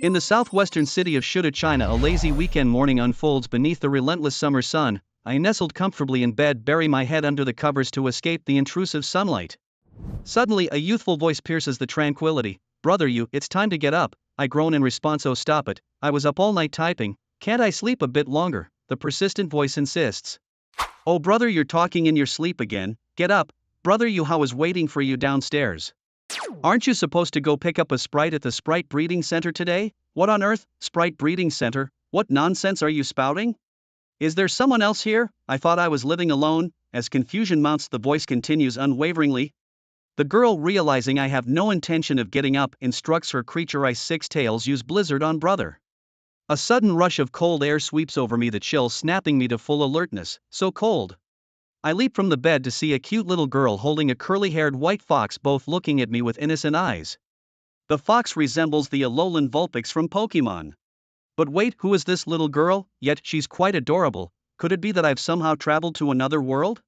In the southwestern city of Shuda, China, a lazy weekend morning unfolds beneath the relentless summer sun. I nestled comfortably in bed, bury my head under the covers to escape the intrusive sunlight. Suddenly, a youthful voice pierces the tranquility. "Brother, it's time to get up." I groan in response. "Oh, stop it. I was up all night typing. Can't I sleep a bit longer?" The persistent voice insists. "Oh, brother, you're talking in your sleep again. Get up. Brother, how is waiting for you downstairs. Aren't you supposed to go pick up a sprite at the Sprite Breeding Center today?" "What on earth, Sprite Breeding Center? What nonsense are you spouting? Is there someone else here? I thought I was living alone." As confusion mounts, the voice continues unwaveringly. The girl, realizing I have no intention of getting up, instructs her creature Ice Six Tails use Blizzard on brother. A sudden rush of cold air sweeps over me, the chill snapping me to full alertness. So cold. I leap from the bed to see a cute little girl holding a curly-haired white fox, both looking at me with innocent eyes. The fox resembles the Alolan Vulpix from Pokémon. But wait, who is this little girl? Yet she's quite adorable. Could it be that I've somehow traveled to another world?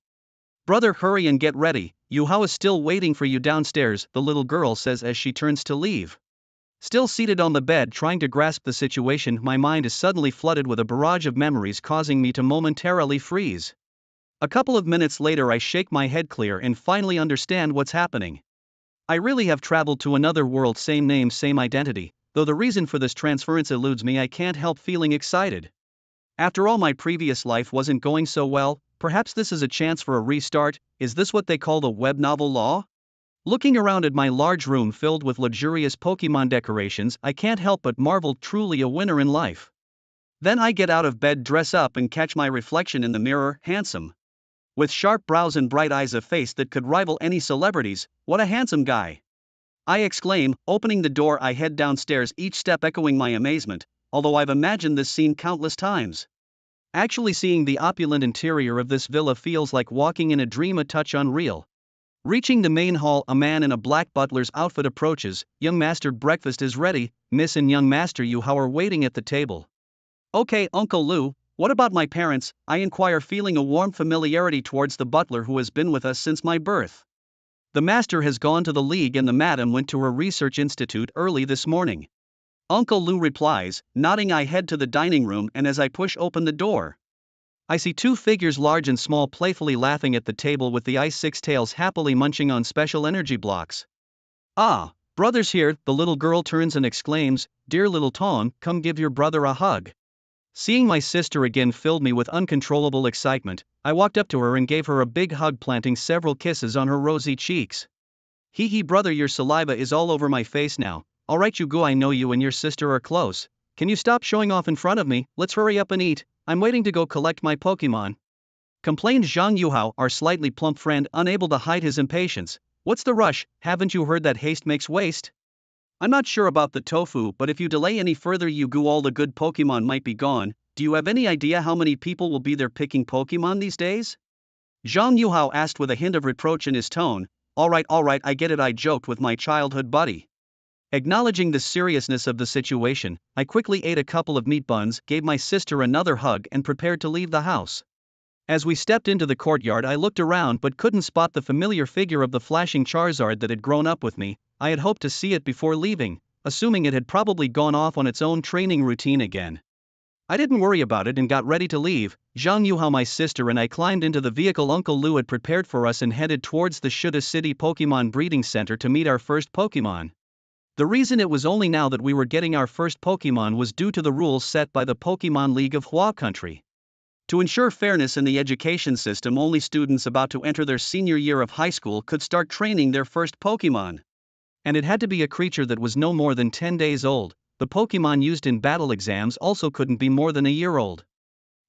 "Brother, hurry and get ready. Yuhao is still waiting for you downstairs," the little girl says as she turns to leave. Still seated on the bed trying to grasp the situation, my mind is suddenly flooded with a barrage of memories, causing me to momentarily freeze. A couple of minutes later, I shake my head clear and finally understand what's happening. I really have traveled to another world, same name, same identity. Though the reason for this transference eludes me, I can't help feeling excited. After all, my previous life wasn't going so well. Perhaps this is a chance for a restart. Is this what they call the web novel law? Looking around at my large room filled with luxurious Pokémon decorations, I can't help but marvel, truly a winner in life. Then I get out of bed, dress up, and catch my reflection in the mirror, handsome. With sharp brows and bright eyes, a face that could rival any celebrity's. What a handsome guy! I exclaim. Opening the door, I head downstairs, each step echoing my amazement, although I've imagined this scene countless times. Actually seeing the opulent interior of this villa feels like walking in a dream, a touch unreal. Reaching the main hall, a man in a black butler's outfit approaches. "Young master, breakfast is ready." Miss and young master Yuhao are waiting at the table. "Okay, Uncle Lu, what about my parents?" I inquire, feeling a warm familiarity towards the butler who has been with us since my birth. "The master has gone to the league and the madam went to her research institute early this morning," Uncle Lu replies. Nodding, I head to the dining room, and as I push open the door, I see two figures, large and small, playfully laughing at the table with the Ice Six Tails happily munching on special energy blocks. "Ah, brother's here," the little girl turns and exclaims. "Dear little Tom, come give your brother a hug." Seeing my sister again filled me with uncontrollable excitement. I walked up to her and gave her a big hug, planting several kisses on her rosy cheeks. "Hee hee, brother, your saliva is all over my face now." "Alright, you go, I know you and your sister are close. Can you stop showing off in front of me? Let's hurry up and eat. I'm waiting to go collect my Pokémon," complained Zhang Yuhao, our slightly plump friend, unable to hide his impatience. "What's the rush? Haven't you heard that haste makes waste? I'm not sure about the tofu, but if you delay any further, all the good Pokémon might be gone. Do you have any idea how many people will be there picking Pokémon these days?" Zhang Yuhao asked with a hint of reproach in his tone. Alright, I get it," I joked with my childhood buddy. Acknowledging the seriousness of the situation, I quickly ate a couple of meat buns, gave my sister another hug, and prepared to leave the house. As we stepped into the courtyard, I looked around but couldn't spot the familiar figure of the flashing Charizard that had grown up with me. I had hoped to see it before leaving, assuming it had probably gone off on its own training routine again. I didn't worry about it and got ready to leave. Zhang Yuhao, my sister, and I climbed into the vehicle Uncle Lu had prepared for us and headed towards the Shuda City Pokémon Breeding Center to meet our first Pokémon. The reason it was only now that we were getting our first Pokémon was due to the rules set by the Pokémon League of Hua Country. To ensure fairness in the education system, only students about to enter their senior year of high school could start training their first Pokémon. And it had to be a creature that was no more than 10 days old. The Pokémon used in battle exams also couldn't be more than a year old.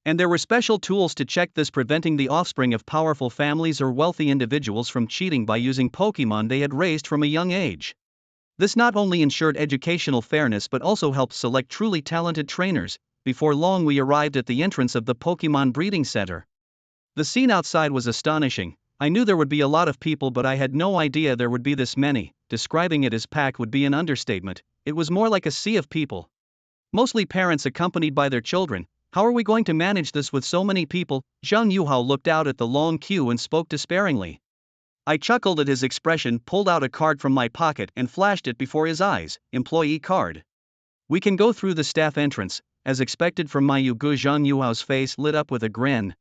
And there were special tools to check this, preventing the offspring of powerful families or wealthy individuals from cheating by using Pokémon they had raised from a young age. This not only ensured educational fairness but also helped select truly talented trainers. Before long, we arrived at the entrance of the Pokémon Breeding Center. The scene outside was astonishing. I knew there would be a lot of people, but I had no idea there would be this many. Describing it as packed would be an understatement. It was more like a sea of people. Mostly parents accompanied by their children. "How are we going to manage this with so many people?" Zhang Yuhao looked out at the long queue and spoke despairingly. I chuckled at his expression, pulled out a card from my pocket and flashed it before his eyes. "Employee card. We can go through the staff entrance. As expected from my Yugu, Zhang Yuhao's face lit up with a grin.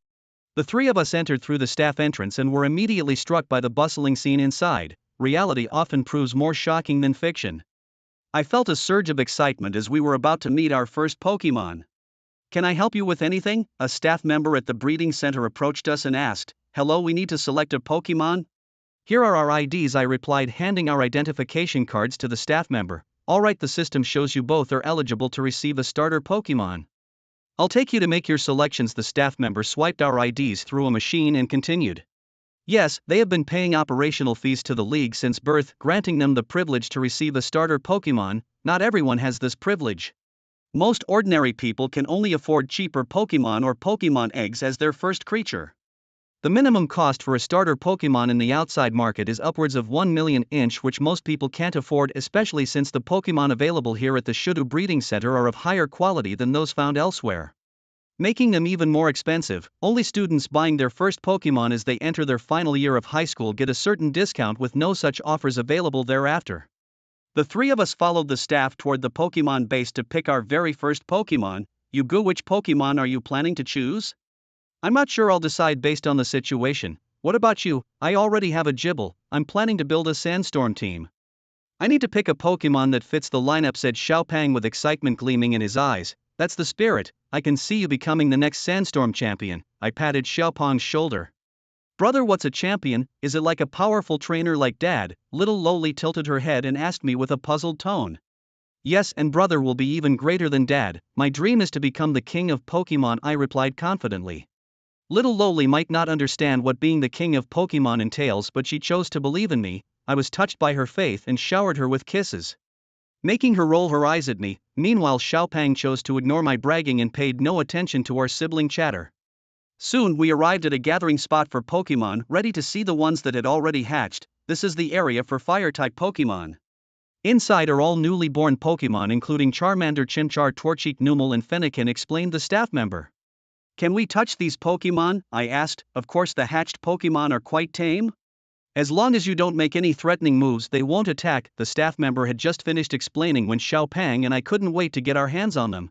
The three of us entered through the staff entrance and were immediately struck by the bustling scene inside. Reality often proves more shocking than fiction. I felt a surge of excitement as we were about to meet our first Pokémon. "Can I help you with anything?" A staff member at the breeding center approached us and asked. "Hello, we need to select a Pokémon?" "Here are our IDs," I replied, handing our identification cards to the staff member. "Alright, the system shows you both are eligible to receive a starter Pokémon. I'll take you to make your selections." The staff member swiped our IDs through a machine and continued. "Yes, they have been paying operational fees to the league since birth, granting them the privilege to receive a starter Pokémon. Not everyone has this privilege. Most ordinary people can only afford cheaper Pokémon or Pokémon eggs as their first creature. The minimum cost for a starter Pokémon in the outside market is upwards of 1 million each, which most people can't afford, especially since the Pokémon available here at the Shudu Breeding Center are of higher quality than those found elsewhere, making them even more expensive. Only students buying their first Pokémon as they enter their final year of high school get a certain discount, with no such offers available thereafter." The three of us followed the staff toward the Pokémon base to pick our very first Pokémon. "Yugu, which Pokémon are you planning to choose?" "I'm not sure, I'll decide based on the situation. What about you?" "I already have a Gibble. I'm planning to build a Sandstorm team." "I need to pick a Pokémon that fits the lineup," said Xiaopang with excitement gleaming in his eyes. "That's the spirit. I can see you becoming the next Sandstorm champion." I patted Xiaopang's shoulder. "Brother, what's a champion? Is it like a powerful trainer like Dad?" Little Loli tilted her head and asked me with a puzzled tone. "Yes, and brother will be even greater than Dad. My dream is to become the king of Pokémon," I replied confidently. Little Loli might not understand what being the king of Pokémon entails, but she chose to believe in me. I was touched by her faith and showered her with kisses, making her roll her eyes at me. Meanwhile, Xiaopang chose to ignore my bragging and paid no attention to our sibling chatter. Soon we arrived at a gathering spot for Pokémon, ready to see the ones that had already hatched. "This is the area for fire-type Pokémon. Inside are all newly born Pokémon, including Charmander, Chimchar, Torchic, Numel and Fennekin," explained the staff member. "Can we touch these Pokémon?" I asked. "Of course, the hatched Pokémon are quite tame. As long as you don't make any threatening moves, they won't attack." The staff member had just finished explaining when Xiaopang and I couldn't wait to get our hands on them.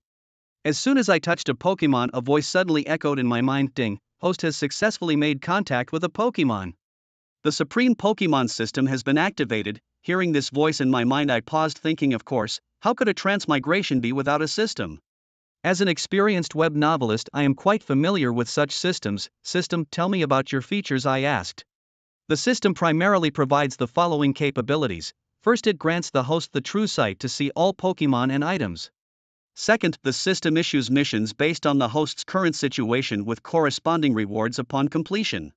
As soon as I touched a Pokémon, a voice suddenly echoed in my mind. "Ding, host has successfully made contact with a Pokémon. The Supreme Pokémon system has been activated." Hearing this voice in my mind, I paused, thinking, of course, how could a transmigration be without a system? As an experienced web novelist, I am quite familiar with such systems. "System, tell me about your features," I asked. The system primarily provides the following capabilities. First, it grants the host the true sight to see all Pokémon and items. Second, the system issues missions based on the host's current situation with corresponding rewards upon completion.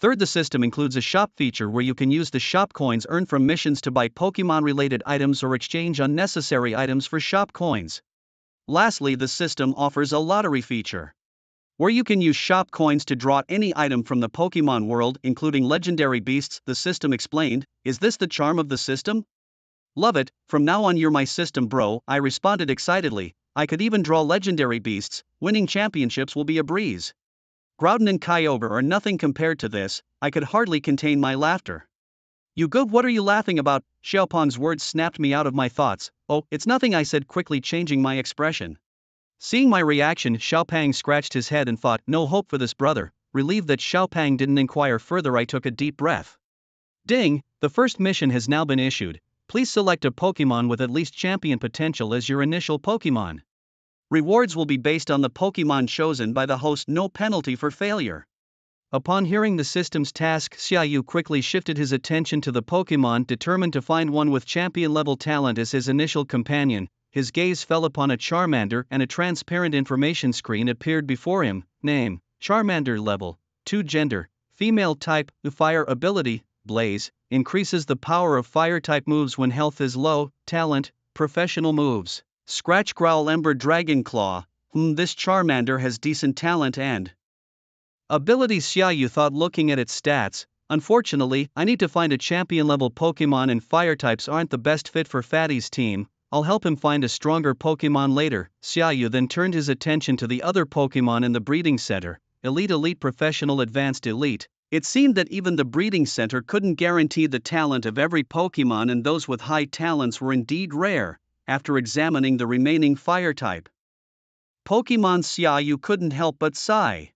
Third, the system includes a shop feature where you can use the shop coins earned from missions to buy Pokémon-related items or exchange unnecessary items for shop coins. Lastly, the system offers a lottery feature, where you can use shop coins to draw any item from the Pokémon world, including legendary beasts. The system explained. "Is this the charm of the system? Love it. From now on you're my system, bro," I responded excitedly. "I could even draw legendary beasts. Winning championships will be a breeze. Groudon and Kyogre are nothing compared to this." I could hardly contain my laughter. "You good, what are you laughing about?" Xiaopang's words snapped me out of my thoughts. "Oh, it's nothing," I said, quickly changing my expression. Seeing my reaction, Xiaopang scratched his head and thought, "No hope for this brother." Relieved that Xiaopang didn't inquire further, I took a deep breath. "Ding, the first mission has now been issued. Please select a Pokémon with at least champion potential as your initial Pokémon. Rewards will be based on the Pokémon chosen by the host, no penalty for failure." Upon hearing the system's task, Xiaoyu quickly shifted his attention to the Pokémon, determined to find one with champion-level talent as his initial companion. His gaze fell upon a Charmander and a transparent information screen appeared before him. Name, Charmander. Level 2. Gender, female. Type, fire. Ability, Blaze, increases the power of fire-type moves when health is low. Talent, professional moves, Scratch, Growl, Ember, Dragon Claw. This Charmander has decent talent and abilities, Xiaoyu thought, looking at its stats. "Unfortunately, I need to find a champion-level Pokémon and fire-types aren't the best fit for Fatty's team. I'll help him find a stronger Pokémon later." Xiaoyu then turned his attention to the other Pokémon in the breeding center. Elite, Elite, Professional, Advanced, Elite. It seemed that even the breeding center couldn't guarantee the talent of every Pokémon, and those with high talents were indeed rare. after examining the remaining fire type Pokémon, Xiaoyu couldn't help but sigh.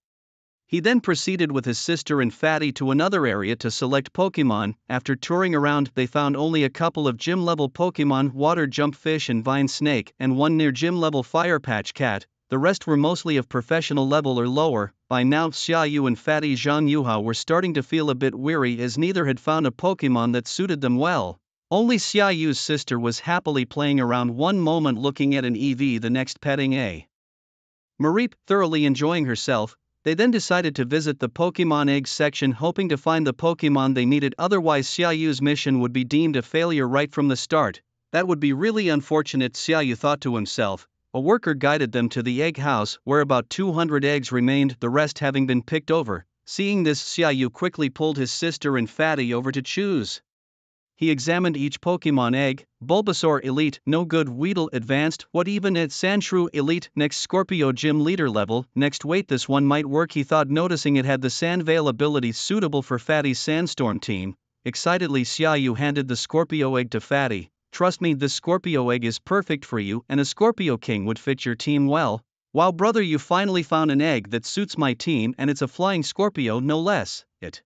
He then proceeded with his sister and Fatty to another area to select Pokémon. After touring around, they found only a couple of gym-level Pokémon, Water Jumpfish and Vine Snake, and one near gym-level Fire Patch Cat. The rest were mostly of professional level or lower. By now, Xiaoyu and Fatty Zhang Yuhao were starting to feel a bit weary as neither had found a Pokémon that suited them well. Only Xiaoyu's sister was happily playing around, one moment looking at an EV, the next petting a Mareep, thoroughly enjoying herself. They then decided to visit the Pokémon eggs section, hoping to find the Pokémon they needed, otherwise Xiaoyu's mission would be deemed a failure right from the start. That would be really unfortunate, Xiaoyu thought to himself. A worker guided them to the egg house, where about 200 eggs remained, the rest having been picked over. Seeing this, Xiaoyu quickly pulled his sister and Fatty over to choose. He examined each Pokémon egg. Bulbasaur Elite, no good. Weedle Advanced, what even at Sandshrew Elite. Next, Scorpio Gym Leader level. Next, wait, this one might work, he thought, noticing it had the Sandveil ability suitable for Fatty's Sandstorm team. Excitedly, Xiaoyu handed the Scorpio egg to Fatty. Trust me, this Scorpio egg is perfect for you, and a Scorpio King would fit your team well. Wow, brother, you finally found an egg that suits my team, and it's a flying Scorpio no less. It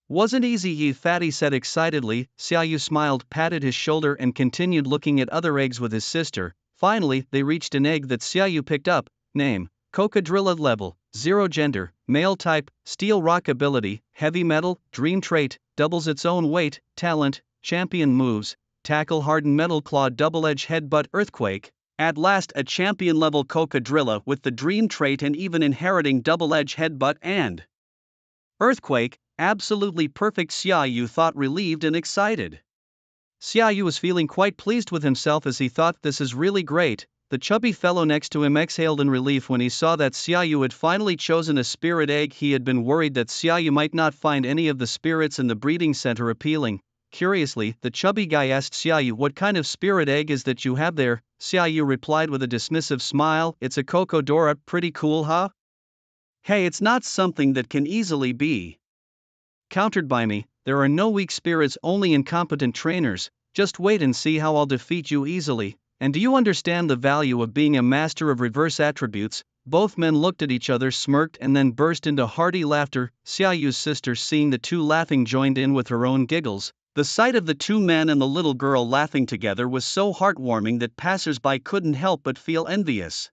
wasn't easy, Fatty said excitedly. Xiaoyu smiled, patted his shoulder, and continued looking at other eggs with his sister. Finally, they reached an egg that Xiaoyu picked up. Name: Cocodrilla. Level: 0. Gender: male. Type: Steel Rock. Ability: Heavy Metal. Dream Trait: doubles its own weight. Talent: Champion Moves: Tackle, Harden, Metal Claw, Double-Edge, Headbutt, Earthquake. At last, a champion-level Cocodrilla with the Dream Trait and even inheriting Double-Edge, Headbutt, and Earthquake. Absolutely perfect, Xiaoyu thought, relieved and excited. Xiaoyu was feeling quite pleased with himself as he thought, this is really great. The chubby fellow next to him exhaled in relief when he saw that Xiaoyu had finally chosen a spirit egg. He had been worried that Xiaoyu might not find any of the spirits in the breeding center appealing. Curiously, the chubby guy asked Xiaoyu, what kind of spirit egg is that you have there? Xiaoyu replied with a dismissive smile, it's a Cocodora. Pretty cool, huh? Hey, it's not something that can easily be countered by me. There are no weak spirits, only incompetent trainers. Just wait and see how I'll defeat you easily. And do you understand the value of being a master of reverse attributes? Both men looked at each other, smirked, and then burst into hearty laughter. Xiaoyu's sister, seeing the two laughing, joined in with her own giggles. The sight of the two men and the little girl laughing together was so heartwarming that passers-by couldn't help but feel envious.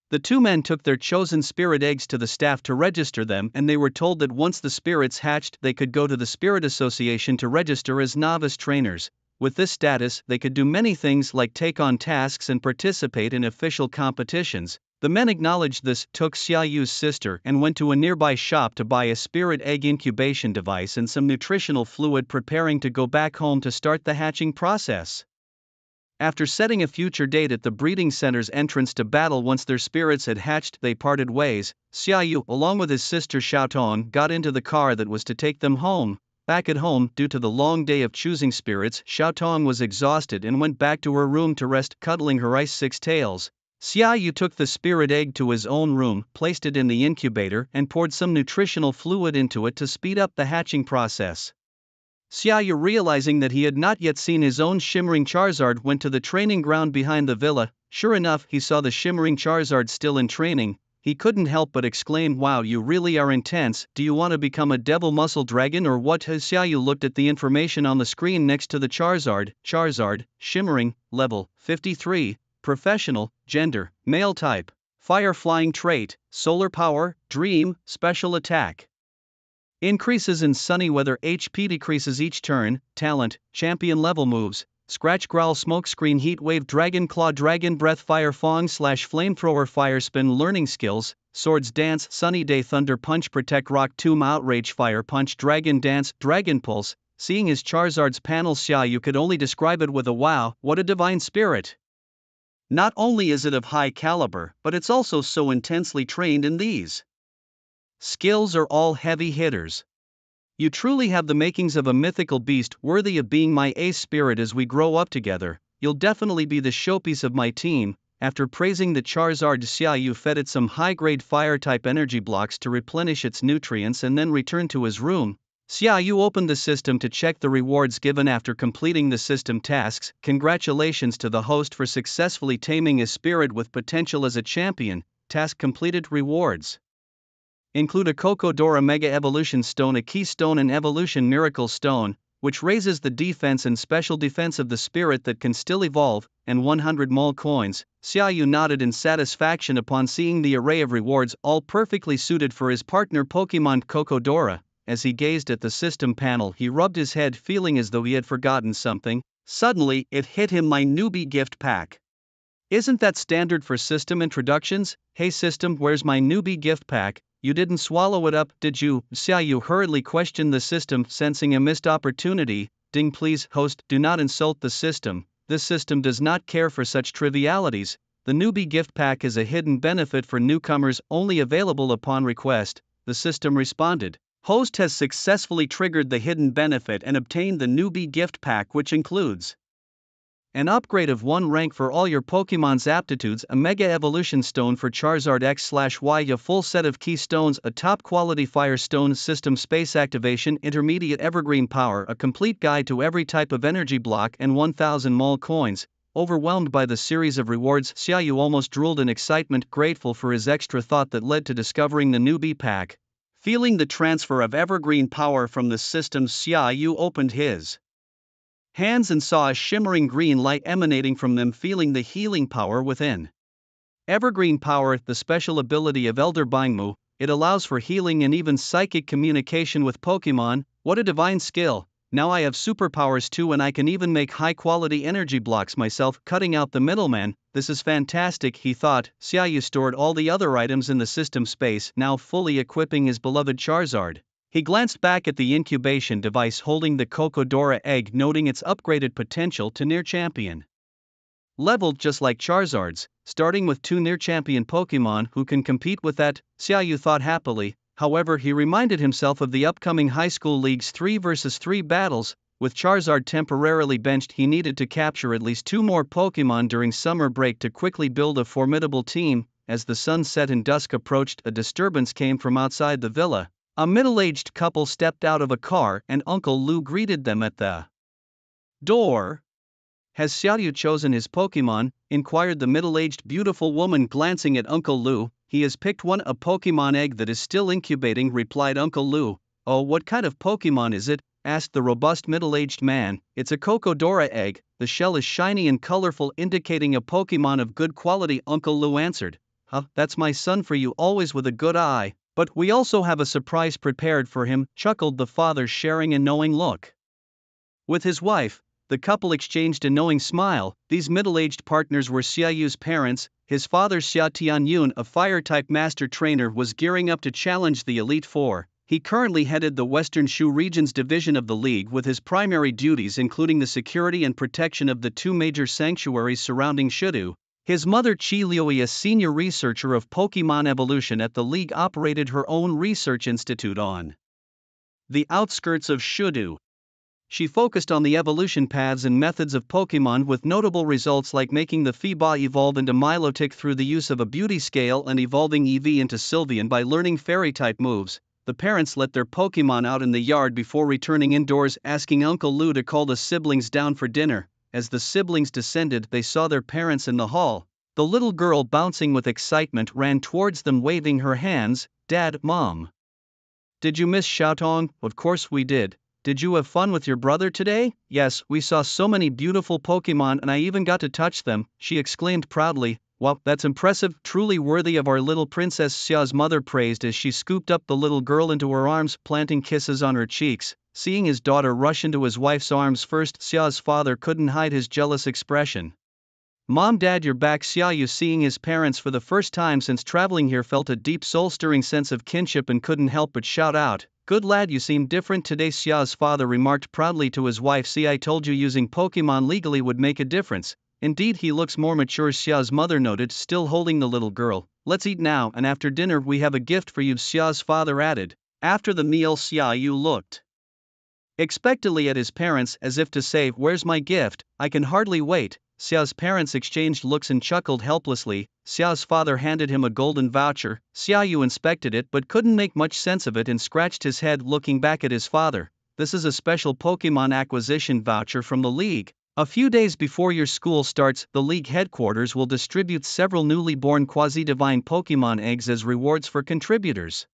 The two men took their chosen spirit eggs to the staff to register them, and they were told that once the spirits hatched, they could go to the Spirit Association to register as novice trainers. With this status, they could do many things like take on tasks and participate in official competitions. The men acknowledged this, took Xiaoyu's sister, and went to a nearby shop to buy a spirit egg incubation device and some nutritional fluid, preparing to go back home to start the hatching process. After setting a future date at the breeding center's entrance to battle once their spirits had hatched, they parted ways. Xiaoyu, along with his sister Xiaotong, got into the car that was to take them home. Back at home, due to the long day of choosing spirits, Xiaotong was exhausted and went back to her room to rest, cuddling her ice six tails. Xiaoyu took the spirit egg to his own room, placed it in the incubator, and poured some nutritional fluid into it to speed up the hatching process. Xiaoyu, realizing that he had not yet seen his own shimmering Charizard, went to the training ground behind the villa. Sure enough, he saw the shimmering Charizard still in training. He couldn't help but exclaim, wow, you really are intense. Do you want to become a devil muscle dragon or what? Xiaoyu looked at the information on the screen next to the Charizard. Charizard, shimmering, level 53, professional, gender, male. Type: fire. Flying trait: solar power, dream, special attack increases in sunny weather, HP decreases each turn. Talent: champion level moves: Scratch, Growl, Smokescreen, Heat Wave, Dragon Claw, Dragon Breath, Fire Fong / Flamethrower, Fire Spin. Learning skills: Swords Dance, Sunny Day, Thunder Punch, Protect, Rock Tomb, Outrage, Fire Punch, Dragon Dance, Dragon Pulse. Seeing his Charizard's panel, Xiaoyu could only describe it with a wow, what a divine spirit. Not only is it of high caliber, but it's also so intensely trained in these skills are all heavy hitters. You truly have the makings of a mythical beast, worthy of being my ace spirit. As we grow up together, you'll definitely be the showpiece of my team. After praising the Charizard, Xiaoyu fed it some high-grade fire-type energy blocks to replenish its nutrients and then returned to his room. Xia Yu opened the system to check the rewards given after completing the system tasks. Congratulations to the host for successfully taming a spirit with potential as a champion. Task completed. Rewards include a Kokodora Mega Evolution Stone, a Keystone, and Evolution Miracle Stone, which raises the defense and special defense of the spirit that can still evolve, and 100 mole coins. Xia Yu nodded in satisfaction upon seeing the array of rewards, all perfectly suited for his partner Pokemon Kokodora. As he gazed at the system panel, he rubbed his head, feeling as though he had forgotten something. Suddenly, it hit him: my newbie gift pack. Isn't that standard for system introductions? Hey system, where's my newbie gift pack? You didn't swallow it up, did you? Xia Yu hurriedly questioned the system, sensing a missed opportunity. Ding, please, host, do not insult the system. This system does not care for such trivialities. The newbie gift pack is a hidden benefit for newcomers, only available upon request. The system responded. Host has successfully triggered the hidden benefit and obtained the newbie gift pack, which includes an upgrade of 1 rank for all your Pokemon's aptitudes, a Mega Evolution Stone for Charizard X/Y, a full set of Keystones, a top-quality Fire Stone system, space activation, intermediate evergreen power, a complete guide to every type of energy block, and 1,000 mole coins. Overwhelmed by the series of rewards, Xia Yu almost drooled in excitement, grateful for his extra thought that led to discovering the newbie pack. Feeling the transfer of evergreen power from the system, Xia Yu opened his hands and saw a shimmering green light emanating from them, feeling the healing power within. Evergreen power, the special ability of Elder Bingmu, it allows for healing and even psychic communication with Pokemon. What a divine skill! Now I have superpowers too, and I can even make high-quality energy blocks myself, cutting out the middleman. This is fantastic, he thought. Xia Yu stored all the other items in the system space, now fully equipping his beloved Charizard. He glanced back at the incubation device holding the Kokodora egg, noting its upgraded potential to near champion. Leveled just like Charizard's, starting with 2 near champion Pokemon who can compete with that, Xia Yu thought happily. However, he reminded himself of the upcoming High School League's 3 vs 3 battles. With Charizard temporarily benched, he needed to capture at least 2 more Pokemon during summer break to quickly build a formidable team. As the sun set and dusk approached, a disturbance came from outside the villa. A middle-aged couple stepped out of a car and Uncle Lu greeted them at the door. Has Xiaoyu chosen his Pokemon? Inquired the middle-aged beautiful woman, glancing at Uncle Lu. He has picked one, a Pokemon egg that is still incubating, replied Uncle Lu. Oh, what kind of Pokemon is it? Asked the robust middle-aged man. It's a Kokodora egg, the shell is shiny and colorful, indicating a Pokemon of good quality, Uncle Lu answered. Huh, that's my son for you, always with a good eye. But we also have a surprise prepared for him, chuckled the father, sharing a knowing look with his wife. The couple exchanged a knowing smile. These middle-aged partners were Xiaoyu's parents. His father, Xia Tianyun, a fire-type master trainer, was gearing up to challenge the Elite Four. He currently headed the Western Shu region's division of the league, with his primary duties including the security and protection of the 2 major sanctuaries surrounding Shudu. His mother, Qi Liui, a senior researcher of Pokemon evolution at the league, operated her own research institute on the outskirts of Shudu. She focused on the evolution paths and methods of Pokemon, with notable results like making the Feebas evolve into Milotic through the use of a beauty scale and evolving Eevee into Sylveon by learning fairy-type moves. The parents let their Pokemon out in the yard before returning indoors, asking Uncle Lu to call the siblings down for dinner. As the siblings descended, they saw their parents in the hall. The little girl, bouncing with excitement, ran towards them, waving her hands. Dad, Mom. Did you miss Xiaotong? Of course we did. Did you have fun with your brother today? Yes, we saw so many beautiful Pokemon and I even got to touch them, she exclaimed proudly. Wow, that's impressive, truly worthy of our little princess, Xia's mother praised as she scooped up the little girl into her arms, planting kisses on her cheeks. Seeing his daughter rush into his wife's arms first, Xia's father couldn't hide his jealous expression. Mom, Dad, you're back. Xiaoyu, seeing his parents for the first time since traveling here, felt a deep soul-stirring sense of kinship and couldn't help but shout out. Good lad, you seem different today, Xia's father remarked proudly to his wife. See, I told you using Pokemon legally would make a difference. Indeed, he looks more mature, Xia's mother noted, still holding the little girl. Let's eat now, and after dinner we have a gift for you, Xia's father added. After the meal, Xiaoyu looked expectantly at his parents, as if to say, where's my gift? I can hardly wait. Xiao's parents exchanged looks and chuckled helplessly. Xiao's father handed him a golden voucher. Xiaoyu inspected it but couldn't make much sense of it and scratched his head looking back at his father. This is a special Pokémon acquisition voucher from the League. A few days before your school starts, the League headquarters will distribute several newly born quasi-divine Pokémon eggs as rewards for contributors.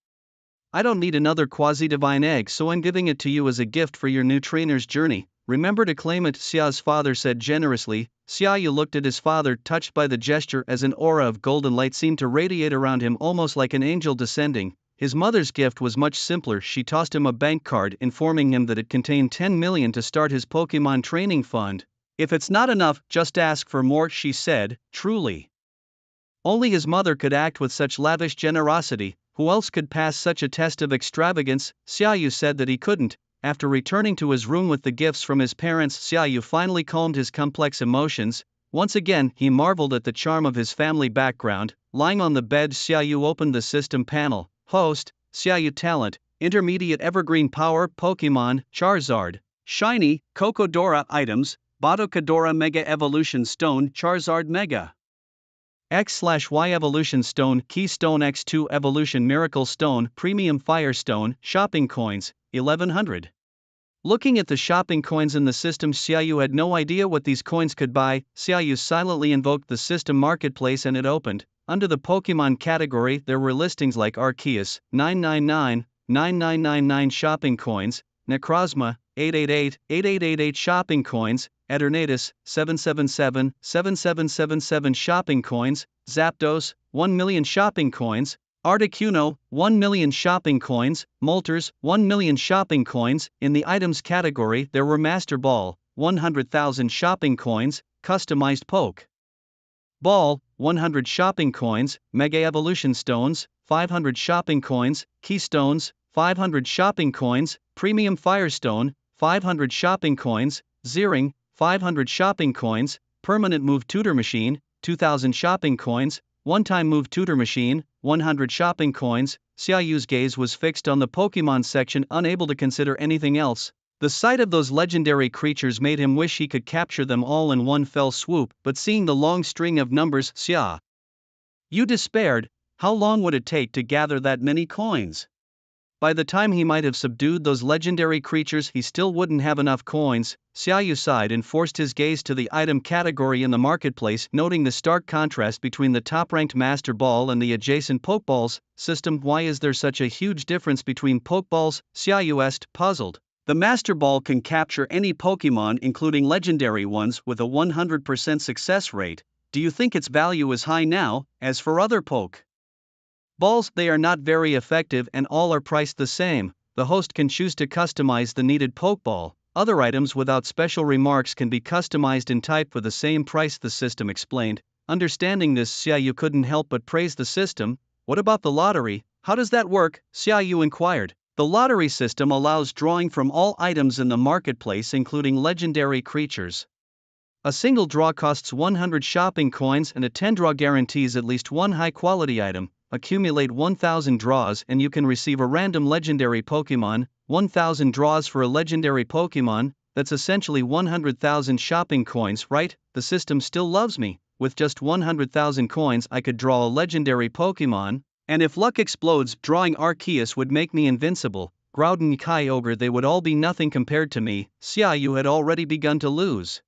I don't need another quasi-divine egg, so I'm giving it to you as a gift for your new trainer's journey. Remember to claim it, Xiao's father said generously. Xiaoyu looked at his father, touched by the gesture as an aura of golden light seemed to radiate around him almost like an angel descending. His mother's gift was much simpler. She tossed him a bank card informing him that it contained 10 million to start his Pokémon training fund. If it's not enough, just ask for more, she said. Truly, only his mother could act with such lavish generosity. Who else could pass such a test of extravagance? Xiaoyu said that he couldn't. After returning to his room with the gifts from his parents, Xiaoyu finally calmed his complex emotions. Once again, he marveled at the charm of his family background. Lying on the bed, Xiaoyu opened the system panel. Host, Xiaoyu Talent, Intermediate Evergreen Power, Pokémon, Charizard. Shiny, Cocodora items, Bodocodora Mega Evolution Stone, Charizard Mega X/Y Evolution Stone, Keystone X2 Evolution Miracle Stone, Premium Fire Stone, Shopping Coins, 1100. Looking at the shopping coins in the system, Xiaoyu had no idea what these coins could buy. Xiaoyu silently invoked the system marketplace and it opened. Under the Pokemon category, there were listings like Arceus, 999, 9999 shopping coins, Necrozma, 888, 8888 shopping coins, Eternatus, 777, 7777 shopping coins, Zapdos, 1 million shopping coins, Articuno, 1 million shopping coins, Moltres, 1 million shopping coins. In the items category, there were Master Ball, 100,000 shopping coins, Customized Poke Ball, 100 shopping coins, Mega Evolution Stones, 500 shopping coins, Keystones, 500 shopping coins, Premium Firestone, 500 shopping coins, Zeering, 500 shopping coins, Permanent Move Tutor Machine, 2000 shopping coins, One-Time Move Tutor Machine, 100 shopping coins. Xiaoyu's gaze was fixed on the Pokemon section, unable to consider anything else. The sight of those legendary creatures made him wish he could capture them all in one fell swoop, but seeing the long string of numbers, Xiaoyu despaired. How long would it take to gather that many coins? By the time he might have subdued those legendary creatures, he still wouldn't have enough coins. Xiaoyu sighed and forced his gaze to the item category in the marketplace, noting the stark contrast between the top-ranked Master Ball and the adjacent Pokeballs system. Why is there such a huge difference between Pokeballs? Xiaoyu asked, puzzled. The Master Ball can capture any Pokemon, including legendary ones, with a 100% success rate. Do you think its value is high now? As for other Balls, they are not very effective and all are priced the same. The host can choose to customize the needed Pokeball. Other items without special remarks can be customized in type for the same price, the system explained. Understanding this, Xiaoyu couldn't help but praise the system. What about the lottery? How does that work? Xiaoyu inquired. The lottery system allows drawing from all items in the marketplace, including legendary creatures. A single draw costs 100 shopping coins and a 10 draw guarantees at least one high-quality item. Accumulate 1,000 draws and you can receive a random legendary Pokemon. 1,000 draws for a legendary Pokemon, that's essentially 100,000 shopping coins, right? The system still loves me. With just 100,000 coins I could draw a legendary Pokemon, and if luck explodes, drawing Arceus would make me invincible. Groudon, Kyogre, they would all be nothing compared to me. Xiaoyu had already begun to lose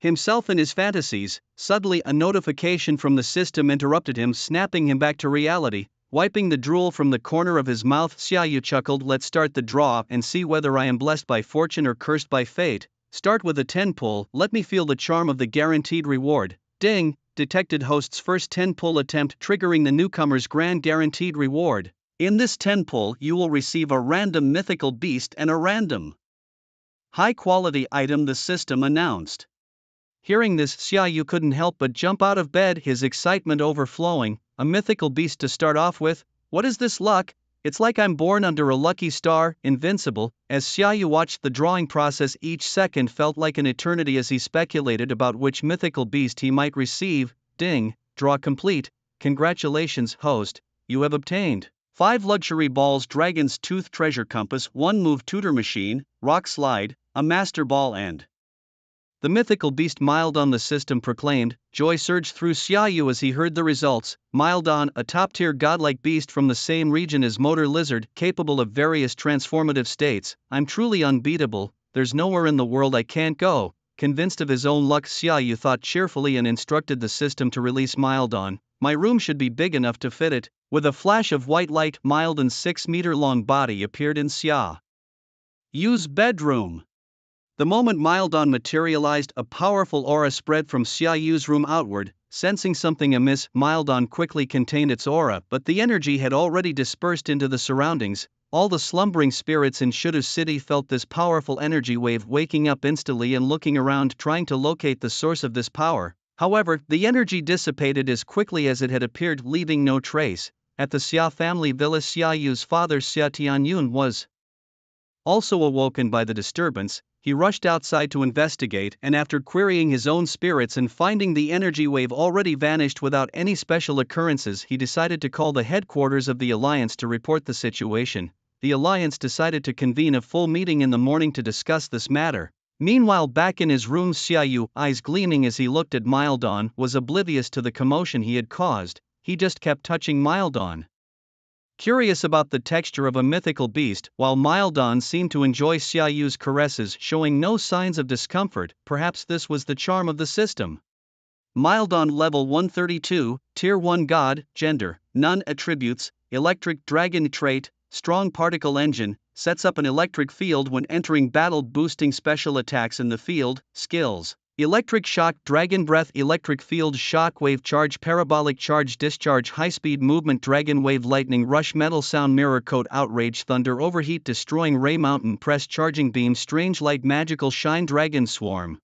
himself in his fantasies. Suddenly a notification from the system interrupted him, snapping him back to reality. Wiping the drool from the corner of his mouth, Xiaoyu chuckled. Let's start the draw and see whether I am blessed by fortune or cursed by fate. Start with a 10 pull, let me feel the charm of the guaranteed reward. Ding! Detected host's first 10 pull attempt, triggering the newcomer's grand guaranteed reward. In this 10 pull you will receive a random mythical beast and a random high-quality item, the system announced. Hearing this, Xiaoyu couldn't help but jump out of bed, his excitement overflowing. A mythical beast to start off with? What is this luck? It's like I'm born under a lucky star. Invincible. As Xiaoyu watched the drawing process, each second felt like an eternity as he speculated about which mythical beast he might receive. Ding! Draw complete. Congratulations, host. You have obtained 5 luxury balls, Dragon's Tooth Treasure Compass, 1 Move Tutor Machine, Rock Slide, a Master Ball and The mythical beast Mildon the system proclaimed. Joy surged through Xiaoyu as he heard the results. Mildon, a top-tier godlike beast from the same region as Motor Lizard, capable of various transformative states. I'm truly unbeatable, there's nowhere in the world I can't go. Convinced of his own luck, Xiaoyu thought cheerfully and instructed the system to release Mildon. My room should be big enough to fit it. With a flash of white light, Mildon's 6-meter-long body appeared in Xiaoyu's bedroom. The moment Mildon materialized, a powerful aura spread from Xiaoyu's room outward. Sensing something amiss, Mildon quickly contained its aura, but the energy had already dispersed into the surroundings. All the slumbering spirits in Shudu City felt this powerful energy wave, waking up instantly and looking around, trying to locate the source of this power. However, the energy dissipated as quickly as it had appeared, leaving no trace. At the Xia family villa, Xiaoyu's father Xia Tianyun was also awoken by the disturbance. He rushed outside to investigate, and after querying his own spirits and finding the energy wave already vanished without any special occurrences, he decided to call the headquarters of the Alliance to report the situation. The Alliance decided to convene a full meeting in the morning to discuss this matter. Meanwhile, back in his room, Xiaoyu, eyes gleaming as he looked at Mildon, was oblivious to the commotion he had caused. He just kept touching Mildon, curious about the texture of a mythical beast, while Mildon seemed to enjoy Xiaoyu's caresses, showing no signs of discomfort. Perhaps this was the charm of the system. Mildon level 132, Tier 1 God, Gender, None Attributes, Electric Dragon Trait, Strong Particle Engine, sets up an electric field when entering battle, boosting special attacks in the field. Skills: Electric Shock, Dragon Breath, Electric Field, Shock Wave, Charge, Parabolic Charge, Discharge, High Speed Movement, Dragon Wave, Lightning Rush, Metal Sound, Mirror Coat, Outrage, Thunder, Overheat, Destroying Ray, Mountain Press, Charging Beam, Strange Light, Magical Shine, Dragon Swarm,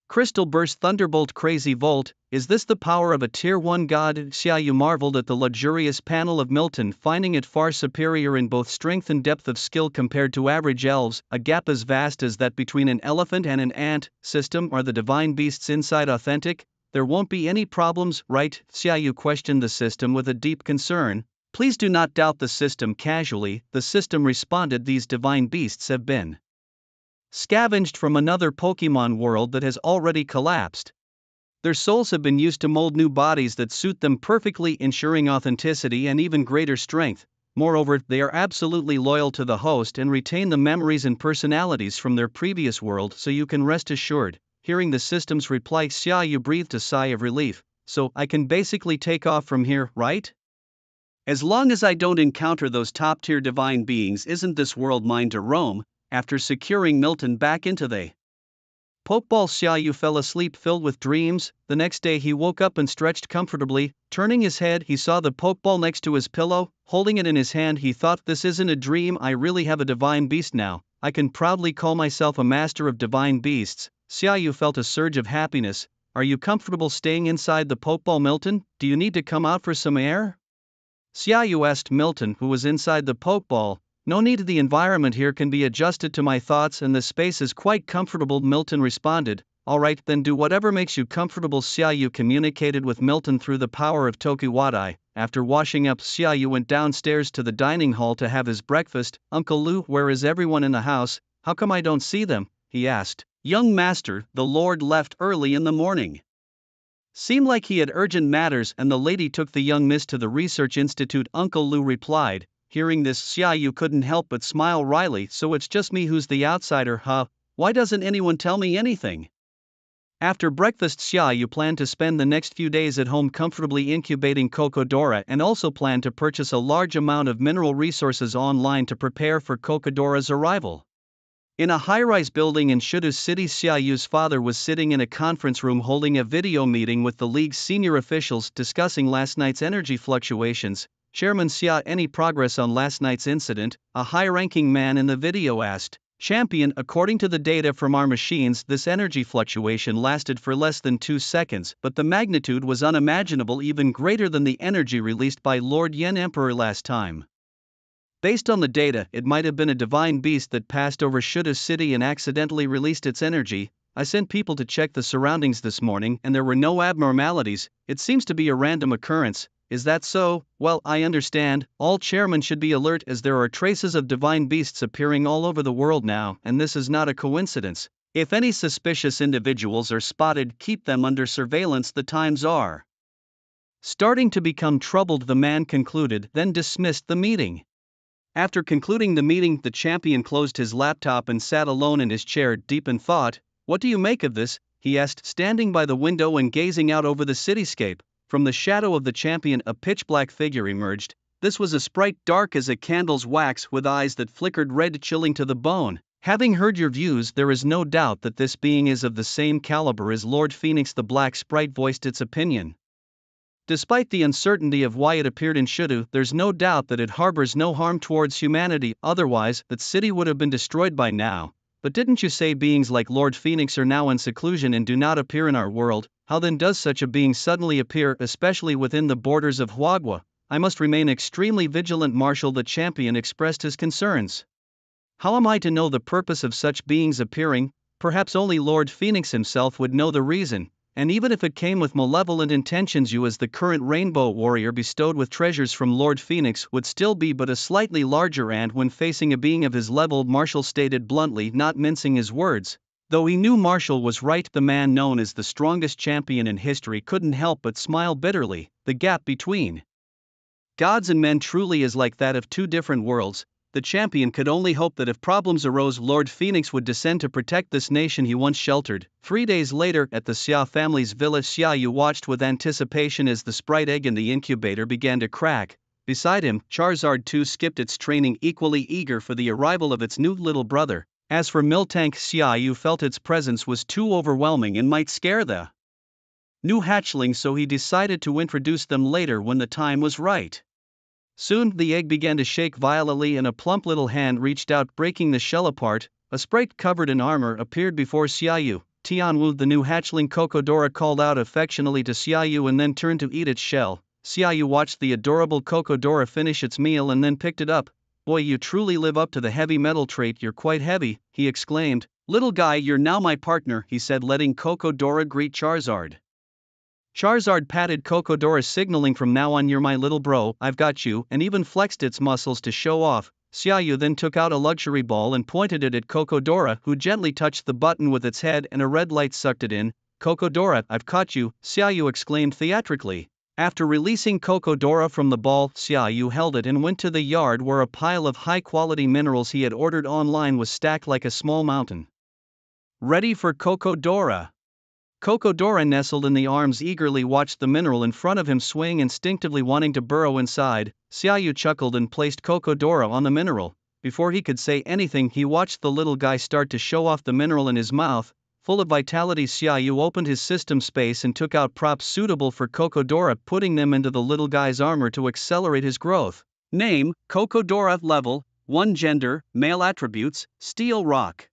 Crystal Burst, Thunderbolt, Crazy Volt. Is this the power of a Tier 1 God? Xiaoyu marveled at the luxurious panel of Milton, finding it far superior in both strength and depth of skill compared to average elves. A gap as vast as that between an elephant and an ant. System: are the divine beasts inside authentic? There won't be any problems, right? Xiaoyu questioned the system with a deep concern. Please do not doubt the system casually. The system responded, these divine beasts have been scavenged from another Pokémon world that has already collapsed. Their souls have been used to mold new bodies that suit them perfectly, ensuring authenticity and even greater strength. Moreover, they are absolutely loyal to the host and retain the memories and personalities from their previous world, so you can rest assured. Hearing the system's reply, Xiaoyu breathed a sigh of relief. So, I can basically take off from here, right? As long as I don't encounter those top-tier divine beings, isn't this world mine to roam? After securing Milton back into the Pokeball, Xiaoyu fell asleep filled with dreams. The next day he woke up and stretched comfortably. Turning his head, he saw the Pokeball next to his pillow. Holding it in his hand, he thought, this isn't a dream, I really have a divine beast now. I can proudly call myself a master of divine beasts. Xiaoyu felt a surge of happiness. Are you comfortable staying inside the Pokeball, Milton? Do you need to come out for some air? Xiaoyu asked Milton, who was inside the Pokeball. No need, the environment here can be adjusted to my thoughts and the space is quite comfortable, Milton responded. Alright, then do whatever makes you comfortable. Xiaoyu communicated with Milton through the power of Tokuwadai. After washing up, Xiaoyu went downstairs to the dining hall to have his breakfast. Uncle Lu, where is everyone in the house? How come I don't see them? He asked. Young master, the Lord left early in the morning. Seemed like he had urgent matters and the lady took the young miss to the research institute, Uncle Lu replied. Hearing this, Xiaoyu couldn't help but smile wryly. So it's just me who's the outsider, huh? Why doesn't anyone tell me anything? After breakfast, Xiaoyu planned to spend the next few days at home comfortably incubating Kokodora and also planned to purchase a large amount of mineral resources online to prepare for Kokodora's arrival. In a high-rise building in Shudu City, Xiaoyu's father was sitting in a conference room holding a video meeting with the league's senior officials discussing last night's energy fluctuations. Chairman Xia, any progress on last night's incident? A high-ranking man in the video asked. Champion, according to the data from our machines, this energy fluctuation lasted for less than 2 seconds, but the magnitude was unimaginable, even greater than the energy released by Lord Yen Emperor last time. Based on the data, it might have been a divine beast that passed over Shuda City and accidentally released its energy. I sent people to check the surroundings this morning and there were no abnormalities. It seems to be a random occurrence. Is that so? Well, I understand. All chairmen should be alert as there are traces of divine beasts appearing all over the world now, and this is not a coincidence. If any suspicious individuals are spotted, keep them under surveillance. The times are starting to become troubled, the man concluded, then dismissed the meeting. After concluding the meeting, the champion closed his laptop and sat alone in his chair, deep in thought. What do you make of this? He asked, standing by the window and gazing out over the cityscape. From the shadow of the champion, a pitch-black figure emerged. This was a sprite dark as a candle's wax, with eyes that flickered red, chilling to the bone. Having heard your views, there is no doubt that this being is of the same caliber as Lord Phoenix. The black sprite voiced its opinion. Despite the uncertainty of why it appeared in Shudu, there's no doubt that it harbors no harm towards humanity, otherwise, that city would have been destroyed by now. But didn't you say beings like Lord Phoenix are now in seclusion and do not appear in our world? How then does such a being suddenly appear, especially within the borders of Huagua? I must remain extremely vigilant. Marshal, the champion, expressed his concerns. How am I to know the purpose of such beings appearing? Perhaps only Lord Phoenix himself would know the reason. And even if it came with malevolent intentions, you as the current rainbow warrior bestowed with treasures from Lord Phoenix would still be but a slightly larger ant when facing a being of his level, Marshall stated bluntly, not mincing his words. Though he knew Marshall was right, the man known as the strongest champion in history couldn't help but smile bitterly. The gap between gods and men truly is like that of two different worlds. The champion could only hope that if problems arose, Lord Phoenix would descend to protect this nation he once sheltered. 3 days later, at the Xia family's villa, Xiaoyu watched with anticipation as the sprite egg in the incubator began to crack. Beside him, Charizard too skipped its training, equally eager for the arrival of its new little brother. As for Miltank, Xiaoyu felt its presence was too overwhelming and might scare the new hatchlings, so he decided to introduce them later when the time was right. Soon, the egg began to shake violently and a plump little hand reached out, breaking the shell apart. A sprite covered in armor appeared before Xiaoyu. Tianwu, the new hatchling, Kokodora called out affectionately to Xiaoyu and then turned to eat its shell. Xiaoyu watched the adorable Kokodora finish its meal and then picked it up. Boy, you truly live up to the heavy metal trait. You're quite heavy, he exclaimed. Little guy, you're now my partner, he said, letting Kokodora greet Charizard. Charizard patted Kokodora, signaling, from now on you're my little bro, I've got you, and even flexed its muscles to show off. Xiaoyu then took out a luxury ball and pointed it at Kokodora, who gently touched the button with its head and a red light sucked it in. Kokodora, I've caught you, Xiaoyu exclaimed theatrically. After releasing Kokodora from the ball, Xiaoyu held it and went to the yard where a pile of high-quality minerals he had ordered online was stacked like a small mountain. Ready for Kokodora. Kokodora, nestled in the arms, eagerly watched the mineral in front of him swing, instinctively wanting to burrow inside. Xiaoyu chuckled and placed Kokodora on the mineral. Before he could say anything, he watched the little guy start to show off the mineral in his mouth. Full of vitality, Xiaoyu opened his system space and took out props suitable for Kokodora, putting them into the little guy's armor to accelerate his growth. Name, Kokodora. Level, 1. Gender, male. Attributes, steel rock.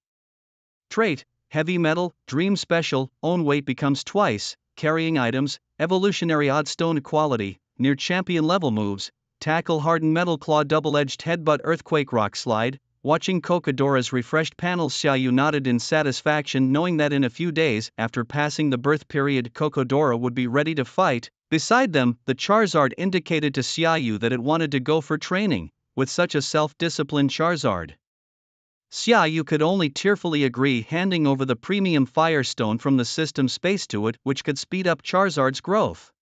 Trait, heavy metal. Dream special, own weight becomes twice. Carrying items, evolutionary odd stone quality. Near champion level moves, tackle hardened metal claw, double-edged headbutt, earthquake, rock slide. Watching Kokodora's refreshed panels, Xiaoyu nodded in satisfaction, knowing that in a few days, after passing the birth period, Kokodora would be ready to fight. Beside them, the Charizard indicated to Xiaoyu that it wanted to go for training. With such a self-disciplined Charizard, Xiaoyu could only tearfully agree, handing over the premium Firestone from the system space to it, which could speed up Charizard's growth.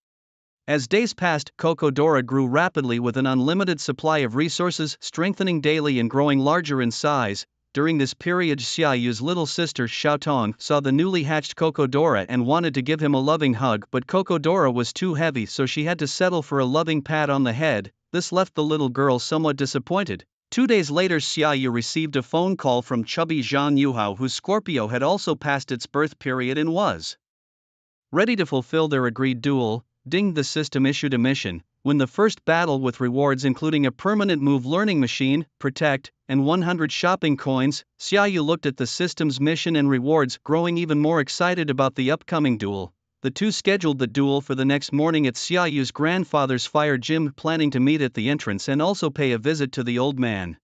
As days passed, Kokodora grew rapidly with an unlimited supply of resources, strengthening daily and growing larger in size. During this period, Xiaoyu's little sister Xiaotong saw the newly hatched Kokodora and wanted to give him a loving hug, but Kokodora was too heavy, so she had to settle for a loving pat on the head. This left the little girl somewhat disappointed. 2 days later, Xiaoyu received a phone call from chubby Zhang Yuhao, whose Scorpio had also passed its birth period and was ready to fulfill their agreed duel. Ding, the system issued a mission. Win the first battle with rewards including a permanent move learning machine, protect, and 100 shopping coins. Xiaoyu looked at the system's mission and rewards, growing even more excited about the upcoming duel. The two scheduled the duel for the next morning at Xiaoyu's grandfather's fire gym, planning to meet at the entrance and also pay a visit to the old man.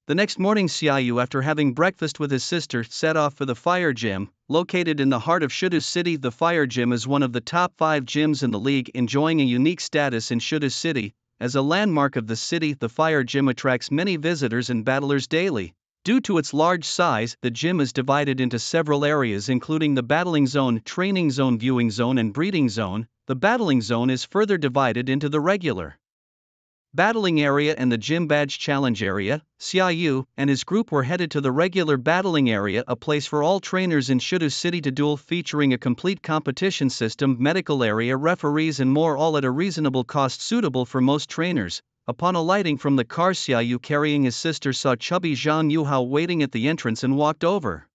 The next morning, Xiaoyu, after having breakfast with his sister, set off for the fire gym. Located in the heart of Shudu City, the fire gym is one of the top 5 gyms in the league, enjoying a unique status in Shudu City. As a landmark of the city, the fire gym attracts many visitors and battlers daily. Due to its large size, the gym is divided into several areas including the battling zone, training zone, viewing zone and breeding zone. The battling zone is further divided into the regular battling area and the gym badge challenge area. Xiaoyu and his group were headed to the regular battling area, a place for all trainers in Shudu City to duel, featuring a complete competition system, medical area, referees and more, all at a reasonable cost suitable for most trainers. Upon alighting from the car, Xiaoyu carrying his sister saw chubby Zhang Yuhao waiting at the entrance and walked over.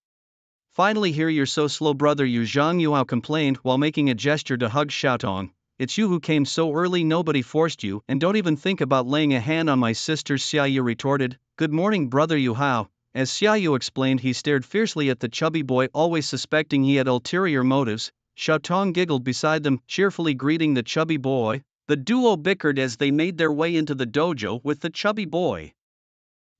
"Finally here, you're so slow, brother you," Zhang Yuhao complained while making a gesture to hug Xiaotong. "It's you who came so early, nobody forced you, and don't even think about laying a hand on my sister," Xiaoyu retorted. "Good morning, brother Yuhao." As Xiaoyu explained, he stared fiercely at the chubby boy, always suspecting he had ulterior motives. Xiaotong giggled beside them, cheerfully greeting the chubby boy. The duo bickered as they made their way into the dojo, with the chubby boy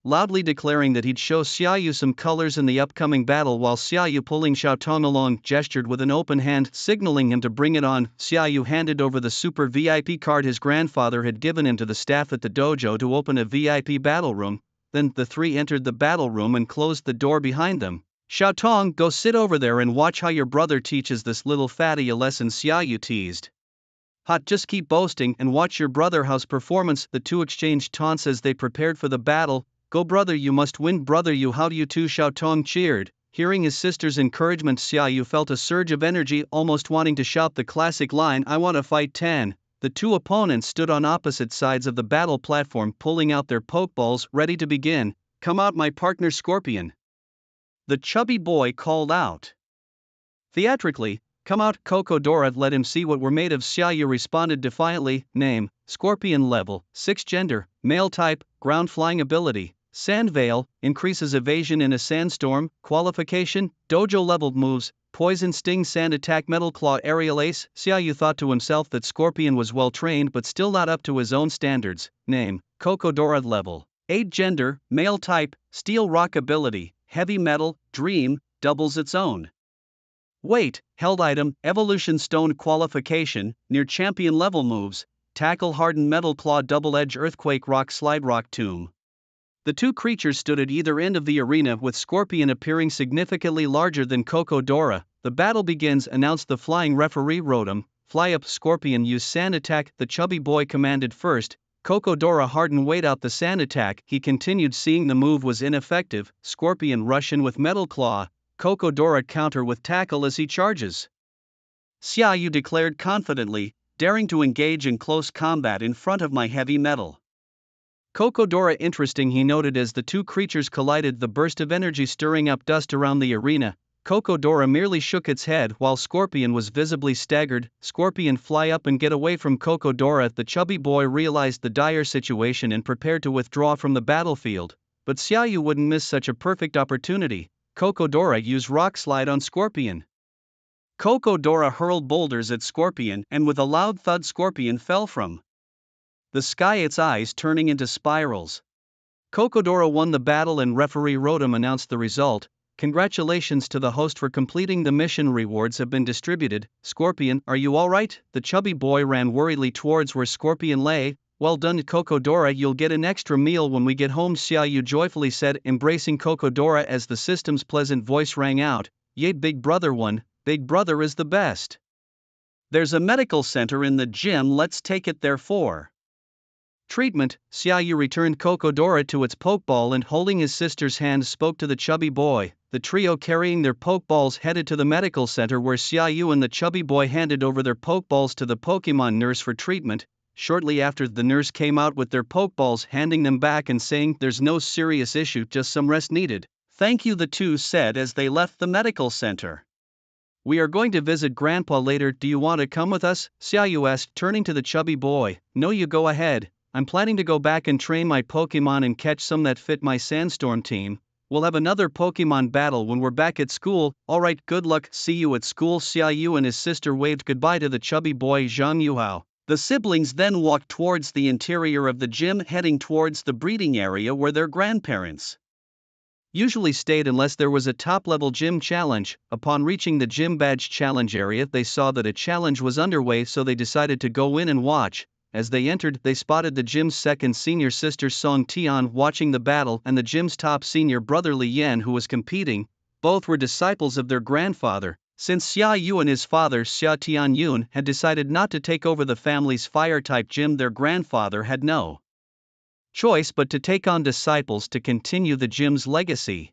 loudly declaring that he'd show Xiaoyu some colors in the upcoming battle, while Xiaoyu, pulling Xiaotong along, gestured with an open hand, signaling him to bring it on. Xiaoyu handed over the super VIP card his grandfather had given him to the staff at the dojo to open a VIP battle room. Then the three entered the battle room and closed the door behind them. "Xiaotong, go sit over there and watch how your brother teaches this little fatty a lesson," Xiaoyu teased. "Hot, just keep boasting and watch your brother how's performance." The two exchanged taunts as they prepared for the battle. "Go brother, you must win, brother you, how do you too," Xiaotong cheered. Hearing his sister's encouragement, Xiaoyu felt a surge of energy, almost wanting to shout the classic line, "I want to fight 10. The two opponents stood on opposite sides of the battle platform, pulling out their pokeballs, ready to begin. "Come out, my partner Scorpion," the chubby boy called out theatrically. "Come out, Kokodora, let him see what we're made of," Xiaoyu responded defiantly. Name: Scorpion. Level: 6. Gender: male. Type: ground flying. Ability: Sand Veil, increases evasion in a sandstorm. Qualification: dojo leveled moves, Poison Sting, Sand Attack, Metal Claw, Aerial Ace. Xiaoyu thought to himself that Scorpion was well trained but still not up to his own standards. Name: Kokodora. Level: 8. Gender: male. Type: Steel Rock. Ability: Heavy Metal, Dream, doubles its own weight. Held item: Evolution Stone. Qualification: near champion level moves, Tackle, Hardened Metal Claw, Double Edge, Earthquake, Rock Slide, Rock Tomb. The two creatures stood at either end of the arena, with Scorpion appearing significantly larger than Kokodora. "The battle begins," announced the flying referee Rotom. "Fly up, Scorpion, use Sand Attack," the chubby boy commanded first. Kokodora hardened, wait out the Sand Attack. He continued, seeing the move was ineffective. Scorpion rush in with Metal Claw. Kokodora counter with Tackle as he charges. Xiaoyu declared confidently, "Daring to engage in close combat in front of my heavy metal." Kokodora interesting, he noted as the two creatures collided, the burst of energy stirring up dust around the arena. Kokodora merely shook its head while Scorpion was visibly staggered. "Scorpion, fly up and get away from Kokodora." The chubby boy realized the dire situation and prepared to withdraw from the battlefield. But Xiaoyu wouldn't miss such a perfect opportunity. Kokodora used Rock Slide on Scorpion. Kokodora hurled boulders at Scorpion, and with a loud thud, Scorpion fell from the sky, its eyes turning into spirals. Kokodora won the battle and referee Rotom announced the result. "Congratulations to the host for completing the mission. Rewards have been distributed." "Scorpion, are you alright?" The chubby boy ran worriedly towards where Scorpion lay. "Well done, Kokodora, you'll get an extra meal when we get home," Xiaoyu joyfully said, embracing Kokodora as the system's pleasant voice rang out. "Yay, big brother won. Big brother is the best. There's a medical center in the gym, let's take it there for treatment." Xiaoyu returned Kokodora to its pokeball and, holding his sister's hand, spoke to the chubby boy. The trio, carrying their pokeballs, headed to the medical center, where Xiaoyu and the chubby boy handed over their pokeballs to the Pokemon nurse for treatment. Shortly after, the nurse came out with their pokeballs, handing them back and saying, "There's no serious issue, just some rest needed." "Thank you," the two said as they left the medical center. "We are going to visit Grandpa later, do you want to come with us?" Xiaoyu asked, turning to the chubby boy. "No, you go ahead. I'm planning to go back and train my Pokemon and catch some that fit my Sandstorm team. We'll have another Pokemon battle when we're back at school." "Alright, good luck, see you at school." Xiaoyu and his sister waved goodbye to the chubby boy Zhang Yuhao. The siblings then walked towards the interior of the gym, heading towards the breeding area where their grandparents usually stayed unless there was a top-level gym challenge. Upon reaching the gym badge challenge area, they saw that a challenge was underway, so they decided to go in and watch. As they entered, they spotted the gym's second senior sister Song Tian watching the battle and the gym's top senior brother Li Yan who was competing. Both were disciples of their grandfather, since Xia Yu and his father Xia Tianyun had decided not to take over the family's fire-type gym. Their grandfather had no choice but to take on disciples to continue the gym's legacy.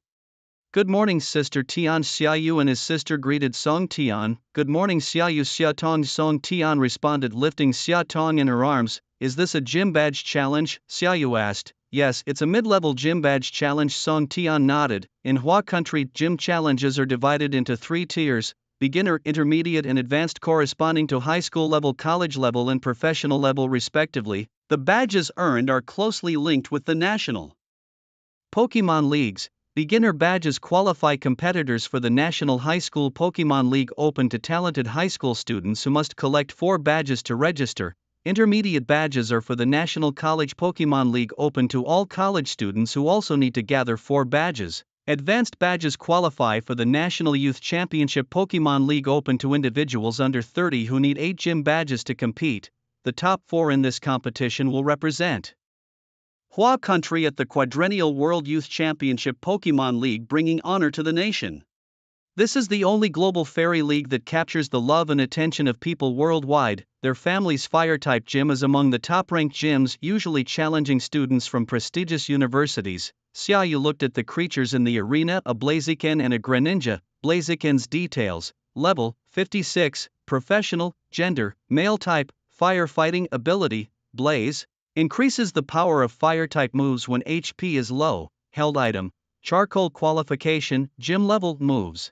"Good morning, Sister Tian." Xia Yu and his sister greeted Song Tian. "Good morning, Xia Yu." Xia Tong. Song Tian responded, lifting Xia Tong in her arms. "Is this a gym badge challenge?" Xia Yu asked. "Yes, it's a mid-level gym badge challenge." Song Tian nodded. In Hua country, gym challenges are divided into 3 tiers: beginner, intermediate and advanced, corresponding to high school level, college level and professional level respectively. The badges earned are closely linked with the national Pokémon leagues. Beginner badges qualify competitors for the National High School Pokémon League, open to talented high school students who must collect 4 badges to register. Intermediate badges are for the National College Pokémon League, open to all college students who also need to gather 4 badges. Advanced badges qualify for the National Youth Championship Pokémon League, open to individuals under 30 who need 8 gym badges to compete. The top 4 in this competition will represent Hua country at the Quadrennial World Youth Championship Pokémon League, bringing honor to the nation. This is the only global fairy league that captures the love and attention of people worldwide. Their family's fire-type gym is among the top-ranked gyms, usually challenging students from prestigious universities. Xia Yu looked at the creatures in the arena, a Blaziken and a Greninja. Blaziken's details: level 56, professional, gender, male type, firefighting ability, blaze. Increases the power of fire-type moves when HP is low. Held item: charcoal. Qualification: gym level moves.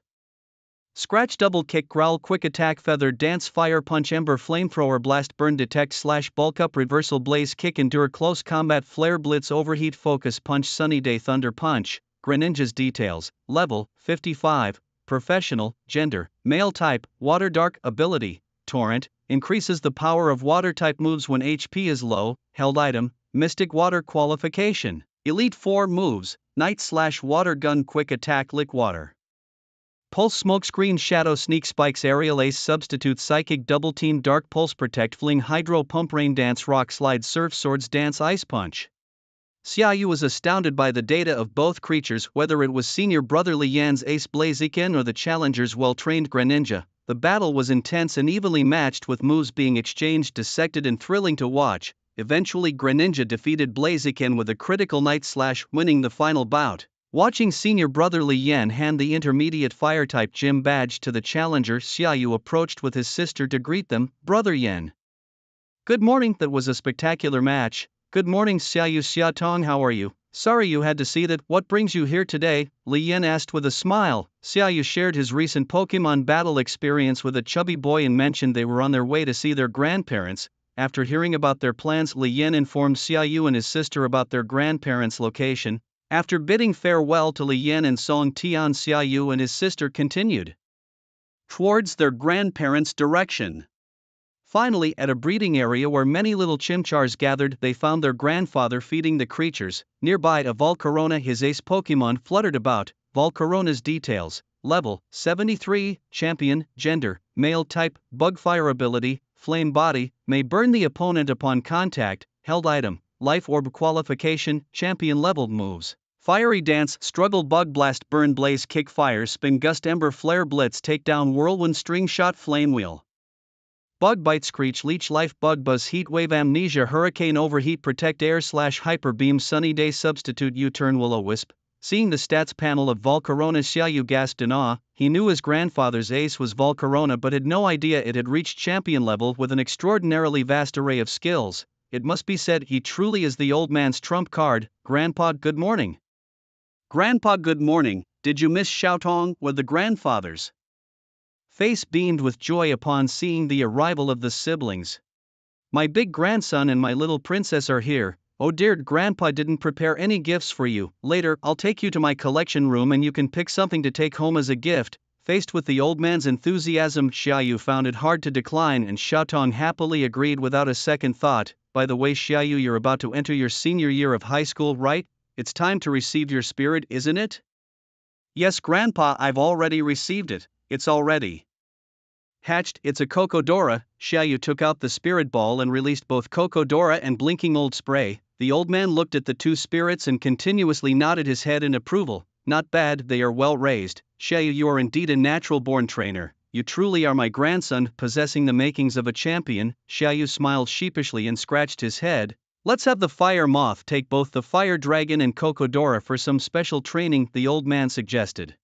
Scratch, double kick, growl, quick attack, feather dance, fire punch, ember, flamethrower, blast, burn, detect, slash, bulk up, reversal, blaze, kick, endure, close combat, flare, blitz, overheat, focus, punch, sunny day, thunder punch. Greninja's details: level 55, professional, gender, male type, water, dark, ability, torrent. Increases the power of water-type moves when HP is low. Held item: Mystic Water. Qualification: Elite 4 moves, Night Slash, Water Gun, Quick Attack, Lick Water, Pulse, Smokescreen, Shadow, Sneak, Spikes, Aerial Ace, Substitute, Psychic, Double Team, Dark Pulse, Protect, Fling, Hydro Pump, Rain Dance, Rock Slide, Surf, Swords Dance, Ice Punch. Xia Yu was astounded by the data of both creatures, whether it was senior brother Li Yan's ace Blaziken or the challenger's well-trained Greninja. The battle was intense and evenly matched, with moves being exchanged, dissected and thrilling to watch. Eventually Greninja defeated Blaziken with a critical Night Slash, winning the final bout. Watching senior brother Li Yan hand the intermediate fire-type gym badge to the challenger, Xia Yu approached with his sister to greet them. "Brother Yan." "Good morning, that was a spectacular match." "Good morning, Xia Yu." "Xia Tong, how are you? Sorry you had to see that. What brings you here today?" Li Yan asked with a smile. Xia Yu shared his recent Pokemon battle experience with a chubby boy and mentioned they were on their way to see their grandparents. After hearing about their plans, Li Yan informed Xia Yu and his sister about their grandparents' location. After bidding farewell to Li Yan and Song Tian, Xia Yu and his sister continued towards their grandparents' direction. Finally, at a breeding area where many little chimchars gathered, they found their grandfather feeding the creatures. Nearby, a Volcarona, his ace Pokemon, fluttered about. Volcarona's details: level 73, champion, gender, male type, bugfire ability, flame body, may burn the opponent upon contact. Held item: life orb. Qualification: champion level moves. Fiery Dance, Struggle, Bug Blast, Burn, Blaze, Kick, Fire, Spin, Gust, Ember, Flare, Blitz, Takedown, Whirlwind, String Shot, Flame Wheel, Bug Bite, Screech, Leech Life, Bug Buzz, Heat Wave, Amnesia, Hurricane, Overheat, Protect, Air Slash, Hyper Beam, Sunny Day, Substitute, U-Turn, Will-O-Wisp. Seeing the stats panel of Volcarona, Xia Yu gasped in awe. He knew his grandfather's ace was Volcarona but had no idea it had reached champion level with an extraordinarily vast array of skills. It must be said, he truly is the old man's trump card. "Grandpa, good morning." "Grandpa, good morning. Did you miss Xiaotong?" Were the grandfather's face beamed with joy upon seeing the arrival of the siblings. "My big grandson and my little princess are here. Oh dear, Grandpa didn't prepare any gifts for you. Later, I'll take you to my collection room and you can pick something to take home as a gift." Faced with the old man's enthusiasm, Xia Yu found it hard to decline, and Xiaotong happily agreed without a second thought. "By the way, Xia Yu, you're about to enter your senior year of high school, right? It's time to receive your spirit, isn't it?" "Yes, Grandpa, I've already received it. It's already Hatched, it's a Cocodora. Xiaoyu took out the spirit ball and released both Cocodora and blinking old spray. The old man looked at the two spirits and continuously nodded his head in approval. Not bad, they are well raised. Xiaoyu, you are indeed a natural-born trainer. You truly are my grandson, possessing the makings of a champion. Xiaoyu smiled sheepishly and scratched his head. Let's have the fire moth take both the fire dragon and Cocodora for some special training, the old man suggested.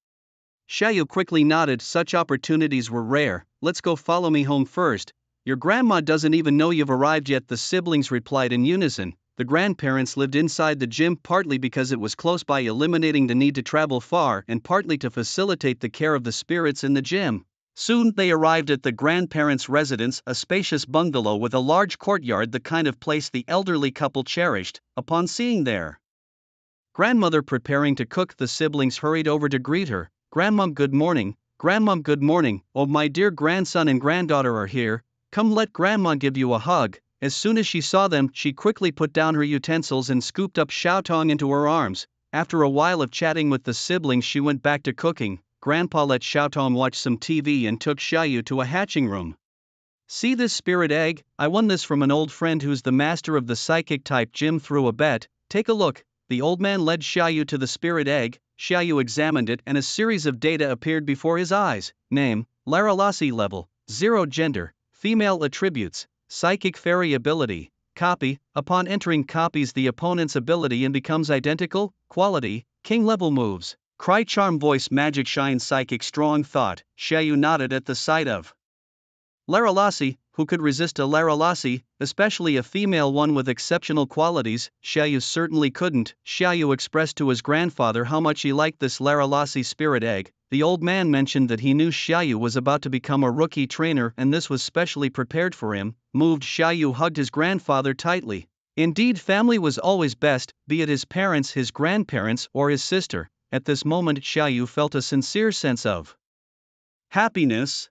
Xiaoyu quickly nodded, such opportunities were rare. Let's go, follow me home first. Your grandma doesn't even know you've arrived yet, the siblings replied in unison. The grandparents lived inside the gym partly because it was close by, eliminating the need to travel far, and partly to facilitate the care of the spirits in the gym. Soon they arrived at the grandparents' residence, a spacious bungalow with a large courtyard, the kind of place the elderly couple cherished. Upon seeing their grandmother preparing to cook, the siblings hurried over to greet her. Grandmom, good morning. Grandmom, good morning. Oh, my dear grandson and granddaughter are here. Come, let Grandma give you a hug. As soon as she saw them, she quickly put down her utensils and scooped up Xiaotong into her arms. After a while of chatting with the siblings, she went back to cooking. Grandpa let Xiaotong watch some TV and took Xiaoyu to a hatching room. See this spirit egg? I won this from an old friend who's the master of the psychic type. Jim threw a bet. Take a look. The old man led Xiaoyu to the spirit egg. Xiaoyu examined it and a series of data appeared before his eyes. Name, Laralasi level, 0 gender, female attributes, psychic fairy ability, copy, upon entering copies the opponent's ability and becomes identical, quality, king level moves, cry charm voice magic shine psychic strong thought. Xiaoyu nodded at the sight of Laralasi. Who could resist a Laralasi, especially a female one with exceptional qualities? Xiaoyu certainly couldn't. Xiaoyu expressed to his grandfather how much he liked this Laralasi spirit egg. The old man mentioned that he knew Xiaoyu was about to become a rookie trainer and this was specially prepared for him. Moved, Xiaoyu hugged his grandfather tightly. Indeed, family was always best, be it his parents, his grandparents, or his sister. At this moment, Xiaoyu felt a sincere sense of happiness.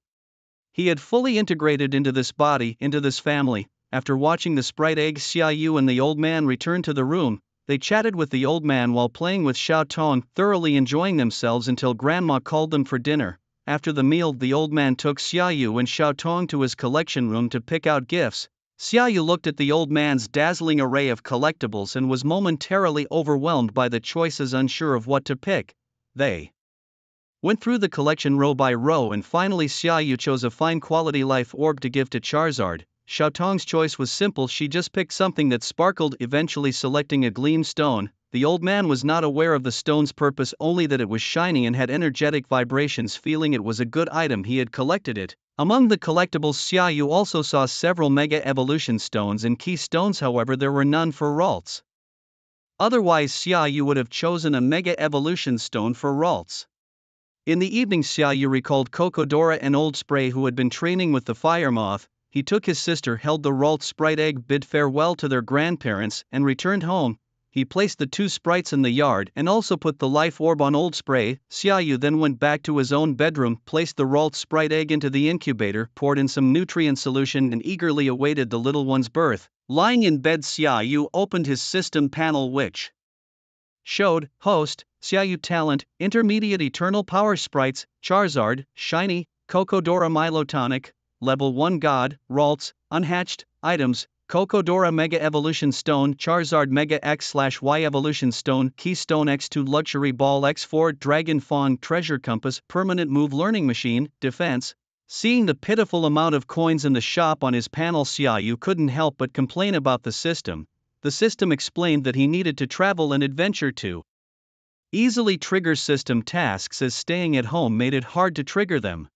He had fully integrated into this body, into this family. After watching the sprite egg, Xiaoyu and the old man returned to the room. They chatted with the old man while playing with Xiaotong, thoroughly enjoying themselves until grandma called them for dinner. After the meal, the old man took Xiaoyu and Xiaotong to his collection room to pick out gifts. Xiaoyu looked at the old man's dazzling array of collectibles and was momentarily overwhelmed by the choices, unsure of what to pick. They went through the collection row by row and finally Xiaoyu chose a fine quality life orb to give to Charizard. Xiaotong's choice was simple, she just picked something that sparkled, eventually selecting a gleam stone. The old man was not aware of the stone's purpose, only that it was shiny and had energetic vibrations. Feeling it was a good item, he had collected it. Among the collectibles, Xiaoyu also saw several Mega Evolution stones and key stones, however there were none for Ralts. Otherwise Xiaoyu would have chosen a Mega Evolution stone for Ralts. In the evening, Xiaoyu recalled Cocodora and Old Spray who had been training with the fire moth. He took his sister, held the Ralt sprite egg, bid farewell to their grandparents, and returned home. He placed the two sprites in the yard and also put the life orb on Old Spray. Xiaoyu then went back to his own bedroom, placed the Ralt sprite egg into the incubator, poured in some nutrient solution and eagerly awaited the little one's birth. Lying in bed, Xiaoyu opened his system panel which showed host, Xiaoyu talent, intermediate eternal power sprites, Charizard, shiny, Cocodora Milotonic, level 1 god, Ralts, unhatched, items, Cocodora Mega Evolution Stone, Charizard Mega X/Y Evolution Stone, Keystone X2 Luxury Ball X4 Dragon Fawn Treasure Compass Permanent Move Learning Machine, Defense. Seeing the pitiful amount of coins in the shop on his panel, Xiaoyu couldn't help but complain about the system. The system explained that he needed to travel and adventure to easily trigger system tasks, as staying at home made it hard to trigger them.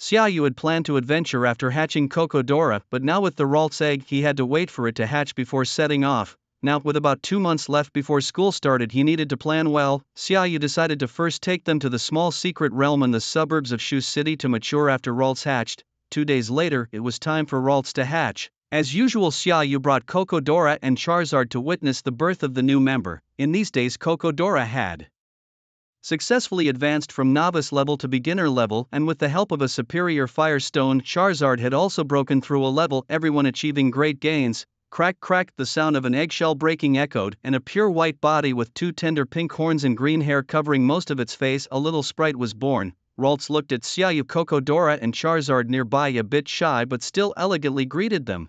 Xiaoyu had planned to adventure after hatching Cocodora, but now with the Ralt's egg he had to wait for it to hatch before setting off. Now, with about 2 months left before school started, he needed to plan well. Xiaoyu decided to first take them to the small secret realm in the suburbs of Shu City to mature after Ralts hatched. 2 days later, it was time for Ralts to hatch. As usual, Xiaoyu brought Cocodora and Charizard to witness the birth of the new member. In these days, Cocodora had successfully advanced from novice level to beginner level, and with the help of a superior fire stone, Charizard had also broken through a level, everyone achieving great gains. Crack crack, the sound of an eggshell breaking echoed, and a pure white body with 2 tender pink horns and green hair covering most of its face, a little sprite was born. Ralts looked at Xiaoyu, Cocodora and Charizard nearby, a bit shy but still elegantly greeted them.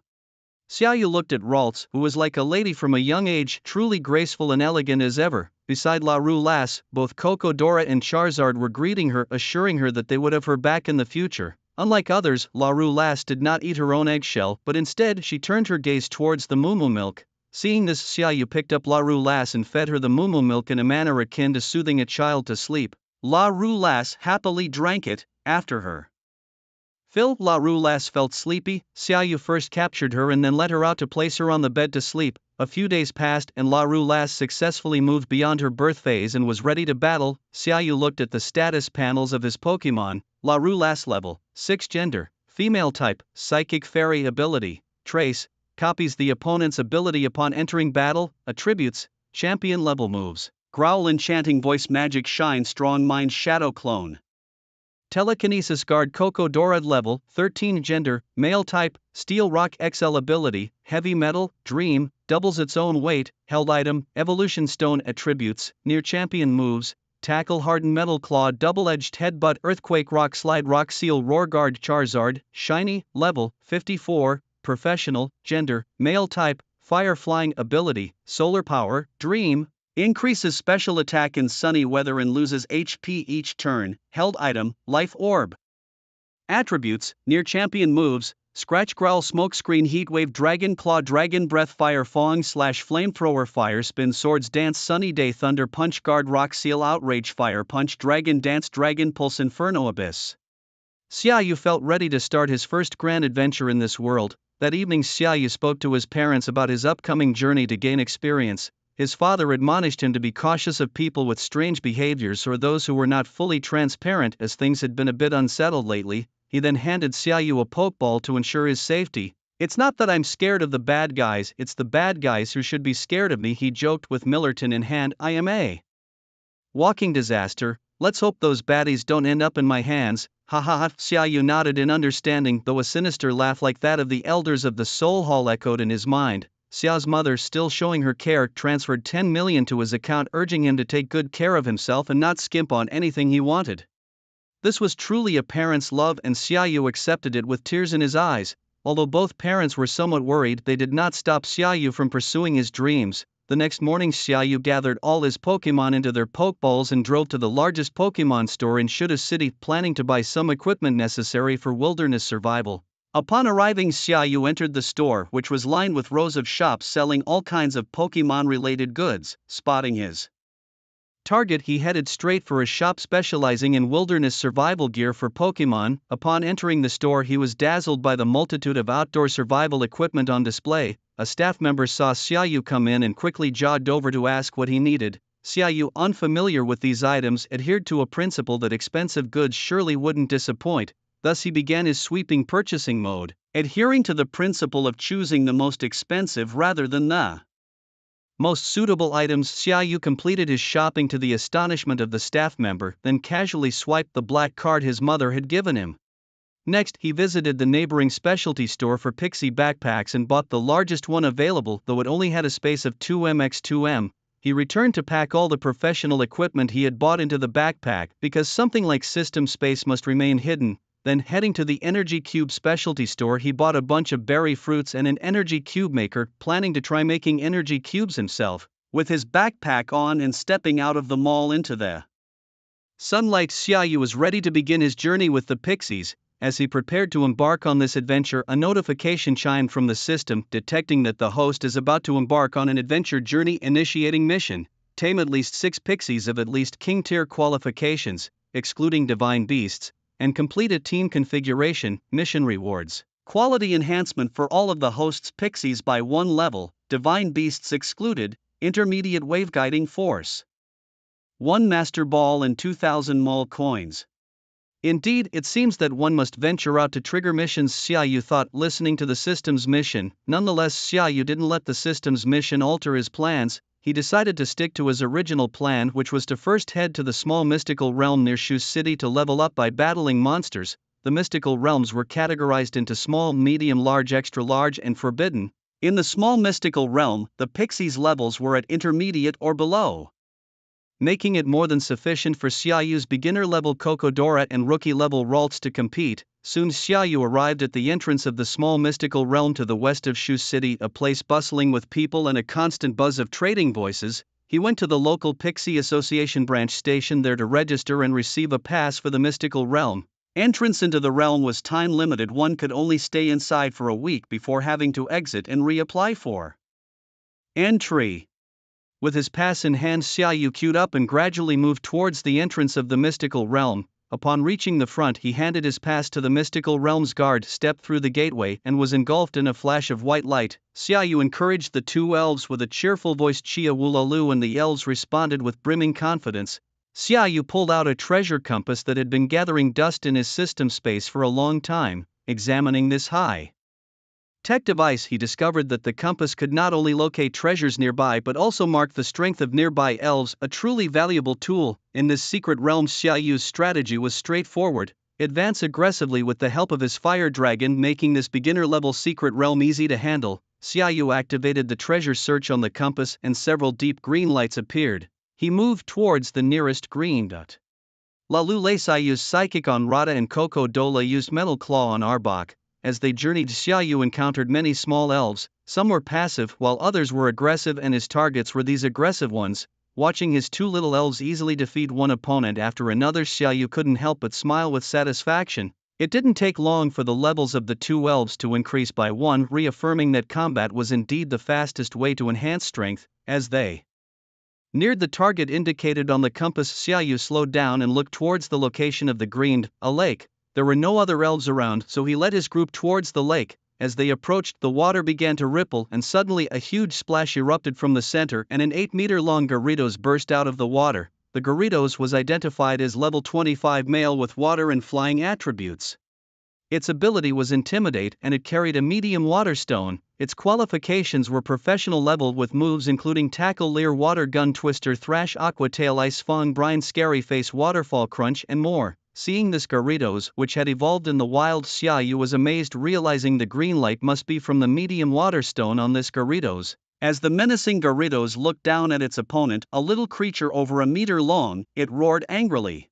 Xiaoyu looked at Ralts, who was like a lady from a young age, truly graceful and elegant as ever. Beside La Rue Lass, both Cocodora and Charizard were greeting her, assuring her that they would have her back in the future. Unlike others, La Rue Lass did not eat her own eggshell, but instead she turned her gaze towards the moo milk. Seeing this, Xiaoyu picked up La Rue Lass and fed her the moo milk in a manner akin to soothing a child to sleep. La Rue Lass happily drank it after her. La Rue Lass felt sleepy. Xiaoyu first captured her and then let her out to place her on the bed to sleep. A few days passed and La Rue Lass successfully moved beyond her birth phase and was ready to battle. Xiaoyu looked at the status panels of his Pokémon. La Rue Lass level 6, gender female, type psychic, fairy ability trace copies the opponent's ability upon entering battle. Attributes: champion level moves, growl, enchanting voice, magic, shine, strong mind, shadow clone. Telekinesis guard. Cocodora level 13, gender male, type steel, rock, XL ability heavy metal, dream, doubles its own weight, held item, evolution stone. Attributes: near champion moves, tackle, hardened metal claw, double-edged headbutt, earthquake, rock slide, rock seal, roar guard. Charizard shiny level 54, professional, gender male, type fire, flying ability solar power, dream, increases special attack in sunny weather and loses HP each turn, held item, life orb. Attributes: near champion moves, scratch, growl, smokescreen, heatwave, dragon claw, dragon breath, fire, fong slash, flamethrower, fire spin, swords dance, sunny day, thunder punch, guard, rock seal, outrage, fire punch, dragon dance, dragon pulse, inferno, abyss. Xiaoyu felt ready to start his first grand adventure in this world. That evening Xiaoyu spoke to his parents about his upcoming journey to gain experience. His father admonished him to be cautious of people with strange behaviors or those who were not fully transparent, as things had been a bit unsettled lately. He then handed Xiaoyu a Pokeball to ensure his safety. "It's not that I'm scared of the bad guys, it's the bad guys who should be scared of me," he joked with Millerton in hand. "I am a walking disaster, let's hope those baddies don't end up in my hands." Ha ha ha. Xiaoyu nodded in understanding, though a sinister laugh like that of the elders of the Soul Hall echoed in his mind. Xiao's mother, still showing her care, transferred 10 million to his account, urging him to take good care of himself and not skimp on anything he wanted. This was truly a parent's love, and Xiaoyu accepted it with tears in his eyes. Although both parents were somewhat worried, they did not stop Xiaoyu from pursuing his dreams. The next morning Xiaoyu gathered all his Pokemon into their Pokeballs and drove to the largest Pokemon store in Shuda City, planning to buy some equipment necessary for wilderness survival. Upon arriving, Xiaoyu entered the store, which was lined with rows of shops selling all kinds of Pokemon-related goods. Spotting his target, he headed straight for a shop specializing in wilderness survival gear for Pokemon. Upon entering the store, he was dazzled by the multitude of outdoor survival equipment on display. A staff member saw Xiaoyu come in and quickly jogged over to ask what he needed. Xiaoyu, unfamiliar with these items, adhered to a principle that expensive goods surely wouldn't disappoint. Thus he began his sweeping purchasing mode, adhering to the principle of choosing the most expensive rather than the most suitable items. Xiaoyu completed his shopping to the astonishment of the staff member, then casually swiped the black card his mother had given him. Next, he visited the neighboring specialty store for pixie backpacks and bought the largest one available, though it only had a space of 2m×2m. He returned to pack all the professional equipment he had bought into the backpack, because something like system space must remain hidden. Then, heading to the Energy Cube specialty store, he bought a bunch of berry fruits and an energy cube maker, planning to try making energy cubes himself. With his backpack on and stepping out of the mall into the sunlight, Xiaoyu was ready to begin his journey with the pixies. As he prepared to embark on this adventure, a notification chimed from the system, detecting that the host is about to embark on an adventure journey. Initiating mission: tame at least 6 pixies of at least king tier qualifications, excluding divine beasts, and complete a team configuration. Mission rewards: quality enhancement for all of the host's pixies by 1 level, divine beasts excluded, intermediate wave guiding force, 1 master ball and 2,000 mall coins. Indeed, it seems that one must venture out to trigger missions, Xiaoyu thought, listening to the system's mission. Nonetheless, Xiaoyu didn't let the system's mission alter his plans. He decided to stick to his original plan, which was to first head to the small mystical realm near Shu City to level up by battling monsters. The mystical realms were categorized into small, medium, large, extra large, and forbidden. In the small mystical realm, the pixies' levels were at intermediate or below. making it more than sufficient for Xiaoyu's beginner-level Cocodora and rookie-level Ralts to compete. Soon Xiaoyu arrived at the entrance of the small mystical realm to the west of Shu City, a place bustling with people and a constant buzz of trading voices. He went to the local Pixie Association branch station there to register and receive a pass for the mystical realm. Entrance into the realm was time-limited. One could only stay inside for a week before having to exit and reapply for entry. With his pass in hand, Xiaoyu queued up and gradually moved towards the entrance of the mystical realm. Upon reaching the front, he handed his pass to the mystical realm's guard, stepped through the gateway, and was engulfed in a flash of white light. Xiaoyu encouraged the two elves with a cheerful voice, Chia Wulalu, and the elves responded with brimming confidence. Xiaoyu pulled out a treasure compass that had been gathering dust in his system space for a long time. Examining this high-tech device, he discovered that the compass could not only locate treasures nearby but also mark the strength of nearby elves, a truly valuable tool. In this secret realm, Xiaoyu's strategy was straightforward: advance aggressively with the help of his fire dragon, making this beginner-level secret realm easy to handle. Xiaoyu activated the treasure search on the compass and several deep green lights appeared. He moved towards the nearest green dot. Lalulesai used Psychic on Rada and Cocodora used Metal Claw on Arbok. As they journeyed, Xiaoyu encountered many small elves. Some were passive while others were aggressive, and his targets were these aggressive ones. Watching his two little elves easily defeat one opponent after another, Xiaoyu couldn't help but smile with satisfaction. It didn't take long for the levels of the two elves to increase by one, reaffirming that combat was indeed the fastest way to enhance strength. As they neared the target indicated on the compass, Xiaoyu slowed down and looked towards the location of the green, a lake. There were no other elves around, so he led his group towards the lake. As they approached, the water began to ripple, and suddenly a huge splash erupted from the center, and an 8-meter-long Gyarados burst out of the water. The Gyarados was identified as level 25 male with water and flying attributes. Its ability was Intimidate, and it carried a medium water stone. Its qualifications were professional level with moves including Tackle, Leer, Water Gun, Twister, Thrash, Aqua Tail, Ice Fang, Brine, Scary Face, Waterfall Crunch, and more. Seeing this Gyarados, which had evolved in the wild, Xiaoyu was amazed, realizing the green light must be from the medium water stone on this Gyarados. As the menacing Gyarados looked down at its opponent, a little creature over a meter long, it roared angrily.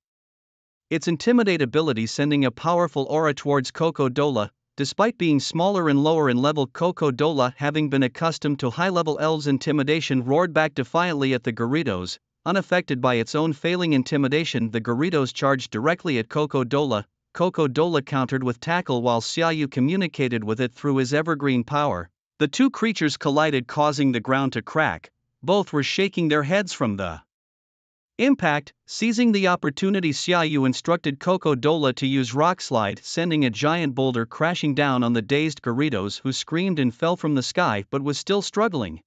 Its Intimidate ability sending a powerful aura towards Cocodora. Despite being smaller and lower in level, Cocodora, having been accustomed to high-level elves' intimidation, roared back defiantly at the Gyarados. Unaffected by its own failing intimidation, the Gyarados charged directly at Cocodora. Cocodora countered with Tackle while Xiaoyu communicated with it through his evergreen power. The two creatures collided, causing the ground to crack. Both were shaking their heads from the impact. Seizing the opportunity, Xiaoyu instructed Cocodora to use Rock Slide, sending a giant boulder crashing down on the dazed Gyarados, who screamed and fell from the sky but was still struggling.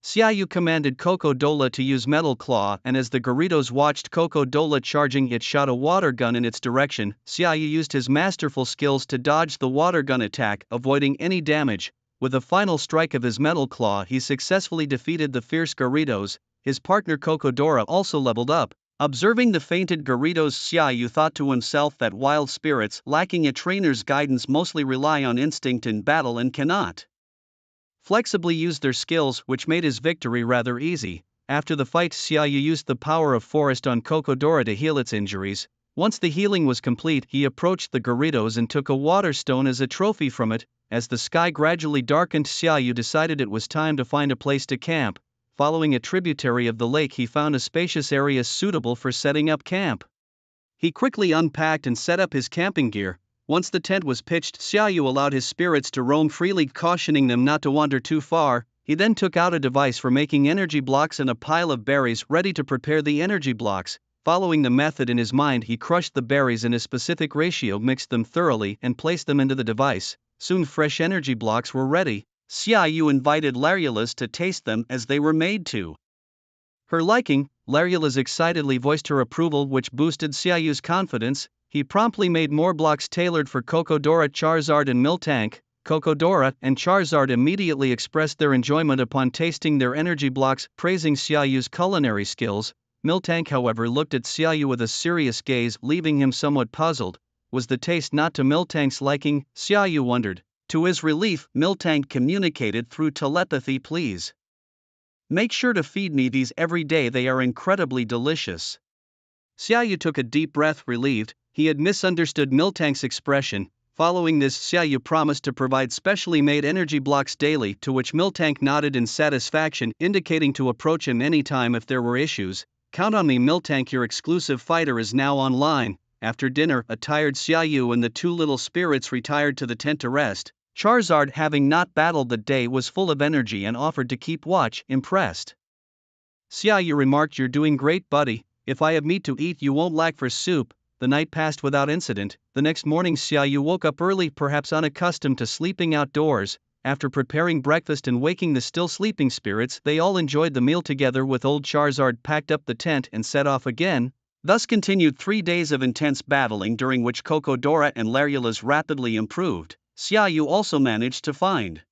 Xiaoyu commanded Cocodora to use Metal Claw, and as the Gyarados watched Cocodora charging, it shot a water gun in its direction. Xiaoyu used his masterful skills to dodge the water gun attack, avoiding any damage. With a final strike of his Metal Claw, he successfully defeated the fierce Gyarados. His partner Cocodora also leveled up. Observing the fainted Gyarados, Xiaoyu thought to himself that wild spirits, lacking a trainer's guidance, mostly rely on instinct in battle and cannot flexibly use their skills, which made his victory rather easy. After the fight, Xiaoyu used the power of Forest on Cocodora to heal its injuries. Once the healing was complete, he approached the Gyarados and took a water stone as a trophy from it. As the sky gradually darkened, Xiaoyu decided it was time to find a place to camp. Following a tributary of the lake, he found a spacious area suitable for setting up camp. He quickly unpacked and set up his camping gear. Once the tent was pitched, Xiaoyu allowed his spirits to roam freely, cautioning them not to wander too far. He then took out a device for making energy blocks and a pile of berries ready to prepare the energy blocks. Following the method in his mind, he crushed the berries in a specific ratio, mixed them thoroughly, and placed them into the device. Soon fresh energy blocks were ready. Xiaoyu invited Lariulas to taste them as they were made to her liking. Lariulas excitedly voiced her approval, which boosted Xiaoyu's confidence. He promptly made more blocks tailored for Cocodora, Charizard, and Miltank. Cocodora and Charizard immediately expressed their enjoyment upon tasting their energy blocks, praising Xiaoyu's culinary skills. Miltank, however, looked at Xiaoyu with a serious gaze, leaving him somewhat puzzled. Was the taste not to Miltank's liking? Xiaoyu wondered. To his relief, Miltank communicated through telepathy, "Please Make sure to feed me these every day, they are incredibly delicious. Xiaoyu took a deep breath, relieved. He had misunderstood Miltank's expression. Following this, Xiaoyu promised to provide specially made energy blocks daily, to which Miltank nodded in satisfaction, indicating to approach him anytime if there were issues. Count on me, Miltank, your exclusive fighter is now online. After dinner, a tired Xiaoyu and the two little spirits retired to the tent to rest. Charizard, having not battled that day, was full of energy and offered to keep watch, impressed. Xiaoyu remarked, "You're doing great, buddy. If I have meat to eat, you won't lack for soup." The night passed without incident. The next morning, Xiaoyu woke up early, perhaps unaccustomed to sleeping outdoors. After preparing breakfast and waking the still sleeping spirits, they all enjoyed the meal together with old Charizard, packed up the tent and set off again. Thus continued 3 days of intense battling, during which Cocodora and Larula's rapidly improved. Xiaoyu also managed to find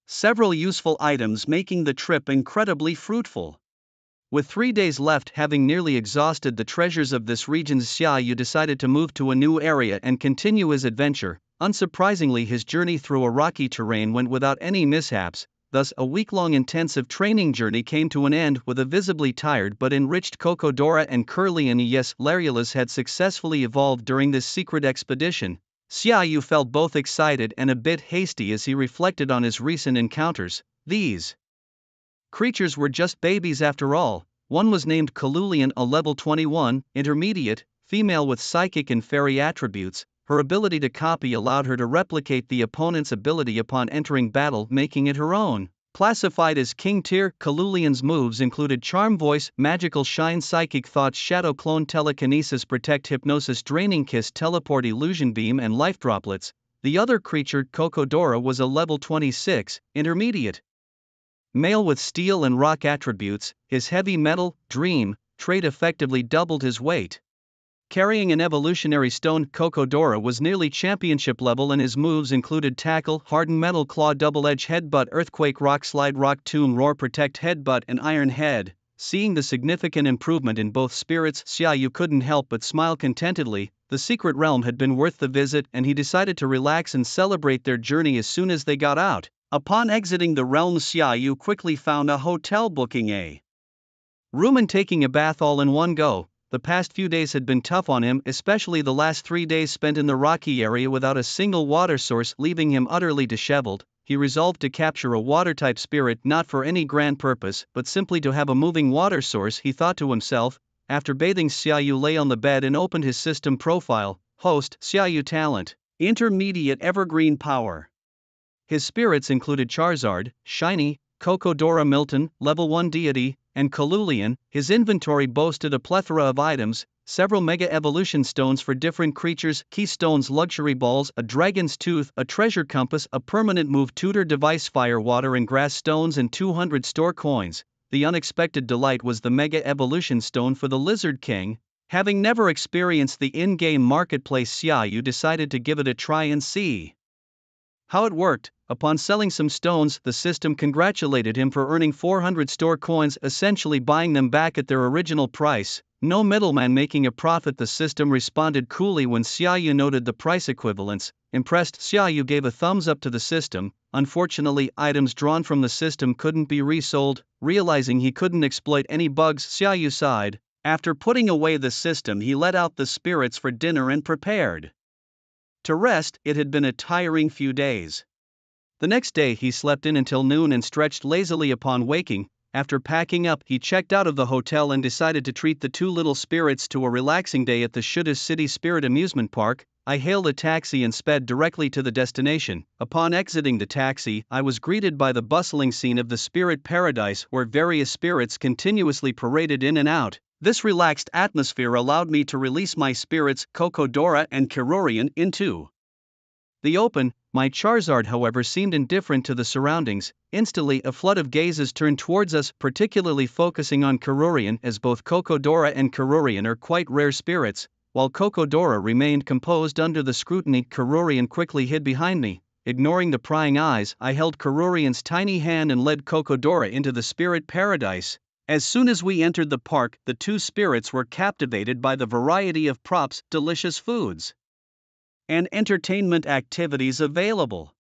several useful items, making the trip incredibly fruitful. With 3 days left, having nearly exhausted the treasures of this region, Xiaoyu decided to move to a new area and continue his adventure. Unsurprisingly, his journey through a rocky terrain went without any mishaps. Thus, a week-long intensive training journey came to an end with a visibly tired but enriched Cocodora and Curly, and yes, Larula's had successfully evolved during this secret expedition. Xiaoyu felt both excited and a bit hasty as he reflected on his recent encounters. These creatures were just babies after all. One was named Calulian, a level 21, intermediate, female with psychic and fairy attributes. Her ability to copy allowed her to replicate the opponent's ability upon entering battle, making it her own. Classified as King Tier, Calulian's moves included Charm Voice, Magical Shine, Psychic Thoughts, Shadow Clone, Telekinesis, Protect, Hypnosis, Draining Kiss, Teleport, Illusion Beam, and Life Droplets. The other creature, Cocodora, was a level 26, intermediate male with Steel and Rock attributes. His Heavy Metal, Dream trait effectively doubled his weight. Carrying an evolutionary stone, Cocodora was nearly championship level, and his moves included Tackle, Harden Metal Claw, Double Edge, Headbutt, Earthquake, Rock Slide, Rock Tomb, Roar, Protect, Headbutt, and Iron Head. Seeing the significant improvement in both spirits, Xiaoyu couldn't help but smile contentedly. The secret realm had been worth the visit, and he decided to relax and celebrate their journey as soon as they got out. Upon exiting the realm, Xiaoyu quickly found a hotel, booking a room and taking a bath all in one go. The past few days had been tough on him, especially the last 3 days spent in the rocky area without a single water source, leaving him utterly disheveled. He resolved to capture a water-type spirit, not for any grand purpose, but simply to have a moving water source, he thought to himself. After bathing, Xiaoyu lay on the bed and opened his system profile. Host, Xiaoyu. Talent, Intermediate Evergreen Power. His spirits included Charizard, Shiny, Cocodora, Milton, level 1 deity, and Calulian. His inventory boasted a plethora of items, several Mega Evolution Stones for different creatures, Keystones, Luxury Balls, a Dragon's Tooth, a Treasure Compass, a Permanent Move Tutor Device, Fire, Water, and Grass Stones, and 200 Store Coins. The unexpected delight was the Mega Evolution Stone for the Lizard King. Having never experienced the in-game marketplace, Xiaoyu decided to give it a try and see how it worked. Upon selling some stones, the system congratulated him for earning 400 store coins, essentially buying them back at their original price. No middleman, making a profit. The system responded coolly when Xiaoyu noted the price equivalence. Impressed, Xiaoyu gave a thumbs up to the system. Unfortunately, items drawn from the system couldn't be resold. Realizing he couldn't exploit any bugs, Xiaoyu sighed. After putting away the system, he let out the spirits for dinner and prepared to rest. It had been a tiring few days. The next day he slept in until noon and stretched lazily upon waking. After packing up, he checked out of the hotel and decided to treat the two little spirits to a relaxing day at the Shuda City Spirit Amusement Park. I hailed a taxi and sped directly to the destination. Upon exiting the taxi, I was greeted by the bustling scene of the Spirit Paradise, where various spirits continuously paraded in and out. This relaxed atmosphere allowed me to release my spirits, Cocodora and Kirurian, into the open. My Charizard, however, seemed indifferent to the surroundings. Instantly, a flood of gazes turned towards us, particularly focusing on Kirurian, as both Cocodora and Kirurian are quite rare spirits. While Cocodora remained composed under the scrutiny, Kirurian quickly hid behind me. Ignoring the prying eyes, I held Kirurian's tiny hand and led Cocodora into the Spirit Paradise. As soon as we entered the park, the two spirits were captivated by the variety of props, delicious foods, and entertainment activities available.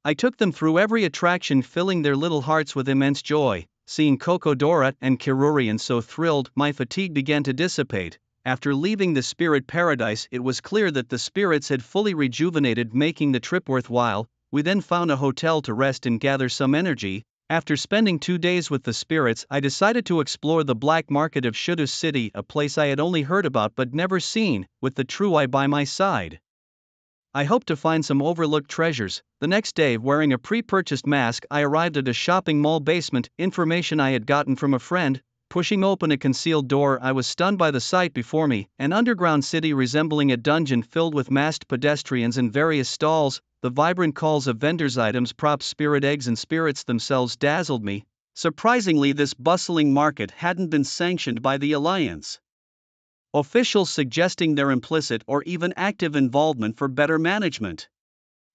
I took them through every attraction, filling their little hearts with immense joy. Seeing Kokodora and Kirurian so thrilled, my fatigue began to dissipate. After leaving the spirit paradise, it was clear that the spirits had fully rejuvenated, making the trip worthwhile. We then found a hotel to rest and gather some energy. After spending 2 days with the spirits, I decided to explore the black market of Shudu City, a place I had only heard about but never seen, with the true eye by my side. I hoped to find some overlooked treasures. The next day, wearing a pre-purchased mask, I arrived at a shopping mall basement, information I had gotten from a friend. Pushing open a concealed door, I was stunned by the sight before me, an underground city resembling a dungeon filled with masked pedestrians and various stalls. The vibrant calls of vendors' items, props, spirit eggs and spirits themselves dazzled me. Surprisingly, this bustling market hadn't been sanctioned by the Alliance officials, suggesting their implicit or even active involvement for better management.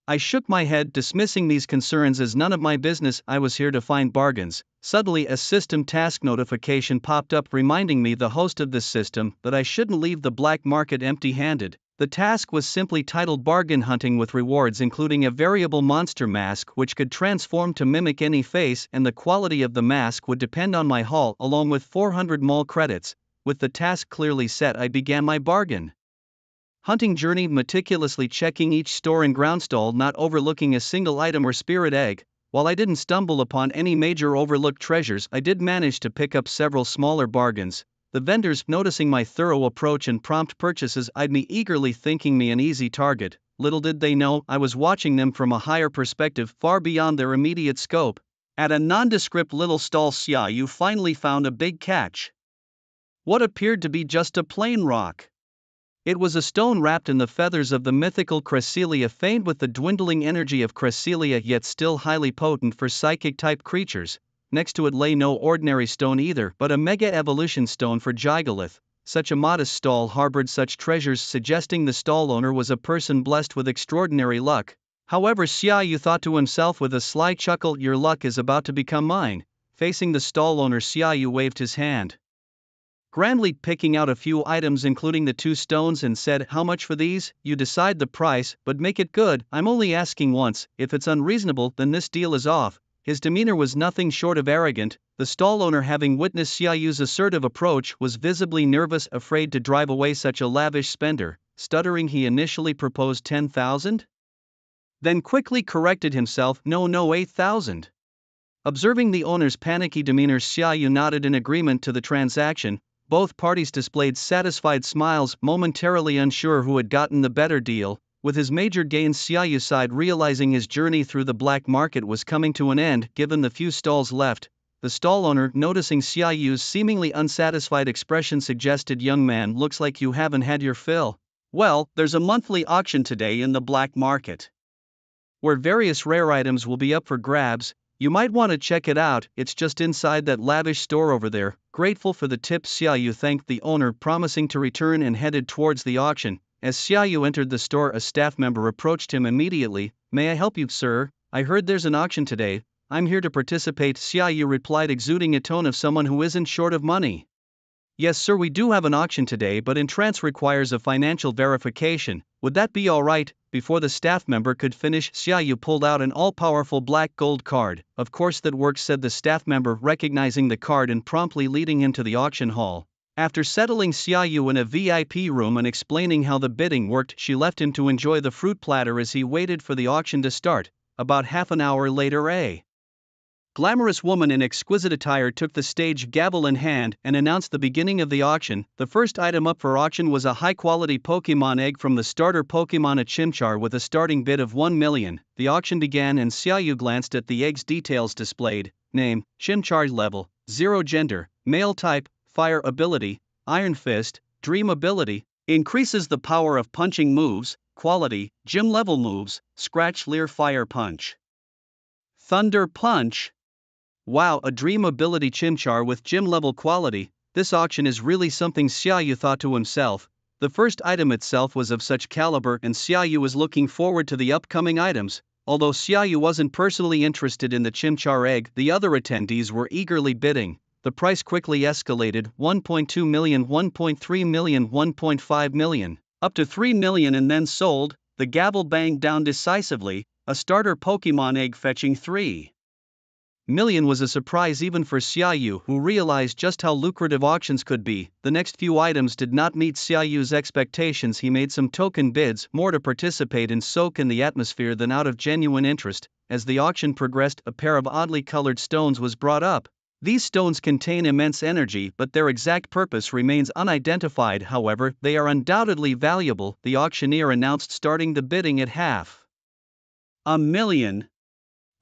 I shook my head, dismissing these concerns as none of my business. I was here to find bargains. Suddenly, a system task notification popped up reminding me, the host of this system, that I shouldn't leave the black market empty-handed. The task was simply titled Bargain Hunting, with rewards including a variable monster mask which could transform to mimic any face, and the quality of the mask would depend on my haul, along with 400 mall credits. With the task clearly set, I began my bargain hunting journey, meticulously checking each store and ground stall, not overlooking a single item or spirit egg. While I didn't stumble upon any major overlooked treasures, I did manage to pick up several smaller bargains. The vendors, noticing my thorough approach and prompt purchases, eyed me eagerly, thinking me an easy target. Little did they know, I was watching them from a higher perspective, far beyond their immediate scope. At a nondescript little stall, Xiaoyu finally found a big catch. What appeared to be just a plain rock. It was a stone wrapped in the feathers of the mythical Cresselia, famed with the dwindling energy of Cresselia, yet still highly potent for psychic-type creatures. Next to it lay no ordinary stone either, but a mega-evolution stone for Gigolith. Such a modest stall harbored such treasures, suggesting the stall owner was a person blessed with extraordinary luck. However, Xiaoyu thought to himself with a sly chuckle, your luck is about to become mine. Facing the stall owner, Xiaoyu waved his hand, grandly picking out a few items including the 2 stones, and said, how much for these? You decide the price, but make it good. I'm only asking once. If it's unreasonable, then this deal is off. His demeanor was nothing short of arrogant. The stall owner, having witnessed Xiaoyu's assertive approach, was visibly nervous, afraid to drive away such a lavish spender. Stuttering, he initially proposed 10,000? Then quickly corrected himself, no, 8,000. Observing the owner's panicky demeanor, Xiaoyu nodded in agreement to the transaction. Both parties displayed satisfied smiles, momentarily unsure who had gotten the better deal. With his major gains, Xiaoyu sighed, realizing his journey through the black market was coming to an end, given the few stalls left. The stall owner, noticing Xiaoyu's seemingly unsatisfied expression, suggested, young man, looks like you haven't had your fill. Well, there's a monthly auction today in the black market, where various rare items will be up for grabs. You might want to check it out, it's just inside that lavish store over there. Grateful for the tip, Xiaoyu thanked the owner, promising to return, and headed towards the auction. As Xiaoyu entered the store, a staff member approached him immediately. May I help you, sir? I heard there's an auction today. I'm here to participate, Xiaoyu replied, exuding a tone of someone who isn't short of money. Yes sir, we do have an auction today, but entrance requires a financial verification. Would that be alright? Before the staff member could finish, Xiaoyu pulled out an all-powerful black gold card. Of course that works, said the staff member, recognizing the card and promptly leading him to the auction hall. After settling Xiaoyu in a VIP room and explaining how the bidding worked, she left him to enjoy the fruit platter as he waited for the auction to start. About half an hour later, a glamorous woman in exquisite attire took the stage, gavel in hand, and announced the beginning of the auction. The first item up for auction was a high-quality Pokémon egg from the starter Pokémon, a Chimchar, with a starting bid of 1 million. The auction began and Xiaoyu glanced at the egg's details displayed. Name, Chimchar level, 0 gender, male type, fire ability, Iron Fist, Dream ability, increases the power of punching moves, quality, gym level moves, Scratch, Leer, Fire Punch, Thunder Punch. Wow, a dream ability Chimchar with gym level quality. This auction is really something, Xiaoyu thought to himself. The first item itself was of such caliber, and Xiaoyu was looking forward to the upcoming items. Although Xiaoyu wasn't personally interested in the Chimchar egg, the other attendees were eagerly bidding. The price quickly escalated, 1.2 million, 1.3 million, 1.5 million, up to 3 million, and then sold. The gavel banged down decisively, a starter Pokémon egg fetching 3 million was a surprise even for Xiaoyu, who realized just how lucrative auctions could be. The next few items did not meet Xiaoyu's expectations. He made some token bids, more to participate and soak in the atmosphere than out of genuine interest. As the auction progressed, a pair of oddly colored stones was brought up. These stones contain immense energy, but their exact purpose remains unidentified. However, they are undoubtedly valuable, the auctioneer announced, starting the bidding at $500,000.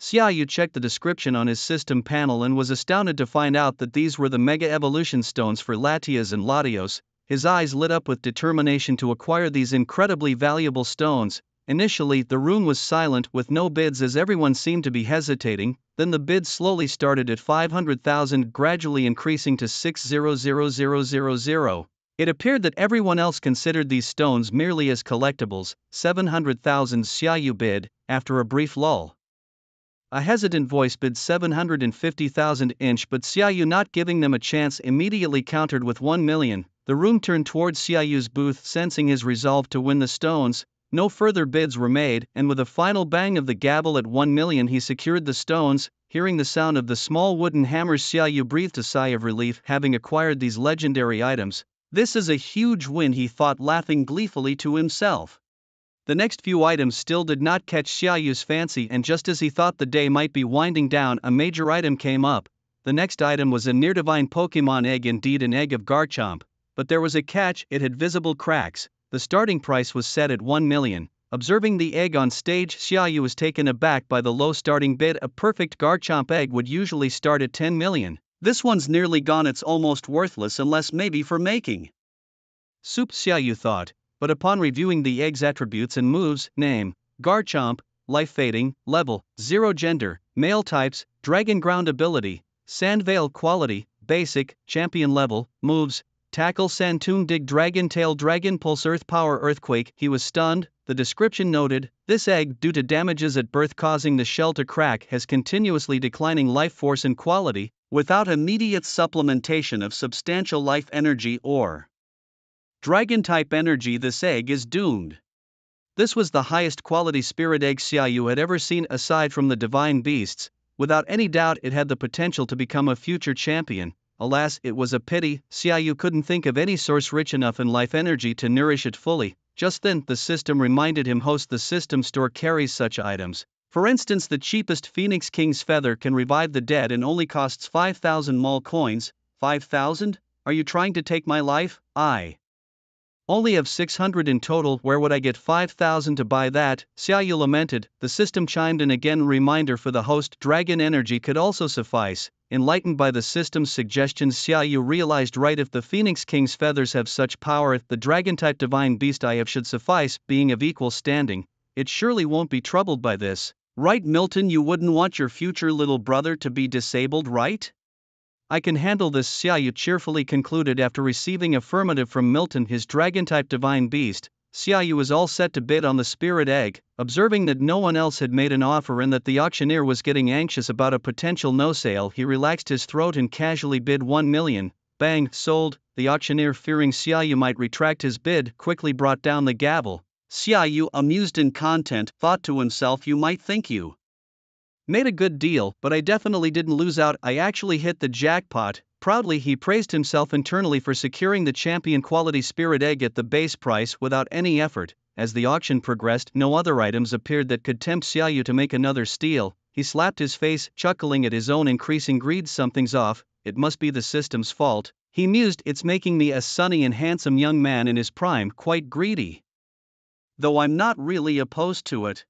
Xiaoyu checked the description on his system panel and was astounded to find out that these were the Mega Evolution Stones for Latias and Latios. His eyes lit up with determination to acquire these incredibly valuable stones. Initially, the room was silent with no bids as everyone seemed to be hesitating. Then the bids slowly started at 500,000, gradually increasing to 600,000. It appeared that everyone else considered these stones merely as collectibles. 700,000 Xiaoyu bid, after a brief lull. A hesitant voice bid 750,000 inch, but Xiaoyu, not giving them a chance, immediately countered with 1 million. The room turned towards Xiaoyu's booth, sensing his resolve to win the stones. No further bids were made, and with a final bang of the gavel at 1 million he secured the stones. Hearing the sound of the small wooden hammers, Xiaoyu breathed a sigh of relief, having acquired these legendary items. This is a huge win, he thought, laughing gleefully to himself. The next few items still did not catch Xiaoyu's fancy, and just as he thought the day might be winding down, a major item came up. The next item was a near-divine Pokémon egg, indeed an egg of Garchomp. But there was a catch, it had visible cracks. The starting price was set at 1 million. Observing the egg on stage, Xiaoyu was taken aback by the low starting bid. A perfect Garchomp egg would usually start at 10 million. This one's nearly gone, it's almost worthless unless maybe for making soup, Xiaoyu thought. But upon reviewing the egg's attributes and moves, name, Garchomp, life fading, level, 0 gender, male types, dragon ground ability, sand veil quality, basic, champion level, moves, tackle, Santoon dig, dragon tail, dragon pulse, earth power, earthquake, he was stunned. The description noted, this egg, due to damages at birth causing the shell to crack, has continuously declining life force and quality, without immediate supplementation of substantial life energy or dragon-type energy, this egg is doomed. This was the highest quality spirit egg Xiaoyu had ever seen aside from the divine beasts. Without any doubt it had the potential to become a future champion. Alas, it was a pity, Xiaoyu couldn't think of any source rich enough in life energy to nourish it fully. Just then, the system reminded him the system store carries such items. For instance, the cheapest Phoenix King's feather can revive the dead and only costs 5,000 mall coins. 5,000? Are you trying to take my life? I only have 600 in total, where would I get 5,000 to buy that? Xiaoyu lamented. The system chimed in again, reminder for the host, dragon energy could also suffice. Enlightened by the system's suggestions, Xiaoyu realized, right, if the Phoenix King's feathers have such power, the dragon-type divine beast I have should suffice, being of equal standing. It surely won't be troubled by this. Right, Milton, you wouldn't want your future little brother to be disabled, right? I can handle this, Xiaoyu cheerfully concluded after receiving affirmative from Milton, his dragon-type divine beast. Xiaoyu was all set to bid on the spirit egg. Observing that no one else had made an offer and that the auctioneer was getting anxious about a potential no sale, he relaxed his throat and casually bid 1 million. Bang, sold. The auctioneer, fearing Xiaoyu might retract his bid, quickly brought down the gavel. Xiaoyu, amused and content, thought to himself, you might think you made a good deal, but I definitely didn't lose out, I actually hit the jackpot. Proudly he praised himself internally for securing the champion quality spirit egg at the base price without any effort. As the auction progressed, no other items appeared that could tempt Xiaoyu to make another steal. He slapped his face, chuckling at his own increasing greed. Something's off, it must be the system's fault, he mused, it's making me a sunny and handsome young man in his prime quite greedy. Though I'm not really opposed to it.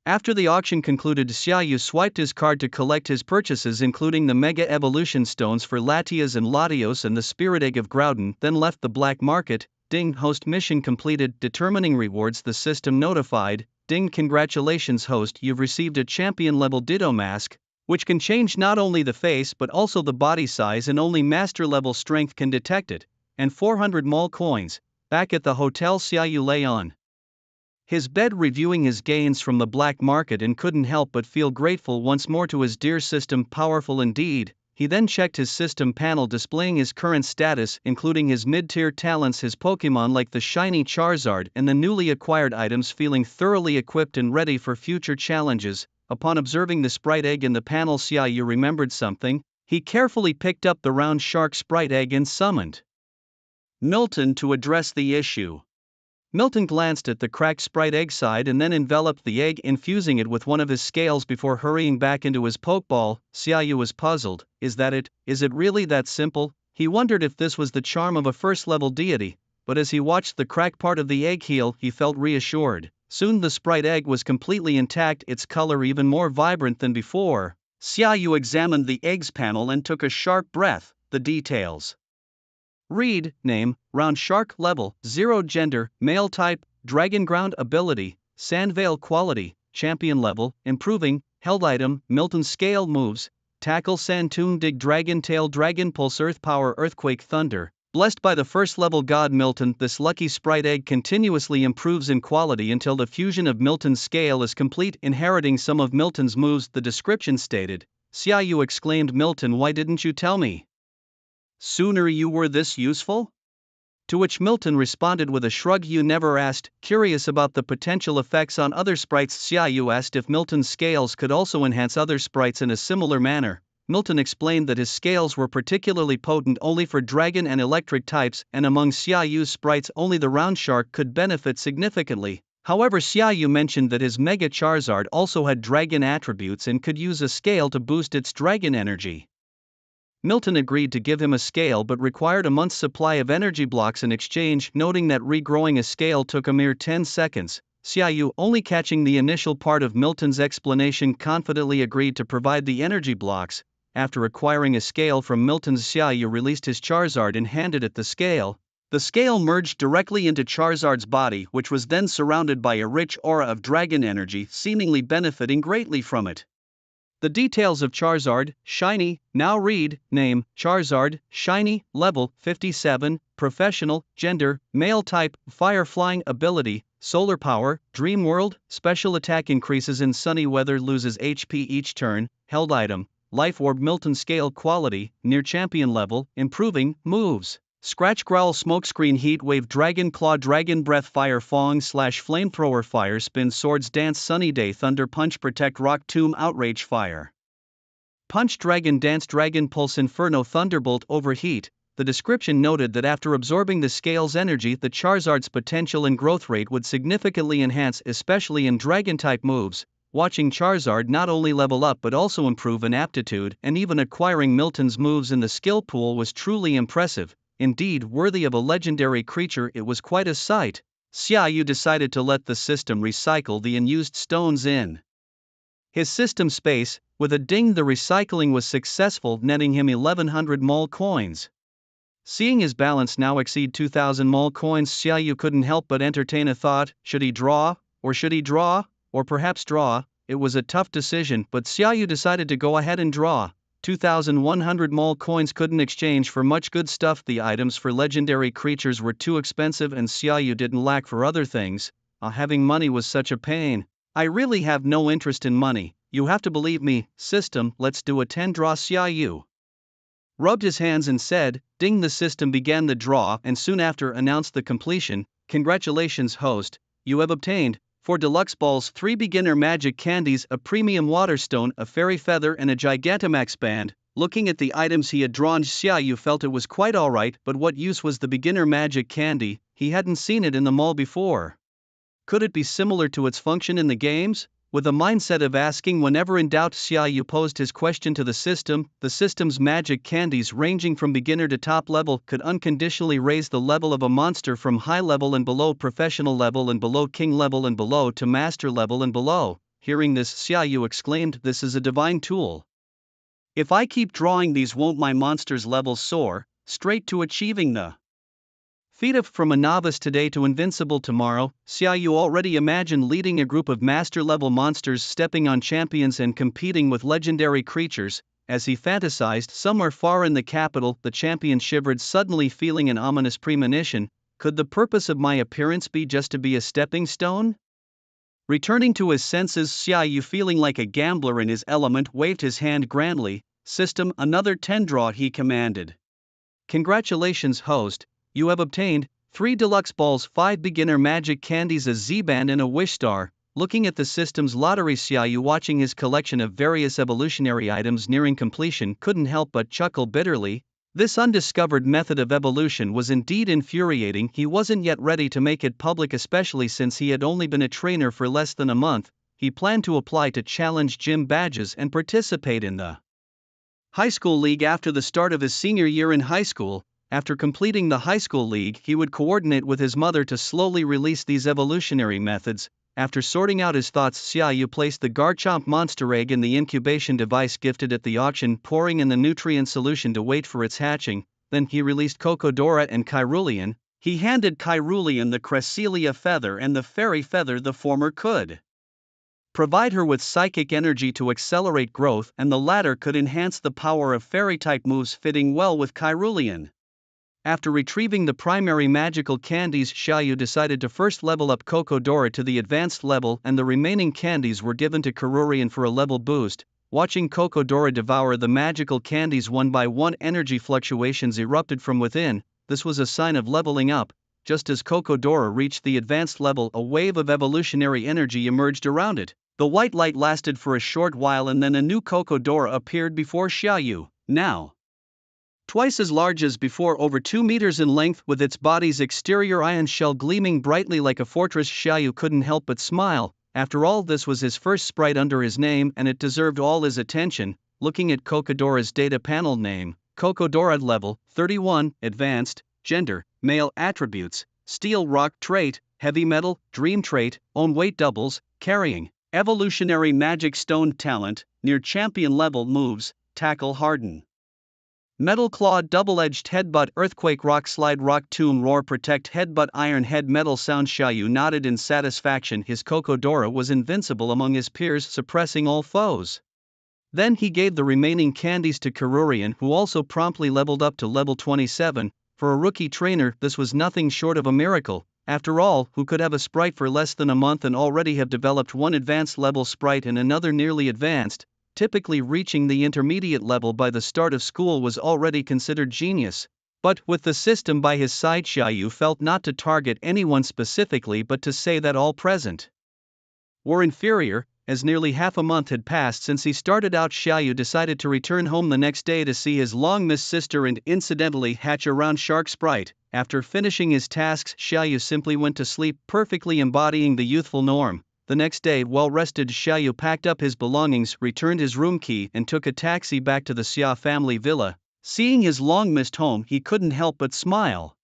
After the auction concluded, Xiaoyu swiped his card to collect his purchases, including the Mega Evolution Stones for Latias and Latios and the Spirit Egg of Groudon, then left the black market. Ding, host, mission completed, determining rewards. The system notified. Ding, congratulations host, you've received a champion level Ditto mask, which can change not only the face but also the body size, and only master level strength can detect it. And 400 mall coins. Back at the hotel, Xiaoyu lay on his bed reviewing his gains from the black market and couldn't help but feel grateful once more to his dear system, powerful indeed. He then checked his system panel, displaying his current status, including his mid-tier talents, his Pokémon like the shiny Charizard, and the newly acquired items, feeling thoroughly equipped and ready for future challenges. Upon observing the sprite egg in the panel, Xiaoyu remembered something. He carefully picked up the round shark sprite egg and summoned Milton to address the issue. Milton glanced at the cracked sprite egg side and then enveloped the egg, infusing it with one of his scales before hurrying back into his pokeball. Xiaoyu was puzzled. Is that it? Is it really that simple? He wondered if this was the charm of a first-level deity, but as he watched the cracked part of the egg heal, he felt reassured. Soon the sprite egg was completely intact, its color even more vibrant than before. Xiaoyu examined the egg's panel and took a sharp breath. The details. Read: name, round shark, level, 0, gender, male type, dragon ground ability, sandvale quality, champion level, improving, held item, Milton scale moves, tackle, sand tomb, dig, dragon tail, dragon pulse, earth power, earthquake, thunder. Blessed by the first level god Milton, this lucky sprite egg continuously improves in quality until the fusion of Milton's scale is complete, inheriting some of Milton's moves, the description stated. Xiaoyu exclaimed, Milton, why didn't you tell me sooner you were this useful? To which Milton responded with a shrug, you never asked. Curious about the potential effects on other sprites, Xiaoyu asked if Milton's scales could also enhance other sprites in a similar manner. Milton explained that his scales were particularly potent only for dragon and electric types, and among Xiaoyu's sprites only the round shark could benefit significantly. However, Xiaoyu mentioned that his Mega Charizard also had dragon attributes and could use a scale to boost its dragon energy. Milton agreed to give him a scale but required a month's supply of energy blocks in exchange, noting that regrowing a scale took a mere 10 seconds. Xiaoyu, only catching the initial part of Milton's explanation, confidently agreed to provide the energy blocks. After acquiring a scale from Milton's, Xiaoyu released his Charizard and handed it the scale. The scale merged directly into Charizard's body, which was then surrounded by a rich aura of dragon energy, seemingly benefiting greatly from it. The details of Charizard, shiny. Now read: name, Charizard, shiny, level, 57, professional, gender, male type, fire flying ability, solar power, dream world, special attack, increases in sunny weather, loses HP each turn, held item, life orb, Milton scale quality, near champion level, improving, moves. Scratch, growl, smokescreen, heat wave, dragon claw, dragon breath, fire fong / flamethrower, fire spin, swords dance, sunny day, thunder punch, protect, rock tomb, outrage, fire punch, dragon dance, dragon pulse, inferno, thunderbolt, overheat. The description noted that after absorbing the scale's energy, the Charizard's potential and growth rate would significantly enhance, especially in dragon-type moves. Watching Charizard not only level up but also improve in aptitude, and even acquiring Milton's moves in the skill pool, was truly impressive. Indeed, worthy of a legendary creature, it was quite a sight. Xiaoyu decided to let the system recycle the unused stones in his system space. With a ding, the recycling was successful, netting him 1100 mole coins. Seeing his balance now exceed 2000 mole coins, Xiaoyu couldn't help but entertain a thought. Should he draw? Or should he draw? Or perhaps draw? It was a tough decision, but Xiaoyu decided to go ahead and draw. 2,100 mole coins couldn't exchange for much good stuff. The items for legendary creatures were too expensive, and Xiaoyu didn't lack for other things. Having money was such a pain. I really have no interest in money. You have to believe me. System, let's do a 10 draw. Xiaoyu rubbed his hands and said, ding. The system began the draw and soon after announced the completion. Congratulations, host. You have obtained 4 deluxe balls, 3 beginner magic candies, a premium water stone, a fairy feather, and a Gigantamax band. Looking at the items he had drawn, Xiaoyu felt it was quite alright, but what use was the beginner magic candy? He hadn't seen it in the mall before. Could it be similar to its function in the games? With a mindset of asking whenever in doubt, Xiaoyu posed his question to the system. The system's magic candies, ranging from beginner to top level, could unconditionally raise the level of a monster from high level and below, professional level and below, king level and below, to master level and below. Hearing this, Xiaoyu exclaimed, this is a divine tool. If I keep drawing these, won't my monster's levels soar straight to achieving the feat of from a novice today to invincible tomorrow? Xiaoyu already imagined leading a group of master-level monsters, stepping on champions and competing with legendary creatures. As he fantasized, somewhere far in the capital, the champion shivered, suddenly feeling an ominous premonition. Could the purpose of my appearance be just to be a stepping stone? Returning to his senses, Xiaoyu, feeling like a gambler in his element, waved his hand grandly. System, another 10 draw, he commanded. Congratulations, host. You have obtained 3 deluxe balls, 5 beginner magic candies, a Z-band, and a wish star. Looking at the system's lottery, Xiaoyu, watching his collection of various evolutionary items nearing completion, couldn't help but chuckle bitterly. This undiscovered method of evolution was indeed infuriating. He wasn't yet ready to make it public, especially since he had only been a trainer for less than a month. He planned to apply to challenge gym badges and participate in the high school league after the start of his senior year in high school. After completing the high school league, he would coordinate with his mother to slowly release these evolutionary methods. After sorting out his thoughts, Xiaoyu placed the Garchomp monster egg in the incubation device gifted at the auction, pouring in the nutrient solution to wait for its hatching. Then he released Cocodora and Kyrulean. He handed Kyrulean the Cresselia feather and the fairy feather. The former could provide her with psychic energy to accelerate growth, and the latter could enhance the power of fairy-type moves, fitting well with Kyrulean. After retrieving the primary magical candies, Xiaoyu decided to first level up Cocodora to the advanced level, and the remaining candies were given to Kyrulean for a level boost. Watching Cocodora devour the magical candies one by one, energy fluctuations erupted from within. This was a sign of leveling up. Just as Cocodora reached the advanced level, a wave of evolutionary energy emerged around it. The white light lasted for a short while, and then a new Cocodora appeared before Xiaoyu, now twice as large as before, over 2 meters in length, with its body's exterior ion shell gleaming brightly like a fortress. Xiaoyu couldn't help but smile. After all, this was his first sprite under his name, and it deserved all his attention. Looking at Cocodora's data panel: name, Cocodora, level 31, advanced, gender, male, attributes, steel rock trait, heavy metal, dream trait, own weight doubles, carrying, evolutionary magic stone talent, near champion level moves, tackle, harden, metal claw, double-edged headbutt, earthquake, rock slide, rock tomb, roar, protect, headbutt, iron head, metal sound. Xiaoyu nodded in satisfaction. His Cocodora was invincible among his peers, suppressing all foes. Then he gave the remaining candies to Kyrulean, who also promptly leveled up to level 27. For a rookie trainer, this was nothing short of a miracle. After all, who could have a sprite for less than a month and already have developed one advanced level sprite and another nearly advanced? Typically, reaching the intermediate level by the start of school was already considered genius. But with the system by his side, Xiaoyu felt not to target anyone specifically but to say that all present were inferior. As nearly half a month had passed since he started out, Xiaoyu decided to return home the next day to see his long-missed sister and incidentally hatch a round shark sprite. After finishing his tasks, Xiaoyu simply went to sleep, perfectly embodying the youthful norm. The next day, well-rested, Xiaoyu packed up his belongings, returned his room key, and took a taxi back to the Xia family villa. Seeing his long-missed home, he couldn't help but smile.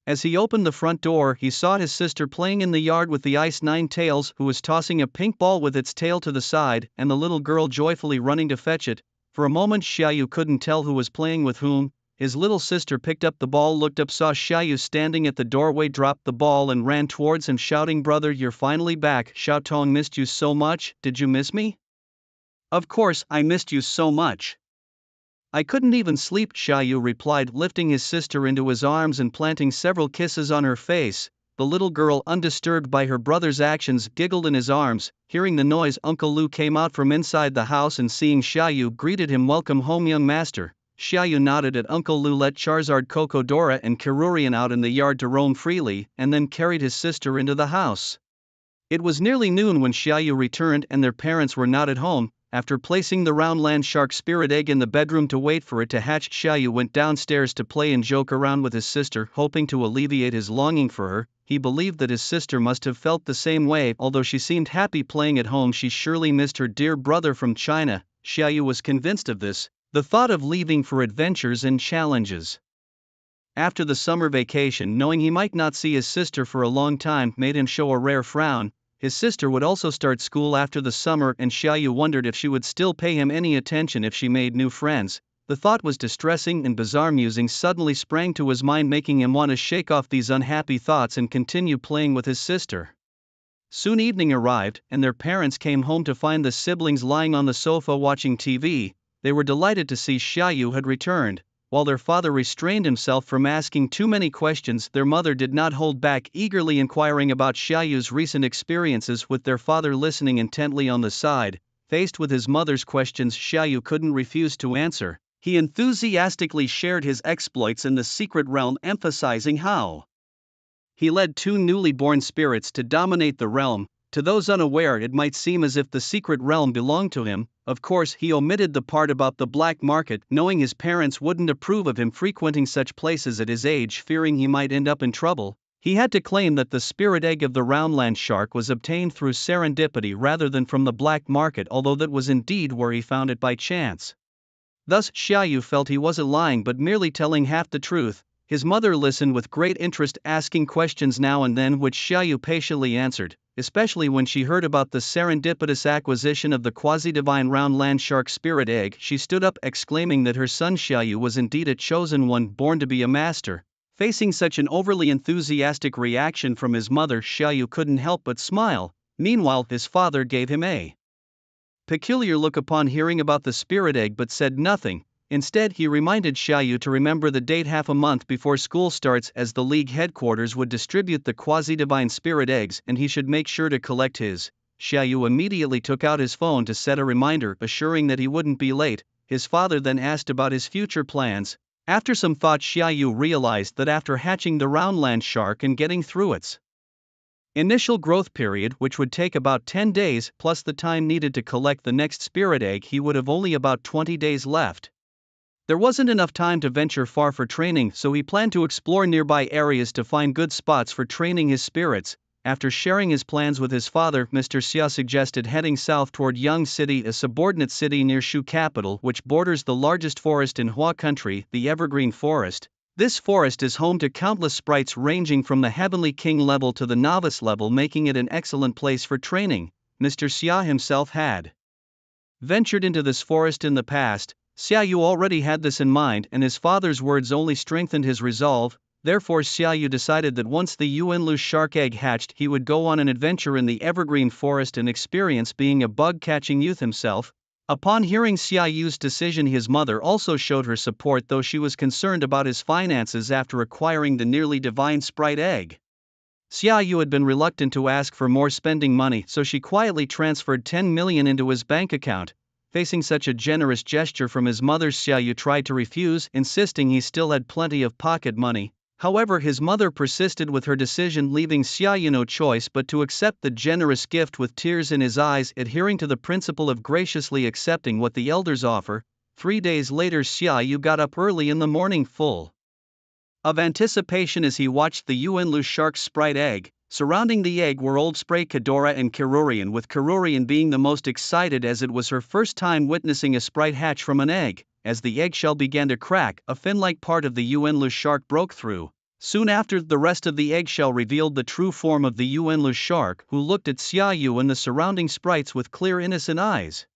As he opened the front door, he saw his sister playing in the yard with the Ice Nine Tails, who was tossing a pink ball with its tail to the side, and the little girl joyfully running to fetch it. For a moment, Xiaoyu couldn't tell who was playing with whom. His little sister picked up the ball, looked up, saw Xiaoyu standing at the doorway, dropped the ball and ran towards him, shouting, "Brother, you're finally back. Xiaotong missed you so much. Did you miss me?" "Of course, I missed you so much. I couldn't even sleep," Xiaoyu replied, lifting his sister into his arms and planting several kisses on her face. The little girl, undisturbed by her brother's actions, giggled in his arms. Hearing the noise, Uncle Lu came out from inside the house and seeing Xiaoyu, greeted him, "Welcome home, young master." Xiaoyu nodded at Uncle Lu, let Charizard, Cocodora and Kyrulean out in the yard to roam freely, and then carried his sister into the house. It was nearly noon when Xiaoyu returned, and their parents were not at home. After placing the round land shark spirit egg in the bedroom to wait for it to hatch, Xiaoyu went downstairs to play and joke around with his sister, hoping to alleviate his longing for her. He believed that his sister must have felt the same way. Although she seemed happy playing at home, she surely missed her dear brother from China. Xiaoyu was convinced of this. The thought of leaving for adventures and challenges after the summer vacation, knowing he might not see his sister for a long time, made him show a rare frown. His sister would also start school after the summer, and Xiaoyu wondered if she would still pay him any attention if she made new friends. The thought was distressing, and bizarre musings suddenly sprang to his mind, making him want to shake off these unhappy thoughts and continue playing with his sister. Soon evening arrived, and their parents came home to find the siblings lying on the sofa watching TV. They were delighted to see Xiaoyu had returned. While their father restrained himself from asking too many questions, their mother did not hold back, eagerly inquiring about Xiaoyu's recent experiences, with their father listening intently on the side. Faced with his mother's questions, Xiaoyu couldn't refuse to answer. He enthusiastically shared his exploits in the secret realm, emphasizing how he led 2 newly born spirits to dominate the realm. To those unaware, it might seem as if the secret realm belonged to him. Of course, he omitted the part about the black market, knowing his parents wouldn't approve of him frequenting such places at his age, fearing he might end up in trouble. He had to claim that the spirit egg of the roundland shark was obtained through serendipity rather than from the black market, although that was indeed where he found it by chance. Thus, Xiaoyu felt he wasn't lying but merely telling half the truth. His mother listened with great interest, asking questions now and then which Xiaoyu patiently answered, especially when she heard about the serendipitous acquisition of the quasi-divine round land shark spirit egg. She stood up, exclaiming that her son Xiaoyu was indeed a chosen one, born to be a master. Facing such an overly enthusiastic reaction from his mother, Xiaoyu couldn't help but smile. Meanwhile, his father gave him a peculiar look upon hearing about the spirit egg but said nothing. Instead, he reminded Xiaoyu to remember the date half a month before school starts, as the league headquarters would distribute the quasi-divine spirit eggs and he should make sure to collect his. Xiaoyu immediately took out his phone to set a reminder, assuring that he wouldn't be late. His father then asked about his future plans. After some thought, Xiaoyu realized that after hatching the roundland shark and getting through its initial growth period, which would take about 10 days, plus the time needed to collect the next spirit egg, he would have only about 20 days left. There wasn't enough time to venture far for training, so he planned to explore nearby areas to find good spots for training his spirits. After sharing his plans with his father, Mr. Xia suggested heading south toward Yang City, a subordinate city near Shu capital, which borders the largest forest in Hua country, the Evergreen Forest. This forest is home to countless sprites ranging from the Heavenly King level to the novice level, making it an excellent place for training. Mr. Xia himself had ventured into this forest in the past. Xiaoyu already had this in mind, and his father's words only strengthened his resolve. Therefore, Xiaoyu decided that once the Yuanlu shark egg hatched, he would go on an adventure in the Evergreen Forest and experience being a bug-catching youth himself. Upon hearing Xiaoyu's decision, his mother also showed her support, though she was concerned about his finances after acquiring the nearly divine sprite egg. Xiaoyu had been reluctant to ask for more spending money, so she quietly transferred 10 million into his bank account. Facing such a generous gesture from his mother, Xiaoyu tried to refuse, insisting he still had plenty of pocket money. However, his mother persisted with her decision, leaving Xiaoyu no choice but to accept the generous gift with tears in his eyes, adhering to the principle of graciously accepting what the elders offer. 3 days later, Xiaoyu got up early in the morning, full of anticipation as he watched the Yuanlu shark's sprite egg. Surrounding the egg were Old Spray, Kadora and Kirurian, with Kirurian being the most excited as it was her first time witnessing a sprite hatch from an egg. As the eggshell began to crack, a fin-like part of the Yuanlu shark broke through. Soon after, the rest of the eggshell revealed the true form of the Yuanlu shark, who looked at Xiaoyu and the surrounding sprites with clear, innocent eyes.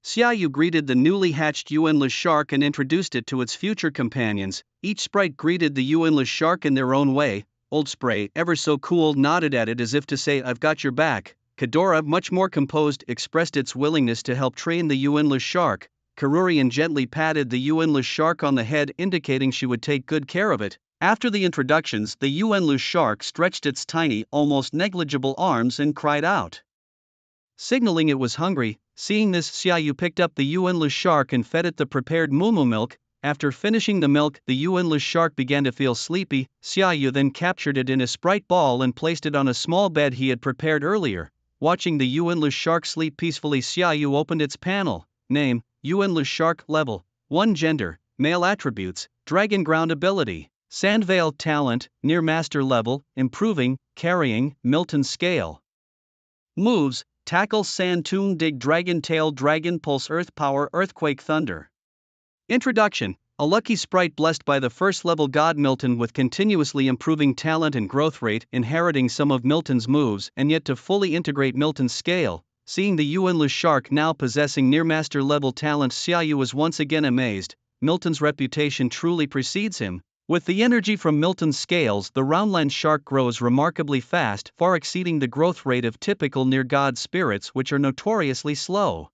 Xiaoyu greeted the newly hatched Yuanlu shark and introduced it to its future companions. Each sprite greeted the Yuanlu shark in their own way. Old Spray, ever so cool, nodded at it as if to say, "I've got your back." Kadora, much more composed, expressed its willingness to help train the Yuanlu shark. Kirurian gently patted the Yuanlu shark on the head, indicating she would take good care of it. After the introductions, the Yuanlu shark stretched its tiny, almost negligible arms and cried out, signaling it was hungry. Seeing this, Xiaoyu picked up the Yuanlu shark and fed it the prepared mumu milk. After finishing the milk, the Yuanlu shark began to feel sleepy. Xiaoyu then captured it in a sprite ball and placed it on a small bed he had prepared earlier. Watching the Yuanlu shark sleep peacefully, Xiaoyu opened its panel. Name: Yuanlu shark. Level 1. Gender: male. Attributes: dragon ground ability, Sandvale. Talent: near master level, improving, carrying, Milton scale. Moves: tackle, sand tomb, dig, dragon tail, dragon pulse, earth power, earthquake, thunder. Introduction: a lucky sprite blessed by the first level god Milton, with continuously improving talent and growth rate, inheriting some of Milton's moves and yet to fully integrate Milton's scale. Seeing the Yuanlu shark now possessing near master level talent, Xiaoyu was once again amazed. Milton's reputation truly precedes him. With the energy from Milton's scales, the roundland shark grows remarkably fast, far exceeding the growth rate of typical near god spirits, which are notoriously slow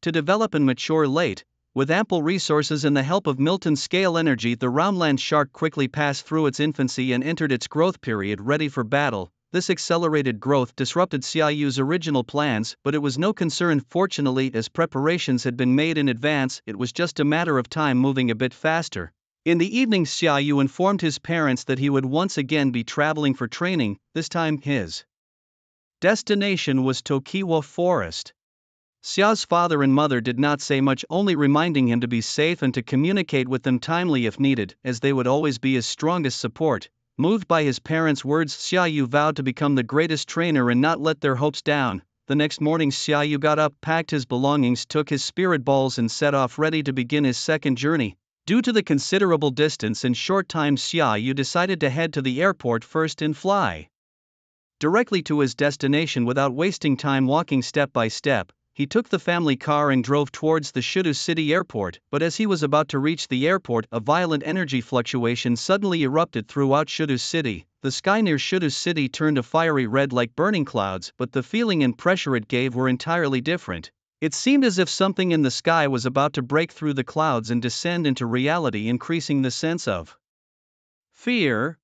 to develop and mature late. With ample resources and the help of Milton's scale energy, the roundland shark quickly passed through its infancy and entered its growth period ready for battle. This accelerated growth disrupted Xiaoyu's original plans, but it was no concern. Fortunately, as preparations had been made in advance, it was just a matter of time moving a bit faster. In the evening, Xiaoyu informed his parents that he would once again be traveling for training. This time, his Destination was Tokiwa Forest. Xiao's father and mother did not say much, only reminding him to be safe and to communicate with them timely if needed, as they would always be his strongest support. Moved by his parents' words, Xiaoyu vowed to become the greatest trainer and not let their hopes down. The next morning Xiaoyu got up, packed his belongings, took his spirit balls and set off ready to begin his second journey. Due to the considerable distance and short time, Xiaoyu decided to head to the airport first and fly directly to his destination without wasting time walking step by step. He took the family car and drove towards the Shudu City airport, but as he was about to reach the airport, a violent energy fluctuation suddenly erupted throughout Shudu City. The sky near Shudu City turned a fiery red like burning clouds, but the feeling and pressure it gave were entirely different. It seemed as if something in the sky was about to break through the clouds and descend into reality, increasing the sense of fear.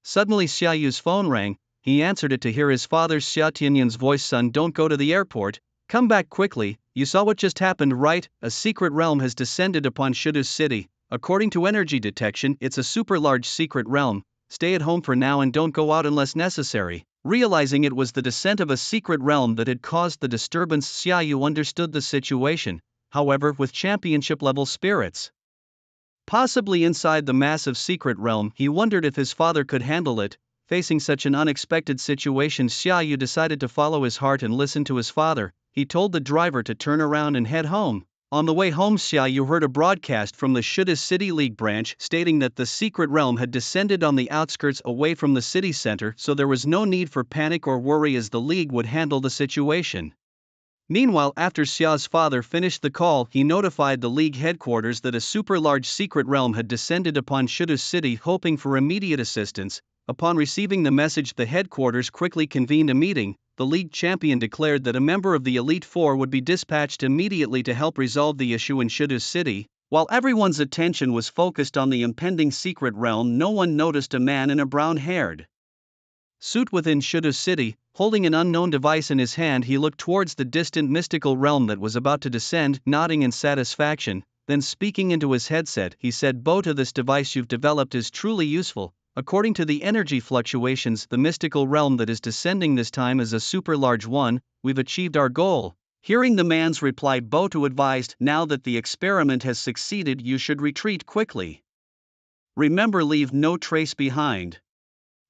Suddenly Xiaoyu's phone rang. He answered it to hear his father Xia Tianyan's voice. Son, don't go to the airport. Come back quickly. You saw what just happened, right? A secret realm has descended upon Shudu City. According to energy detection, it's a super large secret realm. Stay at home for now and don't go out unless necessary. Realizing it was the descent of a secret realm that had caused the disturbance, Xiaoyu understood the situation, however, with championship level spirits possibly inside the massive secret realm, he wondered if his father could handle it. Facing such an unexpected situation, Xiaoyu decided to follow his heart and listen to his father. He told the driver to turn around and head home. On the way home, Xiaoyu heard a broadcast from the Shuda City League branch stating that the secret realm had descended on the outskirts away from the city center, so there was no need for panic or worry as the league would handle the situation. Meanwhile, after Xiao's father finished the call, he notified the league headquarters that a super large secret realm had descended upon Shudu City, hoping for immediate assistance. Upon receiving the message, the headquarters quickly convened a meeting. The league champion declared that a member of the Elite Four would be dispatched immediately to help resolve the issue in Shudu City. While everyone's attention was focused on the impending secret realm, no one noticed a man in a brown-haired suit within Shudu City. Holding an unknown device in his hand, he looked towards the distant mystical realm that was about to descend, nodding in satisfaction. Then speaking into his headset, he said, "Bota, this device you've developed is truly useful. According to the energy fluctuations, the mystical realm that is descending this time is a super large one. We've achieved our goal." Hearing the man's reply, Bota advised, "Now that the experiment has succeeded, you should retreat quickly. Remember, leave no trace behind.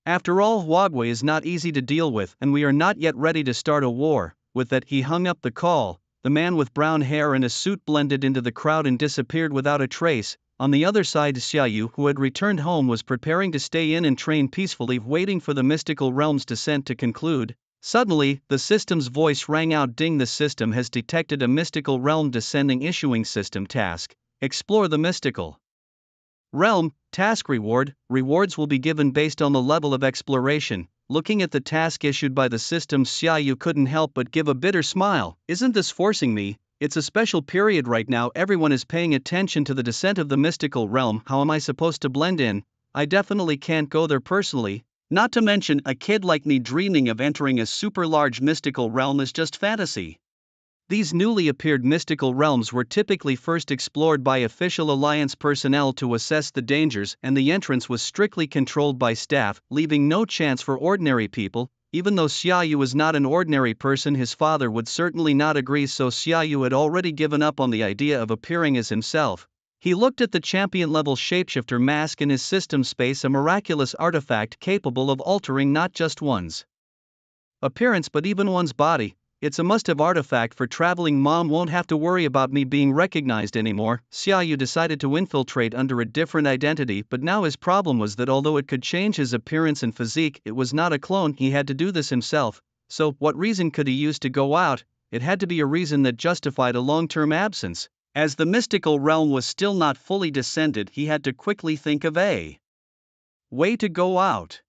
After all, Huawei is not easy to deal with, and we are not yet ready to start a war." With that, he hung up the call. The man with brown hair and a suit blended into the crowd and disappeared without a trace. On the other side, Xiaoyu, who had returned home, was preparing to stay in and train peacefully, waiting for the mystical realm's descent to conclude. Suddenly, the system's voice rang out, "Ding, the system has detected a mystical realm descending, issuing system task. Explore the mystical realm. Task reward. Rewards will be given based on the level of exploration." Looking at the task issued by the system, Xiaoyu couldn't help but give a bitter smile. "Isn't this forcing me? It's a special period right now. Everyone is paying attention to the descent of the mystical realm. How am I supposed to blend in? I definitely can't go there personally. Not to mention, a kid like me dreaming of entering a super large mystical realm is just fantasy." These newly appeared mystical realms were typically first explored by official alliance personnel to assess the dangers, and the entrance was strictly controlled by staff, leaving no chance for ordinary people. Even though Xiaoyu was not an ordinary person, his father would certainly not agree, so Xiaoyu had already given up on the idea of appearing as himself. He looked at the champion-level shapeshifter mask in his system space, a miraculous artifact capable of altering not just one's appearance but even one's body. "It's a must-have artifact for traveling. Mom won't have to worry about me being recognized anymore." Xiaoyu decided to infiltrate under a different identity, but now his problem was that although it could change his appearance and physique, it was not a clone. He had to do this himself. So, what reason could he use to go out? It had to be a reason that justified a long-term absence. As the mystical realm was still not fully descended, he had to quickly think of a way to go out.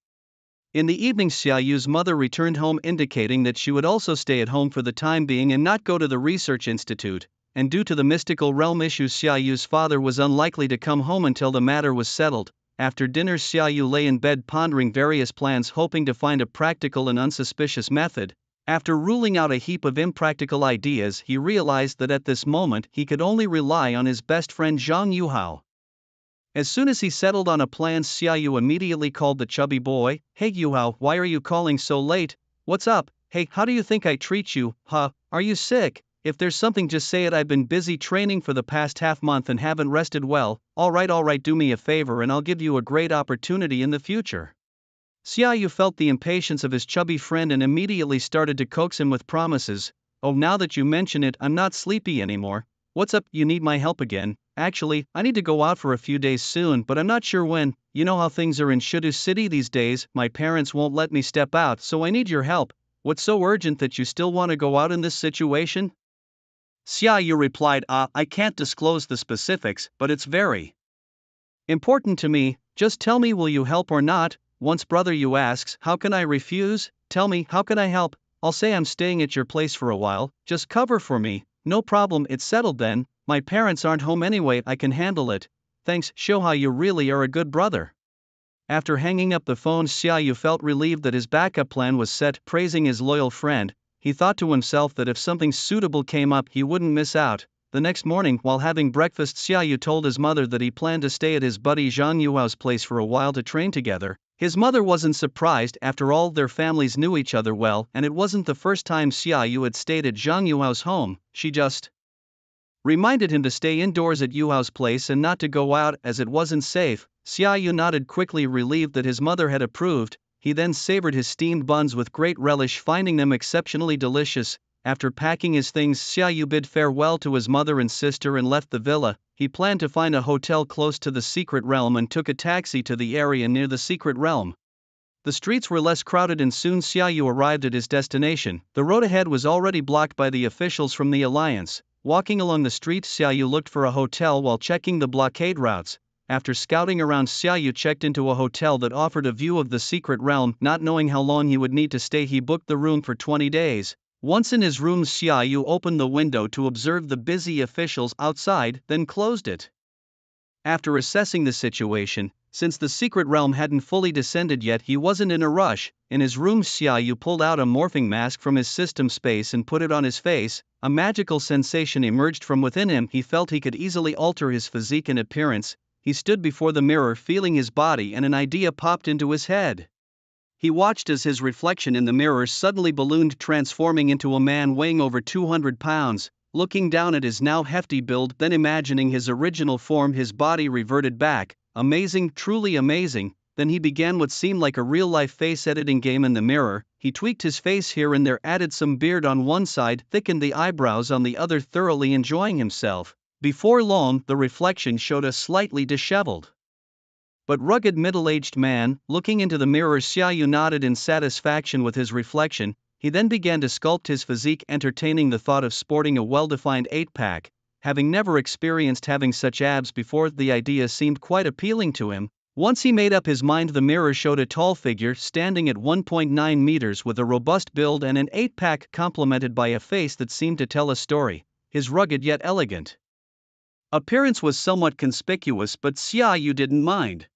In the evening, Xiaoyu's mother returned home, indicating that she would also stay at home for the time being and not go to the research institute, and due to the mystical realm issues, Xiaoyu's father was unlikely to come home until the matter was settled. After dinner, Xiaoyu lay in bed pondering various plans, hoping to find a practical and unsuspicious method. After ruling out a heap of impractical ideas, he realized that at this moment he could only rely on his best friend Zhang Yuhao. As soon as he settled on a plan, Xiaoyu immediately called the chubby boy. "Hey Yuhao, why are you calling so late? What's up?" Hey, how do you think I treat you, huh? Are you sick? If there's something, just say it. I've been busy training for the past half month and haven't rested well. Alright, do me a favor and I'll give you a great opportunity in the future. Xiaoyu felt the impatience of his chubby friend and immediately started to coax him with promises. Oh, now that you mention it, I'm not sleepy anymore. What's up, you need my help again? Actually, I need to go out for a few days soon, but I'm not sure when. You know how things are in Shudu City these days, my parents won't let me step out, so I need your help. What's so urgent that you still want to go out in this situation? Xiaoyu replied, I can't disclose the specifics, but it's very important to me. Just tell me, will you help or not? Once brother Yu asks, how can I refuse? Tell me, how can I help? I'll say I'm staying at your place for a while, just cover for me. No problem, it's settled then. My parents aren't home anyway, I can handle it. Thanks, show how you really are a good brother. After hanging up the phone, Xiaoyu felt relieved that his backup plan was set. Praising his loyal friend, he thought to himself that if something suitable came up, he wouldn't miss out. The next morning, while having breakfast, Xiaoyu told his mother that he planned to stay at his buddy Zhang Yuao's place for a while to train together. His mother wasn't surprised, after all their families knew each other well, and it wasn't the first time Xiaoyu had stayed at Zhang Yuao's home. She just reminded him to stay indoors at Yuao's place and not to go out as it wasn't safe. Xiaoyu nodded quickly, relieved that his mother had approved. He then savored his steamed buns with great relish, finding them exceptionally delicious. After packing his things, Xiaoyu bid farewell to his mother and sister and left the villa. He planned to find a hotel close to the secret realm and took a taxi to the area near the secret realm. The streets were less crowded and soon Xiaoyu arrived at his destination. The road ahead was already blocked by the officials from the Alliance. Walking along the street, Xiaoyu looked for a hotel while checking the blockade routes. After scouting around, Xiaoyu checked into a hotel that offered a view of the secret realm. Not knowing how long he would need to stay, he booked the room for 20 days. Once in his room, Xiaoyu opened the window to observe the busy officials outside, then closed it. After assessing the situation, since the secret realm hadn't fully descended yet, he wasn't in a rush. In his room, Xiaoyu pulled out a morphing mask from his system space and put it on his face. A magical sensation emerged from within him. He felt he could easily alter his physique and appearance. He stood before the mirror feeling his body and an idea popped into his head. He watched as his reflection in the mirror suddenly ballooned, transforming into a man weighing over 200 pounds. Looking down at his now hefty build, then imagining his original form, his body reverted back. Amazing, truly amazing. Then he began what seemed like a real-life face editing game in the mirror. He tweaked his face here and there, added some beard on one side, thickened the eyebrows on the other, thoroughly enjoying himself. Before long, the reflection showed a slightly disheveled but rugged middle-aged man. Looking into the mirror, Xiaoyu nodded in satisfaction with his reflection. He then began to sculpt his physique, entertaining the thought of sporting a well-defined 8-pack. Having never experienced having such abs before, the idea seemed quite appealing to him. Once he made up his mind, the mirror showed a tall figure standing at 1.9 meters with a robust build and an 8-pack complemented by a face that seemed to tell a story. His rugged yet elegant appearance was somewhat conspicuous, but Xiaoyu didn't mind.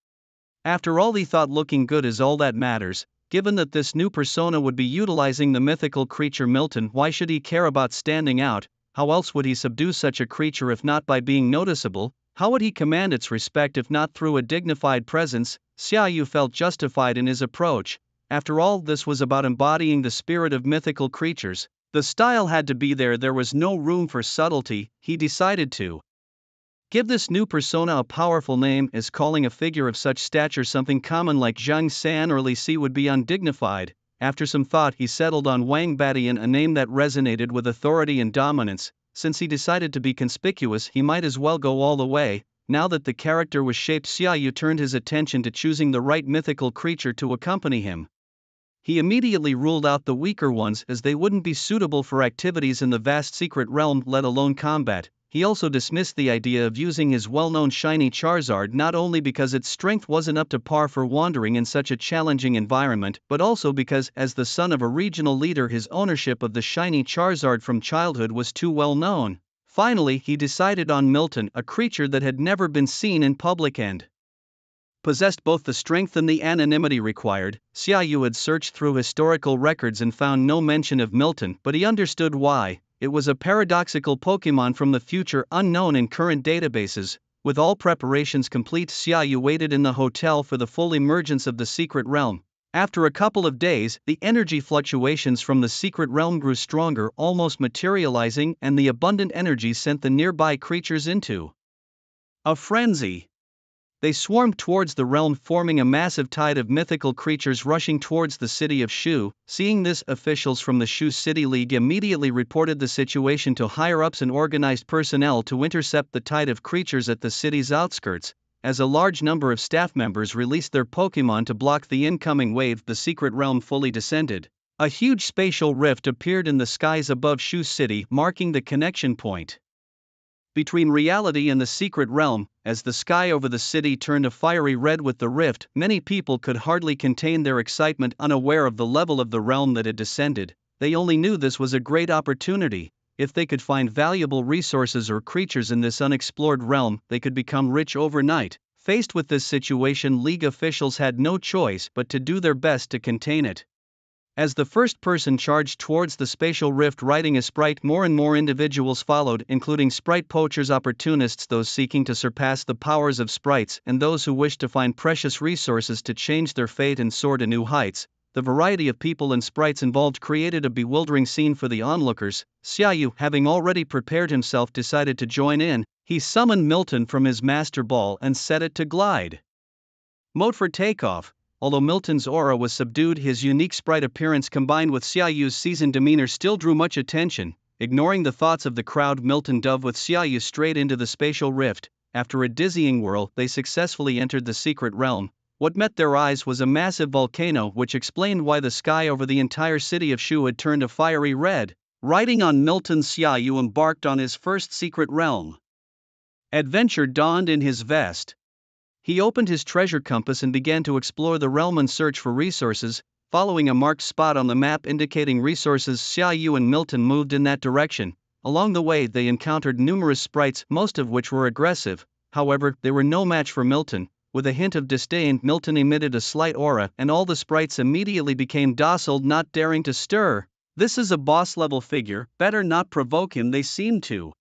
After all, he thought looking good is all that matters. Given that this new persona would be utilizing the mythical creature Milton, why should he care about standing out? How else would he subdue such a creature if not by being noticeable? How would he command its respect if not through a dignified presence? Xiaoyu felt justified in his approach. After all, this was about embodying the spirit of mythical creatures. The style had to be there. There was no room for subtlety. He decided to give this new persona a powerful name, as calling a figure of such stature something common like Zhang San or Li Si would be undignified. After some thought, he settled on Wang Badian, a name that resonated with authority and dominance. Since he decided to be conspicuous, he might as well go all the way. Now that the character was shaped, Xiaoyu turned his attention to choosing the right mythical creature to accompany him. He immediately ruled out the weaker ones, as they wouldn't be suitable for activities in the vast secret realm, let alone combat. He also dismissed the idea of using his well-known shiny Charizard, not only because its strength wasn't up to par for wandering in such a challenging environment, but also because, as the son of a regional leader, his ownership of the shiny Charizard from childhood was too well known. Finally, he decided on Milton, a creature that had never been seen in public and possessed both the strength and the anonymity required. Xiaoyu had searched through historical records and found no mention of Milton, but he understood why. It was a paradoxical Pokémon from the future, unknown in current databases. With all preparations complete, Xiaoyu waited in the hotel for the full emergence of the secret realm. After a couple of days, the energy fluctuations from the secret realm grew stronger, almost materializing, and the abundant energy sent the nearby creatures into a frenzy. They swarmed towards the realm, forming a massive tide of mythical creatures rushing towards the city of Shu. Seeing this, officials from the Shu City League immediately reported the situation to higher-ups and organized personnel to intercept the tide of creatures at the city's outskirts. As a large number of staff members released their Pokémon to block the incoming wave, the secret realm fully descended. A huge spatial rift appeared in the skies above Shu City, marking the connection point between reality and the secret realm. As the sky over the city turned a fiery red with the rift, many people could hardly contain their excitement, unaware of the level of the realm that had descended. They only knew this was a great opportunity. If they could find valuable resources or creatures in this unexplored realm, they could become rich overnight. Faced with this situation, League officials had no choice but to do their best to contain it. As the first person charged towards the spatial rift riding a sprite, more and more individuals followed, including sprite poachers, opportunists, those seeking to surpass the powers of sprites, and those who wished to find precious resources to change their fate and soar to new heights. The variety of people and sprites involved created a bewildering scene for the onlookers. Xiaoyu, having already prepared himself, decided to join in. He summoned Milton from his master ball and set it to glide mode for takeoff. Although Milton's aura was subdued, his unique sprite appearance combined with Xiaoyu's seasoned demeanor still drew much attention. Ignoring the thoughts of the crowd, Milton dove with Xiaoyu straight into the spatial rift. After a dizzying whirl, they successfully entered the secret realm. What met their eyes was a massive volcano, which explained why the sky over the entire city of Shu had turned a fiery red. Riding on Milton, Xiaoyu embarked on his first secret realm adventure. Donned in his vest, he opened his treasure compass and began to explore the realm and search for resources. Following a marked spot on the map indicating resources, Xiaoyu and Milton moved in that direction. Along the way, they encountered numerous sprites, most of which were aggressive. However, they were no match for Milton. With a hint of disdain, Milton emitted a slight aura, and all the sprites immediately became docile, not daring to stir. "This is a boss-level figure, better not provoke him," they seemed to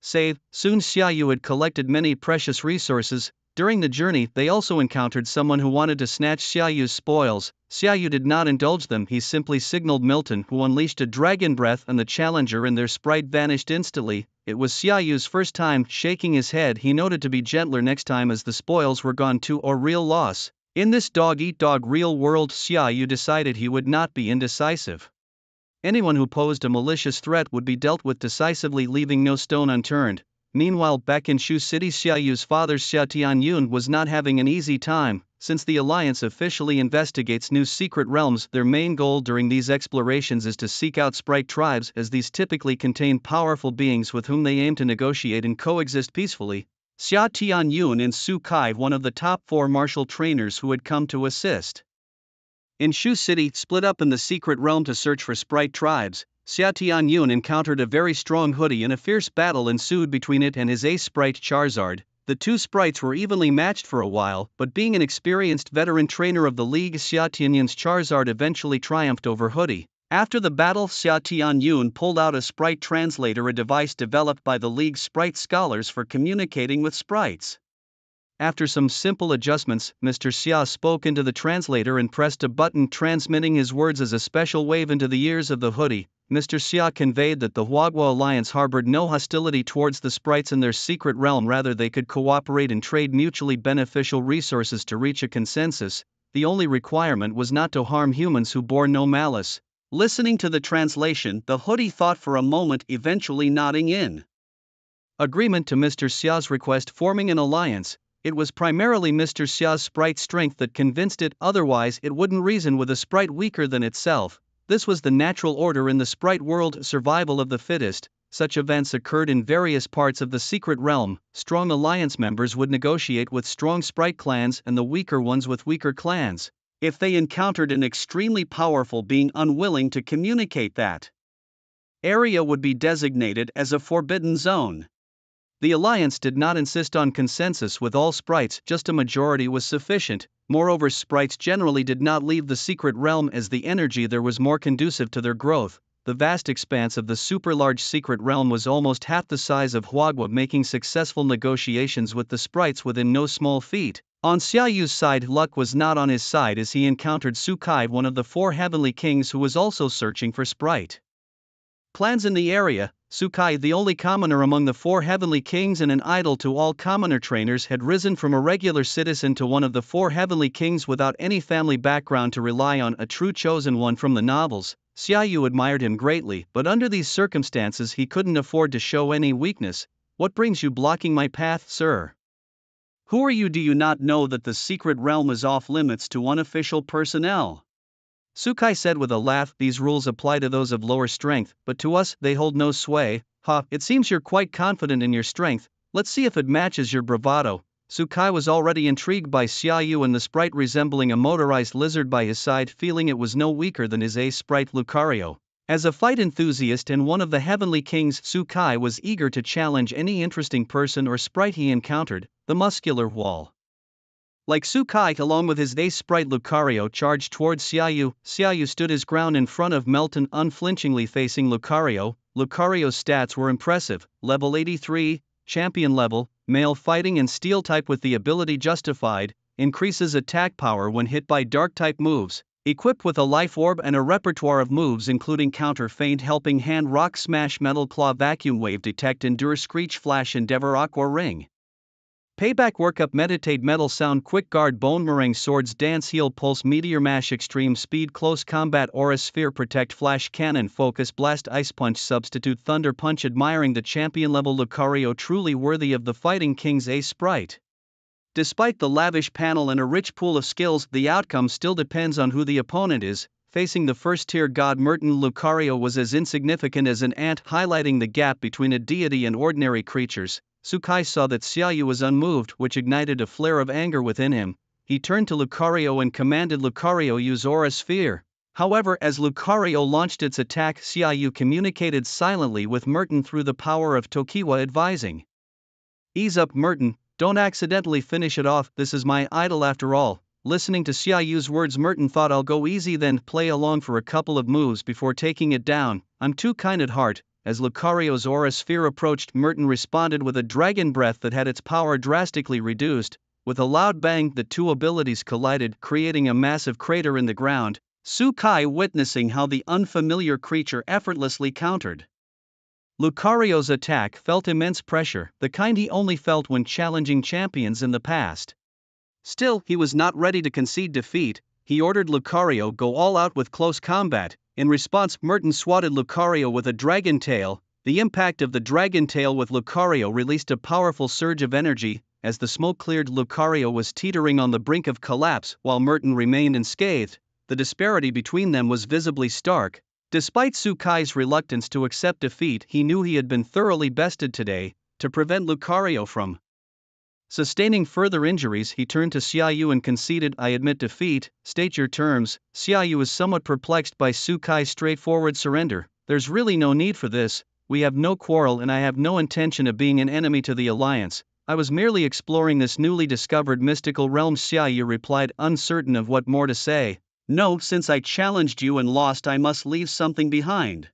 say. Soon Xiaoyu had collected many precious resources. During the journey, they also encountered someone who wanted to snatch Xiaoyu's spoils. Xiaoyu did not indulge them, he simply signaled Milton, who unleashed a dragon breath, and the challenger and their sprite vanished instantly. It was Xiaoyu's first time. Shaking his head, he noted to be gentler next time, as the spoils were gone too, or real loss. In this dog-eat-dog real world, Xiaoyu decided he would not be indecisive. Anyone who posed a malicious threat would be dealt with decisively, leaving no stone unturned. Meanwhile, back in Shu City, Xiaoyu's father Xia Tianyun was not having an easy time. Since the Alliance officially investigates new secret realms, their main goal during these explorations is to seek out sprite tribes, as these typically contain powerful beings with whom they aim to negotiate and coexist peacefully. Xia Tianyun and Su Kai, one of the top 4 martial trainers who had come to assist in Shu City, split up in the secret realm to search for sprite tribes. Xia Tianyun encountered a very strong hoodie, and a fierce battle ensued between it and his ace sprite Charizard. The two sprites were evenly matched for a while, but being an experienced veteran trainer of the league, Xia Tianyun's Charizard eventually triumphed over Hoodie. After the battle, Xia Tianyun pulled out a sprite translator, a device developed by the league's sprite scholars for communicating with sprites. After some simple adjustments, Mr. Xia spoke into the translator and pressed a button, transmitting his words as a special wave into the ears of the Hoodie. Mr. Xia conveyed that the Huagua Alliance harbored no hostility towards the sprites in their secret realm, rather they could cooperate and trade mutually beneficial resources to reach a consensus. The only requirement was not to harm humans who bore no malice. Listening to the translation, the Hoodie thought for a moment, eventually nodding in agreement to Mr. Xia's request, forming an alliance. It was primarily Mr. Xia's sprite strength that convinced it, otherwise it wouldn't reason with a sprite weaker than itself. This was the natural order in the sprite world, survival of the fittest. Such events occurred in various parts of the secret realm. Strong alliance members would negotiate with strong sprite clans and the weaker ones with weaker clans. If they encountered an extremely powerful being unwilling to communicate, that area would be designated as a forbidden zone. The alliance did not insist on consensus with all sprites, just a majority was sufficient. Moreover, sprites generally did not leave the secret realm, as the energy there was more conducive to their growth. The vast expanse of the super-large secret realm was almost half the size of Huagua, making successful negotiations with the sprites within no small feat. On Xiaoyu's side, luck was not on his side as he encountered Sukai, one of the 4 heavenly kings who was also searching for Sprite clans in the area. Sukai, the only commoner among the 4 heavenly kings and an idol to all commoner trainers, had risen from a regular citizen to one of the 4 heavenly kings without any family background to rely on, a true chosen one from the novels. Xiaoyu admired him greatly, but under these circumstances he couldn't afford to show any weakness. What brings you blocking my path, sir? Who are you? Do you not know that the secret realm is off limits to unofficial personnel? Sukai said with a laugh. These rules apply to those of lower strength, but to us they hold no sway. Ha, it seems you're quite confident in your strength. Let's see if it matches your bravado. Sukai was already intrigued by Xiaoyu and the sprite resembling a motorized lizard by his side, feeling it was no weaker than his ace sprite Lucario. As a fight enthusiast and one of the heavenly kings, Sukai was eager to challenge any interesting person or sprite he encountered. The muscular wall, like Sukai, along with his ace sprite Lucario, charged towards Xiaoyu. Xiaoyu stood his ground in front of Melton, unflinchingly facing Lucario. Lucario's stats were impressive: level 83, champion level, male, fighting and steel type with the ability Justified, increases attack power when hit by dark type moves, equipped with a life orb and a repertoire of moves including counter, feint, helping hand, rock smash, metal claw, vacuum wave, detect, endure, screech, flash, endeavor, aqua ring, payback, workup, meditate, metal sound, quick guard, bone meringue, swords, dance, heal, pulse, meteor mash, extreme speed, close combat, aura sphere, protect, flash cannon, focus, blast, ice punch, substitute, thunder punch. Admiring the champion level Lucario, truly worthy of the fighting king's ace sprite. Despite the lavish panel and a rich pool of skills, the outcome still depends on who the opponent is. Facing the first-tier god Merton, Lucario was as insignificant as an ant, highlighting the gap between a deity and ordinary creatures. Sukai saw that Xiaoyu was unmoved, which ignited a flare of anger within him. He turned to Lucario and commanded Lucario use Aura Sphere. However, as Lucario launched its attack, Xiaoyu communicated silently with Merton through the power of Tokiwa, advising, "Ease up, Merton, don't accidentally finish it off, this is my idol after all." Listening to Xiaoyu's words, Merton thought, "I'll go easy then, play along for a couple of moves before taking it down. I'm too kind at heart." As Lucario's aura sphere approached, Merton responded with a dragon breath that had its power drastically reduced. With a loud bang, the two abilities collided, creating a massive crater in the ground. Sukai, witnessing how the unfamiliar creature effortlessly countered Lucario's attack, felt immense pressure, the kind he only felt when challenging champions in the past. Still, he was not ready to concede defeat. He ordered Lucario go all out with close combat. In response, Merton swatted Lucario with a dragon tail. The impact of the dragon tail with Lucario released a powerful surge of energy. As the smoke cleared, Lucario was teetering on the brink of collapse, while Merton remained unscathed. The disparity between them was visibly stark. Despite Sukai's reluctance to accept defeat, he knew he had been thoroughly bested today. To prevent Lucario from sustaining further injuries, he turned to Xiaoyu and conceded, "I admit defeat, state your terms." Xiaoyu was somewhat perplexed by Sukai's straightforward surrender. "There's really no need for this, we have no quarrel and I have no intention of being an enemy to the alliance. I was merely exploring this newly discovered mystical realm." Xiaoyu replied, uncertain of what more to say. "No, since I challenged you and lost, I must leave something behind.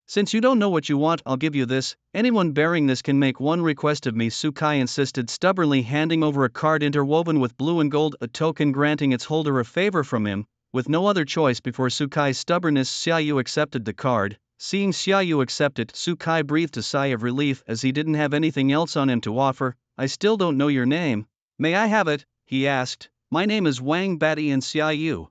Since you don't know what you want, I'll give you this. Anyone bearing this can make one request of me," Sukai insisted, stubbornly handing over a card interwoven with blue and gold, a token granting its holder a favor from him. With no other choice before Sukai's stubbornness, Xiaoyu accepted the card. Seeing Xiaoyu accept it, Sukai breathed a sigh of relief, as he didn't have anything else on him to offer. "I still don't know your name. May I have it?" he asked. "My name is Wang Batian Xiaoyu,"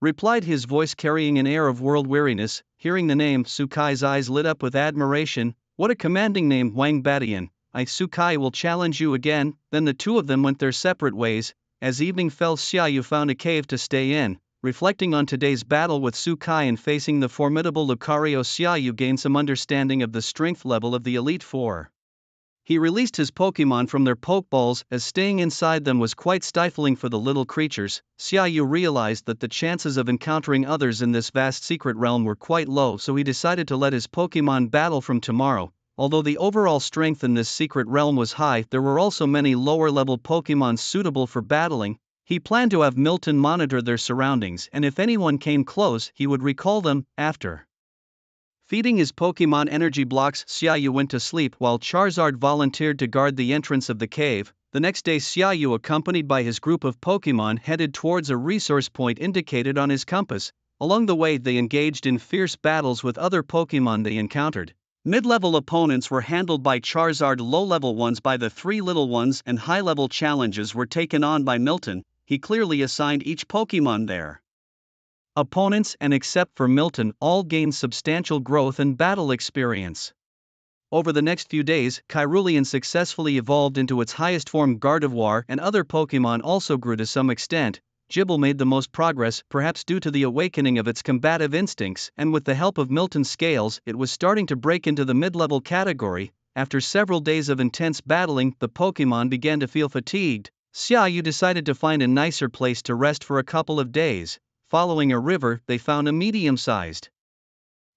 replied his voice, carrying an air of world weariness. Hearing the name, Sukai's eyes lit up with admiration. "What a commanding name, Wang Batian. Sukai will challenge you again." Then the two of them went their separate ways. As evening fell, Xiaoyu found a cave to stay in. Reflecting on today's battle with Sukai and facing the formidable Lucario, Xiaoyu gained some understanding of the strength level of the Elite Four. He released his Pokémon from their Pokeballs, as staying inside them was quite stifling for the little creatures. Xiaoyu realized that the chances of encountering others in this vast secret realm were quite low, so he decided to let his Pokémon battle from tomorrow. Although the overall strength in this secret realm was high, there were also many lower-level Pokémon suitable for battling. He planned to have Milton monitor their surroundings, and if anyone came close, he would recall them. After feeding his Pokémon energy blocks, Xiaoyu went to sleep while Charizard volunteered to guard the entrance of the cave. The next day Xiaoyu, accompanied by his group of Pokémon, headed towards a resource point indicated on his compass. Along the way they engaged in fierce battles with other Pokémon they encountered. Mid-level opponents were handled by Charizard, low-level ones by the three little ones, and high-level challenges were taken on by Milton. He clearly assigned each Pokémon their opponents, and except for Milton, all gained substantial growth and battle experience. Over the next few days, Kyrulean successfully evolved into its highest form Gardevoir, and other Pokémon also grew to some extent. Gible made the most progress, perhaps due to the awakening of its combative instincts, and with the help of Milton's scales, it was starting to break into the mid-level category. After several days of intense battling, the Pokémon began to feel fatigued. Xiaoyu decided to find a nicer place to rest for a couple of days. Following a river, they found a medium-sized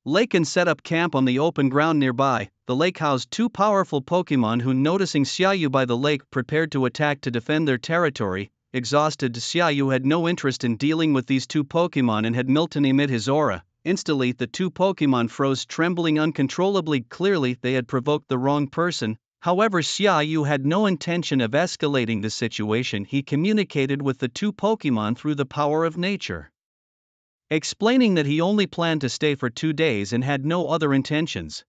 lake and set up camp on the open ground nearby. The lake housed two powerful Pokémon who, noticing Xiaoyu by the lake, prepared to attack to defend their territory. Exhausted, Xiaoyu had no interest in dealing with these two Pokémon and had Milton emit his aura. Instantly, the two Pokémon froze, trembling uncontrollably. Clearly, they had provoked the wrong person. However, Xiaoyu had no intention of escalating the situation. He communicated with the two Pokémon through the power of nature, explaining that he only planned to stay for 2 days and had no other intentions.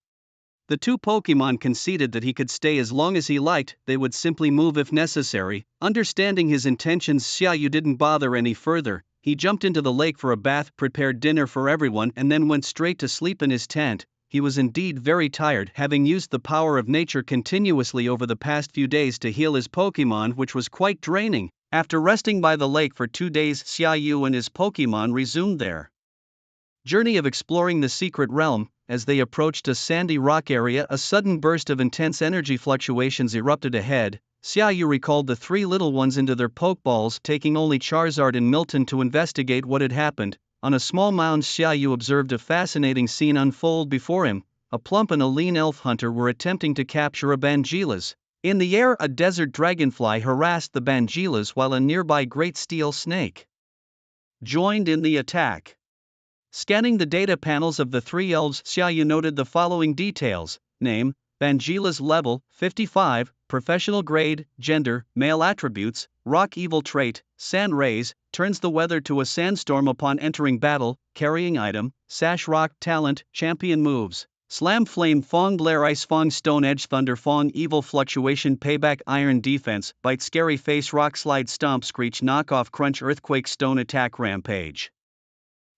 The two Pokémon conceded that he could stay as long as he liked, they would simply move if necessary. Understanding his intentions, Xiaoyu didn't bother any further. He jumped into the lake for a bath, prepared dinner for everyone, and then went straight to sleep in his tent. He was indeed very tired, having used the power of nature continuously over the past few days to heal his Pokémon, which was quite draining. After resting by the lake for 2 days, Xiaoyu and his Pokémon resumed their journey of exploring the secret realm. As they approached a sandy rock area, a sudden burst of intense energy fluctuations erupted ahead. Xiaoyu recalled the three little ones into their Pokeballs, taking only Charizard and Milton to investigate what had happened. On a small mound, Xiaoyu observed a fascinating scene unfold before him. A plump and a lean elf hunter were attempting to capture a Bangilas. In the air, a desert dragonfly harassed the Bangilas while a nearby great steel snake joined in the attack. Scanning the data panels of the three elves, Xiaoyu noted the following details: name, Bangilas level, 55, professional grade, gender, male attributes, rock evil trait, sand rays, turns the weather to a sandstorm upon entering battle, carrying item, sash rock talent, champion moves. Slam Flame Fong Glare Ice Fong Stone Edge Thunder Fong Evil Fluctuation Payback Iron Defense Bite Scary Face Rock Slide Stomp Screech Knockoff Crunch Earthquake Stone Attack Rampage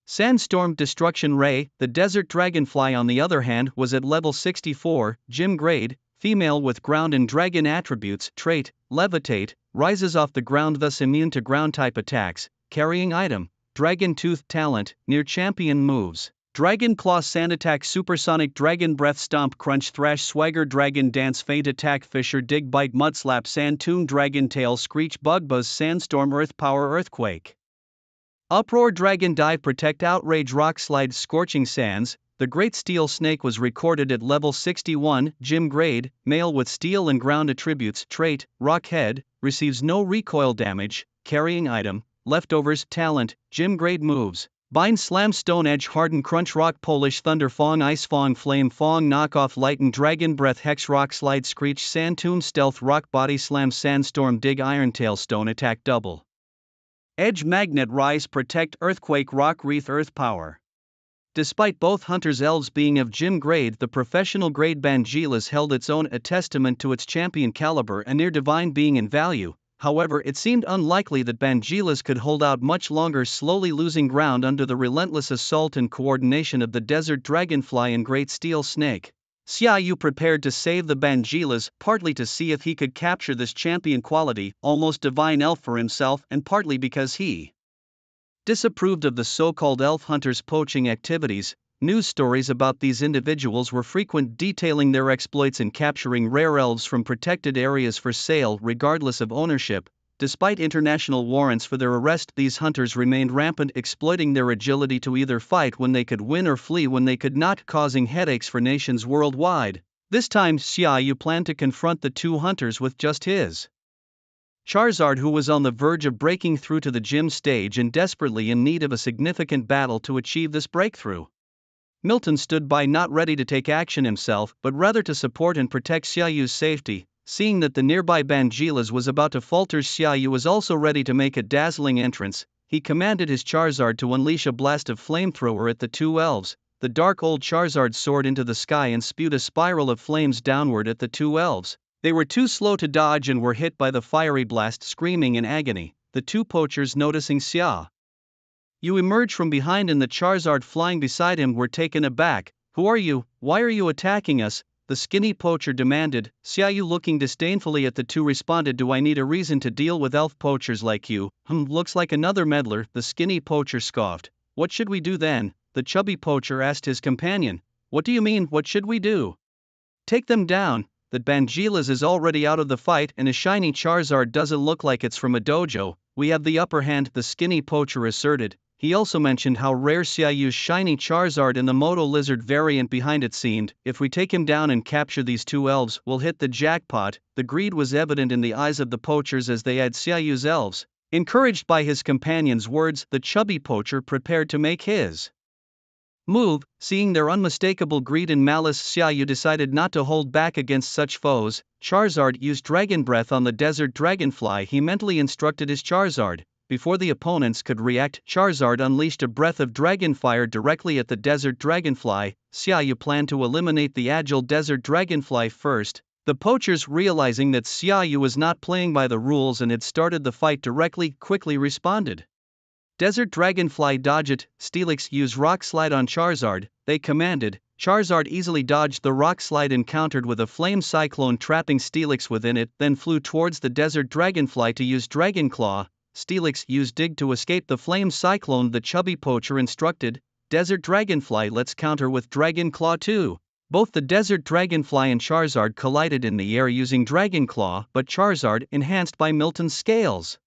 Sandstorm Destruction Ray. The Desert Dragonfly, on the other hand, was at level 64, Gym Grade, female with ground and dragon attributes, trait, Levitate, rises off the ground, thus immune to ground-type attacks, carrying item, Dragon Tooth talent, near champion moves. Dragon Claw Sand Attack Supersonic Dragon Breath Stomp Crunch Thrash Swagger Dragon Dance Feint Attack Fisher Dig Bite Mud Slap Sand Tomb Dragon Tail Screech Bug Buzz Sandstorm Earth Power Earthquake Uproar Dragon Dive Protect Outrage Rock Slide Scorching Sands. The Great Steel Snake was recorded at level 61, Gym Grade, male with steel and ground attributes, trait, Rock Head, receives no recoil damage, carrying item, Leftovers talent, Gym Grade moves. Bind Slam Stone Edge Harden Crunch Rock Polish Thunder Fong Ice Fong Flame Fong Knockoff Lighten Dragon Breath Hex Rock Slide Screech Sand Tomb Stealth Rock Body Slam Sandstorm Dig Iron Tail Stone Attack Double Edge Magnet Rise Protect Earthquake Rock Wreath Earth Power. Despite both hunters' elves being of gym grade, the professional grade Bangilas held its own, a testament to its champion caliber and near divine being in value. However, it seemed unlikely that Bangilas could hold out much longer, slowly losing ground under the relentless assault and coordination of the Desert Dragonfly and Great Steel Snake. Xiaoyu prepared to save the Bangilas, partly to see if he could capture this champion quality, almost divine elf for himself, and partly because he disapproved of the so-called elf hunters' poaching activities. News stories about these individuals were frequent, detailing their exploits in capturing rare elves from protected areas for sale regardless of ownership. Despite international warrants for their arrest, these hunters remained rampant, exploiting their agility to either fight when they could win or flee when they could not, causing headaches for nations worldwide. This time, Xiaoyu planned to confront the two hunters with just his Charizard, who was on the verge of breaking through to the gym stage and desperately in need of a significant battle to achieve this breakthrough. Milton stood by, not ready to take action himself, but rather to support and protect Xiaoyu's safety. Seeing that the nearby Bangilas was about to falter, Xiaoyu was also ready to make a dazzling entrance. He commanded his Charizard to unleash a blast of flamethrower at the two elves. The dark old Charizard soared into the sky and spewed a spiral of flames downward at the two elves. They were too slow to dodge and were hit by the fiery blast, screaming in agony. The two poachers, noticing Xiaoyu emerge from behind and the Charizard flying beside him, were taken aback. "Who are you? Why are you attacking us?" the skinny poacher demanded. Xiaoyu, looking disdainfully at the two, responded, "Do I need a reason to deal with elf poachers like you? Looks like another meddler," the skinny poacher scoffed. "What should we do then?" the chubby poacher asked his companion. "What do you mean, what should we do?" "Take them down. That Bangilas is already out of the fight and a shiny Charizard doesn't look like it's from a dojo. We have the upper hand," the skinny poacher asserted. He also mentioned how rare Xiaoyu's shiny Charizard and the Moto Lizard variant behind it seemed. "If we take him down and capture these two elves, we'll hit the jackpot." The greed was evident in the eyes of the poachers as they eyed Xiaoyu's elves. Encouraged by his companion's words, the chubby poacher prepared to make his move. Seeing their unmistakable greed and malice, Xiaoyu decided not to hold back against such foes. Charizard used Dragon Breath on the desert dragonfly. He mentally instructed his Charizard. Before the opponents could react, Charizard unleashed a breath of dragon fire directly at the desert dragonfly. Xiaoyu planned to eliminate the agile desert dragonfly first. The poachers, realizing that Xiaoyu was not playing by the rules and had started the fight directly, quickly responded. "Desert Dragonfly, dodge it." "Steelix, use Rock Slide on Charizard," they commanded. Charizard easily dodged the Rock Slide and countered with a Flame Cyclone, trapping Steelix within it, then flew towards the Desert Dragonfly to use Dragon Claw. "Steelix, use Dig to escape the Flame Cyclone," the chubby poacher instructed. "Desert Dragonfly, let's counter with Dragon Claw too." Both the Desert Dragonfly and Charizard collided in the air using Dragon Claw, but Charizard, enhanced by Milton's scales,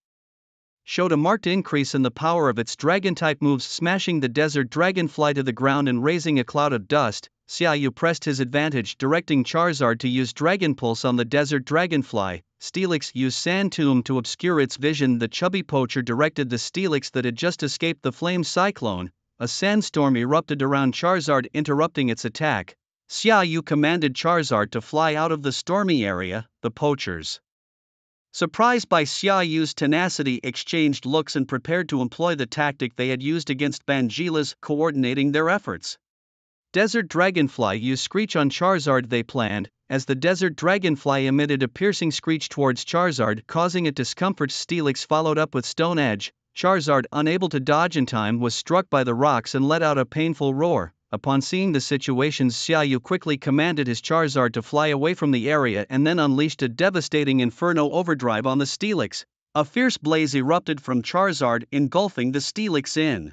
showed a marked increase in the power of its dragon-type moves, smashing the desert dragonfly to the ground and raising a cloud of dust. Xiaoyu pressed his advantage, directing Charizard to use Dragon Pulse on the desert dragonfly. "Steelix, use Sand Tomb to obscure its vision." The chubby poacher directed the Steelix that had just escaped the flame cyclone. A sandstorm erupted around Charizard, interrupting its attack. Xiaoyu commanded Charizard to fly out of the stormy area. The poachers, surprised by Xiaoyu's tenacity, exchanged looks and prepared to employ the tactic they had used against Bangilas, coordinating their efforts. Desert Dragonfly used Screech on Charizard, they planned. As the Desert Dragonfly emitted a piercing screech towards Charizard, causing it discomfort, Steelix followed up with Stone Edge. Charizard, unable to dodge in time, was struck by the rocks and let out a painful roar. Upon seeing the situation, Xiaoyu quickly commanded his Charizard to fly away from the area and then unleashed a devastating Inferno Overdrive on the Steelix. A fierce blaze erupted from Charizard, engulfing the Steelix in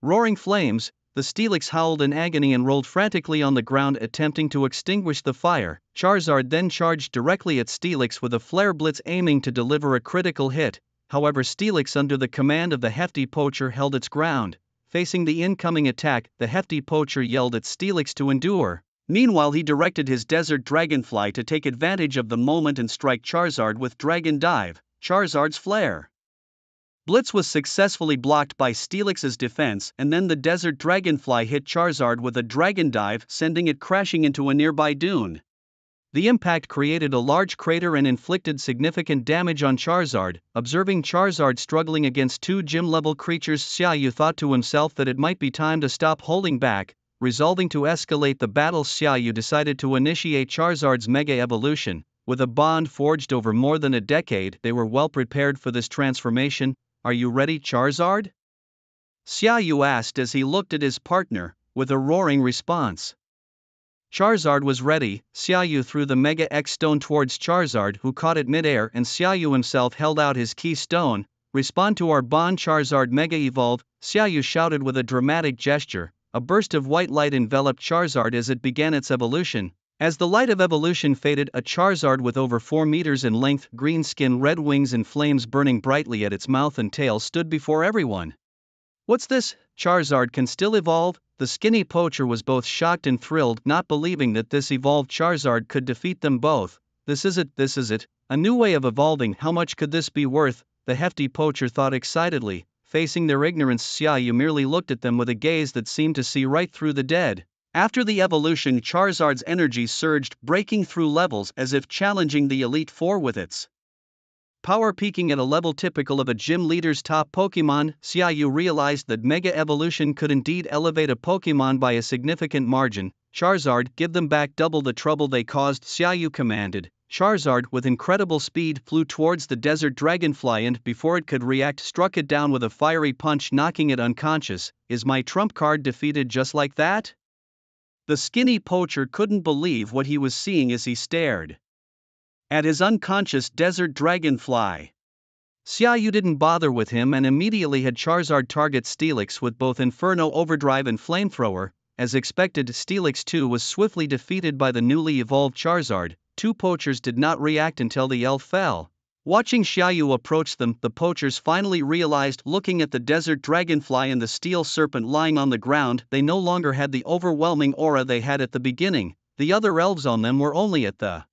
roaring flames. The Steelix howled in agony and rolled frantically on the ground, attempting to extinguish the fire. Charizard then charged directly at Steelix with a Flare Blitz, aiming to deliver a critical hit. However, Steelix, under the command of the hefty poacher, held its ground. Facing the incoming attack, the hefty poacher yelled at Steelix to endure. Meanwhile, he directed his Desert Dragonfly to take advantage of the moment and strike Charizard with Dragon Dive. Charizard's Flare Blitz was successfully blocked by Steelix's defense, and then the Desert Dragonfly hit Charizard with a Dragon Dive, sending it crashing into a nearby dune. The impact created a large crater and inflicted significant damage on Charizard. Observing Charizard struggling against two gym-level creatures, Xiaoyu thought to himself that it might be time to stop holding back. Resolving to escalate the battle, Xiaoyu decided to initiate Charizard's Mega Evolution. With a bond forged over more than a decade, they were well prepared for this transformation. "Are you ready, Charizard?" Xiaoyu asked as he looked at his partner, with a roaring response. Charizard was ready. Xiaoyu threw the Mega X stone towards Charizard, who caught it mid-air, and Xiaoyu himself held out his key stone. "Respond to our bond, Charizard, Mega Evolve," Xiaoyu shouted with a dramatic gesture. A burst of white light enveloped Charizard as it began its evolution. As the light of evolution faded, a Charizard with over 4 meters in length, green skin, red wings and flames burning brightly at its mouth and tail stood before everyone. "What's this? Charizard can still evolve?" The skinny poacher was both shocked and thrilled, not believing that this evolved Charizard could defeat them both. This is it. A new way of evolving. How much could this be worth?" the hefty poacher thought excitedly. Facing their ignorance, Xiaoyu merely looked at them with a gaze that seemed to see right through the dead. After the evolution, Charizard's energy surged, breaking through levels as if challenging the Elite Four with its power peaking at a level typical of a gym leader's top Pokémon. Xiaoyu realized that Mega Evolution could indeed elevate a Pokémon by a significant margin. Charizard, give them back double the trouble they caused, Xiaoyu commanded. Charizard, with incredible speed, flew towards the desert dragonfly and, before it could react, struck it down with a fiery punch, knocking it unconscious. Is my trump card defeated just like that? The skinny poacher couldn't believe what he was seeing as he stared at his unconscious desert dragonfly. Xiaoyu didn't bother with him and immediately had Charizard target Steelix with both Inferno Overdrive and Flamethrower. As expected, Steelix 2 was swiftly defeated by the newly evolved Charizard. Two poachers did not react until the elf fell. Watching Xiaoyu approach them, the poachers finally realized, looking at the desert dragonfly and the steel serpent lying on the ground, they no longer had the overwhelming aura they had at the beginning. The other elves on them were only at the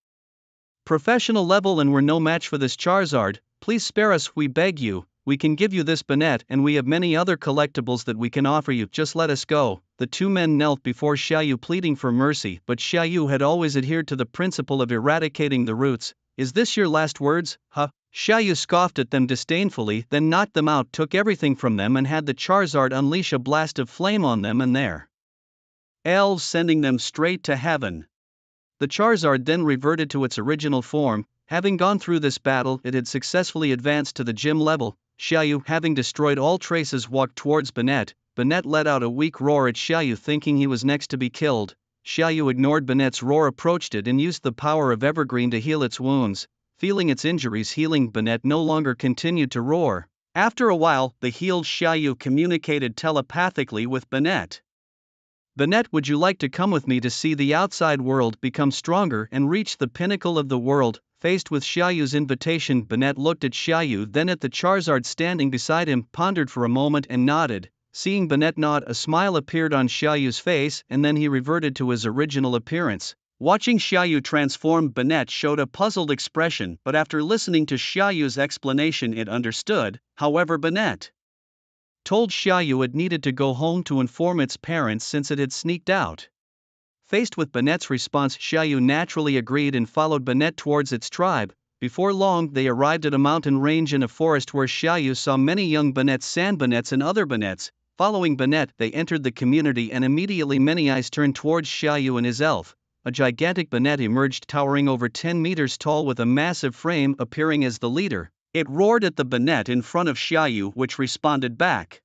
professional level and were no match for this Charizard. Please spare us, we beg you. We can give you this Banette and we have many other collectibles that we can offer you, just let us go. The two men knelt before Xiaoyu pleading for mercy, but Xiaoyu had always adhered to the principle of eradicating the roots. Is this your last words, huh? Xiaoyu scoffed at them disdainfully, then knocked them out, took everything from them and had the Charizard unleash a blast of flame on them and their elves, sending them straight to heaven. The Charizard then reverted to its original form. Having gone through this battle, it had successfully advanced to the gym level. Xiaoyu, having destroyed all traces, walked towards Banette. Banette let out a weak roar at Xiaoyu, thinking he was next to be killed. Xiaoyu ignored Banette's roar, approached it and used the power of Evergreen to heal its wounds. Feeling its injuries healing, Banette no longer continued to roar. After a while, the healed Xiaoyu communicated telepathically with Banette. Banette, would you like to come with me to see the outside world, become stronger and reach the pinnacle of the world? Faced with Xiaoyu's invitation, Banette looked at Xiaoyu, then at the Charizard standing beside him, pondered for a moment and nodded. Seeing Banette nod, a smile appeared on Xiaoyu's face and then he reverted to his original appearance. Watching Xiaoyu transform, Banette showed a puzzled expression, but after listening to Xiaoyu's explanation it understood. However, Banette told Xiaoyu it needed to go home to inform its parents since it had sneaked out. Faced with Banette's response, Xiaoyu naturally agreed and followed Banette towards its tribe. Before long, they arrived at a mountain range in a forest where Xiaoyu saw many young Banettes, sand Banettes and other Banettes. Following Banette, they entered the community and immediately many eyes turned towards Xiaoyu and his elf. A gigantic Banette emerged, towering over 10 meters tall with a massive frame, appearing as the leader. It roared at the Banette in front of Xiaoyu, which responded back.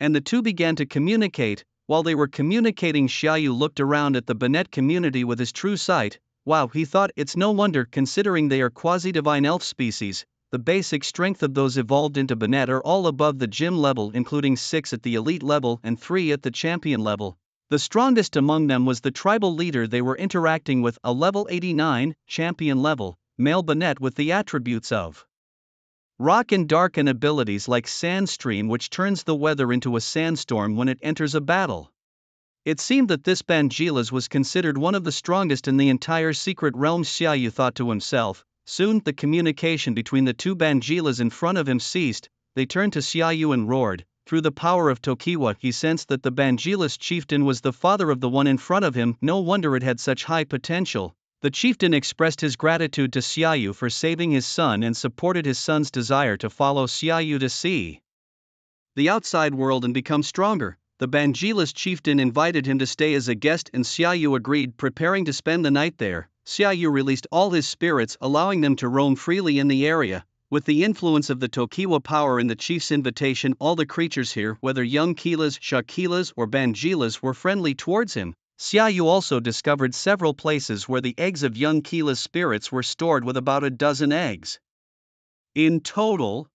And the two began to communicate. While they were communicating, Xiaoyu looked around at the Banette community with his true sight. Wow, he thought, it's no wonder considering they are quasi-divine elf species. The basic strength of those evolved into Banette are all above the gym level, including 6 at the elite level and 3 at the champion level. The strongest among them was the tribal leader they were interacting with, a level 89, champion level, male Banette with the attributes of rock and dark and abilities like Sandstream, which turns the weather into a sandstorm when it enters a battle. It seemed that this Bangilas was considered one of the strongest in the entire secret realm, Xiaoyu thought to himself. Soon, the communication between the two Bangilas in front of him ceased. They turned to Xiaoyu and roared. Through the power of Tokiwa, he sensed that the Bangilas chieftain was the father of the one in front of him. No wonder it had such high potential. The chieftain expressed his gratitude to Xiaoyu for saving his son and supported his son's desire to follow Xiaoyu to see the outside world and become stronger. The Bangilas chieftain invited him to stay as a guest and Xiaoyu agreed, preparing to spend the night there. Xiaoyu released all his spirits, allowing them to roam freely in the area. With the influence of the Tokiwa power and the chief's invitation, all the creatures here, whether young Keelas, Shakilas or Bangilas, were friendly towards him. Xiaoyu also discovered several places where the eggs of young Keela's spirits were stored, with about a dozen eggs in total.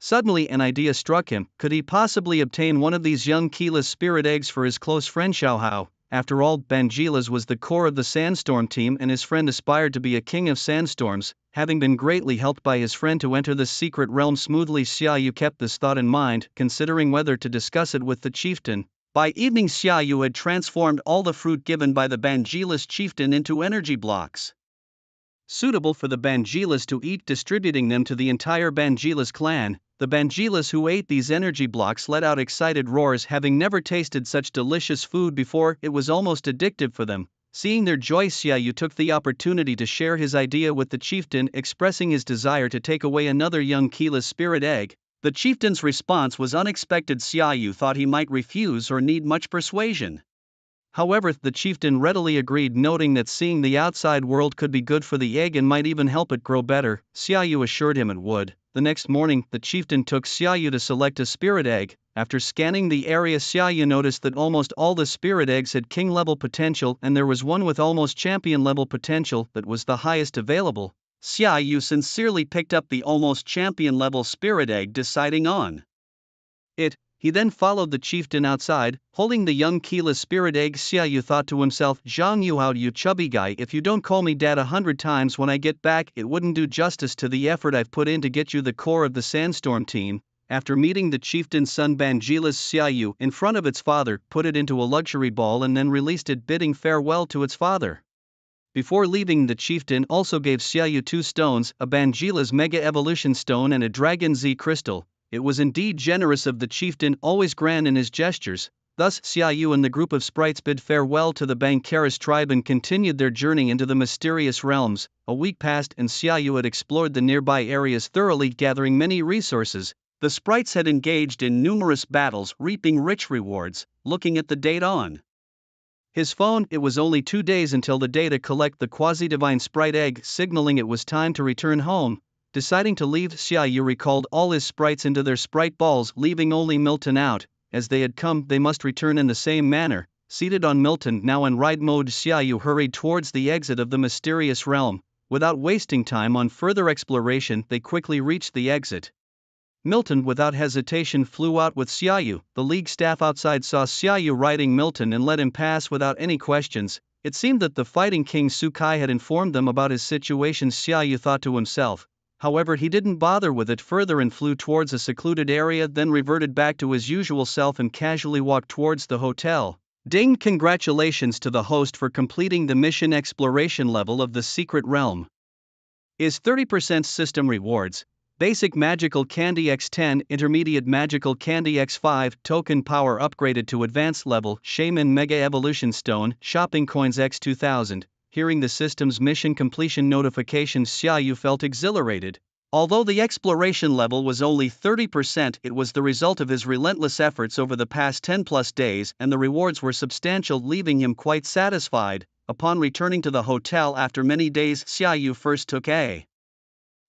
Suddenly an idea struck him. Could he possibly obtain one of these young Keela's spirit eggs for his close friend Xiaohao? After all, Bangilas was the core of the Sandstorm team and his friend aspired to be a king of sandstorms. Having been greatly helped by his friend to enter the secret realm smoothly, Xiaoyu kept this thought in mind, considering whether to discuss it with the chieftain. By evening, Xiaoyu had transformed all the fruit given by the Bangilas chieftain into energy blocks, suitable for the Bangilas to eat, distributing them to the entire Bangilas clan. The Bangilas who ate these energy blocks let out excited roars, having never tasted such delicious food before. It was almost addictive for them. Seeing their joy, Xiaoyu took the opportunity to share his idea with the chieftain, expressing his desire to take away another young keyless spirit egg. The chieftain's response was unexpected. Xiaoyu thought he might refuse or need much persuasion. However, the chieftain readily agreed, noting that seeing the outside world could be good for the egg and might even help it grow better. Xiaoyu assured him it would. The next morning, the chieftain took Xiaoyu to select a spirit egg. After scanning the area, Xiaoyu noticed that almost all the spirit eggs had king-level potential, and there was one with almost champion-level potential that was the highest available. Xiaoyu sincerely picked up the almost champion-level spirit egg, deciding on it. He then followed the chieftain outside, holding the young keyless spirit egg. Xiaoyu thought to himself, "Zhang Yuhao, you chubby guy, if you don't call me dad 100 times when I get back, it wouldn't do justice to the effort I've put in to get you the core of the Sandstorm team." After meeting the chieftain's son Bangilas, Xiaoyu, in front of its father, put it into a luxury ball and then released it, bidding farewell to its father. Before leaving, the chieftain also gave Xiaoyu 2 stones, a Bangilas Mega Evolution Stone and a Dragon Z Crystal. It was indeed generous of the chieftain, always grand in his gestures. Thus, Xiaoyu and the group of sprites bid farewell to the Bangkaris tribe and continued their journey into the mysterious realms. A week passed and Xiaoyu had explored the nearby areas thoroughly, gathering many resources. The sprites had engaged in numerous battles, reaping rich rewards. Looking at the date on his phone, it was only 2 days until the day to collect the quasi-divine sprite egg, signaling it was time to return home. Deciding to leave, Xiaoyu recalled all his sprites into their sprite balls, leaving only Milton out. As they had come, they must return in the same manner. Seated on Milton, now in ride mode, Xiaoyu hurried towards the exit of the mysterious realm. Without wasting time on further exploration, they quickly reached the exit. Milton without hesitation flew out with Xiaoyu. The league staff outside saw Xiaoyu riding Milton and let him pass without any questions. It seemed that the fighting king Sukai had informed them about his situation. Xiaoyu thought to himself. However, he didn't bother with it further and flew towards a secluded area, then reverted back to his usual self and casually walked towards the hotel. Ding! Congratulations to the host for completing the mission exploration level of the secret realm. Is 30% system rewards. Basic Magical Candy X10, Intermediate Magical Candy X5, Token Power upgraded to Advanced Level, Shaman Mega Evolution Stone, Shopping Coins X2000. Hearing the system's mission completion notifications, Xiaoyu felt exhilarated. Although the exploration level was only 30%, it was the result of his relentless efforts over the past 10+ days, and the rewards were substantial, leaving him quite satisfied. Upon returning to the hotel after many days, Xiaoyu first took a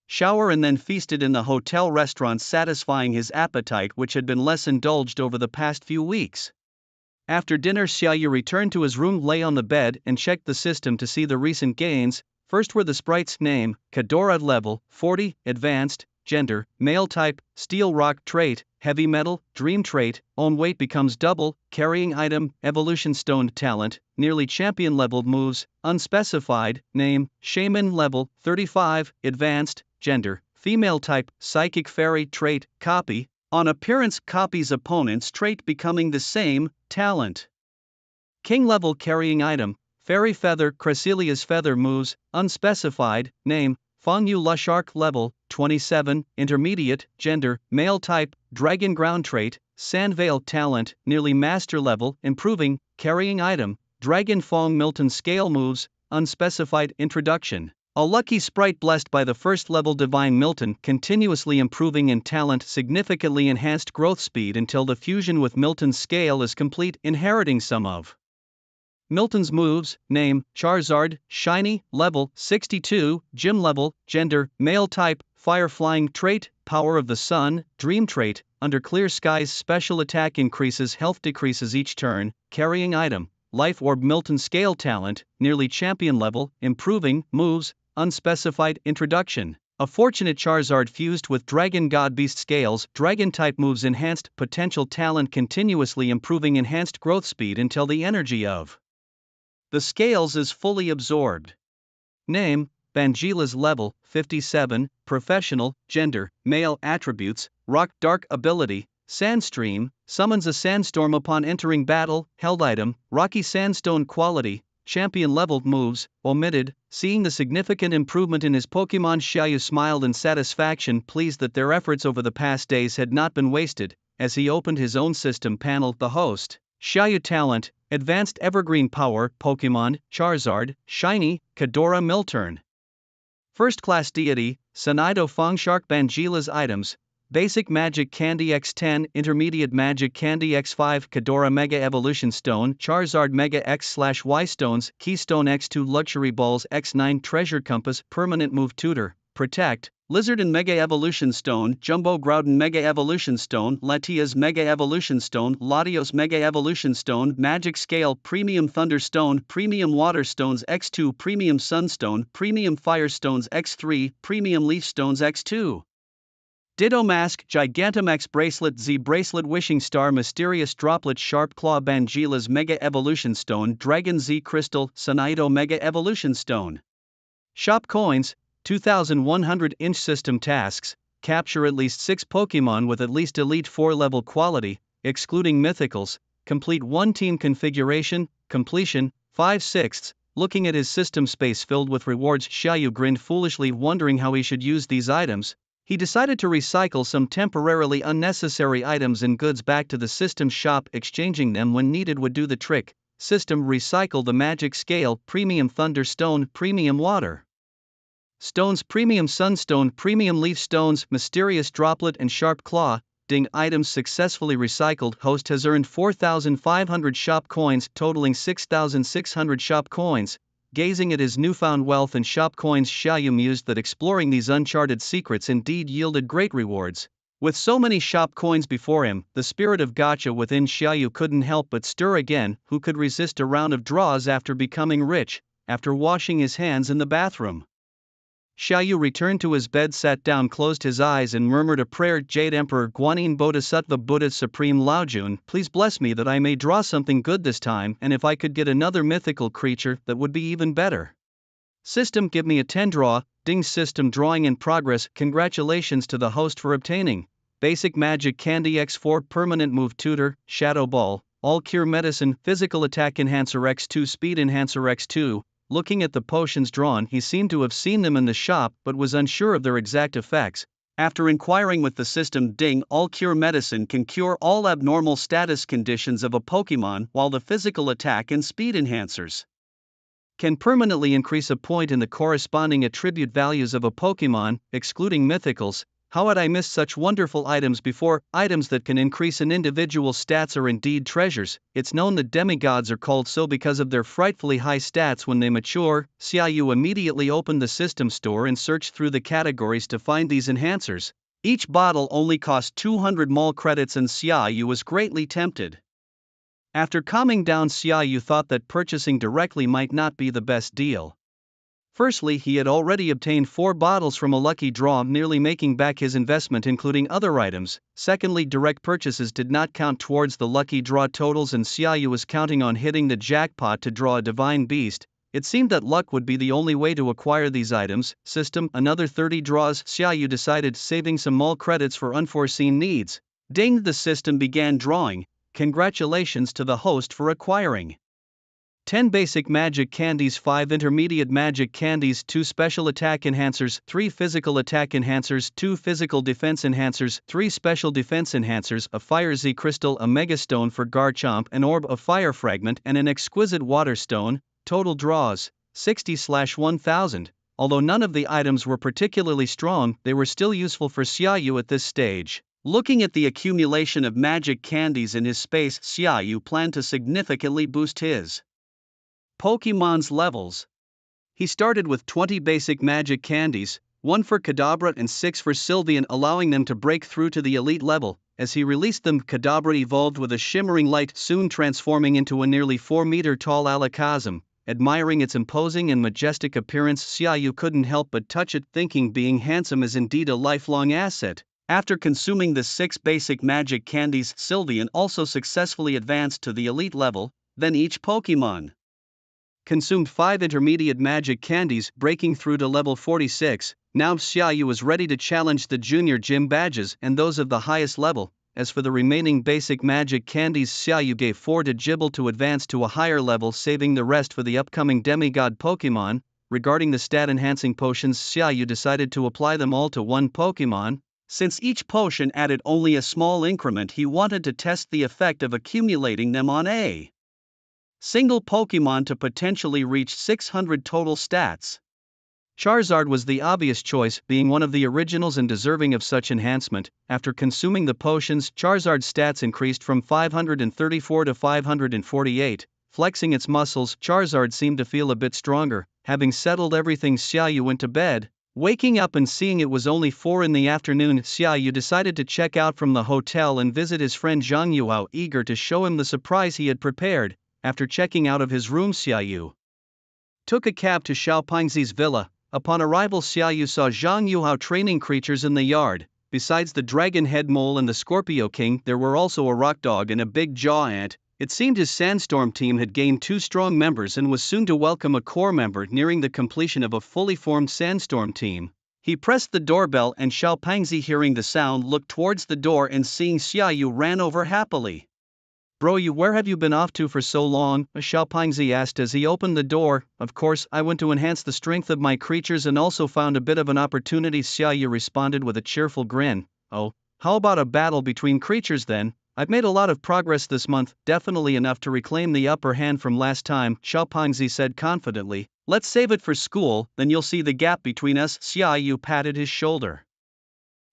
shower and then feasted in the hotel restaurant, satisfying his appetite, which had been less indulged over the past few weeks. After dinner, Xiaoyu returned to his room, lay on the bed, and checked the system to see the recent gains. First were the sprite's name, Kadora level 40, advanced, gender, male type, steel rock trait, heavy metal, dream trait, own weight becomes double, carrying item, evolution stone talent, nearly champion level moves, unspecified, name, shaman level 35, advanced, gender, female type, psychic fairy trait, copy, on appearance copies opponent's trait becoming the same, talent. King level carrying item, fairy feather, Cressilia's feather moves, unspecified, name, Fangyu Lushark level 27, intermediate, gender, male type, dragon ground trait, Sandvale talent, nearly master level, improving, carrying item, Dragon Fong Milton scale moves, unspecified, introduction. A lucky sprite blessed by the first level Divine Milton, continuously improving in talent, significantly enhanced growth speed until the fusion with Milton's scale is complete, inheriting some of Milton's moves. Name, Charizard, shiny, level 62, gym level, gender, male type, fire flying trait, power of the sun, dream trait, under clear skies special attack increases, health decreases each turn, carrying item, life orb Milton scale talent, nearly champion level, improving, moves, unspecified, introduction. A fortunate Charizard fused with Dragon God Beast scales, dragon type moves, enhanced potential talent, continuously improving enhanced growth speed until the energy of the scales is fully absorbed. Name, Bangila's level 57, professional, gender, male, attributes, rock dark ability, Sandstream, summons a sandstorm upon entering battle, held item, rocky sandstone quality, champion-level moves, omitted. Seeing the significant improvement in his Pokémon, Xiaoyu smiled in satisfaction, pleased that their efforts over the past days had not been wasted. As he opened his own system panel, the host, Xiaoyu Talent, Advanced Evergreen Power, Pokémon, Charizard, Shiny, Kadora Milturn. First Class Deity, Sanido Fongshark Bangila's items, Basic Magic Candy X10, Intermediate Magic Candy X5, Kadora Mega Evolution Stone, Charizard Mega X/Y Stones, Keystone X2, Luxury Balls X9, Treasure Compass, Permanent Move Tutor, Protect, Lizard and Mega Evolution Stone, Jumbo Groudon Mega Evolution Stone, Latias Mega Evolution Stone, Latios Mega Evolution Stone, Magic Scale, Premium Thunder Stone, Premium Water Stones X2, Premium Sunstone, Premium Fire Stones X3, Premium Leaf Stones X2. Ditto Mask, Gigantamax Bracelet, Z Bracelet, Wishing Star, Mysterious Droplet, Sharp Claw, Bangila's Mega Evolution Stone, Dragon Z Crystal, Sanido Mega Evolution Stone. Shop Coins, 2,100-inch system tasks, capture at least 6 Pokémon with at least Elite 4 level quality, excluding mythicals, complete 1 team configuration, completion, 5/6. Looking at his system space filled with rewards, Xiaoyu grinned foolishly, wondering how he should use these items. He decided to recycle some temporarily unnecessary items and goods back to the system shop. Exchanging them when needed would do the trick. System recycle the Magic Scale, Premium Thunderstone, Premium Water Stones, Premium Sunstone, Premium Leaf Stones, Mysterious Droplet and Sharp Claw. Ding, items successfully recycled. Host has earned 4,500 shop coins, totaling 6,600 shop coins. Gazing at his newfound wealth and shop coins, Xiaoyu mused that exploring these uncharted secrets indeed yielded great rewards. With so many shop coins before him, the spirit of gacha within Xiaoyu couldn't help but stir again. Who could resist a round of draws after becoming rich? After washing his hands in the bathroom, Xiaoyu returned to his bed, sat down, closed his eyes and murmured a prayer. Jade Emperor Guanyin Bodhisattva Buddha Supreme Laojun, please bless me that I may draw something good this time, and if I could get another mythical creature, that would be even better. System, give me a 10 draw. Ding, system drawing in progress. Congratulations to the host for obtaining Basic Magic Candy X4, Permanent Move Tutor, Shadow Ball, All Cure Medicine, Physical Attack Enhancer X2, Speed Enhancer X2. Looking at the potions drawn, he seemed to have seen them in the shop but was unsure of their exact effects. After inquiring with the system, ding, All Cure Medicine can cure all abnormal status conditions of a Pokémon, while the Physical Attack and Speed Enhancers can permanently increase a point in the corresponding attribute values of a Pokémon, excluding mythicals. How had I missed such wonderful items before? Items that can increase an individual's stats are indeed treasures. It's known that demigods are called so because of their frightfully high stats when they mature. Xiaoyu immediately opened the system store and searched through the categories to find these enhancers. Each bottle only cost 200 mall credits and Xiaoyu was greatly tempted. After calming down, Xiaoyu thought that purchasing directly might not be the best deal. Firstly, he had already obtained 4 bottles from a lucky draw, nearly making back his investment including other items. Secondly, direct purchases did not count towards the lucky draw totals and Xiaoyu was counting on hitting the jackpot to draw a divine beast. It seemed that luck would be the only way to acquire these items. System, another 30 draws. Xiaoyu decided, saving some mall credits for unforeseen needs. Ding, the system began drawing. Congratulations to the host for acquiring 10 basic magic candies, 5 intermediate magic candies, 2 special attack enhancers, 3 physical attack enhancers, 2 physical defense enhancers, 3 special defense enhancers, a fire Z crystal, a mega stone for Garchomp, an orb of fire fragment and an exquisite water stone. Total draws 60/1000. Although none of the items were particularly strong, they were still useful for Xiaoyu at this stage. Looking at the accumulation of magic candies in his space, Xiaoyu planned to significantly boost his Pokémon's levels. He started with 20 basic magic candies, 1 for Kadabra and 6 for Sylveon, allowing them to break through to the elite level. As he released them, Kadabra evolved with a shimmering light, soon transforming into a nearly 4-meter-tall Alakazam. Admiring its imposing and majestic appearance, Xiaoyu couldn't help but touch it, thinking being handsome is indeed a lifelong asset. After consuming the 6 basic magic candies, Sylveon also successfully advanced to the elite level. Then each Pokémon consumed 5 intermediate magic candies, breaking through to level 46. Now Xiaoyu was ready to challenge the junior gym badges and those of the highest level. As for the remaining basic magic candies, Xiaoyu gave 4 to Gibble to advance to a higher level, saving the rest for the upcoming demigod Pokémon. Regarding the stat-enhancing potions, Xiaoyu decided to apply them all to one Pokémon. Since each potion added only a small increment, he wanted to test the effect of accumulating them on a single Pokémon to potentially reach 600 total stats. Charizard was the obvious choice, being one of the originals and deserving of such enhancement. After consuming the potions, Charizard's stats increased from 534 to 548. Flexing its muscles, Charizard seemed to feel a bit stronger. Having settled everything, Xiaoyu went to bed. Waking up and seeing it was only 4 in the afternoon, Xiaoyu decided to check out from the hotel and visit his friend Zhang Yuhao, eager to show him the surprise he had prepared. After checking out of his room, Xiaoyu took a cab to Xiaopingzi's villa. Upon arrival, Xiaoyu saw Zhang Yuhao training creatures in the yard. Besides the dragon head mole and the Scorpio King, there were also a rock dog and a big jaw ant. It seemed his sandstorm team had gained 2 strong members and was soon to welcome a core member, nearing the completion of a fully formed sandstorm team. He pressed the doorbell and Xiaopingzi, hearing the sound, looked towards the door and seeing Xiaoyu ran over happily. "Bro, where have you been off to for so long?" Xiaopingzi asked as he opened the door. "Of course, I went to enhance the strength of my creatures and also found a bit of an opportunity," Xiaoyu responded with a cheerful grin. "Oh, how about a battle between creatures then? I've made a lot of progress this month, definitely enough to reclaim the upper hand from last time," Xiaopingzi said confidently. "Let's save it for school, then you'll see the gap between us." Xiaoyu patted his shoulder.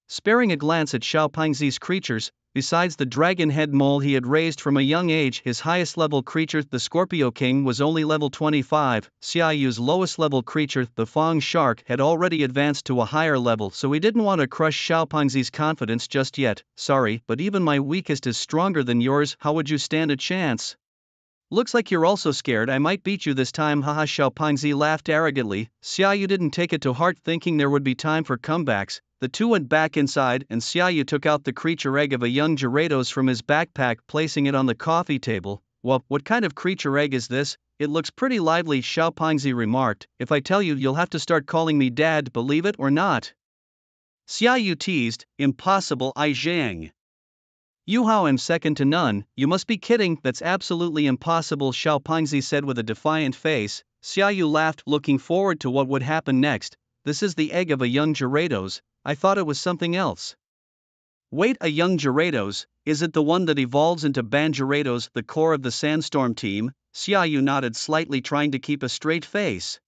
Sparing a glance at Xiaopingzi's creatures, besides the dragon head mole he had raised from a young age, his highest level creature, the Scorpio King, was only level 25. Xiaoyu's lowest level creature, the Fang Shark, had already advanced to a higher level, so he didn't want to crush Xiaopingzi's confidence just yet. "Sorry, but even my weakest is stronger than yours. How would you stand a chance?" "Looks like you're also scared I might beat you this time, haha." Xiaopingzi laughed arrogantly. Xiaoyu didn't take it to heart, thinking there would be time for comebacks. The two went back inside and Xiaoyu took out the creature egg of a young Gyarados from his backpack, placing it on the coffee table. "Well, what kind of creature egg is this? It looks pretty lively," Xiaopingzi remarked. "If I tell you, you'll have to start calling me dad, believe it or not." Xiaoyu teased. "Impossible, I Zhang. Yuhao am second to none." "You must be kidding, that's absolutely impossible," Xiaopingzi said with a defiant face. Xiaoyu laughed, looking forward to what would happen next. "This is the egg of a young Gyarados. I thought it was something else." "Wait, a young Gyarados? Is it the one that evolves into Ban Gyarados, the core of the Sandstorm team?" Xiaoyu nodded slightly, trying to keep a straight face.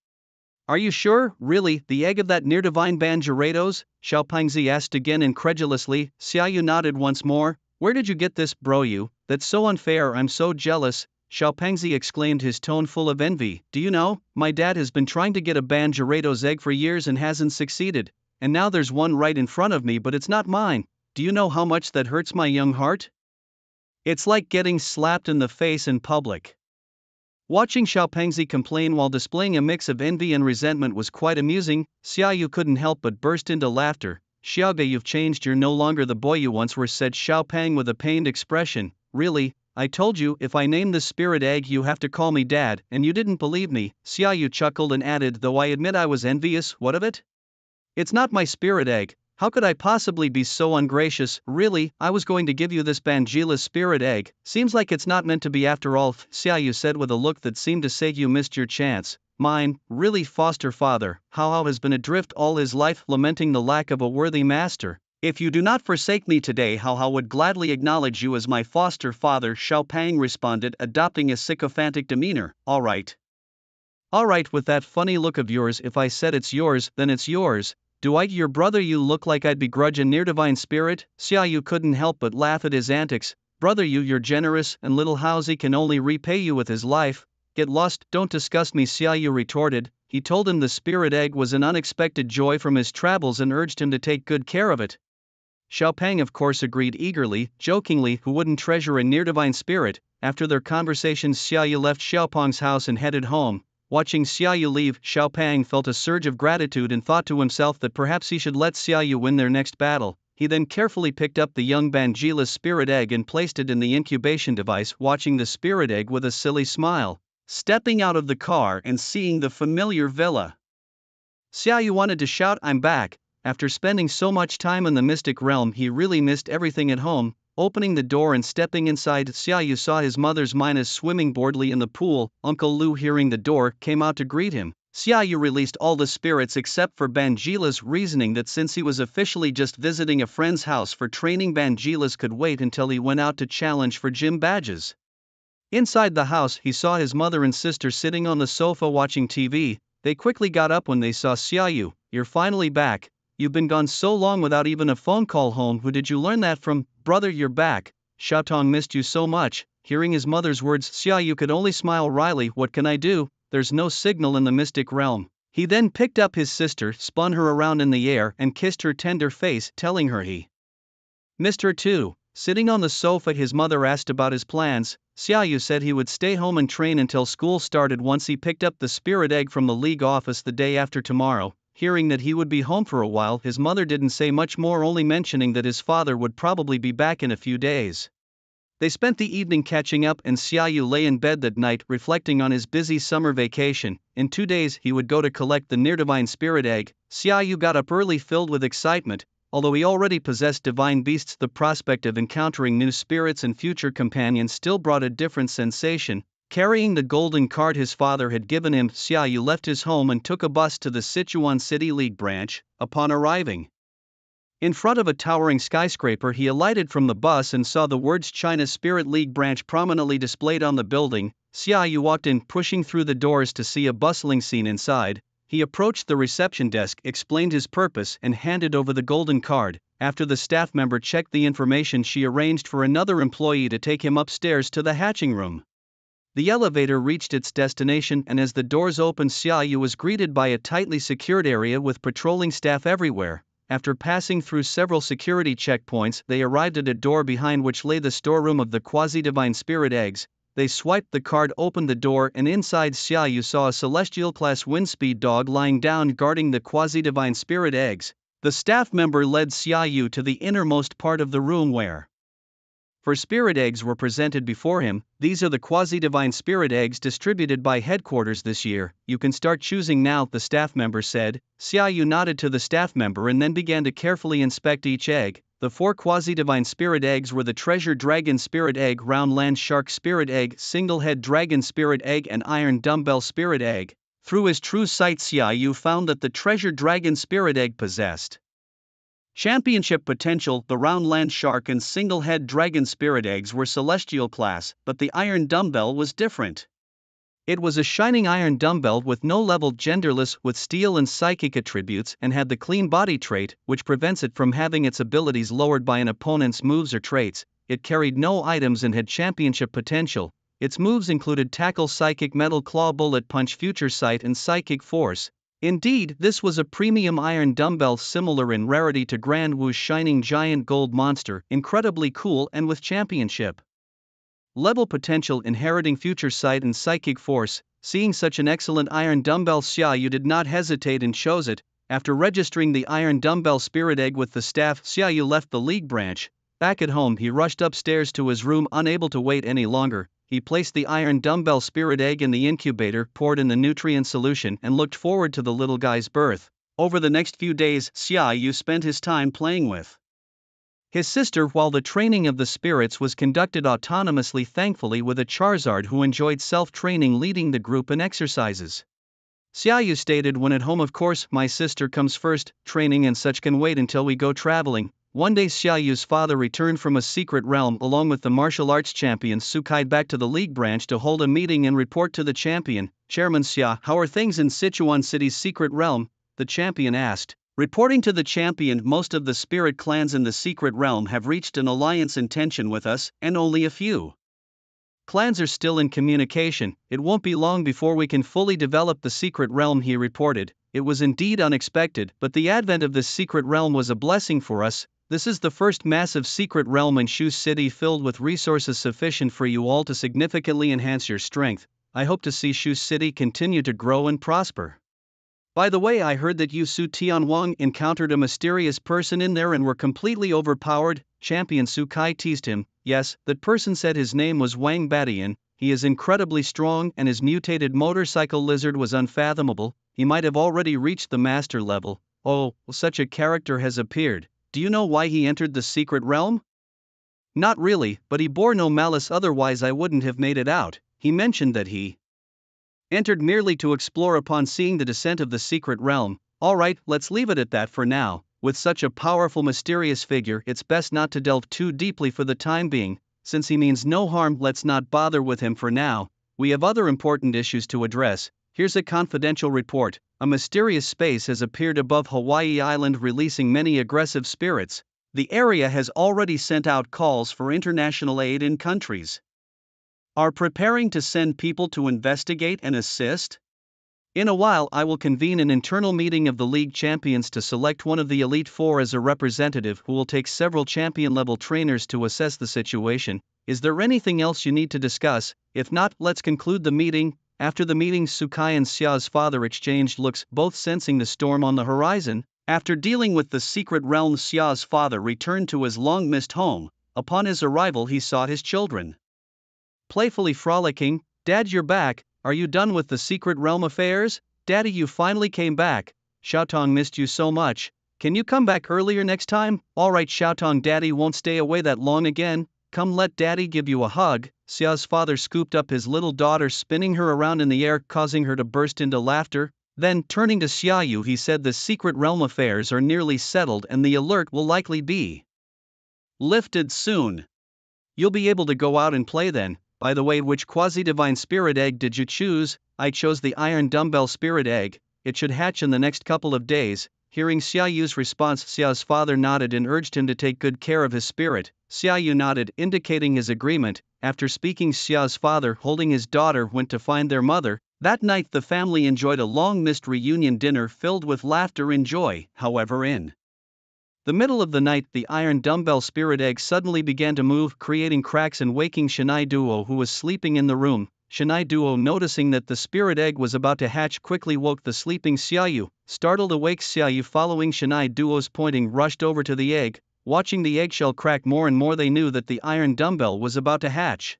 "Are you sure, really, the egg of that near-divine Ban Gyarados?" Xiaopingzi asked again incredulously. Xiaoyu nodded once more. "Where did you get this, bro? That's so unfair, I'm so jealous." Xiaopingzi exclaimed, his tone full of envy. "Do you know, my dad has been trying to get a Ban Gyarados egg for years and hasn't succeeded. And now there's one right in front of me, but it's not mine. Do you know how much that hurts my young heart? It's like getting slapped in the face in public." Watching Xiaopingzi complain while displaying a mix of envy and resentment was quite amusing. Xiaoyu couldn't help but burst into laughter. "Xiaoge, you've changed, you're no longer the boy you once were," said Xiaoping with a pained expression. "Really? I told you, if I name the spirit egg you have to call me dad, and you didn't believe me." Xiaoyu chuckled and added, "Though I admit I was envious, what of it? It's not my spirit egg. How could I possibly be so ungracious? Really, I was going to give you this Bangila's spirit egg. Seems like it's not meant to be after all," Xiaoyu said with a look that seemed to say, "You missed your chance." "Mine, really, foster father. Hao has been adrift all his life, lamenting the lack of a worthy master. If you do not forsake me today, Hao would gladly acknowledge you as my foster father," Xiaoping responded, adopting a sycophantic demeanor. All right, with that funny look of yours, if I said it's yours, then it's yours. Do I, your brother? You look like I'd begrudge a near-divine spirit." Xiaoyu couldn't help but laugh at his antics. "Brother, you're generous, and little Haozi can only repay you with his life." "Get lost, don't disgust me," Xiaoyu retorted. He told him the spirit egg was an unexpected joy from his travels and urged him to take good care of it. Xiaoping of course agreed eagerly, jokingly, who wouldn't treasure a near-divine spirit? After their conversations, Xiaoyu left Xiaopeng's house and headed home. Watching Xiaoyu leave, Xiaoping felt a surge of gratitude and thought to himself that perhaps he should let Xiaoyu win their next battle. He then carefully picked up the young Bangila's spirit egg and placed it in the incubation device, watching the spirit egg with a silly smile. Stepping out of the car and seeing the familiar villa, Xiaoyu wanted to shout, "I'm back!" After spending so much time in the mystic realm, he really missed everything at home. Opening the door and stepping inside, Xiaoyu saw his mother's Mina swimming boredly in the pool. Uncle Lu, hearing the door, came out to greet him. Xiaoyu released all the spirits except for Banjila's, reasoning that since he was officially just visiting a friend's house for training, Banjila's could wait until he went out to challenge for gym badges. Inside the house, he saw his mother and sister sitting on the sofa watching TV. They quickly got up when they saw Xiaoyu. "You're finally back. You've been gone so long without even a phone call home. Who did you learn that from?" "Brother, you're back. Xiaotong missed you so much." Hearing his mother's words, Xiaoyu could only smile wryly. "What can I do? There's no signal in the mystic realm." He then picked up his sister, spun her around in the air, and kissed her tender face, telling her he missed her too. Sitting on the sofa, his mother asked about his plans. Xiaoyu said he would stay home and train until school started once he picked up the spirit egg from the league office the day after tomorrow. Hearing that he would be home for a while, his mother didn't say much more, only mentioning that his father would probably be back in a few days. They spent the evening catching up, and Xiaoyu lay in bed that night reflecting on his busy summer vacation. In 2 days he would go to collect the near divine spirit egg. Xiaoyu got up early filled with excitement. Although he already possessed divine beasts, the prospect of encountering new spirits and future companions still brought a different sensation. Carrying the golden card his father had given him, Xiaoyu left his home and took a bus to the Sichuan City League branch. Upon arriving in front of a towering skyscraper, he alighted from the bus and saw the words China Spirit League branch prominently displayed on the building. Xiaoyu walked in, pushing through the doors to see a bustling scene inside. He approached the reception desk, explained his purpose, and handed over the golden card. After the staff member checked the information, she arranged for another employee to take him upstairs to the hatching room. The elevator reached its destination, and as the doors opened, Xiaoyu was greeted by a tightly secured area with patrolling staff everywhere. After passing through several security checkpoints, they arrived at a door behind which lay the storeroom of the quasi-divine spirit eggs. They swiped the card, opened the door, and inside Xiaoyu saw a celestial-class windspeed dog lying down guarding the quasi-divine spirit eggs. The staff member led Xiaoyu to the innermost part of the room where spirit eggs were presented before him. "These are the quasi-divine spirit eggs distributed by headquarters this year. You can start choosing now," the staff member said. Xiaoyu nodded to the staff member and then began to carefully inspect each egg. The 4 quasi-divine spirit eggs were the Treasure Dragon Spirit Egg, Round Land Shark Spirit Egg, Single Head Dragon Spirit Egg, and Iron Dumbbell Spirit Egg. Through his true sight, Xiaoyu found that the Treasure Dragon Spirit Egg possessed championship potential. The Round Land Shark and Single Head Dragon Spirit Eggs were celestial class, but the Iron Dumbbell was different. It was a shining iron dumbbell with no level, genderless, with steel and psychic attributes, and had the clean body trait, which prevents it from having its abilities lowered by an opponent's moves or traits. It carried no items and had championship potential. Its moves included Tackle, Psychic, Metal Claw, Bullet Punch, Future Sight, and Psychic Force. Indeed, this was a premium iron dumbbell similar in rarity to Grand Wu's shining giant gold monster, incredibly cool and with championship level potential, inheriting Future Sight and Psychic Force. Seeing such an excellent iron dumbbell, Xiaoyu did not hesitate and chose it. After registering the iron dumbbell spirit egg with the staff, Xiaoyu left the league branch. Back at home, he rushed upstairs to his room, unable to wait any longer. He placed the iron dumbbell spirit egg in the incubator, poured in the nutrient solution, and looked forward to the little guy's birth. Over the next few days, Xiaoyu spent his time playing with his sister while the training of the spirits was conducted autonomously, thankfully with a Charizard who enjoyed self-training, leading the group in exercises. Xiaoyu stated, "When at home, of course, my sister comes first. Training and such can wait until we go traveling." One day Xiaoyu's father returned from a secret realm along with the martial arts champion Sukai back to the league branch to hold a meeting and report to the champion. "Chairman Xia, how are things in Sichuan City's secret realm?" the champion asked. Reporting to the champion, "Most of the spirit clans in the secret realm have reached an alliance intention with us, and only a few clans are still in communication. It won't be long before we can fully develop the secret realm," he reported. It was indeed unexpected, but the advent of this secret realm was a blessing for us. This is the first massive secret realm in Shu City filled with resources sufficient for you all to significantly enhance your strength. I hope to see Shu City continue to grow and prosper. By the way, I heard that you Su Tianwang encountered a mysterious person in there and were completely overpowered. Champion Sukai teased him. Yes, that person said his name was Wang Badian. He is incredibly strong and his mutated motorcycle lizard was unfathomable. He might have already reached the master level. Oh, such a character has appeared. Do you know why he entered the secret realm? Not really, but he bore no malice, otherwise I wouldn't have made it out. He mentioned that he entered merely to explore upon seeing the descent of the secret realm. Alright, let's leave it at that for now. With such a powerful mysterious figure, it's best not to delve too deeply for the time being. Since he means no harm, let's not bother with him for now. We have other important issues to address. Here's a confidential report. A mysterious space has appeared above Hawaii Island, releasing many aggressive spirits. The area has already sent out calls for international aid, in countries are preparing to send people to investigate and assist. In a while, I will convene an internal meeting of the League Champions to select one of the Elite Four as a representative who will take several champion-level trainers to assess the situation. Is there anything else you need to discuss? If not, let's conclude the meeting. After the meeting, Sukai and Xia's father exchanged looks, both sensing the storm on the horizon. After dealing with the secret realm, Xia's father returned to his long-missed home. Upon his arrival, he saw his children playfully frolicking. Dad, you're back. Are you done with the secret realm affairs? Daddy, you finally came back. Xiaotong missed you so much. Can you come back earlier next time? Alright Xiaotong, Daddy won't stay away that long again. Come, let Daddy give you a hug. Xia's father scooped up his little daughter, spinning her around in the air, causing her to burst into laughter. Then, turning to Xiaoyu, he said the secret realm affairs are nearly settled and the alert will likely be lifted soon. You'll be able to go out and play then. By the way, which quasi-divine spirit egg did you choose? I chose the iron dumbbell spirit egg. It should hatch in the next couple of days. Hearing Xiaoyu's response, Xia's father nodded and urged him to take good care of his spirit. Xiaoyu nodded, indicating his agreement. After speaking, Xia's father, holding his daughter, went to find their mother. That night the family enjoyed a long-missed reunion dinner filled with laughter and joy. However, in the middle of the night, the iron dumbbell spirit egg suddenly began to move, creating cracks and waking Shinai Duo, who was sleeping in the room. Shinai Duo, noticing that the spirit egg was about to hatch, quickly woke the sleeping Xiaoyu. Startled awake, Xiaoyu, following Shinai Duo's pointing, rushed over to the egg. Watching the eggshell crack more and more, they knew that the iron dumbbell was about to hatch.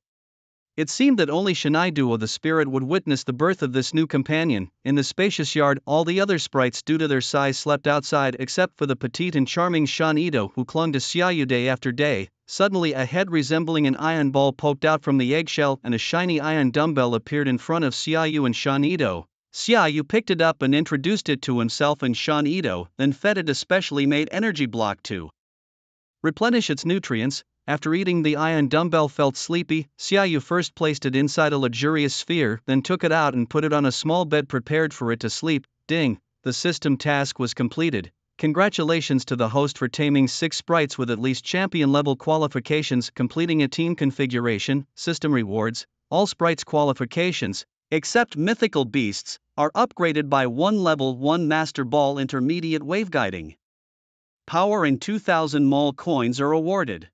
It seemed that only Shinai Duo, the spirit, would witness the birth of this new companion. In the spacious yard, all the other sprites, due to their size, slept outside except for the petite and charming Shan Ito, who clung to Xiaoyu day after day. Suddenly, a head resembling an iron ball poked out from the eggshell, and a shiny iron dumbbell appeared in front of Xiaoyu and Shan Ito. Xiaoyu picked it up and introduced it to himself and Shan Ito, then fed it a specially made energy block to replenish its nutrients. After eating, the iron dumbbell felt sleepy. Xiaoyu first placed it inside a luxurious sphere, then took it out and put it on a small bed prepared for it to sleep. Ding! The system task was completed. Congratulations to the host for taming 6 sprites with at least champion-level qualifications, completing a team configuration. System rewards: all sprites qualifications, except mythical beasts, are upgraded by 1 level. 1 Master Ball intermediate waveguiding power and 2,000 mol coins are awarded.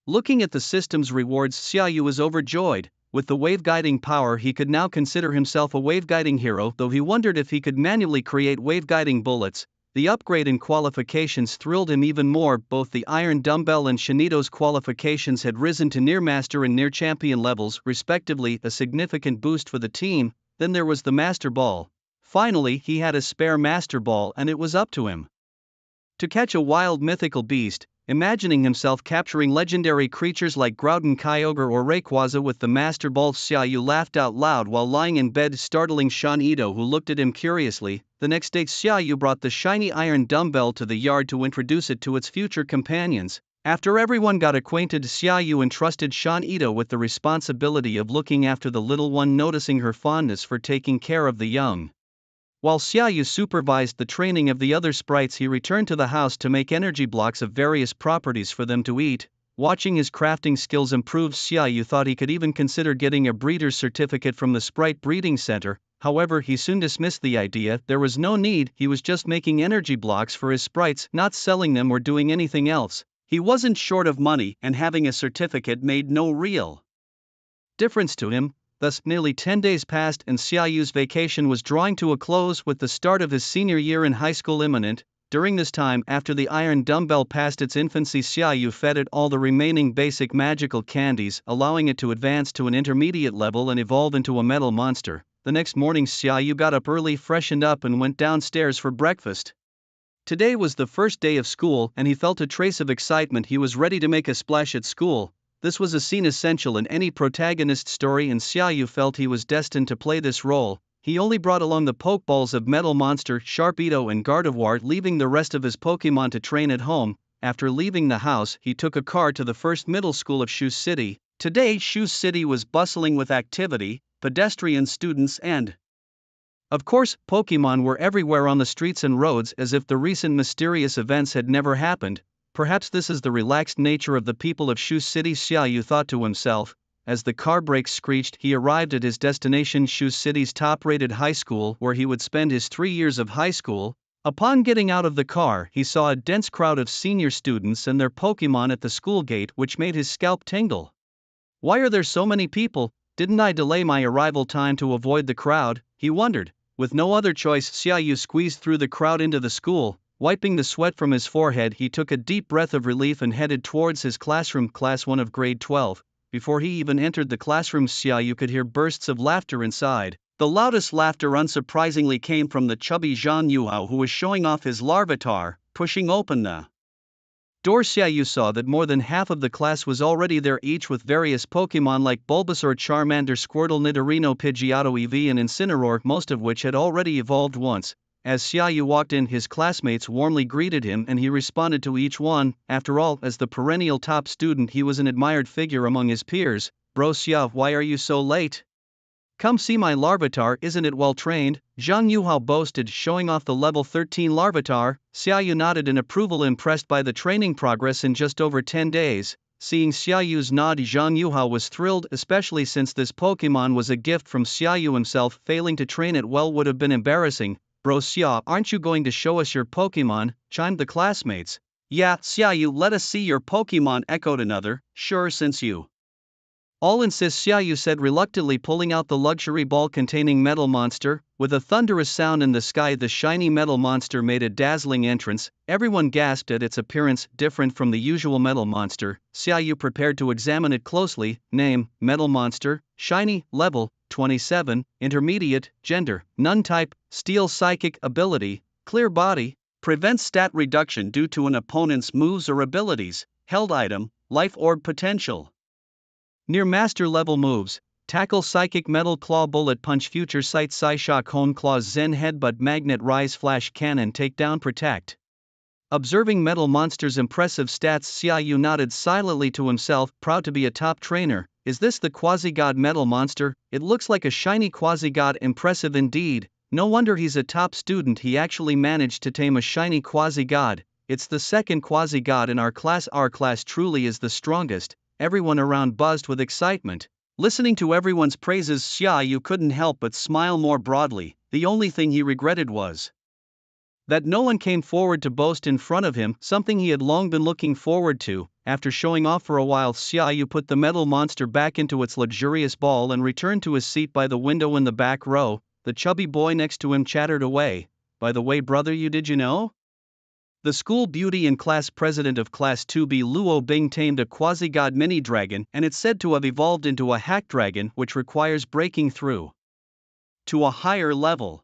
Looking at the system's rewards, Xiaoyu was overjoyed. With the waveguiding power, he could now consider himself a waveguiding hero, though he wondered if he could manually create waveguiding bullets. The upgrade in qualifications thrilled him even more. Both the iron dumbbell and Shinito's qualifications had risen to near master and near champion levels, respectively, a significant boost for the team. Then there was the Master Ball. Finally, he had a spare Master Ball, and it was up to him to catch a wild mythical beast. Imagining himself capturing legendary creatures like Groudon, Kyogre or Rayquaza with the Master Ball, Xiaoyu laughed out loud while lying in bed, startling Shan Ito, who looked at him curiously. The next day, Xiaoyu brought the shiny iron dumbbell to the yard to introduce it to its future companions. After everyone got acquainted, Xiaoyu entrusted Shan Ito with the responsibility of looking after the little one, noticing her fondness for taking care of the young. While Xiaoyu supervised the training of the other sprites, he returned to the house to make energy blocks of various properties for them to eat. Watching his crafting skills improve, Xiaoyu thought he could even consider getting a breeder's certificate from the Sprite Breeding Center. However, he soon dismissed the idea. There was no need. He was just making energy blocks for his sprites, not selling them or doing anything else. He wasn't short of money, and having a certificate made no real difference to him. Thus, nearly 10 days passed and Xiaoyu's vacation was drawing to a close, with the start of his senior year in high school imminent. During this time, after the iron dumbbell passed its infancy, Xiaoyu fed it all the remaining basic magical candies, allowing it to advance to an intermediate level and evolve into a metal monster. The next morning, Xiaoyu got up early, freshened up and went downstairs for breakfast. Today was the first day of school and he felt a trace of excitement. He was ready to make a splash at school. This was a scene essential in any protagonist story and Xiaoyu felt he was destined to play this role. He only brought along the Pokeballs of Metal Monster, Sharpedo and Gardevoir, leaving the rest of his Pokemon to train at home. After leaving the house, he took a car to the first middle school of Shu City. Today Shu City was bustling with activity, pedestrians, students and of course, Pokemon were everywhere on the streets and roads as if the recent mysterious events had never happened. Perhaps this is the relaxed nature of the people of Shu City, Xiaoyu thought to himself. As the car brakes screeched, he arrived at his destination, Shu City's top-rated high school where he would spend his 3 years of high school. Upon getting out of the car, he saw a dense crowd of senior students and their Pokemon at the school gate, which made his scalp tingle. Why are there so many people? Didn't I delay my arrival time to avoid the crowd? He wondered. With no other choice, Xiaoyu squeezed through the crowd into the school. Wiping the sweat from his forehead, he took a deep breath of relief and headed towards his classroom, Class 1 of Grade 12. Before he even entered the classroom, Xiaoyu could hear bursts of laughter inside. The loudest laughter unsurprisingly came from the chubby Zhang Yuhao, who was showing off his Larvitar. Pushing open the door, Xiaoyu saw that more than half of the class was already there, each with various Pokemon like Bulbasaur, Charmander, Squirtle, Nidorino, Pidgeotto, Eevee and Incineroar, most of which had already evolved once. As Xiaoyu walked in, his classmates warmly greeted him and he responded to each one. After all, as the perennial top student, he was an admired figure among his peers. Bro Xia, why are you so late? Come see my Larvitar, isn't it well trained? Zhang Yuhao boasted, showing off the level 13 Larvitar. Xiaoyu nodded in approval, impressed by the training progress in just over 10 days. Seeing Xiaoyu's nod, Zhang Yuhao was thrilled, especially since this Pokemon was a gift from Xiaoyu himself. Failing to train it well would have been embarrassing. Bro Xia, aren't you going to show us your Pokemon? Chimed the classmates. Yeah, Xiaoyu, let us see your Pokemon, echoed another. Sure, since you all insist, Xiaoyu said reluctantly, pulling out the luxury ball containing Metal Monster. With a thunderous sound in the sky, the shiny Metal Monster made a dazzling entrance. Everyone gasped at its appearance, different from the usual Metal Monster. Xiaoyu prepared to examine it closely. Name, Metal Monster. Shiny, level 27, intermediate, gender, none, type, steel, psychic, ability, clear body, prevents stat reduction due to an opponent's moves or abilities, held item, life orb potential. Near master level moves: tackle, psychic, metal claw, bullet punch, future sight, Psyshock, hone claws, zen, headbutt, magnet, rise, flash, cannon, takedown, protect. Observing Metal Monster's impressive stats, Xiaoyu nodded silently to himself, proud to be a top trainer. Is this the quasi-god Metal Monster? It looks like a shiny quasi-god, impressive indeed. No wonder he's a top student, he actually managed to tame a shiny quasi-god. It's the second quasi-god in our class. Our class truly is the strongest. Everyone around buzzed with excitement. Listening to everyone's praises, Xiaoyu couldn't help but smile more broadly. The only thing he regretted was that no one came forward to boast in front of him, something he had long been looking forward to. After showing off for a while, Xiaoyu put the Metal Monster back into its luxurious ball and returned to his seat by the window in the back row. The chubby boy next to him chattered away. By the way, brother, did you know? The school beauty and class president of Class 2B, Luo Bing, tamed a quasi-god mini-dragon, and it's said to have evolved into a hack dragon, which requires breaking through to a higher level.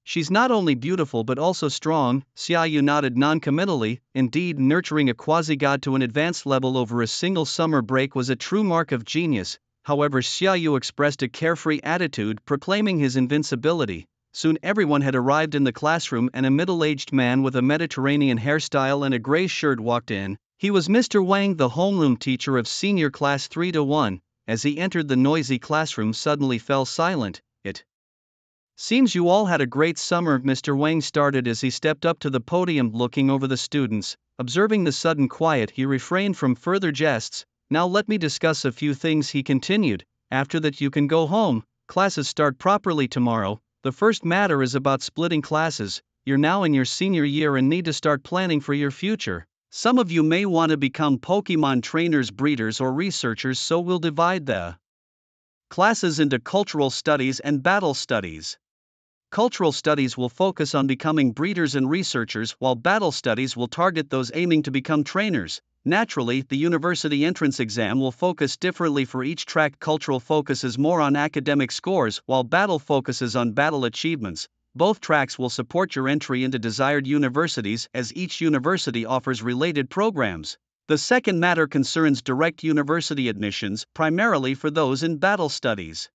She's not only beautiful but also strong. Xiaoyu nodded non-committally. Indeed, nurturing a quasi-god to an advanced level over a single summer break was a true mark of genius. However, Xiaoyu expressed a carefree attitude, proclaiming his invincibility. Soon everyone had arrived in the classroom and a middle-aged man with a Mediterranean hairstyle and a gray shirt walked in. He was Mr. Wang, the homeroom teacher of senior class 3-1. As he entered, the noisy classroom suddenly fell silent. It seems you all had a great summer, Mr. Wang started as he stepped up to the podium, looking over the students. Observing the sudden quiet, he refrained from further jests. Now let me discuss a few things, he continued. After that you can go home. Classes start properly tomorrow. The first matter is about splitting classes. You're now in your senior year and need to start planning for your future. Some of you may want to become Pokemon trainers, breeders or researchers, so we'll divide the classes into cultural studies and battle studies. Cultural studies will focus on becoming breeders and researchers, while battle studies will target those aiming to become trainers. Naturally, the university entrance exam will focus differently for each track. Cultural focuses more on academic scores, while battle focuses on battle achievements. Both tracks will support your entry into desired universities as each university offers related programs. The second matter concerns direct university admissions, primarily for those in battle studies.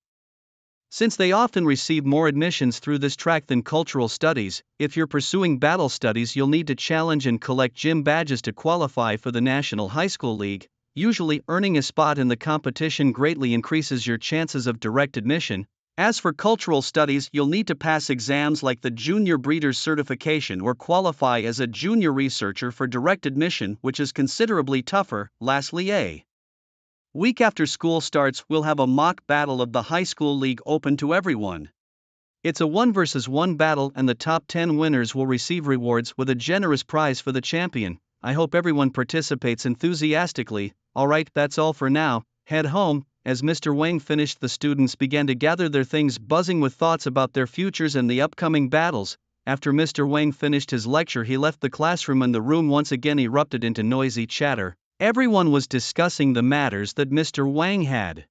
Since they often receive more admissions through this track than cultural studies, if you're pursuing battle studies, you'll need to challenge and collect gym badges to qualify for the National High School League. Usually, earning a spot in the competition greatly increases your chances of direct admission. As for cultural studies, you'll need to pass exams like the Junior Breeders Certification or qualify as a junior researcher for direct admission, which is considerably tougher. Lastly, a week after school starts, we'll have a mock battle of the High School League open to everyone. It's a 1 versus 1 battle, and the top 10 winners will receive rewards with a generous prize for the champion. I hope everyone participates enthusiastically. Alright, that's all for now. Head home. As Mr. Wang finished, the students began to gather their things, buzzing with thoughts about their futures and the upcoming battles. After Mr. Wang finished his lecture, he left the classroom and the room once again erupted into noisy chatter. Everyone was discussing the matters that Mr. Wang had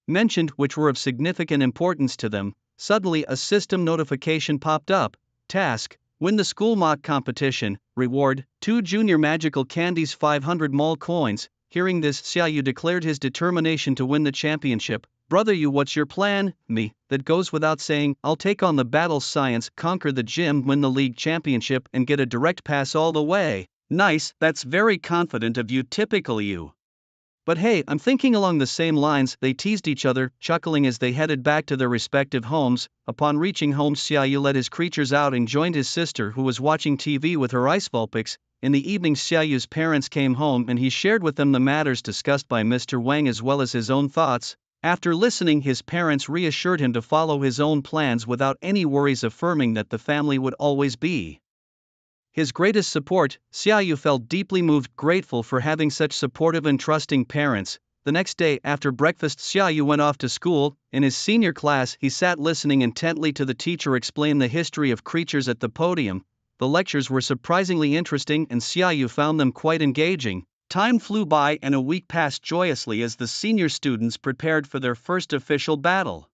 mentioned, which were of significant importance to them. Suddenly, a system notification popped up. Task: win the school mock competition. Reward: 2 junior magical candies, 500 mall coins. Hearing this, Xiaoyu declared his determination to win the championship. Brother Yu, what's your plan? Me, that goes without saying. I'll take on the battle science, conquer the gym, win the league championship, and get a direct pass all the way. Nice, that's very confident of you, typical you. But hey, I'm thinking along the same lines. They teased each other, chuckling as they headed back to their respective homes. Upon reaching home, Xiaoyu let his creatures out and joined his sister, who was watching TV with her Ice Vulpix. In the evening, Xiaoyu's parents came home and he shared with them the matters discussed by Mr. Wang as well as his own thoughts. After listening, his parents reassured him to follow his own plans without any worries, affirming that the family would always be his greatest support. Xiaoyu felt deeply moved, grateful for having such supportive and trusting parents. The next day, after breakfast, Xiaoyu went off to school. In his senior class, he sat listening intently to the teacher explain the history of creatures at the podium. The lectures were surprisingly interesting and Xiaoyu found them quite engaging. Time flew by and a week passed joyously as the senior students prepared for their first official battle.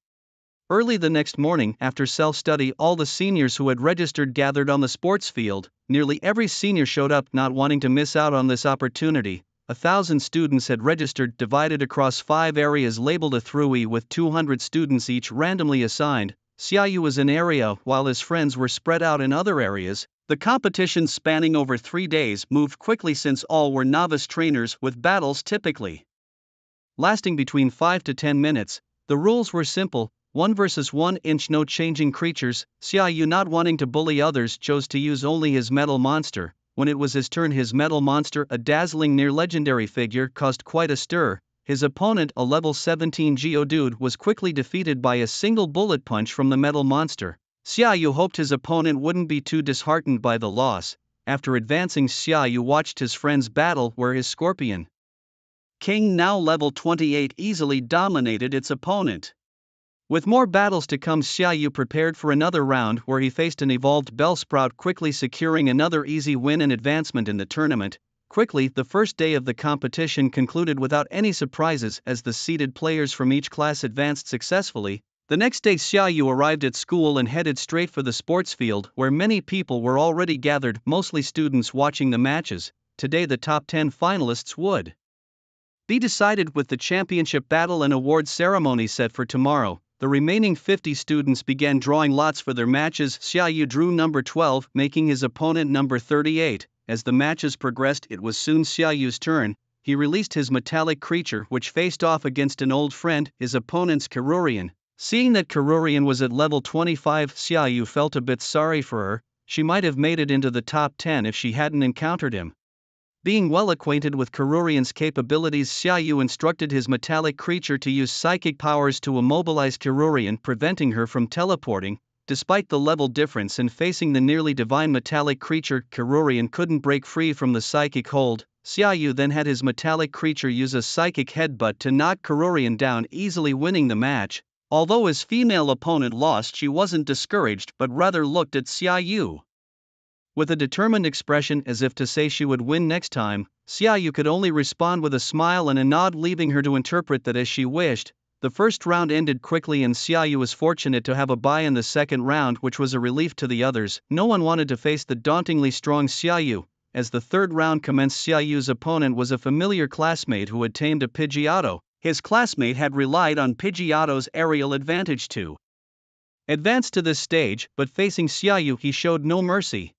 Early the next morning, after self-study, all the seniors who had registered gathered on the sports field. Nearly every senior showed up, not wanting to miss out on this opportunity. 1,000 students had registered, divided across 5 areas labeled a through with 200 students each randomly assigned. Xiaoyu was in area while his friends were spread out in other areas. The competition, spanning over 3 days, moved quickly since all were novice trainers, with battles typically lasting between 5 to 10 minutes. The rules were simple: 1 versus 1 inch, no changing creatures. Xiaoyu, not wanting to bully others, chose to use only his metal monster. When it was his turn, his metal monster, a dazzling near legendary figure, caused quite a stir. His opponent, a level 17 Geodude, was quickly defeated by a single bullet punch from the metal monster. Xiaoyu hoped his opponent wouldn't be too disheartened by the loss. After advancing, Xiaoyu watched his friends battle, where his Scorpion King, now level 28, easily dominated its opponent. With more battles to come, Xiaoyu prepared for another round where he faced an evolved Bellsprout, quickly securing another easy win and advancement in the tournament. Quickly, the first day of the competition concluded without any surprises as the seeded players from each class advanced successfully. The next day, Xiaoyu arrived at school and headed straight for the sports field, where many people were already gathered, mostly students watching the matches. Today, the top 10 finalists would be decided, with the championship battle and award ceremony set for tomorrow. The remaining 50 students began drawing lots for their matches. Xiaoyu drew number 12, making his opponent number 38. As the matches progressed, it was soon Xiaoyu's turn. He released his metallic creature, which faced off against an old friend, his opponent's Karurian. Seeing that Karurian was at level 25, Xiaoyu felt a bit sorry for her. She might have made it into the top 10 if she hadn't encountered him. Being well acquainted with Karurian's capabilities, Xiaoyu instructed his metallic creature to use psychic powers to immobilize Karurian, preventing her from teleporting. Despite the level difference and facing the nearly divine metallic creature, Karurian couldn't break free from the psychic hold. Xiaoyu then had his metallic creature use a psychic headbutt to knock Karurian down, easily winning the match. Although his female opponent lost, she wasn't discouraged but rather looked at Xiaoyu with a determined expression, as if to say she would win next time. Xiaoyu could only respond with a smile and a nod, leaving her to interpret that as she wished. The first round ended quickly and Xiaoyu was fortunate to have a bye in the second round, which was a relief to the others. No one wanted to face the dauntingly strong Xiaoyu. As the third round commenced, Xiaoyu's opponent was a familiar classmate who had tamed a Pidgeotto. His classmate had relied on Pidgeotto's aerial advantage to advance to this stage, but facing Xiaoyu he showed no mercy.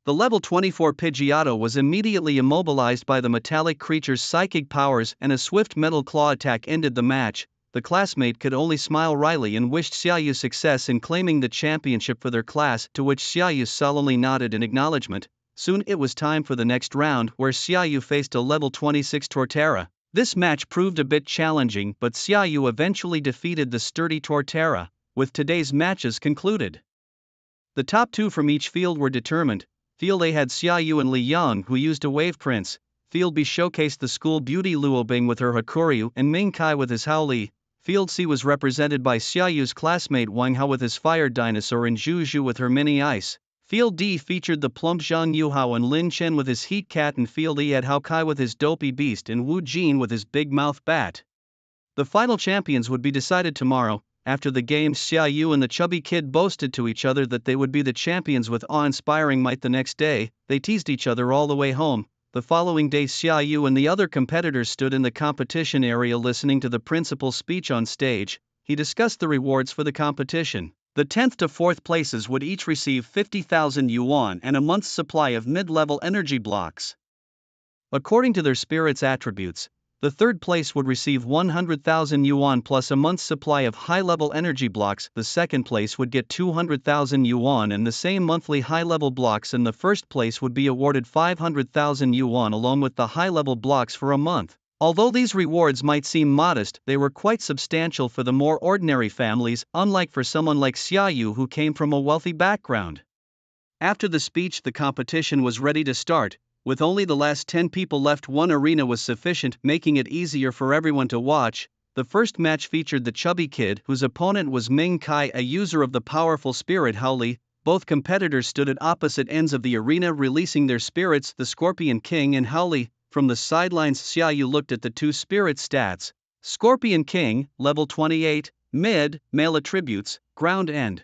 The level 24 Pidgeotto was immediately immobilized by the metallic creature's psychic powers, and a swift metal claw attack ended the match. The classmate could only smile wryly and wished Xiaoyu success in claiming the championship for their class, to which Xiaoyu solemnly nodded in acknowledgement. Soon it was time for the next round, where Xiaoyu faced a level 26 Torterra. This match proved a bit challenging, but Xiaoyu eventually defeated the sturdy Torterra. With today's matches concluded, the top two from each field were determined. Field A had Xiaoyu and Li Yang, who used a Wave Prince. Field B showcased the school beauty Luo Bing with her Hakuryu and Ming Kai with his Hao Li. Field C was represented by Xiaoyu's classmate Wang Hao with his Fire Dinosaur and Zhu Zhu with her Mini Ice. Field D featured the plump Zhang Yuhao and Lin Chen with his Heat Cat, and Field E had Hao Kai with his Dopey Beast and Wu Jin with his Big Mouth Bat. The final champions would be decided tomorrow. After the games, Xiaoyu and the chubby kid boasted to each other that they would be the champions with awe-inspiring might. The next day, they teased each other all the way home. The following day, Xiaoyu and the other competitors stood in the competition area listening to the principal's speech on stage. He discussed the rewards for the competition. The 10th to 4th places would each receive 50,000 yuan and a month's supply of mid-level energy blocks. According to their spirit's attributes, the third place would receive 100,000 yuan plus a month's supply of high-level energy blocks. The second place would get 200,000 yuan and the same monthly high-level blocks, and the first place would be awarded 500,000 yuan along with the high-level blocks for a month. Although these rewards might seem modest, they were quite substantial for the more ordinary families, unlike for someone like Xiaoyu who came from a wealthy background. After the speech, the competition was ready to start. With only the last 10 people left, one arena was sufficient, making it easier for everyone to watch. The first match featured the chubby kid, whose opponent was Ming Kai, a user of the powerful spirit Hao Li. Both competitors stood at opposite ends of the arena releasing their spirits, the Scorpion King and Hao Li. From the sidelines, Xiaoyu looked at the two spirit stats. Scorpion King, level 28, mid, male attributes, ground and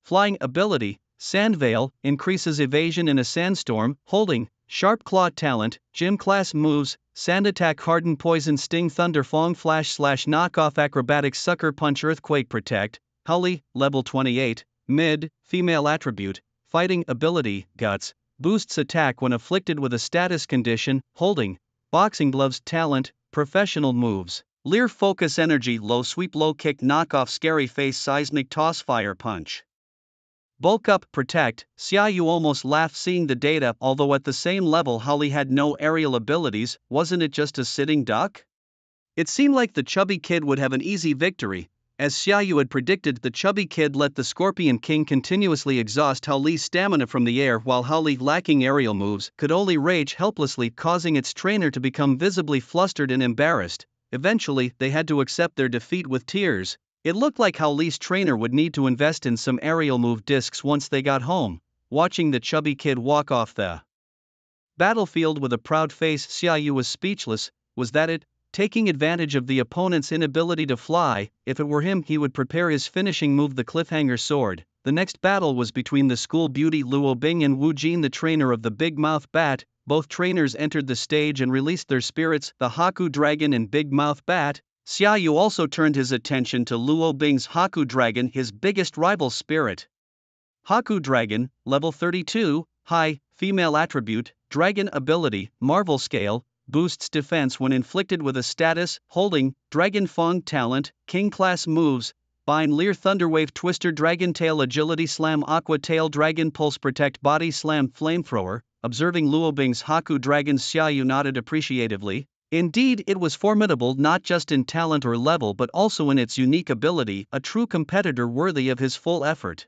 flying ability, Sand Veil, increases evasion in a sandstorm, holding, Sharp Claw talent, Gym class moves, Sand Attack, Harden, Poison, Sting, Thunder, Fong, Flash, Knockoff, Acrobatics, Sucker Punch, Earthquake, Protect. Hao Li, level 28, mid, female attribute, fighting ability, Guts, boosts attack when afflicted with a status condition, holding, Boxing Gloves talent, professional moves, Leer, Focus, Energy, Low Sweep, Low Kick, Knockoff, Scary Face, Seismic Toss, Fire Punch. Bulk Up, Protect. Xiaoyu almost laughed seeing the data. Although at the same level Hao Li had no aerial abilities, wasn't it just a sitting duck? It seemed like the chubby kid would have an easy victory. As Xiaoyu had predicted, the chubby kid let the Scorpion King continuously exhaust Hao Li's stamina from the air, while Hao Li, lacking aerial moves, could only rage helplessly, causing its trainer to become visibly flustered and embarrassed. Eventually, they had to accept their defeat with tears. It looked like Hao Li's trainer would need to invest in some aerial move discs once they got home. Watching the chubby kid walk off the battlefield with a proud face, Xiaoyu was speechless. Was that it? Taking advantage of the opponent's inability to fly, if it were him, he would prepare his finishing move, the Cliffhanger Sword. The next battle was between the school beauty Luo Bing and Wu Jin, the trainer of the Big Mouth Bat. Both trainers entered the stage and released their spirits, the Haku Dragon and Big Mouth Bat. Xiaoyu also turned his attention to Luo Bing's Haku Dragon, his biggest rival spirit. Haku Dragon, level 32, high, female attribute, dragon ability, Marvel Scale, boosts defense when inflicted with a status, holding, Dragon Fong talent, King class moves, Bind, Leer, Thunderwave, Twister, Dragon Tail, Agility Slam, Aqua Tail, Dragon Pulse, Protect, Body Slam, Flamethrower. Observing Luo Bing's Haku Dragon, Xiaoyu nodded appreciatively. Indeed, it was formidable not just in talent or level but also in its unique ability, a true competitor worthy of his full effort.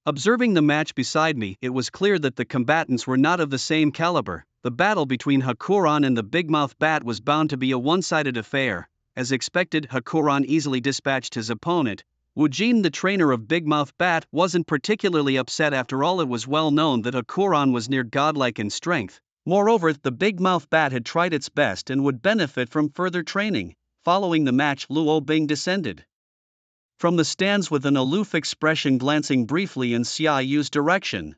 Observing the match beside me, it was clear that the combatants were not of the same caliber. The battle between Hakuran and the Big Mouth Bat was bound to be a one-sided affair. As expected, Hakuran easily dispatched his opponent. Wu Jin, the trainer of Big Mouth Bat, wasn't particularly upset. After all, it was well known that Hakuran was near godlike in strength. Moreover, the Big Mouth Bat had tried its best and would benefit from further training. Following the match, Luo Bing descended from the stands with an aloof expression, glancing briefly in Xiaoyu's direction.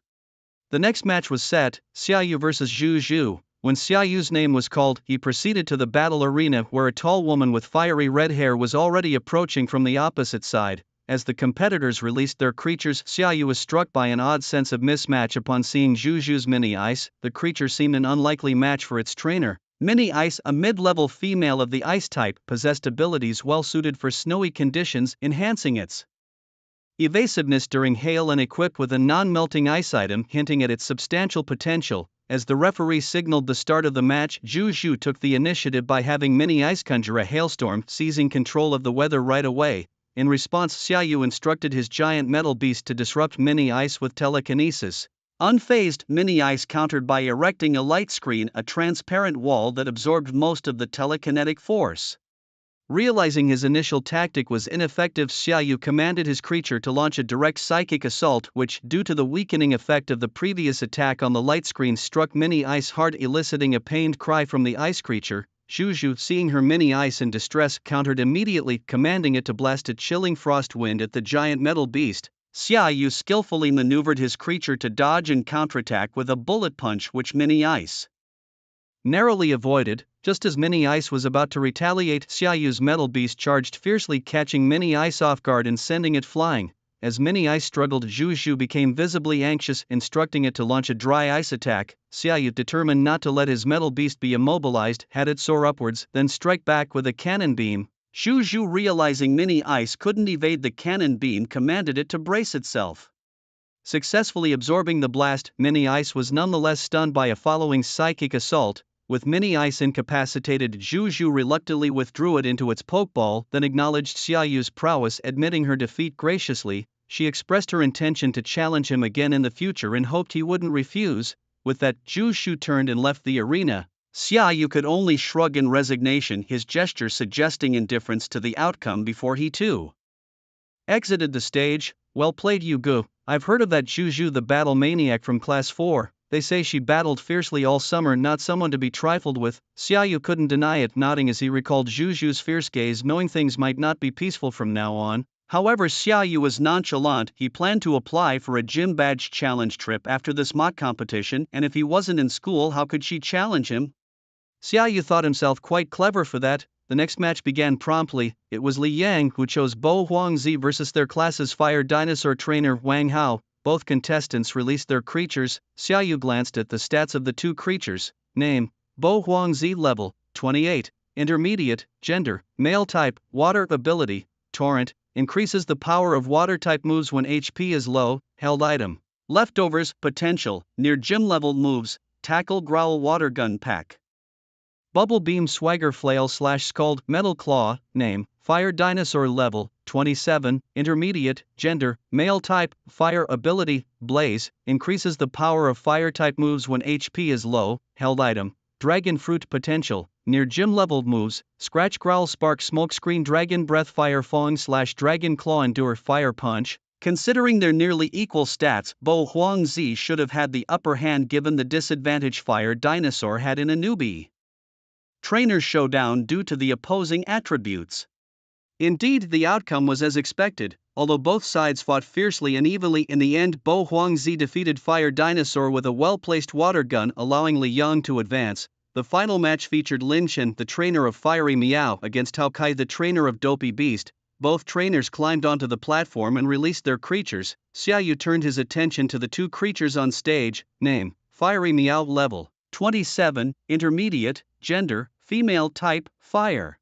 The next match was set, Xiaoyu vs Zhu Zhu. When Xiaoyu's name was called, he proceeded to the battle arena where a tall woman with fiery red hair was already approaching from the opposite side. As the competitors released their creatures, Xiaoyu was struck by an odd sense of mismatch upon seeing Zhu Zhu's Mini Ice. The creature seemed an unlikely match for its trainer. Mini Ice, a mid-level female of the ice type, possessed abilities well suited for snowy conditions, enhancing its evasiveness during hail and equipped with a non-melting ice item, hinting at its substantial potential. As the referee signaled the start of the match, Zhu Zhu took the initiative by having Mini Ice conjure a hailstorm, seizing control of the weather right away. In response, Xiaoyu instructed his giant metal beast to disrupt Mini Ice with telekinesis. Unfazed, Mini Ice countered by erecting a light screen, a transparent wall that absorbed most of the telekinetic force. Realizing his initial tactic was ineffective, Xiaoyu commanded his creature to launch a direct psychic assault which, due to the weakening effect of the previous attack on the light screen, struck Mini Ice hard, eliciting a pained cry from the ice creature. Zhu Zhu, seeing her Mini Ice in distress, countered immediately, commanding it to blast a chilling frost wind at the giant metal beast. Xiaoyu skillfully maneuvered his creature to dodge and counterattack with a bullet punch which Mini Ice narrowly avoided. Just as Mini Ice was about to retaliate, Xiaoyu's metal beast charged fiercely, catching Mini Ice off guard and sending it flying. As Mini Ice struggled, Zhu Zhu became visibly anxious, instructing it to launch a dry ice attack. Xiaoyu, determined not to let his metal beast be immobilized, had it soar upwards, then strike back with a cannon beam. Zhu Zhu, realizing Mini Ice couldn't evade the cannon beam, commanded it to brace itself. Successfully absorbing the blast, Mini Ice was nonetheless stunned by a following psychic assault. With Mini Ice incapacitated, Zhu Zhu reluctantly withdrew it into its pokeball, then acknowledged Xiaoyu's prowess. Admitting her defeat graciously, she expressed her intention to challenge him again in the future and hoped he wouldn't refuse. With that, Zhu Zhu turned and left the arena. Xiaoyu could only shrug in resignation, his gesture suggesting indifference to the outcome before he too exited the stage. Well played, Yu Gu. I've heard of that Zhu Zhu, the battle maniac from Class 4. They say she battled fiercely all summer, not someone to be trifled with. Xiaoyu couldn't deny it, nodding as he recalled Zhu Zhu's fierce gaze, knowing things might not be peaceful from now on. However, Xiaoyu was nonchalant. He planned to apply for a gym badge challenge trip after this mock competition, and if he wasn't in school, how could she challenge him? Xiaoyu thought himself quite clever for that. The next match began promptly. It was Li Yang who chose Bo Huangzi versus their class's fire dinosaur trainer Wang Hao. Both contestants released their creatures. Xiaoyu glanced at the stats of the two creatures. Name: Bo Huangzi, level 28, intermediate, gender, male type, water, ability, torrent, increases the power of water type moves when HP is low, held item. Leftovers, potential, near gym level moves, tackle, growl, water gun pack. Bubble Beam, Swagger, Flail / Scald, Metal Claw. Name: Fire Dinosaur, level 27, intermediate, gender, male type, fire, ability, Blaze, increases the power of fire type moves when HP is low, held item. Dragon Fruit, potential, near gym level moves, Scratch, Growl, Spark, Smokescreen, Dragon Breath, Fire Fang / Dragon Claw, Endure, Fire Punch. Considering their nearly equal stats, Bo Huangzi should have had the upper hand given the disadvantage Fire Dinosaur had in a newbie trainers showdown due to the opposing attributes. Indeed, the outcome was as expected. Although both sides fought fiercely and evenly, in the end Bo Huangzi defeated Fire Dinosaur with a well-placed water gun, allowing Li Yang to advance. The final match featured Lin Chen, the trainer of Fiery Meow, against Hao Kai, the trainer of Dopey Beast. Both trainers climbed onto the platform and released their creatures. Xiaoyu turned his attention to the two creatures on stage. Name: Fiery Meow, level 27, intermediate, gender, female type, fire.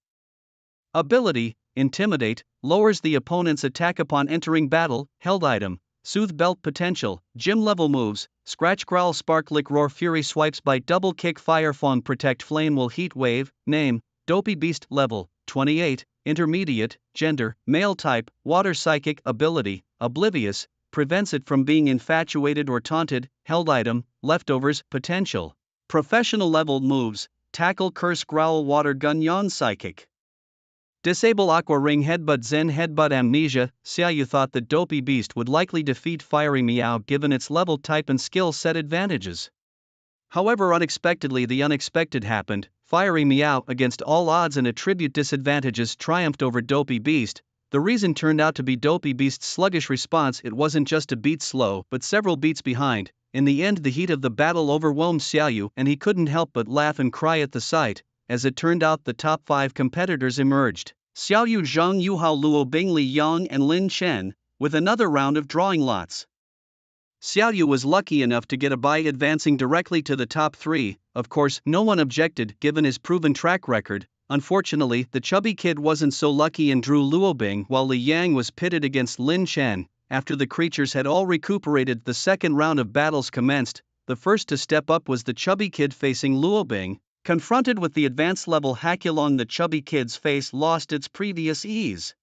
Ability: Intimidate, lowers the opponent's attack upon entering battle, held item. Soothe Belt, potential, gym level moves, Scratch, Growl, Spark, Lick, Roar, Fury, Swipes, Bite, Double Kick, Fire Fawn, Protect, Flame Will, Heat Wave. Name: Dopey Beast, level 28, intermediate, gender, male type, water. Psychic ability: Oblivious, prevents it from being infatuated or taunted, held item. Leftovers, potential, professional level moves, Tackle, Curse, Growl, Water Gun, Yawn. Psychic. Disable Aqua Ring, Headbutt, Zen Headbutt, Amnesia. Xiaoyu thought that Dopey Beast would likely defeat Fiery Meow given its level, type and skill set advantages. However, unexpectedly the unexpected happened. Fiery Meow, against all odds and attribute disadvantages, triumphed over Dopey Beast. The reason turned out to be Dopey Beast's sluggish response. It wasn't just a beat slow, but several beats behind. In the end, the heat of the battle overwhelmed Xiaoyu, and he couldn't help but laugh and cry at the sight. As it turned out, the top 5 competitors emerged: Xiaoyu, Zhang Yuhao, Luo Bing, Li Yang, and Lin Chen, with another round of drawing lots. Xiaoyu was lucky enough to get a bye, advancing directly to the top 3. Of course, no one objected, given his proven track record. Unfortunately, the chubby kid wasn't so lucky and drew Luo Bing, while Li Yang was pitted against Lin Chen. After the creatures had all recuperated, the second round of battles commenced. The first to step up was the chubby kid facing Luo Bing. Confronted with the advanced level Hakulong, the chubby kid's face lost its previous ease.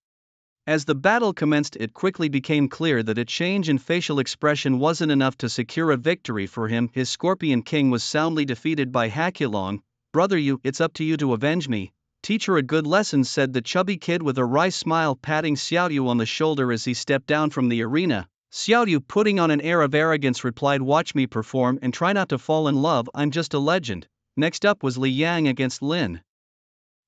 As the battle commenced, it quickly became clear that a change in facial expression wasn't enough to secure a victory for him. His Scorpion King was soundly defeated by Hakulong. "Brother Yu, it's up to you to avenge me. Teach her a good lesson," said the chubby kid with a wry smile, patting Xiaoyu on the shoulder as he stepped down from the arena. Xiaoyu, putting on an air of arrogance, replied, "Watch me perform and try not to fall in love, I'm just a legend." Next up was Li Yang against Lin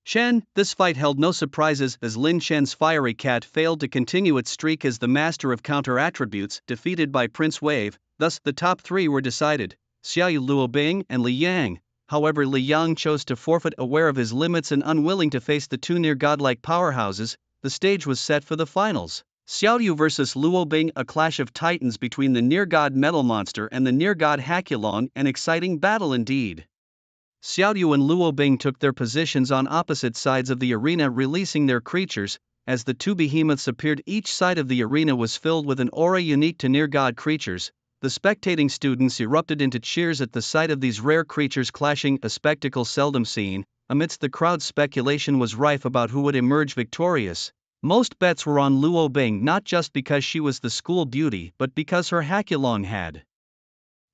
Chen. This fight held no surprises, as Lin Chen's fiery cat failed to continue its streak as the master of counter attributes, defeated by Prince Wave. Thus, the top 3 were decided: Xiaoyu, Luo Bing, and Li Yang. However, Li Yang chose to forfeit, aware of his limits and unwilling to face the 2 near-godlike powerhouses. The stage was set for the finals. Xiaoyu vs Luo Bing, a clash of titans between the near-god Metal Monster and the near-god Hakulong, an exciting battle indeed. Xiaoyu and Luo Bing took their positions on opposite sides of the arena, releasing their creatures. As the 2 behemoths appeared, each side of the arena was filled with an aura unique to near-god creatures. The spectating students erupted into cheers at the sight of these rare creatures clashing, a spectacle seldom seen. Amidst the crowd, speculation was rife about who would emerge victorious. Most bets were on Luo Bing, not just because she was the school beauty, but because her Hakulong had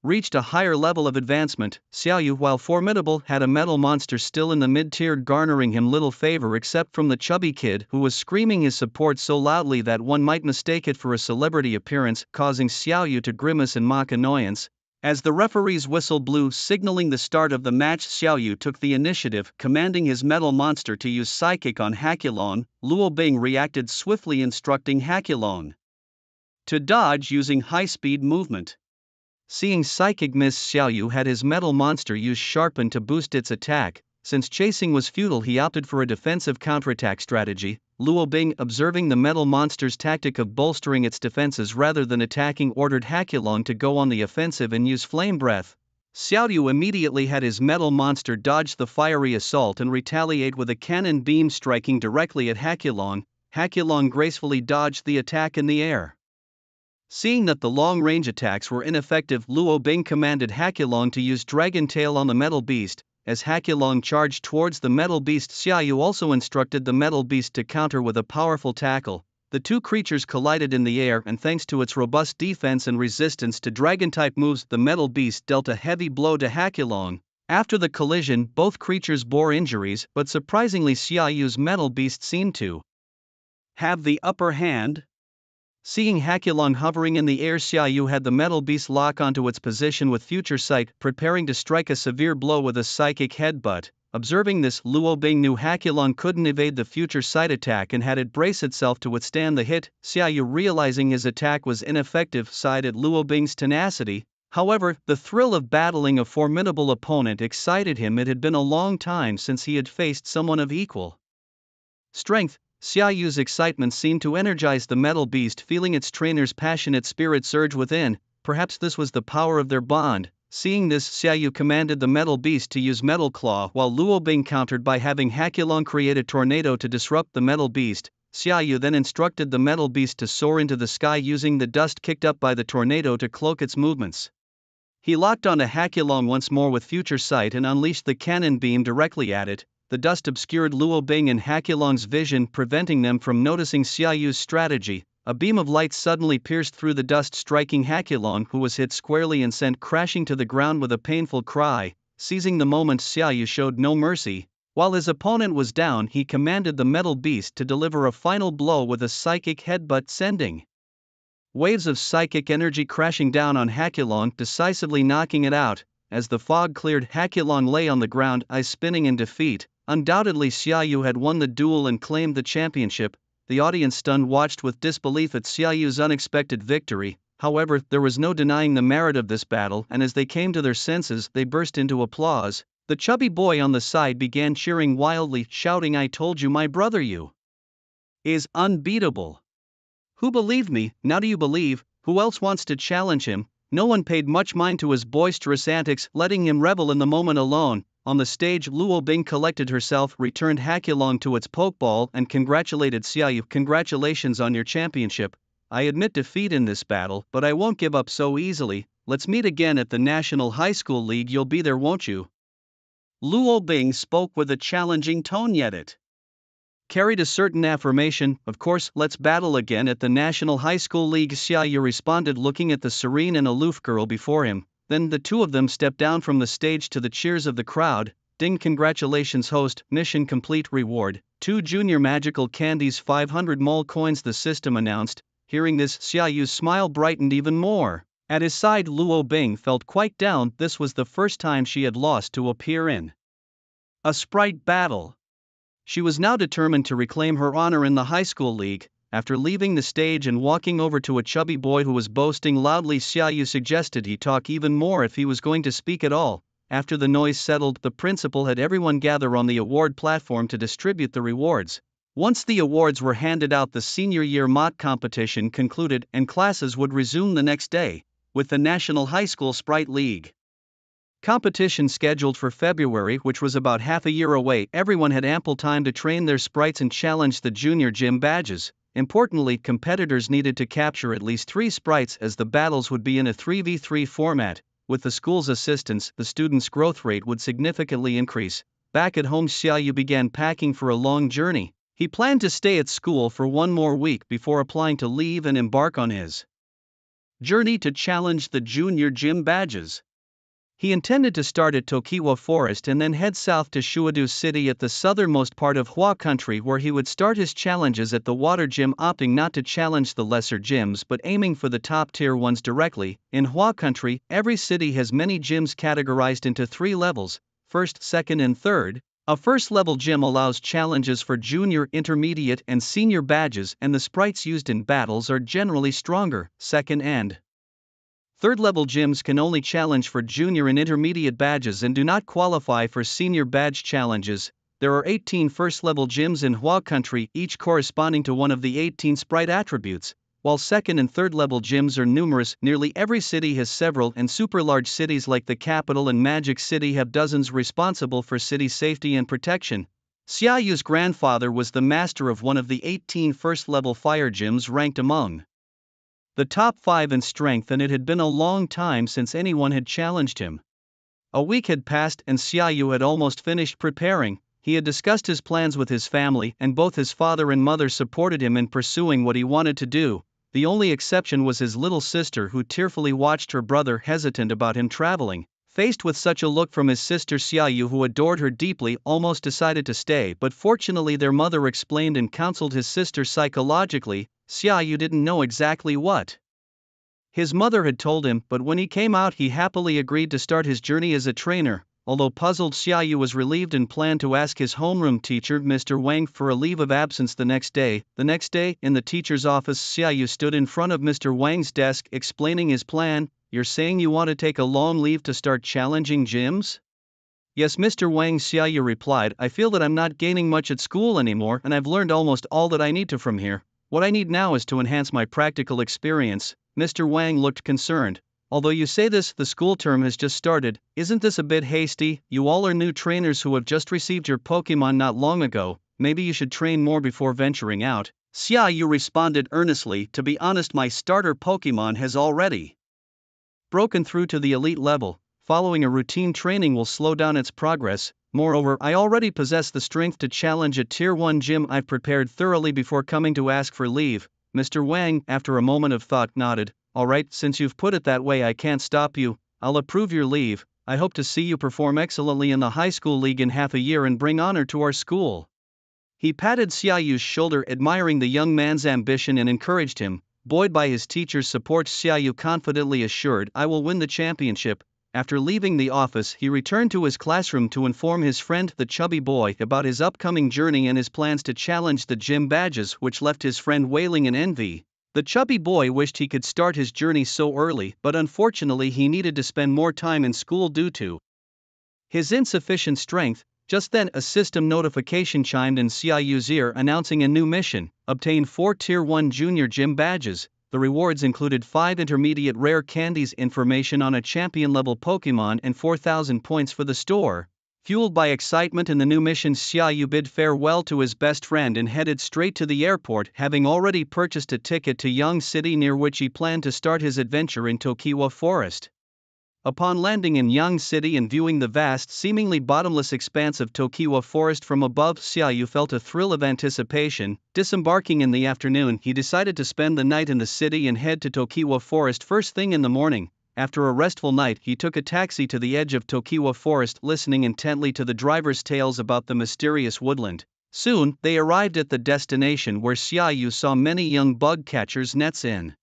reached a higher level of advancement. Xiaoyu, while formidable, had a metal monster still in the mid-tier, garnering him little favor except from the chubby kid, who was screaming his support so loudly that one might mistake it for a celebrity appearance, causing Xiaoyu to grimace in mock annoyance. As the referee's whistle blew, signaling the start of the match, Xiaoyu took the initiative, commanding his metal monster to use Psychic on Hakulong. Luo Bing reacted swiftly, instructing Hakulong to dodge using high-speed movement. Seeing Psychic miss, Xiaoyu had his metal monster use Sharpen to boost its attack. Since chasing was futile, he opted for a defensive counterattack strategy. Luo Bing, observing the metal monster's tactic of bolstering its defenses rather than attacking, ordered Hakulong to go on the offensive and use Flame Breath. Xiaoyu immediately had his metal monster dodge the fiery assault and retaliate with a cannon beam, striking directly at Hakulong. Hakulong gracefully dodged the attack in the air. Seeing that the long-range attacks were ineffective, Luo Bing commanded Hakulong to use Dragon Tail on the metal beast. As Hakulong charged towards the metal beast, Xiaoyu also instructed the metal beast to counter with a powerful tackle. The 2 creatures collided in the air, and thanks to its robust defense and resistance to dragon-type moves, the metal beast dealt a heavy blow to Hakulong. After the collision, both creatures bore injuries, but surprisingly Xiaoyu's metal beast seemed to have the upper hand. Seeing Hakulong hovering in the air, Xiaoyu had the metal beast lock onto its position with Future Sight, preparing to strike a severe blow with a Psychic Headbutt. Observing this, Luo Bing knew Hakulong couldn't evade the Future Sight attack and had it brace itself to withstand the hit. Xiaoyu, realizing his attack was ineffective, sighed at Luo Bing's tenacity. However, the thrill of battling a formidable opponent excited him. It had been a long time since he had faced someone of equal strength. Xiaoyu's excitement seemed to energize the metal beast, feeling its trainer's passionate spirit surge within. Perhaps this was the power of their bond. Seeing this, Xiaoyu commanded the metal beast to use Metal Claw, while Luo Bing countered by having Hakulong create a tornado to disrupt the metal beast. Xiaoyu then instructed the metal beast to soar into the sky, using the dust kicked up by the tornado to cloak its movements. He locked onto Hakulong once more with Future Sight and unleashed the cannon beam directly at it. The dust obscured Luo Bing and Hakulong's vision, preventing them from noticing Xiaoyu's strategy. A beam of light suddenly pierced through the dust, striking Hakulong, who was hit squarely and sent crashing to the ground with a painful cry. Seizing the moment, Xiaoyu showed no mercy. While his opponent was down, he commanded the metal beast to deliver a final blow with a Psychic Headbutt, sending waves of psychic energy crashing down on Hakulong, decisively knocking it out. As the fog cleared, Hakulong lay on the ground, eyes spinning in defeat. Undoubtedly Xiaoyu had won the duel and claimed the championship. The audience stunned watched with disbelief at Xiaoyu's unexpected victory. However, there was no denying the merit of this battle, and as they came to their senses, they burst into applause. The chubby boy on the side began cheering wildly, shouting, "I told you my brother you is unbeatable. Who believed me? Now do you believe? Who else wants to challenge him?" No one paid much mind to his boisterous antics, letting him revel in the moment alone. On the stage, Luo Bing collected herself, returned Hakulong to its pokeball, and congratulated Xiaoyu. "Congratulations on your championship. I admit defeat in this battle, but I won't give up so easily. Let's meet again at the National High School League. You'll be there, won't you?" Luo Bing spoke with a challenging tone, yet it carried a certain affirmation. "Of course, let's battle again at the National High School League," Xiaoyu responded, looking at the serene and aloof girl before him. Then the two of them stepped down from the stage to the cheers of the crowd. "Ding, congratulations host, mission complete, reward 2 junior magical candies, 500 mole coins," the system announced. Hearing this, Xiaoyu's smile brightened even more. At his side, Luo Bing felt quite down. This was the first time she had lost to appear in a sprite battle. She was now determined to reclaim her honor in the high school league. After leaving the stage and walking over to a chubby boy who was boasting loudly, Xiaoyu suggested he talk even more if he was going to speak at all. After the noise settled, the principal had everyone gather on the award platform to distribute the rewards. Once the awards were handed out, the senior year mock competition concluded and classes would resume the next day, with the National High School Sprite League competition scheduled for February, which was about half a year away. Everyone had ample time to train their sprites and challenge the junior gym badges. Importantly, competitors needed to capture at least 3 sprites, as the battles would be in a 3v3 format. With the school's assistance, the students' growth rate would significantly increase. Back at home, Xiaoyu began packing for a long journey. He planned to stay at school for 1 more week before applying to leave and embark on his journey to challenge the junior gym badges. He intended to start at Tokiwa Forest and then head south to Shuadu City at the southernmost part of Hua Country, where he would start his challenges at the water gym, opting not to challenge the lesser gyms but aiming for the top tier ones directly. In Hua Country, every city has many gyms categorized into 3 levels: first, second, and third. A first level gym allows challenges for junior, intermediate, and senior badges, and the sprites used in battles are generally stronger. Second and third-level gyms can only challenge for junior and intermediate badges and do not qualify for senior badge challenges. There are 18 first-level gyms in Hua Country, each corresponding to one of the 18 sprite attributes. While second and third-level gyms are numerous, nearly every city has several, and super-large cities like the capital and Magic City have dozens, responsible for city safety and protection. Xiaoyu's grandfather was the master of one of the 18 first-level fire gyms, ranked among the top 5 in strength, and it had been a long time since anyone had challenged him. A week had passed and Xiaoyu had almost finished preparing. He had discussed his plans with his family, and both his father and mother supported him in pursuing what he wanted to do. The only exception was his little sister, who tearfully watched her brother, hesitant about him traveling. Faced with such a look from his sister, Xiaoyu, who adored her deeply, almost decided to stay, but fortunately their mother explained and counseled his sister psychologically. Xiaoyu didn't know exactly what his mother had told him, but when he came out he happily agreed to start his journey as a trainer. Although puzzled, Xiaoyu was relieved and planned to ask his homeroom teacher, Mr. Wang, for a leave of absence the next day. The next day, in the teacher's office, Xiaoyu stood in front of Mr. Wang's desk, explaining his plan. "You're saying you want to take a long leave to start challenging gyms?" "Yes, Mr. Wang," Xiaoyu replied. "I feel that I'm not gaining much at school anymore, and I've learned almost all that I need to from here. What I need now is to enhance my practical experience." Mr. Wang looked concerned. "Although you say this, the school term has just started. Isn't this a bit hasty? You all are new trainers who have just received your Pokémon not long ago. Maybe you should train more before venturing out." Xiaoyu responded earnestly, "To be honest, my starter Pokémon has already broken through to the elite level. Following a routine training will slow down its progress. Moreover, I already possess the strength to challenge a Tier 1 gym. I've prepared thoroughly before coming to ask for leave." Mr. Wang, after a moment of thought, nodded. "All right, since you've put it that way, I can't stop you. I'll approve your leave. I hope to see you perform excellently in the high school league in half a year and bring honor to our school." He patted Xiaoyu's shoulder, admiring the young man's ambition, and encouraged him. Buoyed by his teacher's support, Xiaoyu confidently assured, "I will win the championship." After leaving the office, he returned to his classroom to inform his friend the chubby boy about his upcoming journey and his plans to challenge the gym badges, which left his friend wailing in envy. The chubby boy wished he could start his journey so early, but unfortunately he needed to spend more time in school due to his insufficient strength. Just then, a system notification chimed in Xiaoyu's ear announcing a new mission: obtain 4 Tier 1 Junior Gym badges. The rewards included 5 intermediate rare candies, information on a champion-level Pokémon, and 4,000 points for the store. Fueled by excitement and the new mission, Xiaoyu bid farewell to his best friend and headed straight to the airport, having already purchased a ticket to Yang City, near which he planned to start his adventure in Tokiwa Forest. Upon landing in Yang City and viewing the vast, seemingly bottomless expanse of Tokiwa Forest from above, Xiaoyu felt a thrill of anticipation. Disembarking in the afternoon, he decided to spend the night in the city and head to Tokiwa Forest first thing in the morning. After a restful night, he took a taxi to the edge of Tokiwa Forest, listening intently to the driver's tales about the mysterious woodland. Soon, they arrived at the destination, where Xiaoyu saw many young bug catchers, nets in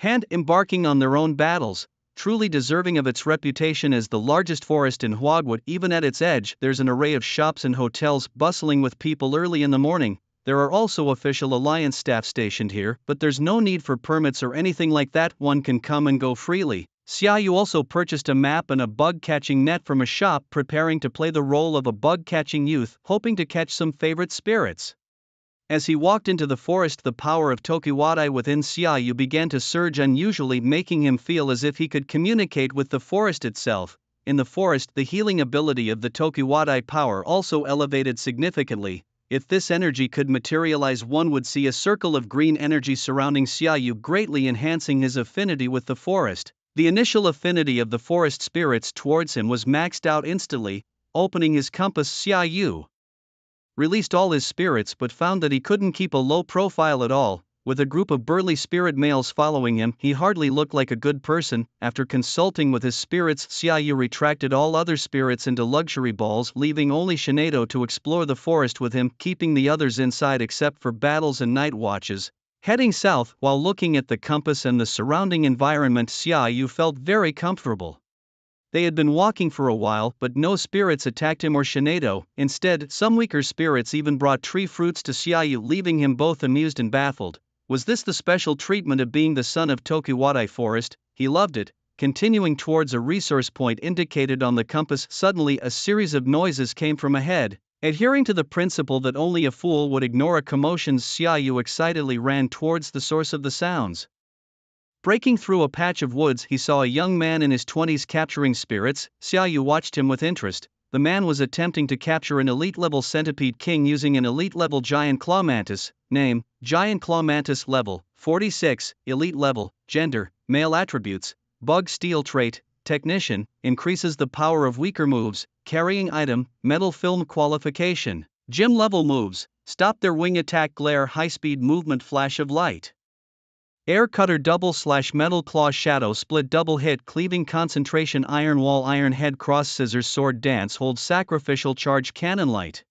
hand, embarking on their own battles. Truly deserving of its reputation as the largest forest in Huagwood, even at its edge, there's an array of shops and hotels bustling with people early in the morning. There are also official alliance staff stationed here, but there's no need for permits or anything like that, one can come and go freely. Xiaoyu also purchased a map and a bug-catching net from a shop, preparing to play the role of a bug-catching youth, hoping to catch some favorite spirits. As he walked into the forest, the power of Tokiwadai within Xiaoyu began to surge unusually, making him feel as if he could communicate with the forest itself. In the forest, the healing ability of the Tokiwadai power also elevated significantly. If this energy could materialize, one would see a circle of green energy surrounding Xiaoyu, greatly enhancing his affinity with the forest. The initial affinity of the forest spirits towards him was maxed out instantly. Opening his compass, Xiaoyu released all his spirits, but found that he couldn't keep a low profile at all. With a group of burly spirit males following him, he hardly looked like a good person. After consulting with his spirits, Xiaoyu retracted all other spirits into luxury balls, leaving only Shinedo to explore the forest with him, keeping the others inside except for battles and night watches. Heading south, while looking at the compass and the surrounding environment, Xiaoyu felt very comfortable. They had been walking for a while, but no spirits attacked him or Shinedo. Instead, some weaker spirits even brought tree fruits to Xiaoyu, leaving him both amused and baffled. Was this the special treatment of being the son of Tokiwadai Forest? He loved it. Continuing towards a resource point indicated on the compass, suddenly a series of noises came from ahead. Adhering to the principle that only a fool would ignore a commotion, Xiaoyu excitedly ran towards the source of the sounds. Breaking through a patch of woods, he saw a young man in his 20s capturing spirits. Xiaoyu watched him with interest. The man was attempting to capture an elite-level centipede king using an elite-level giant claw mantis. Name: Giant Claw Mantis. Level: 46. Elite level. Gender: male. Attributes: bug steel trait, technician, increases the power of weaker moves. Carrying item: metal film. Qualification: gym level moves: stop their wing attack, glare, high-speed movement, flash of light. Air cutter, double slash, metal claw, shadow split, double hit, cleaving, concentration, iron wall, iron head, cross scissors, sword dance, hold, sacrificial charge, cannon light.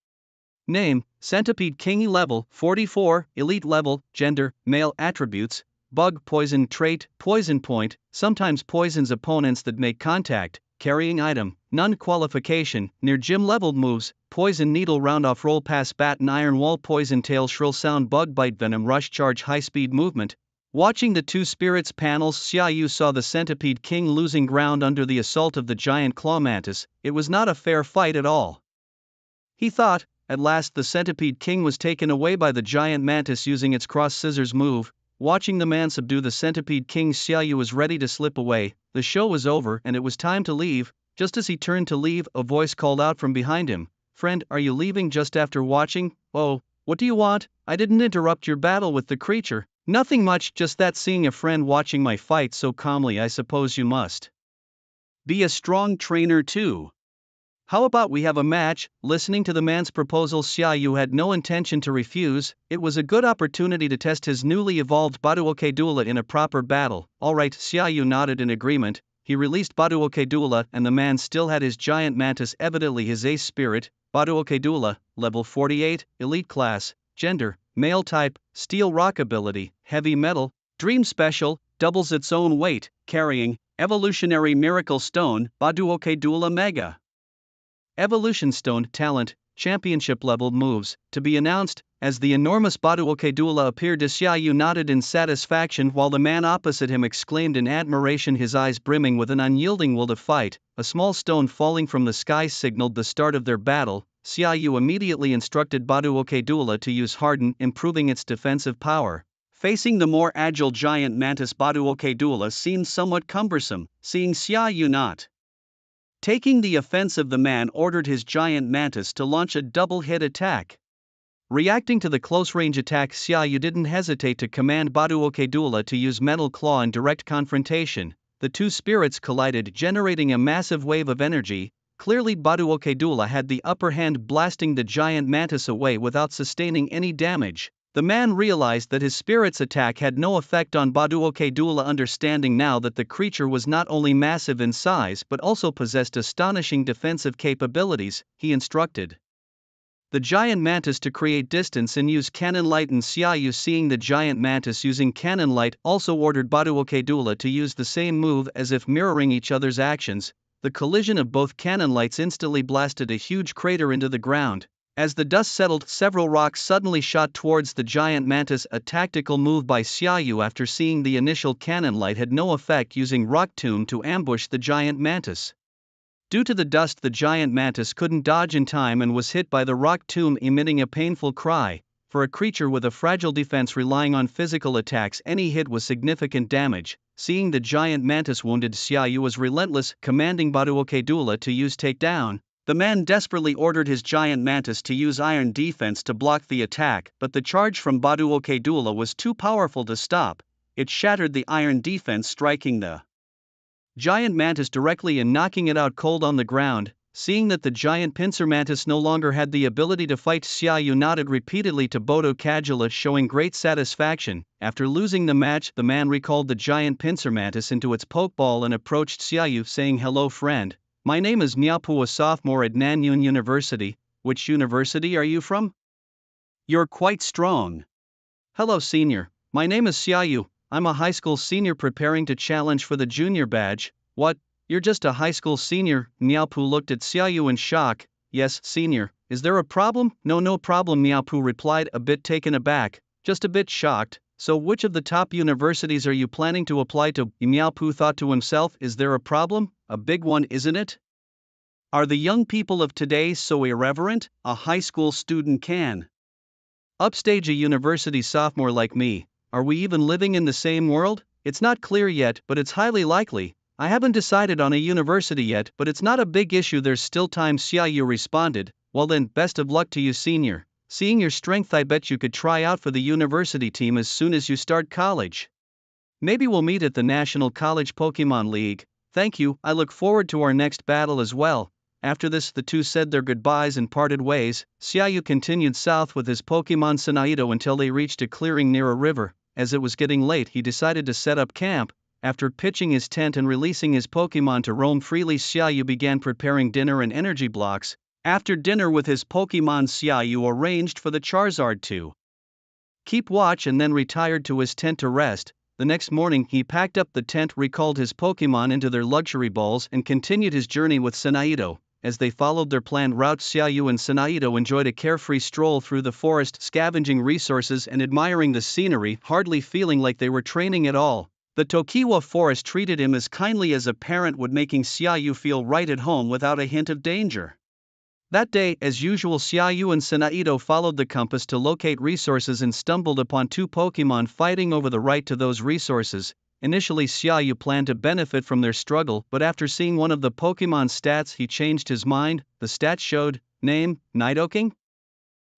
Name: Centipede King. Level: 44. Elite level. Gender: male. Attributes: bug, poison trait, poison point, sometimes poisons opponents that make contact. Carrying item: none. Qualification: near gym leveled moves: poison needle, round off, roll, pass, baton, iron wall, poison tail, shrill sound, bug bite, venom, rush, charge, high speed movement. Watching the two spirits panels, Xiaoyu saw the Centipede King losing ground under the assault of the giant claw mantis. It was not a fair fight at all, he thought. At last the Centipede King was taken away by the giant mantis using its cross scissors move. Watching the man subdue the Centipede King, Xiaoyu was ready to slip away. The show was over and it was time to leave. Just as he turned to leave, a voice called out from behind him. Friend, are you leaving just after watching? Oh, what do you want? I didn't interrupt your battle with the creature. Nothing much, just that, seeing a friend watching my fight so calmly, I suppose you must be a strong trainer too. How about we have a match? Listening to the man's proposal, Xiaoyu had no intention to refuse. It was a good opportunity to test his newly evolved Baduoke Dula in a proper battle. Alright, Xiaoyu nodded in agreement. He released Baduoke Dula and the man still had his giant mantis, evidently his ace spirit. Baduoke Dula, level 48, elite class, gender, male, type, steel rock ability, heavy metal, dream special, doubles its own weight, carrying, Evolutionary Miracle Stone, Baduoke Dula Mega. Evolution Stone, Talent, Championship Level Moves, to be announced, as the enormous Baduoke Dula appeared. Xiaoyu nodded in satisfaction while the man opposite him exclaimed in admiration, his eyes brimming with an unyielding will to fight. A small stone falling from the sky signaled the start of their battle. Xiaoyu immediately instructed Baduoke Dula to use Harden, improving its defensive power. Facing the more agile giant mantis, Baduoke Dula seemed somewhat cumbersome. Seeing Xiaoyu not taking the offensive, the man ordered his giant mantis to launch a double-hit attack. Reacting to the close-range attack, Xiaoyu didn't hesitate to command Baduoke Dula to use Metal Claw in direct confrontation. The two spirits collided, generating a massive wave of energy. Clearly Baduoke Dula had the upper hand, blasting the giant mantis away without sustaining any damage. The man realized that his spirit's attack had no effect on Baduoke Dula. Understanding now that the creature was not only massive in size but also possessed astonishing defensive capabilities, he instructed the giant mantis to create distance and use cannon light, and Xiaoyu, seeing the giant mantis using cannon light, also ordered Baduoke Dula to use the same move. As if mirroring each other's actions, the collision of both cannon lights instantly blasted a huge crater into the ground. As the dust settled, several rocks suddenly shot towards the giant mantis, a tactical move by Xiaoyu after seeing the initial cannon light had no effect, using Rock Tomb to ambush the giant mantis. Due to the dust, the giant mantis couldn't dodge in time and was hit by the Rock Tomb, emitting a painful cry. For a creature with a fragile defense relying on physical attacks, any hit was significant damage. Seeing the giant mantis wounded, Xiaoyu was relentless, commanding Baduoke Dula to use Takedown. The man desperately ordered his giant mantis to use Iron Defense to block the attack, but the charge from Baduoke Dula was too powerful to stop. It shattered the Iron Defense, striking the giant mantis directly and knocking it out cold on the ground. Seeing that the giant pincer mantis no longer had the ability to fight, Xiaoyu nodded repeatedly to Bodo Kajula, showing great satisfaction. After losing the match, the man recalled the giant pincer mantis into its pokeball and approached Xiaoyu, saying, "Hello friend. My name is Miaopu, a sophomore at Nanyun University. Which university are you from? You're quite strong." "Hello senior, my name is Xiaoyu. I'm a high school senior preparing to challenge for the junior badge." "What, you're just a high school senior?" Miaopu looked at Xiaoyu in shock. "Yes, senior. Is there a problem?" No problem," Miaopu replied, a bit taken aback, just a bit shocked. "So which of the top universities are you planning to apply to?" Miaopu thought to himself, is there a problem? A big one, isn't it? Are the young people of today so irreverent? A high school student can upstage a university sophomore like me. Are we even living in the same world? It's not clear yet, but it's highly likely. I haven't decided on a university yet, but it's not a big issue, there's still time, Xiaoyu responded. "Well then, best of luck to you senior. Seeing your strength, I bet you could try out for the university team as soon as you start college. Maybe we'll meet at the National College Pokémon League." "Thank you, I look forward to our next battle as well." After this, the two said their goodbyes and parted ways. Xiaoyu continued south with his Pokémon Sinaido until they reached a clearing near a river. As it was getting late, he decided to set up camp. After pitching his tent and releasing his Pokémon to roam freely, Xiaoyu began preparing dinner and energy blocks. After dinner with his Pokémon, Xiaoyu arranged for the Charizard to keep watch and then retired to his tent to rest. The next morning, he packed up the tent, recalled his Pokémon into their luxury balls, and continued his journey with Sinaido. As they followed their planned route, Xiaoyu and Sinaido enjoyed a carefree stroll through the forest, scavenging resources and admiring the scenery, hardly feeling like they were training at all. The Tokiwa forest treated him as kindly as a parent would, making Xiaoyu feel right at home without a hint of danger. That day, as usual, Xiaoyu and Sinaido followed the compass to locate resources and stumbled upon two Pokémon fighting over the right to those resources. Initially, Xiaoyu planned to benefit from their struggle, but after seeing one of the Pokémon stats, he changed his mind. The stats showed: name, Nidoking,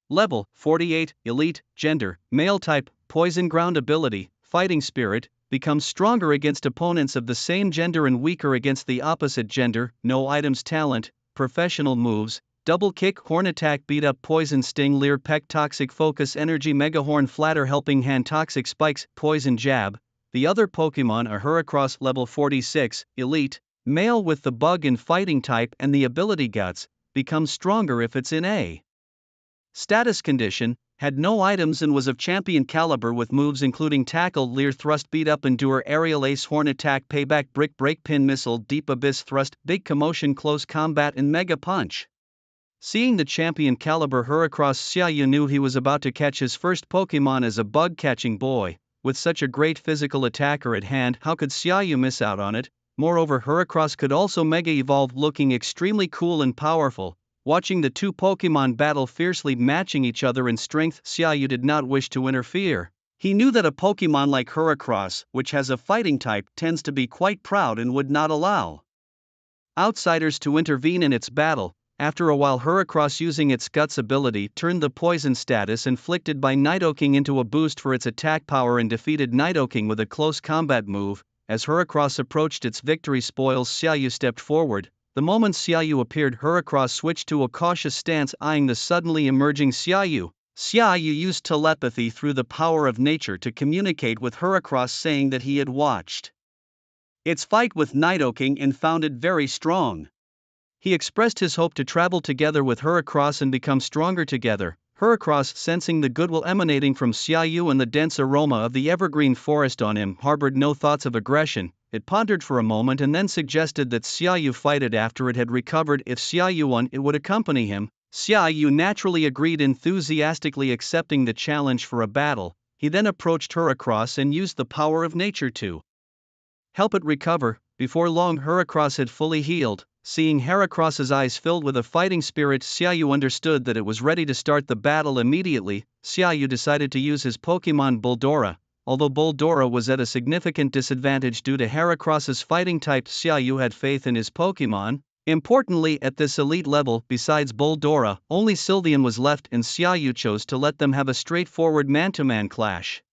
level 48, elite, gender, male type, poison ground ability, fighting spirit, becomes stronger against opponents of the same gender and weaker against the opposite gender. No items. Talent, professional moves: double kick, horn attack, beat up, poison sting, leer, peck, toxic focus, energy, mega horn, flatter, helping hand, toxic spikes, poison jab. The other Pokémon are Heracross, level 46, elite, male with the bug and fighting type and the ability guts, becomes stronger if it's in a status condition. had no items and was of champion caliber with moves including tackle, leer thrust, beat up, endure, aerial ace, horn attack, payback, brick break, pin missile, deep abyss thrust, big commotion, close combat, and mega punch. Seeing the champion caliber Heracross, Xiaoyu knew he was about to catch his first Pokémon as a bug-catching boy. With such a great physical attacker at hand, how could Xiaoyu miss out on it? Moreover, Heracross could also mega evolve, looking extremely cool and powerful. Watching the two Pokémon battle fiercely, matching each other in strength, Xiaoyu did not wish to interfere. He knew that a Pokémon like Heracross, which has a fighting type, tends to be quite proud and would not allow outsiders to intervene in its battle. After a while, Heracross, using its Guts ability, turned the poison status inflicted by Nidoking into a boost for its attack power and defeated Nidoking with a close combat move. As Heracross approached its victory spoils, Xiaoyu stepped forward. The moment Xiaoyu appeared, Heracross switched to a cautious stance, eyeing the suddenly emerging Xiaoyu. Xiaoyu used telepathy through the power of nature to communicate with Heracross, saying that he had watched its fight with Nidoking and found it very strong. He expressed his hope to travel together with Heracross and become stronger together. Heracross, sensing the goodwill emanating from Xiaoyu and the dense aroma of the evergreen forest on him, harbored no thoughts of aggression. It pondered for a moment and then suggested that Xiaoyu fight it after it had recovered. If Xiaoyu won, it would accompany him. Xiaoyu naturally agreed, enthusiastically accepting the challenge for a battle. He then approached Heracross and used the power of nature to help it recover. Before long, Heracross had fully healed. Seeing Heracross's eyes filled with a fighting spirit, Xiaoyu understood that it was ready to start the battle immediately. Xiaoyu decided to use his Pokémon Boldora. Although Boldora was at a significant disadvantage due to Heracross's fighting type, Xiaoyu had faith in his Pokémon. Importantly, at this elite level, besides Boldora, only Sylveon was left, and Xiaoyu chose to let them have a straightforward man-to-man clash.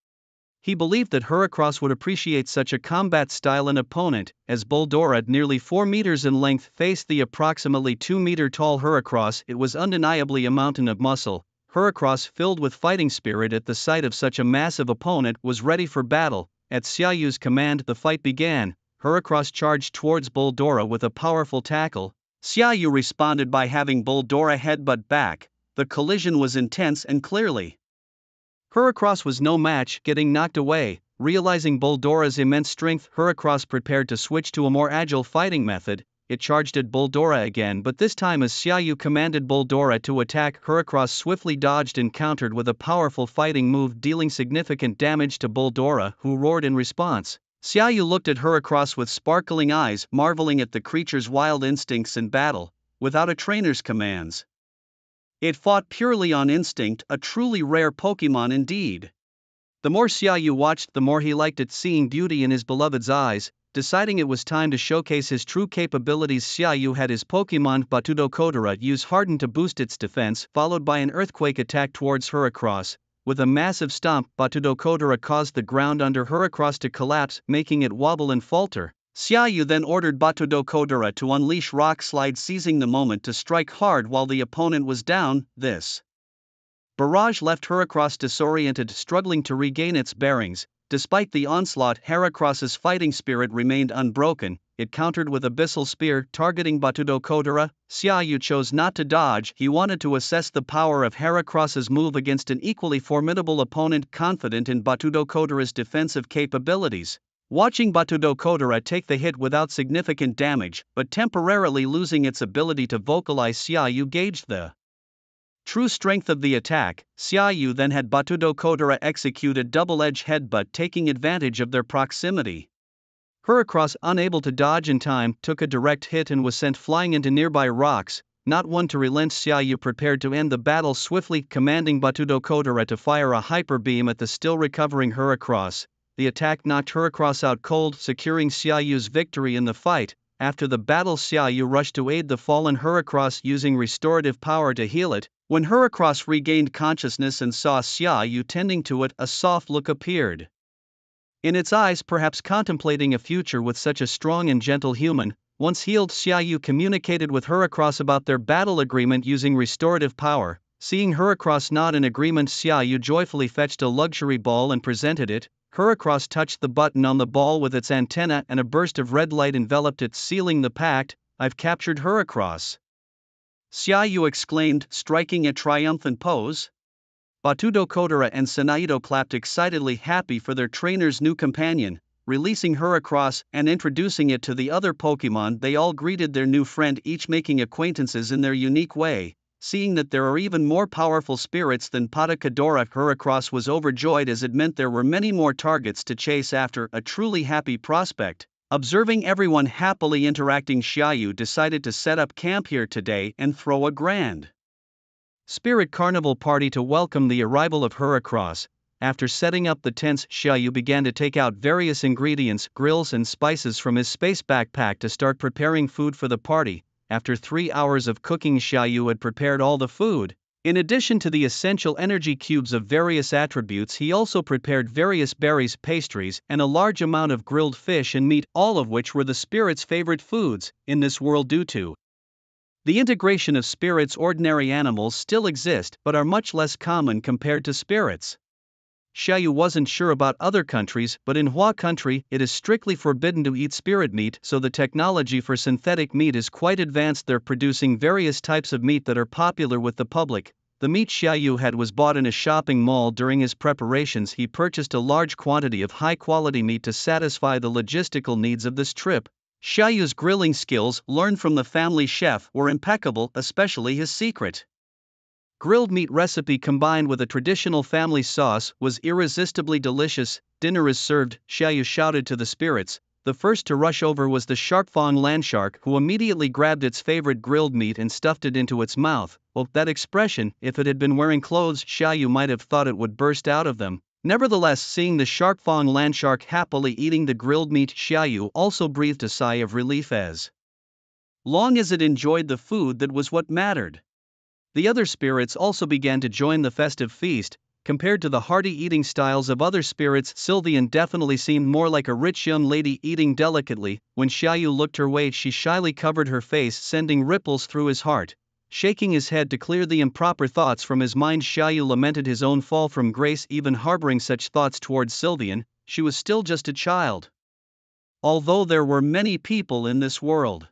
He believed that Heracross would appreciate such a combat style and opponent, as Boldora, nearly 4 meters in length, faced the approximately 2-meter-tall Heracross. It was undeniably a mountain of muscle. Heracross, filled with fighting spirit at the sight of such a massive opponent, was ready for battle. At Xiaoyu's command, the fight began. Heracross charged towards Boldora with a powerful tackle. Xiaoyu responded by having Boldora headbutt back. The collision was intense and clearly Heracross was no match, getting knocked away. Realizing Boldora's immense strength, Heracross prepared to switch to a more agile fighting method. It charged at Boldora again, but this time as Xiaoyu commanded Boldora to attack, Heracross swiftly dodged and countered with a powerful fighting move, dealing significant damage to Boldora, who roared in response. Xiaoyu looked at Heracross with sparkling eyes, marveling at the creature's wild instincts in battle. Without a trainer's commands, it fought purely on instinct, a truly rare Pokémon indeed. The more Xiaoyu watched, the more he liked it, seeing beauty in his beloved's eyes. Deciding it was time to showcase his true capabilities, Xiaoyu had his Pokémon Batudo use Harden to boost its defense, followed by an earthquake attack towards Heracross. With a massive stomp, Batudo caused the ground under Heracross to collapse, making it wobble and falter. Xiaoyu then ordered Batudo to unleash Rock Slide, seizing the moment to strike hard while the opponent was down. This barrage left Heracross disoriented, struggling to regain its bearings. Despite the onslaught, Heracross's fighting spirit remained unbroken. It countered with Abyssal Spear, targeting Batudo. Xiaoyu chose not to dodge. He wanted to assess the power of Heracross's move against an equally formidable opponent, confident in Batudo defensive capabilities. Watching Batudo take the hit without significant damage, but temporarily losing its ability to vocalize, Xiaoyu gauged the true strength of the attack. Xiaoyu then had Batudo execute a double-edged headbutt, taking advantage of their proximity. Heracross, unable to dodge in time, took a direct hit and was sent flying into nearby rocks. Not one to relent, Xiaoyu prepared to end the battle swiftly, commanding Batudo to fire a hyper beam at the still recovering Heracross. The attack knocked Heracross out cold, securing Xiaoyu's victory in the fight. After the battle, Xiaoyu rushed to aid the fallen Heracross, using restorative power to heal it. When Heracross regained consciousness and saw Xiaoyu tending to it, a soft look appeared in its eyes, perhaps contemplating a future with such a strong and gentle human. Once healed, Xiaoyu communicated with Heracross about their battle agreement using restorative power. Seeing Heracross nod in agreement, Xiaoyu joyfully fetched a luxury ball and presented it. Heracross touched the button on the ball with its antenna and a burst of red light enveloped it, sealing the pact. "I've captured Heracross!" Xiaoyu exclaimed, striking a triumphant pose. Batudo Kodara and Sanaido clapped excitedly, happy for their trainer's new companion. Releasing her across and introducing it to the other Pokémon, they all greeted their new friend, each making acquaintances in their unique way. Seeing that there are even more powerful spirits than Patakadora, Heracross was overjoyed, as it meant there were many more targets to chase after, a truly happy prospect. Observing everyone happily interacting, Xiaoyu decided to set up camp here today and throw a grand spirit carnival party to welcome the arrival of Heracross. After setting up the tents, Xiaoyu began to take out various ingredients, grills and spices from his space backpack to start preparing food for the party. After 3 hours of cooking, Xiaoyu had prepared all the food. In addition to the essential energy cubes of various attributes, he also prepared various berries, pastries, and a large amount of grilled fish and meat, all of which were the spirits' favorite foods in this world. Due to the integration of spirits, ordinary animals still exist but are much less common compared to spirits. Xiaoyu wasn't sure about other countries, but in Hua country, it is strictly forbidden to eat spirit meat, so the technology for synthetic meat is quite advanced. They're producing various types of meat that are popular with the public. The meat Xiaoyu had was bought in a shopping mall. During his preparations, he purchased a large quantity of high-quality meat to satisfy the logistical needs of this trip. Xiaoyu's grilling skills, learned from the family chef, were impeccable, especially his secret grilled meat recipe combined with a traditional family sauce was irresistibly delicious. Dinner is served, Xiaoyu shouted to the spirits. The first to rush over was the Sharkfang landshark, who immediately grabbed its favorite grilled meat and stuffed it into its mouth. Well, that expression, if it had been wearing clothes, Xiaoyu might have thought it would burst out of them. Nevertheless, seeing the Sharkfang landshark happily eating the grilled meat, Xiaoyu also breathed a sigh of relief. As long as it enjoyed the food, that was what mattered. The other spirits also began to join the festive feast. Compared to the hearty eating styles of other spirits, Sylvian definitely seemed more like a rich young lady eating delicately. When Xiaoyu looked her way, she shyly covered her face, sending ripples through his heart. Shaking his head to clear the improper thoughts from his mind, Xiaoyu lamented his own fall from grace, even harboring such thoughts towards Sylvian. She was still just a child. Although there were many people in this world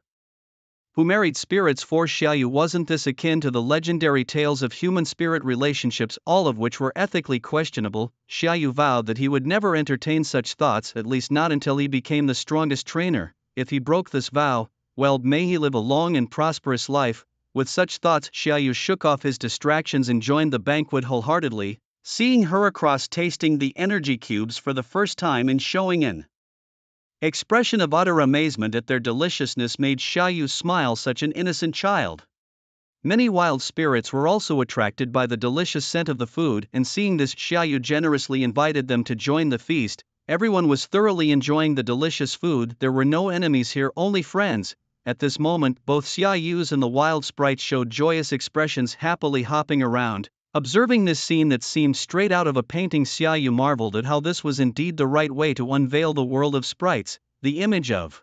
who married spirits, for Xiaoyu wasn't this akin to the legendary tales of human-spirit relationships, all of which were ethically questionable. Xiaoyu vowed that he would never entertain such thoughts, at least not until he became the strongest trainer. If he broke this vow, well, may he live a long and prosperous life. With such thoughts, Xiaoyu shook off his distractions and joined the banquet wholeheartedly. Seeing Heracross tasting the energy cubes for the first time and showing an expression of utter amazement at their deliciousness made Xiaoyu smile, such an innocent child. Many wild spirits were also attracted by the delicious scent of the food, and seeing this, Xiaoyu generously invited them to join the feast. Everyone was thoroughly enjoying the delicious food. There were no enemies here, only friends. At this moment, both Xiaoyu's and the wild sprites showed joyous expressions, happily hopping around. Observing this scene that seemed straight out of a painting, Xiaoyu marveled at how this was indeed the right way to unveil the world of sprites. The image of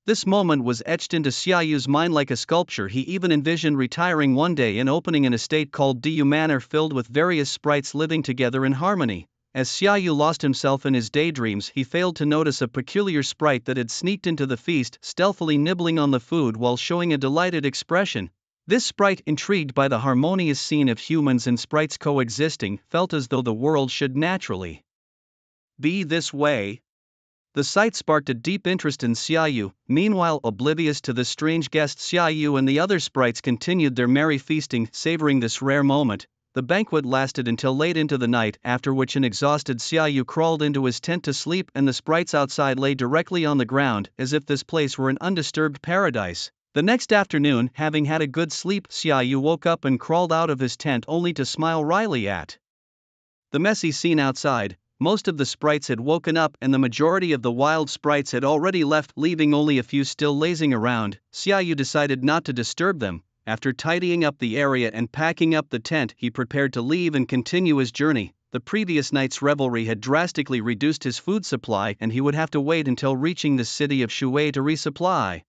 this moment was etched into Xiaoyu's mind like a sculpture. He even envisioned retiring one day and opening an estate called Du Manor, filled with various sprites living together in harmony. As Xiaoyu lost himself in his daydreams, he failed to notice a peculiar sprite that had sneaked into the feast, stealthily nibbling on the food while showing a delighted expression. This sprite, intrigued by the harmonious scene of humans and sprites coexisting, felt as though the world should naturally be this way. The sight sparked a deep interest in Xiaoyu. Meanwhile, oblivious to the strange guest, Xiaoyu and the other sprites continued their merry feasting, savoring this rare moment. The banquet lasted until late into the night, after which an exhausted Xiaoyu crawled into his tent to sleep, and the sprites outside lay directly on the ground, as if this place were an undisturbed paradise. The next afternoon, having had a good sleep, Xiaoyu woke up and crawled out of his tent, only to smile wryly at the messy scene outside. Most of the sprites had woken up, and the majority of the wild sprites had already left, leaving only a few still lazing around. Xiaoyu decided not to disturb them. After tidying up the area and packing up the tent, he prepared to leave and continue his journey. The previous night's revelry had drastically reduced his food supply, and he would have to wait until reaching the city of Shui to resupply.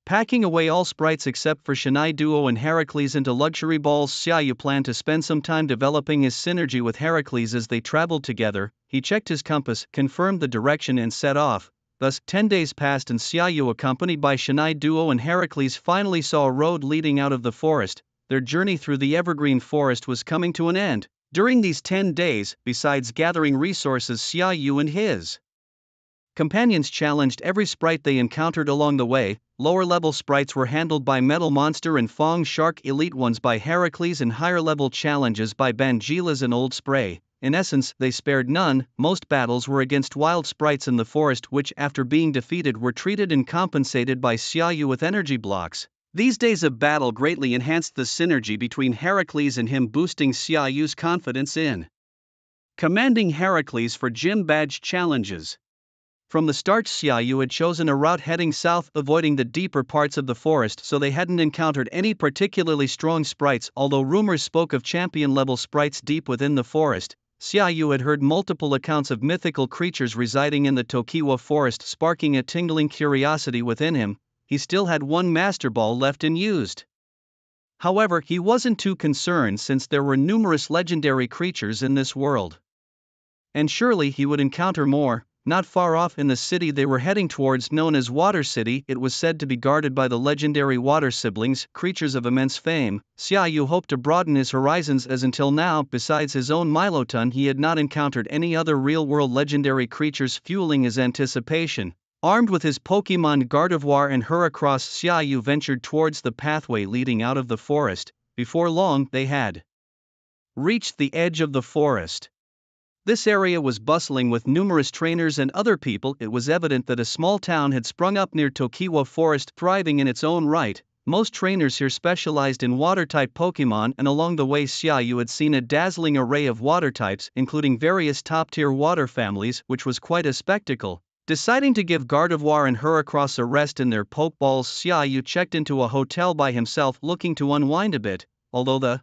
Packing away all sprites except for Shinai Duo and Heracles into luxury balls, Xiaoyu planned to spend some time developing his synergy with Heracles as they traveled together. He checked his compass, confirmed the direction, and set off. Thus, 10 days passed, and Xiaoyu, accompanied by Shinai Duo and Heracles, finally saw a road leading out of the forest. Their journey through the evergreen forest was coming to an end. During these 10 days, besides gathering resources, Xiaoyu and his companions challenged every sprite they encountered along the way. Lower-level sprites were handled by Metal Monster and Fong Shark, elite ones by Heracles, and higher-level challenges by Bangilas and Old Spray. In essence, they spared none. Most battles were against wild sprites in the forest, which, after being defeated, were treated and compensated by Xiaoyu with energy blocks. These days of battle greatly enhanced the synergy between Heracles and him, boosting Xiaoyu's confidence in commanding Heracles for gym badge challenges. From the start, Xiaoyu had chosen a route heading south, avoiding the deeper parts of the forest, so they hadn't encountered any particularly strong sprites. Although rumors spoke of champion-level sprites deep within the forest, Xiaoyu had heard multiple accounts of mythical creatures residing in the Tokiwa forest, sparking a tingling curiosity within him. He still had one Master Ball left unused. However, he wasn't too concerned since there were numerous legendary creatures in this world. And surely he would encounter more. Not far off in the city they were heading towards, known as Water City, it was said to be guarded by the legendary Water Siblings, creatures of immense fame. Xiaoyu hoped to broaden his horizons, as until now, besides his own Miloton, he had not encountered any other real-world legendary creatures, fueling his anticipation. Armed with his Pokémon Gardevoir and Heracross, Xiaoyu ventured towards the pathway leading out of the forest. Before long, they had reached the edge of the forest. This area was bustling with numerous trainers and other people. It was evident that a small town had sprung up near Tokiwa Forest, thriving in its own right. Most trainers here specialized in water-type Pokémon, and along the way Xiaoyu had seen a dazzling array of water types, including various top-tier water families, which was quite a spectacle. Deciding to give Gardevoir and Heracross a rest in their Pokeballs, Xiaoyu checked into a hotel by himself, looking to unwind a bit. Although the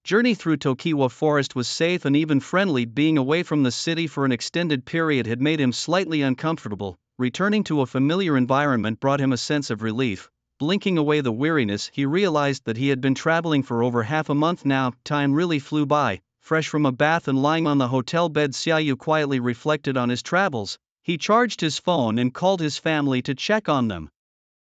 journey through Tokiwa Forest was safe and even friendly, being away from the city for an extended period had made him slightly uncomfortable. Returning to a familiar environment brought him a sense of relief. Blinking away the weariness, he realized that he had been traveling for over half a month now. Time really flew by. Fresh from a bath and lying on the hotel bed, Xiaoyu quietly reflected on his travels. He charged his phone and called his family to check on them.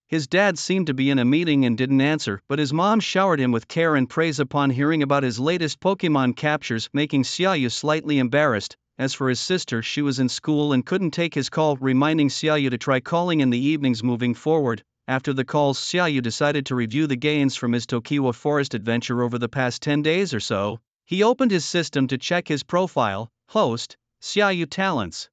His dad seemed to be in a meeting and didn't answer, but his mom showered him with care and praise upon hearing about his latest Pokémon captures, making Xiaoyu slightly embarrassed. As for his sister, she was in school and couldn't take his call, reminding Xiaoyu to try calling in the evenings moving forward. After the calls, Xiaoyu decided to review the gains from his Tokiwa Forest adventure over the past 10 days or so. He opened his system to check his profile. Host, Xiaoyu Talents.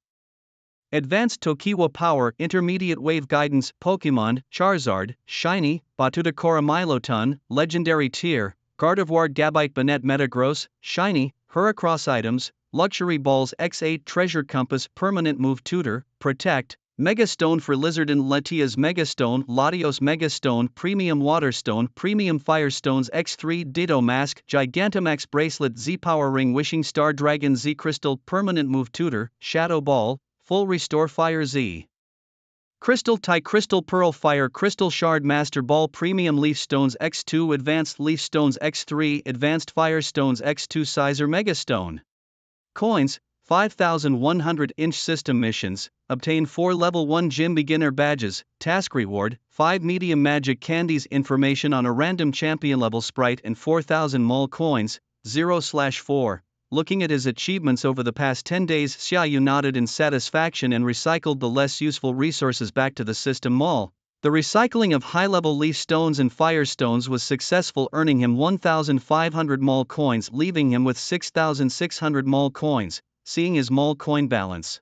Advanced Tokiwa Power, Intermediate Wave Guidance, Pokémon, Charizard, Shiny, Batudakora Miloton, Legendary Tier, Gardevoir Gabite Banette Metagross, Shiny, Heracross Items, Luxury Balls X8 Treasure Compass Permanent Move Tutor, Protect, Mega Stone for Lizardin Latias Mega Stone Latios Mega Stone Premium Water Stone Premium Fire Stones X3 Ditto Mask Gigantamax Bracelet Z Power Ring Wishing Star Dragon Z Crystal Permanent Move Tutor, Shadow Ball, Full Restore Fire Z Crystal Tie Crystal Pearl Fire Crystal Shard Master Ball Premium Leaf Stones X2 Advanced Leaf Stones X3 Advanced Fire Stones X2 Sizer Mega Stone Coins 5,100 inch system missions. Obtain 4 level 1 gym beginner badges. Task reward 5 medium magic candies. Information on a random champion level sprite and 4,000 mole coins 0/4. Looking at his achievements over the past 10 days, Xiaoyu nodded in satisfaction and recycled the less useful resources back to the system mall. The recycling of high-level leaf stones and fire stones was successful, earning him 1,500 mole coins, leaving him with 6,600 mole coins. Seeing his mole coin balance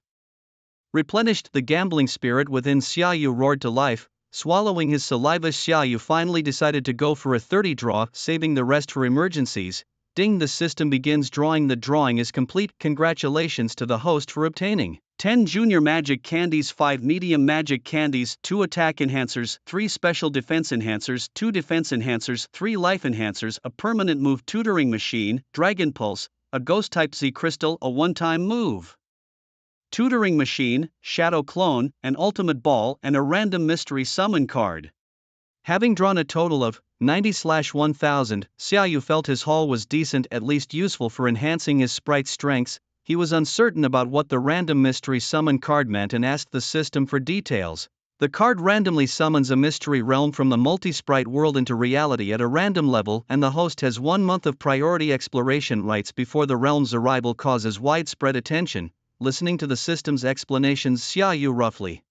replenished, the gambling spirit within Xiaoyu roared to life. Swallowing his saliva, Xiaoyu finally decided to go for a 30 draw, saving the rest for emergencies. Ding, the system begins drawing. The drawing is complete. Congratulations to the host for obtaining 10 junior magic candies, 5 medium magic candies, 2 attack enhancers, 3 special defense enhancers, 2 defense enhancers, 3 life enhancers, a permanent move tutoring machine, Dragon Pulse, a ghost type Z Crystal, a one-time move tutoring machine, Shadow Clone, an ultimate ball, and a random mystery summon card. Having drawn a total of 90/1000, Xiaoyu felt his haul was decent, at least useful for enhancing his sprite's strengths. He was uncertain about what the random mystery summon card meant and asked the system for details. The card randomly summons a mystery realm from the multi-sprite world into reality at a random level, and the host has 1 month of priority exploration rights before the realm's arrival causes widespread attention. Listening to the system's explanations, Xiaoyu roughly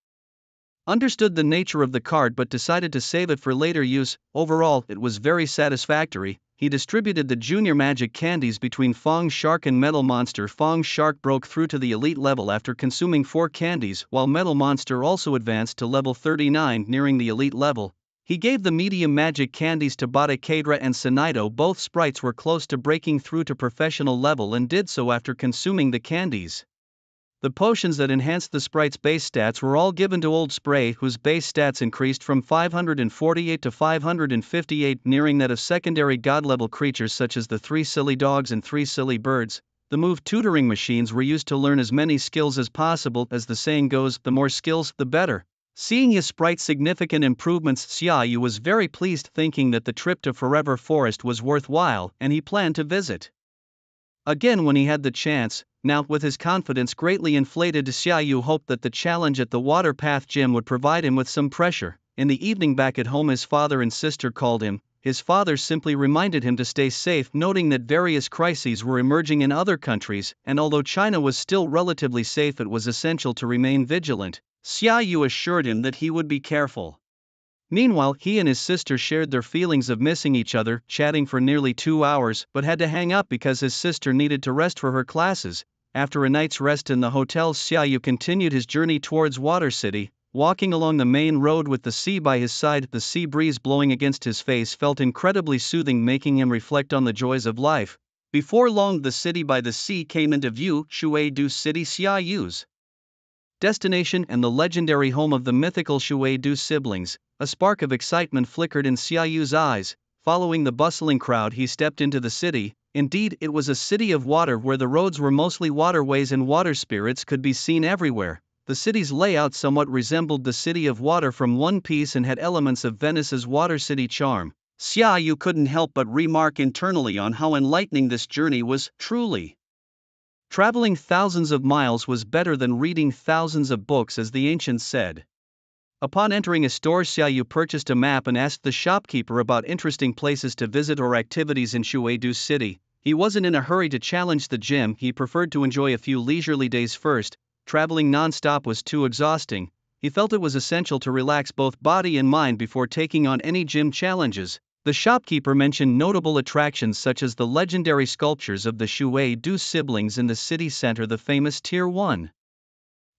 understood the nature of the card but decided to save it for later use. Overall, it was very satisfactory. He distributed the junior magic candies between Fong Shark and Metal Monster. Fong Shark broke through to the elite level after consuming 4 candies, while Metal Monster also advanced to level 39, nearing the elite level. He gave the medium magic candies to Bata Kadra and Sanido. Both sprites were close to breaking through to professional level and did so after consuming the candies. The potions that enhanced the sprite's base stats were all given to Old Spray, whose base stats increased from 548 to 558, nearing that of secondary god-level creatures such as the 3 silly dogs and 3 silly birds. The move tutoring machines were used to learn as many skills as possible. As the saying goes, the more skills, the better. Seeing his sprite's significant improvements, Xiaoyu was very pleased, thinking that the trip to Forever Forest was worthwhile, and he planned to visit again when he had the chance. Now, with his confidence greatly inflated, Xiaoyu hoped that the challenge at the Water Path Gym would provide him with some pressure. In the evening back at home, his father and sister called him. His father simply reminded him to stay safe, noting that various crises were emerging in other countries, and although China was still relatively safe, it was essential to remain vigilant. Xiaoyu assured him that he would be careful. Meanwhile, he and his sister shared their feelings of missing each other, chatting for nearly 2 hours, but had to hang up because his sister needed to rest for her classes. After a night's rest in the hotel, Xiaoyu continued his journey towards Water City. Walking along the main road with the sea by his side, the sea breeze blowing against his face felt incredibly soothing, making him reflect on the joys of life. Before long, the city by the sea came into view. Shuai-Du City, Xiaoyu's destination and the legendary home of the mythical Shuai-Du siblings. A spark of excitement flickered in Xiaoyu's eyes. Following the bustling crowd, he stepped into the city. Indeed, it was a city of water where the roads were mostly waterways and water spirits could be seen everywhere. The city's layout somewhat resembled the City of Water from One Piece and had elements of Venice's Water City charm. Xiaoyu couldn't help but remark internally on how enlightening this journey was. Truly, traveling thousands of miles was better than reading thousands of books, as the ancients said. Upon entering a store, Xiaoyu purchased a map and asked the shopkeeper about interesting places to visit or activities in Shuai-Du City. He wasn't in a hurry to challenge the gym, he preferred to enjoy a few leisurely days first. Traveling non-stop was too exhausting. He felt it was essential to relax both body and mind before taking on any gym challenges. The shopkeeper mentioned notable attractions such as the legendary sculptures of the Shuai-Du siblings in the city center, the famous Tier 1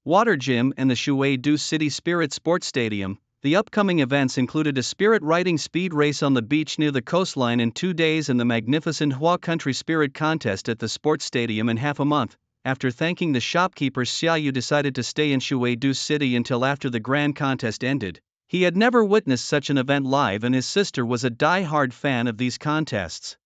Water Gym, and the Shuai-Du City Spirit Sports Stadium. The upcoming events included a spirit riding speed race on the beach near the coastline in 2 days and the magnificent Hua Country Spirit Contest at the sports stadium in half a month. After thanking the shopkeeper, Xiaoyu decided to stay in Shuai-Du City until after the grand contest ended. He had never witnessed such an event live, and his sister was a die-hard fan of these contests.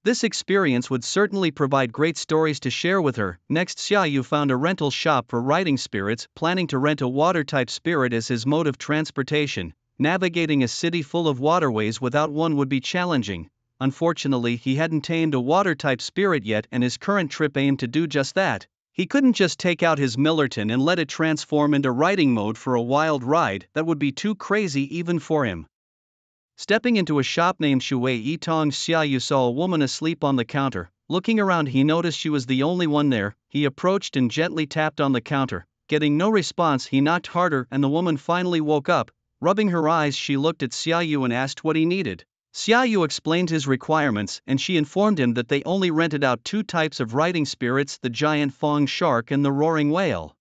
This experience would certainly provide great stories to share with her. Next, Xiaoyu found a rental shop for riding spirits, planning to rent a water-type spirit as his mode of transportation. Navigating a city full of waterways without one would be challenging. Unfortunately, he hadn't tamed a water-type spirit yet, and his current trip aimed to do just that. He couldn't just take out his Millerton and let it transform into riding mode for a wild ride. That would be too crazy even for him. Stepping into a shop named Shui Tong, Xiaoyu saw a woman asleep on the counter. Looking around, he noticed she was the only one there. He approached and gently tapped on the counter. Getting no response, he knocked harder, and the woman finally woke up. Rubbing her eyes, she looked at Xiaoyu and asked what he needed. Xiaoyu explained his requirements, and she informed him that they only rented out 2 types of riding spirits, the giant Fong Shark and the roaring whale.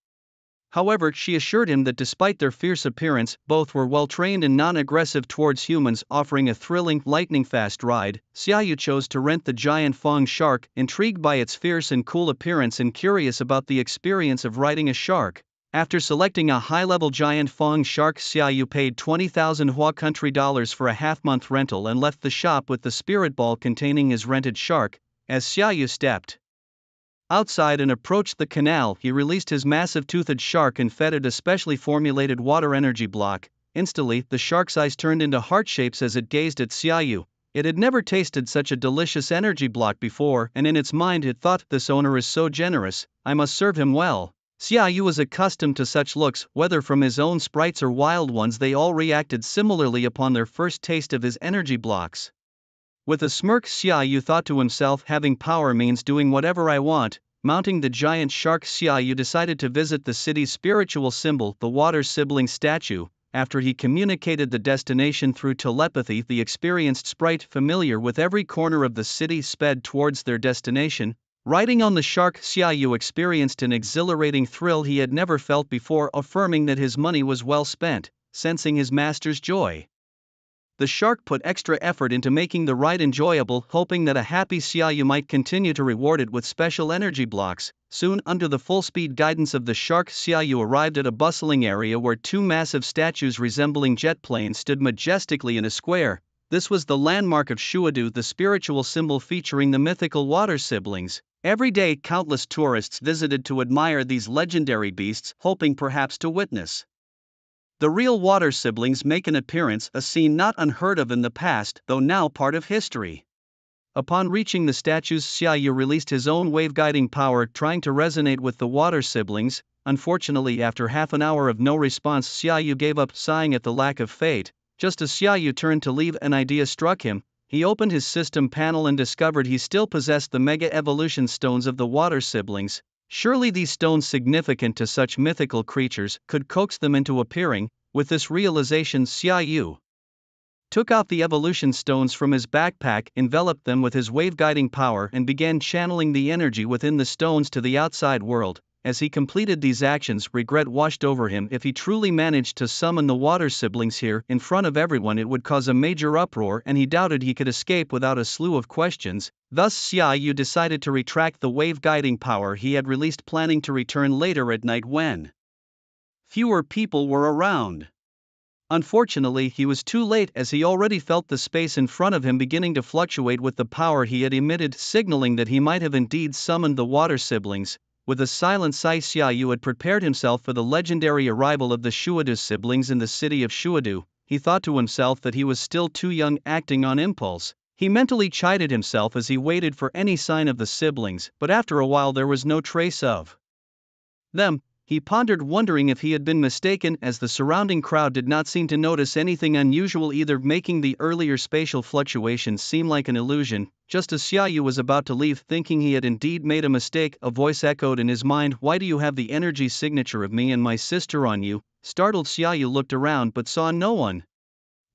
However, she assured him that despite their fierce appearance, both were well-trained and non-aggressive towards humans, offering a thrilling, lightning-fast ride. Xiaoyu chose to rent the giant Fong Shark, intrigued by its fierce and cool appearance and curious about the experience of riding a shark. After selecting a high-level giant Fong Shark, Xiaoyu paid 20,000 Hua Country dollars for a half-month rental and left the shop with the spirit ball containing his rented shark. As Xiaoyu stepped outside and approached the canal, he released his massive toothed shark and fed it a specially formulated water energy block. Instantly, the shark's eyes turned into heart shapes as it gazed at Xiaoyu. It had never tasted such a delicious energy block before, and in its mind it thought, "This owner is so generous, I must serve him well." Xiaoyu was accustomed to such looks, whether from his own sprites or wild ones. They all reacted similarly upon their first taste of his energy blocks. With a smirk, Xiaoyu thought to himself, having power means doing whatever I want. Mounting the giant shark, Xiaoyu decided to visit the city's spiritual symbol, the water sibling statue. After he communicated the destination through telepathy, the experienced sprite, familiar with every corner of the city, sped towards their destination. Riding on the shark, Xiaoyu experienced an exhilarating thrill he had never felt before, affirming that his money was well spent. Sensing his master's joy, the shark put extra effort into making the ride enjoyable, hoping that a happy Xiaoyu might continue to reward it with special energy blocks. Soon, under the full-speed guidance of the shark, Xiaoyu arrived at a bustling area where two massive statues resembling jet planes stood majestically in a square. This was the landmark of Shuadu, the spiritual symbol featuring the mythical water siblings. Every day, countless tourists visited to admire these legendary beasts, hoping perhaps to witness the real water siblings make an appearance, a scene not unheard of in the past, though now part of history. Upon reaching the statues, Xiaoyu released his own wave-guiding power, trying to resonate with the water siblings. Unfortunately, after half an hour of no response, Xiaoyu gave up, sighing at the lack of fate. Just as Xiaoyu turned to leave, an idea struck him. He opened his system panel and discovered he still possessed the Mega Evolution Stones of the water siblings. Surely these stones, significant to such mythical creatures, could coax them into appearing. With this realization, Xiaoyu took out the evolution stones from his backpack, enveloped them with his wave-guiding power, and began channeling the energy within the stones to the outside world. As he completed these actions, regret washed over him. If he truly managed to summon the water siblings here, in front of everyone, it would cause a major uproar, and he doubted he could escape without a slew of questions. Thus, Xiaoyu decided to retract the wave-guiding power he had released, planning to return later at night when fewer people were around. Unfortunately, he was too late, as he already felt the space in front of him beginning to fluctuate with the power he had emitted, signaling that he might have indeed summoned the water siblings. With a silent sigh, Xiaoyu had prepared himself for the legendary arrival of the Shuadu siblings in the city of Shuadu. He thought to himself that he was still too young, acting on impulse. He mentally chided himself as he waited for any sign of the siblings, but after a while there was no trace of them. He pondered, wondering if he had been mistaken, as the surrounding crowd did not seem to notice anything unusual either, making the earlier spatial fluctuations seem like an illusion. Just as Xiaoyu was about to leave, thinking he had indeed made a mistake, a voice echoed in his mind, "Why do you have the energy signature of me and my sister on you?" Startled, Xiaoyu looked around but saw no one.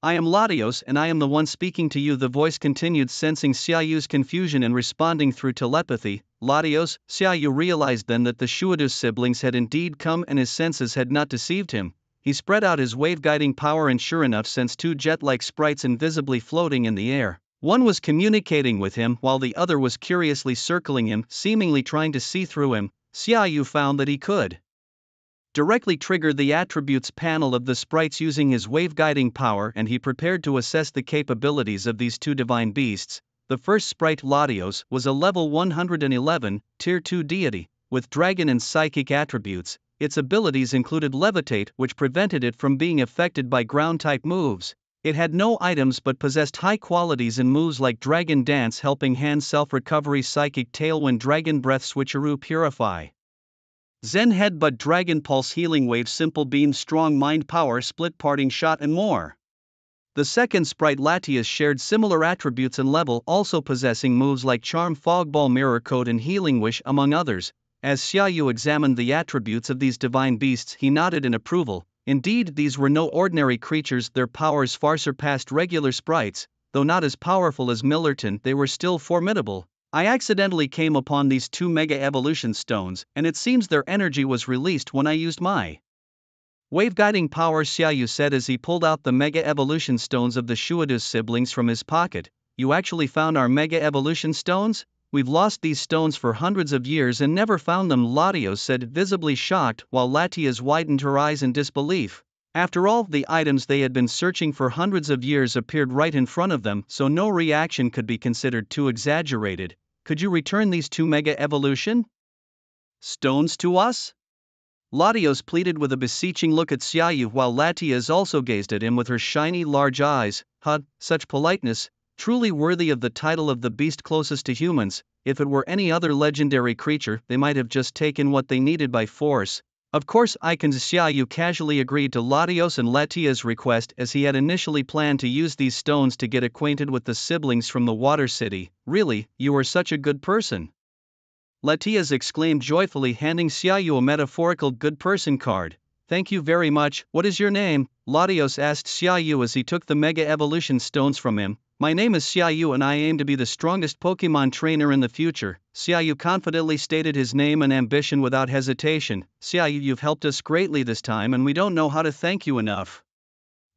"I am Latios, and I am the one speaking to you," the voice continued, sensing Xiaoyu's confusion and responding through telepathy. "Latios?" Xiaoyu realized then that the Shuadu siblings had indeed come and his senses had not deceived him. He spread out his wave-guiding power and sure enough sensed two jet-like sprites invisibly floating in the air. One was communicating with him while the other was curiously circling him, seemingly trying to see through him. Xiaoyu found that he could directly trigger the attributes panel of the sprites using his wave-guiding power, and he prepared to assess the capabilities of these two divine beasts. The first sprite, Latios, was a level 111, tier 2 deity, with dragon and psychic attributes. Its abilities included levitate, which prevented it from being affected by ground-type moves. It had no items but possessed high qualities in moves like Dragon Dance, Helping Hand, Self-Recovery, Psychic Tailwind, Dragon Breath, Switcheroo, Purify, Zen Headbutt, Dragon Pulse, Healing Wave, Simple Beam, Strong Mind Power, Split Parting Shot, and more. The second sprite, Latias, shared similar attributes and level, also possessing moves like Charm, Fogball, Mirror Code, and Healing Wish, among others. As Xiaoyu examined the attributes of these divine beasts, he nodded in approval. Indeed, these were no ordinary creatures, their powers far surpassed regular sprites. Though not as powerful as Millerton, they were still formidable. "I accidentally came upon these two Mega Evolution Stones, and it seems their energy was released when I used my wave-guiding power," Xiaoyu said as he pulled out the Mega Evolution Stones of the Shuadu siblings from his pocket. "You actually found our Mega Evolution Stones? We've lost these stones for hundreds of years and never found them," Latios said, visibly shocked, while Latias widened her eyes in disbelief. After all, the items they had been searching for hundreds of years appeared right in front of them, so no reaction could be considered too exaggerated. "Could you return these two Mega Evolution Stones to us?" Latios pleaded with a beseeching look at Xiaoyu, while Latias also gazed at him with her shiny large eyes. Such politeness, truly worthy of the title of the beast closest to humans. If it were any other legendary creature, they might have just taken what they needed by force. Of course, Icon Xiaoyu casually agreed to Latios and Latia's request, as he had initially planned to use these stones to get acquainted with the siblings from the Water City. Really, you are such a good person. Latias exclaimed joyfully, handing Xiaoyu a metaphorical good person card. Thank you very much. What is your name? Latios asked Xiaoyu as he took the Mega Evolution stones from him. My name is Xiaoyu and I aim to be the strongest Pokémon trainer in the future. Xiaoyu confidently stated his name and ambition without hesitation. Xiaoyu, you've helped us greatly this time and we don't know how to thank you enough.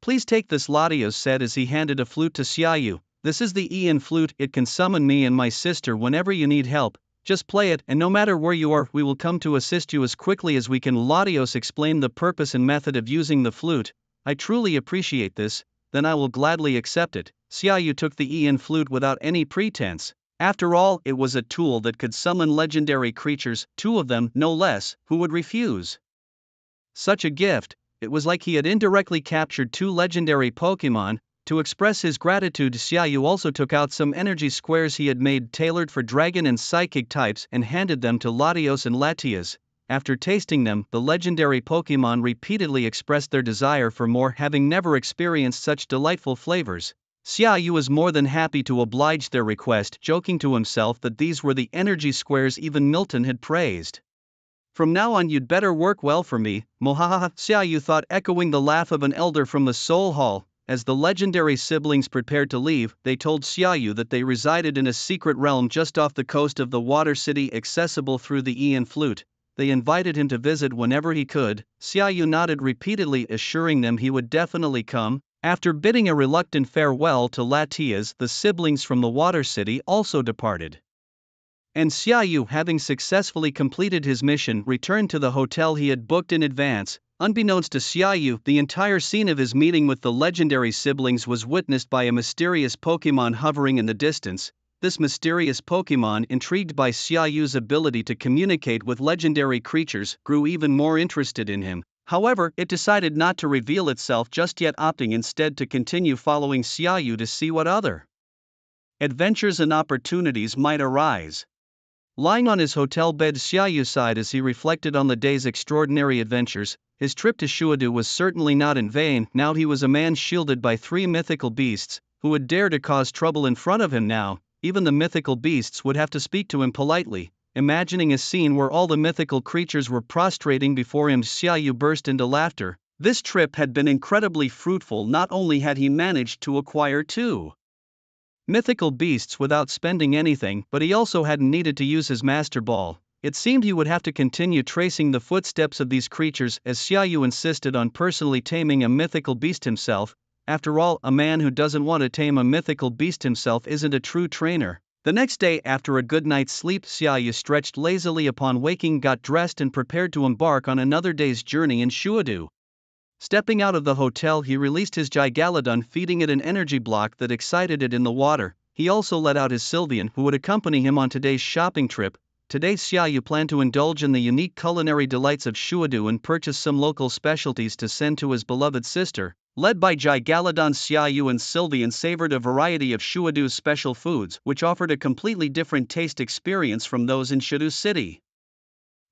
Please take this, Latios said as he handed a flute to Xiaoyu. This is the Ian flute, it can summon me and my sister whenever you need help. Just play it, and no matter where you are, we will come to assist you as quickly as we can. Latios explained the purpose and method of using the flute. I truly appreciate this, then I will gladly accept it. Xiaoyu took the Ian flute without any pretense. After all, it was a tool that could summon legendary creatures, 2 of them, no less. Who would refuse such a gift? It was like he had indirectly captured 2 legendary Pokémon. To express his gratitude, Xiaoyu also took out some energy squares he had made tailored for dragon and psychic types and handed them to Latios and Latias. After tasting them, the legendary Pokémon repeatedly expressed their desire for more, having never experienced such delightful flavors. Xiaoyu was more than happy to oblige their request, joking to himself that these were the energy squares even Milton had praised. From now on you'd better work well for me, mohahaha, Xiaoyu thought, echoing the laugh of an elder from the Soul Hall. As the legendary siblings prepared to leave, they told Xiaoyu that they resided in a secret realm just off the coast of the Water City, accessible through the Ian flute. They invited him to visit whenever he could. Xiaoyu nodded repeatedly, assuring them he would definitely come. After bidding a reluctant farewell to Latias, the siblings from the Water City also departed. And Xiaoyu, having successfully completed his mission, returned to the hotel he had booked in advance. Unbeknownst to Xiaoyu, the entire scene of his meeting with the legendary siblings was witnessed by a mysterious Pokémon hovering in the distance. This mysterious Pokémon, intrigued by Xiaoyu's ability to communicate with legendary creatures, grew even more interested in him. However, it decided not to reveal itself just yet, opting instead to continue following Xiaoyu to see what other adventures and opportunities might arise. Lying on his hotel bed, Xiaoyu sighed as he reflected on the day's extraordinary adventures. His trip to Shuadu was certainly not in vain. Now he was a man shielded by 3 mythical beasts, who would dare to cause trouble in front of him now. Even the mythical beasts would have to speak to him politely. Imagining a scene where all the mythical creatures were prostrating before him, Xiaoyu burst into laughter. This trip had been incredibly fruitful. Not only had he managed to acquire 2 mythical beasts without spending anything, but he also hadn't needed to use his Master Ball. It seemed he would have to continue tracing the footsteps of these creatures, as Xiaoyu insisted on personally taming a mythical beast himself. After all, a man who doesn't want to tame a mythical beast himself isn't a true trainer. The next day, after a good night's sleep, Xiaoyu stretched lazily upon waking, got dressed and prepared to embark on another day's journey in Shuadu. Stepping out of the hotel, he released his Gigalodon, feeding it an energy block that excited it in the water. He also let out his Sylveon, who would accompany him on today's shopping trip. Today Xiaoyu planned to indulge in the unique culinary delights of Shuadu and purchase some local specialties to send to his beloved sister. Led by Gigalodon, Xiaoyu and Sylveon savored a variety of Shuadu's special foods, which offered a completely different taste experience from those in Shuadu City.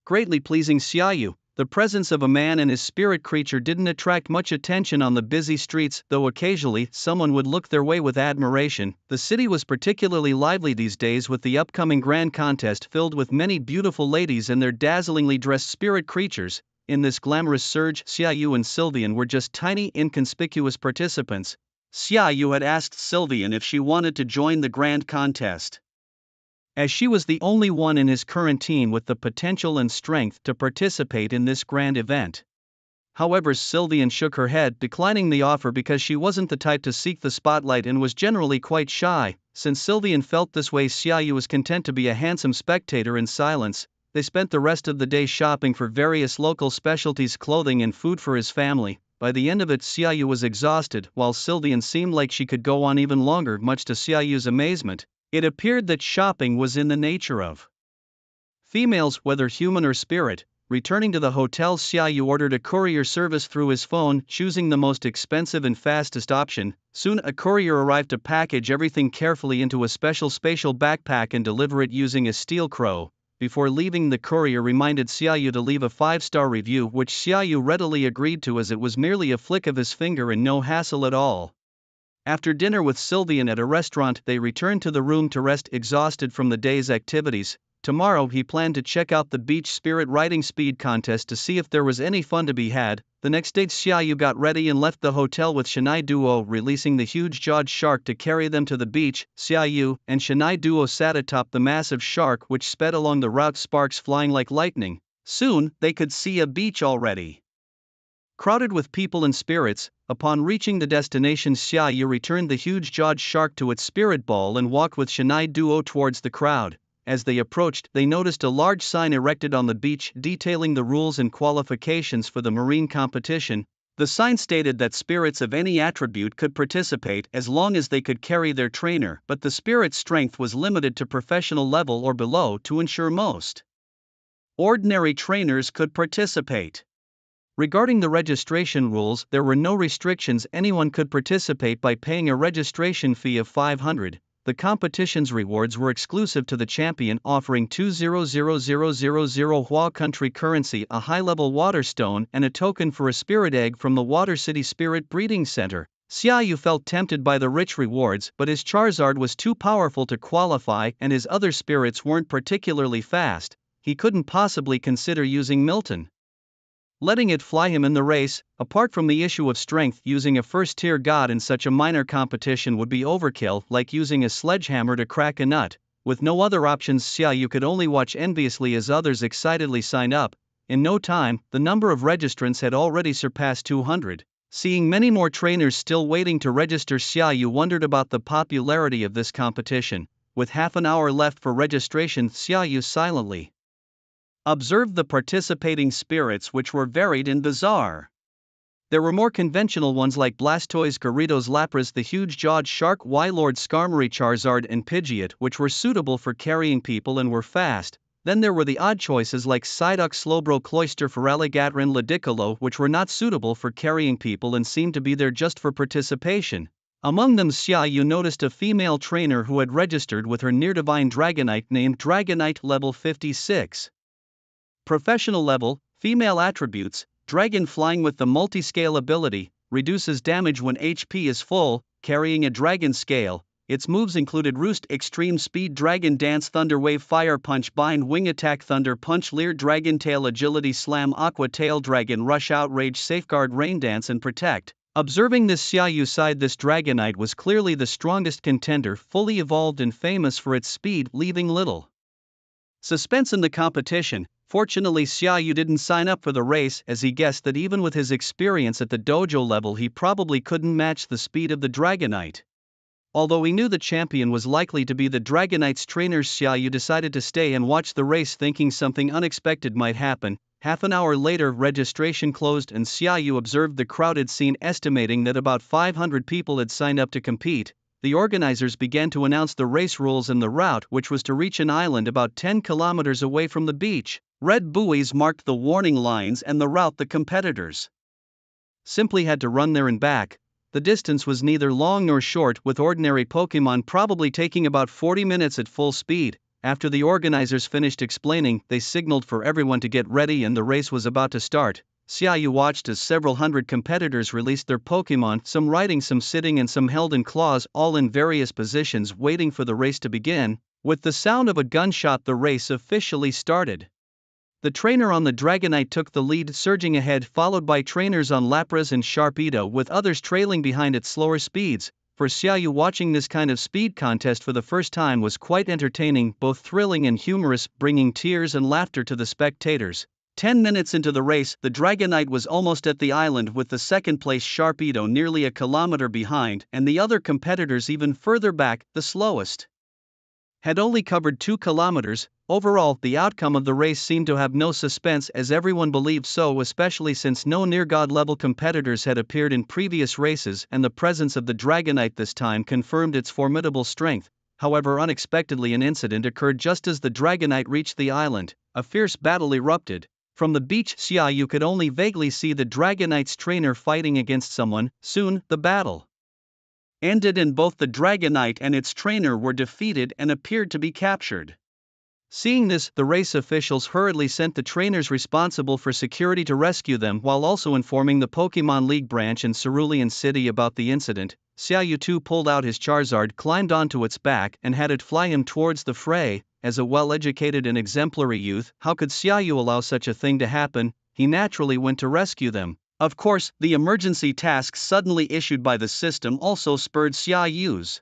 Greatly pleasing Xiaoyu, the presence of a man and his spirit creature didn't attract much attention on the busy streets, though occasionally someone would look their way with admiration. The city was particularly lively these days with the upcoming grand contest filled with many beautiful ladies and their dazzlingly dressed spirit creatures. In this glamorous surge, Xiaoyu and Sylveon were just tiny, inconspicuous participants. Xiaoyu had asked Sylveon if she wanted to join the grand contest, as she was the only one in his current team with the potential and strength to participate in this grand event. However, Sylveon shook her head, declining the offer because she wasn't the type to seek the spotlight and was generally quite shy. Since Sylveon felt this way, Xiaoyu was content to be a handsome spectator in silence. They spent the rest of the day shopping for various local specialties, clothing and food for his family. By the end of it, Xiaoyu was exhausted, while Sylveon seemed like she could go on even longer. Much to Xiaoyu's amazement, it appeared that shopping was in the nature of females, whether human or spirit. Returning to the hotel, Xiaoyu ordered a courier service through his phone, choosing the most expensive and fastest option. Soon a courier arrived to package everything carefully into a special spatial backpack and deliver it using a steel crow. Before leaving, the courier reminded Xiaoyu to leave a 5-star review, which Xiaoyu readily agreed to as it was merely a flick of his finger and no hassle at all. After dinner with Sylvian at a restaurant, they returned to the room to rest, exhausted from the day's activities. Tomorrow he planned to check out the beach spirit riding speed contest to see if there was any fun to be had. The next day Xiaoyu got ready and left the hotel with Shanai Duo, releasing the huge-jawed shark to carry them to the beach. Xiaoyu and Shanai Duo sat atop the massive shark, which sped along the route, sparks flying like lightning. Soon they could see a beach already crowded with people and spirits. Upon reaching the destination, Xiaoyu returned the huge-jawed shark to its spirit ball and walked with Shanai Duo towards the crowd. As they approached, they noticed a large sign erected on the beach detailing the rules and qualifications for the marine competition. The sign stated that spirits of any attribute could participate as long as they could carry their trainer, but the spirit's strength was limited to professional level or below to ensure most ordinary trainers could participate. Regarding the registration rules, there were no restrictions. Anyone could participate by paying a registration fee of 500. The competition's rewards were exclusive to the champion, offering 200,000 Hua country currency, a high-level water stone, and a token for a spirit egg from the Water City Spirit Breeding Center. Xiaoyu felt tempted by the rich rewards, but his Charizard was too powerful to qualify and his other spirits weren't particularly fast. He couldn't possibly consider using Milton, letting it fly him in the race. Apart from the issue of strength, using a first-tier god in such a minor competition would be overkill, like using a sledgehammer to crack a nut. With no other options, Xiaoyu could only watch enviously as others excitedly signed up. In no time, the number of registrants had already surpassed 200. Seeing many more trainers still waiting to register, Xiaoyu wondered about the popularity of this competition. With half an hour left for registration, Xiaoyu silently observed the participating spirits, which were varied and bizarre. There were more conventional ones like Blastoise, Gyarados, Lapras, the huge-jawed shark, Wylord, Skarmory, Charizard, and Pidgeot, which were suitable for carrying people and were fast. Then there were the odd choices like Psyduck, Slowbro, Cloyster, Feraligatr, Ludicolo, which were not suitable for carrying people and seemed to be there just for participation. Among them, Xiaoyu noticed a female trainer who had registered with her near-divine Dragonite named Dragonite level 56. Professional level, female attributes, dragon flying with the multi-scale ability, reduces damage when HP is full, carrying a dragon scale. Its moves included Roost, Extreme Speed, Dragon Dance, Thunder Wave, Fire Punch, Bind, Wing Attack, Thunder Punch, Leer, Dragon Tail, Agility Slam, Aqua Tail, Dragon Rush, Outrage, Safeguard, Rain Dance, and Protect. Observing this, Xiaoyu sighed. This Dragonite was clearly the strongest contender, fully evolved and famous for its speed, leaving little suspense in the competition. Fortunately, Xiaoyu didn't sign up for the race, as he guessed that even with his experience at the dojo level he probably couldn't match the speed of the Dragonite. Although he knew the champion was likely to be the Dragonite's trainer, Xiaoyu decided to stay and watch the race, thinking something unexpected might happen. Half an hour later, registration closed and Xiaoyu observed the crowded scene, estimating that about 500 people had signed up to compete. The organizers began to announce the race rules and the route, which was to reach an island about 10 kilometers away from the beach. Red buoys marked the warning lines and the route the competitors simply had to run there and back. The distance was neither long nor short, with ordinary Pokémon probably taking about 40 minutes at full speed. After the organizers finished explaining, they signaled for everyone to get ready and the race was about to start. Xiaoyu watched as several hundred competitors released their Pokémon, some riding, some sitting, and some held in claws, all in various positions waiting for the race to begin. With the sound of a gunshot, the race officially started. The trainer on the Dragonite took the lead, surging ahead, followed by trainers on Lapras and Sharpedo, with others trailing behind at slower speeds. For Xiaoyu, watching this kind of speed contest for the first time was quite entertaining, both thrilling and humorous, bringing tears and laughter to the spectators. 10 minutes into the race, the Dragonite was almost at the island, with the second-place Sharpedo nearly a kilometer behind, and the other competitors even further back. The slowest had only covered 2 kilometers. Overall, the outcome of the race seemed to have no suspense, as everyone believed so, especially since no near-god-level competitors had appeared in previous races, and the presence of the Dragonite this time confirmed its formidable strength. However, unexpectedly an incident occurred just as the Dragonite reached the island. A fierce battle erupted. From the beach, Xiaoyu could only vaguely see the Dragonite's trainer fighting against someone. Soon, the battle ended and both the Dragonite and its trainer were defeated and appeared to be captured. Seeing this, the race officials hurriedly sent the trainers responsible for security to rescue them while also informing the Pokémon League branch in Cerulean City about the incident. Xiaoyu too pulled out his Charizard, climbed onto its back, and had it fly him towards the fray. As a well-educated and exemplary youth, how could Xiaoyu allow such a thing to happen? He naturally went to rescue them. Of course, the emergency tasks suddenly issued by the system also spurred Xiaoyu's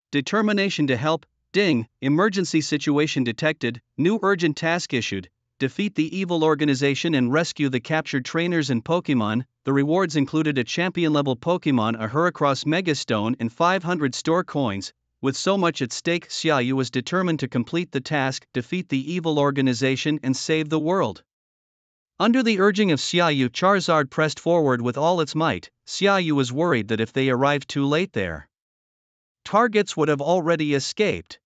determination to help. Ding, emergency situation detected, new urgent task issued, defeat the evil organization and rescue the captured trainers and Pokémon. The rewards included a champion-level Pokémon, a Heracross Mega Stone and 500 store coins. With so much at stake, Xiaoyu was determined to complete the task, defeat the evil organization and save the world. Under the urging of Xiaoyu, Charizard pressed forward with all its might. Xiaoyu was worried that if they arrived too late their targets would have already escaped.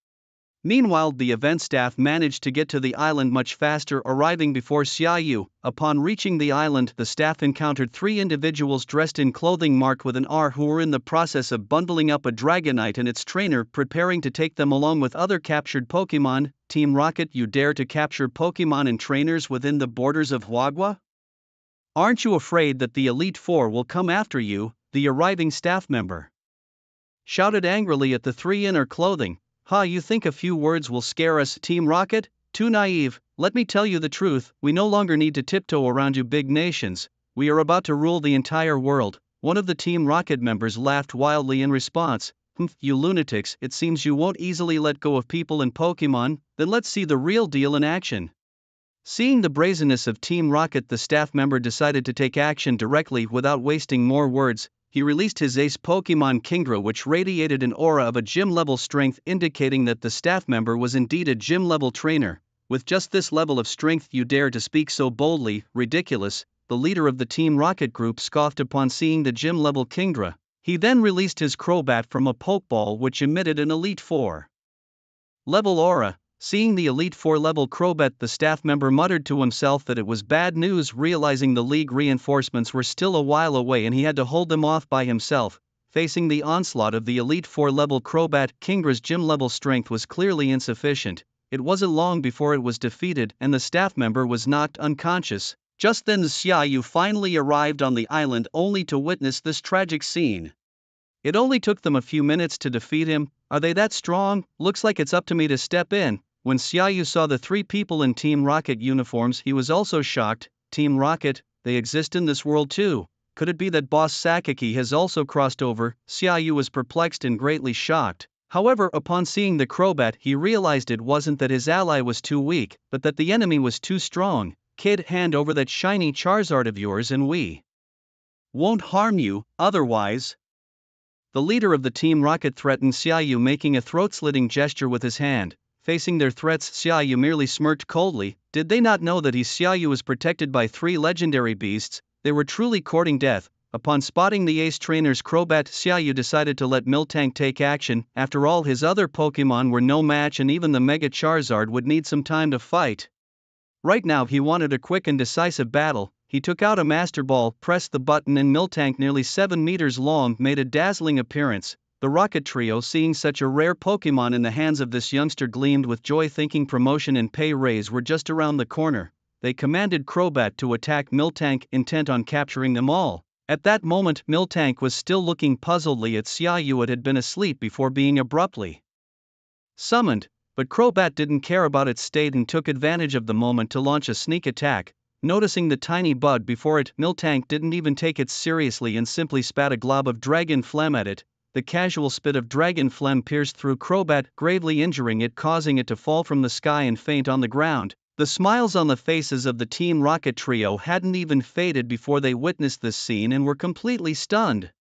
Meanwhile, the event staff managed to get to the island much faster, arriving before Xiaoyu. Upon reaching the island, the staff encountered 3 individuals dressed in clothing marked with an R who were in the process of bundling up a Dragonite and its trainer, preparing to take them along with other captured Pokémon. Team Rocket, you dare to capture Pokémon and trainers within the borders of Huagua? Aren't you afraid that the Elite Four will come after you? The arriving staff member shouted angrily at the 3 in clothing. Ha, you think a few words will scare us, Team Rocket? Too naive. Let me tell you the truth, we no longer need to tiptoe around you big nations. We are about to rule the entire world. One of the Team Rocket members laughed wildly in response. You lunatics, it seems you won't easily let go of people and Pokémon, then let's see the real deal in action. Seeing the brazenness of Team Rocket, the staff member decided to take action directly without wasting more words. He released his ace Pokémon Kingdra, which radiated an aura of a gym-level strength, indicating that the staff member was indeed a gym-level trainer. With just this level of strength you dare to speak so boldly? Ridiculous. The leader of the Team Rocket group scoffed upon seeing the gym-level Kingdra. He then released his Crobat from a Pokeball which emitted an Elite Four level aura. Seeing the Elite Four level Crobat, the staff member muttered to himself that it was bad news, realizing the League reinforcements were still a while away and he had to hold them off by himself. Facing the onslaught of the Elite Four level Crobat, Kingdra's gym level strength was clearly insufficient. It wasn't long before it was defeated and the staff member was knocked unconscious. Just then Xiaoyu finally arrived on the island only to witness this tragic scene. It only took them a few minutes to defeat him. Are they that strong? Looks like it's up to me to step in. When Xiaoyu saw the 3 people in Team Rocket uniforms, he was also shocked. Team Rocket, they exist in this world too. Could it be that Boss Sakaki has also crossed over? Xiaoyu was perplexed and greatly shocked. However, upon seeing the Crobat, he realized it wasn't that his ally was too weak, but that the enemy was too strong. Kid, hand over that shiny Charizard of yours and we won't harm you, otherwise. The leader of the Team Rocket threatened Xiaoyu, making a throat-slitting gesture with his hand. Facing their threats, Xiaoyu merely smirked coldly. Did they not know that Xiaoyu was protected by 3 legendary beasts? They were truly courting death. Upon spotting the ace trainer's Crobat, Xiaoyu decided to let Miltank take action. After all, his other Pokémon were no match and even the Mega Charizard would need some time to fight. Right now he wanted a quick and decisive battle. He took out a Master Ball, pressed the button and Miltank, nearly 7 meters long, made a dazzling appearance. The Rocket Trio, seeing such a rare Pokémon in the hands of this youngster, gleamed with joy, thinking promotion and pay raise were just around the corner. They commanded Crobat to attack Miltank, intent on capturing them all. At that moment Miltank was still looking puzzledly at Xiaoyu. It had been asleep before being abruptly summoned, but Crobat didn't care about its state and took advantage of the moment to launch a sneak attack. Noticing the tiny bug before it, Miltank didn't even take it seriously and simply spat a glob of dragon phlegm at it. The casual spit of dragon phlegm pierced through Crobat, gravely injuring it, causing it to fall from the sky and faint on the ground. The smiles on the faces of the Team Rocket trio hadn't even faded before they witnessed this scene and were completely stunned.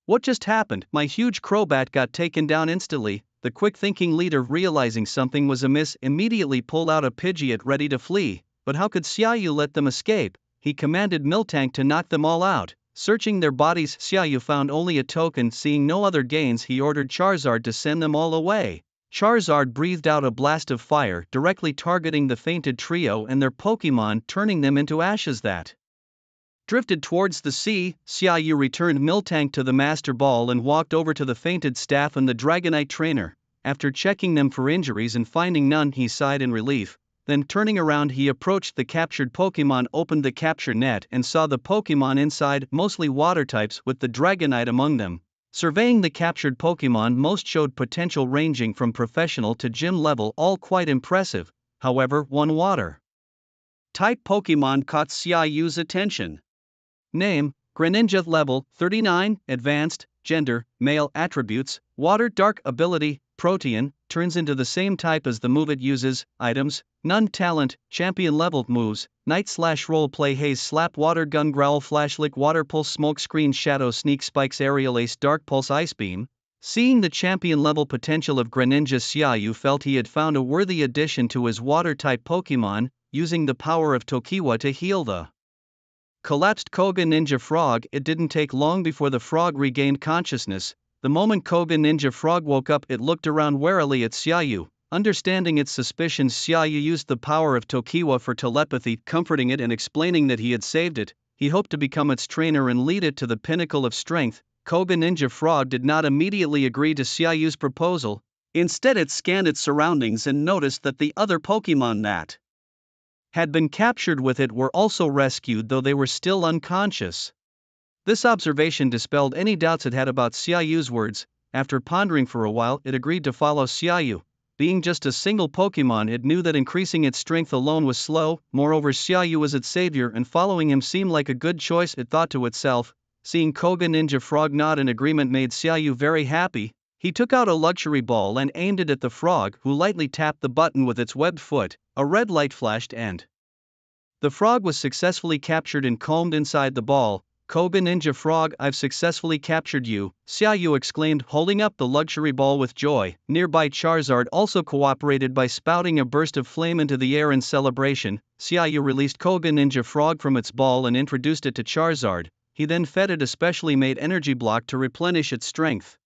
What just happened? My huge Crobat got taken down instantly. The quick-thinking leader, realizing something was amiss, immediately pulled out a Pidgeot ready to flee. But how could Xiaoyu let them escape? He commanded Miltank to knock them all out. Searching their bodies, Xiaoyu found only a token. Seeing no other gains, he ordered Charizard to send them all away. Charizard breathed out a blast of fire directly targeting the fainted trio and their Pokémon, turning them into ashes that drifted towards the sea. Xiaoyu returned Miltank to the Master Ball and walked over to the fainted staff and the Dragonite trainer. After checking them for injuries and finding none, he sighed in relief. Then turning around, he approached the captured Pokémon, opened the capture net and saw the Pokémon inside, mostly water types with the Dragonite among them. Surveying the captured Pokémon, most showed potential ranging from professional to gym level, all quite impressive. However, one water type Pokémon caught Xiaoyu's attention. Name: Greninja, level 39, advanced, gender, male, attributes, water, dark, ability, Protean, turns into the same type as the move it uses, items, none, talent, champion level moves, night slash role play, haze, slap, water gun, growl, flash, lick, water pulse, smoke screen, shadow, sneak, spikes, aerial ace, dark pulse, ice beam. Seeing the champion level potential of Greninja, Xiaoyu felt he had found a worthy addition to his water type Pokemon, using the power of Tokiwa to heal the collapsed Koga Ninja Frog. It didn't take long before the frog regained consciousness. The moment Koga Ninja Frog woke up, it looked around warily at Xiaoyu. Understanding its suspicions, Xiaoyu used the power of Tokiwa for telepathy, comforting it and explaining that he had saved it. He hoped to become its trainer and lead it to the pinnacle of strength. Koga Ninja Frog did not immediately agree to Xiaoyu's proposal. Instead, it scanned its surroundings and noticed that the other Pokemon that had been captured with it were also rescued, though they were still unconscious. This observation dispelled any doubts it had about Xiaoyu's words. After pondering for a while, it agreed to follow Xiaoyu. Being just a single Pokemon, it knew that increasing its strength alone was slow. Moreover, Xiaoyu was its savior, and following him seemed like a good choice, it thought to itself. Seeing Koga Ninja Frog nod in agreement made Xiaoyu very happy. He took out a luxury ball and aimed it at the frog, who lightly tapped the button with its webbed foot. A red light flashed and the frog was successfully captured and combed inside the ball. Koga Ninja Frog, I've successfully captured you, Xiaoyu exclaimed, holding up the luxury ball with joy. Nearby Charizard also cooperated by spouting a burst of flame into the air in celebration. Xiaoyu released Koga Ninja Frog from its ball and introduced it to Charizard. He then fed it a specially made energy block to replenish its strength.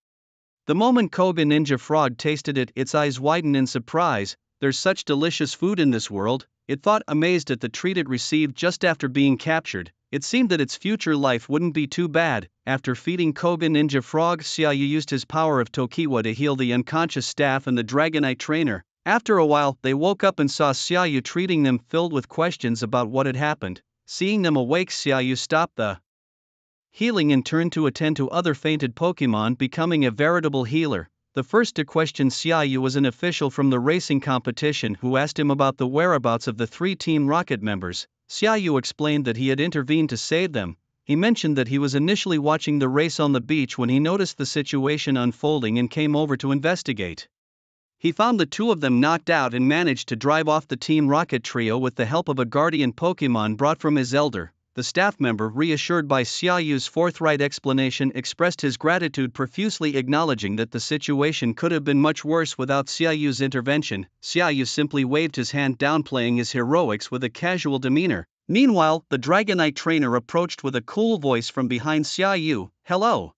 The moment Koga Ninja Frog tasted it, its eyes widened in surprise. There's such delicious food in this world, it thought, amazed at the treat it received just after being captured. It seemed that its future life wouldn't be too bad. After feeding Koga Ninja Frog, Xiaoyu used his power of Tokiwa to heal the unconscious staff and the Dragonite trainer. After a while, they woke up and saw Xiaoyu treating them, filled with questions about what had happened. Seeing them awake, Xiaoyu stopped the healing and turned to attend to other fainted Pokemon, becoming a veritable healer. The first to question Xiaoyu was an official from the racing competition who asked him about the whereabouts of the 3 Team Rocket members. Xiaoyu explained that he had intervened to save them. He mentioned that he was initially watching the race on the beach when he noticed the situation unfolding and came over to investigate. He found the 2 of them knocked out and managed to drive off the Team Rocket trio with the help of a guardian Pokemon brought from his elder. The staff member, reassured by Xiaoyu's forthright explanation, expressed his gratitude profusely, acknowledging that the situation could have been much worse without Xiaoyu's intervention. Xiaoyu simply waved his hand, downplaying his heroics with a casual demeanor. Meanwhile, the Dragonite trainer approached with a cool voice from behind Xiaoyu. Hello.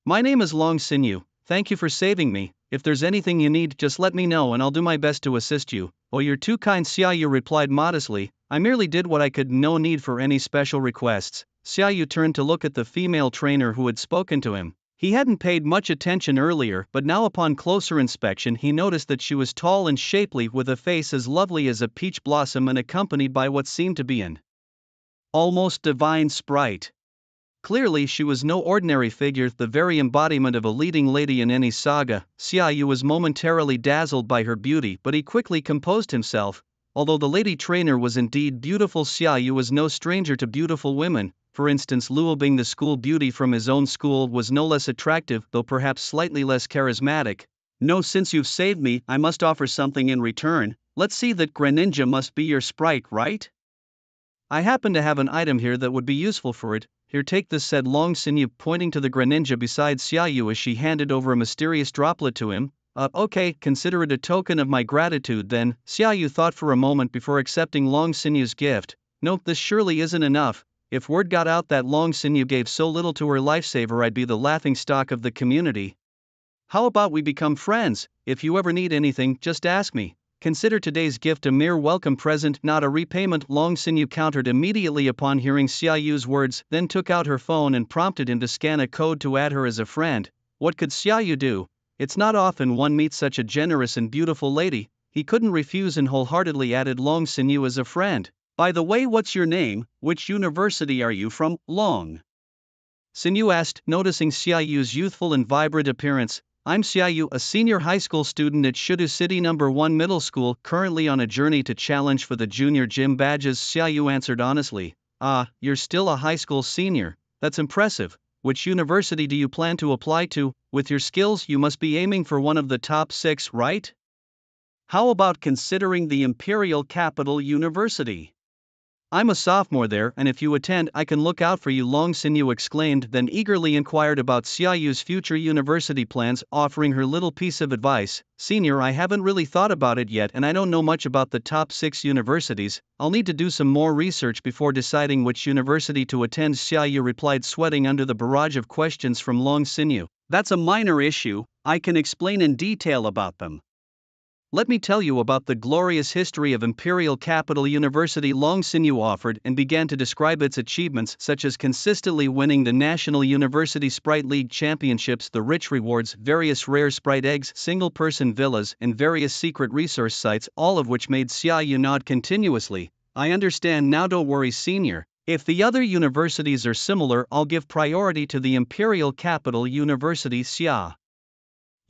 My name is Long Sinew. Thank you for saving me. If there's anything you need, just let me know and I'll do my best to assist you. Oh, you're too kind, Xiaoyu replied modestly. I merely did what I could, no need for any special requests. Xiaoyu turned to look at the female trainer who had spoken to him. He hadn't paid much attention earlier, but now upon closer inspection he noticed that she was tall and shapely, with a face as lovely as a peach blossom and accompanied by what seemed to be an almost divine sprite. Clearly she was no ordinary figure, the very embodiment of a leading lady in any saga. Xiaoyu was momentarily dazzled by her beauty, but he quickly composed himself. Although the lady trainer was indeed beautiful, Xiaoyu was no stranger to beautiful women. For instance, Luo, being the school beauty from his own school, was no less attractive, though perhaps slightly less charismatic. No, since you've saved me, I must offer something in return. Let's see, that Greninja must be your sprite, right? I happen to have an item here that would be useful for it. Here, take this, said Long Sinew, pointing to the Greninja beside Xiaoyu as she handed over a mysterious droplet to him. Okay, consider it a token of my gratitude then. Xiaoyu thought for a moment before accepting Long Sinew's gift. No, this surely isn't enough. If word got out that Long Sinew gave so little to her lifesaver, I'd be the laughingstock of the community. How about we become friends? If you ever need anything, just ask me. Consider today's gift a mere welcome present, not a repayment. Long Sinyu countered immediately upon hearing Xiaoyu's words, then took out her phone and prompted him to scan a code to add her as a friend. What could Xiaoyu do? It's not often one meets such a generous and beautiful lady. He couldn't refuse and wholeheartedly added Long Sinyu as a friend. By the way, what's your name? Which university are you from, Long? Sinyu asked, noticing Xiaoyu's youthful and vibrant appearance. I'm Xiaoyu, a senior high school student at Shudu City No. 1 Middle School, currently on a journey to challenge for the junior gym badges. Xiaoyu answered honestly. Ah, you're still a high school senior. That's impressive. Which university do you plan to apply to? With your skills, you must be aiming for one of the top 6, right? How about considering the Imperial Capital University? I'm a sophomore there, and if you attend, I can look out for you. Long Sinyu exclaimed, then eagerly inquired about Xiaoyu's future university plans, offering her little piece of advice. Senior, I haven't really thought about it yet, and I don't know much about the top 6 universities. I'll need to do some more research before deciding which university to attend. Xiaoyu replied, sweating under the barrage of questions from Long Sinyu. That's a minor issue, I can explain in detail about them. Let me tell you about the glorious history of Imperial Capital University. Long Sinyu offered and began to describe its achievements, such as consistently winning the National University Sprite League Championships, the rich rewards, various rare sprite eggs, single-person villas, and various secret resource sites, all of which made Xiaoyu nod continuously. I understand now, don't worry, senior. If the other universities are similar, I'll give priority to the Imperial Capital University. Xia.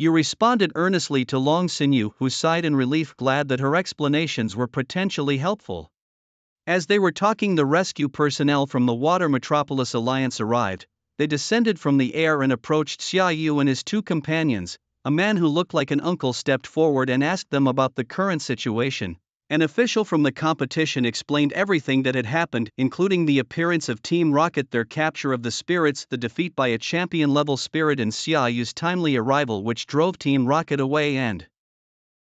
You responded earnestly to Long Sinyu, who sighed in relief, glad that her explanations were potentially helpful. As they were talking, the rescue personnel from the Water Metropolis Alliance arrived. They descended from the air and approached Xiaoyu and his 2 companions. A man who looked like an uncle stepped forward and asked them about the current situation. An official from the competition explained everything that had happened, including the appearance of Team Rocket, their capture of the spirits, the defeat by a champion-level spirit, and Xiaoyu's timely arrival, which drove Team Rocket away and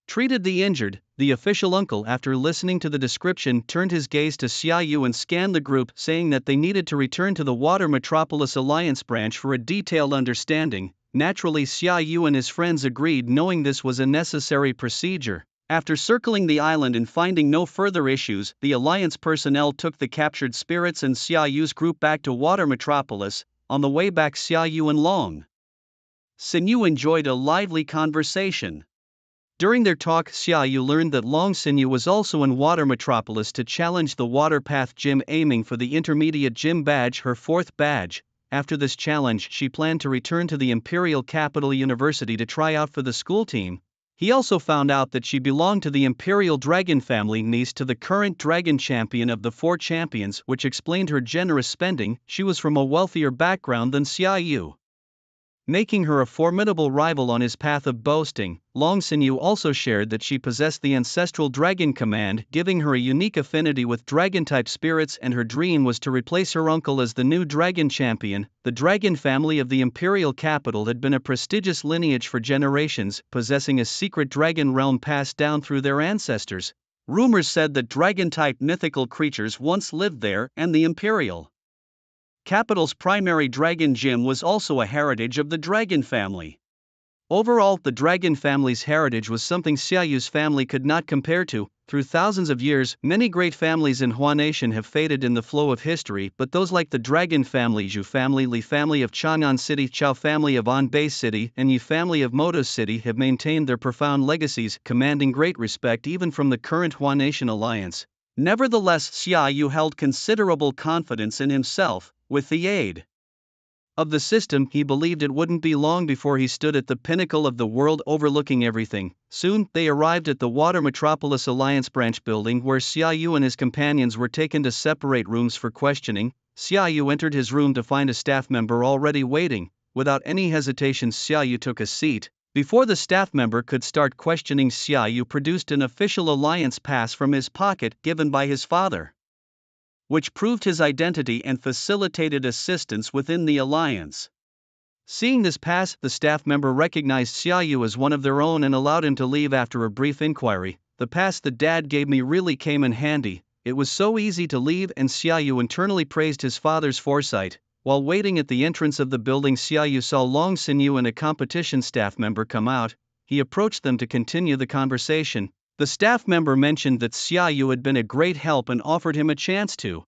treated the injured. The official uncle, after listening to the description, turned his gaze to Xiaoyu and scanned the group, saying that they needed to return to the Water Metropolis Alliance branch for a detailed understanding. Naturally, Xiaoyu and his friends agreed, knowing this was a necessary procedure. After circling the island and finding no further issues, the Alliance personnel took the captured spirits and Xiaoyu's group back to Water Metropolis. On the way back, Xiaoyu and Long Sinyu enjoyed a lively conversation. During their talk, Xiaoyu learned that Long Sinyu was also in Water Metropolis to challenge the Water Path Gym, aiming for the Intermediate Gym badge, her 4th badge. After this challenge, she planned to return to the Imperial Capital University to try out for the school team. He also found out that she belonged to the Imperial Dragon family, niece to the current Dragon Champion of the 4 champions, which explained her generous spending. She was from a wealthier background than Xiaoyu, making her a formidable rival on his path of boasting. Long Sinyu also shared that she possessed the ancestral dragon command, giving her a unique affinity with dragon-type spirits, and her dream was to replace her uncle as the new dragon champion. The dragon family of the Imperial Capital had been a prestigious lineage for generations, possessing a secret dragon realm passed down through their ancestors. Rumors said that dragon-type mythical creatures once lived there, and the Imperial Capital's primary dragon gym was also a heritage of the dragon family. Overall, the dragon family's heritage was something Xiaoyu's family could not compare to. Through thousands of years, many great families in Hua Nation have faded in the flow of history, but those like the dragon family, Zhu family, Li family of Chang'an City, Chao family of Anbei City, and Yi family of Moto City have maintained their profound legacies, commanding great respect even from the current Hua Nation alliance. Nevertheless, Xiaoyu held considerable confidence in himself. With the aid of the system, he believed it wouldn't be long before he stood at the pinnacle of the world, overlooking everything. Soon, they arrived at the Water Metropolis Alliance branch building, where Xiaoyu and his companions were taken to separate rooms for questioning. Xiaoyu entered his room to find a staff member already waiting. Without any hesitation, Xiaoyu took a seat. Before the staff member could start questioning, Xiaoyu produced an official alliance pass from his pocket, given by his father, which proved his identity and facilitated assistance within the alliance. Seeing this pass, the staff member recognized Xiaoyu as one of their own and allowed him to leave after a brief inquiry. The pass the dad gave me really came in handy. It was so easy to leave, and Xiaoyu internally praised his father's foresight. While waiting at the entrance of the building, Xiaoyu saw Long Xinyu and a competition staff member come out. He approached them to continue the conversation. The staff member mentioned that Xiaoyu had been a great help and offered him a chance to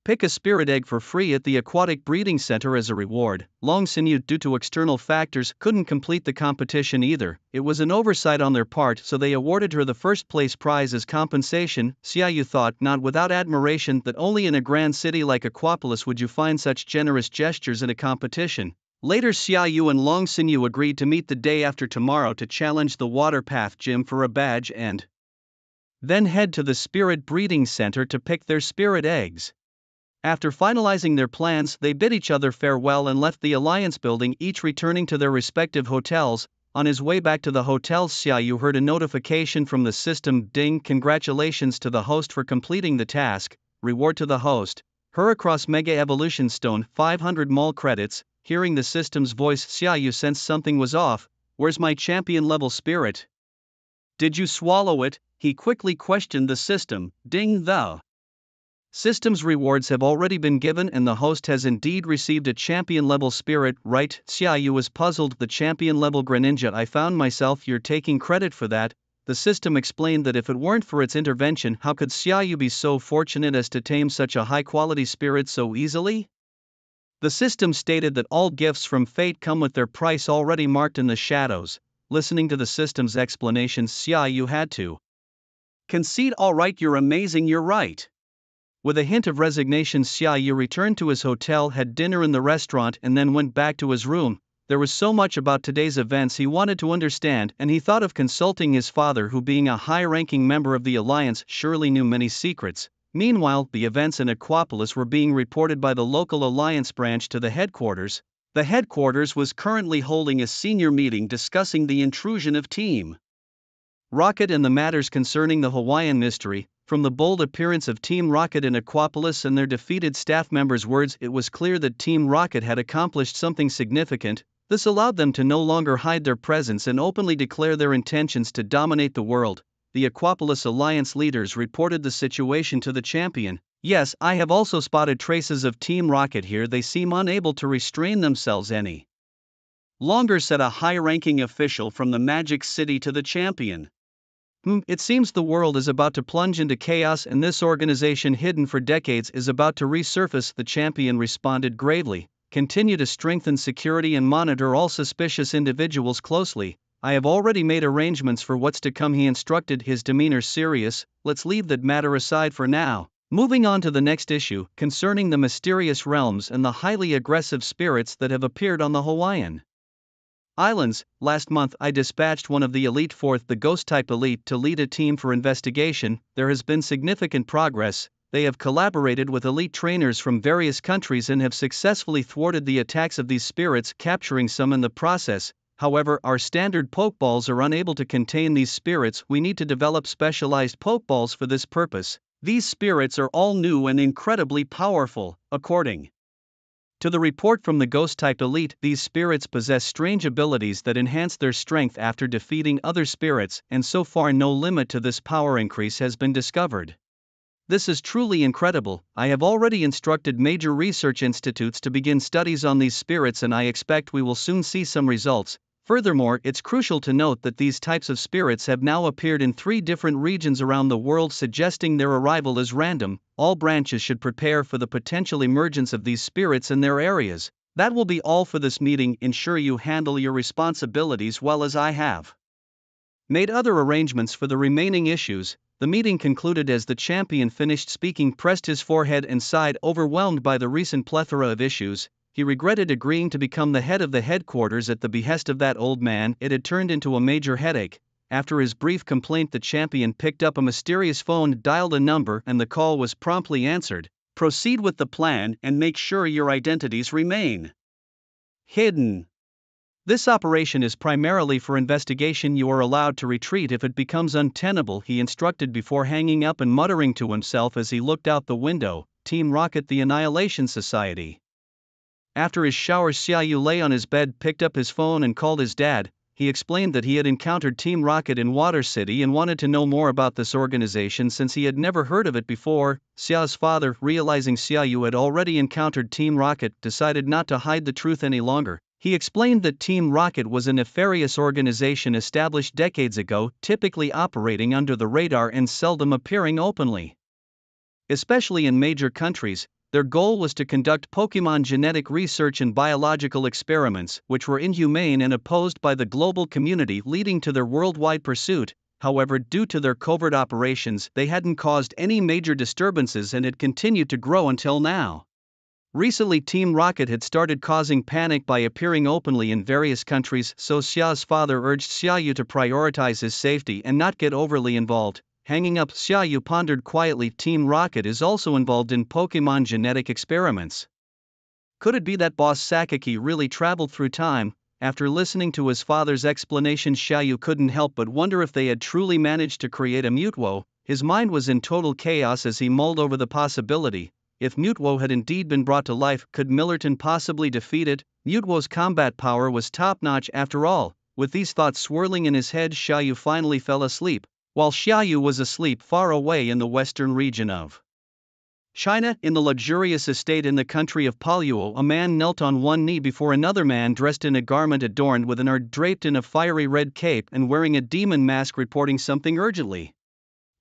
pick a spirit egg for free at the aquatic breeding center as a reward. Long Xinyu, due to external factors, couldn't complete the competition either. It was an oversight on their part, so they awarded her the first place prize as compensation. Xiaoyu thought, not without admiration, that only in a grand city like Aquapolis would you find such generous gestures in a competition. Later, Xiaoyu and Long Xinyu agreed to meet the day after tomorrow to challenge the Water Path Gym for a badge and then head to the spirit breeding center to pick their spirit eggs. After finalizing their plans, they bid each other farewell and left the Alliance building, each returning to their respective hotels. On his way back to the hotel, Xiaoyu heard a notification from the system. Ding! Congratulations to the host for completing the task. Reward to the host: Heracross Mega Evolution Stone, 500 mall credits. Hearing the system's voice, Xiaoyu sensed something was off. Where's my champion level spirit? Did you swallow it? He quickly questioned the system. Ding! The system's rewards have already been given and the host has indeed received a champion-level spirit, right? Xiaoyu was puzzled. The champion-level Greninja, I found myself. You're taking credit for that? The system explained that if it weren't for its intervention, how could Xiaoyu be so fortunate as to tame such a high-quality spirit so easily? The system stated that all gifts from fate come with their price already marked in the shadows. Listening to the system's explanations, Xiaoyu had to concede. Alright, you're amazing, you're right. With a hint of resignation, Xiaoyu returned to his hotel, had dinner in the restaurant, and then went back to his room. There was so much about today's events he wanted to understand, and he thought of consulting his father, who, being a high-ranking member of the Alliance, surely knew many secrets. Meanwhile, the events in Aquapolis were being reported by the local Alliance branch to the headquarters. The headquarters was currently holding a senior meeting discussing the intrusion of Team Rocket and the matters concerning the Hawaiian mystery. From the bold appearance of Team Rocket in Aquapolis and their defeated staff members' words, it was clear that Team Rocket had accomplished something significant. This allowed them to no longer hide their presence and openly declare their intentions to dominate the world. The Aquapolis Alliance leaders reported the situation to the champion. Yes, I have also spotted traces of Team Rocket here. They seem unable to restrain themselves any longer, said a high-ranking official from the Magic City to the champion. It seems the world is about to plunge into chaos and this organization, hidden for decades, is about to resurface. The champion responded gravely. Continue to strengthen security and monitor all suspicious individuals closely. I have already made arrangements for what's to come, he instructed, his demeanor serious. Let's leave that matter aside for now. Moving on to the next issue, concerning the mysterious realms and the highly aggressive spirits that have appeared on the Hawaiian Islands. Last month I dispatched one of the Elite Fourth, the Ghost-type Elite, to lead a team for investigation. There has been significant progress. They have collaborated with elite trainers from various countries and have successfully thwarted the attacks of these spirits, capturing some in the process. However, our standard Pokeballs are unable to contain these spirits. We need to develop specialized Pokeballs for this purpose. These spirits are all new and incredibly powerful, according to the report from the Ghost-type Elite. These spirits possess strange abilities that enhance their strength after defeating other spirits, and so far no limit to this power increase has been discovered. This is truly incredible. I have already instructed major research institutes to begin studies on these spirits and I expect we will soon see some results. Furthermore, it's crucial to note that these types of spirits have now appeared in 3 different regions around the world, suggesting their arrival is random. All branches should prepare for the potential emergence of these spirits in their areas. That will be all for this meeting. Ensure you handle your responsibilities well, as I have made other arrangements for the remaining issues. The meeting concluded as the champion finished speaking, pressed his forehead and sighed, overwhelmed by the recent plethora of issues. He regretted agreeing to become the head of the headquarters at the behest of that old man. It had turned into a major headache. After his brief complaint, the champion picked up a mysterious phone, dialed a number, and the call was promptly answered. Proceed with the plan and make sure your identities remain hidden. This operation is primarily for investigation. You are allowed to retreat if it becomes untenable, he instructed before hanging up and muttering to himself as he looked out the window. Team Rocket, the Annihilation Society. After his shower, Xiaoyu lay on his bed, picked up his phone and called his dad. he explained that he had encountered Team Rocket in Water City and wanted to know more about this organization since he had never heard of it before. Xiao's father, realizing Xiaoyu had already encountered Team Rocket, decided not to hide the truth any longer. He explained that Team Rocket was a nefarious organization established decades ago, typically operating under the radar and seldom appearing openly. Especially in major countries, their goal was to conduct Pokémon genetic research and biological experiments, which were inhumane and opposed by the global community, leading to their worldwide pursuit. However, due to their covert operations, they hadn't caused any major disturbances and had continued to grow until now. Recently, Team Rocket had started causing panic by appearing openly in various countries, so Xiao's father urged Xiaoyu to prioritize his safety and not get overly involved. Hanging up, Xiaoyu pondered quietly. Team Rocket is also involved in Pokémon genetic experiments. Could it be that Boss Sakaki really traveled through time? After listening to his father's explanation, Xiaoyu couldn't help but wonder if they had truly managed to create a Mutewo. His mind was in total chaos as he mulled over the possibility. If Mutewo had indeed been brought to life, could Millerton possibly defeat it? Mutewo's combat power was top-notch after all. With these thoughts swirling in his head, Xiaoyu finally fell asleep. While Xiaoyu was asleep far away in the western region of China, in the luxurious estate in the country of Paluo, a man knelt on one knee before another man dressed in a garment adorned with an ard draped in a fiery red cape and wearing a demon mask, reporting something urgently.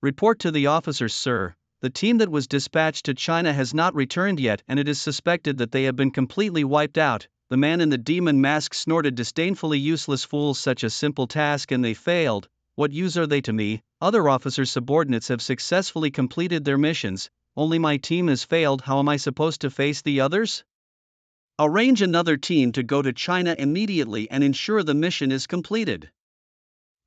Report to the officers, sir. The team that was dispatched to China has not returned yet, and it is suspected that they have been completely wiped out. The man in the demon mask snorted disdainfully. Useless fools, such a simple task and they failed. What use are they to me? Other officers' subordinates have successfully completed their missions, only my team has failed. How am I supposed to face the others? Arrange another team to go to China immediately and ensure the mission is completed.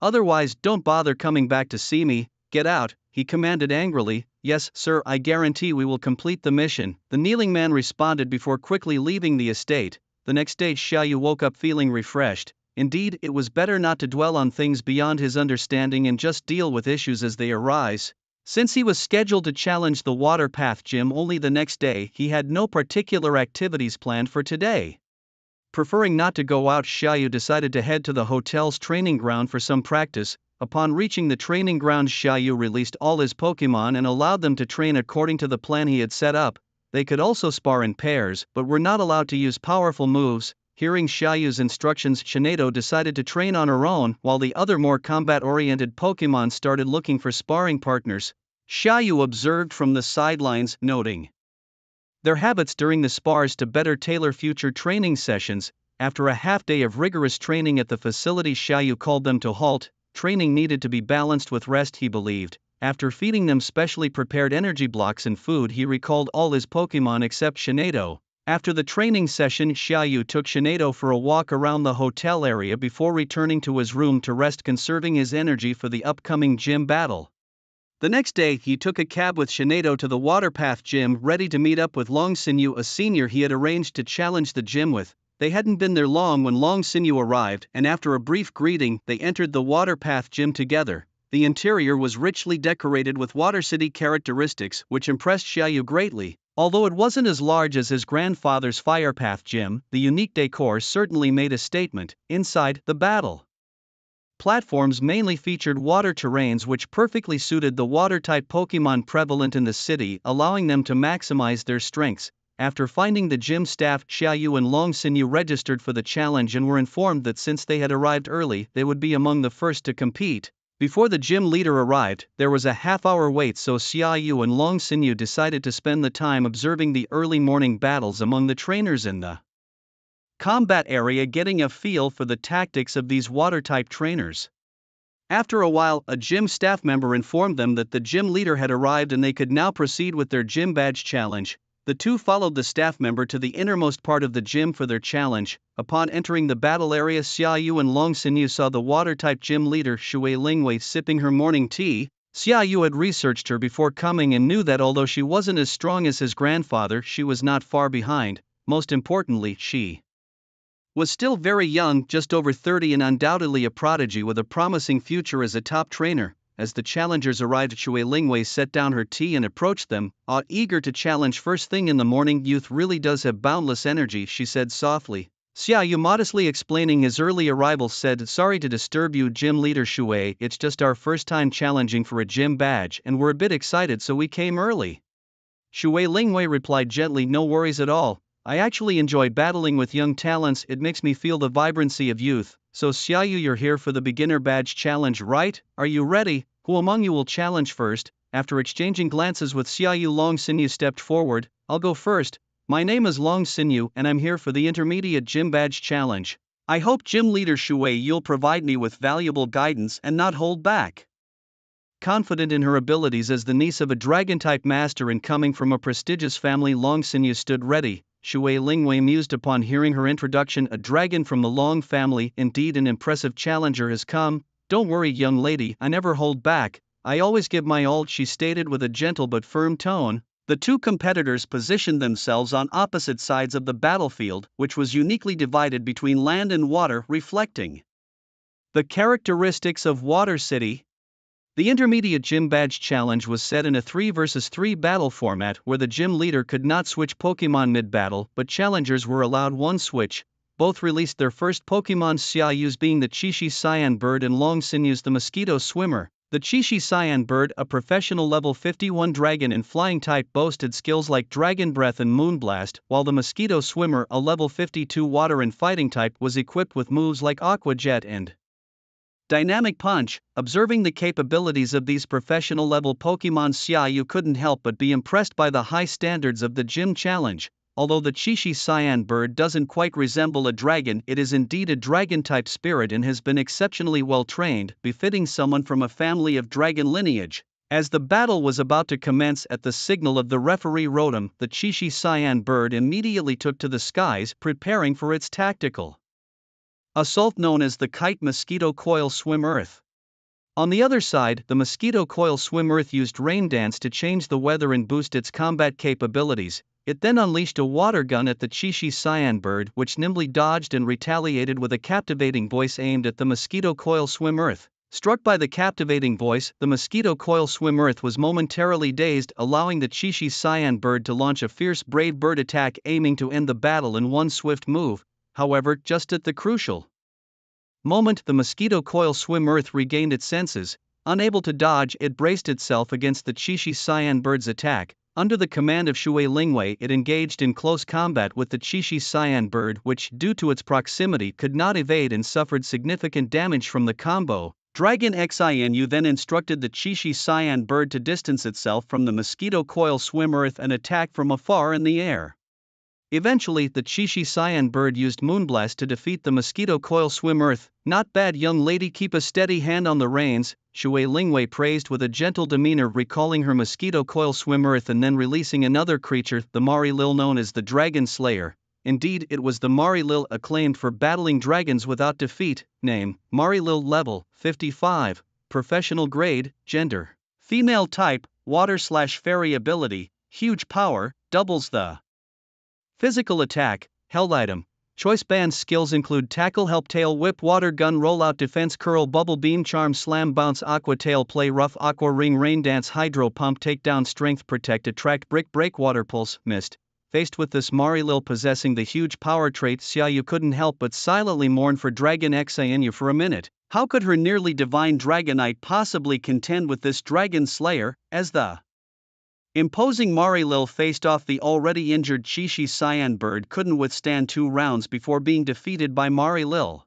Otherwise, don't bother coming back to see me. Get out, he commanded angrily. Yes, sir, I guarantee we will complete the mission, the kneeling man responded before quickly leaving the estate. The next day, Xiaoyu woke up feeling refreshed. Indeed, it was better not to dwell on things beyond his understanding and just deal with issues as they arise. Since he was scheduled to challenge the Water Path Gym only the next day, he had no particular activities planned for today. Preferring not to go out, Xiaoyu decided to head to the hotel's training ground for some practice. Upon reaching the training ground, Xiaoyu released all his Pokémon and allowed them to train according to the plan he had set up. They could also spar in pairs, but were not allowed to use powerful moves. Hearing Xiaoyu's instructions, Shinedo decided to train on her own, while the other more combat-oriented Pokémon started looking for sparring partners. Xiaoyu observed from the sidelines, noting their habits during the spars to better tailor future training sessions. After a half-day of rigorous training at the facility, Xiaoyu called them to halt. Training needed to be balanced with rest, he believed. After feeding them specially prepared energy blocks and food, he recalled all his Pokémon except Shinedo. After the training session, Xiaoyu took Shinedo for a walk around the hotel area before returning to his room to rest, conserving his energy for the upcoming gym battle. The next day, he took a cab with Shinedo to the Waterpath Gym, ready to meet up with Long Sinew, a senior he had arranged to challenge the gym with. They hadn't been there long when Long Sinew arrived, and after a brief greeting, they entered the Waterpath Gym together. The interior was richly decorated with Water City characteristics, which impressed Xiaoyu greatly. Although it wasn't as large as his grandfather's Firepath Gym, the unique decor certainly made a statement. Inside, the battle platforms mainly featured water terrains which perfectly suited the water-type Pokémon prevalent in the city, allowing them to maximize their strengths. After finding the gym staff, Xiaoyu and Long Sinew registered for the challenge and were informed that since they had arrived early, they would be among the first to compete. Before the gym leader arrived, there was a half-hour wait, so Xiaoyu and Long Sinew decided to spend the time observing the early morning battles among the trainers in the combat area, getting a feel for the tactics of these water-type trainers. After a while, a gym staff member informed them that the gym leader had arrived and they could now proceed with their gym badge challenge. The two followed the staff member to the innermost part of the gym for their challenge. Upon entering the battle area, Xiaoyu and Long Sinew saw the water-type gym leader Shui Lingwei sipping her morning tea. Xiaoyu had researched her before coming and knew that although she wasn't as strong as his grandfather, she was not far behind. Most importantly, she was still very young, just over 30, and undoubtedly a prodigy with a promising future as a top trainer. As the challengers arrived, Shui Lingwei set down her tea and approached them, eager to challenge first thing in the morning. Youth really does have boundless energy, she said softly. Xiaoyu, modestly explaining his early arrival, said, "Sorry to disturb you, Gym Leader Shui, it's just our first time challenging for a gym badge and we're a bit excited so we came early." Shui Lingwei replied gently, "No worries at all, I actually enjoy battling with young talents, it makes me feel the vibrancy of youth. So Xiaoyu, you're here for the beginner badge challenge, right? Are you ready? Who among you will challenge first?" After exchanging glances with Xiaoyu, Long Sinyu stepped forward. "I'll go first. My name is Long Sinyu and I'm here for the intermediate gym badge challenge. I hope, Gym Leader Shui, you'll provide me with valuable guidance and not hold back." Confident in her abilities as the niece of a dragon-type master and coming from a prestigious family, Long Sinyu stood ready. Shui Lingwei mused upon hearing her introduction. A dragon from the Long family, indeed an impressive challenger has come. "Don't worry, young lady, I never hold back, I always give my all," she stated with a gentle but firm tone. The two competitors positioned themselves on opposite sides of the battlefield, which was uniquely divided between land and water, reflecting the characteristics of Water City. The intermediate gym badge challenge was set in a 3 vs 3 battle format where the gym leader could not switch Pokémon mid-battle, but challengers were allowed one switch. Both released their first Pokémon, Xiaoyu's being the Qishi Cyan Bird and Long Sinyu's the Mosquito Swimmer. The Qishi Cyan Bird, a professional level 51 dragon in flying type, boasted skills like Dragon Breath and Moonblast, while the Mosquito Swimmer, a level 52 water and fighting type, was equipped with moves like Aqua Jet and Dynamic Punch. Observing the capabilities of these professional level Pokémon, Xiaoyu couldn't help but be impressed by the high standards of the gym challenge. Although the Qishi Cyan Bird doesn't quite resemble a dragon, it is indeed a dragon-type spirit and has been exceptionally well trained, befitting someone from a family of dragon lineage. As the battle was about to commence, at the signal of the referee Rotom, the Qishi Cyan Bird immediately took to the skies, preparing for its tactical assault known as the Kite Mosquito Coil Swim Earth. On the other side, the Mosquito Coil Swim Earth used Rain Dance to change the weather and boost its combat capabilities. It then unleashed a water gun at the Qishi Cyan Bird, which nimbly dodged and retaliated with a captivating voice aimed at the Mosquito Coil Swim Earth. Struck by the captivating voice, the Mosquito Coil Swim Earth was momentarily dazed, allowing the Qishi Cyan Bird to launch a fierce Brave Bird attack aiming to end the battle in one swift move. However, just at the crucial moment the Mosquito Coil Swim Earth regained its senses. Unable to dodge, it braced itself against the Qishi Cyan Bird's attack. Under the command of Shui Lingwei, it engaged in close combat with the Qishi Cyan Bird, which, due to its proximity, could not evade and suffered significant damage from the combo. Dragon Xinu then instructed the Qishi Cyan Bird to distance itself from the Mosquito Coil Swim Earth and attack from afar in the air. Eventually, the Qishi Cyan Bird used Moonblast to defeat the Mosquito Coil Swim Earth. "Not bad, young lady, keep a steady hand on the reins," Shui Lingwei praised with a gentle demeanor, recalling her Mosquito Coil Swim Earth and then releasing another creature, the Marilil, known as the Dragon Slayer. Indeed, it was the Marilil acclaimed for battling dragons without defeat. Name: Marilil, level 55, professional grade, gender female, type water/fairy, ability huge power, doubles the physical attack, held item. Choice band skills include Tackle, Help, Tail Whip, Water Gun, Rollout, Defense, Curl, Bubble Beam, Charm, Slam, Bounce, Aqua Tail, Play Rough, Aqua Ring, Rain Dance, Hydro Pump, Takedown, Strength, Protect, Attract, Brick, Break, Water Pulse, Mist. Faced with this Marilil possessing the huge power trait, Xiaoyu couldn't help but silently mourn for Dragon Xinu for a minute. How could her nearly divine Dragonite possibly contend with this Dragon Slayer, as the imposing Marilil faced off the already injured Qishi Cyan Bird couldn't withstand 2 rounds before being defeated by Marilil.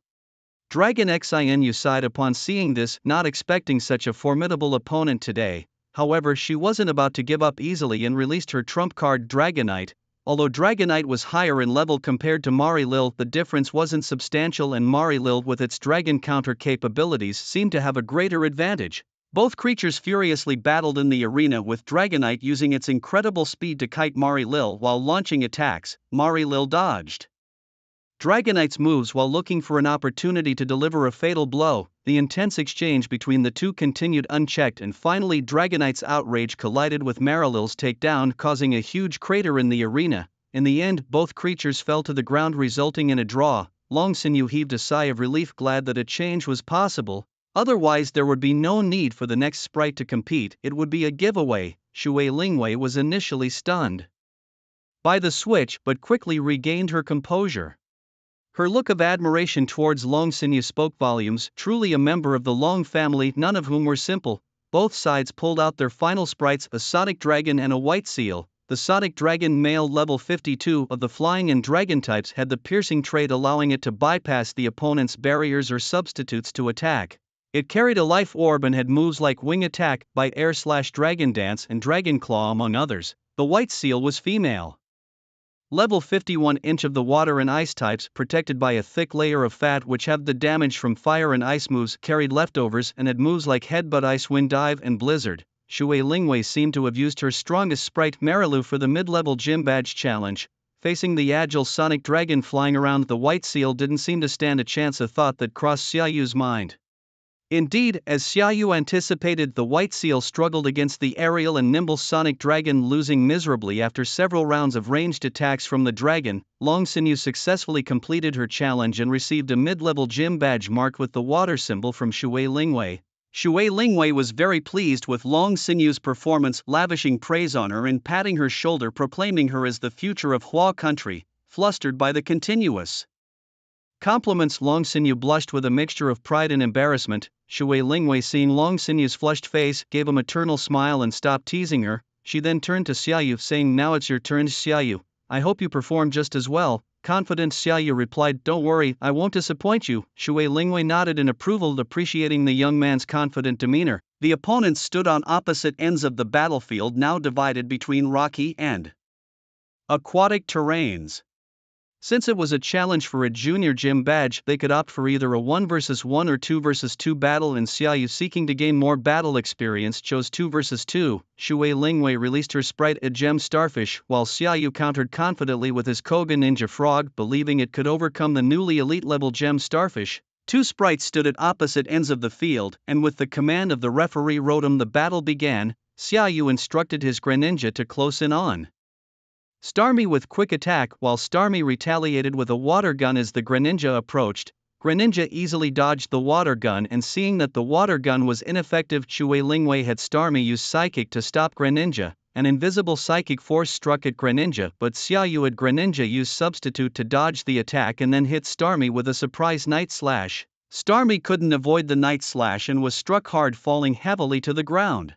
Dragon Xinu sighed upon seeing this, not expecting such a formidable opponent today. However, she wasn't about to give up easily and released her trump card, Dragonite. Although Dragonite was higher in level compared to Marilil, the difference wasn't substantial and Marilil, with its dragon counter capabilities, seemed to have a greater advantage. Both creatures furiously battled in the arena, with Dragonite using its incredible speed to kite Marilil while launching attacks. Marilil dodged Dragonite's moves while looking for an opportunity to deliver a fatal blow. The intense exchange between the two continued unchecked, and finally Dragonite's outrage collided with Marilil's takedown, causing a huge crater in the arena. In the end, both creatures fell to the ground, resulting in a draw. Long Sinyu heaved a sigh of relief, glad that a change was possible. Otherwise there would be no need for the next sprite to compete, it would be a giveaway. Shui Lingwei was initially stunned by the switch but quickly regained her composure. Her look of admiration towards Long Sinew spoke volumes. Truly a member of the Long family, none of whom were simple. Both sides pulled out their final sprites, a Sonic Dragon and a White Seal. The Sonic Dragon male level 52 of the Flying and Dragon types had the piercing trait, allowing it to bypass the opponent's barriers or substitutes to attack. It carried a life orb and had moves like Wing Attack, Bite Air / Dragon Dance and Dragon Claw among others. The White Seal was female. Level 51 inch of the Water and Ice types, protected by a thick layer of fat which have the damage from fire and ice moves, carried leftovers and had moves like Headbutt, Ice Wind Dive and Blizzard. Shui Lingwei seemed to have used her strongest sprite Marilu for the mid-level gym badge challenge. Facing the agile Sonic Dragon flying around, the White Seal didn't seem to stand a chance, a thought that crossed Xiaoyu's mind. Indeed, as Xiaoyu anticipated, the White Seal struggled against the aerial and nimble Sonic Dragon, losing miserably after several rounds of ranged attacks from the dragon. Long Sinew successfully completed her challenge and received a mid-level gym badge marked with the water symbol from Shui Lingwei. Shui Lingwei was very pleased with Long Sinew's performance, lavishing praise on her and patting her shoulder, proclaiming her as the future of Hua country. Flustered by the continuous compliments, Long Sinew blushed with a mixture of pride and embarrassment. Shui Lingwei, seeing Long Sinew's flushed face, gave a maternal smile and stopped teasing her. She then turned to Xiaoyu, saying, "Now it's your turn, Xiaoyu. I hope you perform just as well." Confident Xiaoyu replied, "Don't worry, I won't disappoint you." Shui Lingwei nodded in approval, appreciating the young man's confident demeanor. The opponents stood on opposite ends of the battlefield, now divided between rocky and aquatic terrains. Since it was a challenge for a junior gym badge, they could opt for either a 1 vs 1 or 2 vs 2 battle, and Xiaoyu, seeking to gain more battle experience, chose 2 vs 2. Shui Lingwei released her sprite, a gem starfish, while Xiaoyu countered confidently with his Koga Ninja Frog, believing it could overcome the newly elite level gem starfish. Two sprites stood at opposite ends of the field, and with the command of the referee Rotom, the battle began. Xiaoyu instructed his Greninja to close in on Starmie with quick attack, while Starmie retaliated with a water gun as the Greninja approached. Greninja easily dodged the water gun, and seeing that the water gun was ineffective, Shui Lingwei had Starmie use Psychic to stop Greninja. An invisible psychic force struck at Greninja, but Xiaoyu had Greninja use Substitute to dodge the attack and then hit Starmie with a surprise Night Slash. Starmie couldn't avoid the Night Slash and was struck hard, falling heavily to the ground.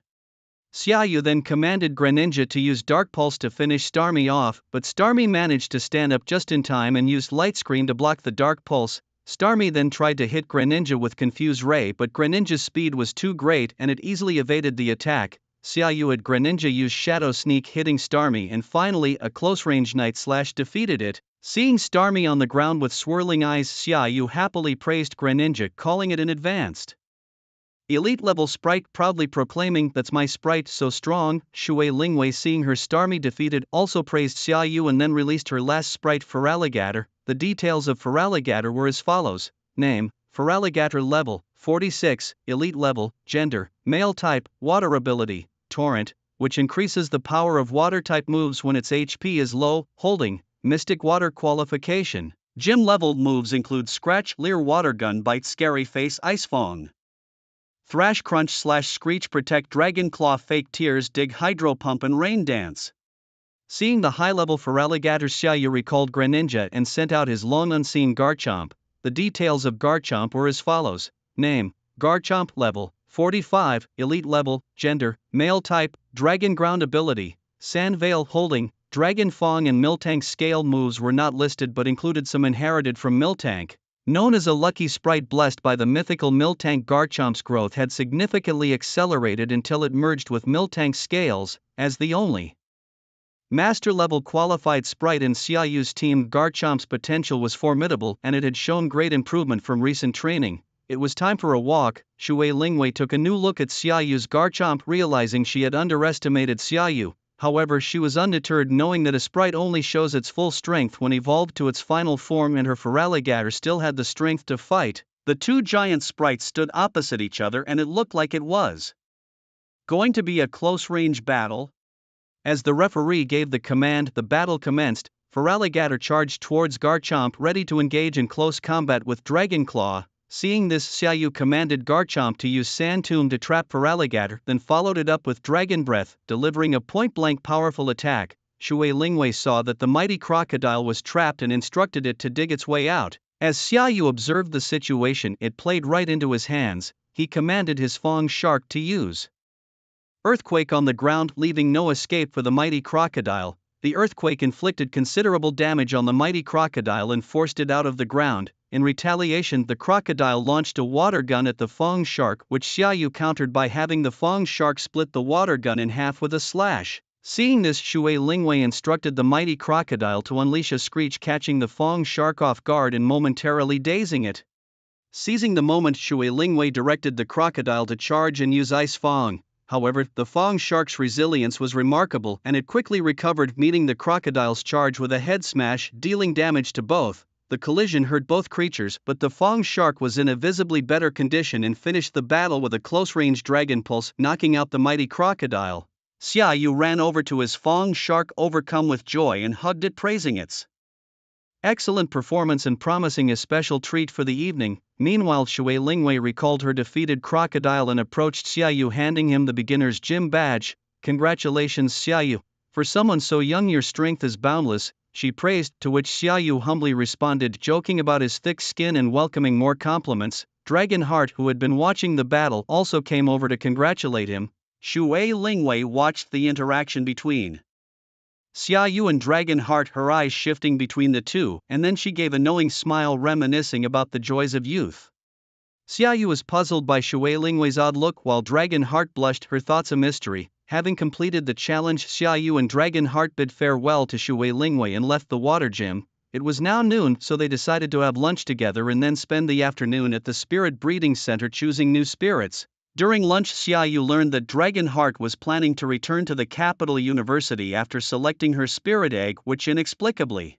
Xiaoyu then commanded Greninja to use Dark Pulse to finish Starmie off, but Starmie managed to stand up just in time and used Light Screen to block the Dark Pulse. Starmie then tried to hit Greninja with Confuse Ray, but Greninja's speed was too great and it easily evaded the attack. Xiaoyu had Greninja use Shadow Sneak, hitting Starmie, and finally a close-range Night Slash defeated it. Seeing Starmie on the ground with swirling eyes, Xiaoyu happily praised Greninja, calling it an advanced elite level sprite, proudly proclaiming, "That's my sprite, so strong." Shui Lingwei, seeing her Starmie defeated, also praised Xiaoyu and then released her last sprite, Feraligatr. The details of Feraligatr were as follows: name, Feraligatr level 46, elite level, gender, male type, water ability, Torrent, which increases the power of water type moves when its HP is low, holding, Mystic Water qualification. Gym level moves include Scratch, Leer, Water Gun, Bite, Scary Face, Ice Fong, Thrash, Crunch / Screech, Protect, Dragon Claw, Fake Tears, Dig, Hydro Pump and Rain Dance. Seeing the high-level Feraligatr, Xiaoyu recalled Greninja and sent out his long-unseen Garchomp. The details of Garchomp were as follows: name, Garchomp level 45, elite level, gender, male type, Dragon Ground ability, Sand Veil, holding, Dragon Fong and Miltank. Scale moves were not listed but included some inherited from Miltank. Known as a lucky sprite blessed by the mythical Miltank, Garchomp's growth had significantly accelerated until it merged with Miltank's scales, as the only master-level qualified sprite in Xiaoyu's team. Garchomp's potential was formidable and it had shown great improvement from recent training. It was time for a walk. Shui Lingwei took a new look at Xiaoyu's Garchomp, realizing she had underestimated Xiaoyu. However, she was undeterred, knowing that a sprite only shows its full strength when evolved to its final form, and her Feraligatr still had the strength to fight. The two giant sprites stood opposite each other and it looked like it was going to be a close-range battle. As the referee gave the command, the battle commenced. Feraligatr charged towards Garchomp, ready to engage in close combat with Dragon Claw. Seeing this, Xiaoyu commanded Garchomp to use Sand Tomb to trap Feraligatr, then followed it up with Dragon Breath, delivering a point-blank powerful attack. Shui Lingwei saw that the mighty crocodile was trapped and instructed it to dig its way out. As Xiaoyu observed the situation, it played right into his hands. He commanded his Fong shark to use earthquake on the ground, leaving no escape for the mighty crocodile. The earthquake inflicted considerable damage on the mighty crocodile and forced it out of the ground. In retaliation, the crocodile launched a water gun at the Fong shark, which Xiaoyu countered by having the Fong shark split the water gun in half with a slash. Seeing this, Shui Lingwei instructed the mighty crocodile to unleash a screech, catching the Fong shark off guard and momentarily dazing it. Seizing the moment, Shui Lingwei directed the crocodile to charge and use Ice Fong. However, the Fong shark's resilience was remarkable and it quickly recovered, meeting the crocodile's charge with a head smash, dealing damage to both. The collision hurt both creatures, but the Fong shark was in a visibly better condition and finished the battle with a close-range dragon pulse, knocking out the mighty crocodile. Xiaoyu ran over to his Fong shark, overcome with joy, and hugged it, praising its excellent performance and promising a special treat for the evening. Meanwhile, Shui Lingwei recalled her defeated crocodile and approached Xiaoyu, handing him the beginner's gym badge. "Congratulations, Xiaoyu. For someone so young, your strength is boundless," she praised, to which Xiaoyu humbly responded, joking about his thick skin and welcoming more compliments. Dragonheart, who had been watching the battle, also came over to congratulate him. Shui Lingwei watched the interaction between Xiaoyu and Dragonheart, her eyes shifting between the two, and then she gave a knowing smile, reminiscing about the joys of youth. Xiaoyu was puzzled by Shui Lingwei's odd look, while Dragonheart blushed, her thoughts a mystery. Having completed the challenge, Xiaoyu and Dragonheart bid farewell to Shui Lingwei and left the water gym. It was now noon, so they decided to have lunch together and then spend the afternoon at the Spirit Breeding Center choosing new spirits. During lunch, Xiaoyu learned that Dragonheart was planning to return to the capital university after selecting her spirit egg, which inexplicably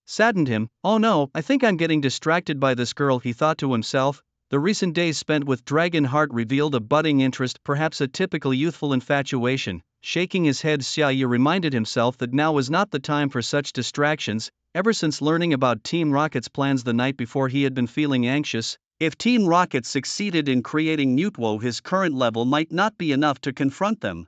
saddened him. "Oh no, I think I'm getting distracted by this girl," he thought to himself. The recent days spent with Dragonheart revealed a budding interest, perhaps a typical youthful infatuation. Shaking his head, Xiaoyu reminded himself that now was not the time for such distractions. Ever since learning about Team Rocket's plans the night before, he had been feeling anxious. If Team Rocket succeeded in creating Mutwo, his current level might not be enough to confront them.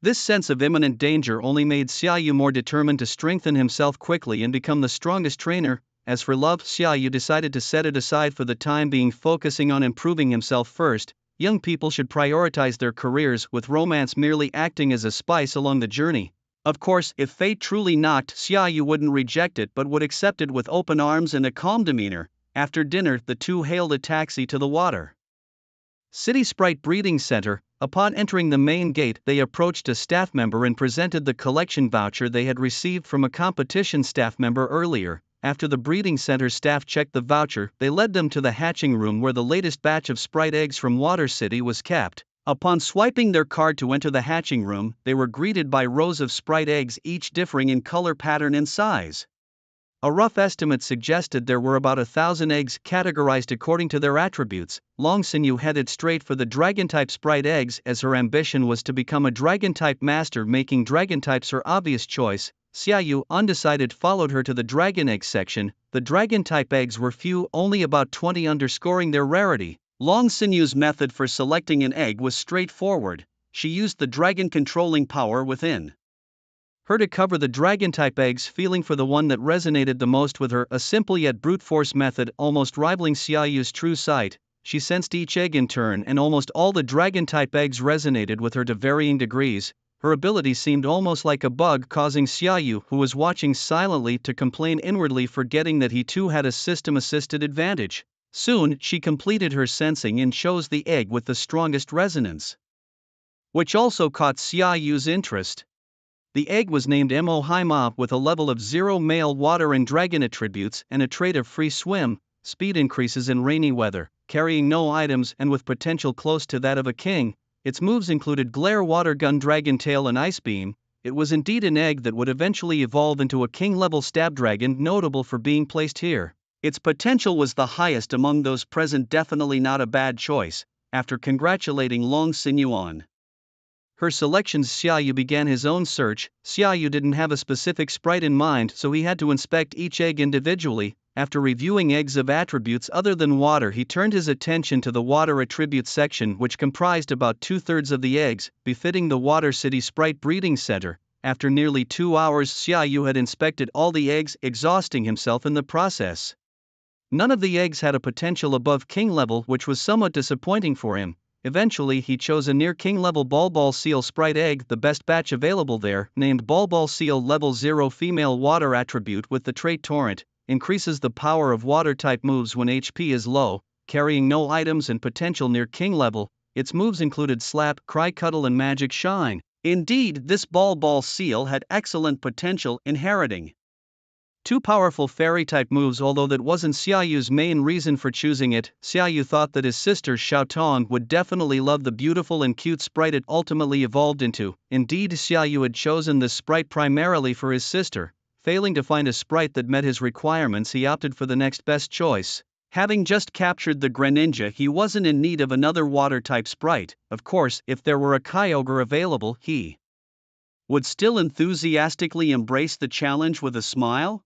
This sense of imminent danger only made Xiaoyu more determined to strengthen himself quickly and become the strongest trainer. As for love, Xiaoyu decided to set it aside for the time being, focusing on improving himself first. Young people should prioritize their careers, with romance merely acting as a spice along the journey. Of course, if fate truly knocked, Xiaoyu wouldn't reject it but would accept it with open arms and a calm demeanor. After dinner, the two hailed a taxi to the Water City Sprite Breeding Center. Upon entering the main gate, they approached a staff member and presented the collection voucher they had received from a competition staff member earlier. After the breeding center staff checked the voucher, they led them to the hatching room where the latest batch of Sprite eggs from Water City was kept. Upon swiping their card to enter the hatching room, they were greeted by rows of Sprite eggs, each differing in color, pattern, and size. A rough estimate suggested there were about 1,000 eggs, categorized according to their attributes. Long Sinew headed straight for the Dragon-type Sprite eggs, as her ambition was to become a Dragon-type master, making Dragon-types her obvious choice. Xiaoyu, undecided, followed her to the Dragon egg section. The Dragon-type eggs were few, only about 20, underscoring their rarity. Long Sinew's method for selecting an egg was straightforward. She used the dragon controlling power within her to cover the Dragon-type eggs, feeling for the one that resonated the most with her, a simple yet brute force method, almost rivaling Xiaoyu's true sight. She sensed each egg in turn, and almost all the Dragon-type eggs resonated with her to varying degrees. Her ability seemed almost like a bug, causing Xiaoyu, who was watching silently, to complain inwardly, forgetting that he too had a system-assisted advantage. Soon, she completed her sensing and chose the egg with the strongest resonance, which also caught Xiaoyu's interest. The egg was named Mo Haima, with a level of 0 male water and dragon attributes and a trait of free swim, speed increases in rainy weather, carrying no items, and with potential close to that of a king. Its moves included Glare, Water Gun, Dragon Tail, and Ice Beam. It was indeed an egg that would eventually evolve into a king-level stab dragon, notable for being placed here. Its potential was the highest among those present, definitely not a bad choice. After congratulating Long Sinew on her selections, Xiaoyu began his own search. Xiaoyu didn't have a specific sprite in mind, so he had to inspect each egg individually. After reviewing eggs of attributes other than water, he turned his attention to the water attributes section, which comprised about 2/3 of the eggs, befitting the Water City Sprite Breeding Center. After nearly 2 hours, Xiaoyu had inspected all the eggs, exhausting himself in the process. None of the eggs had a potential above king level, which was somewhat disappointing for him. Eventually he chose a near king level Ball Seal Sprite egg, the best batch available there, named Ball Seal Level 0 Female Water attribute with the trait Torrent, increases the power of water type moves when HP is low, carrying no items and potential near king level. Its moves included Slap, Cry Cuddle and Magic Shine. Indeed, this Ball Seal had excellent potential, inheriting two powerful fairy-type moves. Although that wasn't Xiaoyu's main reason for choosing it, Xiaoyu thought that his sister Xiaotong would definitely love the beautiful and cute sprite it ultimately evolved into. Indeed, Xiaoyu had chosen this sprite primarily for his sister. Failing to find a sprite that met his requirements, he opted for the next best choice. Having just captured the Greninja, he wasn't in need of another water-type sprite. Of course, if there were a Kyogre available, he would still enthusiastically embrace the challenge with a smile.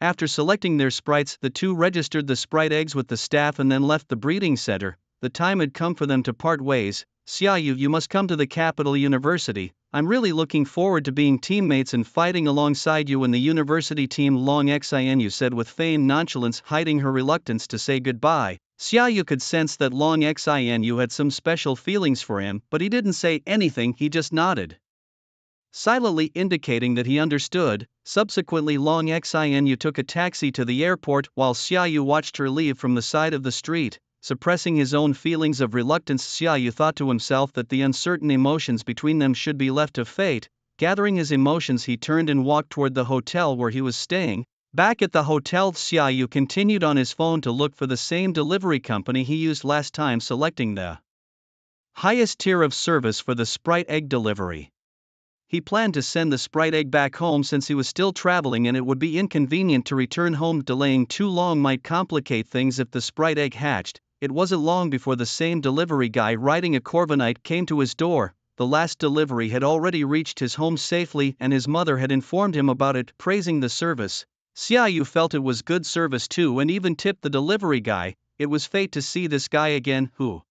After selecting their sprites, the two registered the sprite eggs with the staff and then left the breeding center. The time had come for them to part ways. Xiaoyu, you must come to the capital university. I'm really looking forward to being teammates and fighting alongside you in the university team. Long Xin said with feigned nonchalance, hiding her reluctance to say goodbye. Xiaoyu could sense that Long Xin had some special feelings for him, but he didn't say anything, he just nodded, silently indicating that he understood. Subsequently, Long Xin took a taxi to the airport while Xiaoyu watched her leave from the side of the street. Suppressing his own feelings of reluctance, Xiaoyu thought to himself that the uncertain emotions between them should be left to fate. Gathering his emotions, he turned and walked toward the hotel where he was staying. Back at the hotel, Xiaoyu continued on his phone to look for the same delivery company he used last time, selecting the highest tier of service for the sprite egg delivery. He planned to send the sprite egg back home since he was still traveling and it would be inconvenient to return home. Delaying too long might complicate things if the sprite egg hatched. It wasn't long before the same delivery guy riding a Corviknight came to his door. The last delivery had already reached his home safely and his mother had informed him about it, praising the service. Xiaoyu felt it was good service too and even tipped the delivery guy. It was fate to see this guy again, who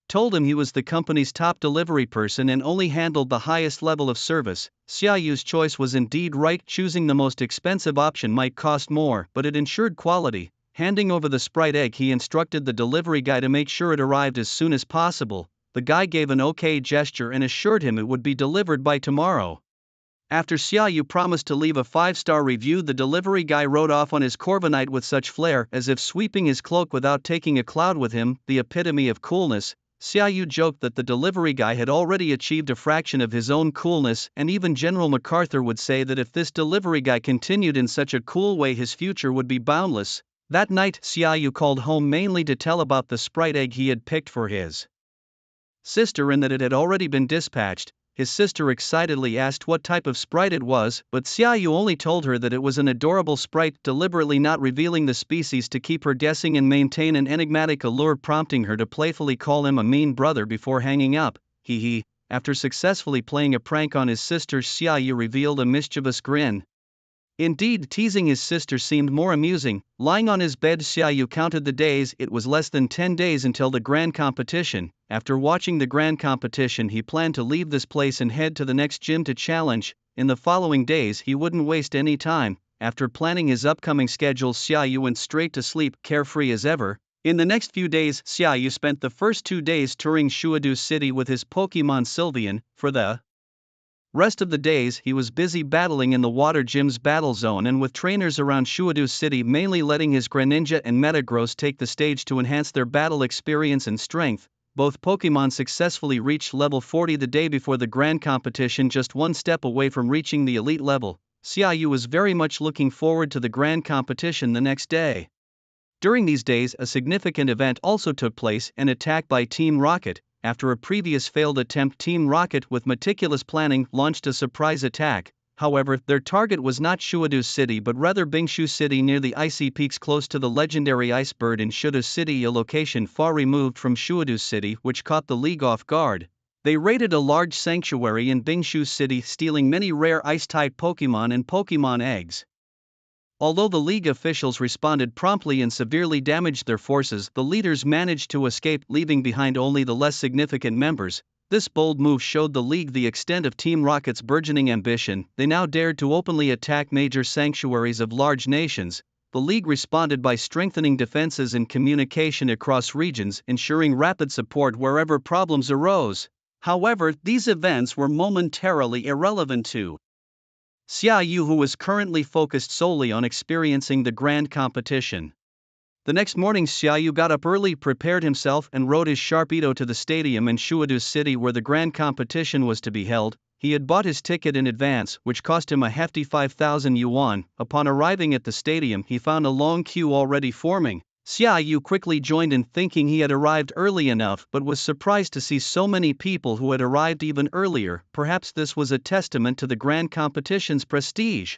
told him he was the company's top delivery person and only handled the highest level of service. Xiaoyu's choice was indeed right. Choosing the most expensive option might cost more, but it ensured quality. Handing over the sprite egg, he instructed the delivery guy to make sure it arrived as soon as possible. The guy gave an okay gesture and assured him it would be delivered by tomorrow. After Xiaoyu promised to leave a 5-star review, the delivery guy rode off on his Corviknight with such flair, as if sweeping his cloak without taking a cloud with him, the epitome of coolness. Xiaoyu joked that the delivery guy had already achieved a fraction of his own coolness, and even General MacArthur would say that if this delivery guy continued in such a cool way, his future would be boundless. That night, Xiaoyu called home mainly to tell about the sprite egg he had picked for his sister and that it had already been dispatched. His sister excitedly asked what type of sprite it was, but Xiaoyu only told her that it was an adorable sprite, deliberately not revealing the species to keep her guessing and maintain an enigmatic allure, prompting her to playfully call him a mean brother before hanging up. After successfully playing a prank on his sister, Xiaoyu revealed a mischievous grin. Indeed, teasing his sister seemed more amusing. Lying on his bed, Xiaoyu counted the days. It was less than 10 days until the grand competition. After watching the grand competition, he planned to leave this place and head to the next gym to challenge. In the following days, he wouldn't waste any time. After planning his upcoming schedule, Xiaoyu went straight to sleep, carefree as ever. In the next few days, Xiaoyu spent the first 2 days touring Shuadu City with his Pokémon Sylveon. For the rest of the days, he was busy battling in the Water Gym's battle zone and with trainers around Shuadu City, mainly letting his Greninja and Metagross take the stage to enhance their battle experience and strength. Both Pokémon successfully reached level 40 the day before the grand competition, just one step away from reaching the elite level. Xiaoyu was very much looking forward to the grand competition the next day. During these days, a significant event also took place, an attack by Team Rocket. After a previous failed attempt, Team Rocket, with meticulous planning, launched a surprise attack. However, their target was not Shuadu City but rather Bingshu City near the icy peaks close to the legendary Ice Bird in Shuadu City, a location far removed from Shuadu City, which caught the League off guard. They raided a large sanctuary in Bingshu City, stealing many rare Ice-type Pokémon and Pokémon eggs. Although the League officials responded promptly and severely damaged their forces, the leaders managed to escape, leaving behind only the less significant members. This bold move showed the League the extent of Team Rocket's burgeoning ambition. They now dared to openly attack major sanctuaries of large nations. the league responded by strengthening defenses and communication across regions, ensuring rapid support wherever problems arose. However, these events were momentarily irrelevant to Xiaoyu, who was currently focused solely on experiencing the grand competition. The next morning, Xiaoyu got up early, prepared himself, and rode his Sharpedo to the stadium in Shuadu City where the grand competition was to be held. He had bought his ticket in advance, which cost him a hefty 5,000 yuan. Upon arriving at the stadium, he found a long queue already forming. Xiaoyu quickly joined in, thinking he had arrived early enough, but was surprised to see so many people who had arrived even earlier. Perhaps this was a testament to the grand competition's prestige.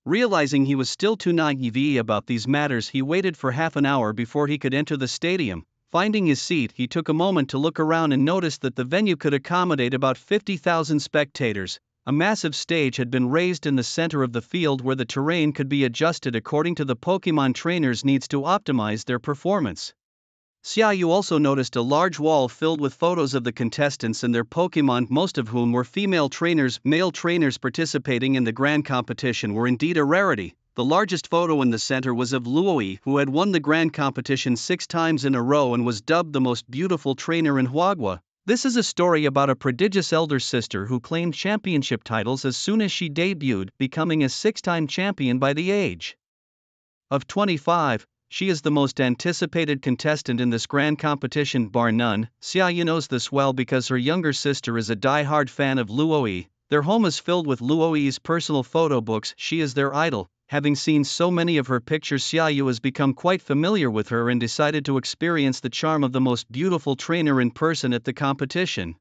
Realizing he was still too naive about these matters, he waited for half an hour before he could enter the stadium. Finding his seat, he took a moment to look around and noticed that the venue could accommodate about 50,000 spectators. A massive stage had been raised in the center of the field where the terrain could be adjusted according to the Pokémon trainers' needs to optimize their performance. Xiaoyu also noticed a large wall filled with photos of the contestants and their Pokémon, most of whom were female trainers. Male trainers participating in the grand competition were indeed a rarity. The largest photo in the center was of Luoi, who had won the grand competition 6 times in a row and was dubbed the most beautiful trainer in Huagua. This is a story about a prodigious elder sister who claimed championship titles as soon as she debuted, becoming a 6-time champion by the age of 25. She is the most anticipated contestant in this grand competition, bar none. Xiaoyu knows this well because her younger sister is a die-hard fan of Luoi. Their home is filled with Luoi's personal photo books. She is their idol. Having seen so many of her pictures, Xiaoyu has become quite familiar with her and decided to experience the charm of the most beautiful trainer in person at the competition.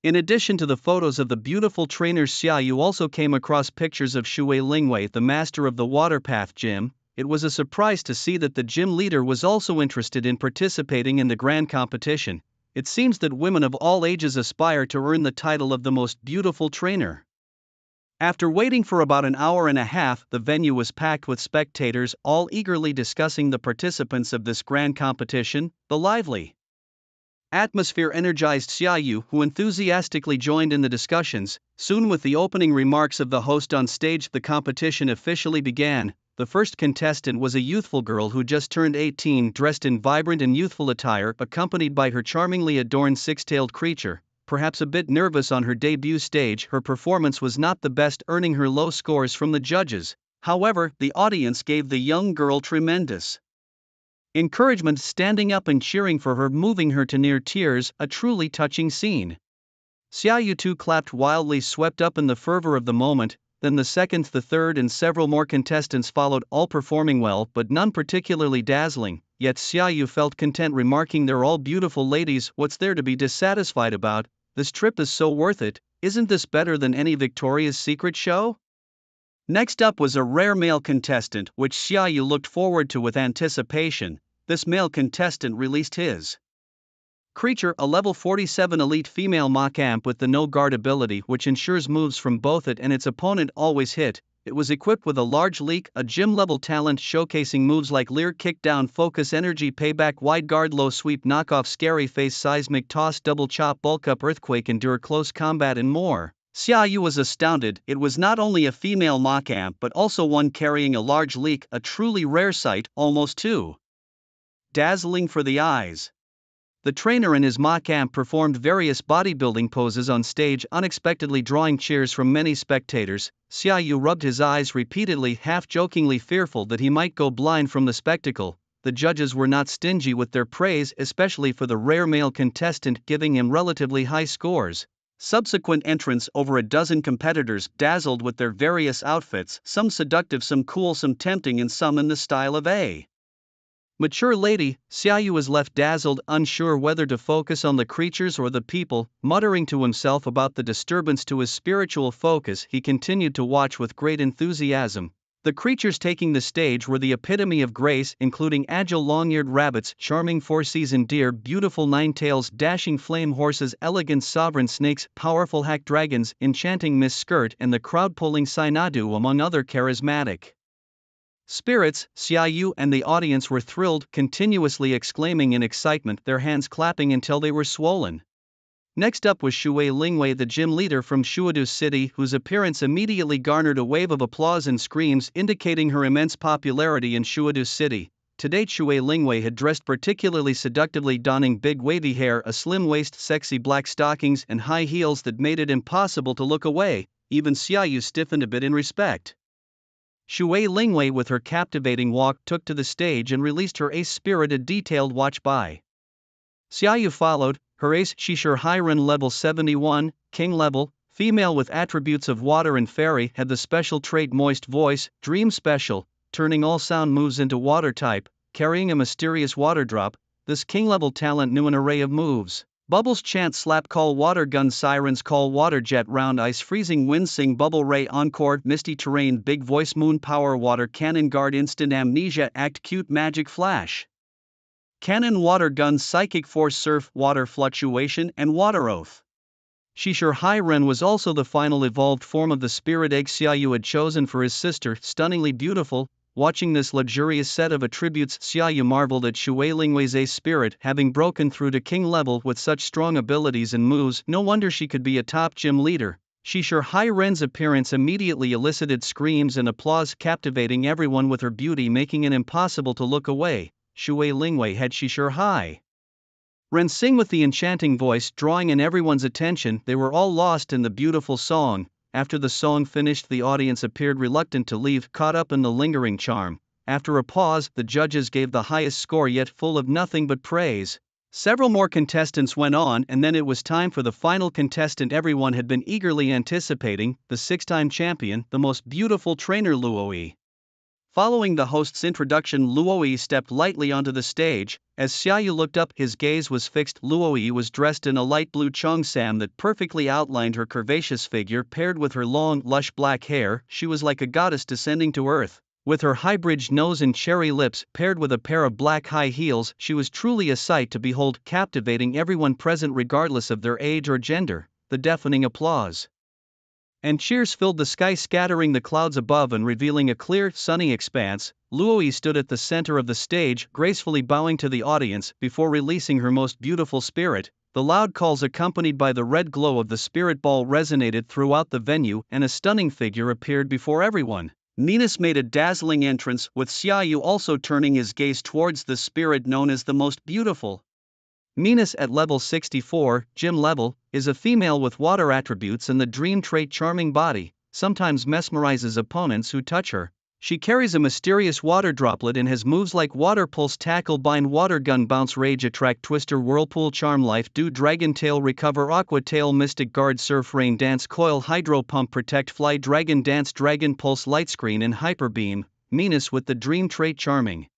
In addition to the photos of the beautiful trainers, Xiaoyu also came across pictures of Shui Lingwei, the master of the Waterpath Gym. It was a surprise to see that the gym leader was also interested in participating in the grand competition. It seems that women of all ages aspire to earn the title of the most beautiful trainer. After waiting for about an hour and a half, the venue was packed with spectators, all eagerly discussing the participants of this grand competition. The lively atmosphere energized Xiaoyu, who enthusiastically joined in the discussions. Soon, with the opening remarks of the host on stage, the competition officially began. The first contestant was a youthful girl who just turned 18, dressed in vibrant and youthful attire, accompanied by her charmingly adorned 6-tailed creature. Perhaps a bit nervous on her debut stage, her performance was not the best, earning her low scores from the judges. However, the audience gave the young girl tremendous encouragement, standing up and cheering for her, moving her to near tears, a truly touching scene. Xiaoyu too clapped wildly, swept up in the fervor of the moment. Then the second, the third, and several more contestants followed, all performing well, but none particularly dazzling. Yet Xiaoyu felt content, remarking, "They're all beautiful ladies, what's there to be dissatisfied about? This trip is so worth it. Isn't this better than any Victoria's Secret show?" Next up was a rare male contestant, which Xiaoyu looked forward to with anticipation. This male contestant released his creature, a level 47 elite female Machamp with the no guard ability, which ensures moves from both it and its opponent always hit. It was equipped with a large leak, a gym level talent showcasing moves like Leer, Kick Down, Focus Energy, Payback, Wide Guard, Low Sweep, Knockoff, Scary Face, Seismic Toss, Double Chop, Bulk Up, Earthquake, Endure, Close Combat, and more. Xiaoyu was astounded. It was not only a female Machamp but also one carrying a large leak, a truly rare sight, almost too dazzling for the eyes. The trainer and his Machamp performed various bodybuilding poses on stage, unexpectedly drawing cheers from many spectators. Xiaoyu rubbed his eyes repeatedly, half-jokingly fearful that he might go blind from the spectacle. The judges were not stingy with their praise, especially for the rare male contestant, giving him relatively high scores. Subsequent entrants, over a dozen competitors, dazzled with their various outfits, some seductive, some cool, some tempting, and some in the style of a mature lady. Xiaoyu was left dazzled, unsure whether to focus on the creatures or the people. Muttering to himself about the disturbance to his spiritual focus, he continued to watch with great enthusiasm. The creatures taking the stage were the epitome of grace, including agile long-eared rabbits, charming four-seasoned deer, beautiful nine-tails, dashing flame horses, elegant sovereign snakes, powerful hack dragons, enchanting Miss Skirt, and the crowd-pulling Xanadu, among other charismatic spirits. Xiaoyu and the audience were thrilled, continuously exclaiming in excitement, their hands clapping until they were swollen. Next up was Shui Lingwei, the gym leader from Shuadu City, whose appearance immediately garnered a wave of applause and screams indicating her immense popularity in Shuadu City. To date, Shui Lingwei had dressed particularly seductively, donning big wavy hair, a slim waist, sexy black stockings, and high heels that made it impossible to look away. Even Xiaoyu stiffened a bit in respect. Shui Lingwei, with her captivating walk, took to the stage and released her ace-spirited detailed watch by. Xiaoyu followed, her ace Shishir Hiren level 71, king level, female with attributes of water and fairy, had the special trait moist voice, dream special, turning all sound moves into water type, carrying a mysterious water drop. This king level talent knew an array of moves. Bubbles chant, slap call, water gun, sirens call, water jet, round ice, freezing wind, sing, bubble ray, encore, misty terrain, big voice, moon power, water cannon, guard, instant amnesia, act, cute, magic, flash, cannon, water gun, psychic force, surf, water fluctuation, and water oath. Shishir Hiren was also the final evolved form of the spirit egg Xiaoyu had chosen for his sister, stunningly beautiful. Watching this luxurious set of attributes, Xiaoyu marveled at Shui Lingwei's ace spirit, having broken through to king level with such strong abilities and moves. No wonder she could be a top gym leader. Shishir Hiren's appearance immediately elicited screams and applause, captivating everyone with her beauty, making it impossible to look away. Shui Lingwei had Shishir Hiren sing with the enchanting voice, drawing in everyone's attention. They were all lost in the beautiful song. After the song finished, the audience appeared reluctant to leave, caught up in the lingering charm. After a pause, the judges gave the highest score, yet full of nothing but praise. Several more contestants went on, and then it was time for the final contestant everyone had been eagerly anticipating, the six-time champion, the most beautiful trainer Luoyi. Following the host's introduction, Luoyi stepped lightly onto the stage. As Xiaoyu looked up, his gaze was fixed. Luoyi was dressed in a light blue cheongsam that perfectly outlined her curvaceous figure. Paired with her long, lush black hair, she was like a goddess descending to earth. With her high-bridged nose and cherry lips, paired with a pair of black high heels, she was truly a sight to behold, captivating everyone present regardless of their age or gender. The deafening applause and cheers filled the sky, scattering the clouds above and revealing a clear, sunny expanse. Luoyi stood at the center of the stage, gracefully bowing to the audience before releasing her most beautiful spirit. The loud calls, accompanied by the red glow of the spirit ball, resonated throughout the venue, and a stunning figure appeared before everyone. Minas made a dazzling entrance, with Xiaoyu also turning his gaze towards the spirit known as the most beautiful. Minas, at level 64, gym level, is a female with water attributes and the dream trait charming body, sometimes mesmerizes opponents who touch her. She carries a mysterious water droplet and has moves like water pulse, tackle, bind, water gun, bounce, rage, attract, twister, whirlpool, charm, life, do, dragon tail, recover, aqua tail, mystic guard, surf, rain dance, coil, hydro pump, protect, fly, dragon dance, dragon pulse, light screen, and hyper beam. Minas with the dream trait charming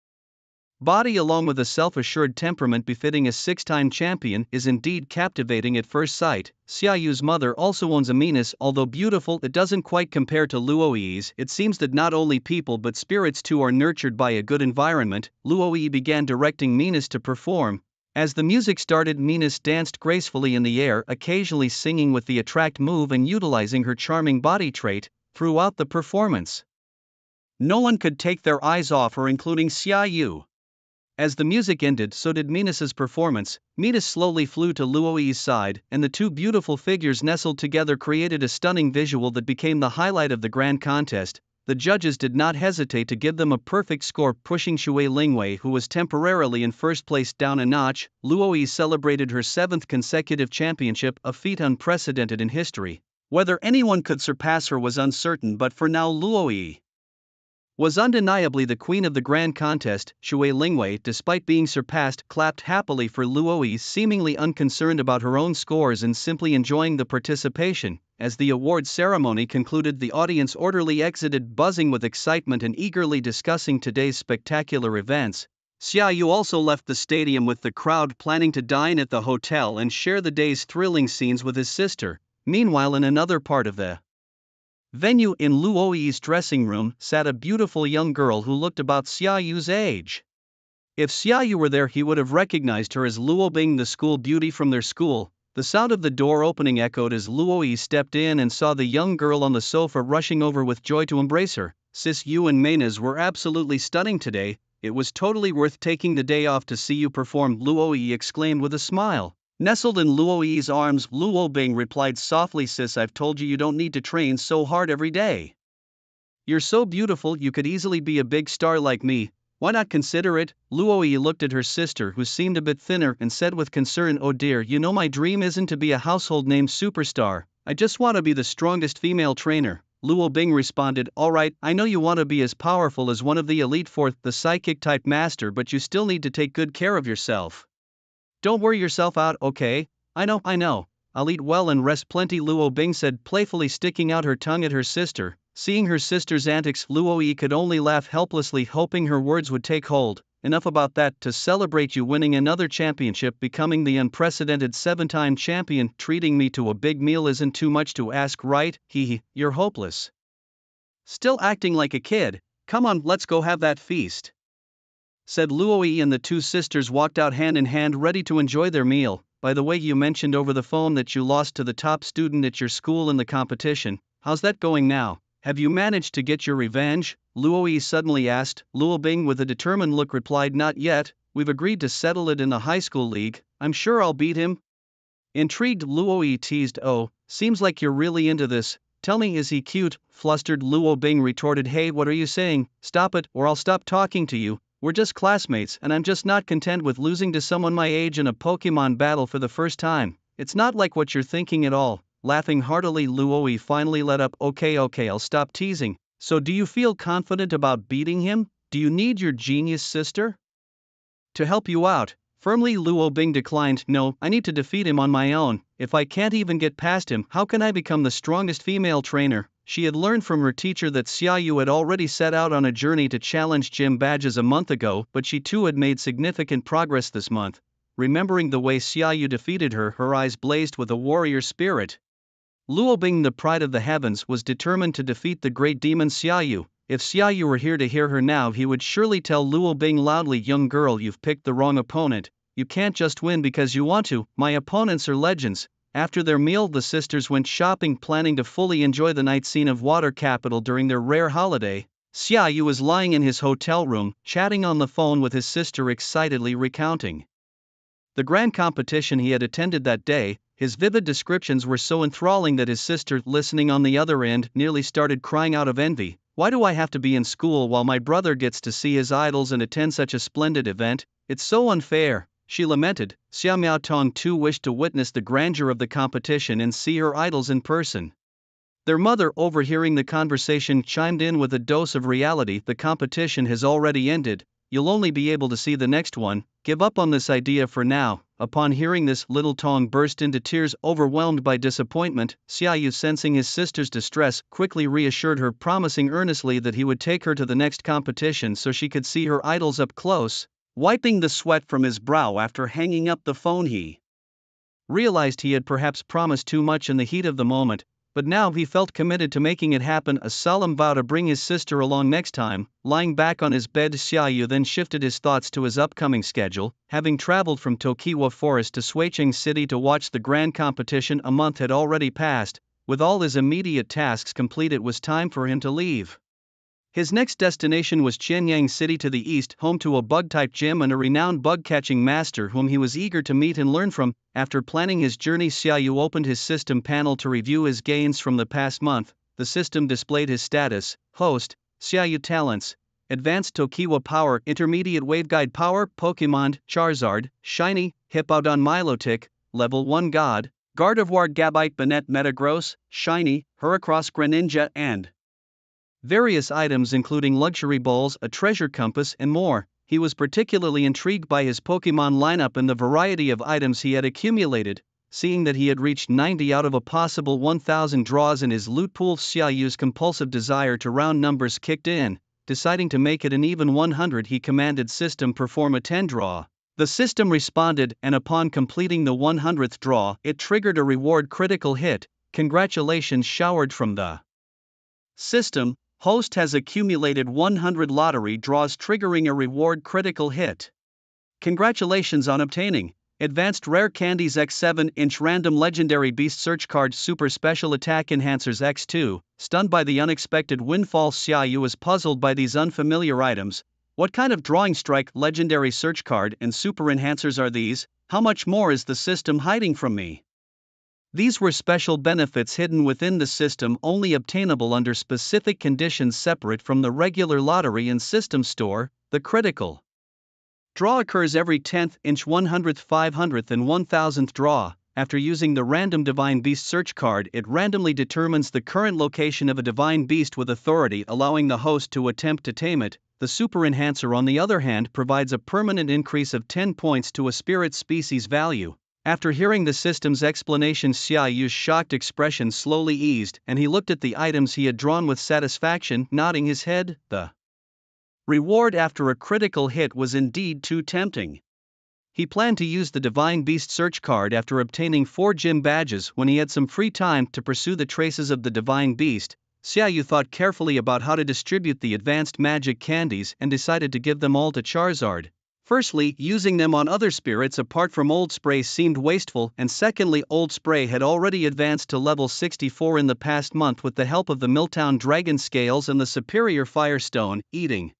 body, along with a self-assured temperament befitting a six-time champion, is indeed captivating at first sight. Xiaoyu's mother also owns a Minas. Although beautiful, it doesn't quite compare to Luoyi's. It seems that not only people but spirits too are nurtured by a good environment. Luoyi began directing Minas to perform. As the music started, Minas danced gracefully in the air, occasionally singing with the attract move and utilizing her charming body trait throughout the performance. No one could take their eyes off her, including Xiaoyu. As the music ended, so did Minas's performance. Minas slowly flew to Luoyi's side, and the two beautiful figures nestled together created a stunning visual that became the highlight of the grand contest. The judges did not hesitate to give them a perfect score, pushing Shui Lingwei, who was temporarily in first place, down a notch. Luoyi celebrated her 7th consecutive championship, a feat unprecedented in history. Whether anyone could surpass her was uncertain, but for now Luoyi was undeniably the queen of the grand contest. Shui Lingwei, despite being surpassed, clapped happily for Luoyi, seemingly unconcerned about her own scores and simply enjoying the participation. As the award ceremony concluded, the audience orderly exited, buzzing with excitement and eagerly discussing today's spectacular events. Xiaoyu also left the stadium with the crowd, planning to dine at the hotel and share the day's thrilling scenes with his sister. Meanwhile, in another part of the venue, in Luoyi's dressing room, sat a beautiful young girl who looked about Xiaoyu's age. If Xiaoyu were there, he would have recognized her as Luobing, the school beauty from their school. The sound of the door opening echoed as Luoyi stepped in and saw the young girl on the sofa, rushing over with joy to embrace her. Sis, you and Minas were absolutely stunning today. It was totally worth taking the day off to see you perform, Luoyi exclaimed with a smile. Nestled in Luo Yi's arms, Luo Bing replied softly, "Sis, I've told you don't need to train so hard every day. You're so beautiful, you could easily be a big star like me. Why not consider it?" Luo Yi looked at her sister, who seemed a bit thinner, and said with concern, "Oh dear, you know my dream isn't to be a household name superstar. I just want to be the strongest female trainer." Luo Bing responded, "Alright, I know you want to be as powerful as one of the Elite Four, the psychic type master, but you still need to take good care of yourself. Don't worry yourself out, okay? I know. I'll eat well and rest plenty," Luo Bing said, playfully sticking out her tongue at her sister. Seeing her sister's antics, Luo Yi could only laugh helplessly, hoping her words would take hold. "Enough about that. To celebrate you winning another championship, becoming the unprecedented 7-time champion, treating me to a big meal isn't too much to ask, right? Hee, you're hopeless. Still acting like a kid. Come on, let's go have that feast," said Luo Yi, and the two sisters walked out hand in hand, ready to enjoy their meal. "By the way, you mentioned over the phone that you lost to the top student at your school in the competition. How's that going now? Have you managed to get your revenge?" Luo Yi suddenly asked. Luo Bing, with a determined look, replied, "Not yet. We've agreed to settle it in the high school league. I'm sure I'll beat him." Intrigued, Luo Yi teased, "Oh, seems like you're really into this. Tell me, is he cute?" Flustered, Luo Bing retorted, "Hey, what are you saying? Stop it, or I'll stop talking to you. We're just classmates, and I'm just not content with losing to someone my age in a Pokémon battle for the first time. It's not like what you're thinking at all." Laughing heartily, Luo Yi finally let up. Okay, I'll stop teasing. "So do you feel confident about beating him? Do you need your genius sister to help you out?" Firmly, Luo Bing declined. "No, I need to defeat him on my own. If I can't even get past him, how can I become the strongest female trainer?" She had learned from her teacher that Xiaoyu had already set out on a journey to challenge gym badges a month ago, but she too had made significant progress this month. Remembering the way Xiaoyu defeated her, her eyes blazed with a warrior spirit. Luo Bing, the pride of the heavens, was determined to defeat the great demon Xiaoyu. If Xiaoyu were here to hear her now, he would surely tell Luo Bing loudly, "Young girl, you've picked the wrong opponent. You can't just win because you want to. My opponents are legends." After their meal, the sisters went shopping, planning to fully enjoy the night scene of Water Capital during their rare holiday. Xiaoyu was lying in his hotel room, chatting on the phone with his sister, excitedly recounting the grand competition he had attended that day. His vivid descriptions were so enthralling that his sister, listening on the other end, nearly started crying out of envy. "Why do I have to be in school while my brother gets to see his idols and attend such a splendid event? It's so unfair," she lamented. Xia Miaotong too wished to witness the grandeur of the competition and see her idols in person. Their mother, overhearing the conversation, chimed in with a dose of reality. "The competition has already ended. You'll only be able to see the next one. Give up on this idea for now." Upon hearing this, little Tong burst into tears, overwhelmed by disappointment. Xiaoyu, sensing his sister's distress, quickly reassured her, promising earnestly that he would take her to the next competition so she could see her idols up close. Wiping the sweat from his brow after hanging up the phone, he realized he had perhaps promised too much in the heat of the moment, but now he felt committed to making it happen, a solemn vow to bring his sister along next time. Lying back on his bed, Xiaoyu then shifted his thoughts to his upcoming schedule. Having traveled from Tokiwa Forest to Suicheng City to watch the grand competition, a month had already passed. With all his immediate tasks complete, it was time for him to leave. His next destination was Qianyang City to the east, home to a bug-type gym and a renowned bug-catching master whom he was eager to meet and learn from. After planning his journey, Xiaoyu opened his system panel to review his gains from the past month. The system displayed his status: Host, Xiaoyu Talents, Advanced Tokiwa Power, Intermediate Waveguide Power, Pokémon, Charizard, Shiny, Hippowdon Milotic, Level 1 God, Gardevoir Gabite Banette Metagross, Shiny, Heracross Greninja, and various items including luxury bowls, a treasure compass, and more. He was particularly intrigued by his Pokémon lineup and the variety of items he had accumulated. Seeing that he had reached 90 out of a possible 1,000 draws in his loot pool, Xiaoyu's compulsive desire to round numbers kicked in. Deciding to make it an even 100, he commanded system perform a 10 draw. The system responded, and upon completing the 100th draw, it triggered a reward critical hit. Congratulations showered from the system. Host has accumulated 100 lottery draws, triggering a reward critical hit. Congratulations on obtaining Advanced Rare Candies X7-inch Random Legendary Beast Search Card Super Special Attack Enhancers X2. Stunned by the unexpected windfall, Xiaoyu was puzzled by these unfamiliar items. What kind of drawing strike, legendary search card, and super enhancers are these? How much more is the system hiding from me? These were special benefits hidden within the system, only obtainable under specific conditions separate from the regular lottery and system store. The critical draw occurs every 10th, inch, 100th, 500th, and 1000th draw. After using the random Divine Beast search card, it randomly determines the current location of a Divine Beast with authority, allowing the host to attempt to tame it. The Super Enhancer, on the other hand, provides a permanent increase of 10 points to a spirit species value. After hearing the system's explanation, Xia Yu's shocked expression slowly eased, and he looked at the items he had drawn with satisfaction, nodding his head. The reward after a critical hit was indeed too tempting. He planned to use the Divine Beast search card after obtaining 4 gym badges when he had some free time to pursue the traces of the Divine Beast. Xia Yu thought carefully about how to distribute the advanced magic candies and decided to give them all to Charizard. Firstly, using them on other spirits apart from Old Spray seemed wasteful, and secondly, Old Spray had already advanced to level 64 in the past month with the help of the Milltown Dragon Scales and the superior Firestone. Eating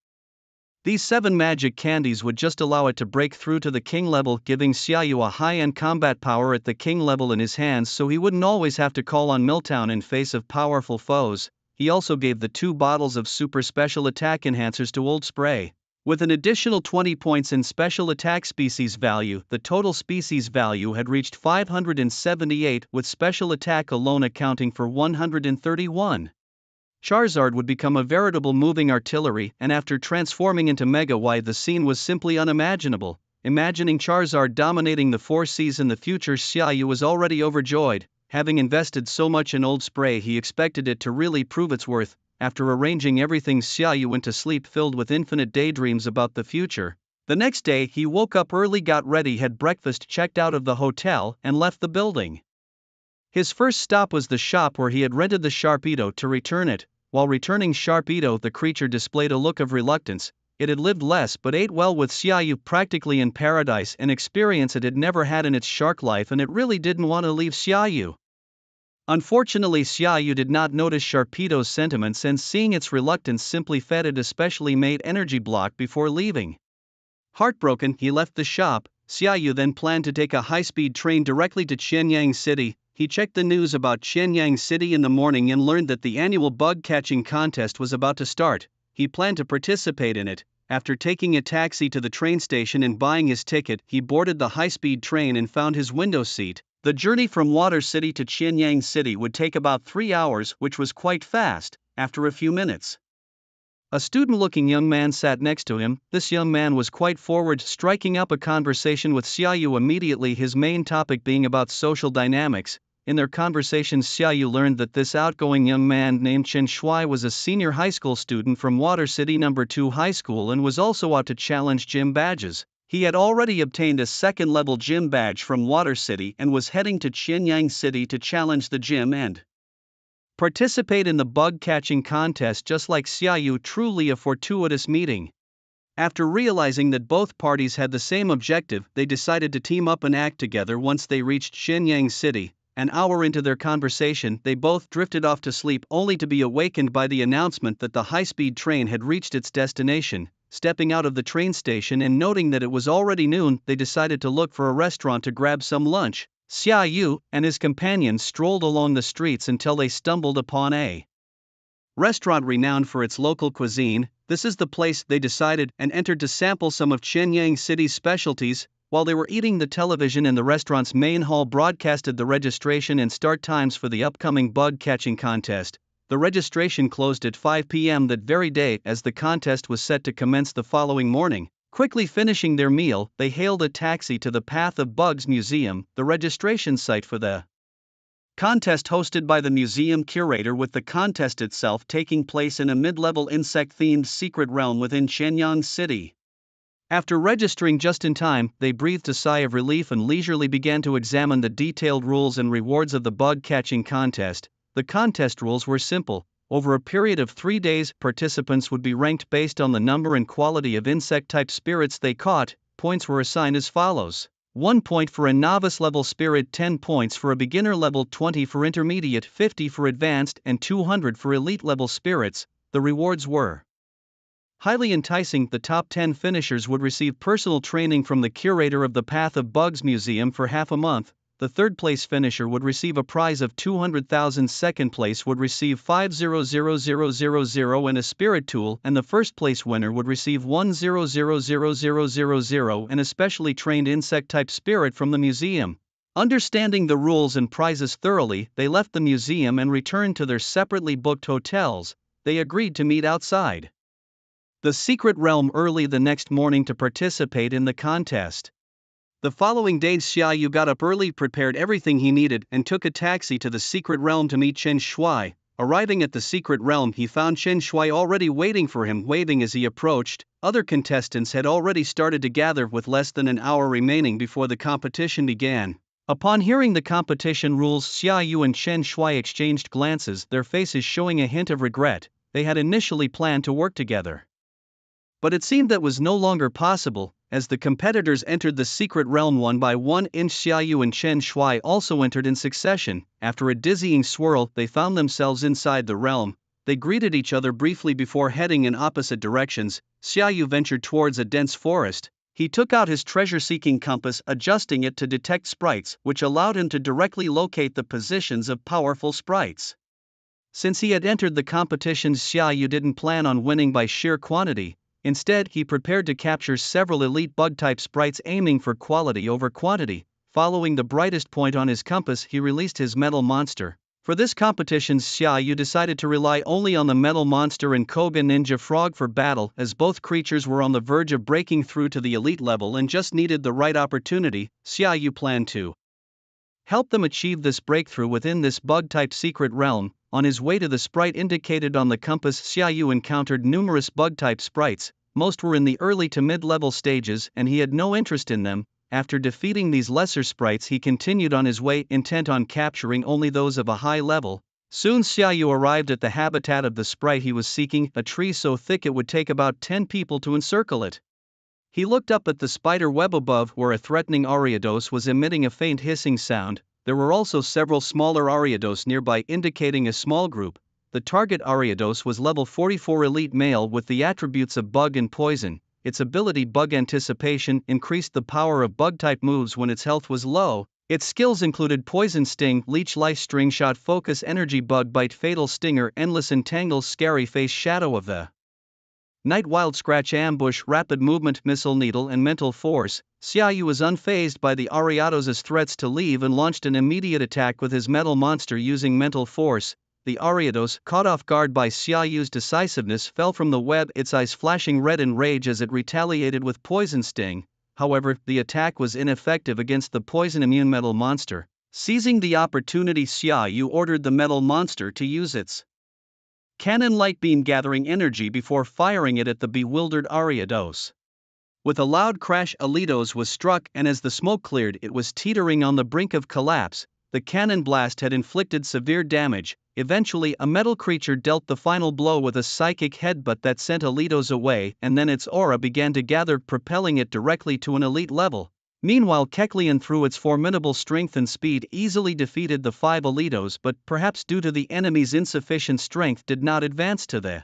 these 7 magic candies would just allow it to break through to the king level, giving Xia Yu a high-end combat power at the king level in his hands, so he wouldn't always have to call on Milltown in face of powerful foes. He also gave the 2 bottles of super special attack enhancers to Old Spray. With an additional 20 points in special attack species value, the total species value had reached 578, with special attack alone accounting for 131. Charizard would become a veritable moving artillery, and after transforming into Mega Y, the scene was simply unimaginable. Imagining Charizard dominating the 4 seas in the future, Xia Yu was already overjoyed. Having invested so much in Old Spray, he expected it to really prove its worth. After arranging everything, Xia Yu went to sleep filled with infinite daydreams about the future. The next day, he woke up early, got ready, had breakfast, checked out of the hotel, and left the building. His first stop was the shop where he had rented the Sharpedo to return it. While returning Sharpedo, the creature displayed a look of reluctance. It had lived less but ate well with Xia Yu, practically in paradise, an experience it had never had in its shark life, and it really didn't want to leave Xia Yu. Unfortunately, Xia Yu did not notice Sharpedo's sentiments, and seeing its reluctance, simply fed it a specially made energy block before leaving. Heartbroken, he left the shop. Xia Yu then planned to take a high-speed train directly to Qianyang City. He checked the news about Qianyang City in the morning and learned that the annual bug-catching contest was about to start. He planned to participate in it. After taking a taxi to the train station and buying his ticket, he boarded the high-speed train and found his window seat. The journey from Water City to Qianyang City would take about 3 hours, which was quite fast. After a few minutes, a student-looking young man sat next to him. This young man was quite forward, striking up a conversation with Xia Yu immediately, his main topic being about social dynamics. In their conversations, Xia Yu learned that this outgoing young man named Chen Shuai was a senior high school student from Water City No. 2 High School and was also out to challenge gym badges. He had already obtained a second-level gym badge from Water City and was heading to Qianyang City to challenge the gym and participate in the bug-catching contest. Just like Xia Yu, truly a fortuitous meeting. After realizing that both parties had the same objective, they decided to team up and act together. Once they reached Qianyang City, an hour into their conversation, they both drifted off to sleep, only to be awakened by the announcement that the high-speed train had reached its destination. Stepping out of the train station and noting that it was already noon, they decided to look for a restaurant to grab some lunch. Xia Yu and his companions strolled along the streets until they stumbled upon a restaurant renowned for its local cuisine. This is the place, they decided, and entered to sample some of Qianyang City's specialties. While they were eating, the television in the restaurant's main hall broadcasted the registration and start times for the upcoming bug-catching contest. The registration closed at 5 p.m. that very day, as the contest was set to commence the following morning. Quickly finishing their meal, they hailed a taxi to the Path of Bugs Museum, the registration site for the contest hosted by the museum curator, with the contest itself taking place in a mid-level insect-themed secret realm within Qianyang City. After registering just in time, they breathed a sigh of relief and leisurely began to examine the detailed rules and rewards of the bug-catching contest. The contest rules were simple. Over a period of 3 days, participants would be ranked based on the number and quality of insect-type spirits they caught. Points were assigned as follows: 1 point for a novice-level spirit, 10 points for a beginner level, 20 for intermediate, 50 for advanced, and 200 for elite-level spirits. The rewards were Highly enticing, the top 10 finishers would receive personal training from the curator of the Path of Bugs Museum for half a month. The third place finisher would receive a prize of 200,000, second place would receive 500,000 and a spirit tool, and the first place winner would receive 100,000 and a specially trained insect-type spirit from the museum. Understanding the rules and prizes thoroughly, they left the museum and returned to their separately booked hotels. They agreed to meet outside the secret realm early the next morning to participate in the contest. The following day, Xiaoyu got up early, prepared everything he needed, and took a taxi to the secret realm to meet Chen Shui. Arriving at the secret realm, he found Chen Shui already waiting for him, waving as he approached. Other contestants had already started to gather, with less than an hour remaining before the competition began. Upon hearing the competition rules, Xiaoyu and Chen Shui exchanged glances, their faces showing a hint of regret. They had initially planned to work together, but it seemed that was no longer possible. As the competitors entered the secret realm one by one, Xiaoyu and Chen Shui also entered in succession. After a dizzying swirl, they found themselves inside the realm. They greeted each other briefly before heading in opposite directions. Xiaoyu ventured towards a dense forest. He took out his treasure-seeking compass, adjusting it to detect sprites, which allowed him to directly locate the positions of powerful sprites. Since he had entered the competition, Xiaoyu didn't plan on winning by sheer quantity. Instead, he prepared to capture several elite bug-type sprites, aiming for quality over quantity. Following the brightest point on his compass, he released his metal monster. For this competition, Xiaoyu decided to rely only on the metal monster and Koga Ninja Frog for battle, as both creatures were on the verge of breaking through to the elite level and just needed the right opportunity. Xiaoyu planned to help them achieve this breakthrough within this bug-type secret realm. On his way to the sprite indicated on the compass, Xiaoyu encountered numerous bug-type sprites. Most were in the early to mid-level stages, and he had no interest in them. After defeating these lesser sprites, he continued on his way, intent on capturing only those of a high level. Soon Xiaoyu arrived at the habitat of the sprite he was seeking, a tree so thick it would take about 10 people to encircle it. He looked up at the spider web above, where a threatening Ariados was emitting a faint hissing sound. There were also several smaller Ariados nearby, indicating a small group. The target Ariados was level 44 elite male with the attributes of bug and poison. Its ability Bug Anticipation increased the power of bug-type moves when its health was low. Its skills included Poison Sting, Leech Life, String Shot, Focus, Energy Bug Bite, Fatal Stinger, Endless Entangle, Scary Face, Shadow of the Night, Wild Scratch, Ambush, Rapid Movement, Missile Needle, and Mental Force. Xiaoyu was unfazed by the Ariados' threats to leave and launched an immediate attack with his metal monster using Mental Force. The Ariados, caught off guard by Xiaoyu's decisiveness, fell from the web, its eyes flashing red in rage as it retaliated with Poison Sting. However, the attack was ineffective against the poison-immune metal monster. Seizing the opportunity, Xiaoyu ordered the metal monster to use its cannon light beam, gathering energy before firing it at the bewildered Ariados. With a loud crash, Alitos was struck, and as the smoke cleared, it was teetering on the brink of collapse. The cannon blast had inflicted severe damage. Eventually, a metal creature dealt the final blow with a psychic headbutt that sent Alitos away, and then its aura began to gather, propelling it directly to an elite level. Meanwhile, Kecleon, through its formidable strength and speed, easily defeated the 5 Alitos, but perhaps due to the enemy's insufficient strength, did not advance to the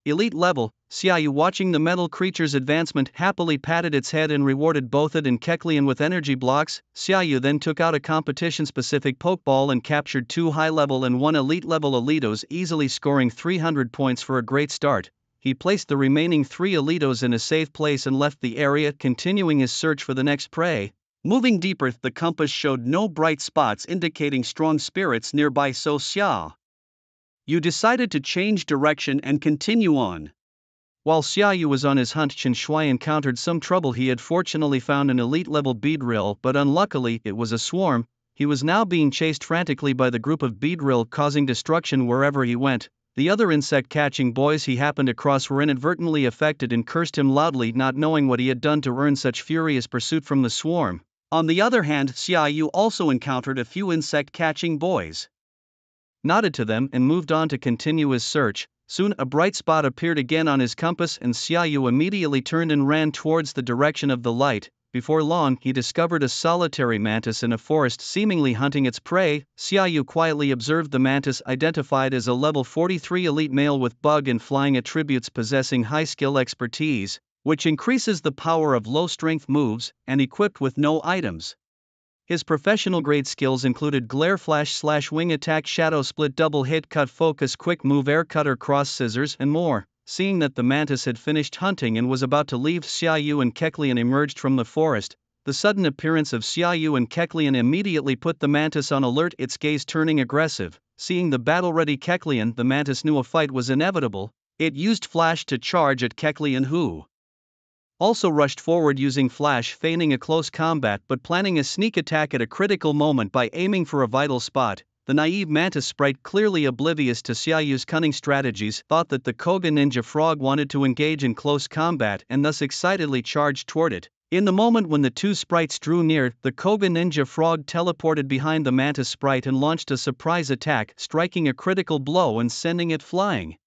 elite level. Xiaoyu, watching the metal creature's advancement, happily patted its head and rewarded both it and Kecleon with energy blocks. Xiaoyu then took out a competition-specific Pokeball and captured 2 high-level and 1 elite-level Alitos, easily scoring 300 points for a great start. He placed the remaining 3 Alitos in a safe place and left the area, continuing his search for the next prey. Moving deeper, the compass showed no bright spots indicating strong spirits nearby, so Xiaoyu decided to change direction and continue on. While Xiaoyu was on his hunt, Chen Shui encountered some trouble. He had fortunately found an elite-level Beedrill, but unluckily, it was a swarm. He was now being chased frantically by the group of Beedrill, causing destruction wherever he went. The other insect-catching boys he happened across were inadvertently affected and cursed him loudly, not knowing what he had done to earn such furious pursuit from the swarm. On the other hand, Xiaoyu also encountered a few insect-catching boys, nodded to them, and moved on to continue his search. Soon a bright spot appeared again on his compass, and Xiaoyu immediately turned and ran towards the direction of the light. before long he discovered a solitary mantis in a forest seemingly hunting its prey. Xiaoyu quietly observed the mantis, identified as a level 43 elite male with bug and flying attributes, possessing high skill expertise, which increases the power of low strength moves, and equipped with no items. His professional grade skills included glare flash / wing attack, shadow split, double hit, cut focus, quick move, air cutter, cross scissors, and more. Seeing that the mantis had finished hunting and was about to leave, Xiaoyu and Kecleon emerged from the forest. The sudden appearance of Xiaoyu and Kecleon immediately put the mantis on alert, its gaze turning aggressive. Seeing the battle-ready Kecleon, the mantis knew a fight was inevitable. It used flash to charge at Kecleon, who also rushed forward using flash, feigning a close combat but planning a sneak attack at a critical moment by aiming for a vital spot. The naive mantis sprite, clearly oblivious to Xiaoyu's cunning strategies, thought that the Koga ninja frog wanted to engage in close combat and thus excitedly charged toward it. In the moment when the two sprites drew near, the Koga ninja frog teleported behind the mantis sprite and launched a surprise attack, striking a critical blow and sending it flying.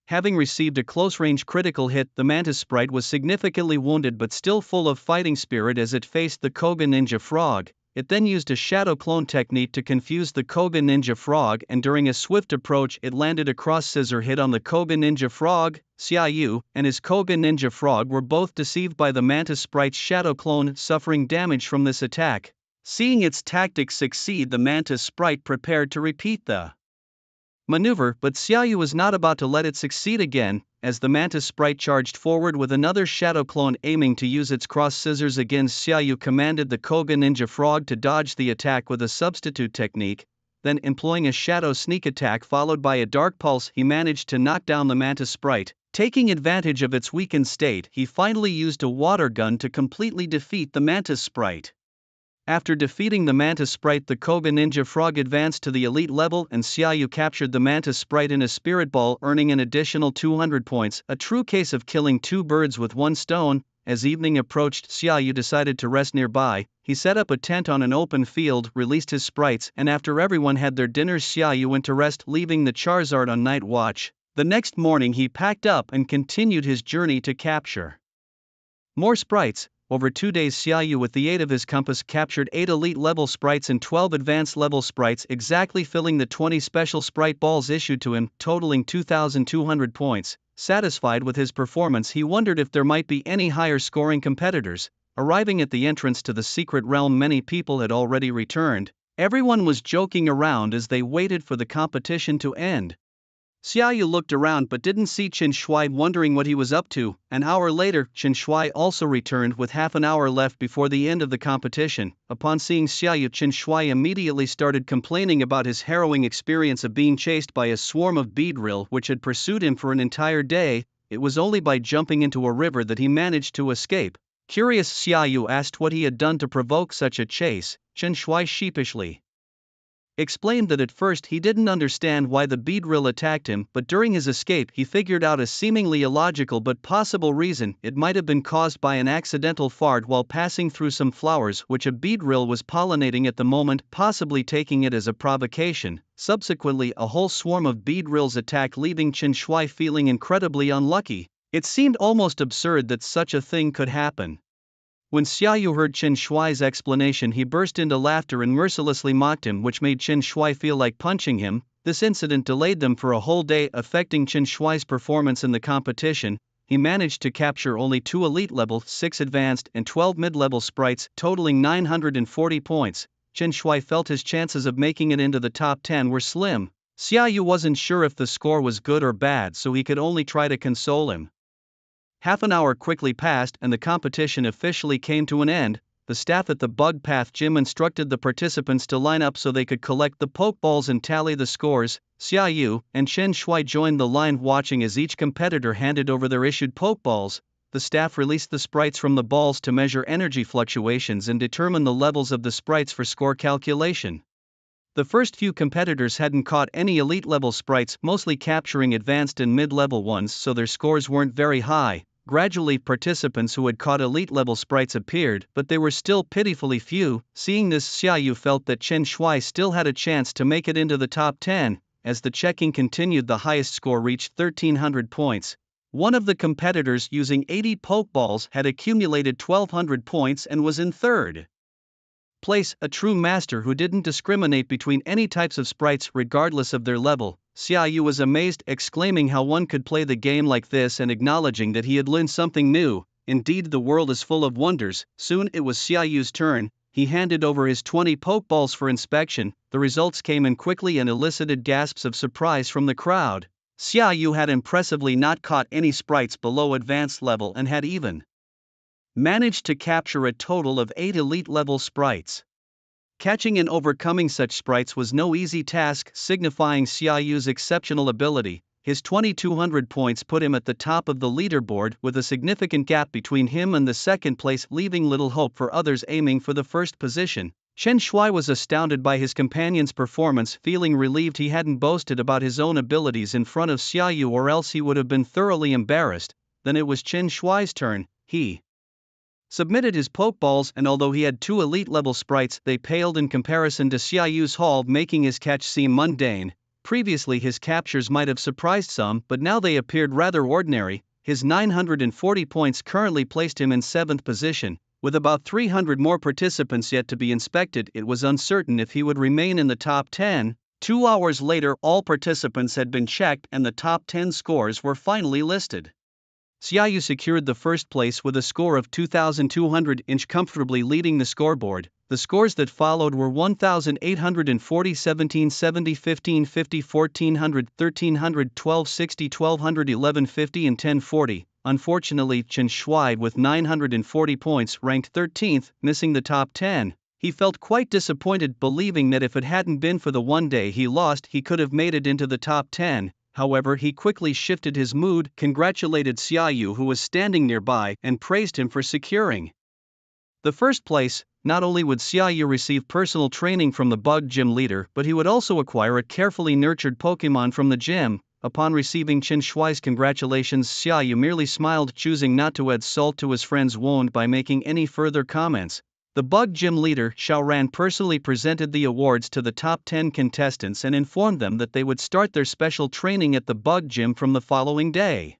Having received a close-range critical hit, the mantis sprite was significantly wounded but still full of fighting spirit as it faced the Koga ninja frog. It then used a shadow clone technique to confuse the Koga ninja frog, and during a swift approach it landed a cross-scissor hit on the Koga ninja frog. Xiaoyu and his Koga ninja frog were both deceived by the mantis sprite's shadow clone, suffering damage from this attack. Seeing its tactics succeed, the mantis sprite prepared to repeat the maneuver, but Xiaoyu was not about to let it succeed again, as the mantis sprite charged forward with another shadow clone aiming to use its cross scissors again. Xiaoyu commanded the Koga ninja frog to dodge the attack with a substitute technique, then employing a shadow sneak attack followed by a dark pulse, he managed to knock down the mantis sprite. Taking advantage of its weakened state, he finally used a water gun to completely defeat the mantis sprite. After defeating the mantis sprite, the Koga ninja frog advanced to the elite level and Xiaoyu captured the mantis sprite in a spirit ball, earning an additional 200 points, a true case of killing two birds with one stone. As evening approached, Xiaoyu decided to rest nearby. He set up a tent on an open field, released his sprites, and after everyone had their dinners, Xiaoyu went to rest, leaving the Charizard on night watch. The next morning he packed up and continued his journey to capture more sprites. Over 2 days, Xiaoyu, with the aid of his compass, captured 8 elite-level sprites and 12 advanced-level sprites, exactly filling the 20 special sprite balls issued to him, totaling 2,200 points. Satisfied with his performance, he wondered if there might be any higher-scoring competitors. Arriving at the entrance to the secret realm, many people had already returned. Everyone was joking around as they waited for the competition to end. Xiaoyu looked around but didn't see Qin Shuai, wondering what he was up to. An hour later, Qin Shuai also returned with half an hour left before the end of the competition. Upon seeing Xiaoyu, Qin Shuai immediately started complaining about his harrowing experience of being chased by a swarm of beedrill which had pursued him for an entire day. It was only by jumping into a river that he managed to escape. Curious, Xiaoyu asked what he had done to provoke such a chase. Qin Shuai sheepishly explained that at first he didn't understand why the beedrill attacked him, but during his escape he figured out a seemingly illogical but possible reason. It might have been caused by an accidental fart while passing through some flowers which a beedrill was pollinating at the moment, possibly taking it as a provocation. Subsequently, a whole swarm of beedrills attacked, leaving Qin Shuai feeling incredibly unlucky. It seemed almost absurd that such a thing could happen. When Xiaoyu heard Qin Shuai's explanation, he burst into laughter and mercilessly mocked him, which made Qin Shuai feel like punching him. This incident delayed them for a whole day, affecting Qin Shuai's performance in the competition. He managed to capture only 2 elite level, 6 advanced, and 12 mid-level sprites, totaling 940 points. Qin Shuai felt his chances of making it into the top 10 were slim. Xiaoyu wasn't sure if the score was good or bad, so he could only try to console him. Half an hour quickly passed and the competition officially came to an end. The staff at the Bug Path Gym instructed the participants to line up so they could collect the Pokeballs and tally the scores. Xiaoyu and Qin Shuai joined the line, watching as each competitor handed over their issued Pokeballs. The staff released the sprites from the balls to measure energy fluctuations and determine the levels of the sprites for score calculation. The first few competitors hadn't caught any elite-level sprites, mostly capturing advanced and mid-level ones, so their scores weren't very high. Gradually, participants who had caught elite-level sprites appeared, but they were still pitifully few. Seeing this, Xiaoyu felt that Qin Shuai still had a chance to make it into the top 10. As the checking continued, the highest score reached 1,300 points. One of the competitors using 80 Pokeballs had accumulated 1200 points and was in third place, a true master who didn't discriminate between any types of sprites regardless of their level. Xiaoyu was amazed, exclaiming how one could play the game like this and acknowledging that he had learned something new. Indeed, the world is full of wonders. Soon it was Xiaoyu's turn. He handed over his 20 Pokeballs for inspection. The results came in quickly and elicited gasps of surprise from the crowd. Xiaoyu had impressively not caught any sprites below advanced level and had even managed to capture a total of 8 elite-level sprites. Catching and overcoming such sprites was no easy task, signifying Xiaoyu's exceptional ability. His 2200 points put him at the top of the leaderboard, with a significant gap between him and the second place, leaving little hope for others aiming for the first position. Chen Shuai was astounded by his companion's performance, feeling relieved he hadn't boasted about his own abilities in front of Xiaoyu, or else he would have been thoroughly embarrassed. Then it was Chen Shuai's turn. He submitted his Pokeballs, and although he had 2 elite-level sprites, they paled in comparison to Xiaoyu's haul, making his catch seem mundane. Previously his captures might have surprised some, but now they appeared rather ordinary. His 940 points currently placed him in 7th position. With about 300 more participants yet to be inspected, it was uncertain if he would remain in the top 10. 2 hours later, all participants had been checked and the top 10 scores were finally listed. Xiaoyu secured the first place with a score of 2,200, comfortably leading the scoreboard. The scores that followed were 1,840, 1770, 1550, 1400, 1300, 1260, 1200, 1150 and 1040. Unfortunately, Chen Shuai with 940 points ranked 13th, missing the top 10. He felt quite disappointed, believing that if it hadn't been for the one day he lost, he could have made it into the top 10. However, he quickly shifted his mood, congratulated Xiaoyu, who was standing nearby, and praised him for securing the first place. Not only would Xiaoyu receive personal training from the bug gym leader, but he would also acquire a carefully nurtured Pokémon from the gym. Upon receiving Chen Shuai's congratulations, Xiaoyu merely smiled, choosing not to add salt to his friend's wound by making any further comments. The bug gym leader, Xiaoran, personally presented the awards to the top 10 contestants and informed them that they would start their special training at the bug gym from the following day.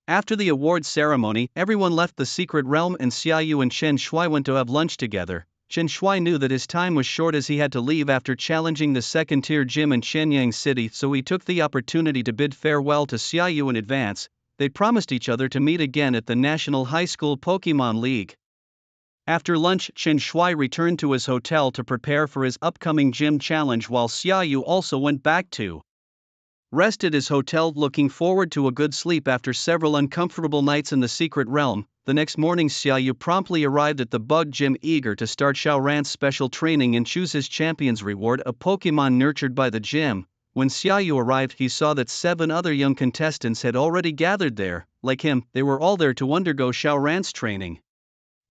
After the awards ceremony, everyone left the secret realm and Xiaoyu and Chen Shuai went to have lunch together. Chen Shuai knew that his time was short as he had to leave after challenging the second-tier gym in Shenyang City, so he took the opportunity to bid farewell to Xiaoyu in advance. They promised each other to meet again at the National High School Pokémon League. After lunch, Chen Shuai returned to his hotel to prepare for his upcoming gym challenge, while Xiaoyu also went back to rest at his hotel, looking forward to a good sleep after several uncomfortable nights in the secret realm. The next morning, Xiaoyu promptly arrived at the bug gym, eager to start Xiaoran's special training and choose his champion's reward, a Pokémon nurtured by the gym. When Xiaoyu arrived, he saw that 7 other young contestants had already gathered there. Like him, they were all there to undergo Xiaoran's training.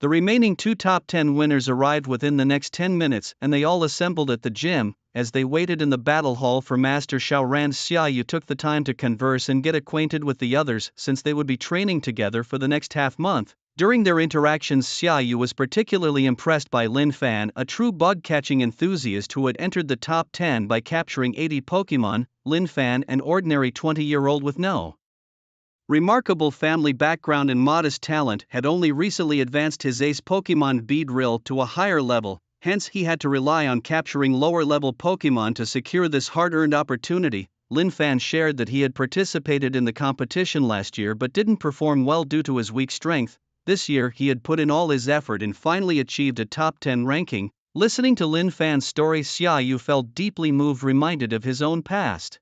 The remaining 2 top 10 winners arrived within the next 10 minutes, and they all assembled at the gym. As they waited in the battle hall for Master Xiaoran, Xiaoyu took the time to converse and get acquainted with the others, since they would be training together for the next half-month. During their interactions, Xiaoyu was particularly impressed by Lin Fan, a true bug-catching enthusiast who had entered the top 10 by capturing 80 Pokémon. Lin Fan, an ordinary 20-year-old with no remarkable family background and modest talent, had only recently advanced his ace Pokémon Beedrill to a higher level, hence he had to rely on capturing lower-level Pokémon to secure this hard-earned opportunity. Lin Fan shared that he had participated in the competition last year but didn't perform well due to his weak strength. This year he had put in all his effort and finally achieved a top 10 ranking. Listening to Lin Fan's story, Xiaoyu felt deeply moved, reminded of his own past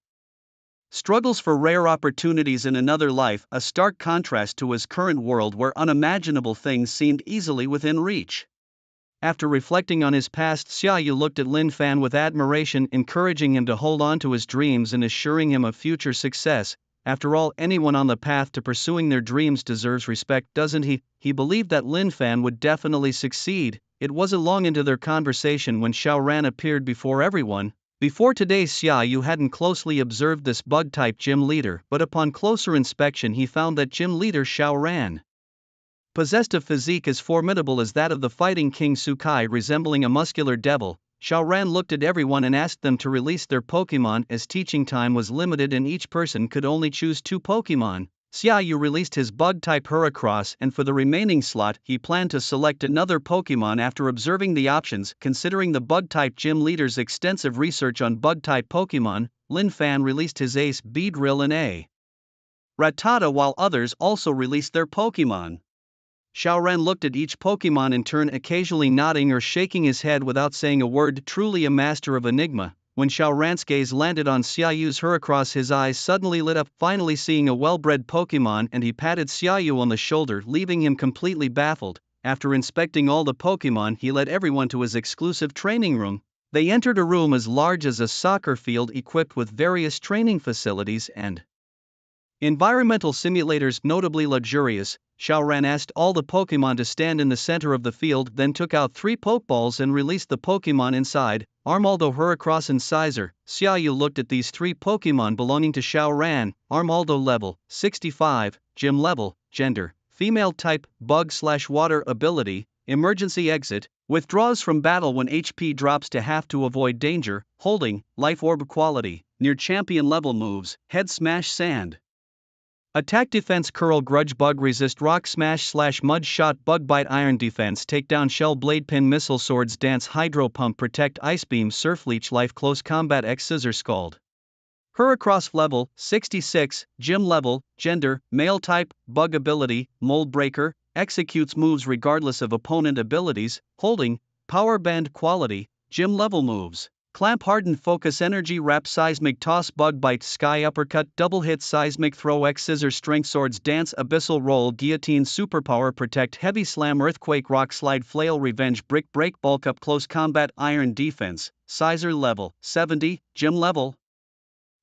struggles for rare opportunities in another life, a stark contrast to his current world where unimaginable things seemed easily within reach. After reflecting on his past, Xiaoyu looked at Lin Fan with admiration, encouraging him to hold on to his dreams and assuring him of future success. After all, anyone on the path to pursuing their dreams deserves respect, doesn't he? He believed that Lin Fan would definitely succeed. It wasn't long into their conversation when Xiaoran appeared before everyone. Before today, Xiaoyu hadn't closely observed this bug-type gym leader, but upon closer inspection he found that gym leader Xiaoran possessed a physique as formidable as that of the fighting king Sukai, resembling a muscular devil. Xiaoran looked at everyone and asked them to release their Pokémon, as teaching time was limited and each person could only choose 2 Pokémon. Xiaoyu released his bug-type Heracross, and for the remaining slot he planned to select another Pokémon after observing the options. Considering the bug-type gym leader's extensive research on bug-type Pokémon, Lin Fan released his ace Beedrill and A Rattata, while others also released their Pokémon. Xiaoran looked at each Pokémon in turn, occasionally nodding or shaking his head without saying a word. Truly a master of enigma. When Xiaoran's gaze landed on Xiaoyu's Heracross, his eyes suddenly lit up, finally seeing a well-bred Pokémon, and he patted Xiaoyu on the shoulder, leaving him completely baffled. After inspecting all the Pokémon, he led everyone to his exclusive training room. They entered a room as large as a soccer field, equipped with various training facilities and environmental simulators, notably luxurious. Xiaoran asked all the Pokémon to stand in the center of the field, then took out 3 Pokeballs and released the Pokémon inside, Armaldo, Heracross and Scizor. Xiaoyu looked at these 3 Pokémon belonging to Xiaoran. Armaldo level, 65, gym level, gender, female type, bug/water ability, emergency exit, withdraws from battle when HP drops to half to avoid danger, holding, life orb quality, near champion level moves, head smash sand. Attack defense curl grudge bug resist rock smash/mud shot bug bite iron defense takedown shell blade pin missile swords dance hydro pump protect ice beam surf leech life close combat X scissor scald. Heracross level 66 gym level gender male type bug ability mold breaker executes moves regardless of opponent abilities holding power band quality gym level moves. Clamp hardened focus energy wrap seismic toss bug bite sky uppercut double hit seismic throw X scissor strength swords dance abyssal roll guillotine superpower protect heavy slam earthquake rock slide flail revenge brick break bulk up close combat iron defense. Scizor level 70 gym level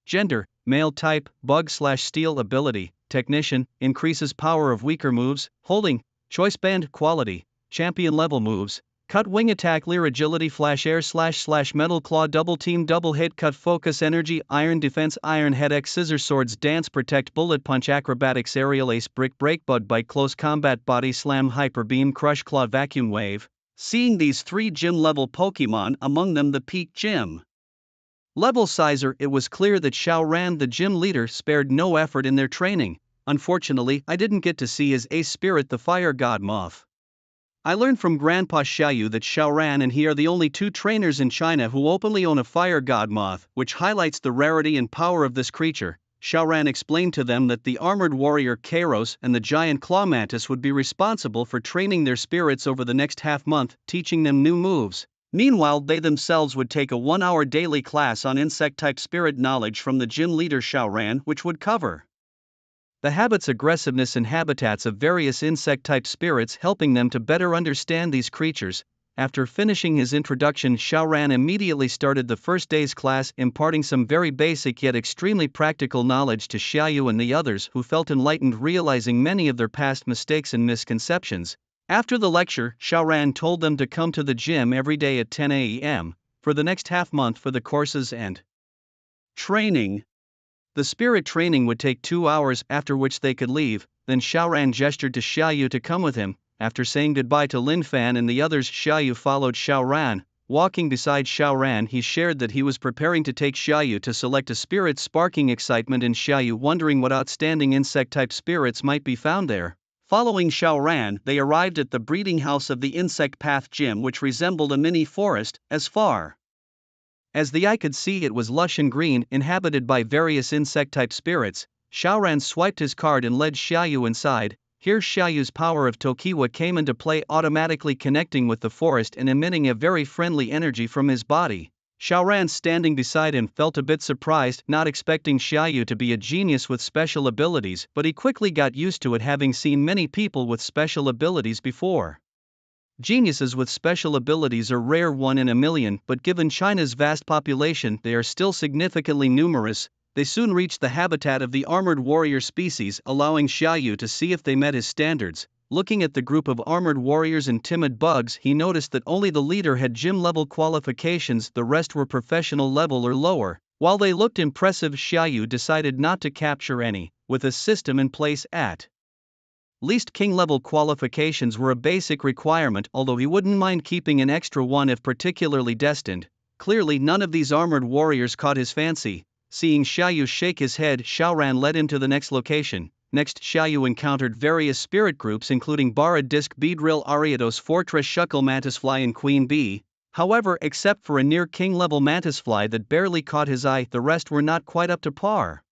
gender male type bug/steel ability technician increases power of weaker moves holding choice band quality champion level moves. Cut wing attack leer agility flash air / metal claw double team double hit cut focus energy iron defense iron head X scissor swords dance protect bullet punch acrobatics aerial ace brick break bug bite close combat body slam hyper beam crush claw vacuum wave. Seeing these 3 gym level Pokémon, among them the peak gym level Scizor, it was clear that Xiaoran, the gym leader, spared no effort in their training. Unfortunately, I didn't get to see his ace spirit, the fire god moth. I learned from Grandpa Xiaoyu that Xiaoran and he are the only 2 trainers in China who openly own a fire god moth, which highlights the rarity and power of this creature. Xiaoran explained to them that the armored warrior Kairos and the giant claw mantis would be responsible for training their spirits over the next half-month, teaching them new moves. Meanwhile, they themselves would take a 1-hour daily class on insect-type spirit knowledge from the gym leader Xiaoran, which would cover the habits, aggressiveness and habitats of various insect-type spirits, helping them to better understand these creatures. After finishing his introduction, Xiaoran immediately started the first day's class, imparting some very basic yet extremely practical knowledge to Xiaoyu and the others, who felt enlightened, realizing many of their past mistakes and misconceptions. After the lecture, Xiaoran told them to come to the gym every day at 10 a.m. for the next half-month for the courses and training. The spirit training would take 2 hours, after which they could leave. Then Xiaoran gestured to Xiaoyu to come with him. After saying goodbye to Lin Fan and the others, Xiaoyu followed Xiaoran. Walking beside Xiaoran, he shared that he was preparing to take Xiaoyu to select a spirit, sparking excitement in Xiaoyu, wondering what outstanding insect-type spirits might be found there. Following Xiaoran, they arrived at the breeding house of the Insect Path Gym, which resembled a mini forest. As far as the eye could see, it was lush and green, inhabited by various insect-type spirits. Xiaoran swiped his card and led Xiaoyu inside. Here Xiaoyu's power of Tokiwa came into play, automatically connecting with the forest and emitting a very friendly energy from his body. Xiaoran, standing beside him, felt a bit surprised, not expecting Xiaoyu to be a genius with special abilities, but he quickly got used to it, having seen many people with special abilities before. Geniuses with special abilities are rare, 1 in a million, but given China's vast population, they are still significantly numerous. They soon reached the habitat of the armored warrior species, allowing Xiaoyu to see if they met his standards. Looking at the group of armored warriors and timid bugs, he noticed that only the leader had gym-level qualifications, the rest were professional level or lower. While they looked impressive, Xiaoyu decided not to capture any. With a system in place, at least king-level qualifications were a basic requirement, although he wouldn't mind keeping an extra one if particularly destined. Clearly none of these armored warriors caught his fancy. Seeing Xiaoyu shake his head, Xiaoran led him to the next location. Next, Xiaoyu encountered various spirit groups including Bara Disc Beedrill Ariados Fortress Shuckle Mantisfly and Queen Bee. However, except for a near king-level mantisfly that barely caught his eye, the rest were not quite up to par.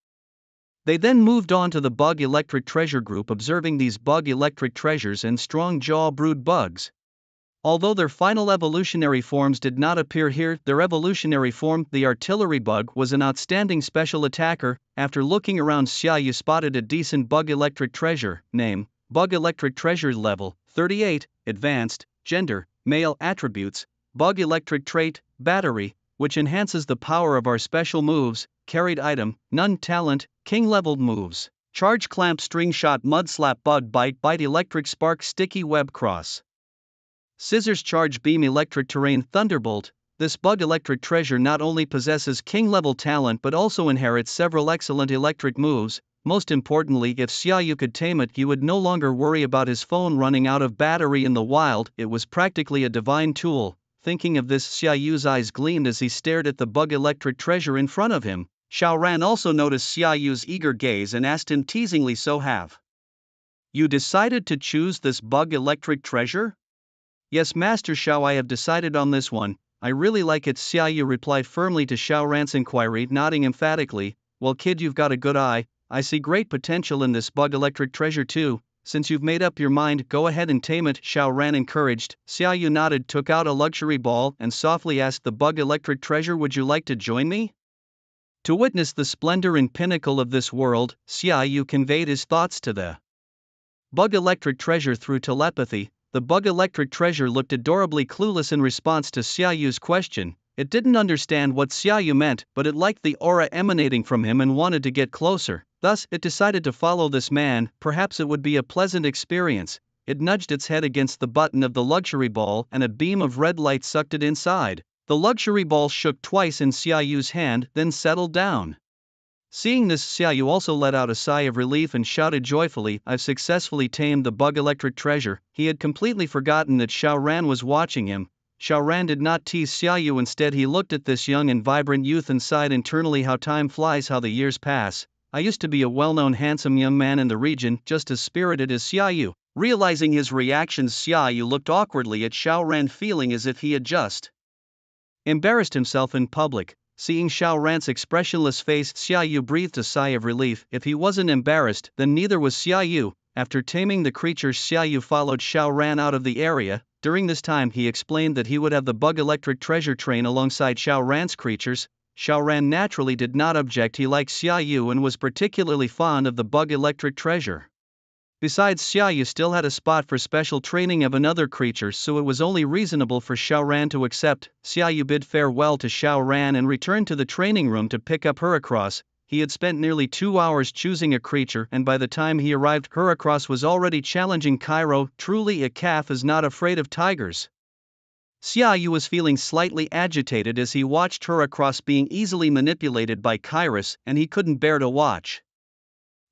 They then moved on to the Bug Electric Treasure group, observing these Bug Electric Treasures and Strong Jaw Brood Bugs. Although their final evolutionary forms did not appear here, their evolutionary form, the artillery bug, was an outstanding special attacker. After looking around, Xiaoyu spotted a decent Bug Electric Treasure. Name: Bug Electric Treasure. Level: 38, Advanced, Gender: Male. Attributes: Bug Electric Trait, Battery, which enhances the power of our special moves. Carried item: None. Talent: King-leveled moves: Charge Clamp, String Shot, Mud Slap, Bug Bite, Bite, Electric Spark, Sticky Web, Cross Scissors, Charge Beam, Electric Terrain, Thunderbolt. This Bug Electric Treasure not only possesses king-level talent but also inherits several excellent electric moves. Most importantly, if Xiaoyu could tame it, he would no longer worry about his phone running out of battery in the wild. It was practically a divine tool. Thinking of this, Xiaoyu's eyes gleamed as he stared at the Bug Electric Treasure in front of him. Xiaoran also noticed Xiaoyu's eager gaze and asked him teasingly, "So have you decided to choose this Bug Electric Treasure?" "Yes, Master Xiao, I have decided on this one. I really like it," Xiaoyu replied firmly to Xiaoran's inquiry, nodding emphatically. "Well, kid, you've got a good eye. I see great potential in this Bug Electric Treasure too. Since you've made up your mind, go ahead and tame it," Xiaoran encouraged. Xiaoyu nodded, took out a luxury ball, and softly asked the Bug Electric Treasure, "Would you like to join me?" To witness the splendor and pinnacle of this world, Xiaoyu conveyed his thoughts to the Bug Electric Treasure through telepathy. The Bug Electric Treasure looked adorably clueless in response to Xiaoyu's question. It didn't understand what Xiaoyu meant, but it liked the aura emanating from him and wanted to get closer. Thus, it decided to follow this man. Perhaps it would be a pleasant experience. It nudged its head against the button of the luxury ball, and a beam of red light sucked it inside. The luxury ball shook twice in Xiaoyu's hand, then settled down. Seeing this, Xiaoyu also let out a sigh of relief and shouted joyfully, "I've successfully tamed the Bug Electric Treasure." He had completely forgotten that Xiaoran was watching him. Xiaoran did not tease Xiaoyu, instead he looked at this young and vibrant youth and sighed internally, "How time flies, how the years pass. I used to be a well-known handsome young man in the region, just as spirited as Xiaoyu." Realizing his reactions, Xiaoyu looked awkwardly at Xiaoran, feeling as if he had just embarrassed himself in public. Seeing Xiaoran's expressionless face, Xiaoyu breathed a sigh of relief. If he wasn't embarrassed, then neither was Xiaoyu. After taming the creatures, Xiaoyu followed Xiaoran out of the area. During this time, he explained that he would have the Bug Electric Treasure train alongside Xiaoran's creatures. Xiaoran naturally did not object. He liked Xiaoyu and was particularly fond of the Bug Electric Treasure. Besides, Xiaoyu still had a spot for special training of another creature, so it was only reasonable for Xiaoran to accept. Xiaoyu bid farewell to Xiaoran and returned to the training room to pick up Heracross. He had spent nearly 2 hours choosing a creature, and by the time he arrived, Heracross was already challenging Cairo. Truly, a calf is not afraid of tigers. Xiaoyu was feeling slightly agitated as he watched Heracross being easily manipulated by Kairos, and he couldn't bear to watch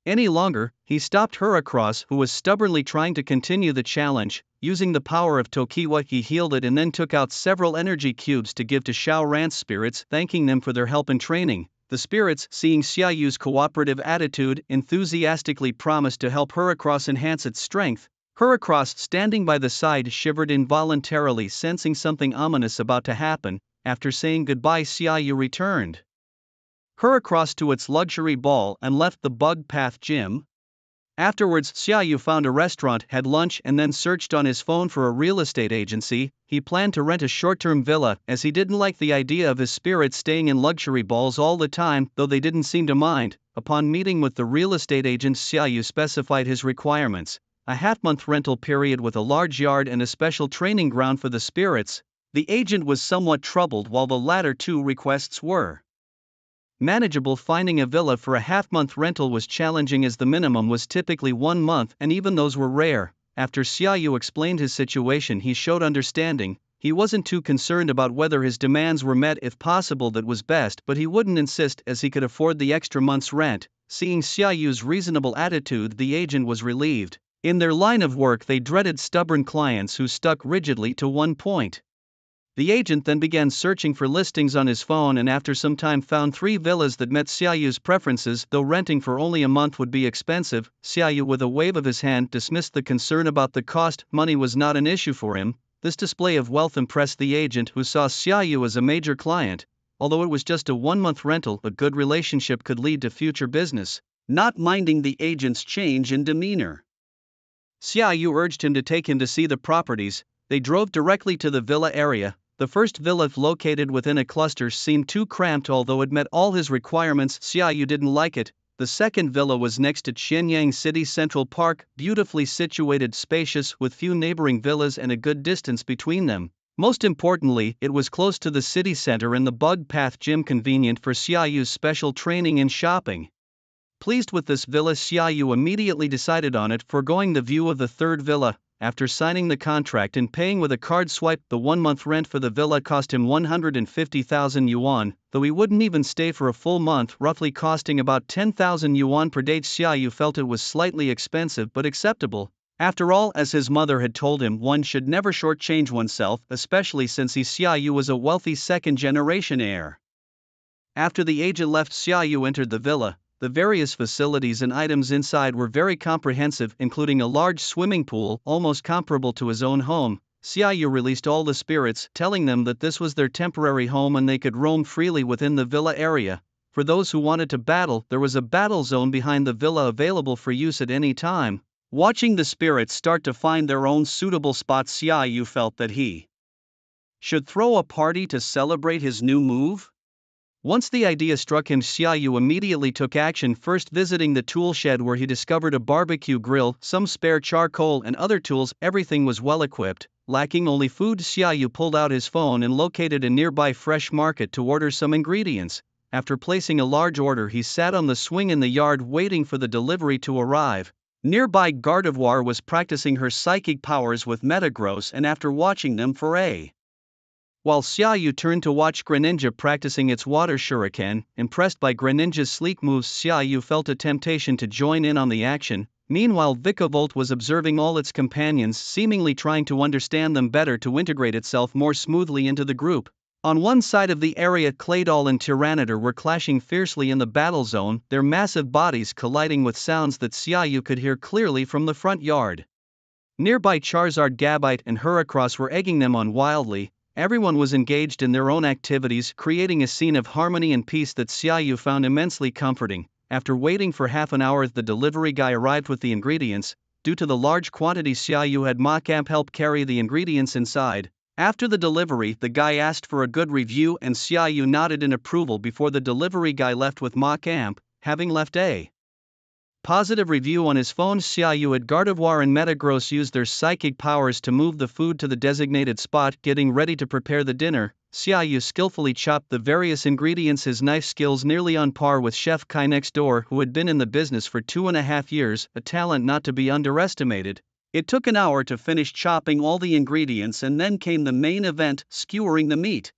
any longer. He stopped Heracross, who was stubbornly trying to continue the challenge. Using the power of Tokiwa, he healed it and then took out several energy cubes to give to Xiaoran's spirits, thanking them for their help in training. The spirits, seeing Xiaoyu's cooperative attitude, enthusiastically promised to help Heracross enhance its strength. Heracross, standing by the side, shivered involuntarily, sensing something ominous about to happen. After saying goodbye, Xiaoyu returned Heracross to its luxury ball and left the Bug Path Gym. Afterwards, Xiaoyu found a restaurant, had lunch, and then searched on his phone for a real estate agency. He planned to rent a short-term villa, as he didn't like the idea of his spirits staying in luxury balls all the time, though they didn't seem to mind. Upon meeting with the real estate agent, Xiaoyu specified his requirements: a half-month rental period with a large yard and a special training ground for the spirits. The agent was somewhat troubled. While the latter two requests were manageable, finding a villa for a half-month rental was challenging, as the minimum was typically 1 month, and even those were rare. After Xiaoyu explained his situation, he showed understanding. He wasn't too concerned about whether his demands were met. If possible, that was best, but he wouldn't insist, as he could afford the extra month's rent. Seeing Xiaoyu's reasonable attitude, the agent was relieved. In their line of work, they dreaded stubborn clients who stuck rigidly to one point. The agent then began searching for listings on his phone and after some time found 3 villas that met Xiaoyu's preferences. Though renting for only a month would be expensive, Xiaoyu with a wave of his hand dismissed the concern about the cost. Money was not an issue for him. This display of wealth impressed the agent, who saw Xiaoyu as a major client. Although it was just a 1-month rental, a good relationship could lead to future business. Not minding the agent's change in demeanor, Xiaoyu urged him to take him to see the properties. They drove directly to the villa area. The first villa, located within a cluster, seemed too cramped. Although it met all his requirements, Xiaoyu didn't like it. The second villa was next to Qianyang City Central Park, beautifully situated, spacious, with few neighboring villas and a good distance between them. Most importantly, it was close to the city center and the Bug Path Gym, convenient for Xiaoyu's special training and shopping. Pleased with this villa, Xiaoyu immediately decided on it, foregoing the view of the third villa. After signing the contract and paying with a card swipe, the 1-month rent for the villa cost him 150,000 yuan, though he wouldn't even stay for a full month, roughly costing about 10,000 yuan per day. Xiaoyu felt it was slightly expensive but acceptable. After all, as his mother had told him, one should never shortchange oneself, especially since Xiaoyu was a wealthy second-generation heir. After the agent left, Xiaoyu entered the villa. The various facilities and items inside were very comprehensive, including a large swimming pool, almost comparable to his own home. Xiaoyu released all the spirits, telling them that this was their temporary home and they could roam freely within the villa area. For those who wanted to battle, there was a battle zone behind the villa available for use at any time. Watching the spirits start to find their own suitable spots, Xiaoyu felt that he should throw a party to celebrate his new move. Once the idea struck him, Xiaoyu immediately took action, first visiting the tool shed where he discovered a barbecue grill, some spare charcoal and other tools. Everything was well equipped. Lacking only food, Xiaoyu pulled out his phone and located a nearby fresh market to order some ingredients. After placing a large order, he sat on the swing in the yard waiting for the delivery to arrive. Nearby, Gardevoir was practicing her psychic powers with Metagross, and after watching them for a while, Xiaoyu turned to watch Greninja practicing its water shuriken. Impressed by Greninja's sleek moves, Xiaoyu felt a temptation to join in on the action. Meanwhile, Vikavolt was observing all its companions, seemingly trying to understand them better to integrate itself more smoothly into the group. On one side of the area, Claydol and Tyranitar were clashing fiercely in the battle zone, their massive bodies colliding with sounds that Xiaoyu could hear clearly from the front yard. Nearby, Charizard, Gabite, and Heracross were egging them on wildly. Everyone was engaged in their own activities, creating a scene of harmony and peace that Xiaoyu found immensely comforting. After waiting for half an hour, the delivery guy arrived with the ingredients. Due to the large quantity, Xiaoyu had Macamp help carry the ingredients inside. After the delivery, the guy asked for a good review and Xiaoyu nodded in approval before the delivery guy left with Macamp, having left a positive review on his phone. Xiaoyu had Gardevoir and Metagross use their psychic powers to move the food to the designated spot. Getting ready to prepare the dinner, Xiaoyu skillfully chopped the various ingredients, his knife skills nearly on par with Chef Kai next door, who had been in the business for 2.5 years, a talent not to be underestimated. It took an hour to finish chopping all the ingredients, and then came the main event, skewering the meat.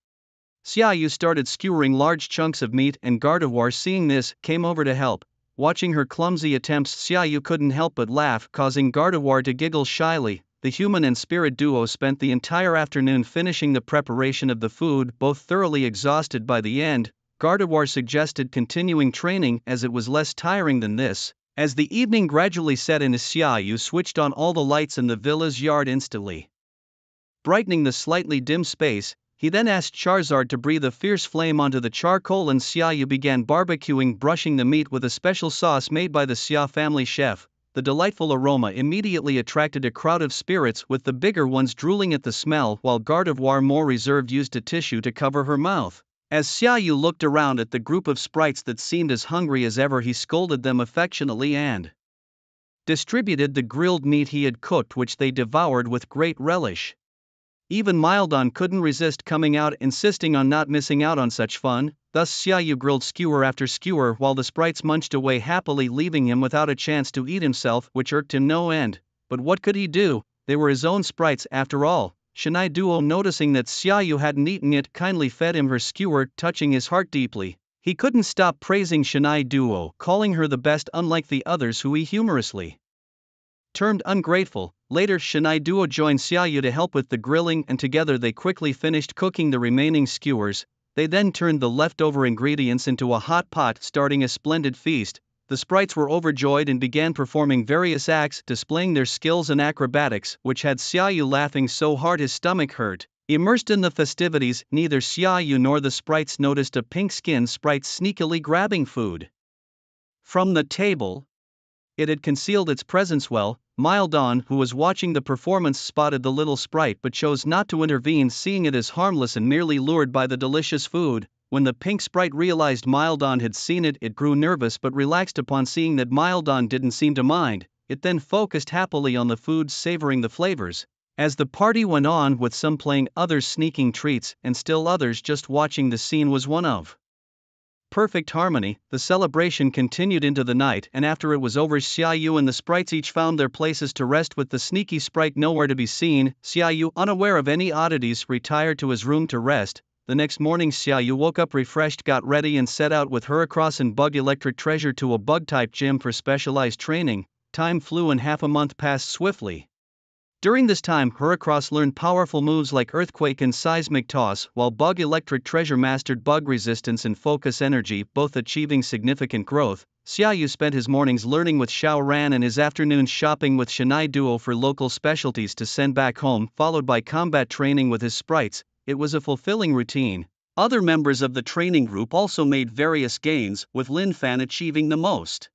Xiaoyu started skewering large chunks of meat, and Gardevoir, seeing this, came over to help. Watching her clumsy attempts, Xiaoyu couldn't help but laugh, causing Gardevoir to giggle shyly. The human and spirit duo spent the entire afternoon finishing the preparation of the food, both thoroughly exhausted by the end. Gardevoir suggested continuing training as it was less tiring than this. As the evening gradually set in, Xiaoyu switched on all the lights in the villa's yard, instantly brightening the slightly dim space. He then asked Charizard to breathe a fierce flame onto the charcoal, and Xiaoyu began barbecuing, brushing the meat with a special sauce made by the Xia family chef. The delightful aroma immediately attracted a crowd of spirits, with the bigger ones drooling at the smell, while Gardevoir, more reserved, used a tissue to cover her mouth. As Xiaoyu looked around at the group of sprites that seemed as hungry as ever, he scolded them affectionately and distributed the grilled meat he had cooked, which they devoured with great relish. Even Mildon couldn't resist coming out, insisting on not missing out on such fun. Thus Xiaoyu grilled skewer after skewer while the sprites munched away happily, leaving him without a chance to eat himself, which irked him no end. But what could he do? They were his own sprites after all. Shanai Duo, noticing that Xiaoyu hadn't eaten it, kindly fed him her skewer, touching his heart deeply. He couldn't stop praising Shanai Duo, calling her the best, unlike the others who he humorously termed ungrateful. Later, Shanai Duo joined Xiaoyu to help with the grilling, and together they quickly finished cooking the remaining skewers. They then turned the leftover ingredients into a hot pot, starting a splendid feast. The sprites were overjoyed and began performing various acts, displaying their skills and acrobatics, which had Xiaoyu laughing so hard his stomach hurt. Immersed in the festivities, neither Xiaoyu nor the sprites noticed a pink-skinned sprite sneakily grabbing food from the table. It had concealed its presence well. Mildon, who was watching the performance, spotted the little sprite but chose not to intervene, seeing it as harmless and merely lured by the delicious food. When the pink sprite realized Mildon had seen it, it grew nervous but relaxed upon seeing that Mildon didn't seem to mind. It then focused happily on the food, savoring the flavors. As the party went on, with some playing, others sneaking treats, and still others just watching, the scene was one of perfect harmony. The celebration continued into the night, and after it was over, Xiaoyu and the sprites each found their places to rest, with the sneaky sprite nowhere to be seen. Xiaoyu, unaware of any oddities, retired to his room to rest. The next morning, Xiaoyu woke up refreshed, got ready, and set out with Heracross and Bug Electric Treasure to a bug-type gym for specialized training. Time flew and half a month passed swiftly. During this time, Heracross learned powerful moves like Earthquake and Seismic Toss, while Bug Electric Treasure mastered Bug Resistance and Focus Energy, both achieving significant growth. Xiaoyu spent his mornings learning with Xiao Ran and his afternoons shopping with Shanai Duo for local specialties to send back home, followed by combat training with his sprites. It was a fulfilling routine. Other members of the training group also made various gains, with Lin Fan achieving the most.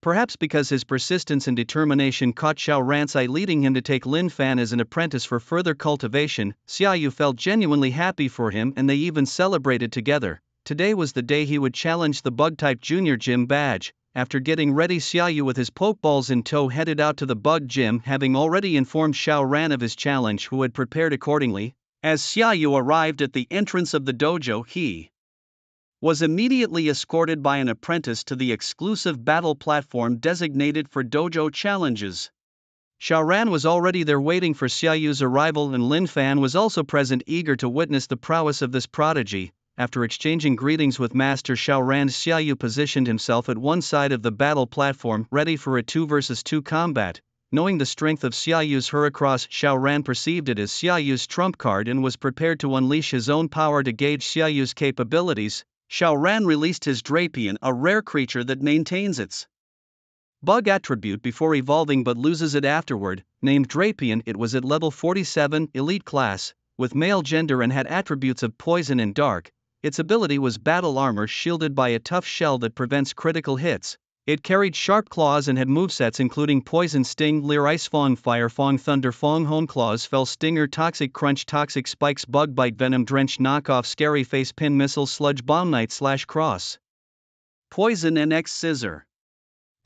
Perhaps because his persistence and determination caught Xiao Ran's eye, leading him to take Lin Fan as an apprentice for further cultivation. Xiaoyu felt genuinely happy for him, and they even celebrated together. Today was the day he would challenge the Bug-type Junior Gym badge. After getting ready, Xiaoyu with his Pokeballs in tow headed out to the Bug Gym, having already informed Xiao Ran of his challenge, who had prepared accordingly. As Xiaoyu arrived at the entrance of the dojo, he was immediately escorted by an apprentice to the exclusive battle platform designated for dojo challenges. Xiao Ran was already there waiting for Xiaoyu's arrival, and Lin Fan was also present, eager to witness the prowess of this prodigy. After exchanging greetings with Master Xiao Ran, Xiaoyu positioned himself at one side of the battle platform, ready for a 2 vs 2 combat. Knowing the strength of Xiaoyu's Heracross, Xiao Ran perceived it as Xiaoyu's trump card and was prepared to unleash his own power to gauge Xiaoyu's capabilities. Xiao Ran released his Drapion, a rare creature that maintains its bug attribute before evolving but loses it afterward. Named Drapion, it was at level 47, elite class, with male gender, and had attributes of poison and dark. Its ability was battle armor, shielded by a tough shell that prevents critical hits. It carried sharp claws and had movesets including Poison Sting, Leer, Ice Fong, Fire Fong, Thunder Fong, Hone Claws, Fell Stinger, Toxic Crunch, Toxic Spikes, Bug Bite, Venom Drench, Knockoff, Scary Face, Pin Missile, Sludge Bomb, Night Slash, Cross Poison, and X Scissor.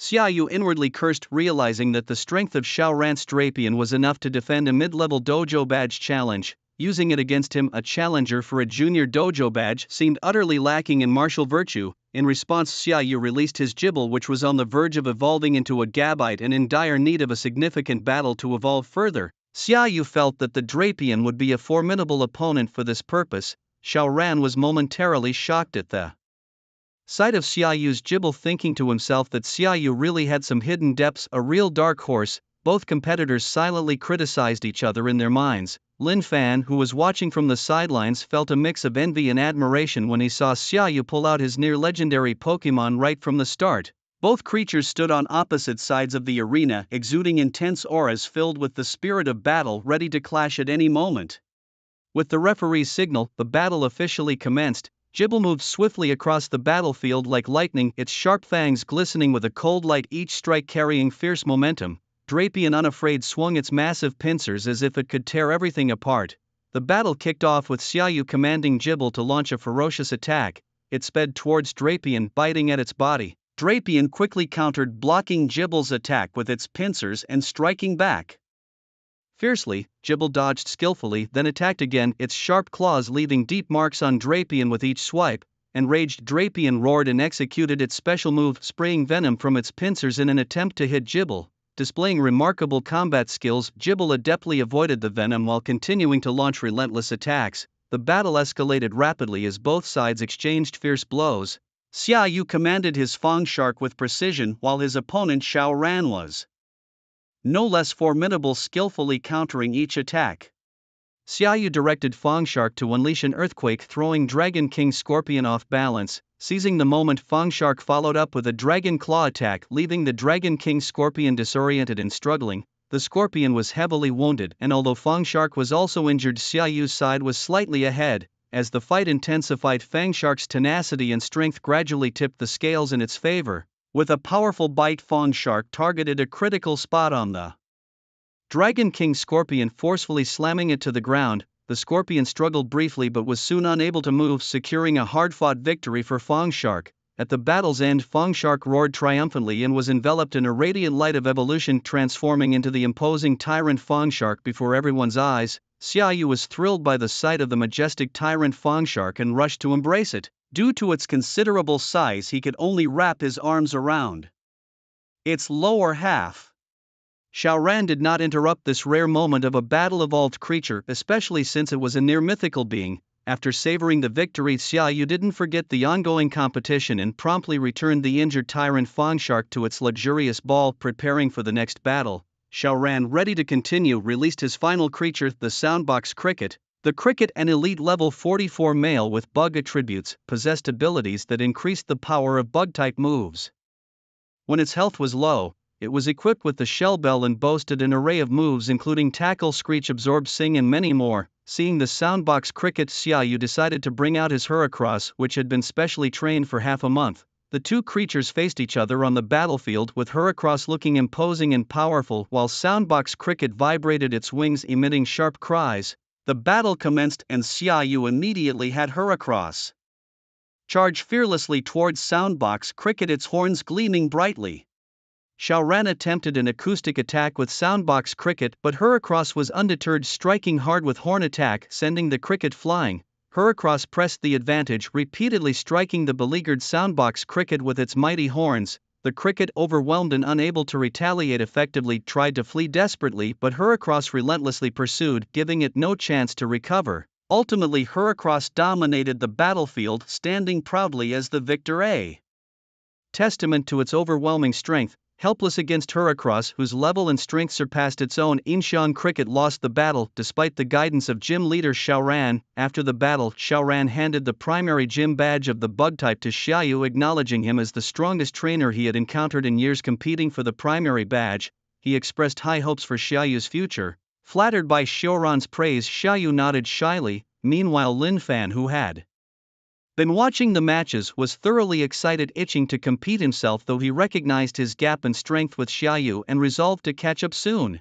Xiaoyu inwardly cursed, realizing that the strength of Xiao Ran's Drapion was enough to defend a mid-level dojo badge challenge. Using it against him, a challenger for a junior dojo badge, seemed utterly lacking in martial virtue. In response, Xiaoyu released his Gibble, which was on the verge of evolving into a Gabite and in dire need of a significant battle to evolve further. Xiaoyu felt that the Drapion would be a formidable opponent for this purpose. Xiao Ran was momentarily shocked at the sight of Xiaoyu's Gibble, thinking to himself that Xiaoyu really had some hidden depths, a real dark horse. Both competitors silently criticized each other in their minds. Lin Fan, who was watching from the sidelines, felt a mix of envy and admiration when he saw Xiaoyu pull out his near-legendary Pokémon right from the start. Both creatures stood on opposite sides of the arena, exuding intense auras filled with the spirit of battle, ready to clash at any moment. With the referee's signal, the battle officially commenced. Gibble moved swiftly across the battlefield like lightning, its sharp fangs glistening with a cold light, each strike carrying fierce momentum. Drapion, unafraid, swung its massive pincers as if it could tear everything apart. The battle kicked off with Xiaoyu commanding Gibble to launch a ferocious attack. It sped towards Drapion, biting at its body. Drapion quickly countered, blocking Gibble's attack with its pincers and striking back fiercely. Gibble dodged skillfully, then attacked again, its sharp claws leaving deep marks on Drapion with each swipe. Enraged, Drapion roared and executed its special move, spraying venom from its pincers in an attempt to hit Gibble. Displaying remarkable combat skills, Gibble adeptly avoided the venom while continuing to launch relentless attacks. The battle escalated rapidly as both sides exchanged fierce blows. Xiaoyu commanded his Fong Shark with precision, while his opponent Xiao Ran was no less formidable, skillfully countering each attack. Xiaoyu directed Fongshark to unleash an earthquake, throwing Dragon King Scorpion off balance. Seizing the moment, Fongshark followed up with a Dragon Claw attack, leaving the Dragon King Scorpion disoriented and struggling. The Scorpion was heavily wounded, and although Fongshark was also injured, Xiaoyu's side was slightly ahead. As the fight intensified, Fangshark's tenacity and strength gradually tipped the scales in its favor. With a powerful bite, Fongshark targeted a critical spot on the Dragon King Scorpion, forcefully slamming it to the ground. The Scorpion struggled briefly but was soon unable to move, securing a hard-fought victory for Fongshark. At the battle's end, Fongshark roared triumphantly and was enveloped in a radiant light of evolution, transforming into the imposing tyrant Fongshark before everyone's eyes. Xiaoyu was thrilled by the sight of the majestic tyrant Fongshark and rushed to embrace it. Due to its considerable size, he could only wrap his arms around its lower half. Xiaoran did not interrupt this rare moment of a battle-evolved creature, especially since it was a near-mythical being. After savoring the victory, Xiaoyu didn't forget the ongoing competition and promptly returned the injured tyrant Fongshark to its luxurious ball, preparing for the next battle. Xiaoran, ready to continue, released his final creature, the Soundbox Cricket. The cricket, an elite level 44 male with bug attributes, possessed abilities that increased the power of bug-type moves. When its health was low, it was equipped with the Shell Bell and boasted an array of moves including Tackle, Screech, Absorb, Sing and many more. Seeing the Soundbox Cricket, Xiaoyu decided to bring out his Heracross, which had been specially trained for half a month. The two creatures faced each other on the battlefield, with Heracross looking imposing and powerful while Soundbox Cricket vibrated its wings, emitting sharp cries. The battle commenced and Xiaoyu immediately had Heracross charge fearlessly towards Soundbox Cricket, its horns gleaming brightly. Xiaoran attempted an acoustic attack with Soundbox Cricket, but Heracross was undeterred, striking hard with horn attack, sending the cricket flying. Heracross pressed the advantage, repeatedly striking the beleaguered Soundbox Cricket with its mighty horns. The cricket, overwhelmed and unable to retaliate effectively, tried to flee desperately, but Heracross relentlessly pursued, giving it no chance to recover. Ultimately, Heracross dominated the battlefield, standing proudly as the victor. A testament to its overwhelming strength. Helpless against Heracross, whose level and strength surpassed its own, Inshan Cricket lost the battle despite the guidance of gym leader Xiaoran. After the battle, Xiaoran handed the primary gym badge of the bug type to Xiaoyu, acknowledging him as the strongest trainer he had encountered in years. Competing for the primary badge, he expressed high hopes for Xiaoyu's future. Flattered by Xiaoran's praise, Xiaoyu nodded shyly. Meanwhile, Lin Fan, who had been watching the matches, was thoroughly excited, itching to compete himself, though he recognized his gap in strength with Xiaoyu and resolved to catch up soon.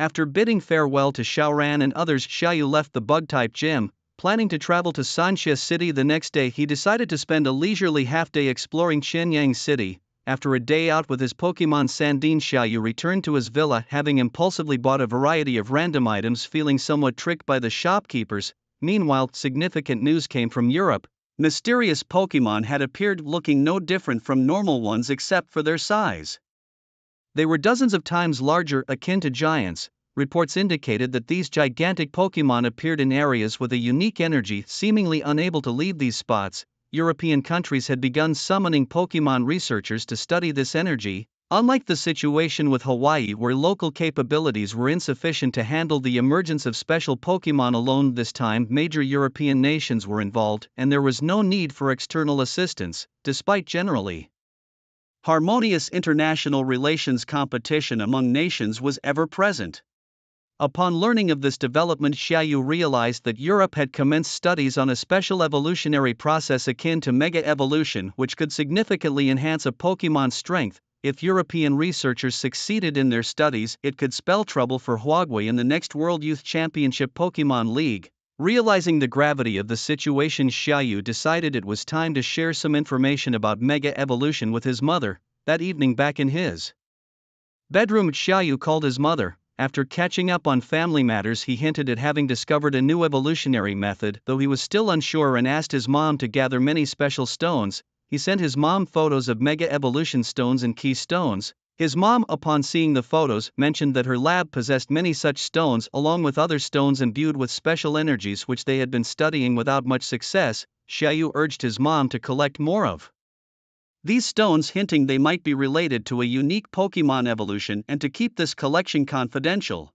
After bidding farewell to Xiaoran and others, Xiaoyu left the bug-type gym. Planning to travel to Sanxia City the next day, he decided to spend a leisurely half-day exploring Qianyang City. After a day out with his Pokémon Sandine, Xiaoyu returned to his villa, having impulsively bought a variety of random items, feeling somewhat tricked by the shopkeepers. Meanwhile, significant news came from Europe. Mysterious Pokémon had appeared, looking no different from normal ones except for their size. They were dozens of times larger, akin to giants. Reports indicated that these gigantic Pokémon appeared in areas with a unique energy, seemingly unable to leave these spots. European countries had begun summoning Pokémon researchers to study this energy. Unlike the situation with Hawaii, where local capabilities were insufficient to handle the emergence of special Pokémon alone, this time major European nations were involved, and there was no need for external assistance. Despite generally harmonious international relations, competition among nations was ever present. Upon learning of this development, Xiaoyu realized that Europe had commenced studies on a special evolutionary process akin to mega evolution, which could significantly enhance a Pokémon's strength. If European researchers succeeded in their studies, it could spell trouble for Huawei in the next World Youth Championship Pokémon League. Realizing the gravity of the situation, Xiaoyu decided it was time to share some information about Mega Evolution with his mother. That evening, back in his bedroom, Xiaoyu called his mother. After catching up on family matters, he hinted at having discovered a new evolutionary method, though he was still unsure, and asked his mom to gather many special stones. He sent his mom photos of Mega Evolution stones and key stones. His mom, upon seeing the photos, mentioned that her lab possessed many such stones, along with other stones imbued with special energies which they had been studying without much success. Xiaoyu urged his mom to collect more of these stones hinting they might be related to a unique Pokémon evolution and to keep this collection confidential.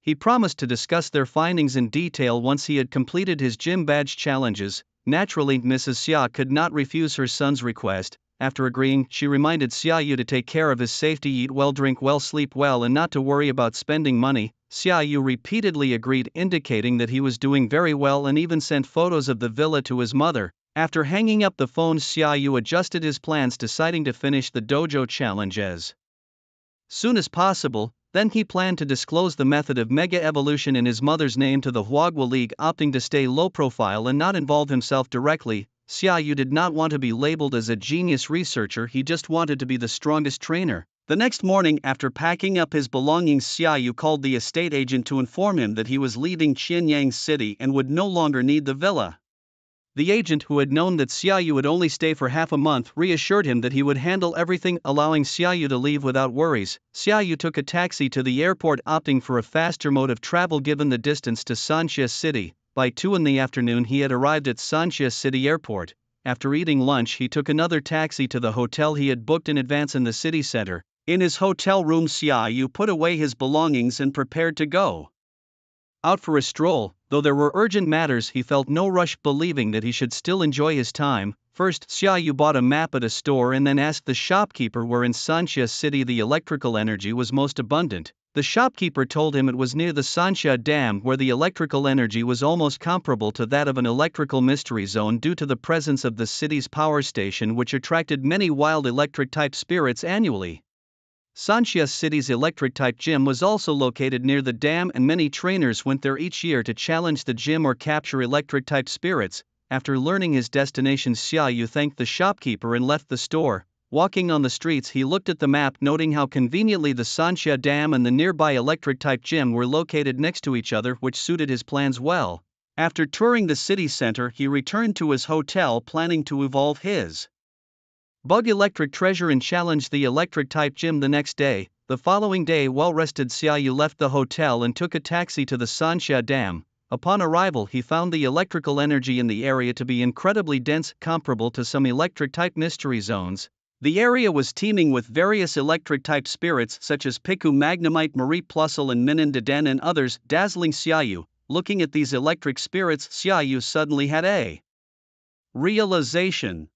He promised to discuss their findings in detail once he had completed his gym badge challenges. Naturally, Mrs. Xia could not refuse her son's request. After agreeing, she reminded Xia Yu to take care of his safety, eat well, drink well, sleep well, and not to worry about spending money. Xia Yu repeatedly agreed, indicating that he was doing very well, and even sent photos of the villa to his mother. After hanging up the phone, Xia Yu adjusted his plans, deciding to finish the dojo challenge as soon as possible. Then he planned to disclose the method of mega evolution in his mother's name to the Huagua League, opting to stay low profile and not involve himself directly. Xia Yu did not want to be labeled as a genius researcher, he just wanted to be the strongest trainer. The next morning, after packing up his belongings, Xia Yu called the estate agent to inform him that he was leaving Qianyang City and would no longer need the villa. The agent, who had known that Xia Yu would only stay for half a month, reassured him that he would handle everything, allowing Xia Yu to leave without worries. Xia Yu took a taxi to the airport, opting for a faster mode of travel given the distance to Sanxia City. By 2 in the afternoon he had arrived at Sanxia City Airport. After eating lunch, he took another taxi to the hotel he had booked in advance in the city center. In his hotel room, Xia Yu put away his belongings and prepared to go out for a stroll. Though there were urgent matters, he felt no rush, believing that he should still enjoy his time. First, Xia Yu bought a map at a store and then asked the shopkeeper where in Sanxia City the electrical energy was most abundant. The shopkeeper told him it was near the Sanxia Dam, where the electrical energy was almost comparable to that of an electrical mystery zone due to the presence of the city's power station, which attracted many wild electric-type spirits annually. Sanxia City's electric-type gym was also located near the dam, and many trainers went there each year to challenge the gym or capture electric-type spirits. After learning his destination, Xia Yu thanked the shopkeeper and left the store. Walking on the streets, he looked at the map, noting how conveniently the Sanxia Dam and the nearby electric-type gym were located next to each other, which suited his plans well. After touring the city center, he returned to his hotel, planning to evolve his Bug Electric Treasure and challenge the electric-type gym the next day. The following day, well-rested, Xia Yu left the hotel and took a taxi to the Sanxia Dam. Upon arrival, he found the electrical energy in the area to be incredibly dense, comparable to some electric-type mystery zones. The area was teeming with various electric-type spirits such as Piku, Magnemite, Marie Plusle, and Minin Deden and others, dazzling Xia Yu. Looking at these electric spirits, Xia Yu suddenly had a realization.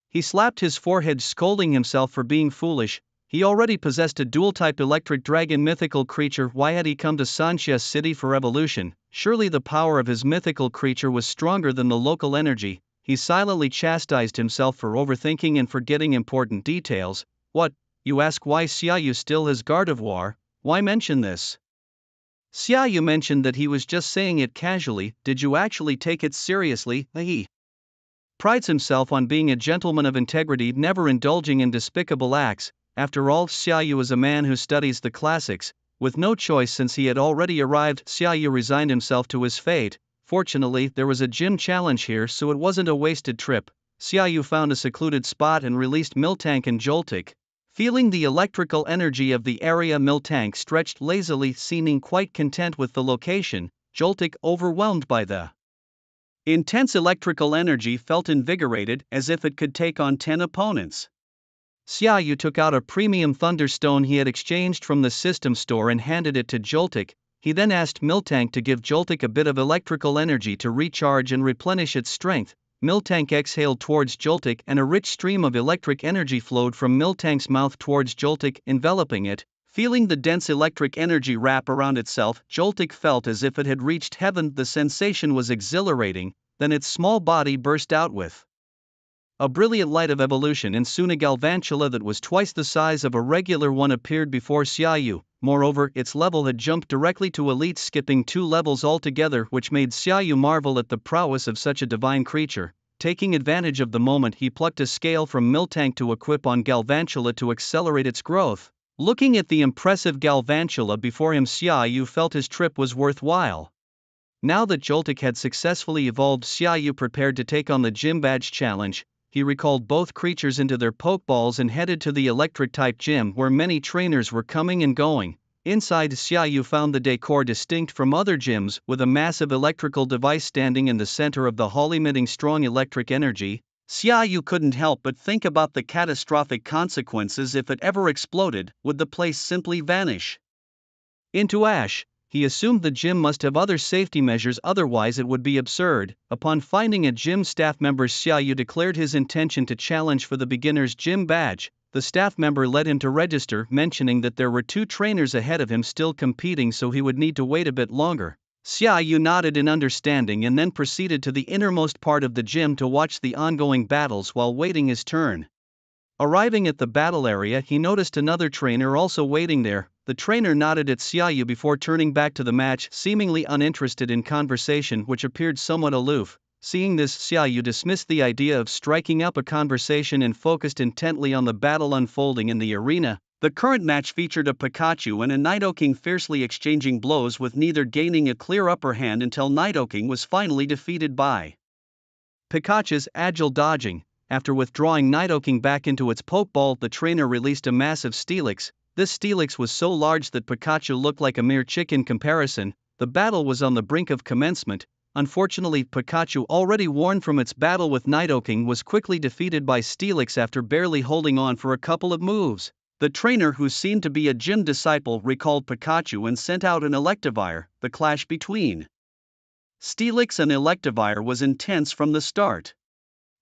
He slapped his forehead, scolding himself for being foolish. He already possessed a dual-type electric dragon mythical creature. Why had he come to Sanxia City for evolution? Surely the power of his mythical creature was stronger than the local energy. He silently chastised himself for overthinking and forgetting important details. What, you ask? Why Xia Yu still has Gardevoir? Why mention this? Xia Yu mentioned that he was just saying it casually. Did you actually take it seriously? He prides himself on being a gentleman of integrity, never indulging in despicable acts. After all, Xia Yu is a man who studies the classics. With no choice since he had already arrived, Xia Yu resigned himself to his fate. Fortunately, there was a gym challenge here, so it wasn't a wasted trip. Xia Yu found a secluded spot and released Miltank and Joltik. Feeling the electrical energy of the area, Miltank stretched lazily, seeming quite content with the location. Joltik, overwhelmed by the intense electrical energy, felt invigorated, as if it could take on 10 opponents. Xia Yu took out a premium thunderstone he had exchanged from the system store and handed it to Joltik. He then asked Miltank to give Joltik a bit of electrical energy to recharge and replenish its strength. Miltank exhaled towards Joltik, and a rich stream of electric energy flowed from Miltank's mouth towards Joltik, enveloping it. Feeling the dense electric energy wrap around itself, Joltik felt as if it had reached heaven. The sensation was exhilarating. Then its small body burst out with a brilliant light of evolution, and soon a Galvantula that was twice the size of a regular one appeared before Xia Yu. Moreover, its level had jumped directly to elite, skipping 2 levels altogether, which made Xia Yu marvel at the prowess of such a divine creature. Taking advantage of the moment, he plucked a scale from Miltank to equip on Galvantula to accelerate its growth. Looking at the impressive Galvantula before him, Xia Yu felt his trip was worthwhile. Now that Joltik had successfully evolved, Xia Yu prepared to take on the Gym Badge Challenge. He recalled both creatures into their Pokeballs and headed to the electric-type gym, where many trainers were coming and going. Inside, Xia Yu found the decor distinct from other gyms, with a massive electrical device standing in the center of the hall emitting strong electric energy. Xiaoyu couldn't help but think about the catastrophic consequences if it ever exploded. Would the place simply vanish into ash? He assumed the gym must have other safety measures, otherwise it would be absurd. Upon finding a gym staff member, Xiaoyu declared his intention to challenge for the beginner's gym badge. The staff member led him to register, mentioning that there were 2 trainers ahead of him still competing, so he would need to wait a bit longer. Xiaoyu nodded in understanding and then proceeded to the innermost part of the gym to watch the ongoing battles while waiting his turn. Arriving at the battle area, he noticed another trainer also waiting there. The trainer nodded at Xiaoyu before turning back to the match, seemingly uninterested in conversation which appeared somewhat aloof. Seeing this, Xiaoyu dismissed the idea of striking up a conversation and focused intently on the battle unfolding in the arena. The current match featured a Pikachu and a Nidoking fiercely exchanging blows, with neither gaining a clear upper hand until Nidoking was finally defeated by Pikachu's agile dodging. After withdrawing Nidoking back into its Pokeball, the trainer released a massive Steelix. This Steelix was so large that Pikachu looked like a mere chick in comparison. The battle was on the brink of commencement. Unfortunately, Pikachu, already worn from its battle with Nidoking, was quickly defeated by Steelix after barely holding on for a couple of moves. The trainer, who seemed to be a gym disciple, recalled Pikachu and sent out an Electivire. The clash between Steelix and Electivire was intense from the start.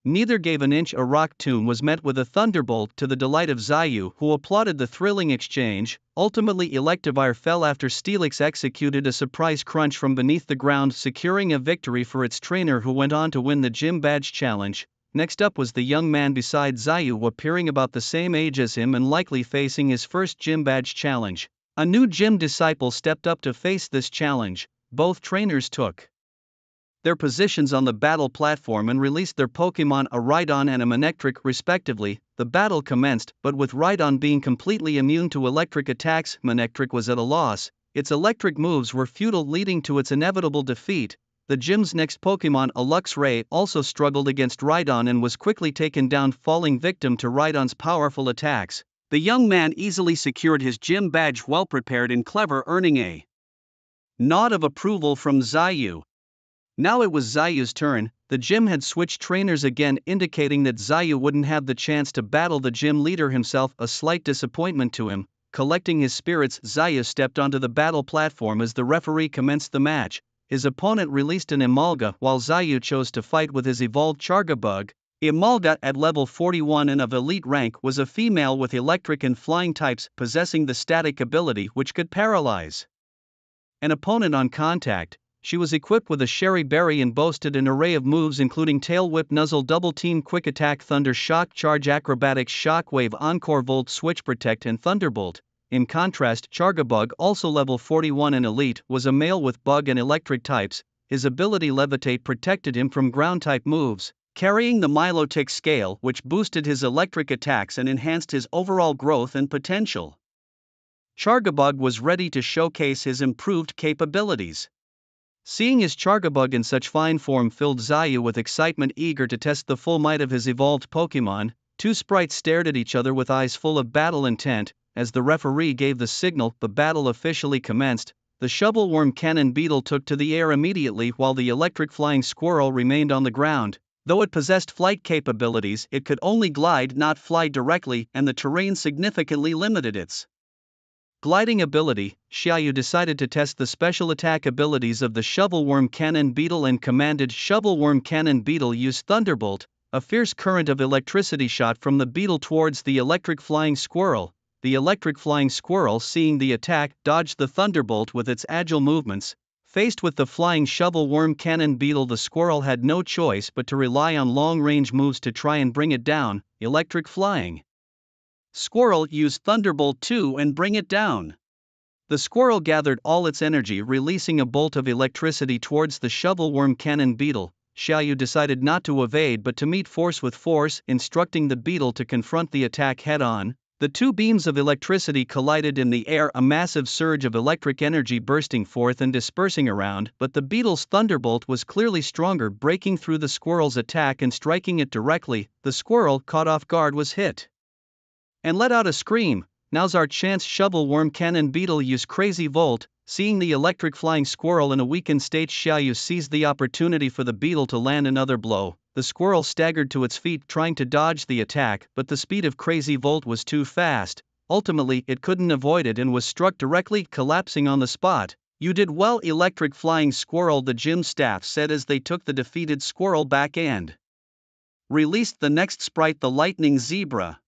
Neither gave an inch. A rock tomb was met with a thunderbolt, to the delight of Xiaoyu, who applauded the thrilling exchange. Ultimately, Electivire fell after Steelix executed a surprise crunch from beneath the ground, securing a victory for its trainer, who went on to win the gym badge challenge. Next up was the young man beside Xiaoyu, appearing about the same age as him and likely facing his first gym badge challenge. A new gym disciple stepped up to face this challenge. Both trainers took their positions on the battle platform and released their Pokémon, a Rhydon and a Manectric respectively. The battle commenced, but with Rhydon being completely immune to electric attacks, Manectric was at a loss. Its electric moves were futile, leading to its inevitable defeat. The gym's next Pokémon, a Luxray, also struggled against Rhydon and was quickly taken down, falling victim to Rhydon's powerful attacks. The young man easily secured his gym badge, well prepared and clever, earning a nod of approval from Xiaoyu. Now it was Xiaoyu's turn. The gym had switched trainers again, indicating that Xiaoyu wouldn't have the chance to battle the gym leader himself, a slight disappointment to him. Collecting his spirits, Xiaoyu stepped onto the battle platform as the referee commenced the match. His opponent released an Emolga, while Xiaoyu chose to fight with his evolved Chargabug. Emolga, at level 41 and of elite rank, was a female with electric and flying types, possessing the static ability which could paralyze an opponent on contact. She was equipped with a Sherry Berry and boasted an array of moves including Tail Whip, Nuzzle, Double Team, Quick Attack, Thunder Shock, Charge, Acrobatics, Shockwave, Encore, Volt, Switch, Protect and Thunderbolt. In contrast, Chargabug, also level 41 and elite, was a male with bug and electric types. His ability Levitate protected him from ground-type moves, carrying the Milotic scale, which boosted his electric attacks and enhanced his overall growth and potential. Chargabug was ready to showcase his improved capabilities. Seeing his Chargabug in such fine form filled Xiaoyu with excitement, eager to test the full might of his evolved Pokémon. 2 sprites stared at each other with eyes full of battle intent. As the referee gave the signal, the battle officially commenced. The Shovelworm Cannon Beetle took to the air immediately, while the Electric Flying Squirrel remained on the ground. Though it possessed flight capabilities, it could only glide, not fly directly, and the terrain significantly limited its gliding ability. Xiaoyu decided to test the special attack abilities of the Shovelworm Cannon Beetle and commanded Shovelworm Cannon Beetle use Thunderbolt. A fierce current of electricity shot from the beetle towards the Electric Flying Squirrel. The Electric Flying Squirrel, seeing the attack, dodged the Thunderbolt with its agile movements. Faced with the flying Shovelworm Cannon Beetle, the squirrel had no choice but to rely on long-range moves to try and bring it down. Electric Flying Squirrel used Thunderbolt too and bring it down. The squirrel gathered all its energy, releasing a bolt of electricity towards the Shovelworm Cannon Beetle. Xiaoyu decided not to evade but to meet force with force, instructing the beetle to confront the attack head-on. The 2 beams of electricity collided in the air, a massive surge of electric energy bursting forth and dispersing around, but the beetle's Thunderbolt was clearly stronger, breaking through the squirrel's attack and striking it directly. The squirrel, caught off guard, was hit and let out a scream. Now's our chance. Shovelworm Cannon Beetle used Crazy Volt. Seeing the electric flying squirrel in a weakened state, Xiaoyu seized the opportunity for the beetle to land another blow. The squirrel staggered to its feet trying to dodge the attack, but the speed of Crazy Volt was too fast. Ultimately, it couldn't avoid it and was struck directly, collapsing on the spot. "You did well, electric flying squirrel," the gym staff said as they took the defeated squirrel back and released the next sprite, the Lightning Zebra.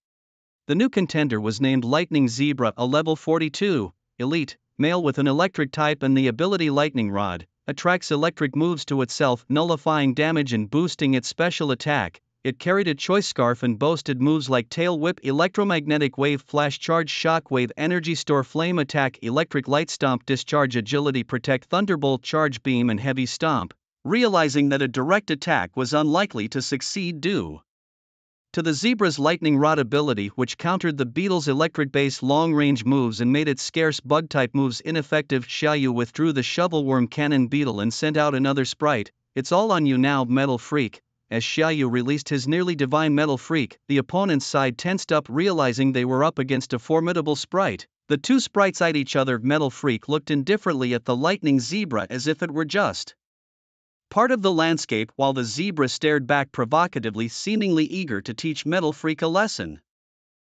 The new contender was named Lightning Zebra, a level 42, elite, male with an electric type and the ability Lightning Rod, attracts electric moves to itself, nullifying damage and boosting its special attack. It carried a choice scarf and boasted moves like Tail Whip, Electromagnetic Wave, Flash Charge, Shock Wave, Energy Store, Flame Attack, Electric Light Stomp, Discharge, Agility, Protect, Thunderbolt, Charge Beam and Heavy Stomp. Realizing that a direct attack was unlikely to succeed due to the zebra's Lightning Rod ability, which countered the beetle's electric-based long-range moves and made its scarce bug-type moves ineffective, Xiaoyu withdrew the Shovelworm Cannon Beetle and sent out another sprite. "It's all on you now, Metal Freak." As Xiaoyu released his nearly divine Metal Freak, the opponent's side tensed up, realizing they were up against a formidable sprite. The two sprites eyed each other. Metal Freak looked indifferently at the Lightning Zebra as if it were just part of the landscape, while the zebra stared back provocatively, seemingly eager to teach Metal Freak a lesson.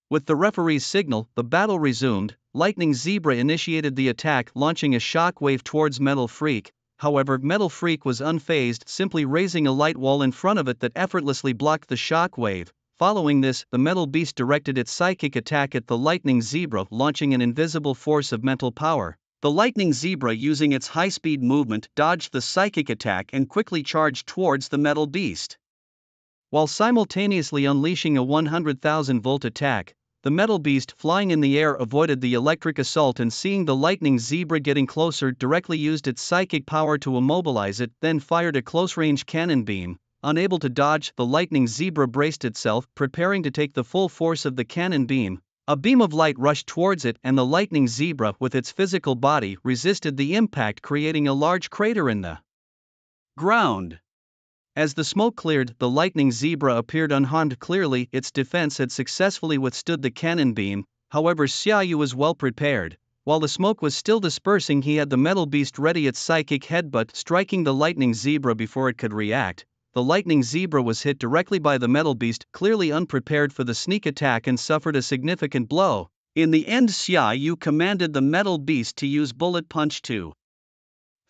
With the referee's signal, the battle resumed. Lightning Zebra initiated the attack, launching a shock wave towards Metal Freak. However, Metal Freak was unfazed, simply raising a light wall in front of it that effortlessly blocked the shock wave. Following this, the Metal Beast directed its psychic attack at the Lightning Zebra, launching an invisible force of mental power. The Lightning Zebra, using its high-speed movement, dodged the psychic attack and quickly charged towards the Metal Beast. While simultaneously unleashing a 100,000-volt attack, the Metal Beast, flying in the air, avoided the electric assault and, seeing the Lightning Zebra getting closer, directly used its psychic power to immobilize it, then fired a close-range cannon beam. Unable to dodge, the Lightning Zebra braced itself, preparing to take the full force of the cannon beam. A beam of light rushed towards it, and the Lightning Zebra, with its physical body, resisted the impact, creating a large crater in the ground. As the smoke cleared, the Lightning Zebra appeared unharmed. Clearly, its defense had successfully withstood the cannon beam. However, Xiaoyu was well prepared. While the smoke was still dispersing, he had the Metal Beast ready, its psychic headbutt striking the Lightning Zebra before it could react. The Lightning Zebra was hit directly by the Metal Beast, clearly unprepared for the sneak attack, and suffered a significant blow. In the end, Xiaoyu commanded the Metal Beast to use Bullet Punch to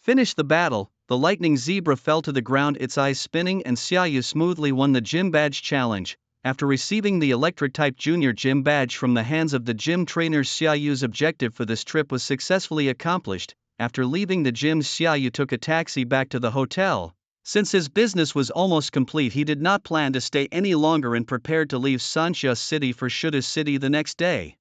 finish the battle. The Lightning Zebra fell to the ground, its eyes spinning, and Xiaoyu smoothly won the Gym Badge Challenge. After receiving the Electric-type Junior Gym Badge from the hands of the gym trainers, Xiaoyu's objective for this trip was successfully accomplished. After leaving the gym, Xiaoyu took a taxi back to the hotel. Since his business was almost complete, he did not plan to stay any longer and prepared to leave Sanxia City for Shuda City the next day.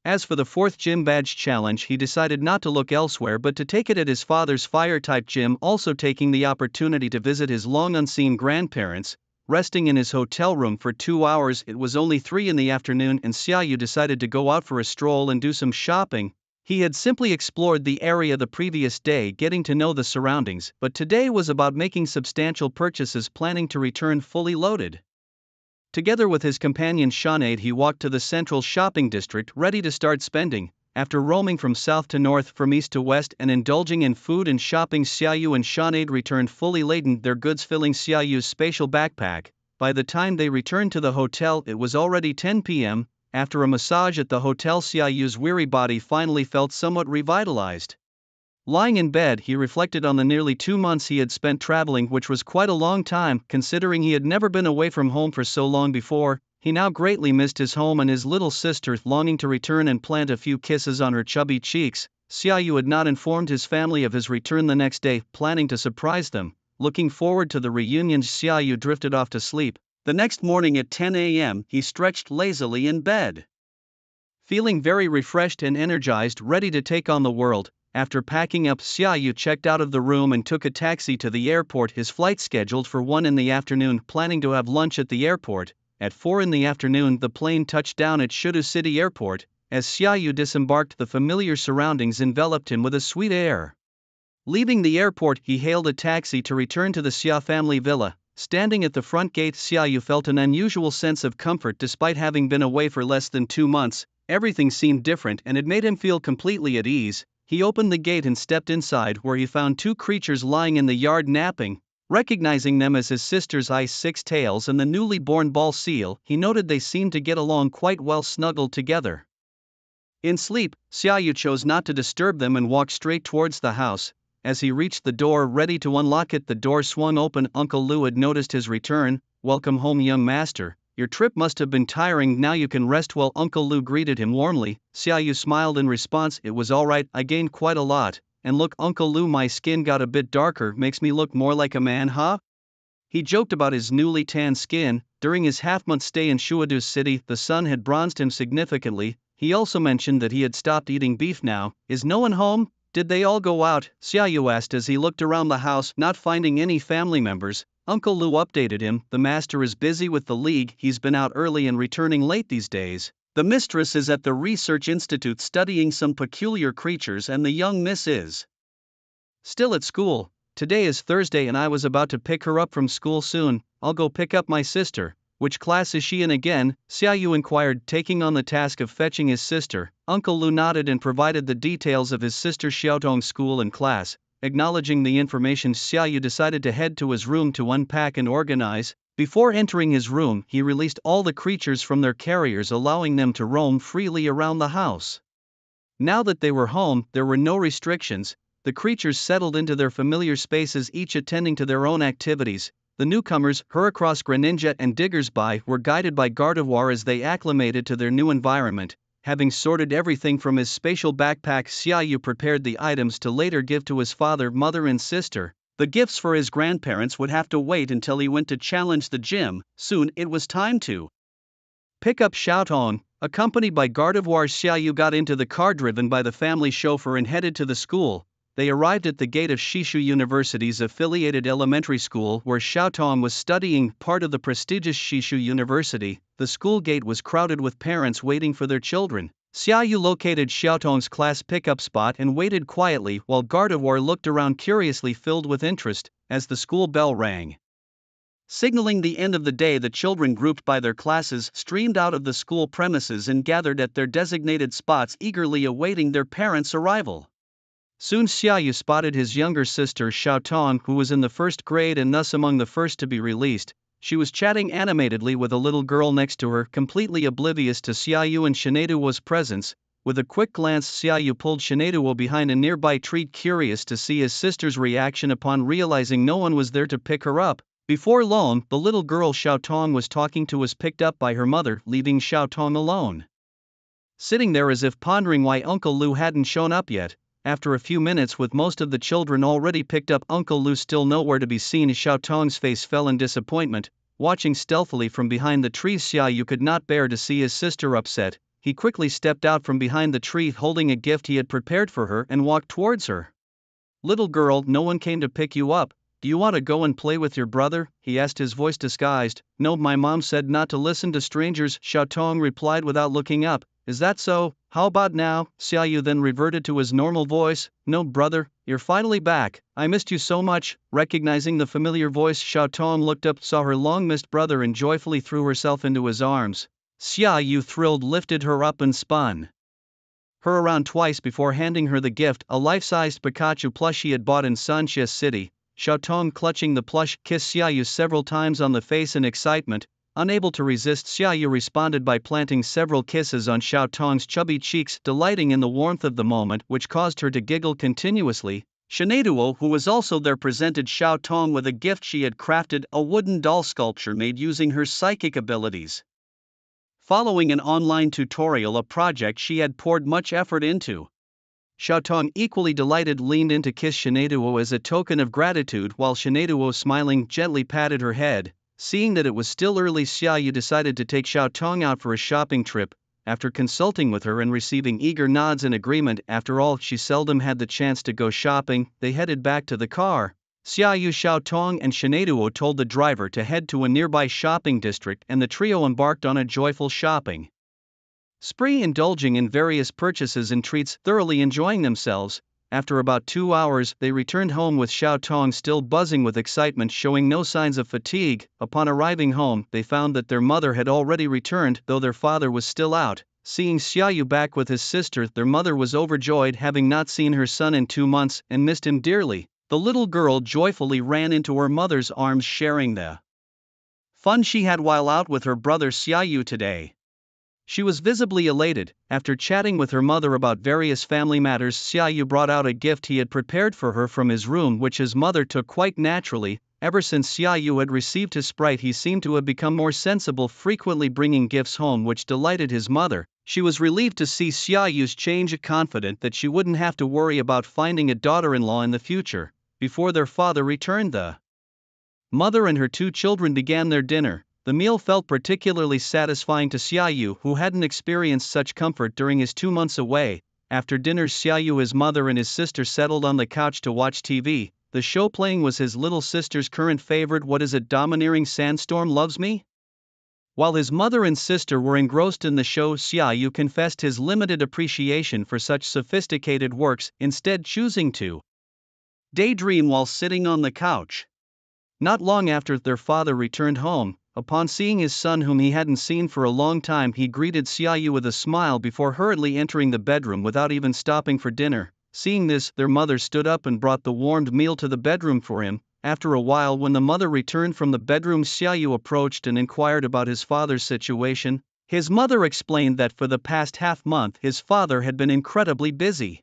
As for the fourth Gym Badge Challenge, he decided not to look elsewhere but to take it at his father's Fire-type gym, also taking the opportunity to visit his long-unseen grandparents. Resting in his hotel room for 2 hours, it was only 3 in the afternoon, and Xiaoyu decided to go out for a stroll and do some shopping. He had simply explored the area the previous day, getting to know the surroundings, but today was about making substantial purchases, planning to return fully loaded. Together with his companion Sinead, he walked to the central shopping district, ready to start spending. After roaming from south to north, from east to west, and indulging in food and shopping, Xiaoyu and Sinead returned fully laden, their goods filling Xiaoyu's spatial backpack. By the time they returned to the hotel, it was already 10 p.m. After a massage at the hotel, Xiaoyu's weary body finally felt somewhat revitalized. Lying in bed, he reflected on the nearly 2 months he had spent traveling, which was quite a long time, considering he had never been away from home for so long before. He now greatly missed his home and his little sister, longing to return and plant a few kisses on her chubby cheeks. Xiaoyu had not informed his family of his return the next day, planning to surprise them. Looking forward to the reunion, Xiaoyu drifted off to sleep. The next morning at 10 a.m., he stretched lazily in bed. Feeling very refreshed and energized, ready to take on the world, after packing up, Xiaoyu checked out of the room and took a taxi to the airport, his flight scheduled for 1 in the afternoon, planning to have lunch at the airport. At 4 in the afternoon, the plane touched down at Shuda City Airport. As Xiaoyu disembarked, the familiar surroundings enveloped him with a sweet air. Leaving the airport, he hailed a taxi to return to the Xia family villa. Standing at the front gate, Xiaoyu felt an unusual sense of comfort despite having been away for less than 2 months. Everything seemed different and it made him feel completely at ease. He opened the gate and stepped inside, where he found two creatures lying in the yard napping. Recognizing them as his sister's Ice Six Tails and the newly born Ball Seal, he noted they seemed to get along quite well snuggled together. In sleep, Xiaoyu chose not to disturb them and walked straight towards the house. As he reached the door ready to unlock it, the door swung open. Uncle Lu had noticed his return. "Welcome home, young master. Your trip must have been tiring, now you can rest well." Uncle Lu greeted him warmly. Xiaoyu smiled in response. "It was alright, I gained quite a lot. And look, Uncle Lu, my skin got a bit darker, makes me look more like a man, huh?" He joked about his newly tanned skin. During his half-month stay in Shuadu City, the sun had bronzed him significantly. He also mentioned that he had stopped eating beef now. "Is no one home? Did they all go out?" Xiaoyu asked as he looked around the house, not finding any family members. Uncle Lu updated him. "The master is busy with the league, he's been out early and returning late these days. The mistress is at the research institute studying some peculiar creatures, and the young miss is still at school. Today is Thursday and I was about to pick her up from school soon. I'll go pick up my sister." "Which class is she in again?" Xiaoyu inquired, taking on the task of fetching his sister. Uncle Lu nodded and provided the details of his sister Xiaotong's school and class. Acknowledging the information, Xiaoyu decided to head to his room to unpack and organize. Before entering his room, he released all the creatures from their carriers, allowing them to roam freely around the house. Now that they were home, there were no restrictions. The creatures settled into their familiar spaces, each attending to their own activities. The newcomers, Heracross, Greninja and Diggersby, were guided by Gardevoir as they acclimated to their new environment. Having sorted everything from his spatial backpack, Xiaoyu prepared the items to later give to his father, mother and sister. The gifts for his grandparents would have to wait until he went to challenge the gym. Soon it was time to pick up Xiaotong. Accompanied by Gardevoir, Xiaoyu got into the car driven by the family chauffeur and headed to the school. They arrived at the gate of Shishu University's affiliated elementary school, where Xiaotong was studying, part of the prestigious Shishu University. The school gate was crowded with parents waiting for their children. Xiaoyu located Xiaotong's class pickup spot and waited quietly while Gardevoir looked around curiously, filled with interest. As the school bell rang, signaling the end of the day, the children, grouped by their classes, streamed out of the school premises and gathered at their designated spots, eagerly awaiting their parents' arrival. Soon Xiaoyu spotted his younger sister Xiaotong, who was in the first grade and thus among the first to be released. She was chatting animatedly with a little girl next to her, completely oblivious to Xiaoyu and Shineduo's presence. With a quick glance, Xiaoyu pulled Shineduo behind a nearby tree, curious to see his sister's reaction upon realizing no one was there to pick her up. Before long, the little girl Xiaotong was talking to was picked up by her mother, leaving Xiaotong alone, sitting there as if pondering why Uncle Lu hadn't shown up yet. After a few minutes, with most of the children already picked up, Uncle Lu still nowhere to be seen, Xiaotong's face fell in disappointment. Watching stealthily from behind the trees, Xiaoyu could not bear to see his sister upset. He quickly stepped out from behind the tree holding a gift he had prepared for her and walked towards her. "Little girl, no one came to pick you up. Do you want to go and play with your brother?" he asked, his voice disguised. "No, my mom said not to listen to strangers," Xiaotong replied without looking up. "Is that so? How about now?" Xiaoyu then reverted to his normal voice. "No, brother, you're finally back. I missed you so much." Recognizing the familiar voice, Xiaotong looked up, saw her long-missed brother and joyfully threw herself into his arms. Xiaoyu, thrilled, lifted her up and spun her around twice before handing her the gift, a life-sized Pikachu plush he had bought in Sanxia City. Xiaotong, clutching the plush, kissed Xiaoyu several times on the face in excitement. Unable to resist, Xiaoyu responded by planting several kisses on Xiaotong's chubby cheeks, delighting in the warmth of the moment, which caused her to giggle continuously. Shineduo, who was also there, presented Xiaotong with a gift she had crafted, a wooden doll sculpture made using her psychic abilities. Following an online tutorial, a project she had poured much effort into. Xiaotong, equally delighted, leaned in to kiss Shineduo as a token of gratitude, while Shineduo, smiling, gently patted her head. Seeing that it was still early, Xiaoyu decided to take Xiaotong out for a shopping trip. After consulting with her and receiving eager nods in agreement, after all, she seldom had the chance to go shopping, they headed back to the car. Xiaoyu, Xiaotong and Shineduo told the driver to head to a nearby shopping district, and the trio embarked on a joyful shopping spree, indulging in various purchases and treats, thoroughly enjoying themselves. After about 2 hours, they returned home with Xiaotong still buzzing with excitement, showing no signs of fatigue. Upon arriving home, they found that their mother had already returned, though their father was still out. Seeing Xiaoyu back with his sister, their mother was overjoyed, having not seen her son in 2 months and missed him dearly. The little girl joyfully ran into her mother's arms, sharing the fun she had while out with her brother Xiaoyu today. She was visibly elated. After chatting with her mother about various family matters, Xiaoyu brought out a gift he had prepared for her from his room, which his mother took quite naturally. Ever since Xiaoyu had received his sprite, he seemed to have become more sensible, frequently bringing gifts home which delighted his mother. She was relieved to see Xiaoyu's change, confident that she wouldn't have to worry about finding a daughter-in-law in the future. Before their father returned, the mother and her 2 children began their dinner. The meal felt particularly satisfying to Xiaoyu, who hadn't experienced such comfort during his 2 months away. After dinner, Xiaoyu, his mother, and his sister settled on the couch to watch TV. The show playing was his little sister's current favorite, What Is It, Domineering Sandstorm Loves Me? While his mother and sister were engrossed in the show, Xiaoyu confessed his limited appreciation for such sophisticated works, instead choosing to daydream while sitting on the couch. Not long after their father returned home, upon seeing his son, whom he hadn't seen for a long time, he greeted Xiaoyu with a smile before hurriedly entering the bedroom without even stopping for dinner. Seeing this, their mother stood up and brought the warmed meal to the bedroom for him. After a while, when the mother returned from the bedroom, Xiaoyu approached and inquired about his father's situation. His mother explained that for the past half-month his father had been incredibly busy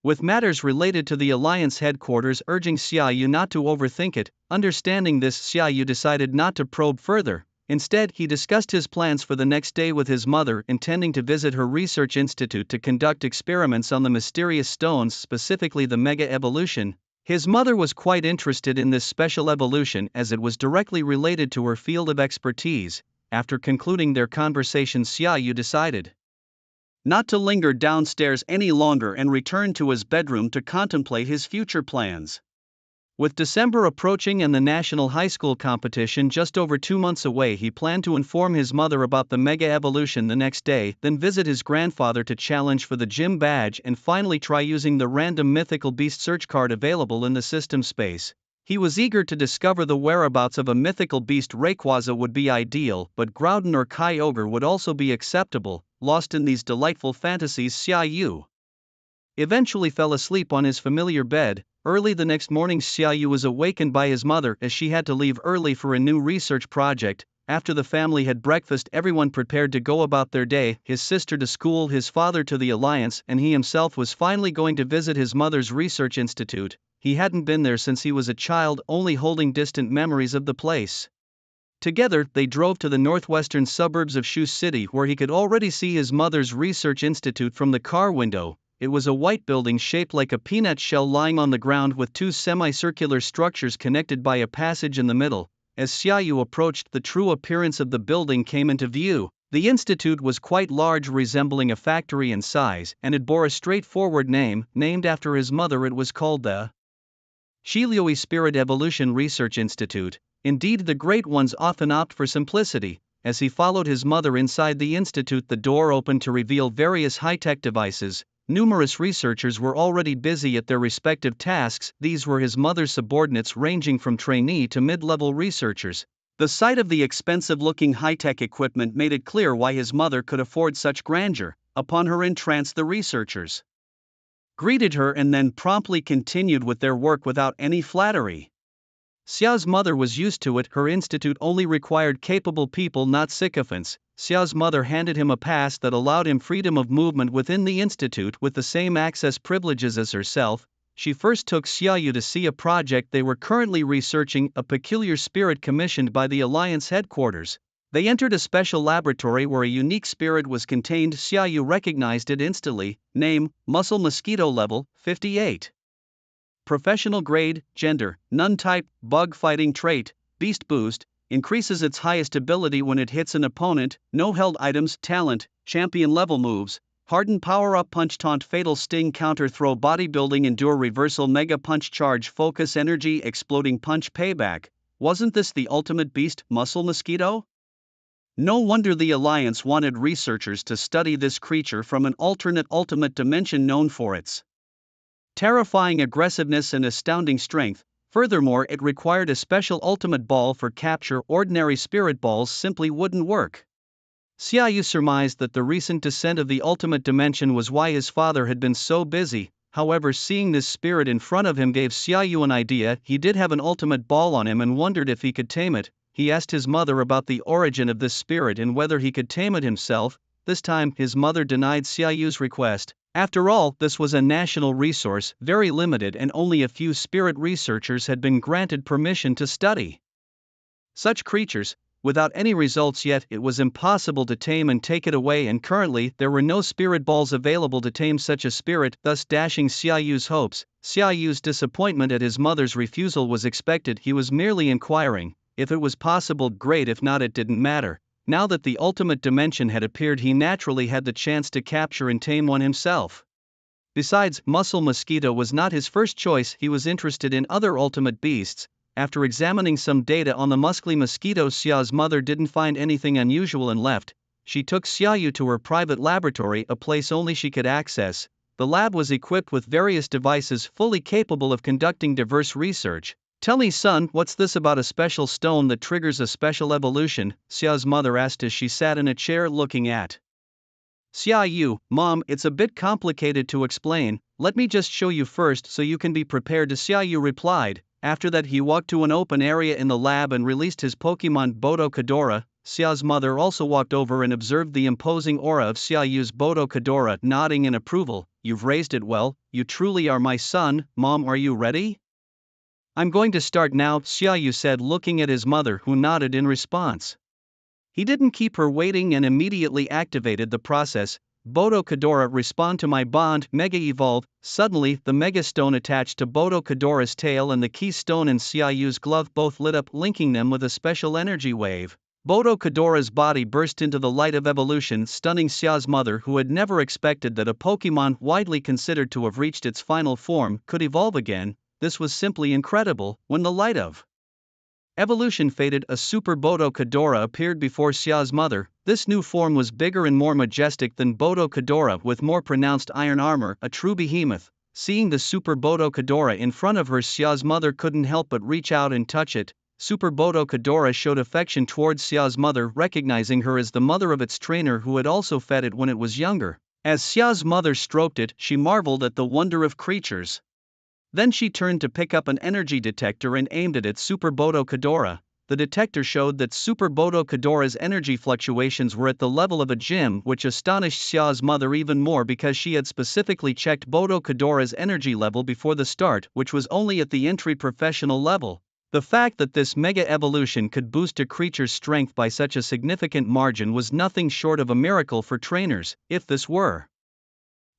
with matters related to the Alliance headquarters, urging Xiaoyu not to overthink it. Understanding this, Xiaoyu decided not to probe further. Instead, he discussed his plans for the next day with his mother, intending to visit her research institute to conduct experiments on the mysterious stones, specifically the Mega Evolution. His mother was quite interested in this special evolution as it was directly related to her field of expertise. After concluding their conversation, Xiaoyu decided not to linger downstairs any longer and returned to his bedroom to contemplate his future plans. With December approaching and the national high school competition just over 2 months away, he planned to inform his mother about the Mega Evolution the next day, then visit his grandfather to challenge for the gym badge, and finally try using the random mythical beast search card available in the system space. He was eager to discover the whereabouts of a mythical beast. Rayquaza would be ideal, but Groudon or Kyogre would also be acceptable. Lost in these delightful fantasies, Xiaoyu eventually fell asleep on his familiar bed. Early the next morning, Xiaoyu was awakened by his mother as she had to leave early for a new research project. After the family had breakfast, everyone prepared to go about their day, his sister to school, his father to the Alliance, and he himself was finally going to visit his mother's research institute. He hadn't been there since he was a child, only holding distant memories of the place. Together, they drove to the northwestern suburbs of Shu City, where he could already see his mother's research institute from the car window. It was a white building shaped like a peanut shell lying on the ground, with 2 semicircular structures connected by a passage in the middle. As Xiaoyu approached, the true appearance of the building came into view. The institute was quite large, resembling a factory in size, and it bore a straightforward name. Named after his mother, it was called the Shilioi Spirit Evolution Research Institute. Indeed, the great ones often opt for simplicity. As he followed his mother inside the institute, the door opened to reveal various high-tech devices. Numerous researchers were already busy at their respective tasks. These were his mother's subordinates, ranging from trainee to mid-level researchers. The sight of the expensive-looking high-tech equipment made it clear why his mother could afford such grandeur. Upon her entrance, the researchers greeted her and then promptly continued with their work without any flattery. Xiao's mother was used to it. Her institute only required capable people, not sycophants. Xiao's mother handed him a pass that allowed him freedom of movement within the institute with the same access privileges as herself. She first took Xiaoyu to see a project they were currently researching, a peculiar spirit commissioned by the Alliance headquarters. They entered a special laboratory where a unique spirit was contained. Xiaoyu recognized it instantly. Name: Muscle Mosquito, level 58. Professional grade, gender, none. Type: bug fighting. Trait: Beast Boost, increases its highest ability when it hits an opponent. No held items. Talent: champion level moves. Harden, Power Up, Punch, Taunt, Fatal Sting, Counter Throw, Bodybuilding, Endure, Reversal, Mega Punch, Charge, Focus, Energy, Exploding Punch, Payback. Wasn't this the ultimate beast, Muscle Mosquito? No wonder the Alliance wanted researchers to study this creature from an alternate ultimate dimension known for its terrifying aggressiveness and astounding strength. Furthermore, it required a special ultimate ball for capture. Ordinary spirit balls simply wouldn't work. Xiaoyu surmised that the recent descent of the ultimate dimension was why his father had been so busy. However, seeing this spirit in front of him gave Xiaoyu an idea. He did have an ultimate ball on him and wondered if he could tame it. He asked his mother about the origin of this spirit and whether he could tame it himself. This time, his mother denied Xiaoyu's request. After all, this was a national resource, very limited, and only a few spirit researchers had been granted permission to study such creatures. Without any results yet, it was impossible to tame and take it away, and currently there were no spirit balls available to tame such a spirit, thus dashing Xiaoyu's hopes. Xiaoyu's disappointment at his mother's refusal was expected. He was merely inquiring. If it was possible, great; if not, it didn't matter. Now that the ultimate dimension had appeared, he naturally had the chance to capture and tame one himself. Besides, Muscle Mosquito was not his first choice. He was interested in other ultimate beasts. After examining some data on the muscly mosquito, Xiao's mother didn't find anything unusual and left. She took Xiaoyu to her private laboratory, a place only she could access. The lab was equipped with various devices fully capable of conducting diverse research. "Tell me, son, what's this about a special stone that triggers a special evolution?" Xiao's mother asked as she sat in a chair looking at Xiaoyu. "Mom, it's a bit complicated to explain. Let me just show you first so you can be prepared," Xiaoyu replied. After that, he walked to an open area in the lab and released his Pokémon Bodokadora. Xiao's mother also walked over and observed the imposing aura of Xiaoyu's Bodokadora, nodding in approval. "You've raised it well, you truly are my son. Mom, are you ready?" "I'm going to start now," Xiaoyu said, looking at his mother, who nodded in response. He didn't keep her waiting and immediately activated the process. "Bodokadora, respond to my bond, Mega Evolve." Suddenly, the Mega Stone attached to Bodokadora's tail and the Key Stone in Xiaoyu's glove both lit up, linking them with a special energy wave. Bodokadora's body burst into the light of evolution, stunning Xiao's mother, who had never expected that a Pokémon widely considered to have reached its final form could evolve again. This was simply incredible. When the light of evolution faded, a Super Bodokadora appeared before Xiao's mother. This new form was bigger and more majestic than Bodokadora, with more pronounced iron armor, a true behemoth. Seeing the Super Bodokadora in front of her, Xiao's mother couldn't help but reach out and touch it. Super Bodokadora showed affection towards Xiao's mother, recognizing her as the mother of its trainer who had also fed it when it was younger. As Xiao's mother stroked it, she marveled at the wonder of creatures. Then she turned to pick up an energy detector and aimed it at Super Bodokadora. The detector showed that Super Bodokadora's energy fluctuations were at the level of a gym, which astonished Xiao's mother even more because she had specifically checked Bodokadora's energy level before the start, which was only at the entry professional level. The fact that this mega evolution could boost a creature's strength by such a significant margin was nothing short of a miracle for trainers. If this were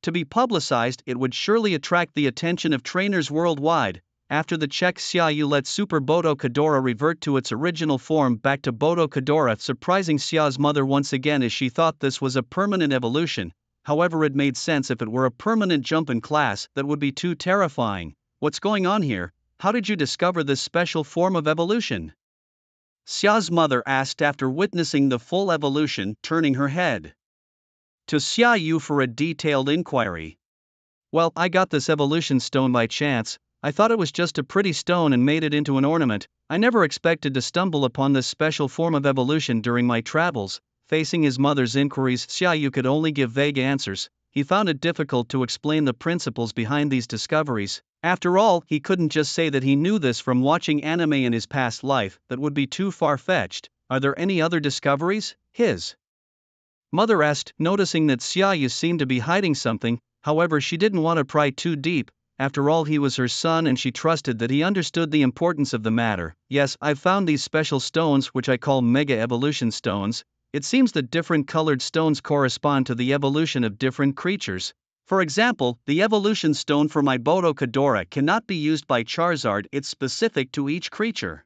to be publicized, it would surely attract the attention of trainers worldwide. After the check, Xiaoyu let Super Bodokadora revert to its original form, back to Bodokadora, surprising Xiao's mother once again as she thought this was a permanent evolution. However, it made sense. If it were a permanent jump in class, that would be too terrifying. "What's going on here? How did you discover this special form of evolution?" Xiao's mother asked after witnessing the full evolution, turning her head to Xiaoyu for a detailed inquiry. "Well, I got this evolution stone by chance. I thought it was just a pretty stone and made it into an ornament. I never expected to stumble upon this special form of evolution during my travels." Facing his mother's inquiries, Xiaoyu could only give vague answers. He found it difficult to explain the principles behind these discoveries. After all, he couldn't just say that he knew this from watching anime in his past life. That would be too far-fetched. "Are there any other discoveries?" his mother asked, noticing that Xiaoyu seemed to be hiding something. However, she didn't want to pry too deep. After all, he was her son and she trusted that he understood the importance of the matter. "Yes, I've found these special stones, which I call Mega Evolution Stones. It seems that different colored stones correspond to the evolution of different creatures. For example, the evolution stone for my Bodokadora cannot be used by Charizard, it's specific to each creature.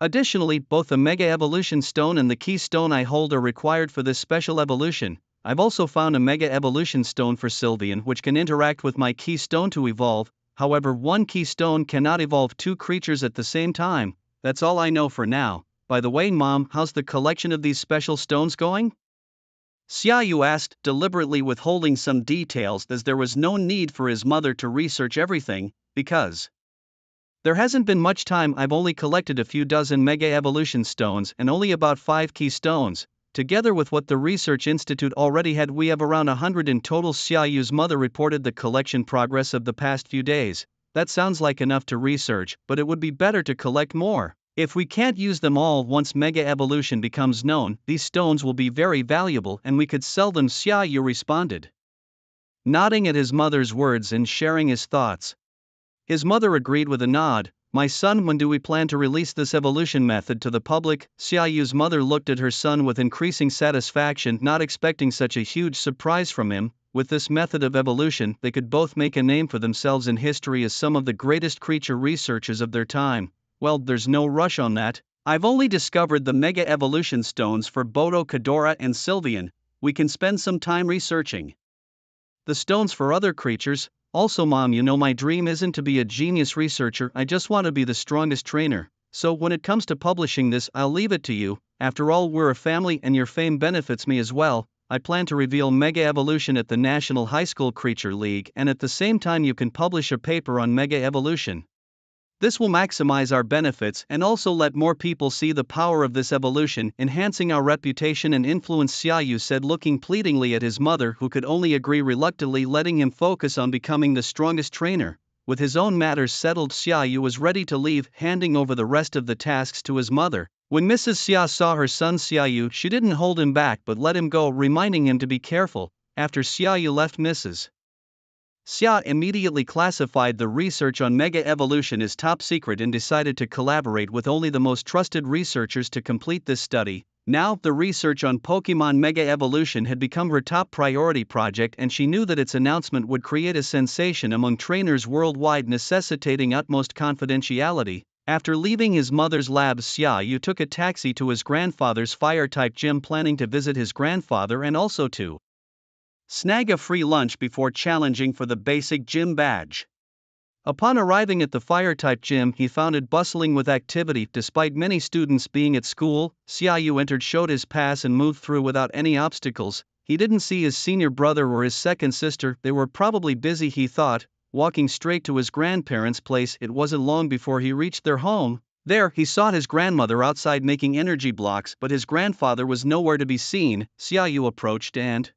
Additionally, both the Mega Evolution Stone and the Key Stone I hold are required for this special evolution. I've also found a Mega Evolution Stone for Sylveon, which can interact with my Key Stone to evolve. However, one Key Stone cannot evolve two creatures at the same time. That's all I know for now. By the way, Mom, how's the collection of these special stones going?" Xiaoyu asked, deliberately withholding some details as there was no need for his mother to research everything, because there hasn't been much time. I've only collected a few dozen Mega Evolution Stones and only about 5 Key Stones. together with what the research institute already had, we have around 100 in total. Xiaoyu's mother reported the collection progress of the past few days. That sounds like enough to research, but it would be better to collect more. If we can't use them all once Mega Evolution becomes known, these stones will be very valuable and we could sell them, Xiaoyu responded, nodding at his mother's words and sharing his thoughts. His mother agreed with a nod. My son, when do we plan to release this evolution method to the public? Xiaoyu's mother looked at her son with increasing satisfaction, not expecting such a huge surprise from him. With this method of evolution, they could both make a name for themselves in history as some of the greatest creature researchers of their time. Well, there's no rush on that. I've only discovered the Mega Evolution stones for Bodo, Kadora, and Sylvian. We can spend some time researching the stones for other creatures. Also, Mom, you know my dream isn't to be a genius researcher, I just want to be the strongest trainer. So when it comes to publishing this, I'll leave it to you. After all, we're a family and your fame benefits me as well. I plan to reveal Mega Evolution at the National High School Creature League, and at the same time you can publish a paper on Mega Evolution. This will maximize our benefits and also let more people see the power of this evolution, enhancing our reputation and influence, Xiaoyu said, looking pleadingly at his mother, who could only agree reluctantly, letting him focus on becoming the strongest trainer. With his own matters settled, Xiaoyu was ready to leave, handing over the rest of the tasks to his mother. When Mrs. Xia saw her son Xiaoyu, she didn't hold him back but let him go, reminding him to be careful. After Xiaoyu left, Mrs. Xia immediately classified the research on Mega Evolution as top secret and decided to collaborate with only the most trusted researchers to complete this study. Now, the research on Pokémon Mega Evolution had become her top priority project, and she knew that its announcement would create a sensation among trainers worldwide, necessitating utmost confidentiality. After leaving his mother's labs, Xiaoyu took a taxi to his grandfather's fire-type gym, planning to visit his grandfather and also to snag a free lunch before challenging for the basic gym badge. Upon arriving at the fire-type gym, he found it bustling with activity. Despite many students being at school, Xiaoyu entered, showed his pass and moved through without any obstacles. He didn't see his senior brother or his second sister, they were probably busy, he thought. Walking straight to his grandparents' place, it wasn't long before he reached their home. There, he saw his grandmother outside making energy blocks, but his grandfather was nowhere to be seen. Xiaoyu approached and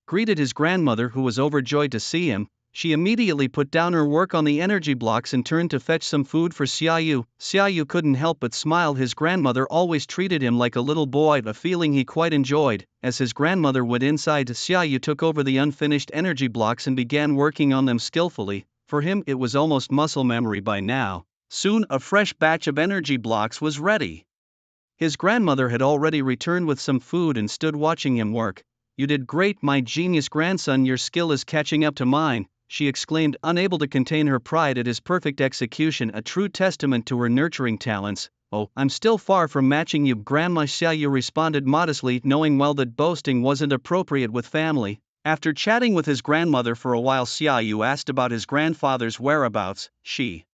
greeted his grandmother, who was overjoyed to see him. She immediately put down her work on the energy blocks and turned to fetch some food for Xiaoyu. Xiaoyu couldn't help but smile. His grandmother always treated him like a little boy, a feeling he quite enjoyed. As his grandmother went inside, Xiaoyu took over the unfinished energy blocks and began working on them skillfully. For him, it was almost muscle memory by now. Soon, a fresh batch of energy blocks was ready. His grandmother had already returned with some food and stood watching him work. "You did great, my genius grandson, your skill is catching up to mine," she exclaimed, unable to contain her pride at his perfect execution, a true testament to her nurturing talents. "Oh, I'm still far from matching you, Grandma," Xiaoyu responded modestly, knowing well that boasting wasn't appropriate with family. After chatting with his grandmother for a while, Xiaoyu asked about his grandfather's whereabouts. She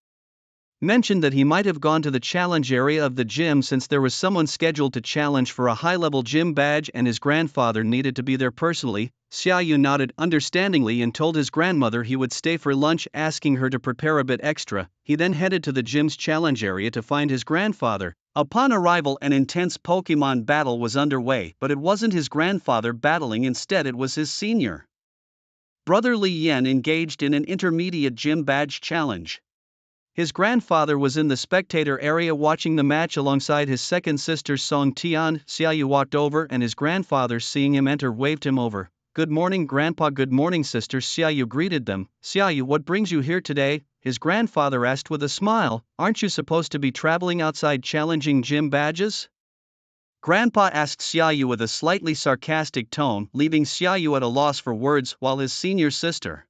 mentioned that he might have gone to the challenge area of the gym since there was someone scheduled to challenge for a high-level gym badge and his grandfather needed to be there personally. Xiaoyu nodded understandingly and told his grandmother he would stay for lunch, asking her to prepare a bit extra. He then headed to the gym's challenge area to find his grandfather. Upon arrival, an intense Pokémon battle was underway, but it wasn't his grandfather battling, instead it was his senior brother Li Yan engaged in an intermediate gym badge challenge. His grandfather was in the spectator area watching the match alongside his second sister Song Tian. Xiaoyu walked over and his grandfather, seeing him enter, waved him over. "Good morning, Grandpa." "Good morning, sister," Xiaoyu greeted them. "Xiaoyu, what brings you here today?" his grandfather asked with a smile. "Aren't you supposed to be traveling outside challenging gym badges?" Grandpa asked Xiaoyu with a slightly sarcastic tone, leaving Xiaoyu at a loss for words, while his senior sister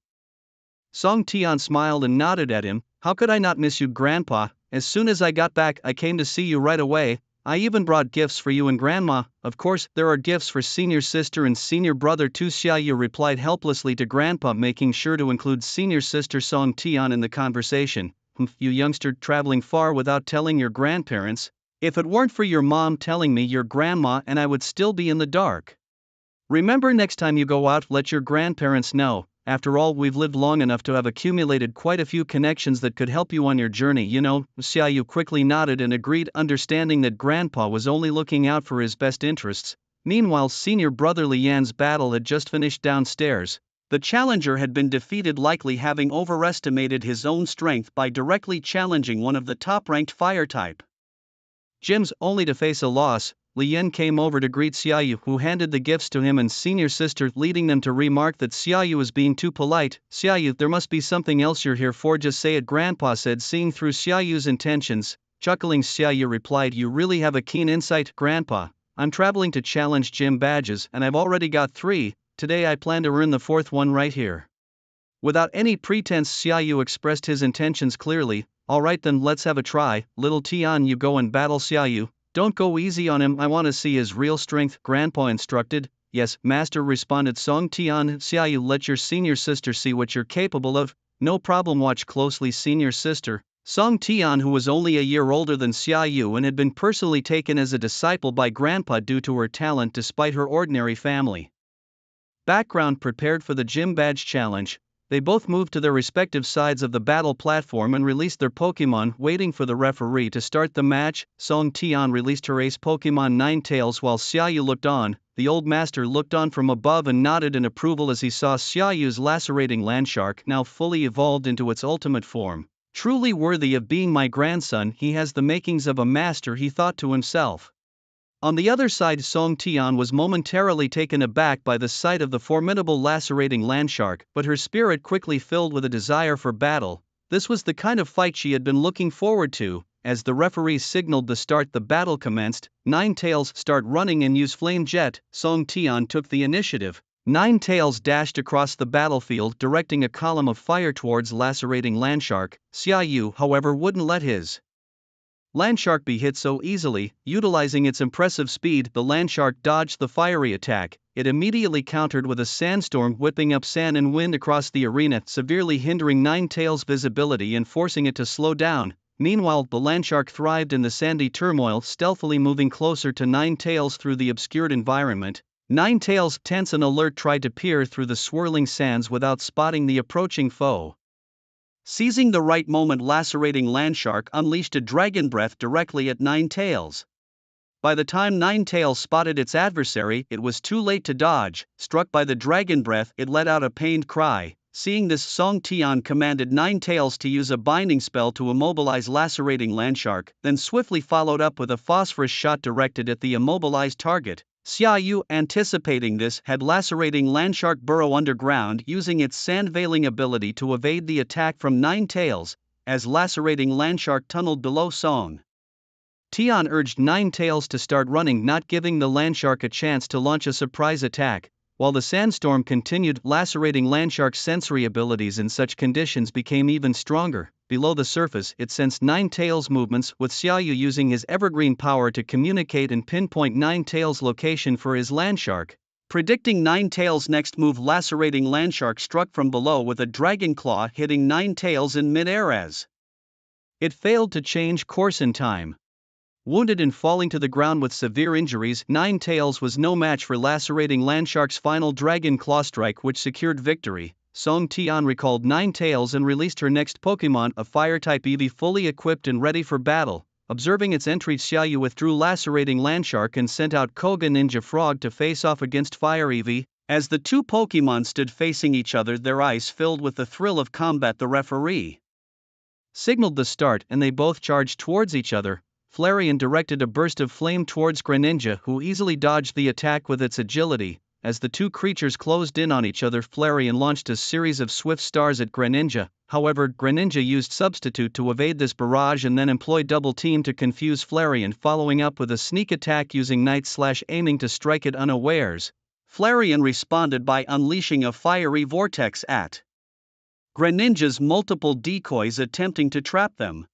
Song Tian smiled and nodded at him. "How could I not miss you, Grandpa? As soon as I got back, I came to see you right away. I even brought gifts for you and Grandma." "Of course, there are gifts for senior sister and senior brother too," Xiaoyu replied helplessly to Grandpa, making sure to include senior sister Song Tian in the conversation. "You youngster, traveling far without telling your grandparents. If it weren't for your mom telling me, your grandma and I would still be in the dark. Remember, next time you go out, let your grandparents know. After all, we've lived long enough to have accumulated quite a few connections that could help you on your journey, you know." Xiaoyu quickly nodded and agreed, understanding that Grandpa was only looking out for his best interests. Meanwhile, senior brother Lian's battle had just finished downstairs. The challenger had been defeated, likely having overestimated his own strength by directly challenging one of the top-ranked fire type gyms, only to face a loss. Lian came over to greet Xiaoyu, who handed the gifts to him and senior sister, leading them to remark that Xiaoyu was being too polite. "Xiaoyu, there must be something else you're here for, just say it," Grandpa said, seeing through Xiaoyu's intentions. Chuckling, Xiaoyu replied, "You really have a keen insight, Grandpa. I'm traveling to challenge gym badges and I've already got 3, today I plan to earn the 4th one right here." Without any pretense, Xiaoyu expressed his intentions clearly. "Alright then, let's have a try. Little Tian, you go and battle Xiaoyu. Don't go easy on him, I want to see his real strength," Grandpa instructed. "Yes, Master," responded Song Tian. "Xiaoyu, let your senior sister see what you're capable of." "No problem, watch closely, senior sister." Song Tian, who was only a year older than Xiaoyu and had been personally taken as a disciple by Grandpa due to her talent despite her ordinary family background, prepared for the gym badge challenge. They both moved to their respective sides of the battle platform and released their Pokémon, waiting for the referee to start the match. Song Tian released her ace Pokémon Ninetales while Xiaoyu looked on. The old master looked on from above and nodded in approval as he saw Xiaoyu's lacerating landshark, now fully evolved into its ultimate form. "Truly worthy of being my grandson, he has the makings of a master," he thought to himself. On the other side, Song Tian was momentarily taken aback by the sight of the formidable lacerating landshark, but her spirit quickly filled with a desire for battle. This was the kind of fight she had been looking forward to. As the referee signaled the start, the battle commenced. Ninetales, start running and use Flame Jet. Song Tian took the initiative. Ninetales dashed across the battlefield, directing a column of fire towards lacerating landshark. Xiaoyu, however, wouldn't let his landshark be hit so easily. Utilizing its impressive speed, the landshark dodged the fiery attack. It immediately countered with a sandstorm, whipping up sand and wind across the arena, severely hindering Ninetales' visibility and forcing it to slow down. Meanwhile, the landshark thrived in the sandy turmoil, stealthily moving closer to Ninetales through the obscured environment. Ninetales, tense and alert, tried to peer through the swirling sands without spotting the approaching foe. Seizing the right moment, lacerating landshark unleashed a dragon breath directly at Ninetales. By the time Ninetales spotted its adversary, it was too late to dodge. Struck by the dragon breath, it let out a pained cry. Seeing this, Song Tian commanded Ninetales to use a binding spell to immobilize lacerating landshark, then swiftly followed up with a phosphorus shot directed at the immobilized target. Xiaoyu, anticipating this, had lacerating landshark burrow underground, using its sand-veiling ability to evade the attack from Ninetales. As lacerating landshark tunneled below, Song Tian urged Ninetales to start running, not giving the landshark a chance to launch a surprise attack. While the sandstorm continued, lacerating landshark's sensory abilities in such conditions became even stronger. Below the surface, it sensed Ninetales' movements, with Xiaoyu using his evergreen power to communicate and pinpoint Ninetales' location for his landshark. Predicting Ninetales' next move, lacerating landshark struck from below with a dragon claw, hitting Ninetales in mid-air as it failed to change course in time. Wounded and falling to the ground with severe injuries, Ninetales was no match for lacerating landshark's final dragon claw strike, which secured victory. Song Tian recalled Ninetales and released her next Pokémon, a fire-type Eevee fully equipped and ready for battle. Observing its entry, Xiaoyu withdrew lacerating landshark and sent out Koga Ninja Frog to face off against Fire Eevee. As the two Pokémon stood facing each other, their eyes filled with the thrill of combat, the referee signaled the start and they both charged towards each other. Flareon directed a burst of flame towards Greninja, who easily dodged the attack with its agility. As the two creatures closed in on each other, Flareon launched a series of swift stars at Greninja. However, Greninja used Substitute to evade this barrage and then employed Double Team to confuse Flareon, following up with a sneak attack using Night/aiming to strike it unawares. Flareon responded by unleashing a fiery vortex at Greninja's multiple decoys, attempting to trap them.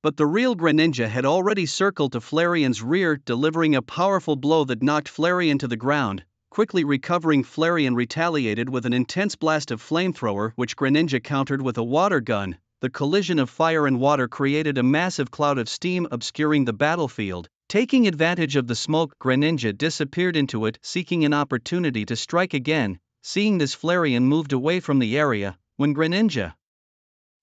But the real Greninja had already circled to Flareon's rear, delivering a powerful blow that knocked Flareon to the ground. Quickly recovering, Flareon retaliated with an intense blast of flamethrower, which Greninja countered with a water gun. The collision of fire and water created a massive cloud of steam, obscuring the battlefield. Taking advantage of the smoke, Greninja disappeared into it, seeking an opportunity to strike again. Seeing this, Flareon moved away from the area. When Greninja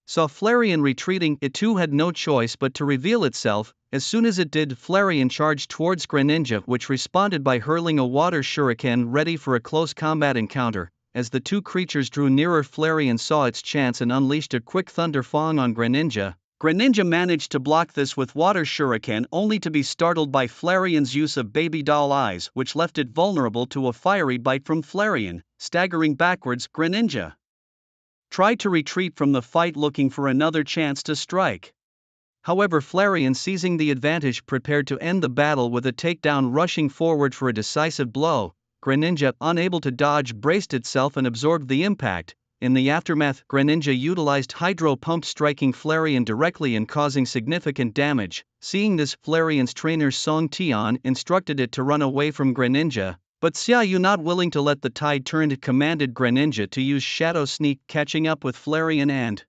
saw Flareon retreating, it too had no choice but to reveal itself. As soon as it did, Flareon charged towards Greninja, which responded by hurling a water shuriken ready for a close combat encounter. As the two creatures drew nearer, Flareon saw its chance and unleashed a quick Thunder Fang on Greninja. Greninja managed to block this with water shuriken, only to be startled by Flareon's use of baby doll eyes, which left it vulnerable to a fiery bite from Flareon. Staggering backwards, Greninja tried to retreat from the fight, looking for another chance to strike. However, Flareon, seizing the advantage, prepared to end the battle with a takedown, rushing forward for a decisive blow. Greninja, unable to dodge, braced itself and absorbed the impact. In the aftermath, Greninja utilized Hydro Pump, striking Flareon directly and causing significant damage. Seeing this, Flareon's trainer Song Tian instructed it to run away from Greninja, but Xiaoyu, not willing to let the tide turn, commanded Greninja to use Shadow Sneak, catching up with Flareon and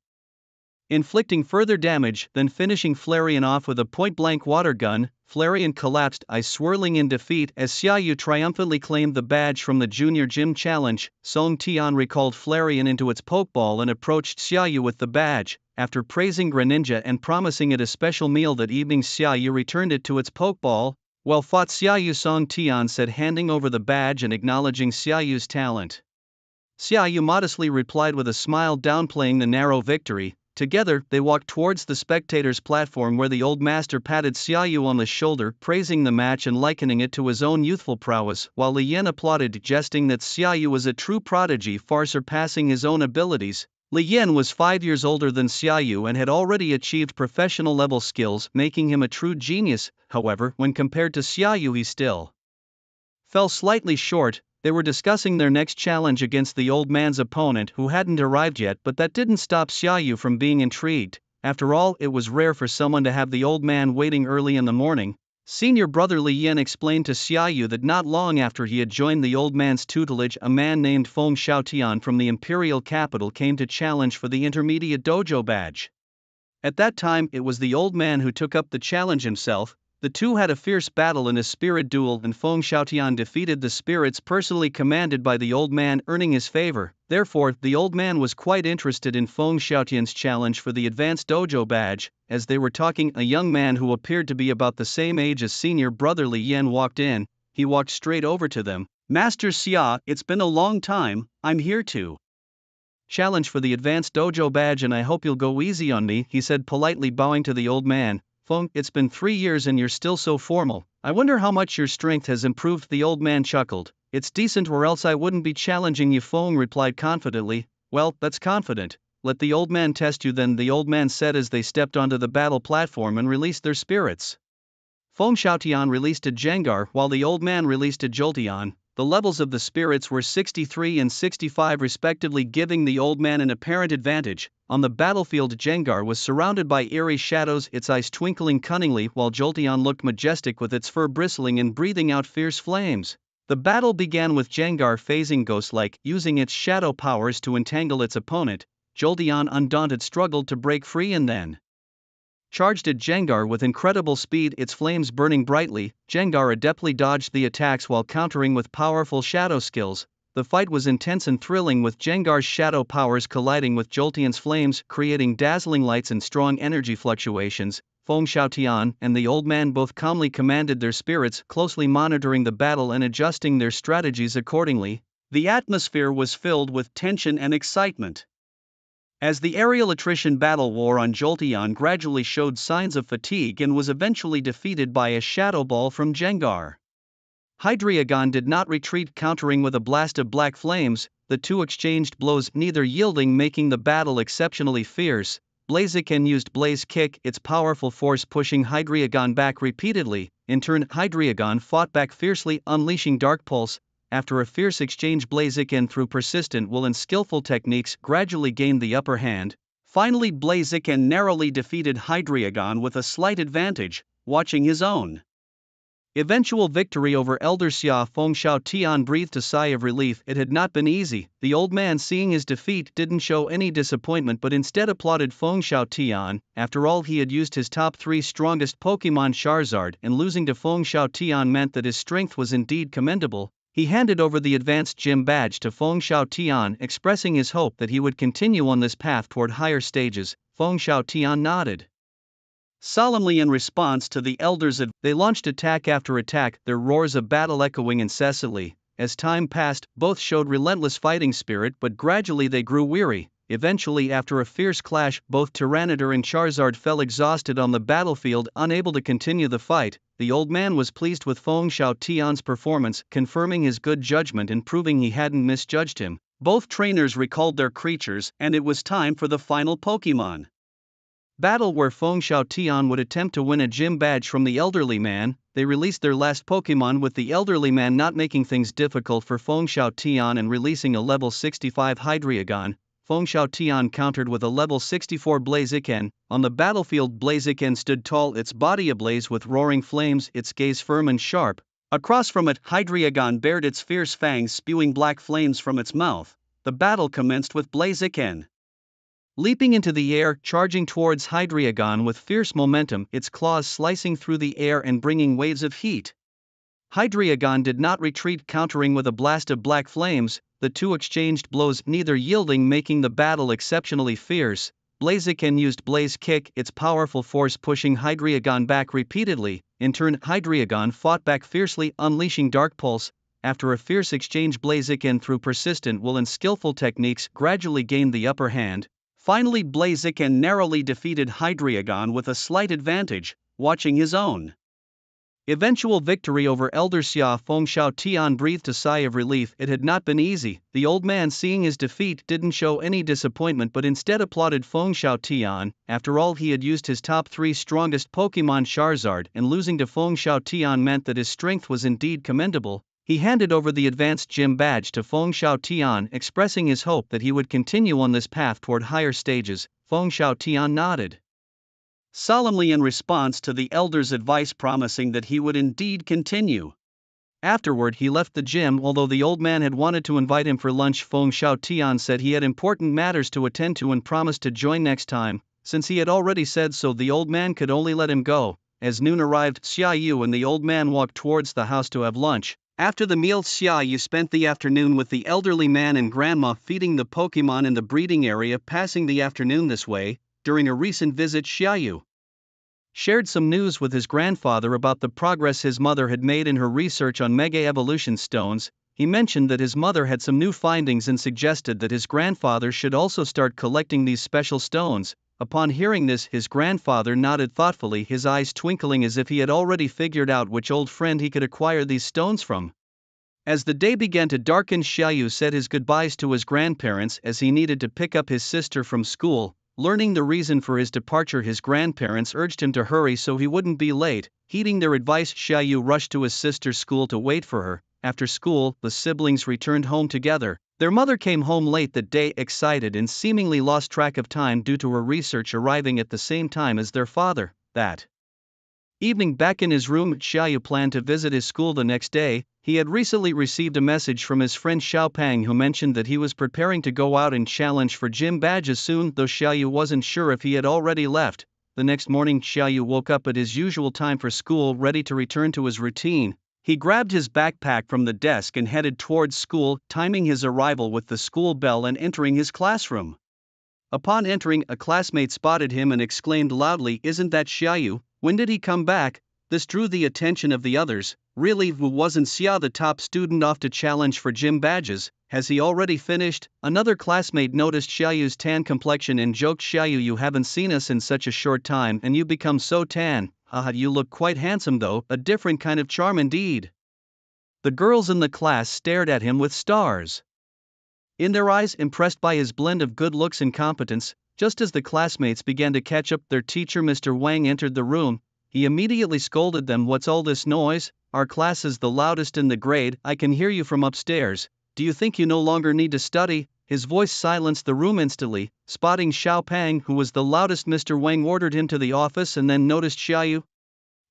inflicting further damage, then finishing Flareon off with a point-blank water gun. Flareon collapsed, eyes swirling in defeat, as Xiaoyu triumphantly claimed the badge from the Junior Gym Challenge. Song Tian recalled Flareon into its Pokeball and approached Xiaoyu with the badge. After praising Greninja and promising it a special meal that evening, Xiaoyu returned it to its Pokeball. Well fought, Xiaoyu, Song Tian said, handing over the badge and acknowledging Xiaoyu's talent. Xiaoyu modestly replied with a smile, downplaying the narrow victory. Together, they walked towards the spectators' platform, where the old master patted Xiaoyu on the shoulder, praising the match and likening it to his own youthful prowess, while Li Yan applauded, jesting that Xiaoyu was a true prodigy, far surpassing his own abilities. Li Yan was 5 years older than Xiaoyu and had already achieved professional-level skills, making him a true genius. However, when compared to Xiaoyu, he still fell slightly short. They were discussing their next challenge against the old man's opponent, who hadn't arrived yet, but that didn't stop Xiaoyu from being intrigued. After all, it was rare for someone to have the old man waiting early in the morning. Senior brother Li Yan explained to Xiaoyu that not long after he had joined the old man's tutelage, a man named Feng Xiaotian from the imperial capital came to challenge for the intermediate dojo badge. At that time, it was the old man who took up the challenge himself. The two had a fierce battle in a spirit duel, and Feng Xiaotian defeated the spirits personally commanded by the old man, earning his favor. Therefore, the old man was quite interested in Feng Xiaotian's challenge for the advanced dojo badge. As they were talking, a young man who appeared to be about the same age as senior brother Li Yan walked in. He walked straight over to them. "Master Xia, it's been a long time. I'm here to challenge for the advanced dojo badge, and I hope you'll go easy on me," he said, politely bowing to the old man. "Feng, it's been 3 years and you're still so formal. I wonder how much your strength has improved." The old man chuckled. "It's decent, or else I wouldn't be challenging you," Feng replied confidently. "Well, that's confident. Let the old man test you then," the old man said as they stepped onto the battle platform and released their spirits. Feng Xiaotian released a Jengar, while the old man released a Jolteon. The levels of the spirits were 63 and 65 respectively, giving the old man an apparent advantage. On the battlefield, Jengar was surrounded by eerie shadows, its eyes twinkling cunningly, while Jolteon looked majestic with its fur bristling and breathing out fierce flames. The battle began with Jengar phasing ghost-like, using its shadow powers to entangle its opponent. Jolteon, undaunted, struggled to break free and then charged at Jengar with incredible speed, its flames burning brightly. Jengar adeptly dodged the attacks while countering with powerful shadow skills. The fight was intense and thrilling, with Jengar's shadow powers colliding with Jolteon's flames, creating dazzling lights and strong energy fluctuations. Feng Xiaotian and the old man both calmly commanded their spirits, closely monitoring the battle and adjusting their strategies accordingly. The atmosphere was filled with tension and excitement. As the aerial attrition battle war on Jolteon gradually showed signs of fatigue and was eventually defeated by a shadow ball from Jengar. Hydreigon did not retreat, countering with a blast of black flames. The two exchanged blows, neither yielding, making the battle exceptionally fierce. Blaziken used Blaze Kick, its powerful force pushing Hydreigon back repeatedly. In turn, Hydreigon fought back fiercely, unleashing Dark Pulse. After a fierce exchange, Blaziken, through persistent will and skillful techniques, gradually gained the upper hand. Finally, Blaziken narrowly defeated Hydreigon with a slight advantage, watching his own eventual victory over Elder Xia. Feng Xiaotian breathed a sigh of relief. It had not been easy. The old man, seeing his defeat, didn't show any disappointment but instead applauded Feng Xiaotian. After all, he had used his top 3 strongest Pokémon Charizard, and losing to Feng Xiaotian meant that his strength was indeed commendable. He handed over the advanced gym badge to Feng Xiaotian, expressing his hope that he would continue on this path toward higher stages. Feng Xiaotian nodded. Solemnly in response to the elders' they launched attack after attack, their roars of battle echoing incessantly. As time passed, both showed relentless fighting spirit, but gradually they grew weary. Eventually, after a fierce clash, both Tyranitar and Charizard fell exhausted on the battlefield, unable to continue the fight. The old man was pleased with Feng Tian's performance, confirming his good judgment and proving he hadn't misjudged him. Both trainers recalled their creatures, and it was time for the final Pokémon battle, where Feng Tian would attempt to win a gym badge from the elderly man. They released their last Pokémon, with the elderly man not making things difficult for Feng Tian and releasing a level 65 Hydreigon. Feng Tian countered with a level 64 Blaziken. On the battlefield, Blaziken stood tall, its body ablaze with roaring flames, its gaze firm and sharp. Across from it, Hydreigon bared its fierce fangs, spewing black flames from its mouth. The battle commenced with Blaziken leaping into the air, charging towards Hydreigon with fierce momentum, its claws slicing through the air and bringing waves of heat. Hydreigon did not retreat, countering with a blast of black flames. The two exchanged blows, neither yielding, making the battle exceptionally fierce. Blaziken used Blaze Kick, its powerful force pushing Hydreigon back repeatedly. In turn, Hydreigon fought back fiercely, unleashing Dark Pulse. After a fierce exchange, Blaziken, through persistent will and skillful techniques, gradually gained the upper hand. Finally, Blaziken narrowly defeated Hydreigon with a slight advantage, watching his own eventual victory over Elder Xia. Feng Tian breathed a sigh of relief. It had not been easy. The old man, seeing his defeat, didn't show any disappointment but instead applauded Feng Tian. After all, he had used his top 3 strongest Pokémon Charizard, and losing to Feng Tian meant that his strength was indeed commendable. He handed over the advanced gym badge to Feng Tian, expressing his hope that he would continue on this path toward higher stages. Feng Tian nodded solemnly in response to the elder's advice, promising that he would indeed continue. Afterward, he left the gym. Although the old man had wanted to invite him for lunch, Feng Tian said he had important matters to attend to and promised to join next time. Since he had already said so, the old man could only let him go. As noon arrived, Xiaoyu and the old man walked towards the house to have lunch. After the meal, Xiaoyu spent the afternoon with the elderly man and grandma, feeding the Pokémon in the breeding area, passing the afternoon this way. During a recent visit, Xiaoyu shared some news with his grandfather about the progress his mother had made in her research on Mega Evolution Stones. He mentioned that his mother had some new findings and suggested that his grandfather should also start collecting these special stones. Upon hearing this, his grandfather nodded thoughtfully, his eyes twinkling as if he had already figured out which old friend he could acquire these stones from. As the day began to darken, Xiaoyu said his goodbyes to his grandparents as he needed to pick up his sister from school. Learning the reason for his departure, his grandparents urged him to hurry so he wouldn't be late. Heeding their advice, Xiaoyu rushed to his sister's school to wait for her. After school, the siblings returned home together. Their mother came home late that day, excited and seemingly lost track of time due to her research arriving at the same time as their father. That evening, back in his room, Xiaoyu planned to visit his school the next day. He had recently received a message from his friend Xiaopang, who mentioned that he was preparing to go out and challenge for gym badges soon, though Xiaoyu wasn't sure if he had already left. The next morning, Xiaoyu woke up at his usual time for school, ready to return to his routine. He grabbed his backpack from the desk and headed towards school, timing his arrival with the school bell and entering his classroom. Upon entering, a classmate spotted him and exclaimed loudly, "Isn't that Xiaoyu? When did he come back?" This drew the attention of the others. Really, wasn't Xia the top student off to challenge for gym badges? Has he already finished? Another classmate noticed Xiaoyu's tan complexion and joked, "Xiaoyu, you haven't seen us in such a short time and you become so tan. Haha, you look quite handsome though, a different kind of charm indeed." The girls in the class stared at him with stars in their eyes, impressed by his blend of good looks and competence. Just as the classmates began to catch up, their teacher Mr. Wang entered the room. He immediately scolded them. "What's all this noise? Our class is the loudest in the grade, I can hear you from upstairs. Do you think you no longer need to study?" His voice silenced the room instantly. Spotting Xiaopang, who was the loudest, Mr. Wang ordered him to the office and then noticed Xiaoyu.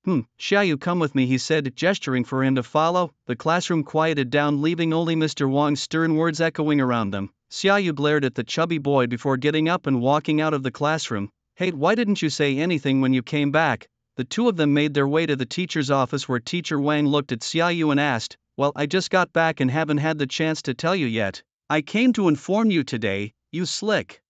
Xiaoyu, come with me," he said, gesturing for him to follow. The classroom quieted down, leaving only Mr. Wang's stern words echoing around them. Xiaoyu glared at the chubby boy before getting up and walking out of the classroom. "Hey, why didn't you say anything when you came back?" The two of them made their way to the teacher's office, where Teacher Wang looked at Xiaoyu and asked, "Well, I just got back and haven't had the chance to tell you yet. I came to inform you today, you slick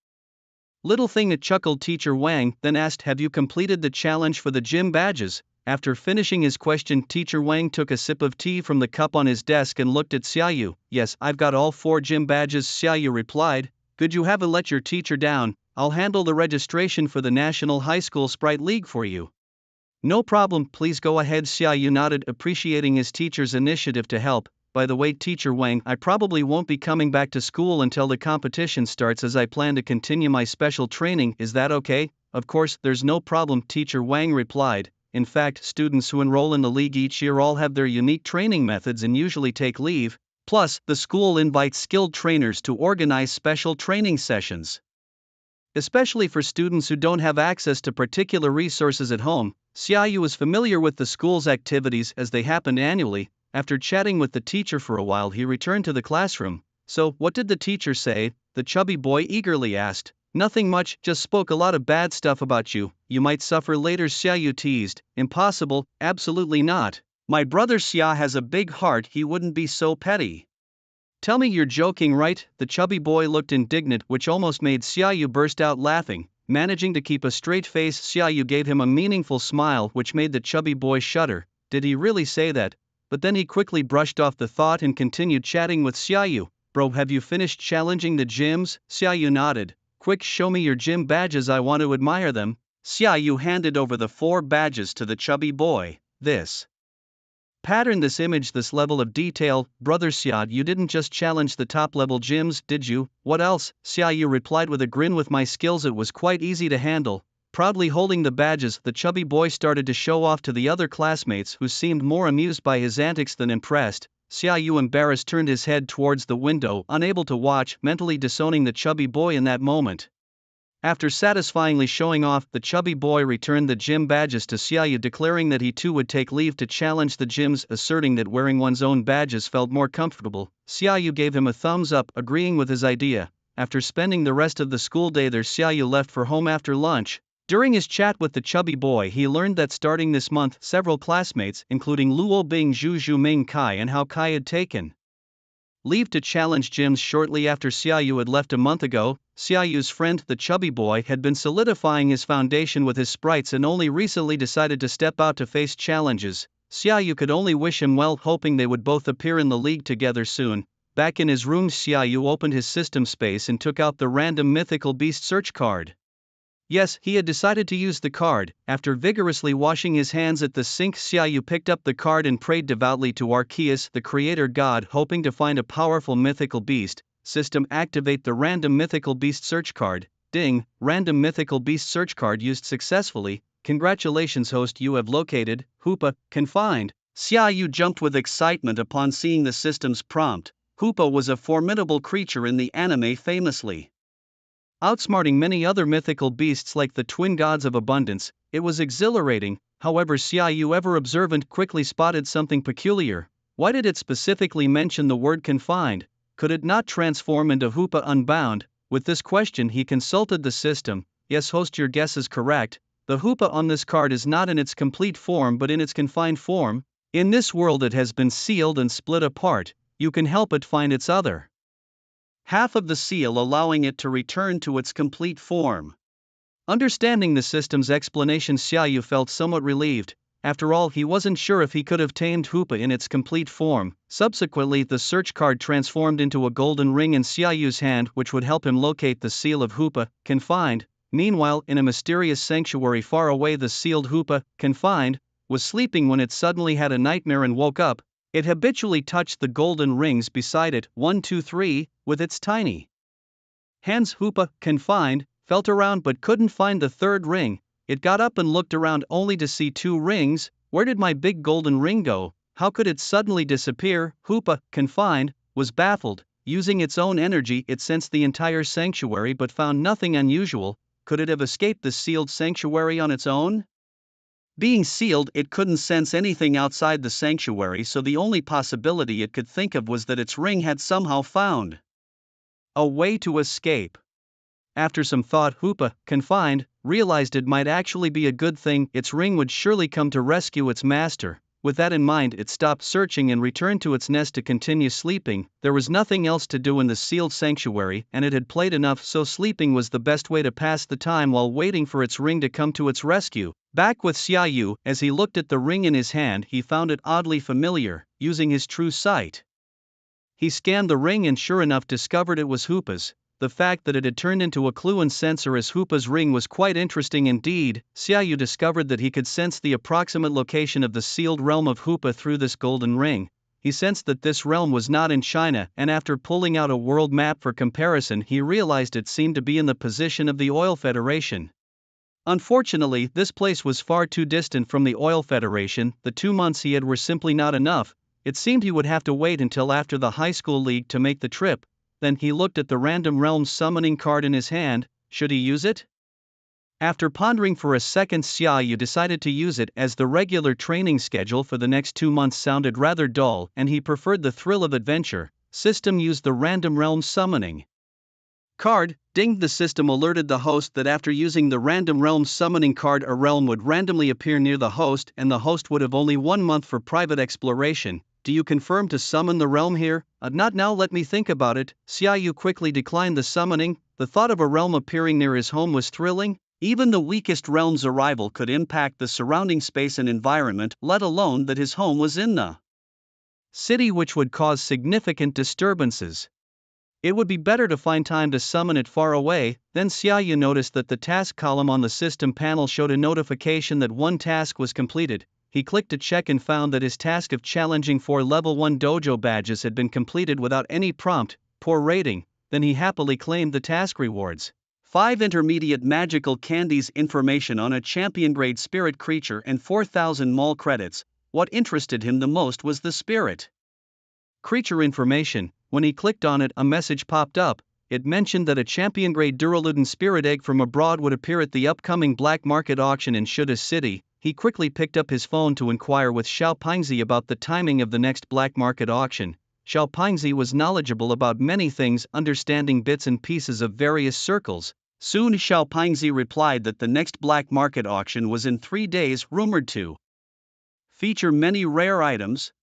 Little thing, chuckled Teacher Wang, then asked, have you completed the challenge for the gym badges? After finishing his question, Teacher Wang took a sip of tea from the cup on his desk and looked at Xiaoyu. Yes, I've got all 4 gym badges, Xiaoyu replied. Good, you haven't let your teacher down. I'll handle the registration for the National High School Sprite League for you. No problem, please go ahead, Xiaoyu nodded, appreciating his teacher's initiative to help. By the way, Teacher Wang, I probably won't be coming back to school until the competition starts, as I plan to continue my special training. Is that okay? Of course, there's no problem, Teacher Wang replied. In fact, students who enroll in the league each year all have their unique training methods and usually take leave. Plus, the school invites skilled trainers to organize special training sessions. Especially for students who don't have access to particular resources at home, Xiaoyu was familiar with the school's activities as they happened annually. After chatting with the teacher for a while, he returned to the classroom. So, what did the teacher say? The chubby boy eagerly asked. Nothing much, just spoke a lot of bad stuff about you. You might suffer later, Xiaoyu teased. Impossible, absolutely not. My brother Xia has a big heart, he wouldn't be so petty. Tell me you're joking, right? The chubby boy looked indignant, which almost made Xiaoyu burst out laughing. Managing to keep a straight face, Xiaoyu gave him a meaningful smile which made the chubby boy shudder. Did he really say that? But then he quickly brushed off the thought and continued chatting with Xiaoyu. Bro, have you finished challenging the gyms? Xiaoyu nodded. Quick, show me your gym badges, I want to admire them. Xiaoyu handed over the 4 badges to the chubby boy. This pattern, this image, this level of detail. Brother Xia, you didn't just challenge the top level gyms, did you? What else? Xiaoyu replied with a grin. With my skills it was quite easy to handle. Proudly holding the badges, the chubby boy started to show off to the other classmates, who seemed more amused by his antics than impressed. Xiaoyu, embarrassed, turned his head towards the window, unable to watch, mentally disowning the chubby boy in that moment. After satisfyingly showing off, the chubby boy returned the gym badges to Xiaoyu, declaring that he too would take leave to challenge the gyms, asserting that wearing one's own badges felt more comfortable. Xiaoyu gave him a thumbs up, agreeing with his idea. After spending the rest of the school day there, Xiaoyu left for home after lunch. During his chat with the chubby boy, he learned that starting this month, several classmates, including Luo Bing, Zhu Zhuming Kai and Hao Kai, had taken leave to challenge gyms shortly after Xiaoyu had left a month ago. Xiaoyu's friend, the chubby boy, had been solidifying his foundation with his sprites and only recently decided to step out to face challenges. Xiaoyu could only wish him well, hoping they would both appear in the league together soon. Back in his room, Xiaoyu opened his system space and took out the random mythical beast search card. Yes, he had decided to use the card. After vigorously washing his hands at the sink, Xiaoyu picked up the card and prayed devoutly to Arceus, the creator god, hoping to find a powerful mythical beast. System, activate the random mythical beast search card. Ding, random mythical beast search card used successfully. Congratulations host, you have located Hoopa, confined. Xiaoyu jumped with excitement upon seeing the system's prompt. Hoopa was a formidable creature in the anime, famously outsmarting many other mythical beasts like the twin gods of abundance. It was exhilarating. However, Xiaoyu, ever observant, quickly spotted something peculiar. Why did it specifically mention the word confined? Could it not transform into Hoopa Unbound? With this question he consulted the system. Yes host, your guess is correct. The Hoopa on this card is not in its complete form but in its confined form. In this world it has been sealed and split apart. You can help it find its other half of the seal, allowing it to return to its complete form. Understanding the system's explanation, Xiaoyu felt somewhat relieved. After all, he wasn't sure if he could have tamed Hoopa in its complete form. Subsequently, the search card transformed into a golden ring in Xiaoyu's hand, which would help him locate the seal of Hoopa, confined. Meanwhile, in a mysterious sanctuary far away, the sealed Hoopa, confined, was sleeping when it suddenly had a nightmare and woke up. It habitually touched the golden rings beside it, 1, 2, 3, with its tiny hands. Hoopa, confined, felt around but couldn't find the third ring. It got up and looked around only to see 2 rings. Where did my big golden ring go? How could it suddenly disappear? Hoopa, confined, was baffled. Using its own energy, it sensed the entire sanctuary but found nothing unusual. Could it have escaped the sealed sanctuary on its own? Being sealed, it couldn't sense anything outside the sanctuary, so the only possibility it could think of was that its ring had somehow found a way to escape. After some thought, Hoopa, confined, realized it might actually be a good thing. Its ring would surely come to rescue its master. With that in mind, it stopped searching and returned to its nest to continue sleeping. There was nothing else to do in the sealed sanctuary, and it had played enough, so sleeping was the best way to pass the time while waiting for its ring to come to its rescue. Back with Xiaoyu, as he looked at the ring in his hand, he found it oddly familiar. Using his true sight, he scanned the ring and sure enough discovered it was Hoopa's. The fact that it had turned into a clue and sensor as Hoopa's ring was quite interesting indeed. Xiaoyu discovered that he could sense the approximate location of the sealed realm of Hoopa through this golden ring. He sensed that this realm was not in China, and after pulling out a world map for comparison, he realized it seemed to be in the position of the Oil Federation. Unfortunately, this place was far too distant from the Oil Federation. The 2 months he had were simply not enough. It seemed he would have to wait until after the high school league to make the trip. Then he looked at the random realms summoning card in his hand. Should he use it? After pondering for a second, Xiaoyu decided to use it, as the regular training schedule for the next 2 months sounded rather dull and he preferred the thrill of adventure. System used the random realms summoning card. Ding! The system alerted the host that after using the random realms summoning card, a realm would randomly appear near the host and the host would have only 1 month for private exploration. Do you confirm to summon the realm here? Not now, let me think about it. Xiaoyu quickly declined the summoning. The thought of a realm appearing near his home was thrilling. Even the weakest realm's arrival could impact the surrounding space and environment, let alone that his home was in the city, which would cause significant disturbances. It would be better to find time to summon it far away. Then Xiaoyu noticed that the task column on the system panel showed a notification that one task was completed. He clicked to check and found that his task of challenging 4 level 1 dojo badges had been completed without any prompt. Poor rating. Then he happily claimed the task rewards: 5 intermediate magical candies, information on a champion grade spirit creature, and 4,000 mall credits. What interested him the most was the spirit creature information. When he clicked on it, a message popped up. It mentioned that a champion grade Duraludin spirit egg from abroad would appear at the upcoming black market auction in Shuda City. He quickly picked up his phone to inquire with Xiao Pingzi about the timing of the next black market auction. Xiao Pingzi was knowledgeable about many things, understanding bits and pieces of various circles. Soon Xiao Pingzi replied that the next black market auction was in 3 days, rumored to feature many rare items.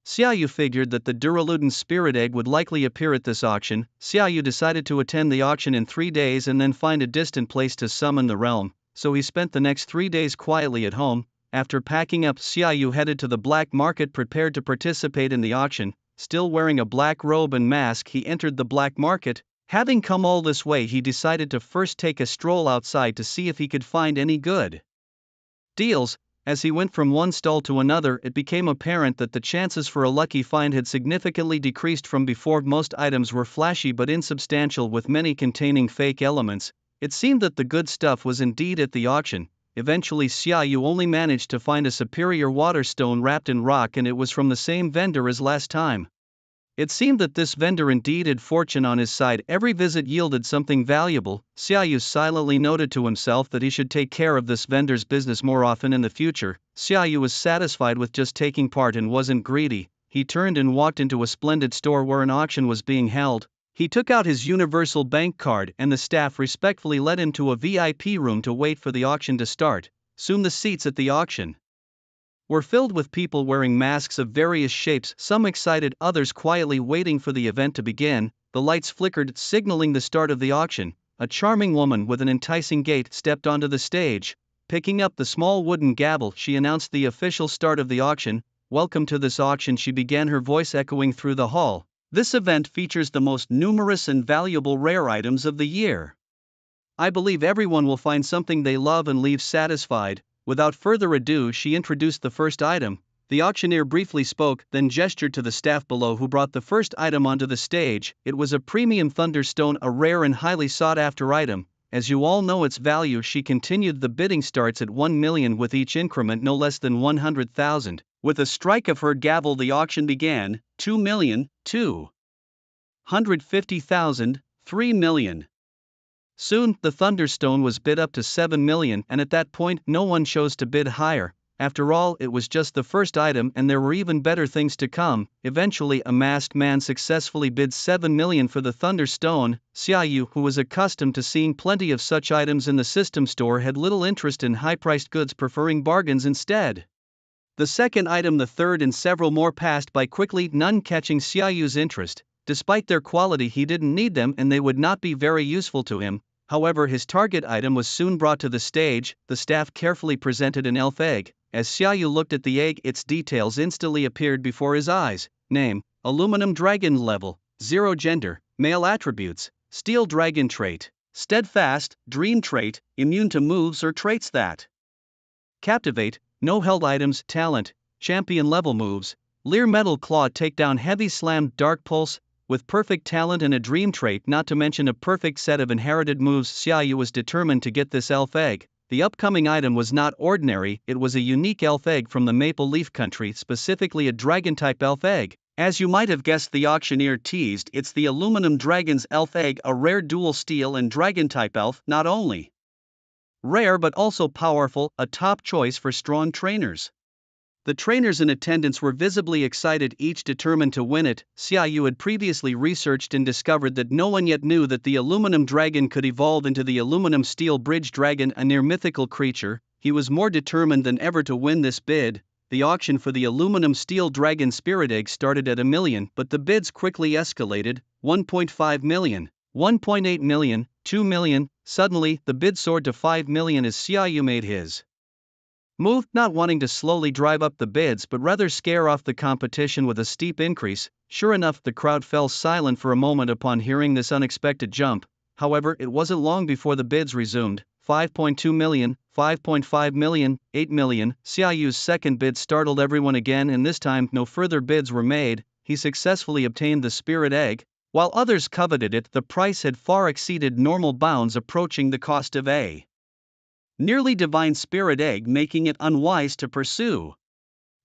Xiaoyu figured that the Duraludin spirit egg would likely appear at this auction. Xiaoyu decided to attend the auction in 3 days and then find a distant place to summon the realm, so he spent the next 3 days quietly at home. After packing up, Xiaoyu headed to the black market prepared to participate in the auction. Still wearing a black robe and mask, he entered the black market. Having come all this way, he decided to first take a stroll outside to see if he could find any good deals. As he went from one stall to another, it became apparent that the chances for a lucky find had significantly decreased from before. Most items were flashy but insubstantial, with many containing fake elements. It seemed that the good stuff was indeed at the auction. Eventually Xiaoyu only managed to find a superior water stone wrapped in rock, and it was from the same vendor as last time. It seemed that this vendor indeed had fortune on his side. Every visit yielded something valuable. Xiaoyu silently noted to himself that he should take care of this vendor's business more often in the future. Xiaoyu was satisfied with just taking part and wasn't greedy. He turned and walked into a splendid store where an auction was being held. He took out his universal bank card and the staff respectfully led him to a VIP room to wait for the auction to start. Soon the seats at the auction were filled with people wearing masks of various shapes, some excited, others quietly waiting for the event to begin. The lights flickered, signaling the start of the auction. A charming woman with an enticing gait stepped onto the stage. Picking up the small wooden gavel, she announced the official start of the auction. Welcome to this auction, she began, her voice echoing through the hall. This event features the most numerous and valuable rare items of the year. I believe everyone will find something they love and leave satisfied. Without further ado, she introduced the first item. The auctioneer briefly spoke, then gestured to the staff below, who brought the first item onto the stage. It was a premium thunderstone, a rare and highly sought-after item. As you all know its value, she continued. The bidding starts at 1 million, with each increment no less than 100,000. With a strike of her gavel, the auction began. 2 million, 250,000, 3 million. Soon, the Thunderstone was bid up to 7 million, and at that point, no one chose to bid higher. After all, it was just the first item, and there were even better things to come. Eventually, a masked man successfully bid 7 million for the Thunderstone. Xiaoyu, who was accustomed to seeing plenty of such items in the system store, had little interest in high-priced goods, preferring bargains instead. The second item, the third, and several more passed by quickly, none catching Xiaoyu's interest. Despite their quality, he didn't need them and they would not be very useful to him. However, his target item was soon brought to the stage. The staff carefully presented an elf egg. As Xiaoyu looked at the egg, its details instantly appeared before his eyes. Name: Aluminum Dragon. Level: 0. Gender: male. Attributes: Steel Dragon trait, Steadfast, Dream trait, immune to moves or traits that captivate, no held items. Talent: Champion level moves, Leer Metal Claw, Takedown, Heavy Slam, Dark Pulse. With perfect talent and a dream trait, not to mention a perfect set of inherited moves, Xiaoyu was determined to get this elf egg. The upcoming item was not ordinary, it was a unique elf egg from the Maple Leaf country, specifically a dragon-type elf egg. As you might have guessed, the auctioneer teased, it's the Aluminum Dragon's elf egg, a rare dual steel and dragon-type elf, not only rare but also powerful, a top choice for strong trainers. The trainers in attendance were visibly excited, each determined to win it. Xiaoyu had previously researched and discovered that no one yet knew that the Aluminum Dragon could evolve into the Aluminum Steel Bridge Dragon, a near mythical creature. He was more determined than ever to win this bid. The auction for the Aluminum Steel Dragon Spirit Egg started at $1 million, but the bids quickly escalated: 1.5 million, 1.8 million, 2 million. Suddenly, the bid soared to 5 million as Xiaoyu made his move, not wanting to slowly drive up the bids but rather scare off the competition with a steep increase. Sure enough, the crowd fell silent for a moment upon hearing this unexpected jump. However, it wasn't long before the bids resumed: 5.2 million, 5.5 million, 8 million. Xiaoyu's second bid startled everyone again, and this time no further bids were made. He successfully obtained the spirit egg. While others coveted it, the price had far exceeded normal bounds, approaching the cost of a nearly divine spirit egg, making it unwise to pursue.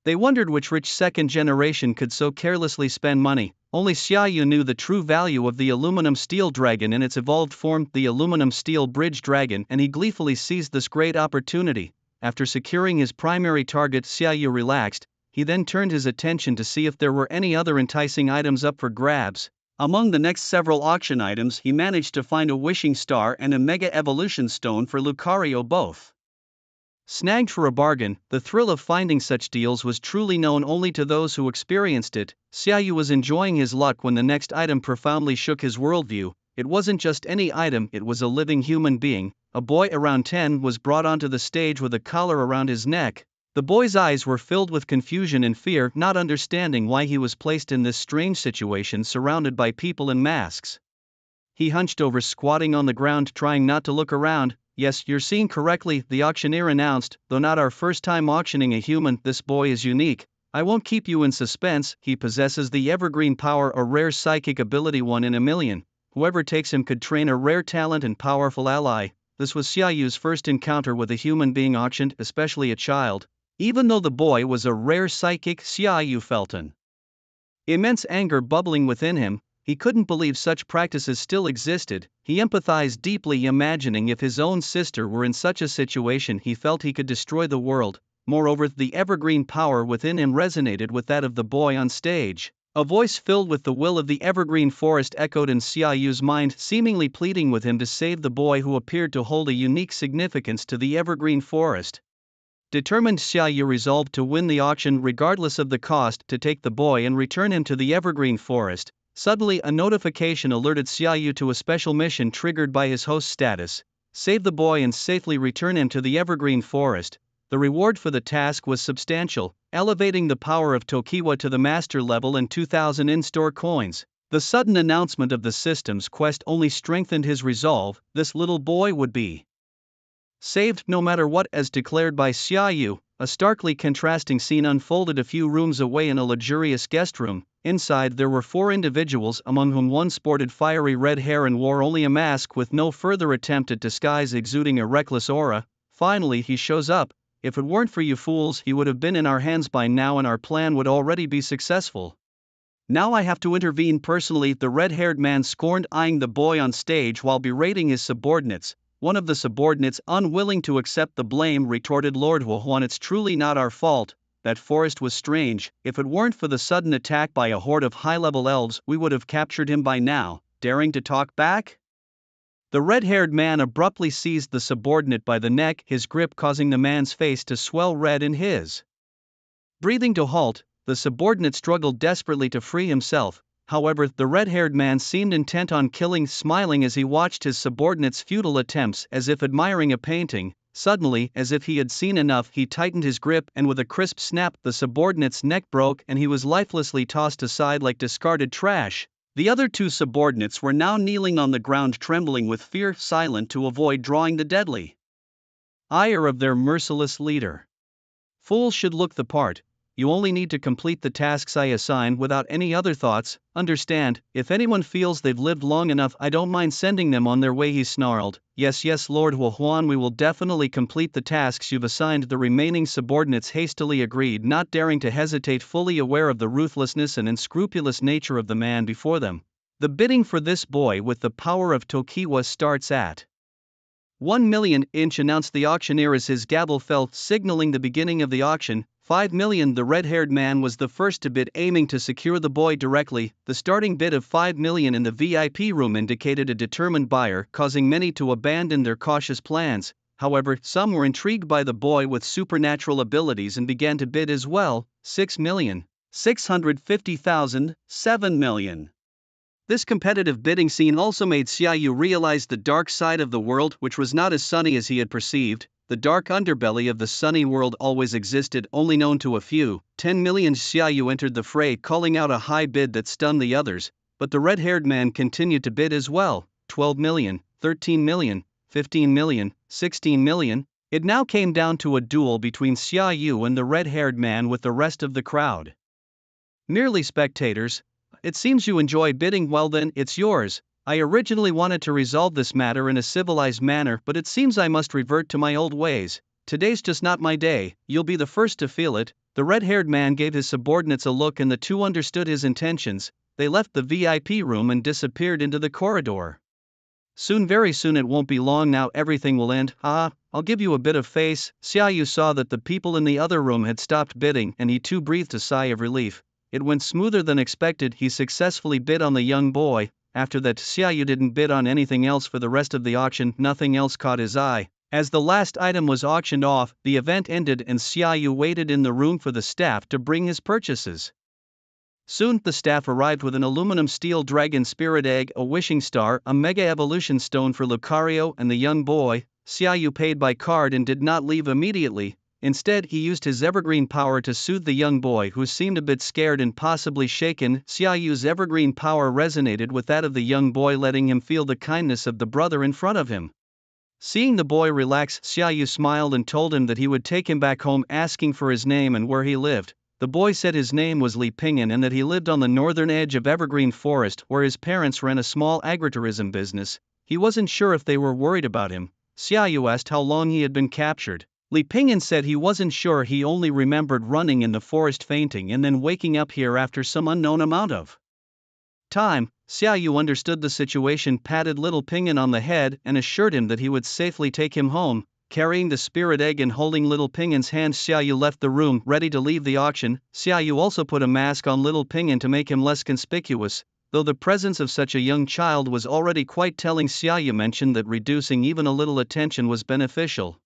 They wondered which rich second generation could so carelessly spend money. Only Xiaoyu knew the true value of the Aluminum Steel Dragon in its evolved form, the Aluminum Steel Bridge Dragon, and he gleefully seized this great opportunity. After securing his primary target, Xiaoyu relaxed. He then turned his attention to see if there were any other enticing items up for grabs. Among the next several auction items, he managed to find a wishing star and a Mega Evolution Stone for Lucario, both snagged for a bargain. The thrill of finding such deals was truly known only to those who experienced it. Xiaoyu was enjoying his luck when the next item profoundly shook his worldview. It wasn't just any item, it was a living human being. A boy around 10 was brought onto the stage with a collar around his neck. The boy's eyes were filled with confusion and fear, not understanding why he was placed in this strange situation surrounded by people in masks. He hunched over, squatting on the ground, trying not to look around. "Yes, you're seeing correctly," the auctioneer announced. "Though not our first time auctioning a human, this boy is unique. I won't keep you in suspense. He possesses the Evergreen Power, a rare psychic ability, 1 in a million. Whoever takes him could train a rare talent and powerful ally." This was Xiaoyu's first encounter with a human being auctioned, especially a child. Even though the boy was a rare psychic, Xiaoyu felt an immense anger bubbling within him. He couldn't believe such practices still existed. He empathized deeply, imagining if his own sister were in such a situation. He felt he could destroy the world. Moreover, the evergreen power within him resonated with that of the boy on stage. A voice filled with the will of the evergreen forest echoed in Xiaoyu's mind, seemingly pleading with him to save the boy who appeared to hold a unique significance to the evergreen forest. Determined, Xiaoyu resolved to win the auction regardless of the cost, to take the boy and return him to the evergreen forest. Suddenly, a notification alerted Xiaoyu to a special mission triggered by his host status: save the boy and safely return him to the evergreen forest. The reward for the task was substantial, elevating the power of Tokiwa to the master level and 2,000 in-store coins. The sudden announcement of the system's quest only strengthened his resolve. This little boy would be saved no matter what, as declared by Xiaoyu. A starkly contrasting scene unfolded a few rooms away in a luxurious guest room. Inside there were 4 individuals, among whom one sported fiery red hair and wore only a mask with no further attempt at disguise, exuding a reckless aura. "Finally he shows up. If it weren't for you fools, he would have been in our hands by now and our plan would already be successful. Now I have to intervene personally," the red-haired man scorned, eyeing the boy on stage while berating his subordinates. One of the subordinates, unwilling to accept the blame, retorted, "Lord Huan, it's truly not our fault. That forest was strange. If it weren't for the sudden attack by a horde of high-level elves, we would have captured him by now." Daring to talk back? The red-haired man abruptly seized the subordinate by the neck, his grip causing the man's face to swell red in his Breathing to halt, the subordinate struggled desperately to free himself. However, the red-haired man seemed intent on killing, smiling as he watched his subordinate's futile attempts as if admiring a painting. Suddenly, as if he had seen enough, he tightened his grip and with a crisp snap, the subordinate's neck broke and he was lifelessly tossed aside like discarded trash. The other two subordinates were now kneeling on the ground, trembling with fear, silent to avoid drawing the deadly ire of their merciless leader. Fools should look the part. You only need to complete the tasks I assign without any other thoughts. Understand, if anyone feels they've lived long enough, I don't mind sending them on their way, he snarled. Yes, Lord Huan, we will definitely complete the tasks you've assigned. The remaining subordinates hastily agreed, not daring to hesitate, fully aware of the ruthlessness and unscrupulous nature of the man before them. The bidding for this boy with the power of Tokiwa starts at 1 million, announced the auctioneer as his gavel fell, signaling the beginning of the auction. 5 million. The red-haired man was the first to bid, aiming to secure the boy directly. The starting bid of 5 million in the VIP room indicated a determined buyer, causing many to abandon their cautious plans. However, some were intrigued by the boy with supernatural abilities and began to bid as well. 6 million. 650,000. 7 million. This competitive bidding scene also made Xiaoyu realize the dark side of the world, which was not as sunny as he had perceived. The dark underbelly of the sunny world always existed, only known to a few. 10 million. Xiaoyu entered the fray, calling out a high bid that stunned the others, but the red-haired man continued to bid as well. 12 million, 13 million, 15 million, 16 million. It now came down to a duel between Xiaoyu and the red-haired man, with the rest of the crowd merely spectators. It seems you enjoy bidding. Well then, it's yours. I originally wanted to resolve this matter in a civilized manner, but it seems I must revert to my old ways. Today's just not my day. You'll be the first to feel it. The red-haired man gave his subordinates a look and the two understood his intentions. They left the VIP room and disappeared into the corridor. Soon, very soon, it won't be long now, everything will end. I'll give you a bit of face. Xiaoyu saw that the people in the other room had stopped bidding and he too breathed a sigh of relief. It went smoother than expected. He successfully bid on the young boy. After that, Xiaoyu didn't bid on anything else for the rest of the auction. Nothing else caught his eye. As the last item was auctioned off, the event ended and Xiaoyu waited in the room for the staff to bring his purchases. Soon, the staff arrived with an aluminum steel dragon spirit egg, a wishing star, a mega evolution stone for Lucario and the young boy. Xiaoyu paid by card and did not leave immediately. Instead, he used his evergreen power to soothe the young boy, who seemed a bit scared and possibly shaken. Xiaoyu's evergreen power resonated with that of the young boy, letting him feel the kindness of the brother in front of him. Seeing the boy relax, Xiaoyu smiled and told him that he would take him back home, asking for his name and where he lived. The boy said his name was Li Pingyan and that he lived on the northern edge of Evergreen Forest, where his parents ran a small agritourism business. He wasn't sure if they were worried about him. Xiaoyu asked how long he had been captured. Li Pingyan said he wasn't sure, he only remembered running in the forest, fainting and then waking up here after some unknown amount of time. Xiaoyu understood the situation, patted little Pingyan on the head and assured him that he would safely take him home. Carrying the spirit egg and holding little Pingyan's hand, Xiaoyu left the room, ready to leave the auction. Xiaoyu also put a mask on little Pingyan to make him less conspicuous, though the presence of such a young child was already quite telling. Xiaoyu mentioned that reducing even a little attention was beneficial.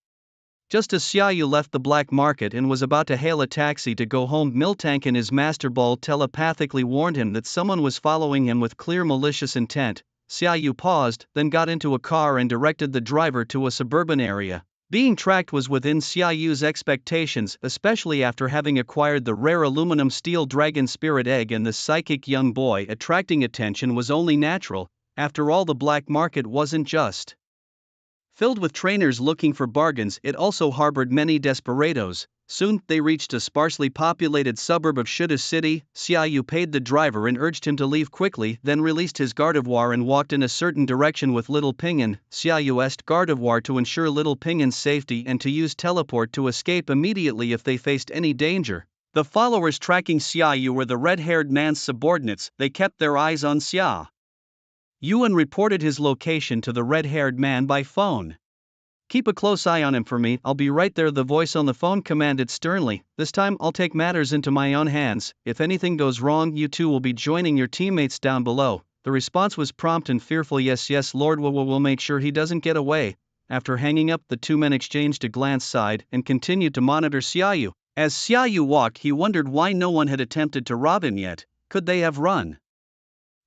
Just as Xiaoyu left the black market and was about to hail a taxi to go home, Miltank and his Master Ball telepathically warned him that someone was following him with clear malicious intent. Xiaoyu paused, then got into a car and directed the driver to a suburban area. Being tracked was within Xiaoyu's expectations, especially after having acquired the rare aluminum steel dragon spirit egg, and the psychic young boy attracting attention was only natural. After all, the black market wasn't just filled with trainers looking for bargains, it also harbored many desperados. Soon, they reached a sparsely populated suburb of Shuda City. Xiaoyu paid the driver and urged him to leave quickly, then released his Gardevoir and walked in a certain direction with little Pingyan. Xiaoyu asked Gardevoir to ensure little Pingyan's safety and to use teleport to escape immediately if they faced any danger. The followers tracking Xiaoyu were the red-haired man's subordinates. They kept their eyes on Xiaoyu and reported his location to the red-haired man by phone. Keep a close eye on him for me, I'll be right there, the voice on the phone commanded sternly. This time I'll take matters into my own hands. If anything goes wrong, you two will be joining your teammates down below. The response was prompt and fearful. Yes, Lord, we'll make sure he doesn't get away. After hanging up, the two men exchanged a glance, sighed, and continued to monitor Xiaoyu. As Xiaoyu walked, he wondered why no one had attempted to rob him yet. Could they have run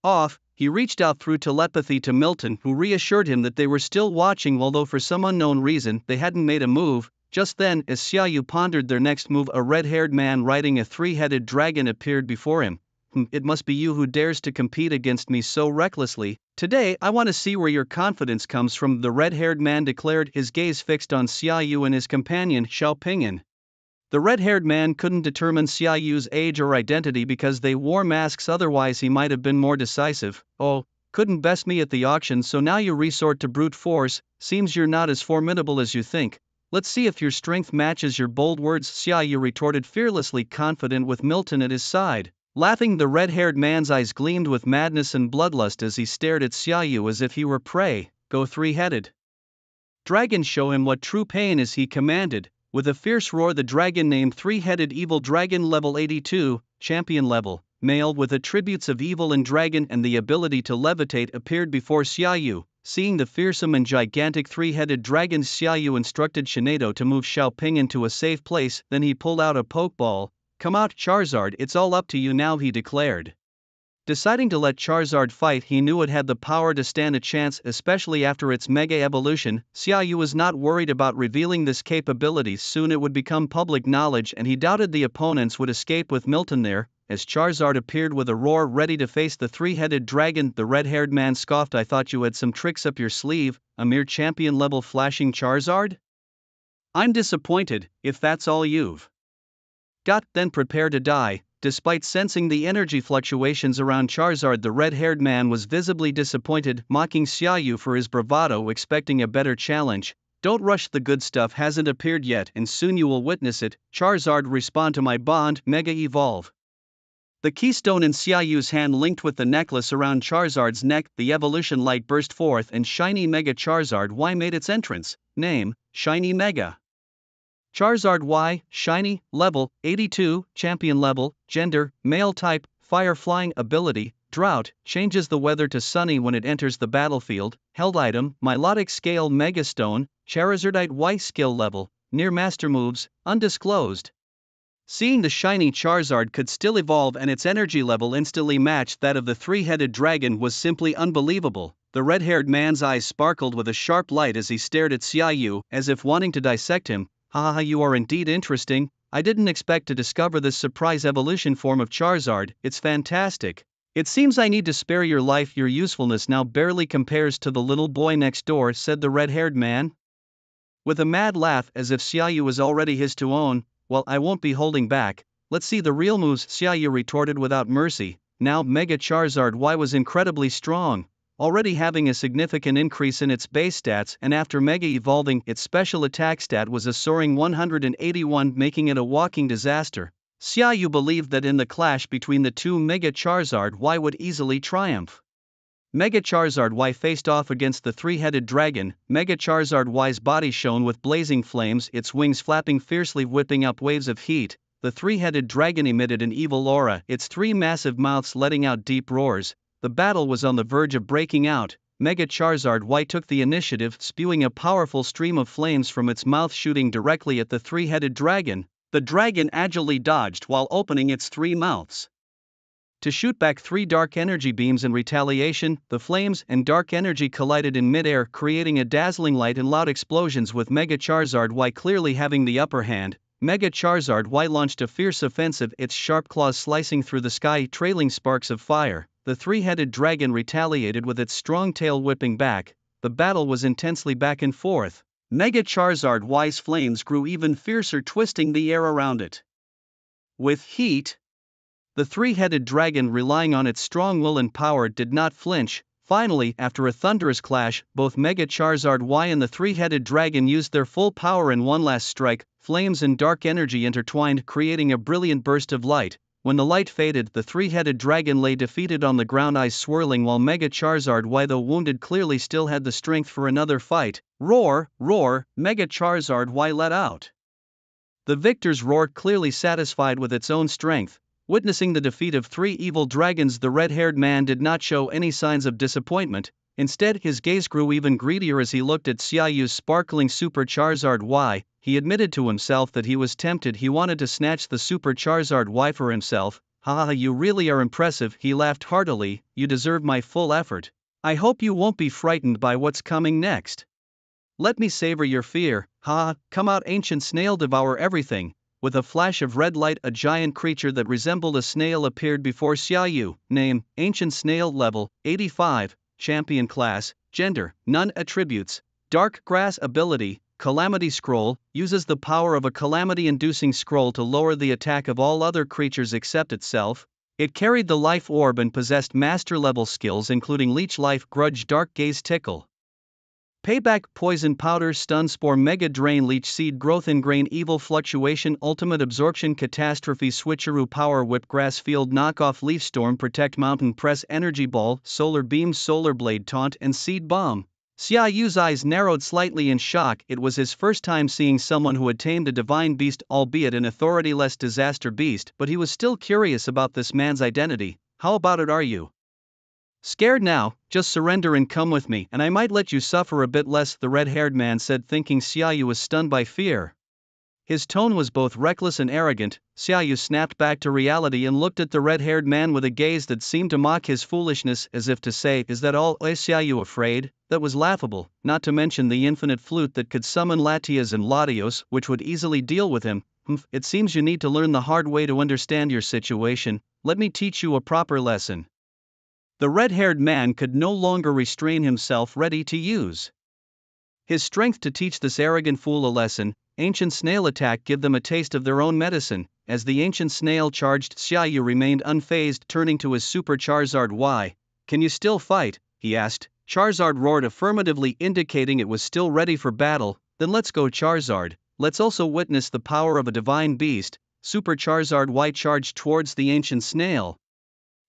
off? He reached out through telepathy to Milton, who reassured him that they were still watching, although for some unknown reason they hadn't made a move. Just then, as Xiaoyu pondered their next move, a red-haired man riding a three-headed dragon appeared before him. It must be you who dares to compete against me so recklessly. Today I want to see where your confidence comes from, the red-haired man declared, his gaze fixed on Xiaoyu and his companion Xiaoping. The red-haired man couldn't determine Xiaoyu's age or identity because they wore masks, otherwise he might have been more decisive. Oh, couldn't best me at the auction, so now you resort to brute force. Seems you're not as formidable as you think. Let's see if your strength matches your bold words, Xiaoyu retorted fearlessly, confident with Milton at his side. Laughing, the red-haired man's eyes gleamed with madness and bloodlust as he stared at Xiaoyu as if he were prey. Go three-headed dragon, show him what true pain is, he commanded. With a fierce roar, the dragon, named Three-Headed Evil Dragon, level 82, champion level, male with attributes of evil and dragon and the ability to levitate, appeared before Xiaoyu. Seeing the fearsome and gigantic three-headed dragon, Xiaoyu instructed Shinedo to move Xiaoping into a safe place, then he pulled out a pokeball. Come out, Charizard, it's all up to you now, he declared. Deciding to let Charizard fight, he knew it had the power to stand a chance, especially after its mega evolution. Xiaoyu was not worried about revealing this capability, soon it would become public knowledge, and he doubted the opponents would escape with Milton there. As Charizard appeared with a roar, ready to face the three-headed dragon, the red-haired man scoffed, I thought you had some tricks up your sleeve, a mere champion-level flashing Charizard? I'm disappointed, if that's all you've got, then prepare to die. Despite sensing the energy fluctuations around Charizard, the red-haired man was visibly disappointed, mocking Xiaoyu for his bravado, expecting a better challenge. Don't rush, the good stuff hasn't appeared yet and soon you will witness it. Charizard, respond to my bond, Mega Evolve. The keystone in Xiaoyu's hand linked with the necklace around Charizard's neck, the evolution light burst forth and Shiny Mega Charizard Y made its entrance. Name, Shiny Mega Charizard Y, Shiny, level 82, champion level, gender, male, type, fire, flying, ability, drought, changes the weather to sunny when it enters the battlefield, held item, Milotic Scale Mega Stone, Charizardite Y, skill level, near master moves, undisclosed. Seeing the shiny Charizard could still evolve and its energy level instantly matched that of the three-headed dragon was simply unbelievable. The red-haired man's eyes sparkled with a sharp light as he stared at Xiaoyu, as if wanting to dissect him. Haha, you are indeed interesting. I didn't expect to discover this surprise evolution form of Charizard, it's fantastic. It seems I need to spare your life, your usefulness now barely compares to the little boy next door, said the red-haired man. With a mad laugh, as if Xiaoyu was already his to own. Well, I won't be holding back. Let's see the real moves, Xiaoyu retorted without mercy. Now Mega Charizard Y was incredibly strong, already having a significant increase in its base stats, and after Mega evolving, its special attack stat was a soaring 181, making it a walking disaster. Xiaoyu believed that in the clash between the two, Mega Charizard Y would easily triumph. Mega Charizard Y faced off against the three-headed dragon. Mega Charizard Y's body shone with blazing flames, its wings flapping fiercely, whipping up waves of heat. The three-headed dragon emitted an evil aura, its three massive mouths letting out deep roars. The battle was on the verge of breaking out. Mega Charizard Y took the initiative, spewing a powerful stream of flames from its mouth, shooting directly at the three-headed dragon. The dragon agilely dodged while opening its three mouths to shoot back three dark energy beams in retaliation. The flames and dark energy collided in midair, creating a dazzling light and loud explosions, with Mega Charizard Y clearly having the upper hand. Mega Charizard Y launched a fierce offensive, its sharp claws slicing through the sky, trailing sparks of fire. The three-headed dragon retaliated with its strong tail whipping back. The battle was intensely back and forth. Mega Charizard Y's flames grew even fiercer, twisting the air around it with heat. The three-headed dragon, relying on its strong will and power, did not flinch. Finally, after a thunderous clash, both Mega Charizard Y and the three-headed dragon used their full power in one last strike. Flames and dark energy intertwined, creating a brilliant burst of light. When the light faded, the three-headed dragon lay defeated on the ground, eyes swirling, while Mega Charizard Y, though wounded, clearly still had the strength for another fight. Roar, roar, Mega Charizard Y let out. The victor's roar, clearly satisfied with its own strength. Witnessing the defeat of three evil dragons, the red-haired man did not show any signs of disappointment. Instead, his gaze grew even greedier as he looked at Xiaoyu's sparkling Super Charizard Y. He admitted to himself that he was tempted. He wanted to snatch the Super Charizard Y for himself. Haha, you really are impressive, he laughed heartily, you deserve my full effort. I hope you won't be frightened by what's coming next. Let me savor your fear. Ha, come out, ancient snail, devour everything. With a flash of red light, a giant creature that resembled a snail appeared before Xiaoyu. Name, Ancient Snail. Level, 85. Champion class, gender, none. Attributes, Dark Grass. Ability, Calamity Scroll, uses the power of a calamity-inducing scroll to lower the attack of all other creatures except itself. It carried the Life Orb and possessed master-level skills including Leech Life, Grudge, Dark Gaze, Tickle, Payback, Poison Powder, Stun, Spore, Mega Drain, Leech Seed, Growth, Ingrain, Evil, Fluctuation, Ultimate Absorption, Catastrophe, Switcheroo, Power Whip, Grass Field, Knockoff, Leaf Storm, Protect, Mountain Press, Energy Ball, Solar Beam, Solar Blade, Taunt, and Seed Bomb. Xiaoyu's eyes narrowed slightly in shock. It was his first time seeing someone who had tamed a divine beast, albeit an authority-less disaster beast, but he was still curious about this man's identity. How about it, are you scared now? Just surrender and come with me, and I might let you suffer a bit less, the red-haired man said, thinking Xiaoyu was stunned by fear. His tone was both reckless and arrogant. Xiaoyu snapped back to reality and looked at the red-haired man with a gaze that seemed to mock his foolishness, as if to say, is that all? Is Xiaoyu afraid? That was laughable, not to mention the infinite flute that could summon Latias and Latios, which would easily deal with him. It seems you need to learn the hard way to understand your situation. Let me teach you a proper lesson. The red-haired man could no longer restrain himself, ready to use his strength to teach this arrogant fool a lesson. Ancient Snail attack, give them a taste of their own medicine. As the ancient snail charged, Xiaoyu remained unfazed, turning to his Super Charizard Y. Can you still fight? He asked. Charizard roared affirmatively, indicating it was still ready for battle. Then let's go, Charizard. Let's also witness the power of a divine beast. Super Charizard Y charged towards the ancient snail.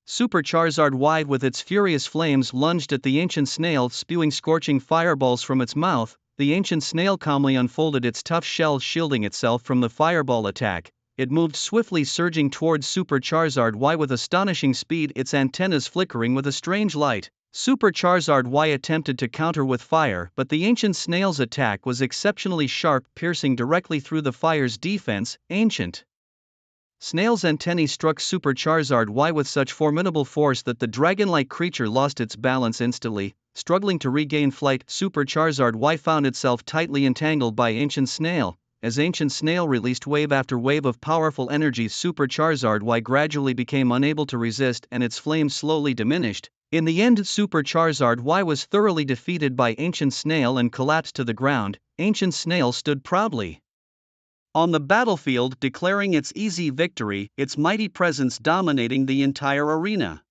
Super Charizard Y with its furious flames lunged at the ancient snail, spewing scorching fireballs from its mouth. The ancient snail calmly unfolded its tough shell, shielding itself from the fireball attack. It moved swiftly, surging towards Super Charizard Y with astonishing speed, its antennas flickering with a strange light. Super Charizard Y attempted to counter with fire, but the ancient snail's attack was exceptionally sharp, piercing directly through the fire's defense. Ancient Snail's antennae struck Super Charizard Y with such formidable force that the dragon-like creature lost its balance instantly. Struggling to regain flight, Super Charizard Y found itself tightly entangled by Ancient Snail. As Ancient Snail released wave after wave of powerful energy, Super Charizard Y gradually became unable to resist and its flames slowly diminished. In the end, Super Charizard Y was thoroughly defeated by Ancient Snail and collapsed to the ground. Ancient Snail stood proudly on the battlefield, declaring its easy victory, its mighty presence dominating the entire arena.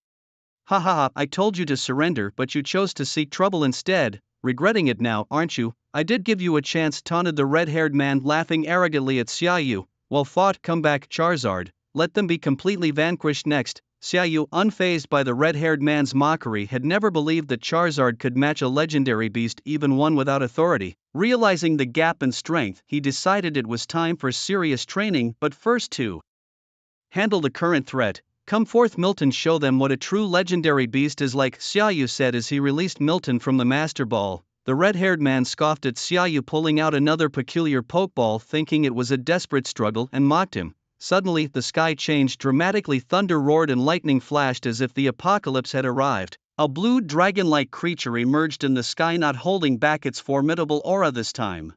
Ha ha ha, I told you to surrender, but you chose to seek trouble instead. Regretting it now, aren't you? I did give you a chance, taunted the red-haired man, laughing arrogantly at Xiaoyu. Well fought, come back, Charizard. Let them be completely vanquished next. Xiaoyu, unfazed by the red-haired man's mockery, had never believed that Charizard could match a legendary beast, even one without authority. Realizing the gap in strength, he decided it was time for serious training, but first to handle the current threat. Come forth, Milton, show them what a true legendary beast is like, Xiaoyu said as he released Milton from the Master Ball. The red-haired man scoffed at Xiaoyu, pulling out another peculiar Pokeball, thinking it was a desperate struggle, and mocked him. Suddenly, the sky changed dramatically, thunder roared and lightning flashed as if the apocalypse had arrived. A blue dragon-like creature emerged in the sky, not holding back its formidable aura this time.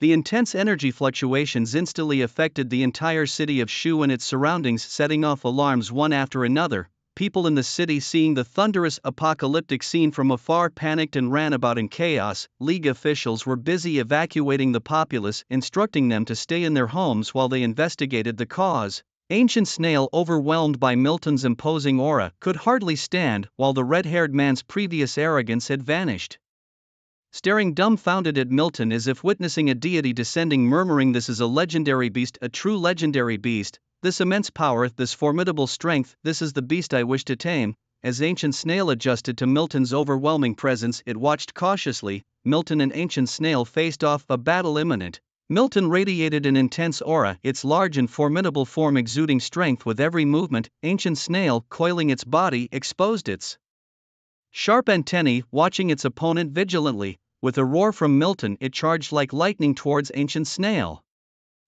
The intense energy fluctuations instantly affected the entire city of Shu and its surroundings, setting off alarms one after another. People in the city, seeing the thunderous apocalyptic scene from afar, panicked and ran about in chaos. League officials were busy evacuating the populace, instructing them to stay in their homes while they investigated the cause. Ancient Snail, overwhelmed by Milton's imposing aura, could hardly stand, while the red-haired man's previous arrogance had vanished. Staring dumbfounded at Milton as if witnessing a deity descending, murmuring, "This is a legendary beast, a true legendary beast. This immense power, this formidable strength, this is the beast I wish to tame." As Ancient Snail adjusted to Milton's overwhelming presence, it watched cautiously. Milton and Ancient Snail faced off, a battle imminent. Milton radiated an intense aura, its large and formidable form exuding strength with every movement. Ancient Snail, coiling its body, exposed its Sharp antennae, watching its opponent vigilantly. With a roar from Milton, it charged like lightning towards Ancient Snail.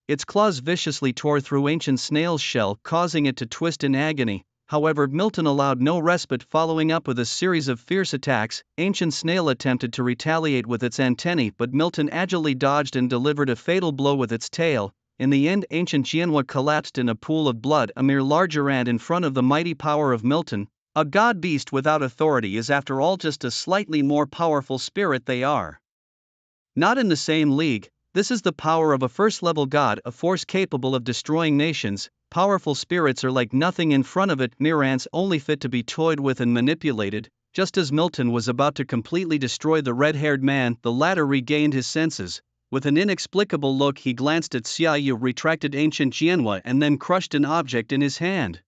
Its claws viciously tore through Ancient Snail's shell, causing it to twist in agony. However, Milton allowed no respite, following up with a series of fierce attacks. Ancient Snail attempted to retaliate with its antennae, but Milton agilely dodged and delivered a fatal blow with its tail. In the end, Ancient Jianhua collapsed in a pool of blood, a mere larger ant in front of the mighty power of Milton. A god beast without authority is after all just a slightly more powerful spirit. They are not in the same league. This is the power of a first-level god, a force capable of destroying nations. Powerful spirits are like nothing in front of it, mere ants only fit to be toyed with and manipulated. Just as Milton was about to completely destroy the red-haired man, the latter regained his senses. With an inexplicable look, he glanced at Xiaoyu, retracted Ancient Jianhua, and then crushed an object in his hand.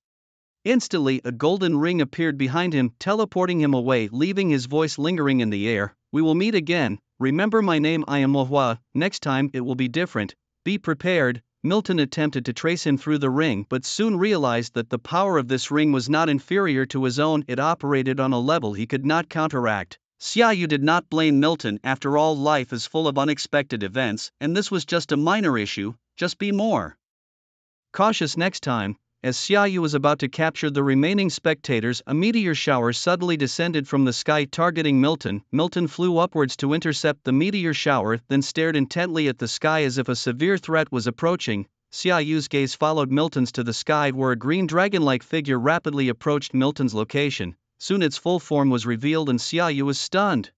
Instantly, a golden ring appeared behind him, teleporting him away, leaving his voice lingering in the air. We will meet again. Remember my name, I am Mohua. Next time, it will be different. Be prepared. Milton attempted to trace him through the ring, but soon realized that the power of this ring was not inferior to his own. It operated on a level he could not counteract. Xiaoyu did not blame Milton. After all, life is full of unexpected events, and this was just a minor issue. Just be more cautious next time. As Xiaoyu was about to capture the remaining spectators, a meteor shower suddenly descended from the sky, targeting Milton. Milton flew upwards to intercept the meteor shower, then stared intently at the sky as if a severe threat was approaching. Xiaoyu's gaze followed Milton's to the sky, where a green dragon-like figure rapidly approached Milton's location. Soon its full form was revealed and Xiaoyu was stunned.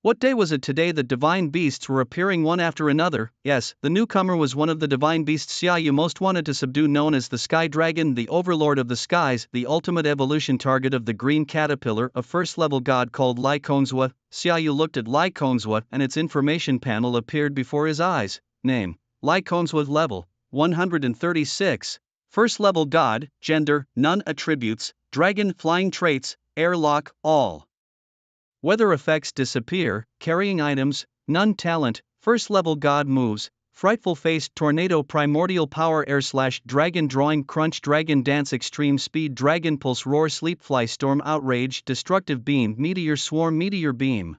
What day was it today that divine beasts were appearing one after another? Yes, the newcomer was one of the divine beasts Xiaoyu most wanted to subdue, known as the Sky Dragon, the overlord of the skies, the ultimate evolution target of the green caterpillar, a first-level god called Lai Kongzhua. Xiaoyu looked at Lai Kongzhua, and its information panel appeared before his eyes. Name: Lai Kongzhua. Level: 136. First-level god. Gender: none. Attributes: dragon. Flying traits: airlock, all. Weather effects: disappear, carrying items, none. Talent: first-level god. Moves: frightful face, tornado, primordial power, air/dragon, drawing, crunch, dragon dance, extreme speed, dragon pulse, roar, sleep, fly, storm, outrage, destructive beam, meteor swarm, meteor beam.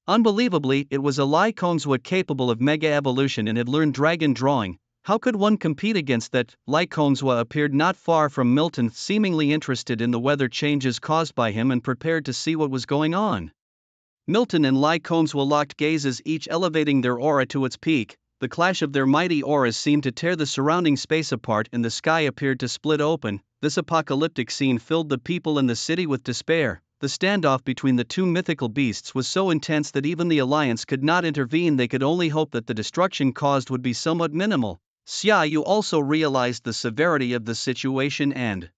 Unbelievably, it was a Lai Kongzhua capable of mega evolution and had learned dragon drawing. How could one compete against that? Lai Kongzhua appeared not far from Milton, seemingly interested in the weather changes caused by him and prepared to see what was going on. Milton and Lai Kongzhua locked gazes, each elevating their aura to its peak. The clash of their mighty auras seemed to tear the surrounding space apart, and the sky appeared to split open. This apocalyptic scene filled the people in the city with despair. The standoff between the two mythical beasts was so intense that even the Alliance could not intervene. They could only hope that the destruction caused would be somewhat minimal. Xiaoyu also realized the severity of the situation and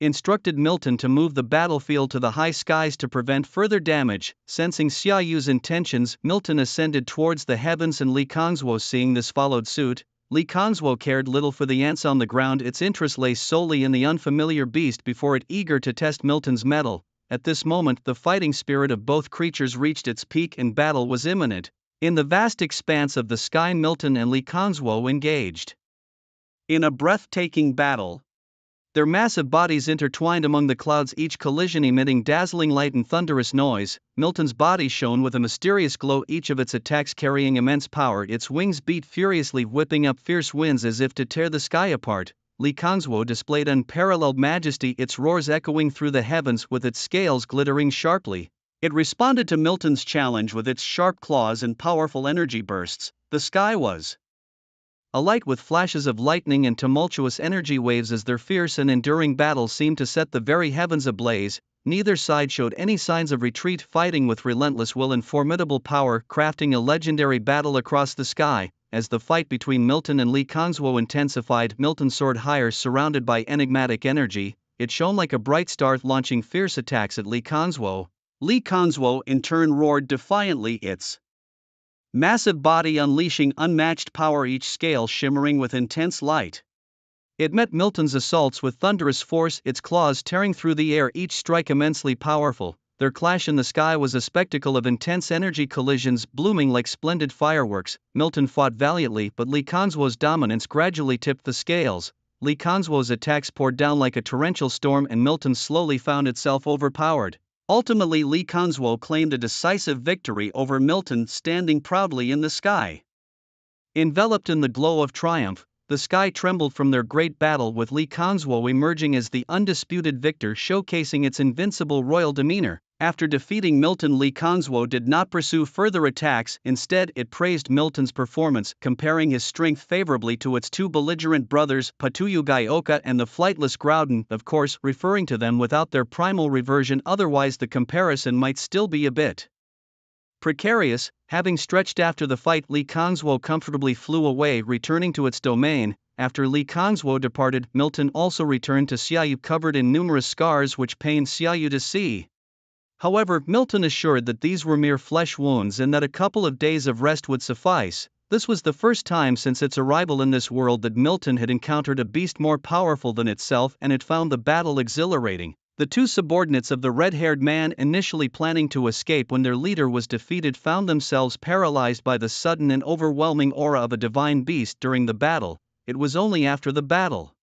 instructed Milton to move the battlefield to the high skies to prevent further damage. Sensing Xiaoyu's intentions, Milton ascended towards the heavens, and Li Kongzhuo, seeing this, followed suit. Li Kongzhuo cared little for the ants on the ground. Its interest lay solely in the unfamiliar beast before it, eager to test Milton's mettle. At this moment, the fighting spirit of both creatures reached its peak and battle was imminent. In the vast expanse of the sky, Milton and Li Kongzhuo engaged in a breathtaking battle. Their massive bodies intertwined among the clouds, each collision emitting dazzling light and thunderous noise. Milton's body shone with a mysterious glow, each of its attacks carrying immense power. Its wings beat furiously, whipping up fierce winds as if to tear the sky apart. Li Kongzhuo displayed unparalleled majesty, its roars echoing through the heavens, with its scales glittering sharply. It responded to Milton's challenge with its sharp claws and powerful energy bursts. The sky was alight with flashes of lightning and tumultuous energy waves as their fierce and enduring battle seemed to set the very heavens ablaze. Neither side showed any signs of retreat, fighting with relentless will and formidable power, crafting a legendary battle across the sky. As the fight between Milton and Li Kongzhuo intensified, Milton soared higher, surrounded by enigmatic energy. It shone like a bright star, launching fierce attacks at Li Kongzhuo. Li Kongzhuo in turn roared defiantly, its massive body unleashing unmatched power, each scale shimmering with intense light. It met Milton's assaults with thunderous force, its claws tearing through the air, each strike immensely powerful. Their clash in the sky was a spectacle of intense energy collisions, blooming like splendid fireworks. Milton fought valiantly, but Li Kongzhuo's dominance gradually tipped the scales. Li Kongzhuo's attacks poured down like a torrential storm, and Milton slowly found itself overpowered. Ultimately, Li Kanzhuo claimed a decisive victory over Milton, standing proudly in the sky. Enveloped in the glow of triumph, the sky trembled from their great battle, with Li Kanzhuo emerging as the undisputed victor, showcasing its invincible royal demeanor. After defeating Milton, Li Kanzhuo did not pursue further attacks. Instead, it praised Milton's performance, comparing his strength favorably to its two belligerent brothers, Patuyu Gaioka and the flightless Groudon, of course referring to them without their primal reversion, otherwise the comparison might still be a bit precarious. Having stretched after the fight, Li Kanzhuo comfortably flew away, returning to its domain. After Li Kanzhuo departed, Milton also returned to Xiaoyu, covered in numerous scars which pained Xiaoyu to see. However, Milton assured that these were mere flesh wounds and that a couple of days of rest would suffice. This was the first time since its arrival in this world that Milton had encountered a beast more powerful than itself, and it found the battle exhilarating. The two subordinates of the red-haired man, initially planning to escape when their leader was defeated, found themselves paralyzed by the sudden and overwhelming aura of a divine beast during the battle. It was only after the battle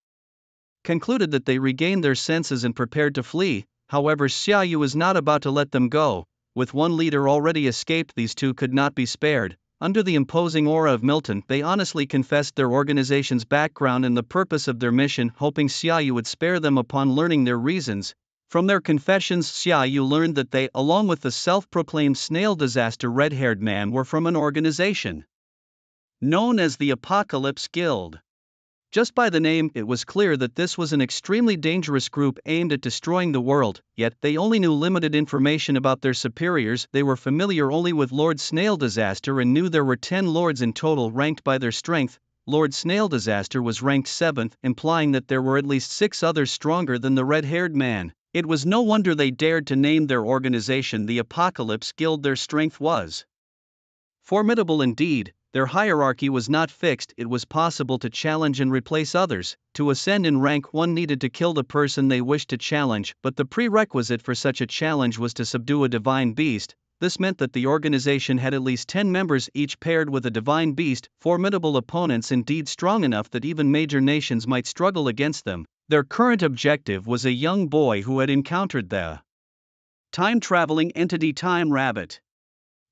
concluded that they regained their senses and prepared to flee. However, Xiaoyu was not about to let them go. With one leader already escaped, these two could not be spared. Under the imposing aura of Milton, they honestly confessed their organization's background and the purpose of their mission, hoping Xiaoyu would spare them upon learning their reasons. From their confessions, Xiaoyu learned that they, along with the self-proclaimed snail disaster red-haired man, were from an organization known as the Apocalypse Guild. Just by the name, it was clear that this was an extremely dangerous group aimed at destroying the world, yet they only knew limited information about their superiors. They were familiar only with Lord Snail Disaster and knew there were 10 lords in total ranked by their strength. Lord Snail Disaster was ranked 7th, implying that there were at least 6 others stronger than the red-haired man. It was no wonder they dared to name their organization the Apocalypse Guild. Their strength was formidable indeed. Their hierarchy was not fixed. It was possible to challenge and replace others. To ascend in rank, one needed to kill the person they wished to challenge, but the prerequisite for such a challenge was to subdue a divine beast. This meant that the organization had at least 10 members, each paired with a divine beast, formidable opponents indeed, strong enough that even major nations might struggle against them. Their current objective was a young boy who had encountered the time-traveling entity Time Rabbit.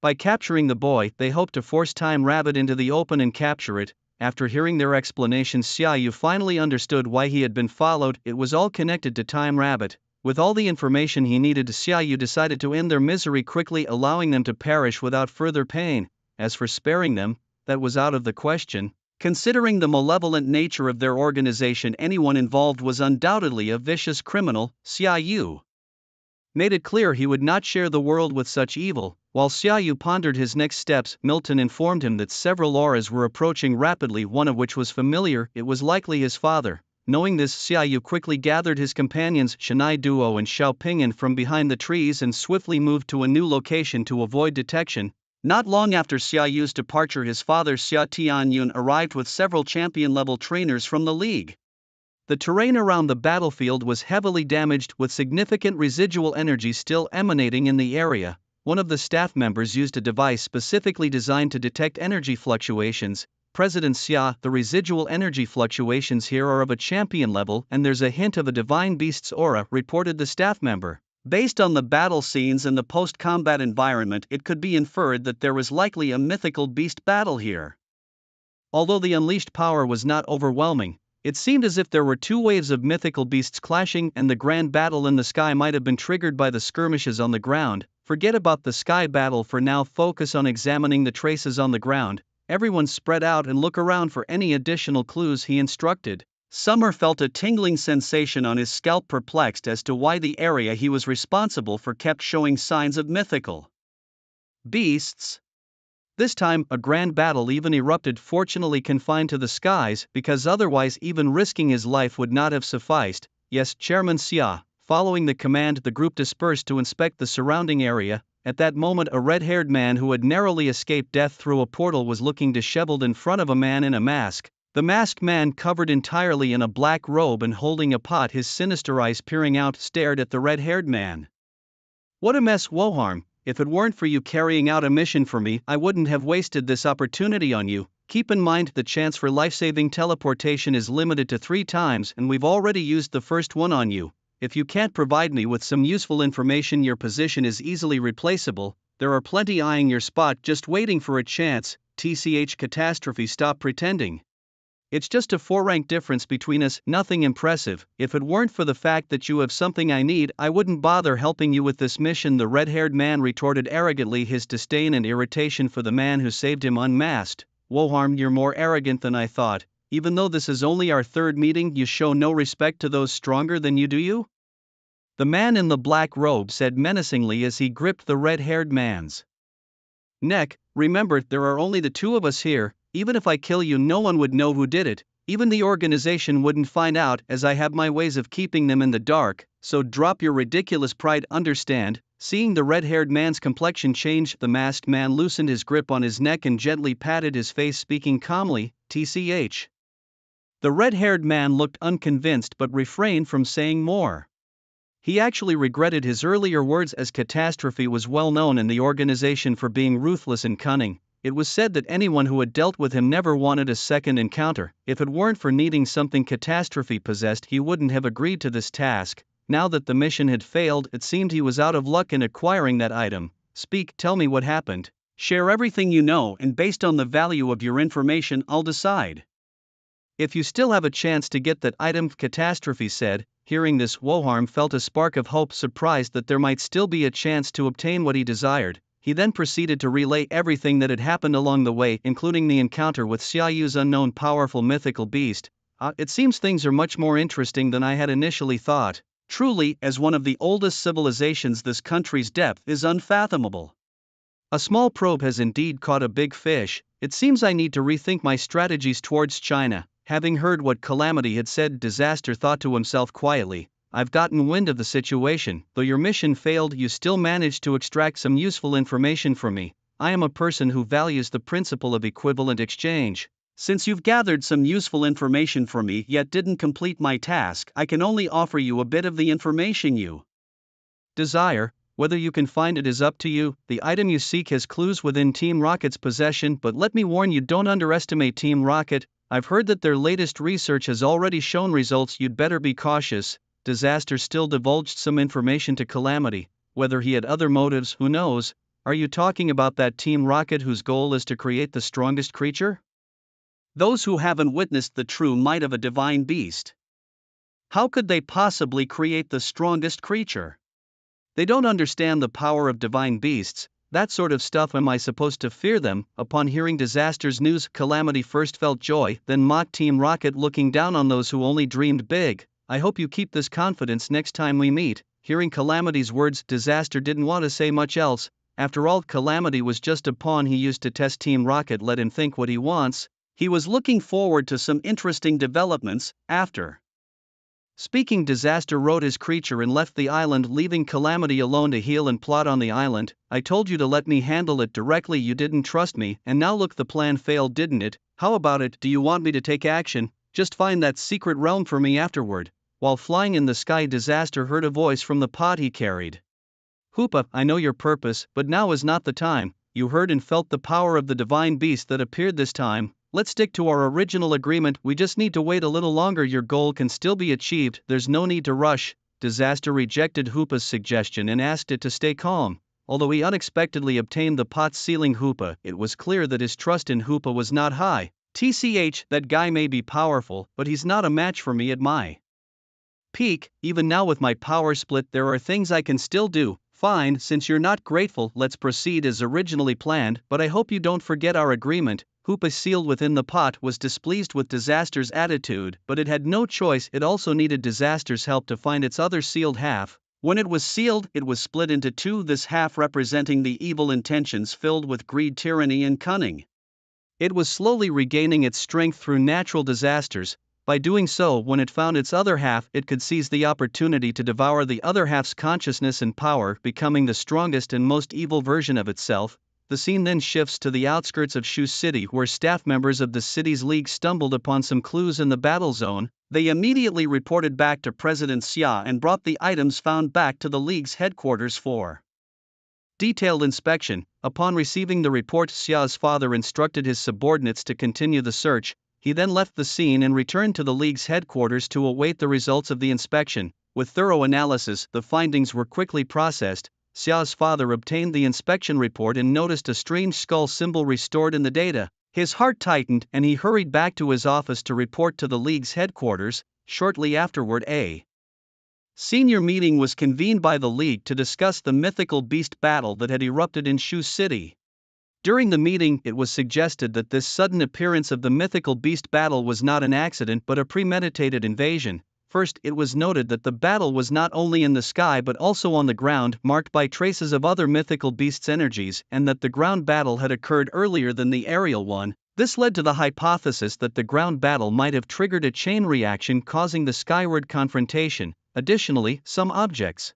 By capturing the boy, they hoped to force Time Rabbit into the open and capture it. After hearing their explanations, Xiaoyu finally understood why he had been followed. It was all connected to Time Rabbit. With all the information he needed, Xiaoyu decided to end their misery quickly, allowing them to perish without further pain. As for sparing them, that was out of the question. Considering the malevolent nature of their organization, anyone involved was undoubtedly a vicious criminal. Xiaoyu made it clear he would not share the world with such evil. While Xiaoyu pondered his next steps, Milton informed him that several auras were approaching rapidly, one of which was familiar. It was likely his father. Knowing this, Xiaoyu quickly gathered his companions Shanai Duo and Xiao Pingyan from behind the trees and swiftly moved to a new location to avoid detection. Not long after Xiaoyu's departure, his father Xia Tianyun arrived with several champion-level trainers from the league. The terrain around the battlefield was heavily damaged, with significant residual energy still emanating in the area. One of the staff members used a device specifically designed to detect energy fluctuations. President Xia, the residual energy fluctuations here are of a champion level, and there's a hint of a divine beast's aura, reported the staff member. Based on the battle scenes and the post-combat environment, it could be inferred that there was likely a mythical beast battle here. Although the unleashed power was not overwhelming, it seemed as if there were 2 waves of mythical beasts clashing, and the grand battle in the sky might have been triggered by the skirmishes on the ground. Forget about the sky battle for now, focus on examining the traces on the ground. Everyone spread out and look around for any additional clues, he instructed. Summer felt a tingling sensation on his scalp, perplexed as to why the area he was responsible for kept showing signs of mythical beasts. This time, a grand battle even erupted, fortunately confined to the skies, because otherwise even risking his life would not have sufficed. Yes, Chairman Xia. Following the command, the group dispersed to inspect the surrounding area. At that moment, a red-haired man who had narrowly escaped death through a portal was looking disheveled in front of a man in a mask. The masked man, covered entirely in a black robe and holding a pot, his sinister eyes peering out, stared at the red-haired man. What a mess, Woharm. If it weren't for you carrying out a mission for me, I wouldn't have wasted this opportunity on you. Keep in mind the chance for life-saving teleportation is limited to 3 times, and we've already used the first one on you. if you can't provide me with some useful information, your position is easily replaceable. There are plenty eyeing your spot just waiting for a chance. TCH catastrophe, stop pretending. It's just a 4-rank difference between us, nothing impressive. If it weren't for the fact that you have something I need, I wouldn't bother helping you with this mission, the red-haired man retorted arrogantly, his disdain and irritation for the man who saved him unmasked. Woharm, you're more arrogant than I thought. Even though this is only our third meeting, you show no respect to those stronger than you, do you? The man in the black robe said menacingly as he gripped the red-haired man's neck. Remember, there are only the two of us here. Even if I kill you, no one would know who did it. Even the organization wouldn't find out, as I have my ways of keeping them in the dark, so drop your ridiculous pride, understand? Seeing the red-haired man's complexion change, the masked man loosened his grip on his neck and gently patted his face, speaking calmly, TCH. The red-haired man looked unconvinced but refrained from saying more. He actually regretted his earlier words, as Catastrophe was well known in the organization for being ruthless and cunning. It was said that anyone who had dealt with him never wanted a second encounter. If it weren't for needing something Catastrophe possessed, he wouldn't have agreed to this task. Now that the mission had failed, it seemed he was out of luck in acquiring that item. Speak, tell me what happened. Share everything you know, and based on the value of your information, I'll decide if you still have a chance to get that item, Catastrophe said. Hearing this, Woharm felt a spark of hope, surprised that there might still be a chance to obtain what he desired. He then proceeded to relay everything that had happened along the way, including the encounter with Xiaoyu's unknown powerful mythical beast. It seems things are much more interesting than I had initially thought. Truly, as one of the oldest civilizations, this country's depth is unfathomable. A small probe has indeed caught a big fish. It seems I need to rethink my strategies towards China. Having heard what Calamity had said, Disaster thought to himself quietly, I've gotten wind of the situation. Though your mission failed, you still managed to extract some useful information from me. I am a person who values the principle of equivalent exchange. Since you've gathered some useful information from me yet didn't complete my task, I can only offer you a bit of the information you desire. Whether you can find it is up to you. The item you seek has clues within Team Rocket's possession, but let me warn you, don't underestimate Team Rocket. I've heard that their latest research has already shown results. You'd better be cautious. Disaster still divulged some information to Calamity. Whether he had other motives, who knows? Are you talking about that Team Rocket whose goal is to create the strongest creature? Those who haven't witnessed the true might of a divine beast. How could they possibly create the strongest creature? They don't understand the power of divine beasts. That sort of stuff. Am I supposed to fear them? Upon hearing Disaster's news, Calamity first felt joy, then mocked Team Rocket, looking down on those who only dreamed big. I hope you keep this confidence next time we meet. Hearing Calamity's words, Disaster didn't want to say much else. After all, Calamity was just a pawn he used to test Team Rocket. Let him think what he wants. He was looking forward to some interesting developments. After speaking, Disaster rode his creature and left the island, leaving Calamity alone to heal and plot on the island. I told you to let me handle it directly. You didn't trust me, and now look, the plan failed, didn't it? How about it? Do you want me to take action? Just find that secret realm for me afterward. While flying in the sky, Disaster heard a voice from the pod he carried. Hoopa, I know your purpose, but now is not the time. You heard and felt the power of the divine beast that appeared this time. Let's stick to our original agreement. We just need to wait a little longer. Your goal can still be achieved. There's no need to rush. Disaster rejected Hoopa's suggestion and asked it to stay calm. Although he unexpectedly obtained the pot's sealing Hoopa, it was clear that his trust in Hoopa was not high. TCH, that guy may be powerful, but he's not a match for me at my peak. Even now with my power split, there are things I can still do. Fine, since you're not grateful, let's proceed as originally planned, but I hope you don't forget our agreement. Hoopa, sealed within the pot, was displeased with Disaster's attitude, but it had no choice. It also needed Disaster's help to find its other sealed half. When it was sealed, it was split into two, this half representing the evil intentions filled with greed, tyranny, and cunning. It was slowly regaining its strength through natural disasters. By doing so, when it found its other half, it could seize the opportunity to devour the other half's consciousness and power, becoming the strongest and most evil version of itself. The scene then shifts to the outskirts of Shu City, where staff members of the city's league stumbled upon some clues in the battle zone. They immediately reported back to President Xia and brought the items found back to the league's headquarters for detailed inspection. Upon receiving the report, Xia's father instructed his subordinates to continue the search. He then left the scene and returned to the league's headquarters to await the results of the inspection. With thorough analysis, the findings were quickly processed. Xiao's father obtained the inspection report and noticed a strange skull symbol restored in the data. His heart tightened and he hurried back to his office to report to the League's headquarters. Shortly afterward, a senior meeting was convened by the League to discuss the mythical beast battle that had erupted in Shu City. During the meeting, it was suggested that this sudden appearance of the mythical beast battle was not an accident but a premeditated invasion. First, it was noted that the battle was not only in the sky but also on the ground, marked by traces of other mythical beasts' energies, and that the ground battle had occurred earlier than the aerial one. This led to the hypothesis that the ground battle might have triggered a chain reaction causing the skyward confrontation. Additionally, some objects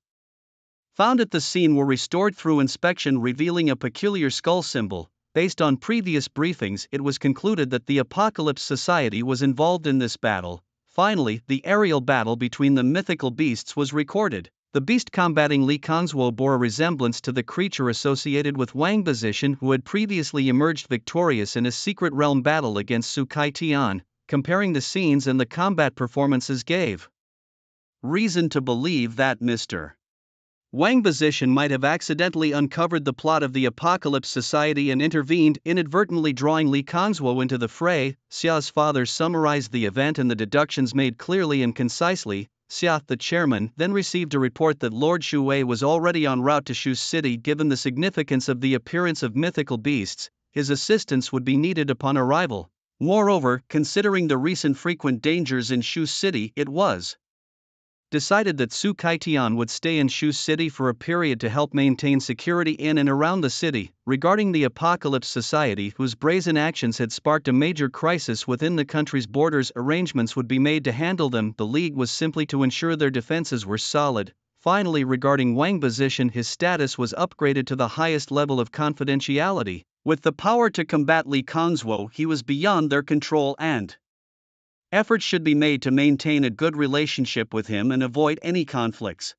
found at the scene were restored through inspection, revealing a peculiar skull symbol. Based on previous briefings, it was concluded that the Apocalypse Society was involved in this battle. Finally, the aerial battle between the mythical beasts was recorded. The beast combating Li Kongzuo bore a resemblance to the creature associated with Wang Bazishan, who had previously emerged victorious in a secret realm battle against Su Kai Tian. Comparing the scenes and the combat performances gave reason to believe that Mr. Wang Bazishan might have accidentally uncovered the plot of the Apocalypse Society and intervened, inadvertently drawing Li Kongzuo into the fray. Xiao's father summarized the event and the deductions made clearly and concisely. Xia, the chairman, then received a report that Lord Shuwei was already en route to Shu City. Given the significance of the appearance of mythical beasts, his assistance would be needed upon arrival. Moreover, considering the recent frequent dangers in Shu City, it was decided that Su Kaitian would stay in Shu City for a period to help maintain security in and around the city. Regarding the Apocalypse Society, whose brazen actions had sparked a major crisis within the country's borders, arrangements would be made to handle them. The League was simply to ensure their defenses were solid. Finally, regarding Wang Bazishan, his status was upgraded to the highest level of confidentiality. With the power to combat Li Kongzuo, he was beyond their control, and efforts should be made to maintain a good relationship with him and avoid any conflicts.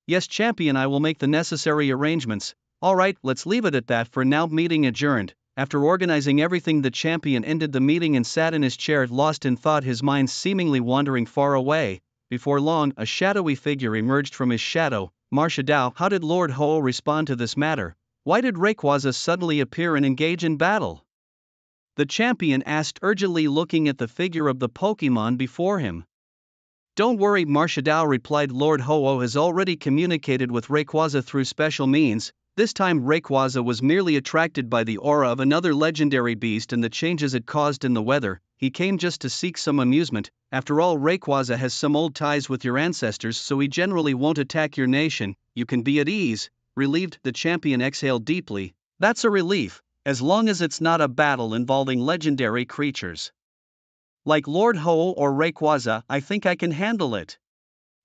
Yes, champion, I will make the necessary arrangements. Alright, let's leave it at that for now. Meeting adjourned. After organizing everything, the champion ended the meeting and sat in his chair, lost in thought, his mind seemingly wandering far away. Before long, a shadowy figure emerged from his shadow. Marcia Dao, how did Lord Ho respond to this matter? Why did Rayquaza suddenly appear and engage in battle? The champion asked urgently, looking at the figure of the Pokémon before him. Don't worry, Marcia Dao replied. Lord Ho has already communicated with Rayquaza through special means. This time Rayquaza was merely attracted by the aura of another legendary beast and the changes it caused in the weather. He came just to seek some amusement. After all, Rayquaza has some old ties with your ancestors, so he generally won't attack your nation. You can be at ease. Relieved, the champion exhaled deeply. That's a relief, as long as it's not a battle involving legendary creatures like Lord Ho or Rayquaza. I think I can handle it.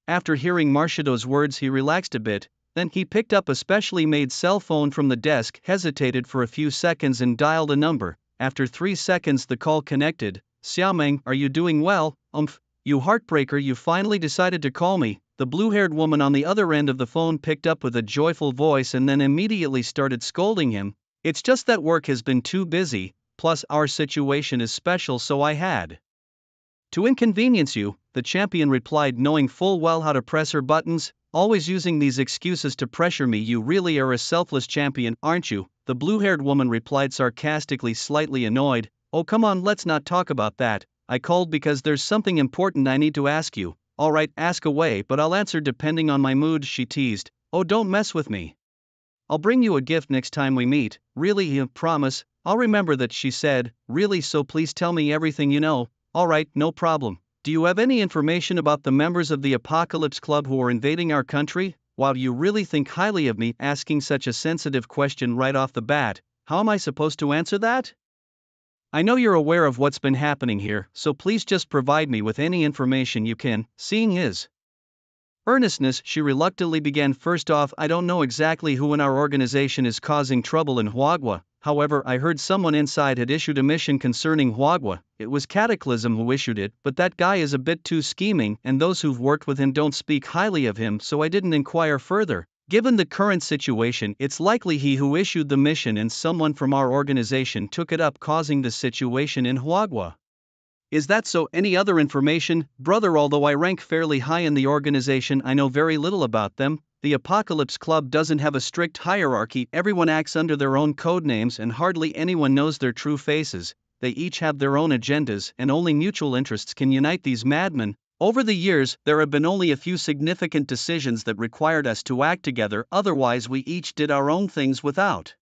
After hearing Marshado's words, he relaxed a bit. Then he picked up a specially made cell phone from the desk, hesitated for a few seconds and dialed a number. After 3 seconds the call connected. Xiaomeng, are you doing well? You heartbreaker, you finally decided to call me. The blue-haired woman on the other end of the phone picked up with a joyful voice and then immediately started scolding him. It's just that work has been too busy, plus our situation is special, so I had to inconvenience you, the champion replied, knowing full well how to press her buttons. Always using these excuses to pressure me. You really are a selfless champion, aren't you? The blue-haired woman replied sarcastically, slightly annoyed. Oh come on, let's not talk about that. I called because there's something important I need to ask you. Alright, ask away, but I'll answer depending on my mood, she teased. Oh, don't mess with me. I'll bring you a gift next time we meet. Really, you promise? I'll remember that, she said. Really, so please tell me everything you know. Alright, no problem. Do you have any information about the members of the Apocalypse Club who are invading our country? Wow, you really think highly of me, asking such a sensitive question right off the bat. How am I supposed to answer that? I know you're aware of what's been happening here, so please just provide me with any information you can. Seeing his earnestness, she reluctantly began. First off, I don't know exactly who in our organization is causing trouble in Huagua. However, I heard someone inside had issued a mission concerning Huagua. It was Cataclysm who issued it, but that guy is a bit too scheming, and those who've worked with him don't speak highly of him, so I didn't inquire further. Given the current situation, it's likely he who issued the mission and someone from our organization took it up, causing the situation in Huagua Is that so? Any other information, brother? Although I rank fairly high in the organization, I know very little about them. The Apocalypse Club doesn't have a strict hierarchy, everyone acts under their own codenames and hardly anyone knows their true faces. They each have their own agendas and only mutual interests can unite these madmen. Over the years, there have been only a few significant decisions that required us to act together, otherwise we each did our own things without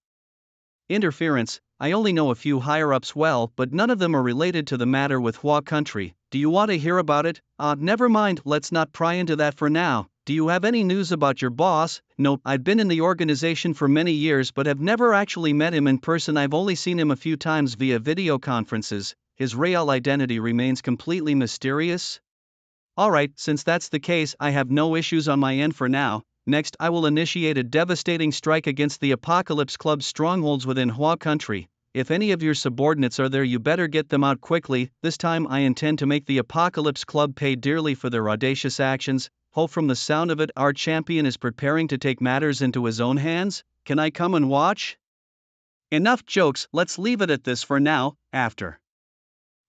interference. I only know a few higher-ups well, but none of them are related to the matter with Hua country. Do you want to hear about it? Never mind, let's not pry into that for now. Do you have any news about your boss? No, I've been in the organization for many years but have never actually met him in person. I've only seen him a few times via video conferences. His real identity remains completely mysterious. Alright, since that's the case, I have no issues on my end for now. Next, I will initiate a devastating strike against the Apocalypse Club's strongholds within Hua country. If any of your subordinates are there, you better get them out quickly. This time I intend to make the Apocalypse Club pay dearly for their audacious actions. Ho, from the sound of it, our champion is preparing to take matters into his own hands. Can I come and watch? Enough jokes, let's leave it at this for now. After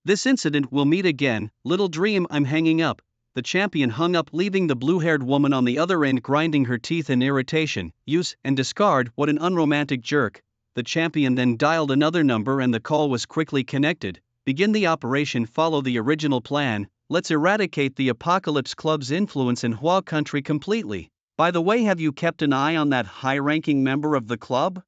this incident we'll meet again. Little dream I'm hanging up. The champion hung up, leaving the blue-haired woman on the other end grinding her teeth in irritation. Use and discard, what an unromantic jerk. The champion then dialed another number and the call was quickly connected. Begin the operation, follow the original plan. Let's eradicate the Apocalypse Club's influence in Hua country completely. By the way, have you kept an eye on that high-ranking member of the club?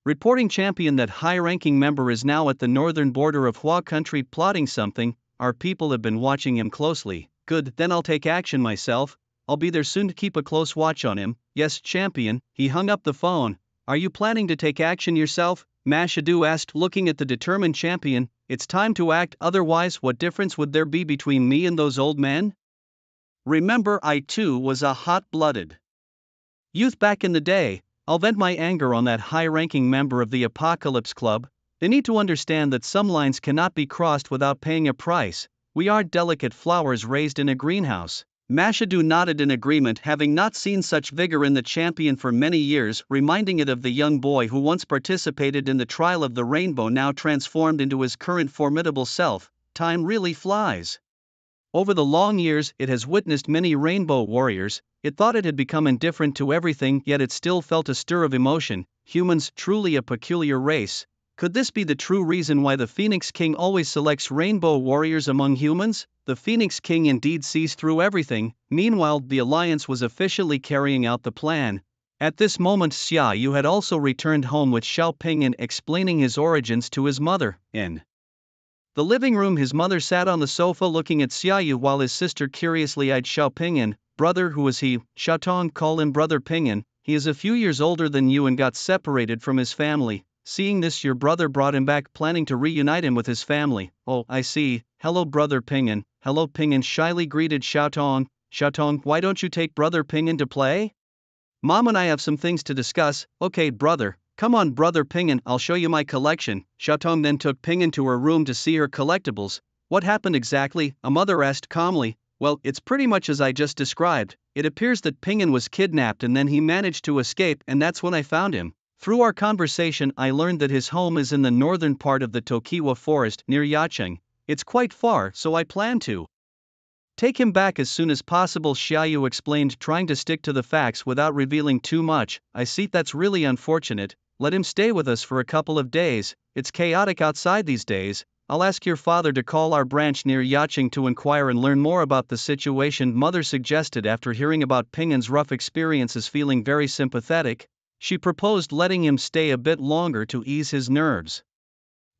Reporting champion, that high-ranking member is now at the northern border of Hua country plotting something. Our people have been watching him closely. Good, then I'll take action myself. I'll be there soon to keep a close watch on him. Yes, champion. He hung up the phone. Are you planning to take action yourself? Mashadu asked, looking at the determined champion. It's time to act, otherwise what difference would there be between me and those old men? Remember, I too was a hot-blooded youth back in the day. I'll vent my anger on that high-ranking member of the Apocalypse Club. They need to understand that some lines cannot be crossed without paying a price. We are delicate flowers raised in a greenhouse. Mashadu nodded in agreement, having not seen such vigor in the champion for many years, reminding it of the young boy who once participated in the trial of the rainbow, now transformed into his current formidable self. Time really flies. Over the long years, it has witnessed many rainbow warriors. It thought it had become indifferent to everything, yet it still felt a stir of emotion. Humans, truly a peculiar race. Could this be the true reason why the Phoenix King always selects rainbow warriors among humans? The Phoenix King indeed sees through everything. Meanwhile, the Alliance was officially carrying out the plan. At this moment, Xia Yu had also returned home with Xiao Pingyan, explaining his origins to his mother. In the living room, his mother sat on the sofa looking at Xia Yu while his sister curiously eyed Xiao Pingyan. Brother, who is he? Xiaotong, call him Brother Pingyan. He is a few years older than you and got separated from his family. Seeing this, your brother brought him back, planning to reunite him with his family. Oh, I see. Hello, Brother Pingyan. Hello, Pingyan shyly greeted Xiaotong. Xiaotong, why don't you take Brother Pingyan to play? Mom and I have some things to discuss. Okay, brother. Come on, Brother Pingyan, I'll show you my collection. Xiaotong then took Pingyan to her room to see her collectibles. What happened exactly? A mother asked calmly. Well, it's pretty much as I just described. It appears that Pingyan was kidnapped and then he managed to escape, and that's when I found him. Through our conversation, I learned that his home is in the northern part of the Tokiwa forest near Yacheng. It's quite far, so I plan to take him back as soon as possible, Xiaoyu explained, trying to stick to the facts without revealing too much. I see, that's really unfortunate. Let him stay with us for a couple of days. It's chaotic outside these days. I'll ask your father to call our branch near Yacheng to inquire and learn more about the situation, Mother suggested after hearing about Pingyan's rough experiences. Feeling very sympathetic, she proposed letting him stay a bit longer to ease his nerves.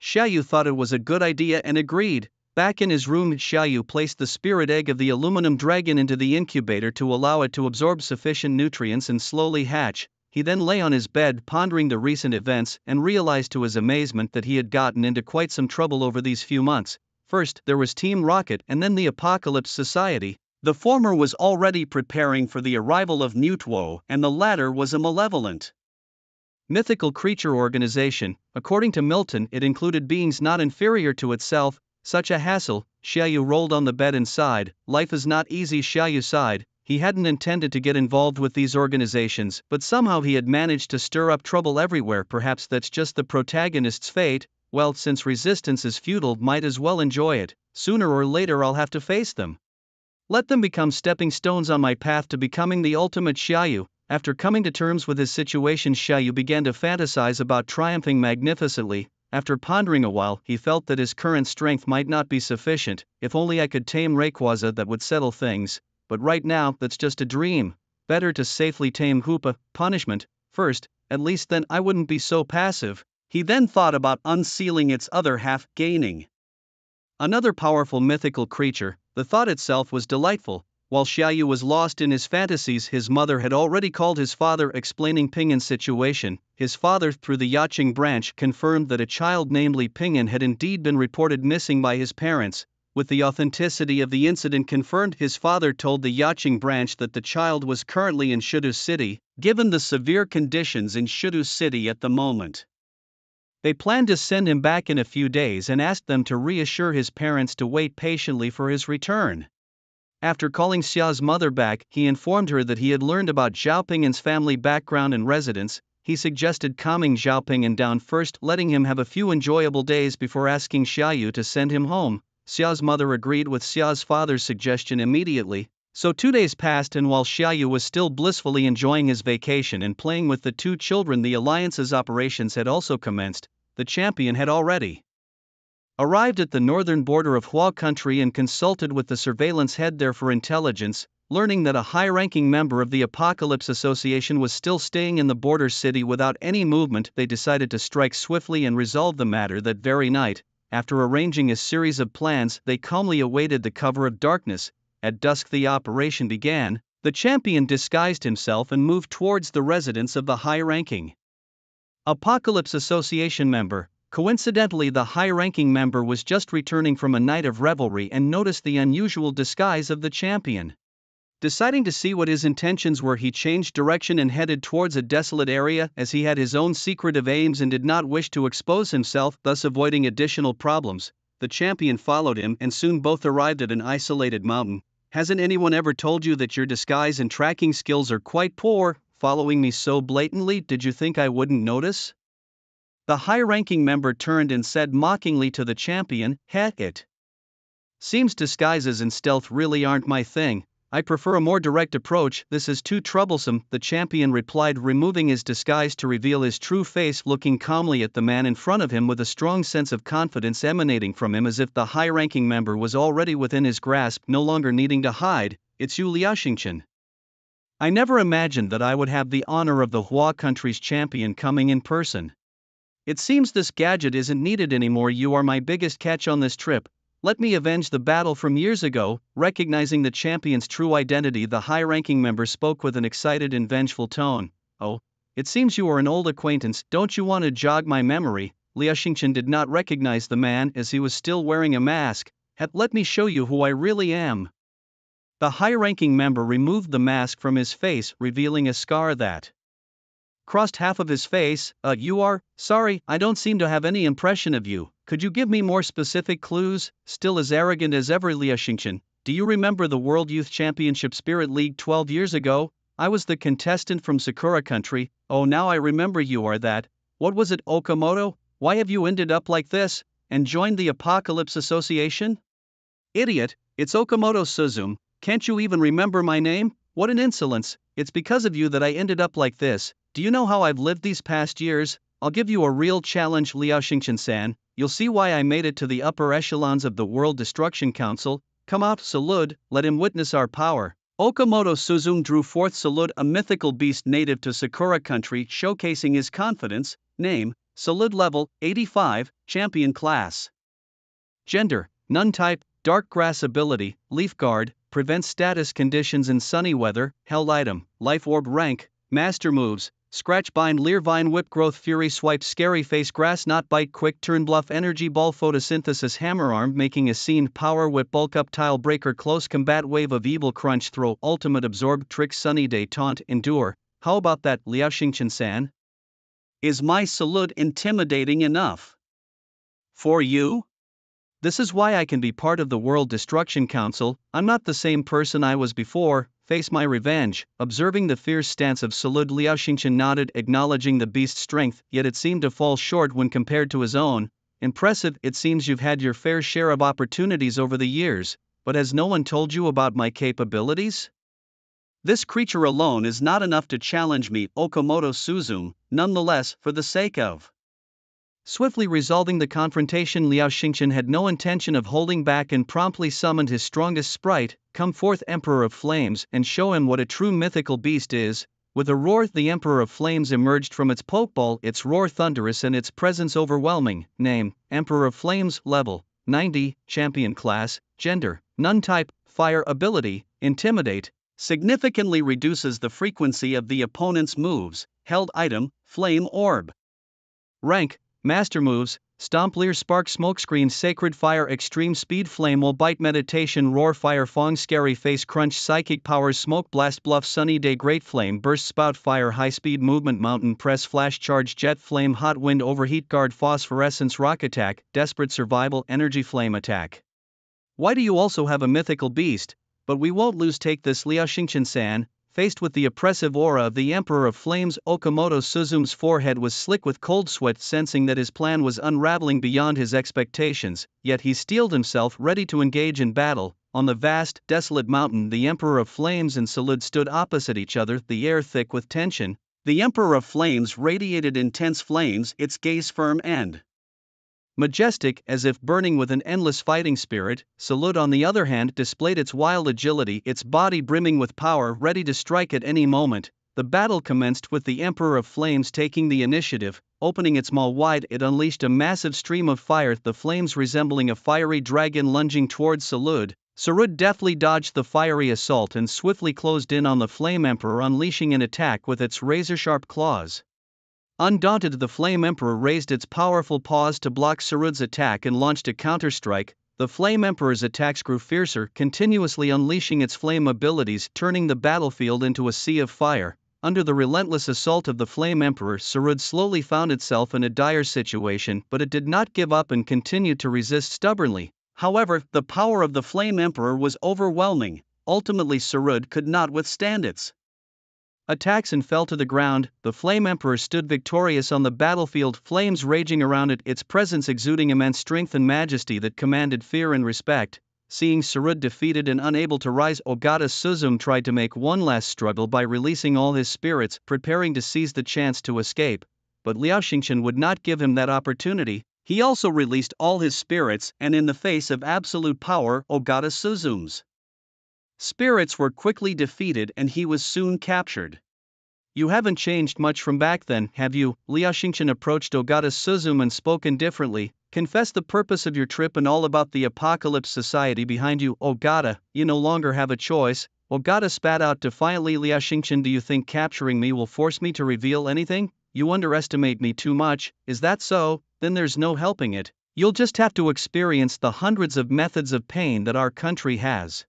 Xiaoyu thought it was a good idea and agreed. Back in his room, Xiaoyu placed the spirit egg of the aluminum dragon into the incubator to allow it to absorb sufficient nutrients and slowly hatch. He then lay on his bed pondering the recent events and realized to his amazement that he had gotten into quite some trouble over these few months. First, there was Team Rocket and then the Apocalypse Society. The former was already preparing for the arrival of Newtwo, and the latter was a malevolent mythical creature organization. According to Milton, it included beings not inferior to itself. Such a hassle. Xiaoyu rolled on the bed and sighed. Life is not easy, Xiaoyu sighed. He hadn't intended to get involved with these organizations, but somehow he had managed to stir up trouble everywhere. Perhaps that's just the protagonist's fate. Well, since resistance is futile, might as well enjoy it. Sooner or later I'll have to face them. Let them become stepping stones on my path to becoming the ultimate Xiaoyu. After coming to terms with his situation, Xiaoyu began to fantasize about triumphing magnificently. After pondering a while, he felt that his current strength might not be sufficient. If only I could tame Rayquaza, that would settle things. But right now, that's just a dream. Better to safely tame Hoopa, punishment, first, at least then I wouldn't be so passive. He then thought about unsealing its other half, gaining another powerful mythical creature. The thought itself was delightful. While Xiaoyu was lost in his fantasies, his mother had already called his father, explaining Pingin's situation. His father, through the Yaqing branch, confirmed that a child named Li Pingin had indeed been reported missing by his parents. With the authenticity of the incident confirmed, his father told the Yaqing branch that the child was currently in Shudu City, given the severe conditions in Shudu City at the moment. They planned to send him back in a few days and asked them to reassure his parents to wait patiently for his return. After calling Xia's mother back, he informed her that he had learned about Zhao Pingin's family background and residence. He suggested calming Zhao Pingin down first, letting him have a few enjoyable days before asking Xiaoyu to send him home. Xia's mother agreed with Xia's father's suggestion immediately. So 2 days passed, and while Xiaoyu was still blissfully enjoying his vacation and playing with the two children, the Alliance's operations had also commenced. The champion had already arrived at the northern border of Hua country and consulted with the surveillance head there for intelligence. Learning that a high-ranking member of the Apocalypse Association was still staying in the border city without any movement, they decided to strike swiftly and resolve the matter that very night. After arranging a series of plans, they calmly awaited the cover of darkness. At dusk the operation began. The champion disguised himself and moved towards the residence of the high-ranking Apocalypse Association member. Coincidentally, the high-ranking member was just returning from a night of revelry and noticed the unusual disguise of the champion. Deciding to see what his intentions were, he changed direction and headed towards a desolate area, as he had his own secretive aims and did not wish to expose himself, thus avoiding additional problems. The champion followed him and soon both arrived at an isolated mountain. Hasn't anyone ever told you that your disguise and tracking skills are quite poor? Following me so blatantly, did you think I wouldn't notice? The high-ranking member turned and said mockingly to the champion, "Heh, it seems disguises and stealth really aren't my thing. I prefer a more direct approach. This is too troublesome," the champion replied, removing his disguise to reveal his true face, looking calmly at the man in front of him with a strong sense of confidence emanating from him, as if the high-ranking member was already within his grasp, no longer needing to hide. "It's you, Liaoxingchen. I never imagined that I would have the honor of the Hua country's champion coming in person. It seems this gadget isn't needed anymore. You are my biggest catch on this trip. Let me avenge the battle from years ago." Recognizing the champion's true identity, the high-ranking member spoke with an excited and vengeful tone. "Oh, it seems you are an old acquaintance. Don't you want to jog my memory?" Liaoxingchen did not recognize the man, as he was still wearing a mask. "Let me show you who I really am." The high-ranking member removed the mask from his face, revealing a scar that crossed half of his face. You are? Sorry, I don't seem to have any impression of you. Could you give me more specific clues?" Still as arrogant as ever, Liaoxingchen. "Do you remember the World Youth Championship Spirit League 12 years ago? I was the contestant from Sakura country." "Oh, now I remember, you are that. What was it, Okamoto? Why have you ended up like this, and joined the Apocalypse Association?" "Idiot, it's Okamoto Suzum. Can't you even remember my name? What an insolence. It's because of you that I ended up like this. Do you know how I've lived these past years? I'll give you a real challenge, Liaoxingchen-san. You'll see why I made it to the upper echelons of the World Destruction Council. Come out, Salud, let him witness our power." Okamoto Suzum drew forth Salud, a mythical beast native to Sakura country, showcasing his confidence. Name, Salud, level 85, champion class. Gender, none. Type, dark grass. Ability, leaf guard, prevents status conditions in sunny weather. Held item, life orb. Rank, master moves, scratch, bind, leer, vine, whip, growth, fury, swipe, scary face, grass knot, bite, quick turn, bluff, energy ball, photosynthesis, hammer arm, making a scene, power whip, bulk up, tile breaker, close combat, wave of evil, crunch, throw, ultimate, absorb, trick, sunny day, taunt, endure. How about that, Liaoxingchen-san? Is my Salud intimidating enough for you? This is why I can be part of the World Destruction Council. I'm not the same person I was before. Face my revenge." Observing the fierce stance of Salud, Liaoxingchen nodded, acknowledging the beast's strength, yet it seemed to fall short when compared to his own. Impressive. It seems you've had your fair share of opportunities over the years, but has no one told you about my capabilities? This creature alone is not enough to challenge me, Okamoto Suzume, nonetheless, for the sake of swiftly resolving the confrontation, Liao Xingqian had no intention of holding back and promptly summoned his strongest sprite. Come forth, Emperor of Flames, and show him what a true mythical beast is. With a roar, the Emperor of Flames emerged from its pokeball, its roar thunderous and its presence overwhelming. Name: Emperor of Flames. Level: 90, Champion Class, Gender: None. Type: Fire. Ability: Intimidate. Significantly reduces the frequency of the opponent's moves. Held item: Flame Orb. Rank: Master Moves: Stomp, Leer, Spark, Smokescreen, Sacred Fire, Extreme Speed, Flame Will Bite, Meditation, Roar, Fire, Fong, Scary Face, Crunch, Psychic Powers, Smoke Blast, Bluff, Sunny Day, Great Flame, Burst, Spout, Fire, High Speed Movement, Mountain Press, Flash Charge, Jet Flame, Hot Wind, Overheat, Guard, Phosphorescence, Rock Attack, Desperate Survival, Energy Flame Attack. Why do you also have a mythical beast? But we won't lose take this, Liao Xingqian-san. Faced with the oppressive aura of the Emperor of Flames, Okamoto Suzume's forehead was slick with cold sweat, sensing that his plan was unraveling beyond his expectations, yet he steeled himself, ready to engage in battle. On the vast, desolate mountain, the Emperor of Flames and Salud stood opposite each other, the air thick with tension. The Emperor of Flames radiated intense flames, its gaze firm and majestic, as if burning with an endless fighting spirit. Salud, on the other hand, displayed its wild agility, its body brimming with power, ready to strike at any moment. The battle commenced with the Emperor of Flames taking the initiative. Opening its maw wide, it unleashed a massive stream of fire, the flames resembling a fiery dragon lunging towards Salud. Salud deftly dodged the fiery assault and swiftly closed in on the Flame Emperor, unleashing an attack with its razor-sharp claws. Undaunted, the Flame Emperor raised its powerful paws to block Salud's attack and launched a counterstrike. The Flame Emperor's attacks grew fiercer, continuously unleashing its flame abilities, turning the battlefield into a sea of fire. Under the relentless assault of the Flame Emperor, Salud slowly found itself in a dire situation, but it did not give up and continued to resist stubbornly. However, the power of the Flame Emperor was overwhelming. Ultimately, Salud could not withstand its attacks and fell to the ground. The Flame Emperor stood victorious on the battlefield, flames raging around it, its presence exuding immense strength and majesty that commanded fear and respect. Seeing Salud defeated and unable to rise, Ogata Suzume tried to make one last struggle by releasing all his spirits, preparing to seize the chance to escape. But Liao Xingqian would not give him that opportunity. He also released all his spirits, and in the face of absolute power, Ogata Suzume's spirits were quickly defeated and he was soon captured. You haven't changed much from back then, have you? Liao Xingqian approached Ogata Suzume and spoke indifferently. Confess the purpose of your trip and all about the Apocalypse Society behind you. Ogata, you no longer have a choice. Ogata spat out defiantly. Liao Xingqian, do you think capturing me will force me to reveal anything? You underestimate me too much. Is that so? Then there's no helping it. You'll just have to experience the hundreds of methods of pain that our country has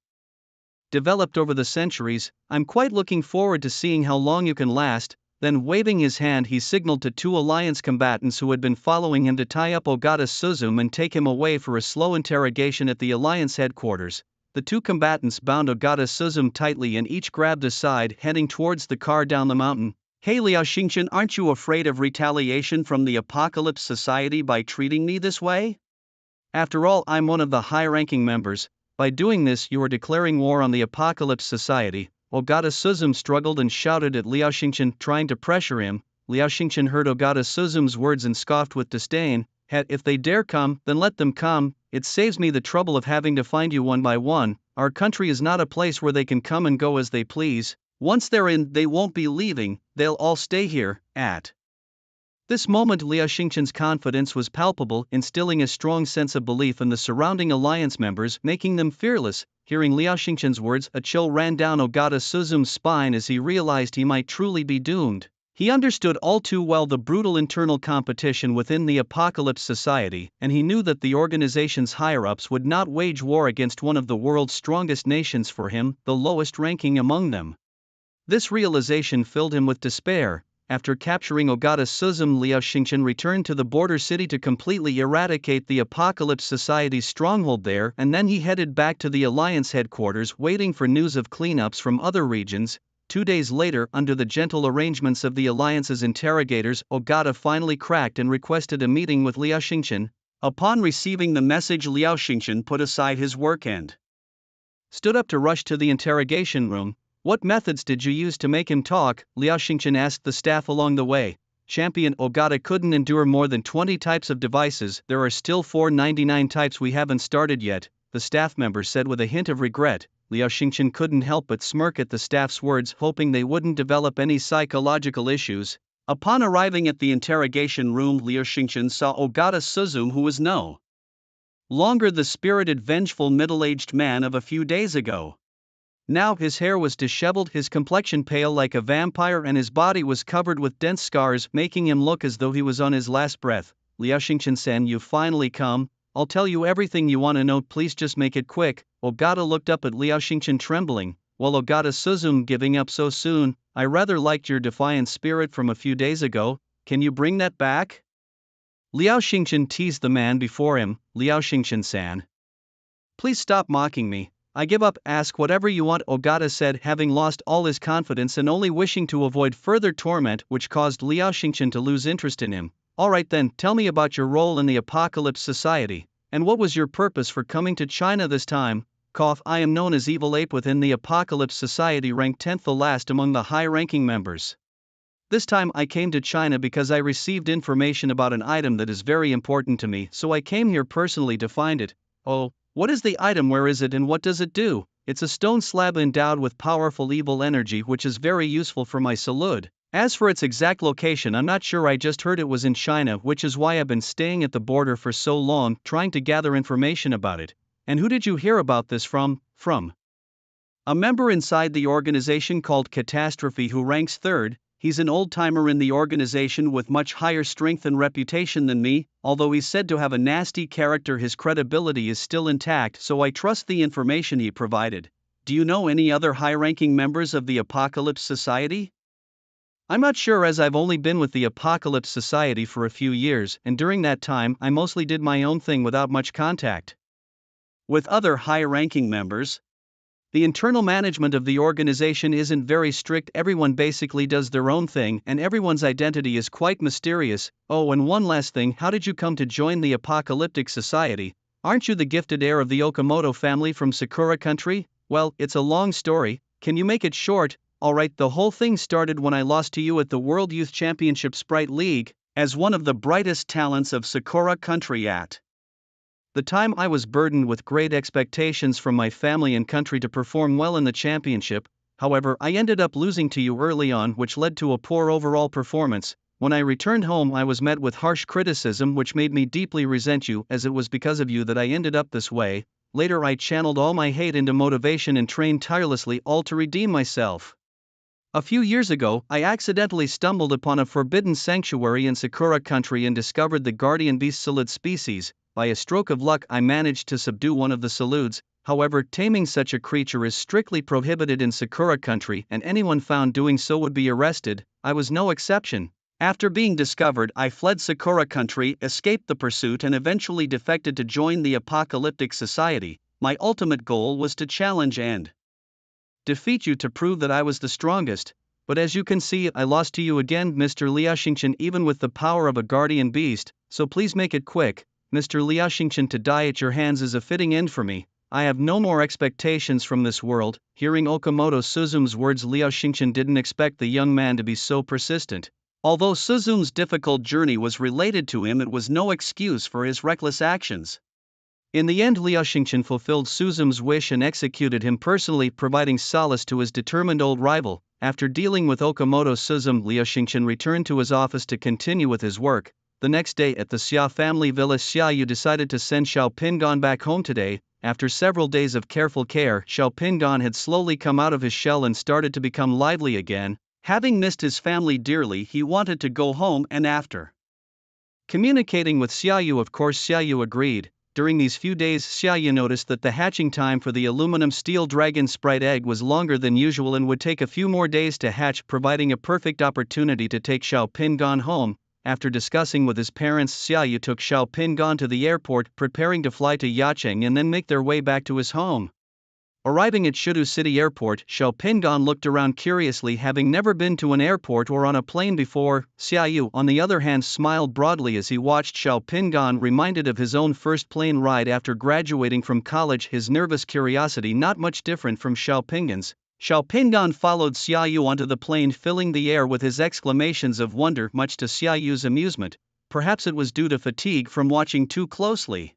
developed over the centuries. I'm quite looking forward to seeing how long you can last. Then, waving his hand, he signaled to two Alliance combatants who had been following him to tie up Ogata Suzume and take him away for a slow interrogation at the Alliance headquarters. The two combatants bound Ogata Suzume tightly and each grabbed a side, heading towards the car down the mountain. Hey Liao Xingqian, aren't you afraid of retaliation from the Apocalypse Society by treating me this way? After all, I'm one of the high-ranking members. By doing this, you are declaring war on the Apocalypse Society. Ogata Suzume struggled and shouted at Liao Xingqian, trying to pressure him. Liao Xingqian heard Ogata Suzume's words and scoffed with disdain. If they dare come, then let them come. It saves me the trouble of having to find you one by one. Our country is not a place where they can come and go as they please. Once they're in, they won't be leaving, they'll all stay here. At this moment, Liao Xingqian's confidence was palpable, instilling a strong sense of belief in the surrounding Alliance members, making them fearless. Hearing Liao Xingqian's words, a chill ran down Ogata Suzume's spine as he realized he might truly be doomed. He understood all too well the brutal internal competition within the Apocalypse Society, and he knew that the organization's higher-ups would not wage war against one of the world's strongest nations for him, the lowest ranking among them. This realization filled him with despair. After capturing Ogata Suzume, Liao Xingqian returned to the border city to completely eradicate the Apocalypse Society's stronghold there, and then he headed back to the Alliance headquarters, waiting for news of cleanups from other regions. 2 days later, under the gentle arrangements of the Alliance's interrogators, Ogata finally cracked and requested a meeting with Liao Xingqian. Upon receiving the message, Liao Xingchen put aside his work and stood up to rush to the interrogation room. What methods did you use to make him talk? Liao Xingchen asked the staff along the way. Champion Ogata couldn't endure more than 20 types of devices. There are still 499 types we haven't started yet, the staff member said with a hint of regret. Liao Xingchen couldn't help but smirk at the staff's words, hoping they wouldn't develop any psychological issues. Upon arriving at the interrogation room, Liao Xingchen saw Ogata Suzume, who was no longer the spirited, vengeful middle-aged man of a few days ago. Now his hair was disheveled, his complexion pale like a vampire, and his body was covered with dense scars, making him look as though he was on his last breath. Liao Xingchen-san, you've finally come. I'll tell you everything you want to know, please just make it quick. Ogata looked up at Liao Xingchen, trembling. Well, Ogata Suzume, giving up so soon? I rather liked your defiant spirit from a few days ago. Can you bring that back? Liao Xingchen teased the man before him. Liao Xingchen-san, please stop mocking me. I give up, ask whatever you want, Ogata said, having lost all his confidence and only wishing to avoid further torment, which caused Liao Xingchen to lose interest in him. Alright then, tell me about your role in the Apocalypse Society, and what was your purpose for coming to China this time? Cough, I am known as Evil Ape within the Apocalypse Society, ranked 10th, the last among the high-ranking members. This time I came to China because I received information about an item that is very important to me, so I came here personally to find it. Oh, what is the item, where is it, and what does it do? It's a stone slab endowed with powerful evil energy, which is very useful for my salud. As for its exact location, I'm not sure, I just heard it was in China, which is why I've been staying at the border for so long, trying to gather information about it. And who did you hear about this from? From a member inside the organization called Catastrophe, who ranks 3rd. He's an old-timer in the organization with much higher strength and reputation than me. Although he's said to have a nasty character, his credibility is still intact, so I trust the information he provided. Do you know any other high-ranking members of the Apocalypse Society? I'm not sure, as I've only been with the Apocalypse Society for a few years, and during that time I mostly did my own thing without much contact with other high-ranking members. The internal management of the organization isn't very strict, everyone basically does their own thing, and everyone's identity is quite mysterious. Oh, and one last thing, how did you come to join the Apocalyptic Society? Aren't you the gifted heir of the Okamoto family from Sakura country? Well, it's a long story, can you make it short? Alright, the whole thing started when I lost to you at the World Youth Championship Sprite League, as one of the brightest talents of Sakura country at the time. I was burdened with great expectations from my family and country to perform well in the championship. However, I ended up losing to you early on, which led to a poor overall performance. When I returned home, I was met with harsh criticism, which made me deeply resent you, as it was because of you that I ended up this way. Later I channeled all my hate into motivation and trained tirelessly, all to redeem myself. A few years ago, I accidentally stumbled upon a forbidden sanctuary in Sakura country and discovered the guardian beast Salud species. By a stroke of luck, I managed to subdue one of the Saluds. However, taming such a creature is strictly prohibited in Sakura country, and anyone found doing so would be arrested. I was no exception. After being discovered, I fled Sakura country, escaped the pursuit, and eventually defected to join the Apocalyptic Society. My ultimate goal was to challenge and defeat you to prove that I was the strongest. But as you can see, I lost to you again, Mr. Liao Xingchen, even with the power of a guardian beast, so please make it quick. Mr. Liao Xingchen, to die at your hands is a fitting end for me. I have no more expectations from this world. Hearing Okamoto Suzume's words, Liao Xingchen didn't expect the young man to be so persistent. Although Suzume's difficult journey was related to him, it was no excuse for his reckless actions. In the end, Liao Xingchen fulfilled Suzume's wish and executed him personally, providing solace to his determined old rival. After dealing with Okamoto Suzume, Liao Xingchen returned to his office to continue with his work. The next day at the Xia family villa, Xiaoyu decided to send Xiao Pingan back home today. After several days of careful care, Xiao Pingan had slowly come out of his shell and started to become lively again. Having missed his family dearly, he wanted to go home, and after communicating with Xiaoyu, of course, Xiaoyu agreed. During these few days, Xiaoyu noticed that the hatching time for the aluminum steel dragon sprite egg was longer than usual and would take a few more days to hatch, providing a perfect opportunity to take Xiao Pingan home. After discussing with his parents, Xiaoyu took Xiao Pingan to the airport, preparing to fly to Yacheng and then make their way back to his home. Arriving at Shudu City Airport, Xiao Pingan looked around curiously, having never been to an airport or on a plane before. Xiaoyu, on the other hand, smiled broadly as he watched Xiao Pingan, reminded of his own first plane ride after graduating from college, his nervous curiosity not much different from Xiao Pingan's. Xiao Pingan followed Xiaoyu onto the plane, filling the air with his exclamations of wonder, much to Xiaoyu's amusement. Perhaps it was due to fatigue from watching too closely.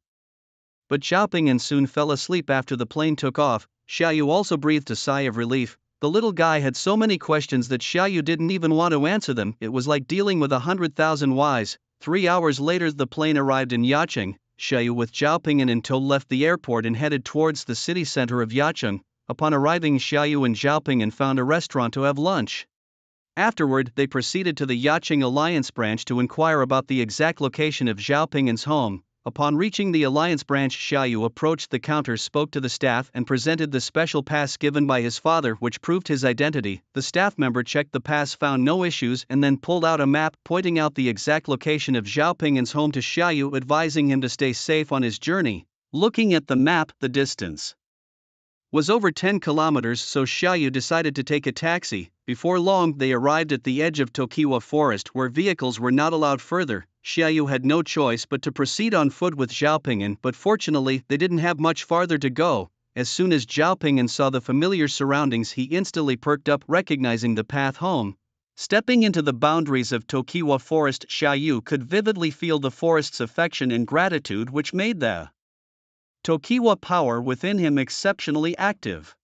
But Xiao Pingan soon fell asleep after the plane took off. Xiaoyu also breathed a sigh of relief. The little guy had so many questions that Xiaoyu didn't even want to answer them. It was like dealing with 100,000 whys. 3 hours later the plane arrived in Yacheng. Xiaoyu with Xiao Pingan in tow left the airport and headed towards the city center of Yacheng. Upon arriving, Xiaoyu and Xiao Pingan found a restaurant to have lunch. Afterward, they proceeded to the Yacheng Alliance branch to inquire about the exact location of Xiao Pingan's home. Upon reaching the Alliance branch, Xiaoyu approached the counter, spoke to the staff, and presented the special pass given by his father, which proved his identity. The staff member checked the pass, found no issues, and then pulled out a map, pointing out the exact location of Xiao Pingan's home to Xiaoyu, advising him to stay safe on his journey. Looking at the map, the distance was over 10 kilometers, so Xiaoyu decided to take a taxi. Before long, they arrived at the edge of Tokiwa Forest, where vehicles were not allowed further. Xiaoyu had no choice but to proceed on foot with Xiao Pingan, but fortunately, they didn't have much farther to go. As soon as Xiao Pingan saw the familiar surroundings, he instantly perked up, recognizing the path home. Stepping into the boundaries of Tokiwa Forest, Xiaoyu could vividly feel the forest's affection and gratitude, which made the Tokiwa power within him exceptionally active.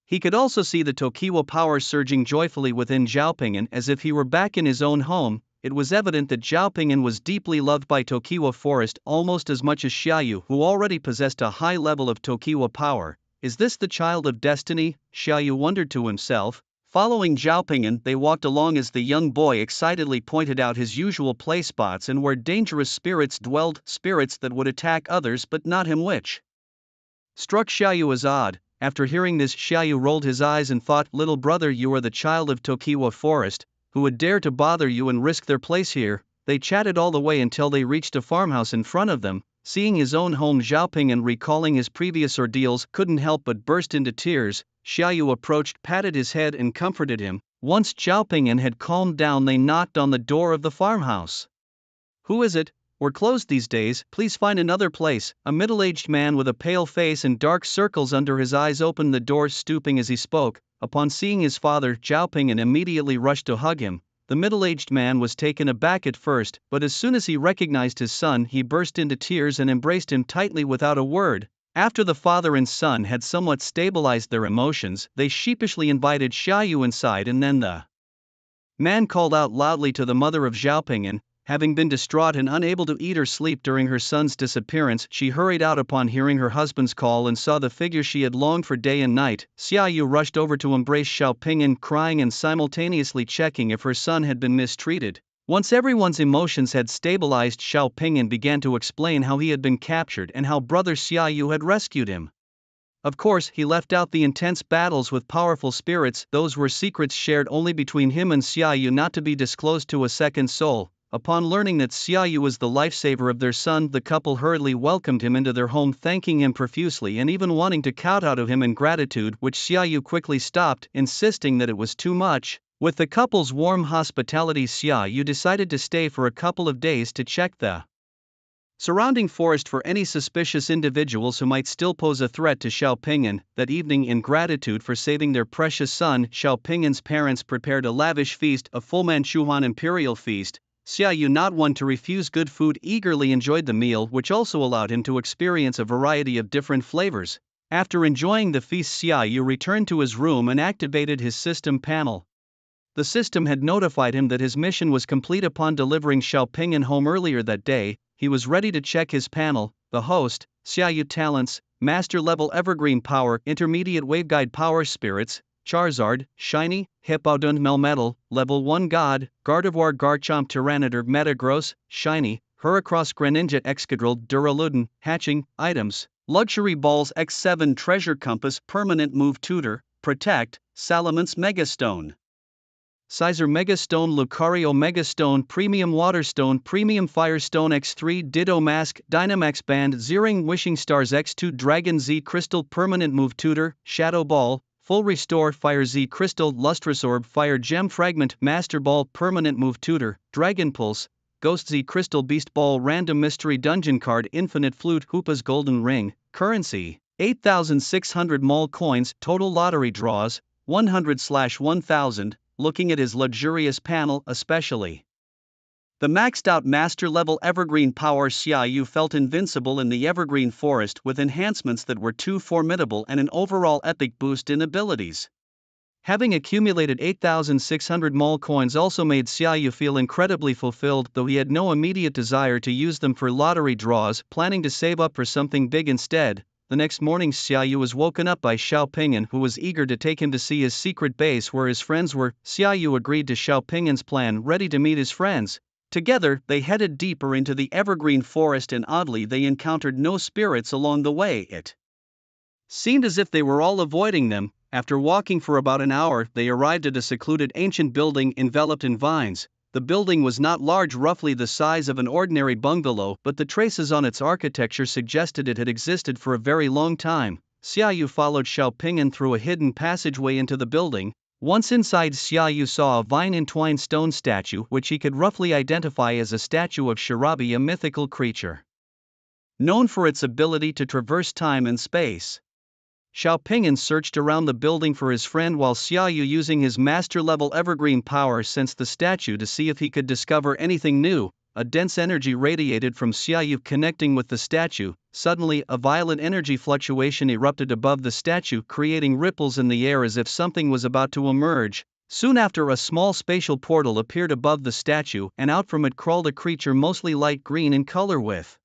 He could also see the Tokiwa power surging joyfully within Xiao Pingan, as if he were back in his own home. It was evident that Xiao Pingan was deeply loved by Tokiwa Forest, almost as much as Xiaoyu, who already possessed a high level of Tokiwa power. Is this the child of destiny? Xiaoyu wondered to himself. Following Xiao Pingan, they walked along as the young boy excitedly pointed out his usual play spots and where dangerous spirits dwelled, spirits that would attack others but not him, which struck Xiaoyu as odd. After hearing this, Xiaoyu rolled his eyes and thought, "Little brother, you are the child of Tokiwa Forest. Who would dare to bother you and risk their place here?" They chatted all the way until they reached a farmhouse in front of them. Seeing his own home, Xiao Pingan, recalling his previous ordeals, couldn't help but burst into tears. Xiaoyu approached, patted his head and comforted him. Once Xiao Pingan had calmed down, they knocked on the door of the farmhouse. "Who is it? We're closed these days, please find another place." A middle-aged man with a pale face and dark circles under his eyes opened the door, stooping as he spoke. Upon seeing his father, Xiao Pingan immediately rushed to hug him. The middle-aged man was taken aback at first, but as soon as he recognized his son, he burst into tears and embraced him tightly without a word. After the father and son had somewhat stabilized their emotions, they sheepishly invited Xiaoyu inside, and then the man called out loudly to the mother of Xiao Pingan. Having been distraught and unable to eat or sleep during her son's disappearance, she hurried out upon hearing her husband's call and saw the figure she had longed for day and night. Xiaoyu rushed over to embrace Xiao Pingan, crying and simultaneously checking if her son had been mistreated. Once everyone's emotions had stabilized, Xiao Pingan began to explain how he had been captured and how brother Xiaoyu had rescued him. Of course, he left out the intense battles with powerful spirits. Those were secrets shared only between him and Xiaoyu, not to be disclosed to a second soul. Upon learning that Xiaoyu was the lifesaver of their son, the couple hurriedly welcomed him into their home, thanking him profusely and even wanting to kowtow to him in gratitude, which Xiaoyu quickly stopped, insisting that it was too much. With the couple's warm hospitality, Xiaoyu decided to stay for a couple of days to check the surrounding forest for any suspicious individuals who might still pose a threat to Xiao Pingan. That evening, in gratitude for saving their precious son, Xiao Pingan's parents prepared a lavish feast, a full Manchuan imperial feast. Xiaoyu, not one to refuse good food, eagerly enjoyed the meal, which also allowed him to experience a variety of different flavors. After enjoying the feast, Xiaoyu returned to his room and activated his system panel. The system had notified him that his mission was complete. Upon delivering Xiao Pingan home earlier that day, he was ready to check his panel. The host, Xiaoyu talents: Master level Evergreen Power, Intermediate Waveguide Power, Spirits, Charizard, Shiny, Hippowdon Melmetal, Level 1 God, Gardevoir Garchomp Tyranitar Metagross, Shiny, Heracross Greninja Excadrill Duraludon. Hatching items: Luxury Balls X7 Treasure Compass Permanent Move Tutor, Protect, Salamence Megastone. Sizer Mega Stone, Lucario Mega Stone, Premium Water Stone, Premium Fire Stone X3, Ditto Mask, Dynamax Band, Zering, Wishing Stars X2, Dragon Z Crystal, Permanent Move Tutor, Shadow Ball, Full Restore, Fire Z Crystal, Lustrous Orb, Fire Gem Fragment, Master Ball, Permanent Move Tutor, Dragon Pulse, Ghost Z Crystal, Beast Ball, Random Mystery Dungeon Card, Infinite Flute, Hoopa's Golden Ring, Currency, 8,600 mall coins, total lottery draws, 100/1000. Looking at his luxurious panel especially. The maxed out master level evergreen power, Xiaoyu felt invincible in the evergreen forest with enhancements that were too formidable and an overall epic boost in abilities. Having accumulated 8,600 mall coins also made Xiaoyu feel incredibly fulfilled, though he had no immediate desire to use them for lottery draws, planning to save up for something big instead. The next morning Xiaoyu was woken up by Xiao Pingyan, who was eager to take him to see his secret base where his friends were. Xiaoyu agreed to Xiao Pingyan's plan, ready to meet his friends. Together, they headed deeper into the evergreen forest, and oddly they encountered no spirits along the way. It seemed as if they were all avoiding them. After walking for about an hour, they arrived at a secluded ancient building enveloped in vines. The building was not large, roughly the size of an ordinary bungalow, but the traces on its architecture suggested it had existed for a very long time. Xiaoyu followed Xiao Pingyan through a hidden passageway into the building. Once inside, Xiaoyu saw a vine-entwined stone statue which he could roughly identify as a statue of Shirabi, a mythical creature known for its ability to traverse time and space. Xiao Pingyan searched around the building for his friend while Xiaoyu, using his master-level evergreen power, sensed the statue to see if he could discover anything new. A dense energy radiated from Xiaoyu, connecting with the statue. Suddenly, a violent energy fluctuation erupted above the statue, creating ripples in the air as if something was about to emerge. Soon after, a small spatial portal appeared above the statue, and out from it crawled a creature mostly light green in color with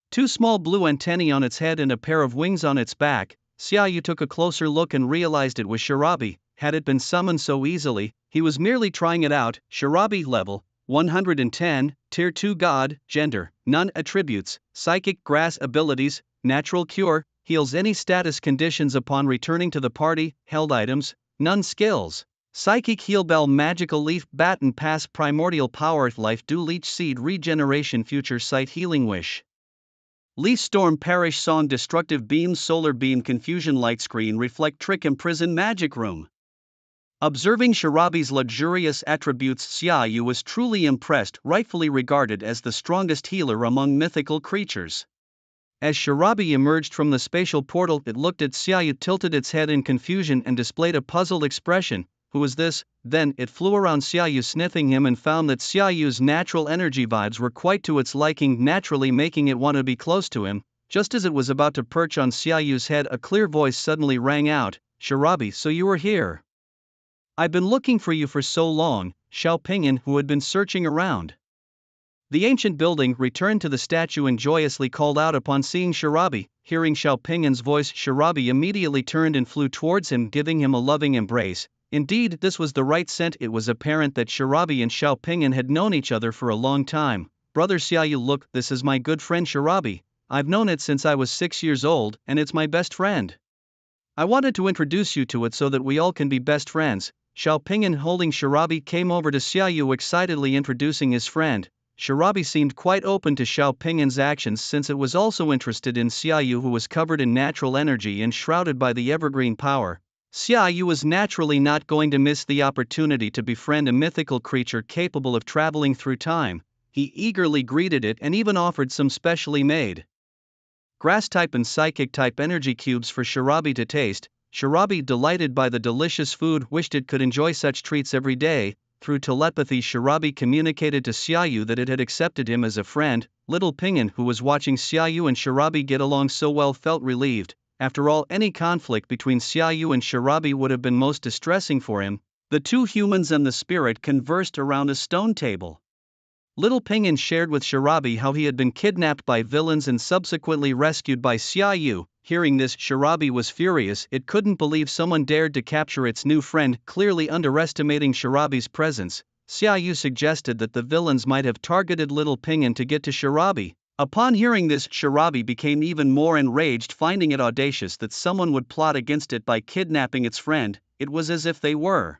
two small blue antennae on its head and a pair of wings on its back. Xiaoyu took a closer look and realized it was Shirabi. Had it been summoned so easily, he was merely trying it out. Shirabi level 110, Tier 2 God, Gender, None. Attributes: Psychic, Grass. Abilities: Natural Cure, heals any status conditions upon returning to the party. Held items: None. Skills: Psychic Heal Bell, Magical Leaf, Baton Pass, Primordial Power, Life Dew, Leech Seed, Regeneration, Future Sight, Healing Wish, Leaf Storm, Parish Song, Destructive Beam, Solar Beam, Confusion, Light Screen, Reflect, Trick, Imprison, Magic Room. Observing Shirabi's luxurious attributes, Xiaoyu was truly impressed, rightfully regarded as the strongest healer among mythical creatures. As Shirabi emerged from the spatial portal, it looked at Xiaoyu, tilted its head in confusion, and displayed a puzzled expression. Who is this? Then it flew around Xiaoyu, sniffing him, and found that Xiaoyu's natural energy vibes were quite to its liking, naturally making it want to be close to him. Just as it was about to perch on Xiaoyu's head, a clear voice suddenly rang out. Shirabi, so you were here. I've been looking for you for so long. Xiao Pingyan, who had been searching around the ancient building, returned to the statue and joyously called out upon seeing Shirabi. Hearing Xiao Pingyan's voice, Shirabi immediately turned and flew towards him, giving him a loving embrace. Indeed, this was the right scent. It was apparent that Shirabi and Xiao Pingyan had known each other for a long time. Brother Xiaoyu, look, this is my good friend Shirabi. I've known it since I was 6 years old, and it's my best friend. I wanted to introduce you to it so that we all can be best friends. Xiao Pingyan, holding Shirabi, came over to Xiaoyu, excitedly introducing his friend. Shirabi seemed quite open to Xiao Pingyan's actions, since it was also interested in Xiaoyu, who was covered in natural energy and shrouded by the evergreen power. Xiaoyu was naturally not going to miss the opportunity to befriend a mythical creature capable of traveling through time. He eagerly greeted it and even offered some specially made grass-type and psychic-type energy cubes for Shirabi to taste. Shirabi, delighted by the delicious food, wished it could enjoy such treats every day. Through telepathy, Shirabi communicated to Xiaoyu that it had accepted him as a friend. Little Pingyan, who was watching Xiaoyu and Shirabi get along so well, felt relieved. After all, any conflict between Xiaoyu and Shirabi would have been most distressing for him. The two humans and the spirit conversed around a stone table. Little Pingyan shared with Shirabi how he had been kidnapped by villains and subsequently rescued by Xiaoyu. Hearing this, Shirabi was furious. It couldn't believe someone dared to capture its new friend, clearly underestimating Shirabi's presence. Xiaoyu suggested that the villains might have targeted Little Pingyan to get to Shirabi. Upon hearing this, Shirabi became even more enraged, finding it audacious that someone would plot against it by kidnapping its friend. It was as if they were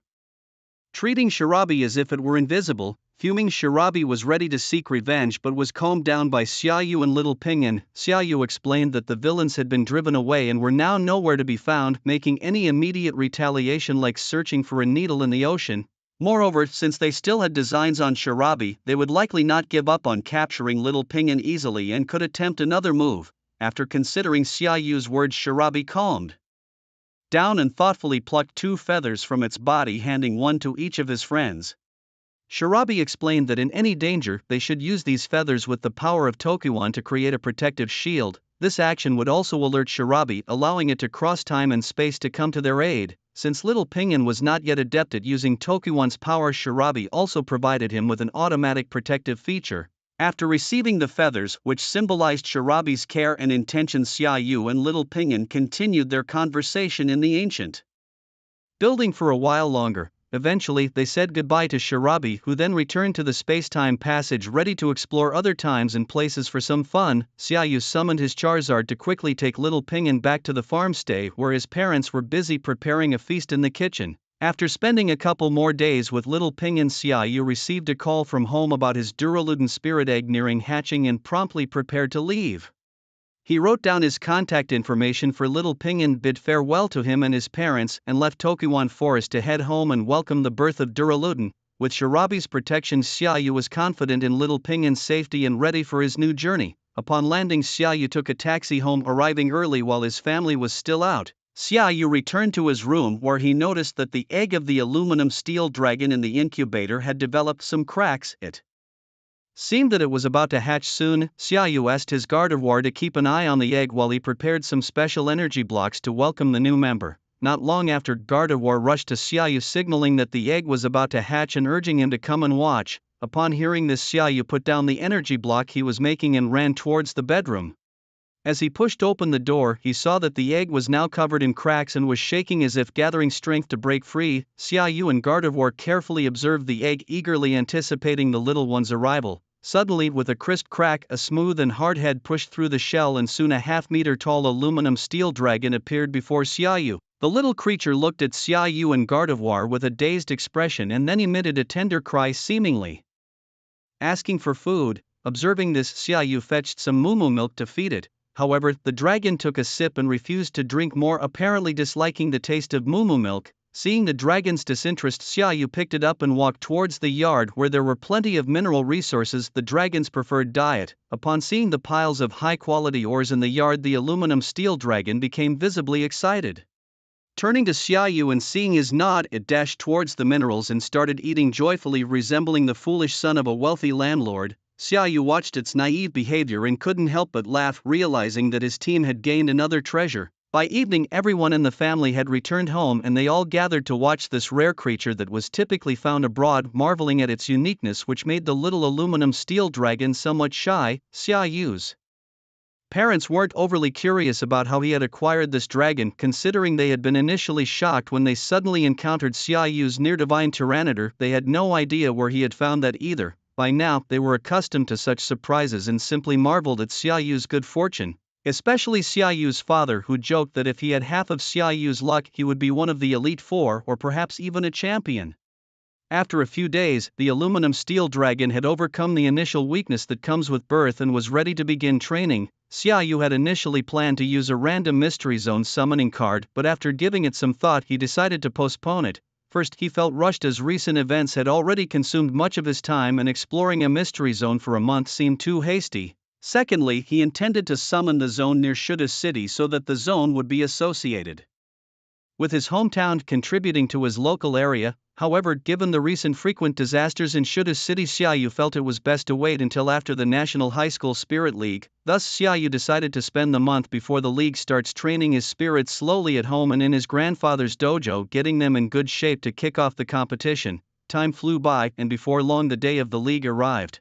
Treating Shirabi as if it were invisible, fuming Shirabi was ready to seek revenge but was calmed down by Xiaoyu and Little Pinyin. Xiaoyu explained that the villains had been driven away and were now nowhere to be found, making any immediate retaliation like searching for a needle in the ocean. Moreover, since they still had designs on Shirabi, they would likely not give up on capturing Little Pinyin easily and could attempt another move. After considering Xiaoyu's words, Shirabi calmed down and thoughtfully plucked 2 feathers from its body, handing one to each of his friends. Shirabi explained that in any danger they should use these feathers with the power of Tokuwan to create a protective shield. This action would also alert Shirabi, allowing it to cross time and space to come to their aid. Since Little Pinyin was not yet adept at using Tokuwan's power, Shirabi also provided him with an automatic protective feature. After receiving the feathers, which symbolized Shirabi's care and intentions, Xiaoyu and Little Pinyin continued their conversation in the ancient building for a while longer. Eventually, they said goodbye to Shirabi, who then returned to the space-time passage ready to explore other times and places for some fun. Xiaoyu summoned his Charizard to quickly take Little Pinyin back to the farmstay where his parents were busy preparing a feast in the kitchen. After spending a couple more days with Little Pinyin, Xiaoyu received a call from home about his Duraludin spirit egg nearing hatching and promptly prepared to leave. He wrote down his contact information for Little Pinyin, bid farewell to him and his parents, and left Tokuwan Forest to head home and welcome the birth of Duraludin. With Shirabi's protection, Xiaoyu was confident in Little Pinyin's safety and ready for his new journey. Upon landing, Xiaoyu took a taxi home, arriving early while his family was still out. Xiaoyu returned to his room where he noticed that the egg of the aluminum steel dragon in the incubator had developed some cracks. It seemed that it was about to hatch soon. Xiaoyu asked his Gardevoir to keep an eye on the egg while he prepared some special energy blocks to welcome the new member. Not long after, Gardevoir rushed to Xiaoyu, signaling that the egg was about to hatch and urging him to come and watch. Upon hearing this, Xiaoyu put down the energy block he was making and ran towards the bedroom. As he pushed open the door, he saw that the egg was now covered in cracks and was shaking as if gathering strength to break free. Xiaoyu and Gardevoir carefully observed the egg, eagerly anticipating the little one's arrival. Suddenly, with a crisp crack, a smooth and hard head pushed through the shell, and soon a half-meter-tall aluminum steel dragon appeared before Xiaoyu. The little creature looked at Xiaoyu and Gardevoir with a dazed expression and then emitted a tender cry, seemingly asking for food. Observing this, Xiaoyu fetched some moo milk to feed it. However, the dragon took a sip and refused to drink more, apparently disliking the taste of moo milk. Seeing the dragon's disinterest, Xiaoyu picked it up and walked towards the yard where there were plenty of mineral resources, the dragon's preferred diet. Upon seeing the piles of high-quality ores in the yard, the aluminum steel dragon became visibly excited. Turning to Xiaoyu and seeing his nod, it dashed towards the minerals and started eating joyfully, resembling the foolish son of a wealthy landlord. Xiaoyu watched its naive behavior and couldn't help but laugh, realizing that his team had gained another treasure. By evening, everyone in the family had returned home and they all gathered to watch this rare creature that was typically found abroad, marveling at its uniqueness, which made the little aluminum steel dragon somewhat shy. Xiaoyu's parents weren't overly curious about how he had acquired this dragon, considering they had been initially shocked when they suddenly encountered Xiaoyu's near-divine Tyranitar. They had no idea where he had found that either. By now, they were accustomed to such surprises and simply marveled at Xiaoyu's good fortune. Especially Xiaoyu's father, who joked that if he had half of Xiaoyu's luck, he would be one of the Elite Four or perhaps even a champion. After a few days, the aluminum steel dragon had overcome the initial weakness that comes with birth and was ready to begin training. Xiaoyu had initially planned to use a random Mystery Zone summoning card, but after giving it some thought, he decided to postpone it. First, he felt rushed as recent events had already consumed much of his time and exploring a Mystery Zone for a month seemed too hasty. Secondly, he intended to summon the zone near Shuda City so that the zone would be associated with his hometown, contributing to his local area. However, given the recent frequent disasters in Shuda City, Xiaoyu felt it was best to wait until after the National High School Spirit League. Thus, Xiaoyu decided to spend the month before the league starts training his spirits slowly at home and in his grandfather's dojo, getting them in good shape to kick off the competition. Time flew by, and before long the day of the league arrived.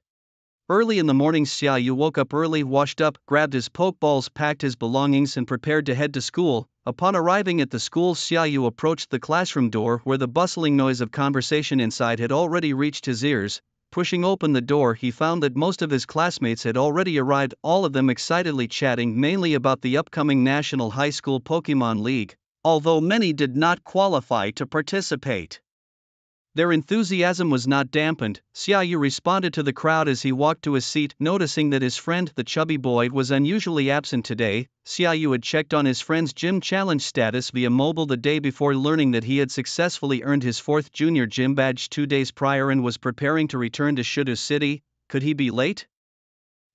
Early in the morning, Xiaoyu woke up early, washed up, grabbed his Pokeballs, packed his belongings and prepared to head to school. Upon arriving at the school, Xiaoyu approached the classroom door where the bustling noise of conversation inside had already reached his ears. Pushing open the door, he found that most of his classmates had already arrived, all of them excitedly chatting mainly about the upcoming National High School Pokémon League, although many did not qualify to participate. Their enthusiasm was not dampened. Xiaoyu responded to the crowd as he walked to his seat, noticing that his friend, the chubby boy, was unusually absent today. Xiaoyu had checked on his friend's gym challenge status via mobile the day before, learning that he had successfully earned his 4th junior gym badge 2 days prior and was preparing to return to Shudu City. Could he be late?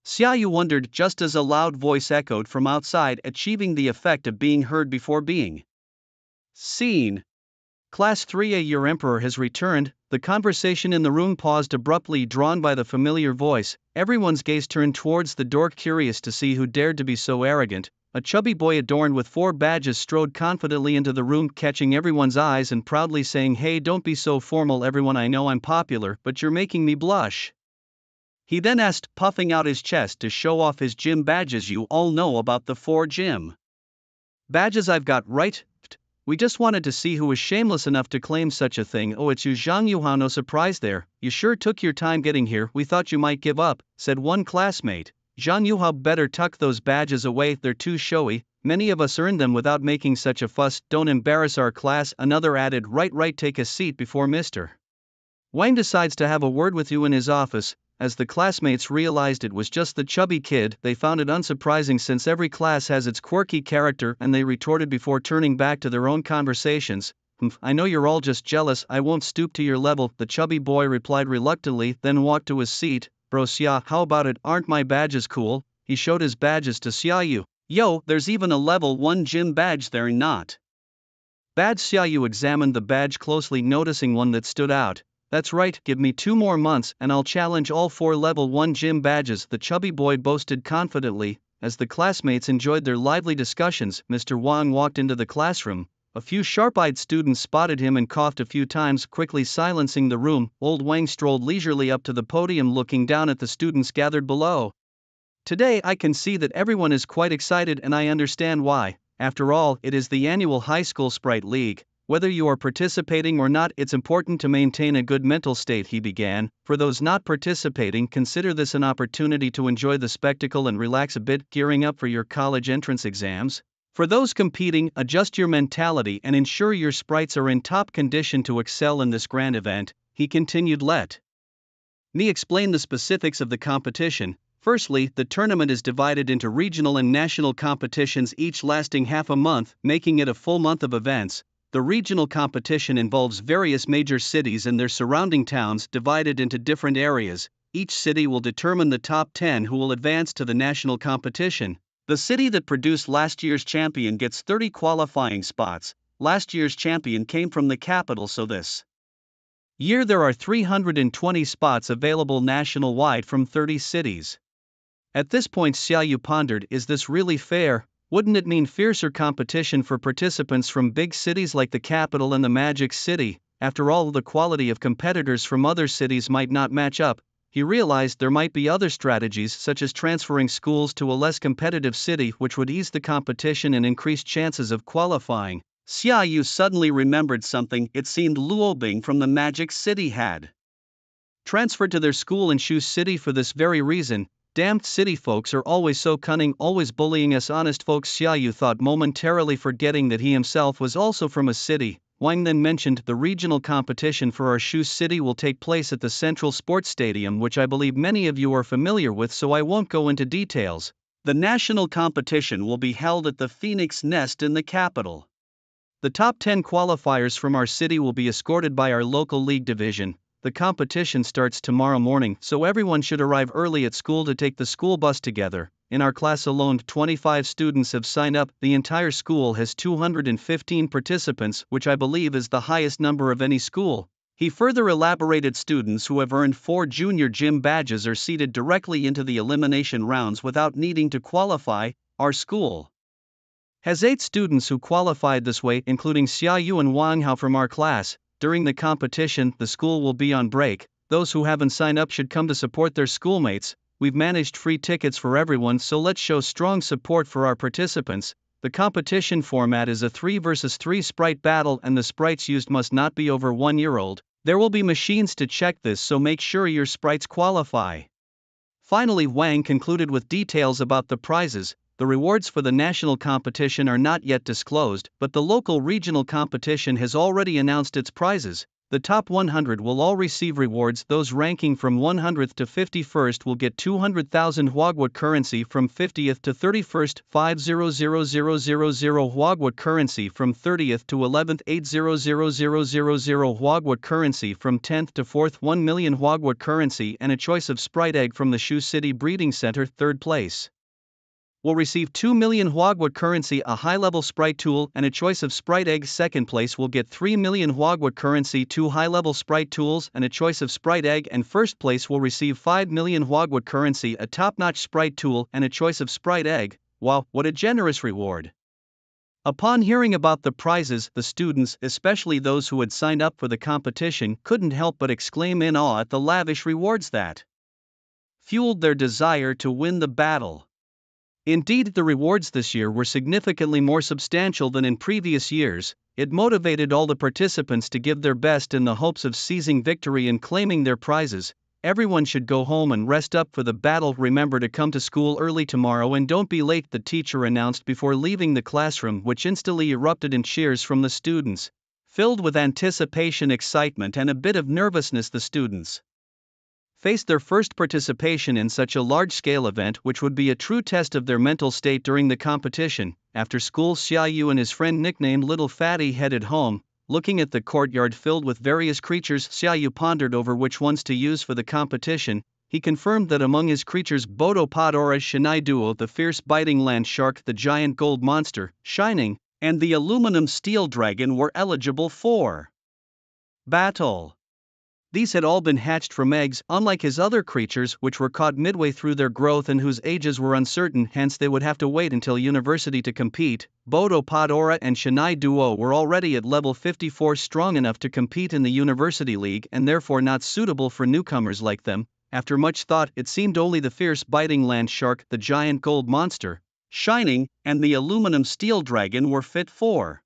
Xiaoyu wondered just as a loud voice echoed from outside, achieving the effect of being heard before being seen. Class 3A, your emperor has returned. The conversation in the room paused abruptly, drawn by the familiar voice. Everyone's gaze turned towards the door, curious to see who dared to be so arrogant. A chubby boy adorned with 4 badges strode confidently into the room, catching everyone's eyes and proudly saying, "Hey, don't be so formal everyone, I know I'm popular, but you're making me blush." He then asked, puffing out his chest to show off his gym badges, "You all know about the 4 gym badges I've got, right? We just wanted to see who was shameless enough to claim such a thing." "Oh, it's you, Zhang Yuhao, no surprise there. You sure took your time getting here. We thought you might give up," said one classmate. "Zhang Yuhao, better tuck those badges away, they're too showy. Many of us earned them without making such a fuss. Don't embarrass our class." Another added, right, take a seat before Mr. Wang decides to have a word with you in his office." As the classmates realized it was just the chubby kid, they found it unsurprising since every class has its quirky character, and they retorted before turning back to their own conversations. "I know you're all just jealous. I won't stoop to your level," the chubby boy replied reluctantly, then walked to his seat. "Bro Xia, how about it? Aren't my badges cool?" He showed his badges to Xiaoyu. "Yo, there's even a level 1 gym badge there, not bad." Xiaoyu examined the badge closely, noticing one that stood out. "That's right, give me 2 more months and I'll challenge all 4 level 1 gym badges," the chubby boy boasted confidently. As the classmates enjoyed their lively discussions, Mr. Wang walked into the classroom. A few sharp-eyed students spotted him and coughed a few times, quickly silencing the room. Old Wang strolled leisurely up to the podium, looking down at the students gathered below. "Today I can see that everyone is quite excited, and I understand why. After all, it is the annual High School Sprite League. Whether you are participating or not, it's important to maintain a good mental state," he began. "For those not participating, consider this an opportunity to enjoy the spectacle and relax a bit, gearing up for your college entrance exams. For those competing, adjust your mentality and ensure your sprites are in top condition to excel in this grand event," he continued. Let me explain the specifics of the competition. Firstly, the tournament is divided into regional and national competitions, each lasting half a month, making it a full month of events. The regional competition involves various major cities and their surrounding towns divided into different areas. Each city will determine the top 10 who will advance to the national competition. The city that produced last year's champion gets 30 qualifying spots. Last year's champion came from the capital, so this year there are 320 spots available national-wide from 30 cities. At this point Xiaoyu pondered, is this really fair? Wouldn't it mean fiercer competition for participants from big cities like the capital and the Magic City? After all, the quality of competitors from other cities might not match up. He realized there might be other strategies, such as transferring schools to a less competitive city, which would ease the competition and increase chances of qualifying. Xiaoyu suddenly remembered something. It seemed Luobing from the Magic City had transferred to their school in Shu City for this very reason. Damned city folks are always so cunning, always bullying us honest folks, Xiaoyu thought, momentarily forgetting that he himself was also from a city. Wang then mentioned, the regional competition for our Shu City will take place at the Central Sports Stadium, which I believe many of you are familiar with, so I won't go into details. The national competition will be held at the Phoenix Nest in the capital. The top 10 qualifiers from our city will be escorted by our local league division. The competition starts tomorrow morning, so everyone should arrive early at school to take the school bus together. In our class alone, 25 students have signed up. The entire school has 215 participants, which I believe is the highest number of any school. He further elaborated, students who have earned 4 junior gym badges are seeded directly into the elimination rounds without needing to qualify. Our school has 8 students who qualified this way, including Xiaoyu and Wang Hao from our class. During the competition, the school will be on break. Those who haven't signed up should come to support their schoolmates. We've managed free tickets for everyone, so let's show strong support for our participants. The competition format is a 3 versus 3 sprite battle, and the sprites used must not be over 1 year old. There will be machines to check this, so make sure your sprites qualify. Finally, Wang concluded with details about the prizes. The rewards for the national competition are not yet disclosed, but the local regional competition has already announced its prizes. The top 100 will all receive rewards. Those ranking from 100th to 51st will get 200,000 Huaguo currency, from 50th to 31st 500,000 Huaguo currency, from 30th to 11th 800,000 Huaguo currency, from 10th to 4th 1 million Huaguo currency, and a choice of Sprite Egg from the Shu City Breeding Center. Third place will receive 2 million Huaguo currency, a high-level Sprite tool, and a choice of Sprite Egg. Second place will get 3 million Huaguo currency, 2 high-level Sprite tools, and a choice of Sprite Egg. And first place will receive 5 million Huaguo currency, a top-notch Sprite tool, and a choice of Sprite Egg. Wow, what a generous reward! Upon hearing about the prizes, the students, especially those who had signed up for the competition, couldn't help but exclaim in awe at the lavish rewards that fueled their desire to win the battle. Indeed, the rewards this year were significantly more substantial than in previous years. It motivated all the participants to give their best in the hopes of seizing victory and claiming their prizes. Everyone should go home and rest up for the battle. Remember to come to school early tomorrow and don't be late, the teacher announced before leaving the classroom, which instantly erupted in cheers from the students. Filled with anticipation, excitement, and a bit of nervousness, the students faced their first participation in such a large-scale event, which would be a true test of their mental state during the competition. After school, Xiaoyu and his friend nicknamed Little Fatty headed home. Looking at the courtyard filled with various creatures, Xiaoyu pondered over which ones to use for the competition. He confirmed that among his creatures, Bodo Podora Shinai Duo, the fierce biting land shark, the giant gold monster, Shining, and the aluminum steel dragon were eligible for battle. These had all been hatched from eggs, unlike his other creatures, which were caught midway through their growth and whose ages were uncertain, hence they would have to wait until university to compete. Bodo Podora and Shinai Duo were already at level 54, strong enough to compete in the University League and therefore not suitable for newcomers like them. After much thought, it seemed only the fierce biting land shark, the giant gold monster, Shining, and the aluminum steel dragon were fit for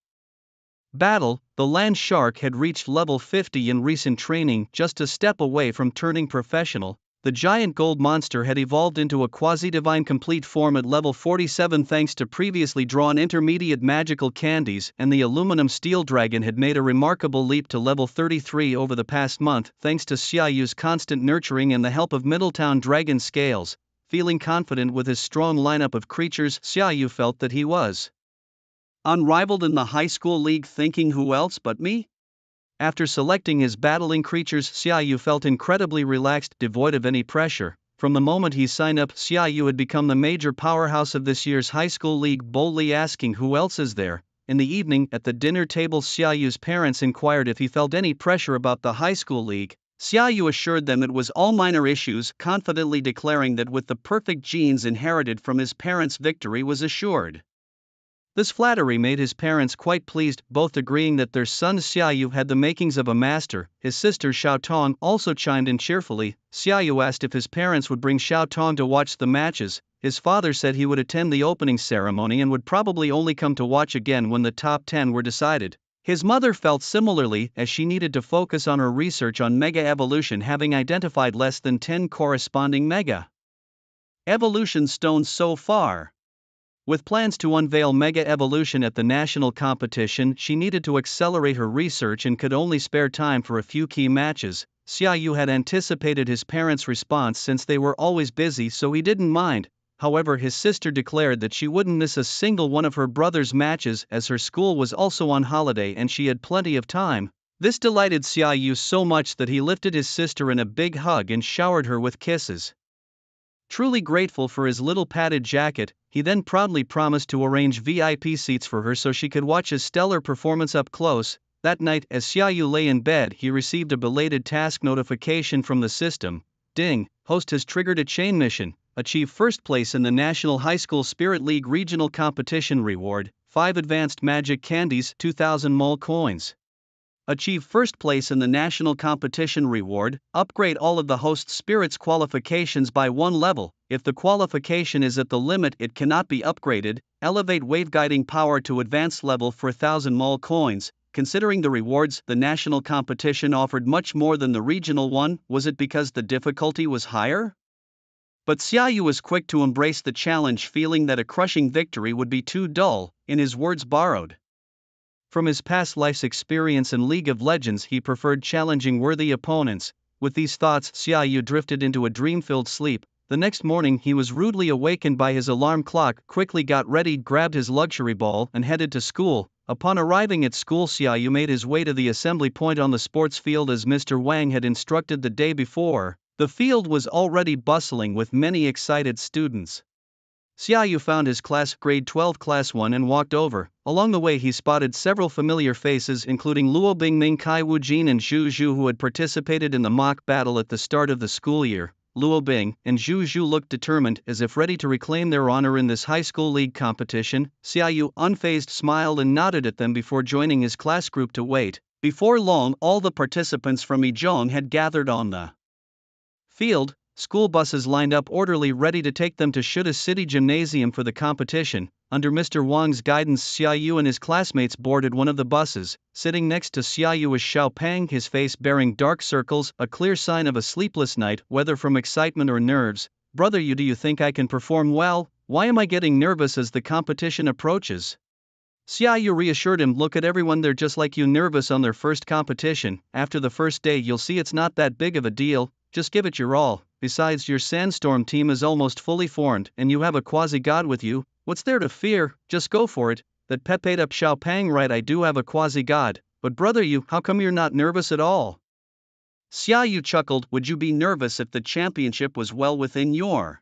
battle. The land shark had reached level 50 in recent training, just a step away from turning professional. The giant gold monster had evolved into a quasi-divine complete form at level 47 thanks to previously drawn intermediate magical candies, and the aluminum steel dragon had made a remarkable leap to level 33 over the past month thanks to Xiaoyu's constant nurturing and the help of Middletown dragon scales. Feeling confident with his strong lineup of creatures, Xiaoyu felt that he was unrivaled in the high school league, thinking, who else but me? After selecting his battling creatures, Xiaoyu felt incredibly relaxed, devoid of any pressure. From the moment he signed up, Xiaoyu had become the major powerhouse of this year's high school league, boldly asking, who else is there? In the evening, at the dinner table, Xiaoyu's parents inquired if he felt any pressure about the high school league. Xiaoyu assured them it was all minor issues, confidently declaring that with the perfect genes inherited from his parents, victory was assured. This flattery made his parents quite pleased, both agreeing that their son Xiaoyu had the makings of a master. His sister Xiaotong also chimed in cheerfully. Xiaoyu asked if his parents would bring Xiaotong to watch the matches. His father said he would attend the opening ceremony and would probably only come to watch again when the top 10 were decided. His mother felt similarly, as she needed to focus on her research on Mega Evolution, having identified less than 10 corresponding Mega Evolution stones so far. With plans to unveil Mega Evolution at the national competition, she needed to accelerate her research and could only spare time for a few key matches. Xiaoyu had anticipated his parents' response since they were always busy, so he didn't mind. However, his sister declared that she wouldn't miss a single one of her brother's matches, as her school was also on holiday and she had plenty of time. This delighted Xiaoyu so much that he lifted his sister in a big hug and showered her with kisses. Truly grateful for his little padded jacket, he then proudly promised to arrange VIP seats for her so she could watch his stellar performance up close. That night, as Xiaoyu lay in bed, he received a belated task notification from the system. Ding, host has triggered a chain mission. Achieve first place in the National High School Spirit League Regional Competition. Reward: 5 advanced magic candies, 2,000 mole coins. Achieve first place in the national competition. Reward: upgrade all of the host spirit's qualifications by 1 level. If the qualification is at the limit, it cannot be upgraded. Elevate wave guiding power to advanced level for 1,000 mole coins. Considering the rewards, the national competition offered much more than the regional one. Was it because the difficulty was higher? But Xiaoyu was quick to embrace the challenge, feeling that a crushing victory would be too dull. In his words borrowed From his past life's experience in League of Legends, he preferred challenging worthy opponents. With these thoughts, Xiaoyu drifted into a dream-filled sleep. The next morning he was rudely awakened by his alarm clock, quickly got ready, grabbed his luxury ball, and headed to school. Upon arriving at school, Xiaoyu made his way to the assembly point on the sports field as Mr. Wang had instructed the day before. The field was already bustling with many excited students. Xiaoyu found his class, grade 12 class 1, and walked over. Along the way he spotted several familiar faces, including Luo Bingming, Kai Wujin and Zhu Zhu, who had participated in the mock battle at the start of the school year. Luo Bing and Zhu Zhu looked determined, as if ready to reclaim their honor in this high school league competition. Xiaoyu, unfazed, smiled and nodded at them before joining his class group to wait. Before long, all the participants from Yizhong had gathered on the field. School buses lined up orderly, ready to take them to Shuda City Gymnasium for the competition. Under Mr. Wang's guidance, Xiaoyu and his classmates boarded one of the buses. Sitting next to Xiaoyu was Xiaopeng, his face bearing dark circles, a clear sign of a sleepless night, whether from excitement or nerves. "Brother, do you think I can perform well? Why am I getting nervous as the competition approaches?" Xiaoyu reassured him. "Look at everyone, they're just like you, nervous on their first competition. After the first day you'll see it's not that big of a deal, just give it your all. Besides, your sandstorm team is almost fully formed, and you have a quasi-god with you. What's there to fear? Just go for it." That pepped up Xiaopeng. "Right, I do have a quasi-god, but brother, how come you're not nervous at all?" Xiaoyu chuckled. "Would you be nervous if the championship was well within your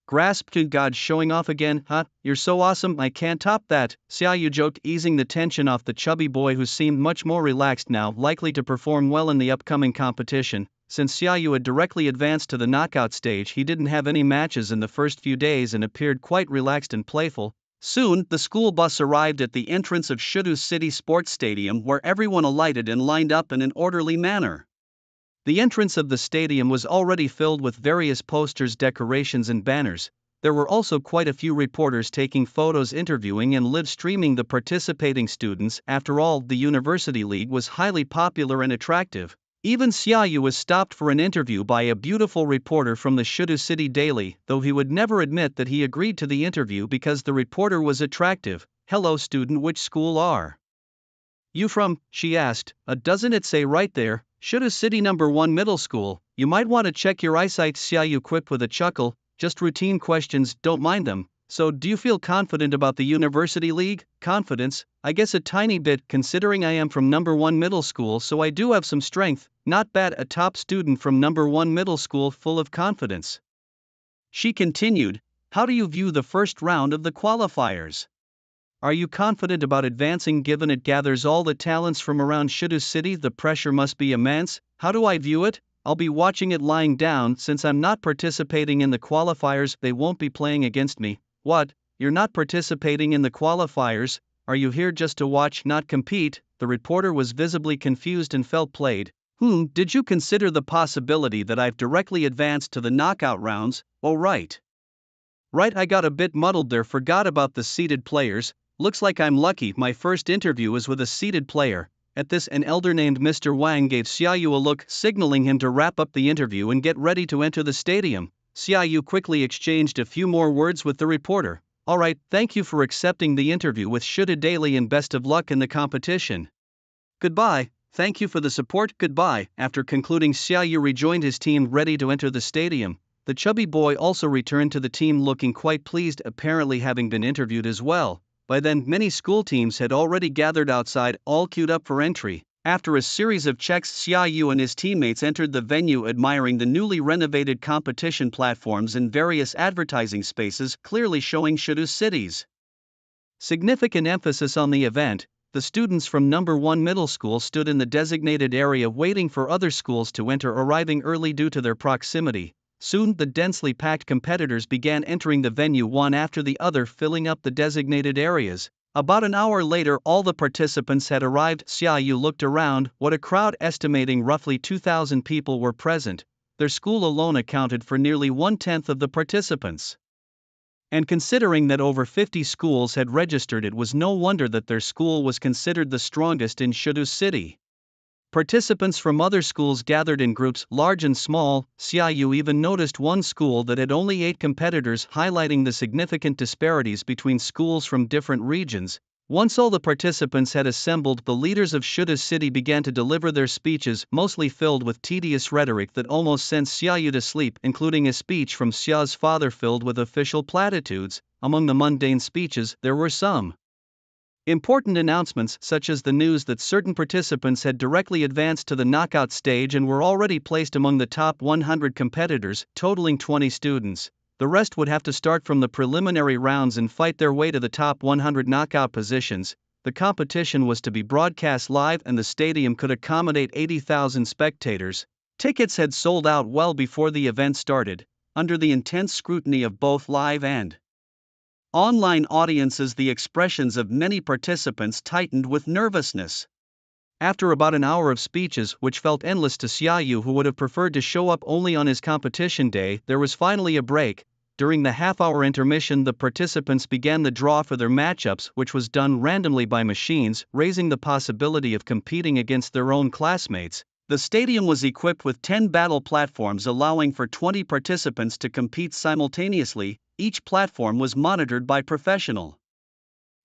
grasp? God, showing off again, huh? You're so awesome, I can't top that," Xiaoyu joked, easing the tension off the chubby boy, who seemed much more relaxed now, likely to perform well in the upcoming competition. Since Xiaoyu had directly advanced to the knockout stage, he didn't have any matches in the first few days and appeared quite relaxed and playful. Soon, the school bus arrived at the entrance of Shudu City Sports Stadium, where everyone alighted and lined up in an orderly manner. The entrance of the stadium was already filled with various posters, decorations and banners. There were also quite a few reporters taking photos, interviewing and live streaming the participating students. After all, the University League was highly popular and attractive. Even Xiaoyu was stopped for an interview by a beautiful reporter from the Shudu City Daily, though he would never admit that he agreed to the interview because the reporter was attractive. "Hello student, which school are you from?" she asked. "Doesn't it say right there, Shudu City number 1 middle school? You might want to check your eyesight," Xiaoyu quipped with a chuckle. "Just routine questions, don't mind them. So, do you feel confident about the University League?" "Confidence? I guess a tiny bit, considering I am from number 1 middle school, so I do have some strength." "Not bad, a top student from number 1 middle school, full of confidence." She continued. "How do you view the first round of the qualifiers? Are you confident about advancing, given it gathers all the talents from around Shudu City? The pressure must be immense." "How do I view it? I'll be watching it lying down. Since I'm not participating in the qualifiers, they won't be playing against me." "What? You're not participating in the qualifiers? Are you here just to watch, not compete?" The reporter was visibly confused and felt played. Did you consider the possibility that I've directly advanced to the knockout rounds?" "Oh right. Right, I got a bit muddled there, forgot about the seeded players. Looks like I'm lucky, my first interview is with a seeded player." At this, an elder named Mr. Wang gave Xiaoyu a look, signaling him to wrap up the interview and get ready to enter the stadium. Xiaoyu quickly exchanged a few more words with the reporter. "Alright, thank you for accepting the interview with Shuda Daily and best of luck in the competition." "Goodbye, thank you for the support, goodbye." After concluding, Xiaoyu rejoined his team, ready to enter the stadium. The chubby boy also returned to the team looking quite pleased, apparently having been interviewed as well. By then, many school teams had already gathered outside, all queued up for entry. After a series of checks, Xiaoyu and his teammates entered the venue, admiring the newly renovated competition platforms and various advertising spaces, clearly showing Shudu City's significant emphasis on the event. The students from number 1 middle school stood in the designated area waiting for other schools to enter, arriving early due to their proximity. Soon, the densely packed competitors began entering the venue one after the other, filling up the designated areas. About an hour later, all the participants had arrived. Xiaoyu looked around. What a crowd! Estimating roughly 2,000 people were present. Their school alone accounted for nearly 1/10 of the participants. And considering that over 50 schools had registered, it was no wonder that their school was considered the strongest in Shudu City. Participants from other schools gathered in groups, large and small. Xiaoyu even noticed one school that had only 8 competitors, highlighting the significant disparities between schools from different regions. Once all the participants had assembled, the leaders of Shuda's city began to deliver their speeches, mostly filled with tedious rhetoric that almost sent Xiaoyu to sleep, including a speech from Xiao's father filled with official platitudes. Among the mundane speeches, there were some important announcements, such as the news that certain participants had directly advanced to the knockout stage and were already placed among the top 100 competitors, totaling 20 students. The rest would have to start from the preliminary rounds and fight their way to the top 100 knockout positions. The competition was to be broadcast live and the stadium could accommodate 80,000 spectators. Tickets had sold out well before the event started, under the intense scrutiny of both live and online audiences. The expressions of many participants tightened with nervousness. After about an hour of speeches, which felt endless to Xiaoyu, who would have preferred to show up only on his competition day, there was finally a break. During the half-hour intermission, the participants began the draw for their matchups, which was done randomly by machines, raising the possibility of competing against their own classmates. The stadium was equipped with 10 battle platforms, allowing for 20 participants to compete simultaneously. Each platform was monitored by professional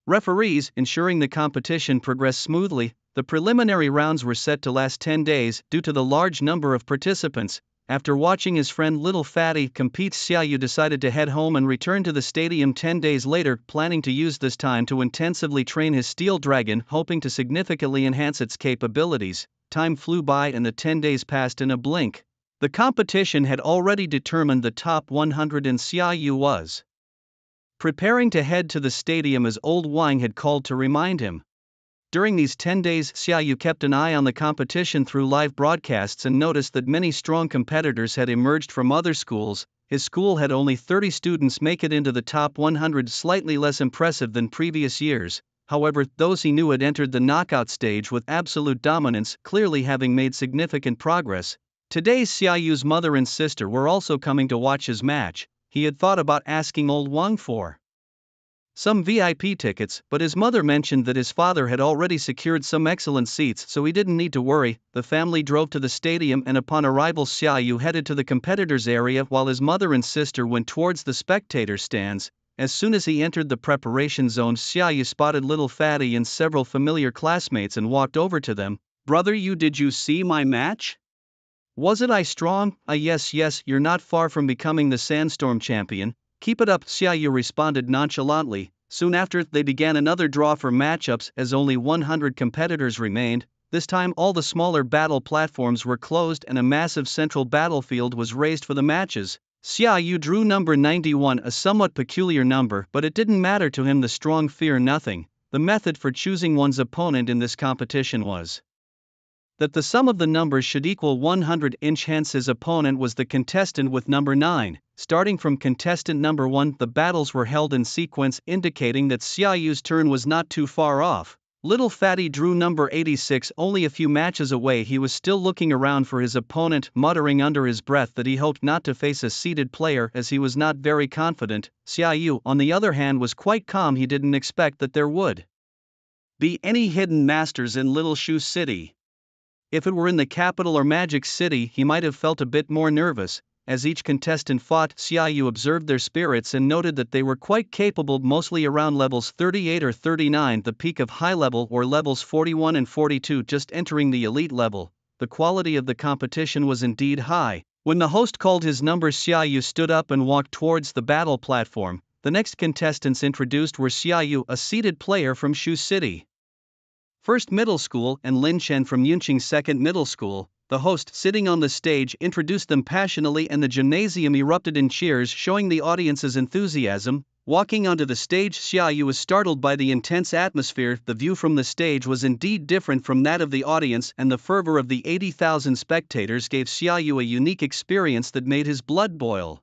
referees, ensuring the competition progressed smoothly. The preliminary rounds were set to last 10 days due to the large number of participants. After watching his friend Little Fatty compete, Xiaoyu decided to head home and return to the stadium 10 days later, planning to use this time to intensively train his steel dragon, hoping to significantly enhance its capabilities. Time flew by and the 10 days passed in a blink. The competition had already determined the top 100 and Xiaoyu was preparing to head to the stadium as old Wang had called to remind him. During these 10 days, Xiaoyu kept an eye on the competition through live broadcasts and noticed that many strong competitors had emerged from other schools. His school had only 30 students make it into the top 100, slightly less impressive than previous years. However, those he knew had entered the knockout stage with absolute dominance, clearly having made significant progress. Today, Xiaoyu's mother and sister were also coming to watch his match. He had thought about asking old Wang for some VIP tickets, but his mother mentioned that his father had already secured some excellent seats, so he didn't need to worry. The family drove to the stadium, and upon arrival, Xiaoyu headed to the competitors' area while his mother and sister went towards the spectator stands. As soon as he entered the preparation zone, Xiaoyu spotted Little Fatty and several familiar classmates and walked over to them. "Brother, did you see my match? Wasn't I strong?" Yes, you're not far from becoming the Sandstorm champion. Keep it up," Xiaoyu responded nonchalantly. Soon after, they began another draw for matchups, as only 100 competitors remained. This time all the smaller battle platforms were closed and a massive central battlefield was raised for the matches. Xiaoyu drew number 91, a somewhat peculiar number, but it didn't matter to him. The strong fear nothing. The method for choosing one's opponent in this competition was that the sum of the numbers should equal 100, hence his opponent was the contestant with number 9. Starting from contestant number 1, the battles were held in sequence, indicating that Xiaoyu's turn was not too far off. Little Fatty drew number 86, only a few matches away. He was still looking around for his opponent, muttering under his breath that he hoped not to face a seeded player, as he was not very confident. Xiaoyu, on the other hand, was quite calm. He didn't expect that there would be any hidden masters in Little Shoe City. If it were in the capital or Magic City, he might have felt a bit more nervous. As each contestant fought, Xiaoyu observed their spirits and noted that they were quite capable, mostly around levels 38 or 39, the peak of high level, or levels 41 and 42, just entering the elite level. The quality of the competition was indeed high. When the host called his number, Xiaoyu stood up and walked towards the battle platform. The next contestants introduced were Xiaoyu, a seeded player from Shu City First Middle School, and Lin Chen from Yunqing Second Middle School. The host, sitting on the stage, introduced them passionately and the gymnasium erupted in cheers, showing the audience's enthusiasm. Walking onto the stage, Xiaoyu was startled by the intense atmosphere. The view from the stage was indeed different from that of the audience, and the fervor of the 80,000 spectators gave Xiaoyu a unique experience that made his blood boil.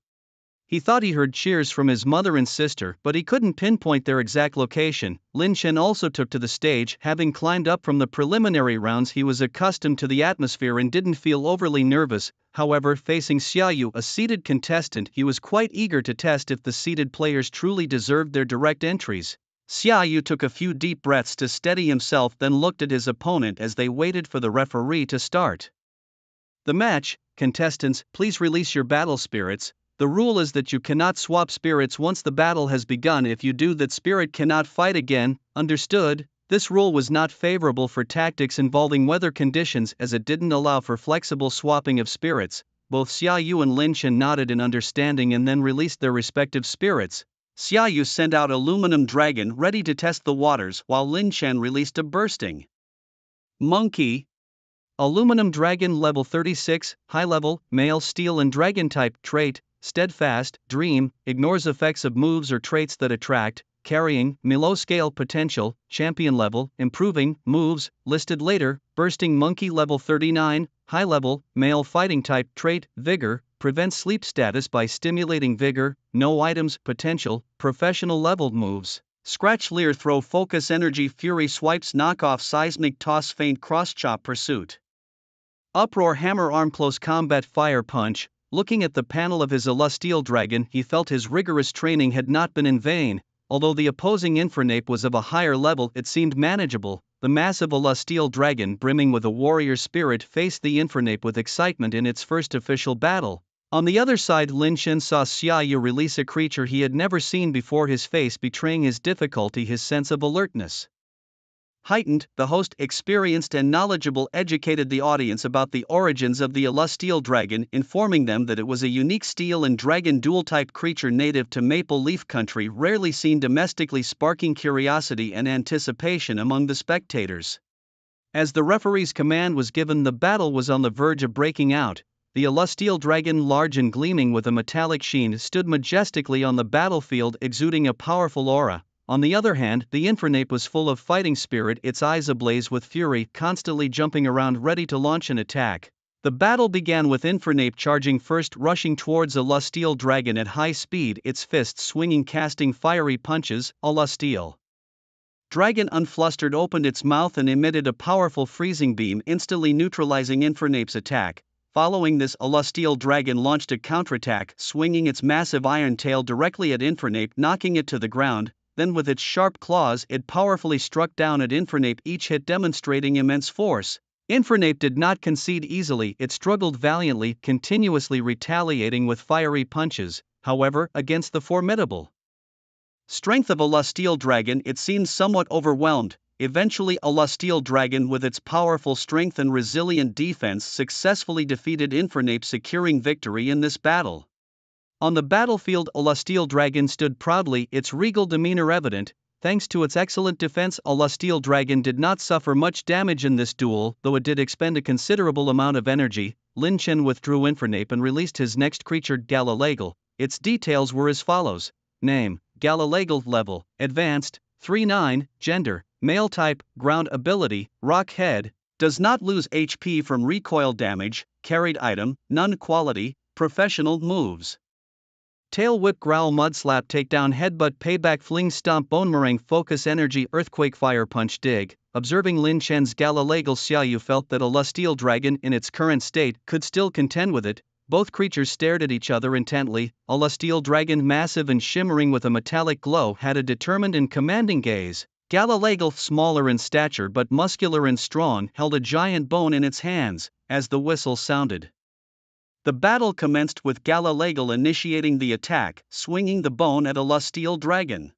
He thought he heard cheers from his mother and sister, but he couldn't pinpoint their exact location. Lin Chen also took to the stage. Having climbed up from the preliminary rounds, he was accustomed to the atmosphere and didn't feel overly nervous. However, facing Xiaoyu, a seeded contestant, he was quite eager to test if the seeded players truly deserved their direct entries. Xiaoyu took a few deep breaths to steady himself, then looked at his opponent as they waited for the referee to start the match. "Contestants, please release your battle spirits." The rule is that you cannot swap spirits once the battle has begun. If you do, that spirit cannot fight again, understood? This rule was not favorable for tactics involving weather conditions as it didn't allow for flexible swapping of spirits. Both Xia Yu and Lin Chen nodded in understanding and then released their respective spirits. Xia Yu sent out Aluminum Dragon ready to test the waters, while Lin Chen released a Bursting Monkey. Aluminum Dragon level 36, high level, male steel and dragon type, trait, steadfast, dream, ignores effects of moves or traits that attract, carrying, Milo scale potential, champion level, improving, moves, listed later, bursting monkey level 39, high level, male fighting type, trait, vigor, prevents sleep status by stimulating vigor, no items, potential, professional leveled moves. Scratch, Leer, throw, focus, energy, fury, swipes, knockoff, seismic toss, feint, cross chop, pursuit. Uproar, hammer, arm, close combat, fire punch. Looking at the panel of his Celestial Dragon, he felt his rigorous training had not been in vain. Although the opposing Infernape was of a higher level, it seemed manageable. The massive Celestial Dragon, brimming with a warrior spirit, faced the Infernape with excitement in its first official battle. On the other side, Lin Chen saw Xia Yu release a creature he had never seen before, his face betraying his difficulty, his sense of alertness heightened. The host, experienced and knowledgeable, educated the audience about the origins of the Celestial Dragon, informing them that it was a unique steel and dragon dual-type creature native to Maple Leaf Country, rarely seen domestically, sparking curiosity and anticipation among the spectators. As the referee's command was given, the battle was on the verge of breaking out. The Celestial Dragon, large and gleaming with a metallic sheen, stood majestically on the battlefield, exuding a powerful aura. On the other hand, the Infernape was full of fighting spirit, its eyes ablaze with fury, constantly jumping around ready to launch an attack. The battle began with Infernape charging first, rushing towards Celestial Dragon at high speed, its fists swinging, casting fiery punches. Celestial Dragon, unflustered, opened its mouth and emitted a powerful freezing beam, instantly neutralizing Infernape's attack. Following this, Celestial Dragon launched a counterattack, swinging its massive iron tail directly at Infernape, knocking it to the ground. Then with its sharp claws it powerfully struck down at Infernape, each hit demonstrating immense force. Infernape did not concede easily, it struggled valiantly, continuously retaliating with fiery punches. However, against the formidable strength of Celestial Dragon, it seemed somewhat overwhelmed. Eventually, Celestial Dragon, with its powerful strength and resilient defense, successfully defeated Infernape, securing victory in this battle. On the battlefield, Celestial Dragon stood proudly, its regal demeanor evident. Thanks to its excellent defense, Celestial Dragon did not suffer much damage in this duel, though it did expend a considerable amount of energy. Lin Chen withdrew Infernape and released his next creature, Galalagal. Its details were as follows. Name, Galalagal. Level, Advanced, 3-9, Gender, Male type, Ground ability, Rock head, does not lose HP from recoil damage, carried item, none. Quality, Professional moves. Tail whip, growl, mud slap, takedown, headbutt, payback, fling, stomp, boomerang, focus, energy, earthquake, fire punch, dig. Observing Lin Chen's Galalagal, Xia Yu felt that a Celestial Dragon in its current state could still contend with it. Both creatures stared at each other intently. A Celestial Dragon, massive and shimmering with a metallic glow, had a determined and commanding gaze. Galalagal, smaller in stature but muscular and strong, held a giant bone in its hands. As the whistle sounded, the battle commenced with Galalagal initiating the attack, swinging the bone at a Celestial Dragon.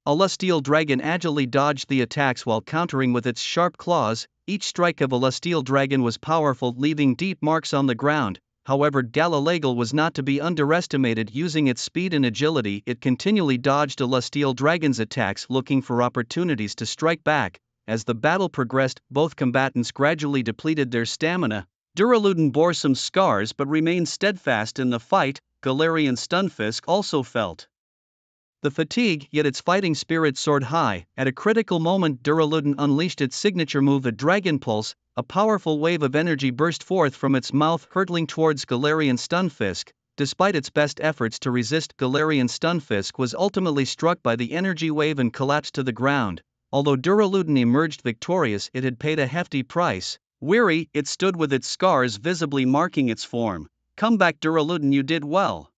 A Celestial Dragon agilely dodged the attacks while countering with its sharp claws. Each strike of a Celestial Dragon was powerful, leaving deep marks on the ground. However, Galalagal was not to be underestimated. Using its speed and agility, it continually dodged a Celestial Dragon's attacks, looking for opportunities to strike back. As the battle progressed, both combatants gradually depleted their stamina. Duraludon bore some scars but remained steadfast in the fight. Galarian Stunfisk also felt the fatigue, yet its fighting spirit soared high. At a critical moment, Duraludon unleashed its signature move, the Dragon Pulse. A powerful wave of energy burst forth from its mouth, hurtling towards Galarian Stunfisk. Despite its best efforts to resist, Galarian Stunfisk was ultimately struck by the energy wave and collapsed to the ground. Although Duraludon emerged victorious, it had paid a hefty price. Weary, it stood with its scars visibly marking its form. "Come back, Duraludon, you did well.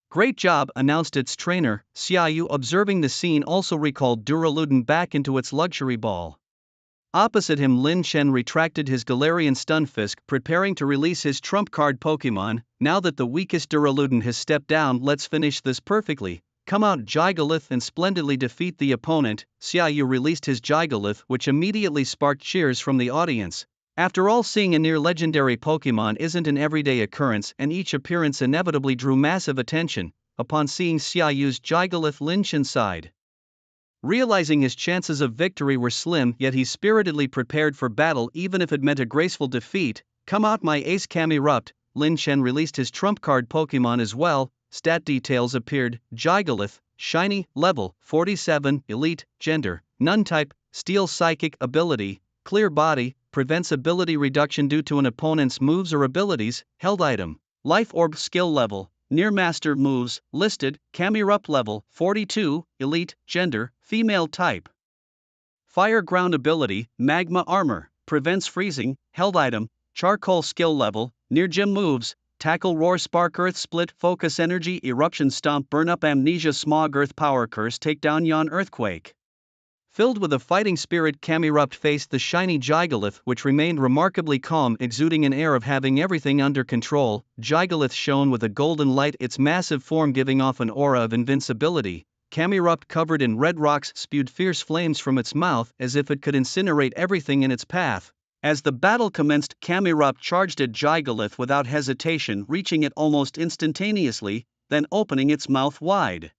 Great job," announced its trainer. Xia Yu, observing the scene, also recalled Duraludon back into its luxury ball. Opposite him, Lin Chen retracted his Galarian Stunfisk, preparing to release his trump card Pokémon. Now that the weakest Duraludon has stepped down, let's finish this perfectly. Come out Gigalith and splendidly defeat the opponent. Xiaoyu released his Gigalith, which immediately sparked cheers from the audience. After all, seeing a near-legendary Pokémon isn't an everyday occurrence, and each appearance inevitably drew massive attention. Upon seeing Xiaoyu's Gigalith, Lin Chen sighed. Realizing his chances of victory were slim, yet he spiritedly prepared for battle even if it meant a graceful defeat. Come out my ace Camerupt. Lin Chen released his trump card Pokémon as well. Stat details appeared: Gigalith, Shiny, Level 47, Elite, Gender, None type, Steel Psychic ability, Clear Body, prevents ability reduction due to an opponent's moves or abilities. Held item, Life Orb. Skill level, Near Master moves, listed, Camerupt level 42, Elite, Gender, Female type. Fire Ground ability, Magma Armor, prevents freezing. Held item, Charcoal. Skill level, Near Gym moves, Tackle, Roar, Spark, Earth Split, Focus Energy, Eruption, Stomp, Burn Up, Amnesia, Smog, Earth Power, Curse, Take Down, Yawn, Earthquake. Filled with a fighting spirit, Camerupt faced the shiny Gigalith, which remained remarkably calm, exuding an air of having everything under control. Gigalith shone with a golden light, its massive form giving off an aura of invincibility. Camerupt, covered in red rocks, spewed fierce flames from its mouth as if it could incinerate everything in its path. As the battle commenced, Camerupt charged at Gigalith without hesitation, reaching it almost instantaneously, then opening its mouth wide.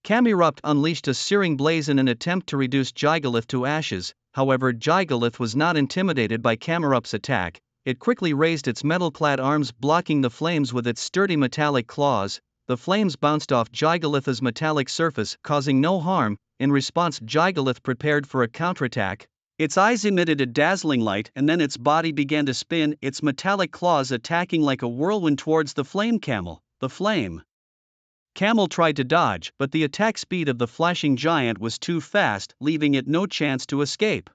Camerupt unleashed a searing blaze in an attempt to reduce Gigalith to ashes. However, Gigalith was not intimidated by Camerupt's attack. It quickly raised its metal-clad arms, blocking the flames with its sturdy metallic claws. The flames bounced off Gigalith's metallic surface, causing no harm. In response, Gigalith prepared for a counterattack. Its eyes emitted a dazzling light, and then its body began to spin, its metallic claws attacking like a whirlwind towards the flame camel. The flame camel tried to dodge, but the attack speed of the flashing giant was too fast, leaving it no chance to escape.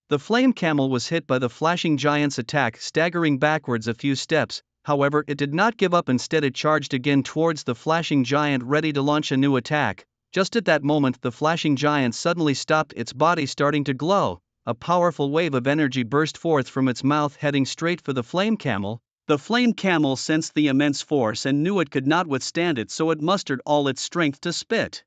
The flame camel was hit by the flashing giant's attack, staggering backwards a few steps. However, it did not give up. Instead, it charged again towards the flashing giant, ready to launch a new attack. Just at that moment, the flashing giant suddenly stopped, its body starting to glow. A powerful wave of energy burst forth from its mouth, heading straight for the flame camel. The flame camel sensed the immense force and knew it could not withstand it, so it mustered all its strength to spit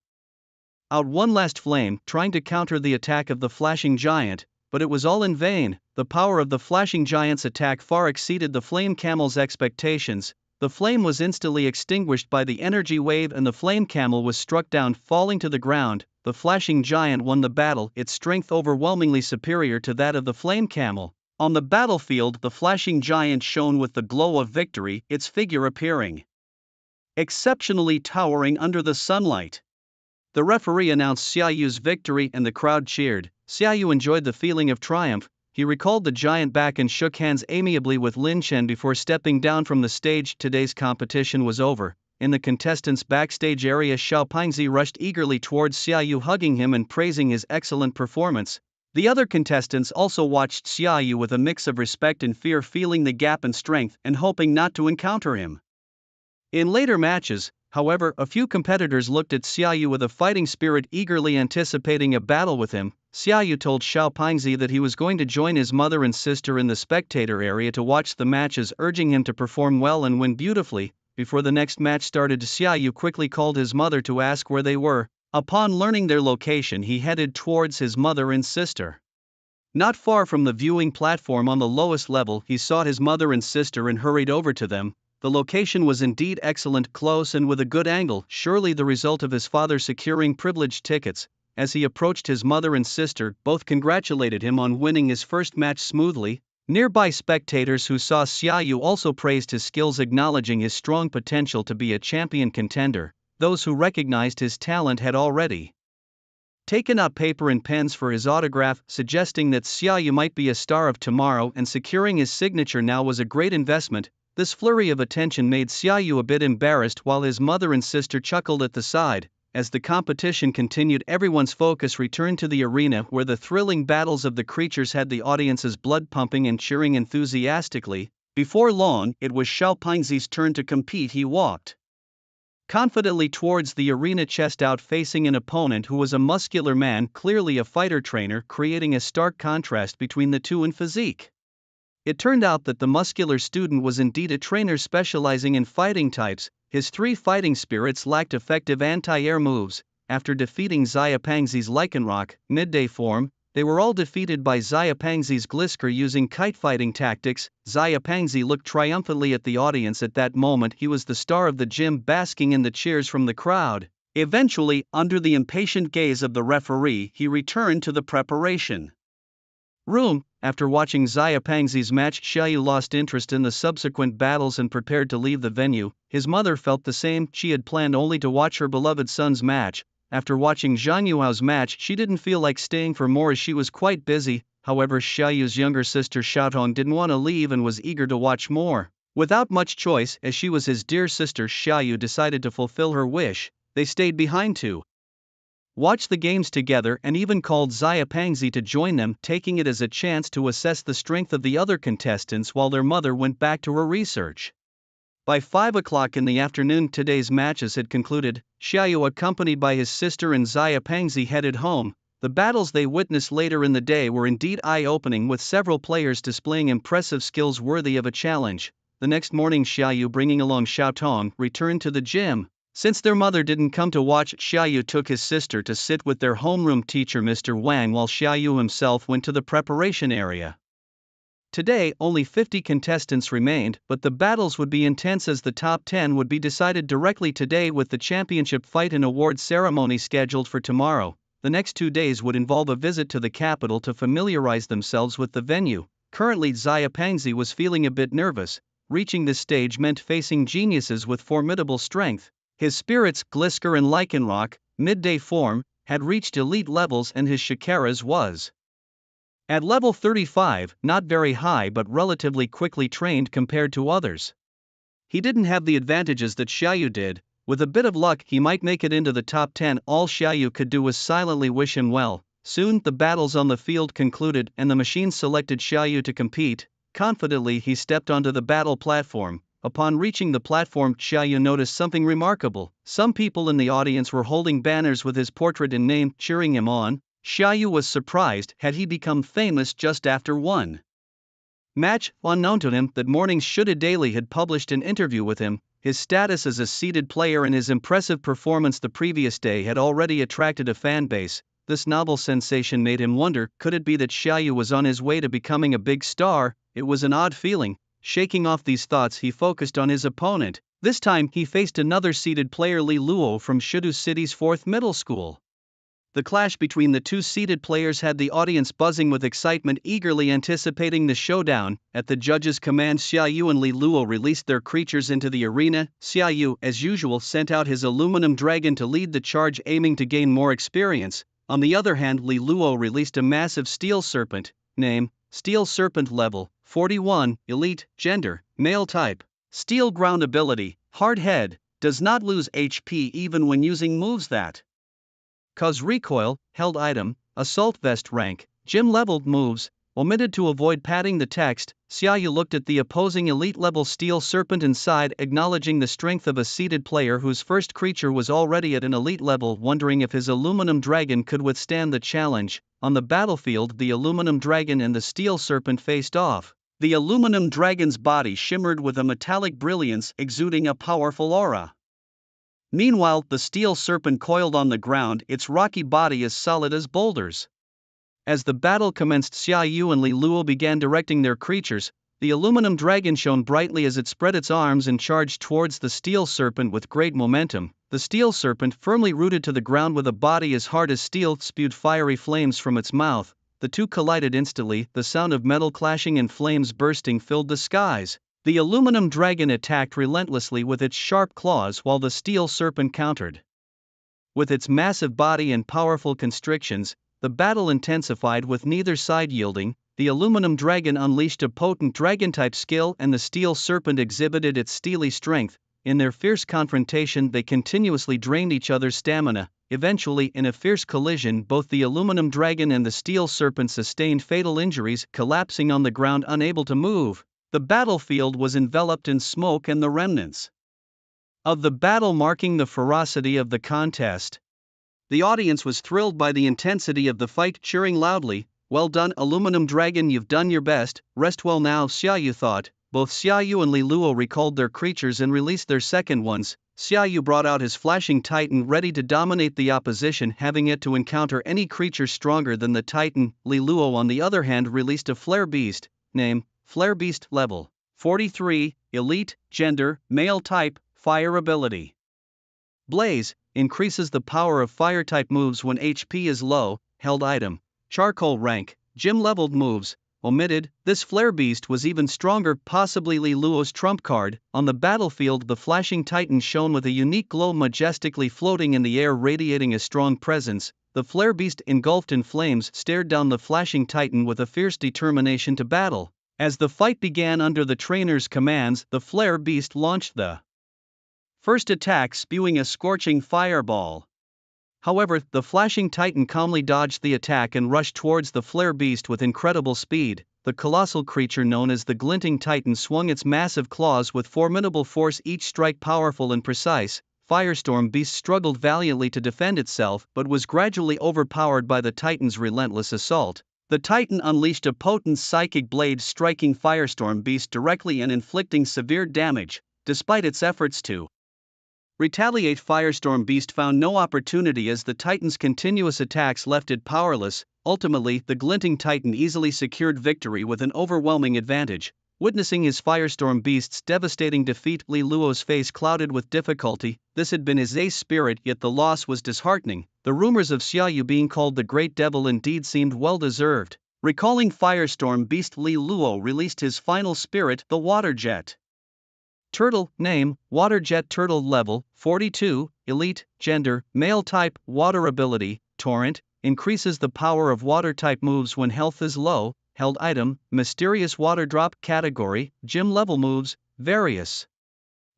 out one last flame, trying to counter the attack of the flashing giant, but it was all in vain. The power of the flashing giant's attack far exceeded the flame camel's expectations. The flame was instantly extinguished by the energy wave and the flame camel was struck down, falling to the ground. The flashing giant won the battle, its strength overwhelmingly superior to that of the flame camel. On the battlefield, the flashing giant shone with the glow of victory, its figure appearing exceptionally towering under the sunlight. The referee announced Xiaoyu's victory and the crowd cheered. Xiaoyu enjoyed the feeling of triumph. He recalled the giant back and shook hands amiably with Lin Chen before stepping down from the stage. Today's competition was over. In the contestants' backstage area, Xiao Pingzi rushed eagerly towards Xiaoyu, hugging him and praising his excellent performance. The other contestants also watched Xiaoyu with a mix of respect and fear, feeling the gap in strength and hoping not to encounter him. In later matches, however, a few competitors looked at Xiaoyu with a fighting spirit, eagerly anticipating a battle with him. Xiaoyu told Xiao Pingzi that he was going to join his mother and sister in the spectator area to watch the matches, urging him to perform well and win beautifully. Before the next match started, Xiaoyu quickly called his mother to ask where they were. Upon learning their location, he headed towards his mother and sister. Not far from the viewing platform on the lowest level, he sought his mother and sister and hurried over to them. The location was indeed excellent, close and with a good angle, surely the result of his father securing privileged tickets. As he approached his mother and sister, both congratulated him on winning his first match smoothly. Nearby spectators who saw Xiaoyu also praised his skills, acknowledging his strong potential to be a champion contender. Those who recognized his talent had already taken out paper and pens for his autograph, suggesting that Xiaoyu might be a star of tomorrow, and securing his signature now was a great investment. This flurry of attention made Xiaoyu a bit embarrassed, while his mother and sister chuckled at the side. As the competition continued, everyone's focus returned to the arena, where the thrilling battles of the creatures had the audience's blood pumping and cheering enthusiastically. Before long, it was Xiao Pingzi's turn to compete. He walked confidently towards the arena, chest out, facing an opponent who was a muscular man, clearly a fighter trainer, creating a stark contrast between the two in physique. It turned out that the muscular student was indeed a trainer specializing in fighting types. His three fighting spirits lacked effective anti-air moves. After defeating Xiaopangzi's Lycanroc, midday form, they were all defeated by Xiaopangzi's Glisker using kite fighting tactics. Xiaopangzi looked triumphantly at the audience. At that moment he was the star of the gym, basking in the cheers from the crowd. Eventually, under the impatient gaze of the referee, he returned to the preparation room. After watching Xiaopangzi's match, Xiaoyu lost interest in the subsequent battles and prepared to leave the venue. His mother felt the same. She had planned only to watch her beloved son's match. After watching Zhang Yuhao's match, she didn't feel like staying for more as she was quite busy. However, Xiaoyu's younger sister Xiaotong didn't want to leave and was eager to watch more. Without much choice, as she was his dear sister, Xiaoyu decided to fulfill her wish. They stayed behind to watch the games together and even called Xiaopangzi to join them, taking it as a chance to assess the strength of the other contestants while their mother went back to her research. By 5 o'clock in the afternoon, today's matches had concluded. Xiaoyu, accompanied by his sister and Xiaopangzi, headed home. The battles they witnessed later in the day were indeed eye-opening, with several players displaying impressive skills worthy of a challenge. The next morning, Xiaoyu, bringing along Xiaotong, returned to the gym. Since their mother didn't come to watch, Xiaoyu took his sister to sit with their homeroom teacher Mr. Wang, while Xiaoyu himself went to the preparation area. Today, only 50 contestants remained, but the battles would be intense as the top 10 would be decided directly today, with the championship fight and award ceremony scheduled for tomorrow. The next 2 days would involve a visit to the capital to familiarize themselves with the venue. Currently, Xiaopangzi was feeling a bit nervous. Reaching this stage meant facing geniuses with formidable strength. His spirits, Glisker and Lycanroc, midday form, had reached elite levels, and his Shikaras was at level 35, not very high but relatively quickly trained compared to others. He didn't have the advantages that Xiaoyu did. With a bit of luck, he might make it into the top 10. All Xiaoyu could do was silently wish him well. Soon, the battles on the field concluded, and the machine selected Xiaoyu to compete. Confidently, he stepped onto the battle platform. Upon reaching the platform, Xiaoyu noticed something remarkable. Some people in the audience were holding banners with his portrait and name, cheering him on. Xiaoyu was surprised. Had he become famous just after one match? Unknown to him, that morning Shuda Daily had published an interview with him. His status as a seeded player and his impressive performance the previous day had already attracted a fan base. This novel sensation made him wonder, could it be that Xiaoyu was on his way to becoming a big star? It was an odd feeling. Shaking off these thoughts, he focused on his opponent. This time, he faced another seeded player, Li Luo from Shudu City's 4th middle school. The clash between the two seeded players had the audience buzzing with excitement, eagerly anticipating the showdown. At the judges' command, Xiaoyu and Li Luo released their creatures into the arena. Xiaoyu, as usual, sent out his aluminum dragon to lead the charge, aiming to gain more experience. On the other hand, Li Luo released a massive steel serpent. Name: Steel Serpent, level 41, elite, gender, male type. Steel ground ability, hard head, does not lose HP even when using moves that cause recoil. Held item: Assault Vest. Rank: Gym leveled. Moves: omitted to avoid padding the text. Xiaoyu looked at the opposing elite level Steel Serpent and sighed, acknowledging the strength of a seeded player whose first creature was already at an elite level, wondering if his aluminum dragon could withstand the challenge. On the battlefield, the aluminum dragon and the Steel Serpent faced off. The aluminum dragon's body shimmered with a metallic brilliance, exuding a powerful aura. Meanwhile, the Steel Serpent coiled on the ground, its rocky body as solid as boulders. As the battle commenced, Xiaoyu and Li Luo began directing their creatures. The aluminum dragon shone brightly as it spread its arms and charged towards the Steel Serpent with great momentum. The Steel Serpent, firmly rooted to the ground with a body as hard as steel, spewed fiery flames from its mouth. The two collided instantly. The sound of metal clashing and flames bursting filled the skies. The aluminum dragon attacked relentlessly with its sharp claws while the Steel Serpent countered. With its massive body and powerful constrictions, the battle intensified, with neither side yielding. The aluminum dragon unleashed a potent dragon-type skill and the Steel Serpent exhibited its steely strength. In their fierce confrontation, they continuously drained each other's stamina. Eventually, in a fierce collision, both the aluminum dragon and the Steel Serpent sustained fatal injuries, collapsing on the ground unable to move. The battlefield was enveloped in smoke and the remnants of the battle, marking the ferocity of the contest. The audience was thrilled by the intensity of the fight, cheering loudly, "Well done, Aluminum Dragon, you've done your best, rest well now," Xiaoyu thought. Both Xiaoyu and Li Luo recalled their creatures and released their second ones. Xiaoyu brought out his flashing titan, ready to dominate the opposition, having yet to encounter any creature stronger than the titan. Li Luo, on the other hand, released a flare beast. Name: Flare Beast. Level 43, Elite, Gender, Male. Type: Fire. Ability: Blaze, increases the power of fire-type moves when HP is low. Held item: Charcoal. Rank: Gym. Leveled moves omitted. This flare beast was even stronger, possibly Li Luo's trump card. On the battlefield, the flashing titan shone with a unique glow, majestically floating in the air, radiating a strong presence. The flare beast, engulfed in flames, stared down the flashing titan with a fierce determination to battle. As the fight began under the trainer's commands, the flare beast launched the first attack, spewing a scorching fireball. However, the flashing titan calmly dodged the attack and rushed towards the flare beast with incredible speed. The colossal creature known as the Glinting Titan swung its massive claws with formidable force, each strike powerful and precise. Firestorm Beast struggled valiantly to defend itself, but was gradually overpowered by the titan's relentless assault. The titan unleashed a potent psychic blade, striking Firestorm Beast directly and inflicting severe damage. Despite its efforts to retaliate, Firestorm Beast found no opportunity as the titan's continuous attacks left it powerless. Ultimately, the Glinting Titan easily secured victory with an overwhelming advantage. Witnessing his Firestorm Beast's devastating defeat, Li Luo's face clouded with difficulty. This had been his ace spirit, yet the loss was disheartening. The rumors of Xiaoyu being called the Great Devil indeed seemed well deserved. Recalling Firestorm Beast, Li Luo released his final spirit, the Water Jet Turtle. Name: Water Jet Turtle. Level 42, Elite, Gender, Male. Type: Water. Ability: Torrent, increases the power of water-type moves when health is low. Held item: Mysterious Water Drop. Category: Gym. Level moves: Various.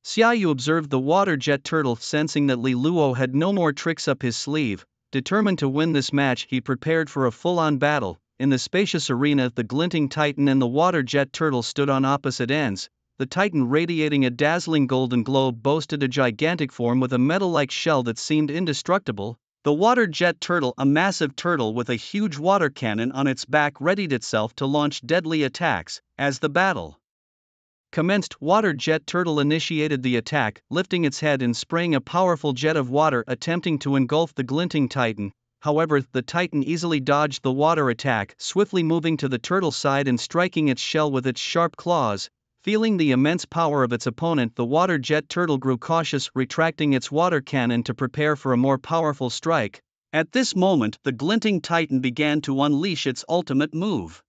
Xiaoyu observed the Water Jet Turtle, sensing that Li Luo had no more tricks up his sleeve. Determined to win this match, he prepared for a full-on battle. In the spacious arena, the Glinting Titan and the Water Jet Turtle stood on opposite ends. The titan, radiating a dazzling golden glow, boasted a gigantic form with a metal-like shell that seemed indestructible. The Water Jet Turtle, a massive turtle with a huge water cannon on its back, readied itself to launch deadly attacks. As the battle commenced, Water Jet Turtle initiated the attack, lifting its head and spraying a powerful jet of water, attempting to engulf the Glinting Titan. However, the titan easily dodged the water attack, swiftly moving to the turtle's side and striking its shell with its sharp claws. Feeling the immense power of its opponent, the Water Jet Turtle grew cautious, retracting its water cannon to prepare for a more powerful strike. At this moment, the Glinting Titan began to unleash its ultimate move.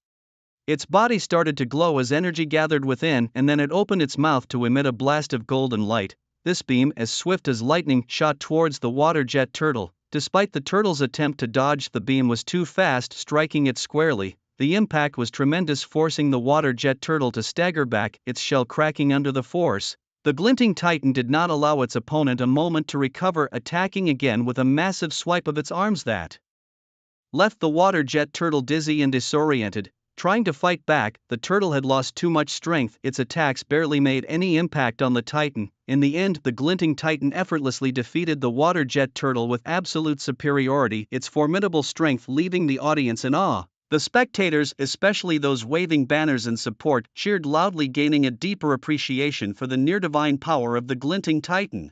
Its body started to glow as energy gathered within, and then it opened its mouth to emit a blast of golden light. This beam, as swift as lightning, shot towards the Water Jet Turtle. Despite the turtle's attempt to dodge, the beam was too fast, striking it squarely. The impact was tremendous, forcing the Water Jet Turtle to stagger back, its shell cracking under the force. The Glinting Titan did not allow its opponent a moment to recover, attacking again with a massive swipe of its arms that left the Water Jet Turtle dizzy and disoriented. Trying to fight back, the turtle had lost too much strength. Its attacks barely made any impact on the Titan. In the end, the Glinting Titan effortlessly defeated the Water Jet Turtle with absolute superiority, its formidable strength leaving the audience in awe. The spectators, especially those waving banners in support, cheered loudly, gaining a deeper appreciation for the near-divine power of the Glinting Titan.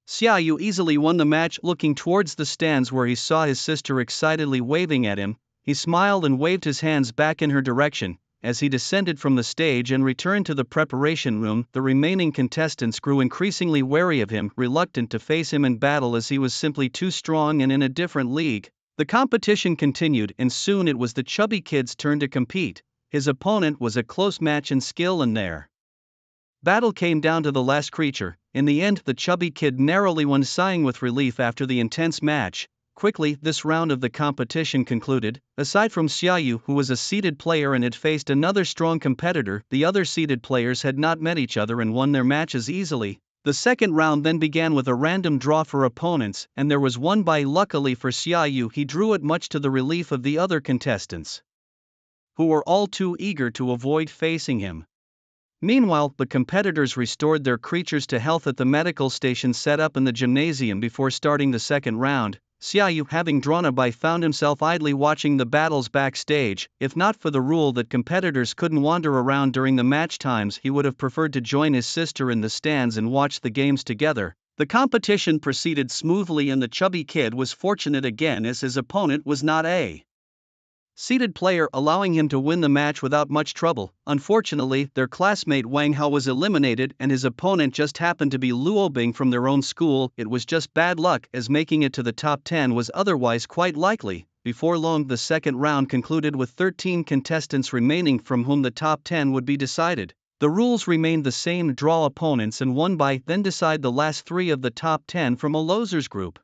Xiaoyu easily won the match. Looking towards the stands where he saw his sister excitedly waving at him, he smiled and waved his hands back in her direction. As he descended from the stage and returned to the preparation room, the remaining contestants grew increasingly wary of him, reluctant to face him in battle as he was simply too strong and in a different league. The competition continued, and soon it was the chubby kid's turn to compete. His opponent was a close match in skill, and their battle came down to the last creature. In the end, the chubby kid narrowly won, sighing with relief after the intense match. Quickly, this round of the competition concluded. Aside from Xiaoyu, who was a seeded player and had faced another strong competitor, the other seeded players had not met each other and won their matches easily. The second round then began with a random draw for opponents, and there was one bye. Luckily for Xiaoyu, he drew it, much to the relief of the other contestants, who were all too eager to avoid facing him. Meanwhile, the competitors restored their creatures to health at the medical station set up in the gymnasium before starting the second round. Xiaoyu, having drawn a bye, found himself idly watching the battles backstage. If not for the rule that competitors couldn't wander around during the match times, he would have preferred to join his sister in the stands and watch the games together. The competition proceeded smoothly, and the chubby kid was fortunate again as his opponent was not a seeded player, allowing him to win the match without much trouble. Unfortunately, their classmate Wang Hao was eliminated and his opponent just happened to be Luo Bing from their own school. It was just bad luck, as making it to the top 10 was otherwise quite likely. Before long, the second round concluded with 13 contestants remaining, from whom the top 10 would be decided. The rules remained the same: draw opponents and one by, then decide the last 3 of the top 10 from a losers group.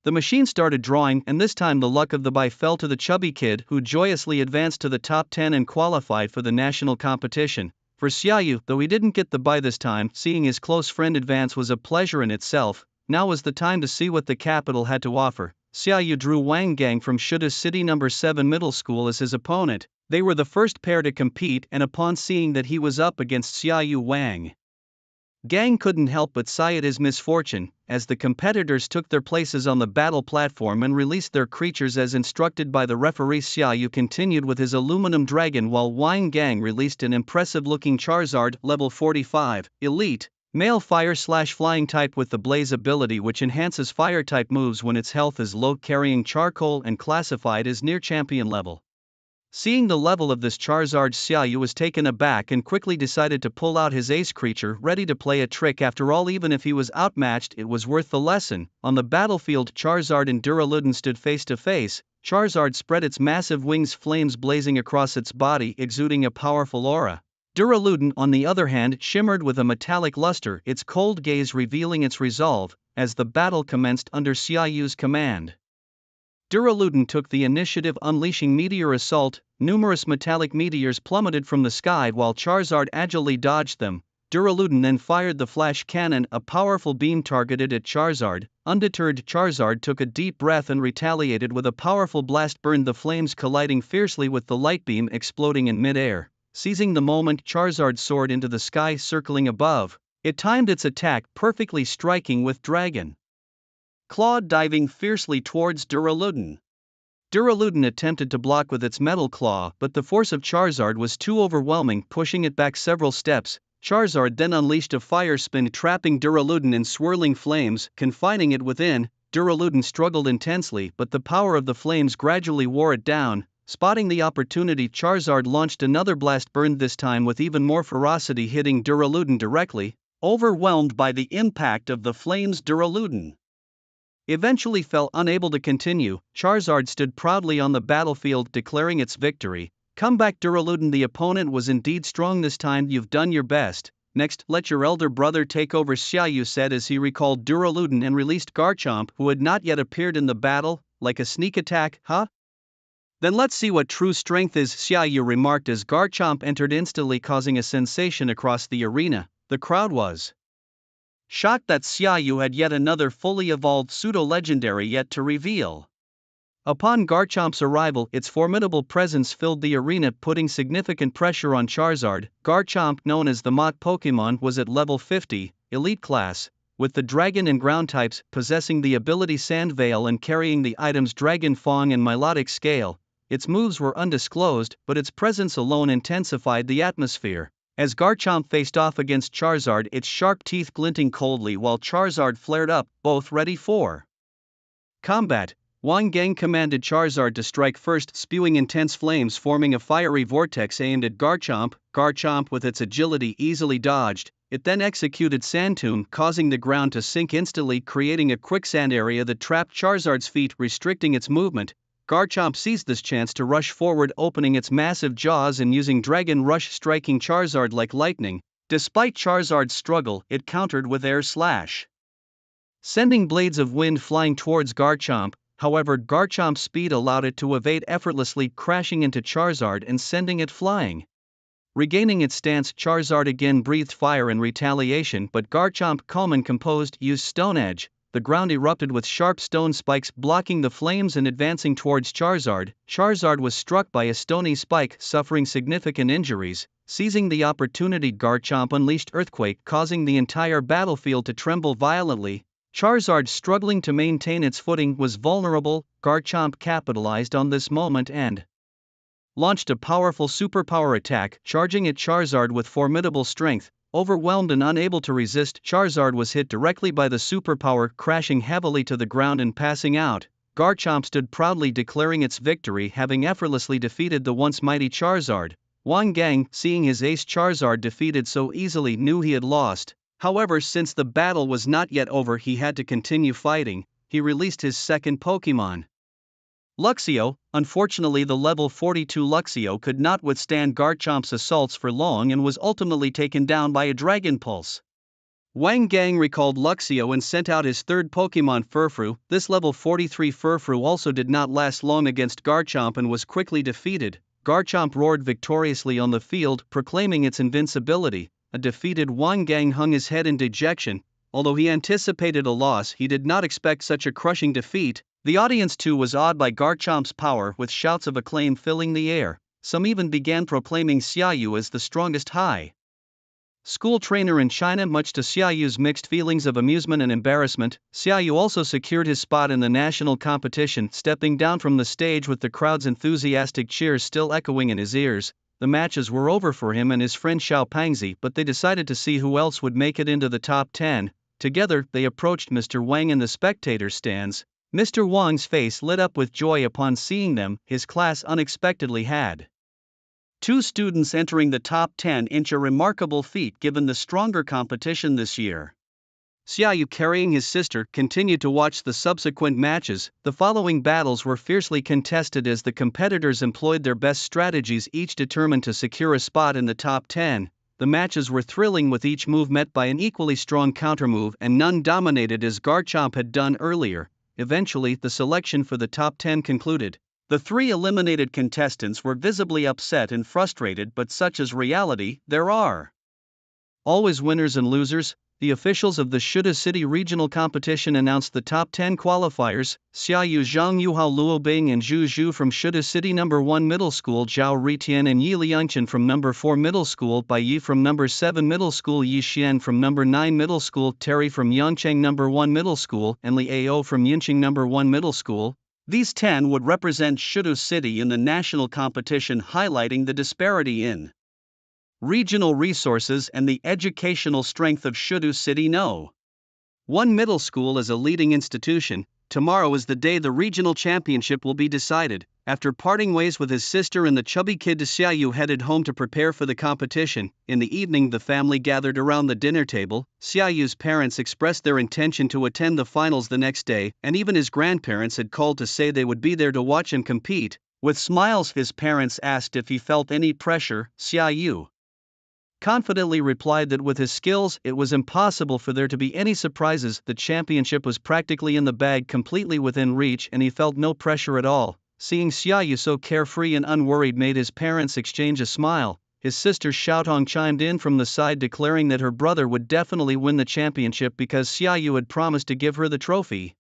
The machine started drawing, and this time the luck of the bye fell to the chubby kid, who joyously advanced to the top 10 and qualified for the national competition. For Xiaoyu, though he didn't get the bye this time, seeing his close friend advance was a pleasure in itself. Now was the time to see what the capital had to offer. Xiaoyu drew Wang Gang from Shuda City No. 7 Middle School as his opponent. They were the first pair to compete, and upon seeing that he was up against Xiaoyu, Wang Gang couldn't help but sigh at his misfortune. As the competitors took their places on the battle platform and released their creatures as instructed by the referee, Xiaoyu continued with his aluminum dragon, while Wang Gang released an impressive-looking Charizard, level 45, elite, male fire/flying type with the Blaze ability, which enhances fire-type moves when its health is low, carrying charcoal and classified as near champion level. Seeing the level of this Charizard, Xiaoyu was taken aback and quickly decided to pull out his ace creature, ready to play a trick. After all, even if he was outmatched, it was worth the lesson. On the battlefield, Charizard and Duraludon stood face to face. Charizard spread its massive wings, flames blazing across its body, exuding a powerful aura. Duraludon, on the other hand, shimmered with a metallic luster, its cold gaze revealing its resolve. As the battle commenced under Xiaoyu's command, Duraludon took the initiative, unleashing Meteor Assault. Numerous metallic meteors plummeted from the sky while Charizard agilely dodged them. Duraludon then fired the Flash Cannon, a powerful beam targeted at Charizard. Undeterred, Charizard took a deep breath and retaliated with a powerful blast burn, the flames colliding fiercely with the light beam exploding in mid-air. Seizing the moment, Charizard soared into the sky, circling above. It timed its attack perfectly, striking with Dragon Claw, diving fiercely towards Duraludon. Duraludon attempted to block with its metal claw, but the force of Charizard was too overwhelming, pushing it back several steps. Charizard then unleashed a fire spin, trapping Duraludon in swirling flames, confining it within. Duraludon struggled intensely, but the power of the flames gradually wore it down. Spotting the opportunity, Charizard launched another blast burn, this time with even more ferocity, hitting Duraludon directly. Overwhelmed by the impact of the flames, Duraludon eventually fell, unable to continue. Charizard stood proudly on the battlefield, declaring its victory. "Come back, Duraludon, the opponent was indeed strong this time, you've done your best. Next, let your elder brother take over," Xiaoyu said as he recalled Duraludon and released Garchomp, who had not yet appeared in the battle. "Like a sneak attack, huh? Then let's see what true strength is," Xiaoyu remarked as Garchomp entered, instantly causing a sensation across the arena. The crowd was shocked that Xiaoyu had yet another fully evolved pseudo-legendary yet to reveal. Upon Garchomp's arrival, its formidable presence filled the arena, putting significant pressure on Charizard. Garchomp, known as the mock Pokémon, was at level 50, elite class, with the dragon and ground types, possessing the ability Sand Veil and carrying the items Dragon Fong and Milotic Scale. Its moves were undisclosed, but its presence alone intensified the atmosphere. As Garchomp faced off against Charizard, its sharp teeth glinting coldly while Charizard flared up, both ready for combat, Wang Gang commanded Charizard to strike first, spewing intense flames, forming a fiery vortex aimed at Garchomp. Garchomp, with its agility, easily dodged. It then executed Sand Tomb, causing the ground to sink instantly, creating a quicksand area that trapped Charizard's feet, restricting its movement. Garchomp seized this chance to rush forward, opening its massive jaws and using Dragon Rush, striking Charizard like lightning. Despite Charizard's struggle, it countered with Air Slash, sending blades of wind flying towards Garchomp. However, Garchomp's speed allowed it to evade effortlessly, crashing into Charizard and sending it flying. Regaining its stance, Charizard again breathed fire in retaliation, but Garchomp, calm and composed, used Stone Edge. the ground erupted with sharp stone spikes blocking the flames and advancing towards Charizard. Charizard was struck by a stony spike, suffering significant injuries. Seizing the opportunity, Garchomp unleashed Earthquake, causing the entire battlefield to tremble violently. Charizard, struggling to maintain its footing, was vulnerable. Garchomp capitalized on this moment and launched a powerful superpower attack, charging at Charizard with formidable strength. Overwhelmed and unable to resist, Charizard was hit directly by the superpower, crashing heavily to the ground and passing out. Garchomp stood proudly, declaring its victory, having effortlessly defeated the once mighty Charizard. Wang Gang, seeing his ace Charizard defeated so easily, knew he had lost. However, since the battle was not yet over, he had to continue fighting. He released his second Pokémon, Luxio. Unfortunately, the level 42 Luxio could not withstand Garchomp's assaults for long and was ultimately taken down by a Dragon Pulse. Wang Gang recalled Luxio and sent out his third Pokémon, Furfrou. This level 43 Furfrou also did not last long against Garchomp and was quickly defeated. Garchomp roared victoriously on the field, proclaiming its invincibility. A defeated Wang Gang hung his head in dejection. Although he anticipated a loss, he did not expect such a crushing defeat. The audience too was awed by Garchomp's power, with shouts of acclaim filling the air. Some even began proclaiming Xiaoyu as the strongest high school trainer in China. Much to Xiaoyu's mixed feelings of amusement and embarrassment, Xiaoyu also secured his spot in the national competition, stepping down from the stage with the crowd's enthusiastic cheers still echoing in his ears. The matches were over for him and his friend Xiao Pangzi, but they decided to see who else would make it into the top 10. Together, they approached Mr. Wang in the spectator stands. Mr. Wang's face lit up with joy upon seeing them. His class unexpectedly had two students entering the top 10, a remarkable feat given the stronger competition this year. Xiaoyu, carrying his sister, continued to watch the subsequent matches. The following battles were fiercely contested as the competitors employed their best strategies, each determined to secure a spot in the top 10. The matches were thrilling, with each move met by an equally strong countermove and none dominated as Garchomp had done earlier. Eventually, the selection for the top 10 concluded. The three eliminated contestants were visibly upset and frustrated, but such is reality. There are always winners and losers. The officials of the Shida City Regional Competition announced the top 10 qualifiers: Xiaoyu, Zhang Yuhao, Luo Bing and Zhu Zhu from Shida City No. 1 Middle School, Zhao Ritian and Yi Liangchen from No. 4 Middle School, Bai Yi from No. 7 Middle School, Yi Xian from No. 9 Middle School, Terry from Yangcheng No. 1 Middle School, and Li Ao from Yinqing No. 1 Middle School. These 10 would represent Shida City in the national competition, highlighting the disparity in regional resources and the educational strength of Shida City No. 1 Middle School is a leading institution. Tomorrow is the day the regional championship will be decided. After parting ways with his sister and the chubby kid, Xiaoyu headed home to prepare for the competition. In the evening, the family gathered around the dinner table. Xiaoyu's parents expressed their intention to attend the finals the next day, and even his grandparents had called to say they would be there to watch him compete. With smiles, his parents asked if he felt any pressure. Xiaoyu confidently replied that with his skills, it was impossible for there to be any surprises. The championship was practically in the bag, completely within reach, and he felt no pressure at all. Seeing Xiaoyu so carefree and unworried made his parents exchange a smile. His sister Xiaotong chimed in from the side, declaring that her brother would definitely win the championship because Xiaoyu had promised to give her the trophy.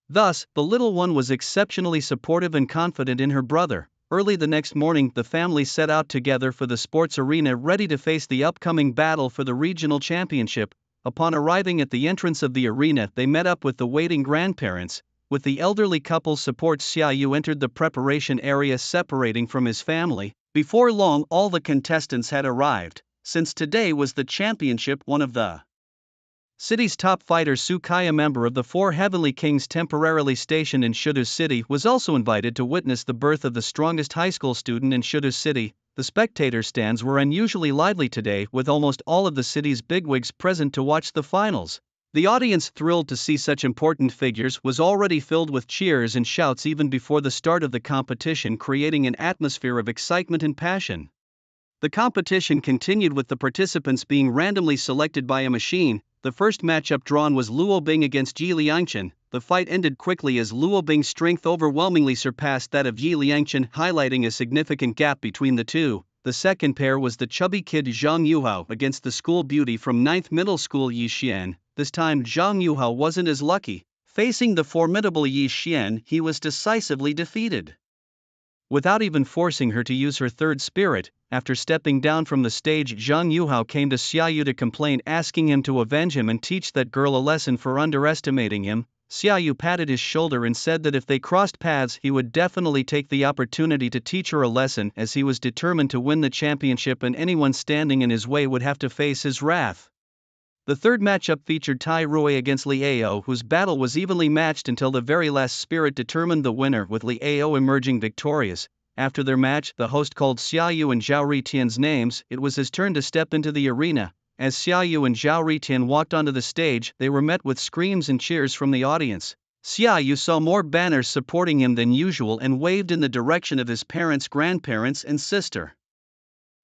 Thus, the little one was exceptionally supportive and confident in her brother. Early the next morning, the family set out together for the sports arena, ready to face the upcoming battle for the regional championship. Upon arriving at the entrance of the arena, they met up with the waiting grandparents. With the elderly couple's support, Xiaoyu entered the preparation area, separating from his family. Before long, all the contestants had arrived. Since today was the championship, one of the city's top fighters, Sukaya, member of the Four Heavenly Kings temporarily stationed in Shida City, was also invited to witness the birth of the strongest high school student in Shida City. The spectator stands were unusually lively today, with almost all of the city's bigwigs present to watch the finals. The audience, thrilled to see such important figures, was already filled with cheers and shouts even before the start of the competition, creating an atmosphere of excitement and passion. The competition continued with the participants being randomly selected by a machine. The first matchup drawn was Luo Bing against Yi Liangchen. The fight ended quickly as Luo Bing's strength overwhelmingly surpassed that of Yi Liangchen, highlighting a significant gap between the two. The second pair was the chubby kid Zhang Yuhao against the school beauty from 9th Middle School, Yi Xian. this time Zhang Yuhao wasn't as lucky. Facing the formidable Yi Xian, he was decisively defeated. Without even forcing her to use her third spirit, after stepping down from the stage, Zhang Yuhao came to Xiaoyu to complain, asking him to avenge him and teach that girl a lesson for underestimating him. Xiaoyu patted his shoulder and said that if they crossed paths he would definitely take the opportunity to teach her a lesson, as he was determined to win the championship and anyone standing in his way would have to face his wrath. The third matchup featured Tai Rui against Li Ao, whose battle was evenly matched until the very last spirit determined the winner, with Li Ao emerging victorious. After their match, the host called Xiaoyu and Zhao Ritian's names. It was his turn to step into the arena. As Xiaoyu and Zhao Ritian walked onto the stage, they were met with screams and cheers from the audience. Xiaoyu saw more banners supporting him than usual and waved in the direction of his parents, grandparents, and sister.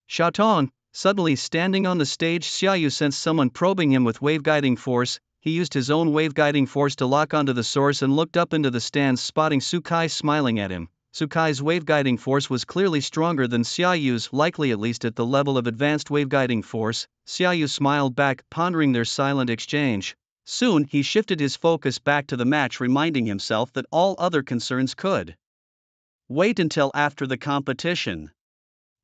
Shaotan. Suddenly standing on the stage, Xiaoyu sensed someone probing him with wave-guiding force. He used his own wave-guiding force to lock onto the source and looked up into the stands, spotting Sukai smiling at him. Sukai's wave-guiding force was clearly stronger than Xiaoyu's, likely at least at the level of advanced wave-guiding force. Xiaoyu smiled back, pondering their silent exchange. Soon he shifted his focus back to the match, reminding himself that all other concerns could wait until after the competition.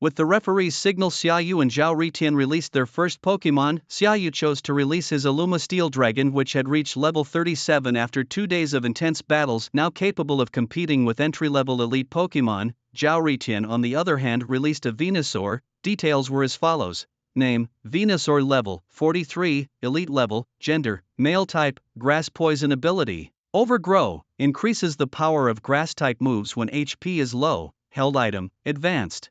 With the referee's signal, Xiaoyu and Zhao Ritian released their first Pokémon. Xiaoyu chose to release his Illuma Steel Dragon, which had reached level 37 after 2 days of intense battles, now capable of competing with entry-level elite Pokémon. Zhao Ritian, on the other hand, released a Venusaur. Details were as follows. Name: Venusaur, level 43, elite level, gender, male, type, grass, poison ability, Overgrow, increases the power of grass-type moves when HP is low, held item, advanced.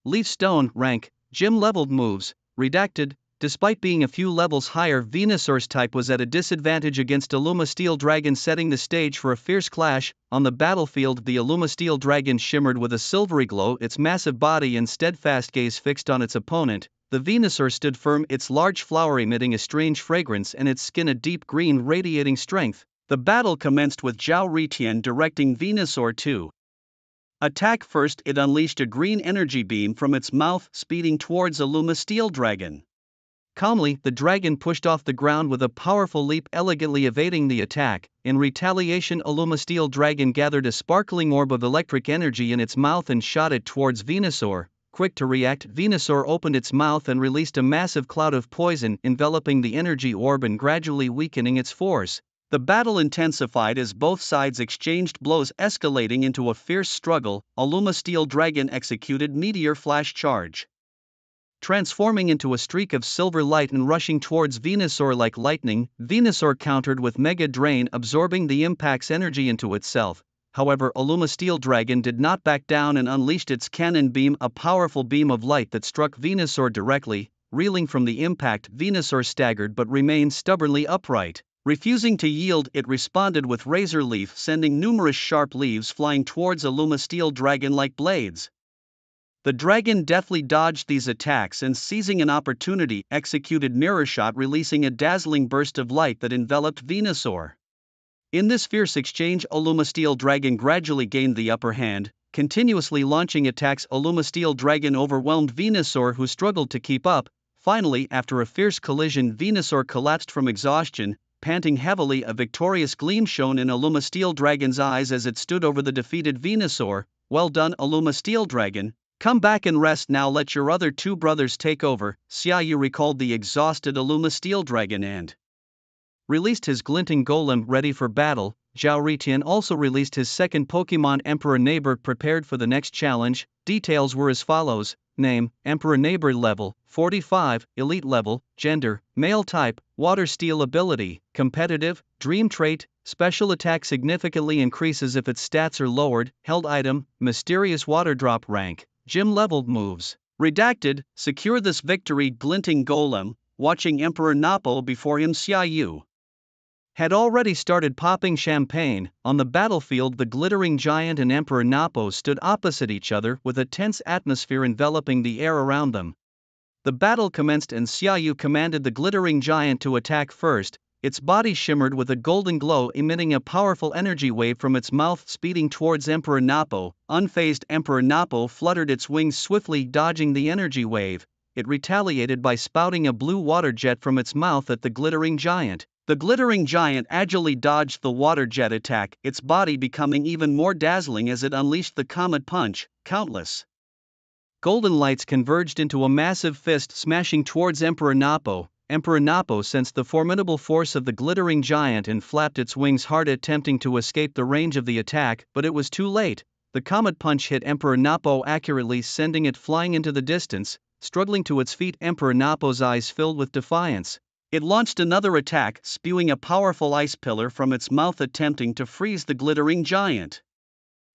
Leaf Stone, rank, gym-leveled moves, redacted. Despite being a few levels higher, Venusaur's type was at a disadvantage against Illuma Steel Dragon, setting the stage for a fierce clash. On the battlefield, the Illuma Steel Dragon shimmered with a silvery glow, its massive body and steadfast gaze fixed on its opponent. The Venusaur stood firm, its large flower emitting a strange fragrance and its skin a deep green radiating strength. The battle commenced with Zhao Ritian directing Venusaur to attack first. It unleashed a green energy beam from its mouth, speeding towards Illuma Steel Dragon. Calmly, the dragon pushed off the ground with a powerful leap, elegantly evading the attack. In retaliation, Illuma Steel Dragon gathered a sparkling orb of electric energy in its mouth and shot it towards Venusaur. Quick to react, Venusaur opened its mouth and released a massive cloud of poison, enveloping the energy orb and gradually weakening its force. The battle intensified as both sides exchanged blows, escalating into a fierce struggle. Illuma Steel Dragon executed Meteor Flash Charge, transforming into a streak of silver light and rushing towards Venusaur like lightning. Venusaur countered with Mega Drain, absorbing the impact's energy into itself. However, Illuma Steel Dragon did not back down and unleashed its cannon beam, a powerful beam of light that struck Venusaur directly. Reeling from the impact, Venusaur staggered but remained stubbornly upright. Refusing to yield, it responded with Razor Leaf, sending numerous sharp leaves flying towards Illuma Steel Dragon like blades. The dragon deftly dodged these attacks and, seizing an opportunity, executed Mirror Shot, releasing a dazzling burst of light that enveloped Venusaur. In this fierce exchange, Illuma Steel Dragon gradually gained the upper hand, continuously launching attacks. Illuma Steel Dragon overwhelmed Venusaur, who struggled to keep up. Finally, after a fierce collision, Venusaur collapsed from exhaustion. Panting heavily, a victorious gleam shone in Illuma Steel Dragon's eyes as it stood over the defeated Venusaur. Well done, Illuma Steel Dragon. Come back and rest now, let your other two brothers take over. Xiaoyu recalled the exhausted Illuma Steel Dragon and released his glinting golem, ready for battle. Zhao Ritian also released his second Pokémon, Emperor Neighbor, prepared for the next challenge. Details were as follows. Name: Emperor Neighbor, level 45, elite level, gender, male, type, water steel ability, competitive, dream trait, special attack significantly increases if its stats are lowered, held item, mysterious water drop, rank, gym leveled moves, redacted. Secure this victory. Glinting golem, watching Emperor Napo before him, Xiaoyu had already started popping champagne. On the battlefield, the glittering giant and Emperor Napo stood opposite each other, with a tense atmosphere enveloping the air around them. The battle commenced and Xiaoyu commanded the glittering giant to attack first. Its body shimmered with a golden glow, emitting a powerful energy wave from its mouth, speeding towards Emperor Napo. Unfazed, Emperor Napo fluttered its wings swiftly, dodging the energy wave. it retaliated by spouting a blue water jet from its mouth at the glittering giant. The glittering giant agilely dodged the water jet attack, its body becoming even more dazzling as it unleashed the comet punch. Countless golden lights converged into a massive fist smashing towards Emperor Napo. Emperor Napo sensed the formidable force of the glittering giant and flapped its wings hard, attempting to escape the range of the attack, but it was too late. The comet punch hit Emperor Napo accurately, sending it flying into the distance. Struggling to its feet, Emperor Napo's eyes filled with defiance. It launched another attack, spewing a powerful ice pillar from its mouth, attempting to freeze the glittering giant.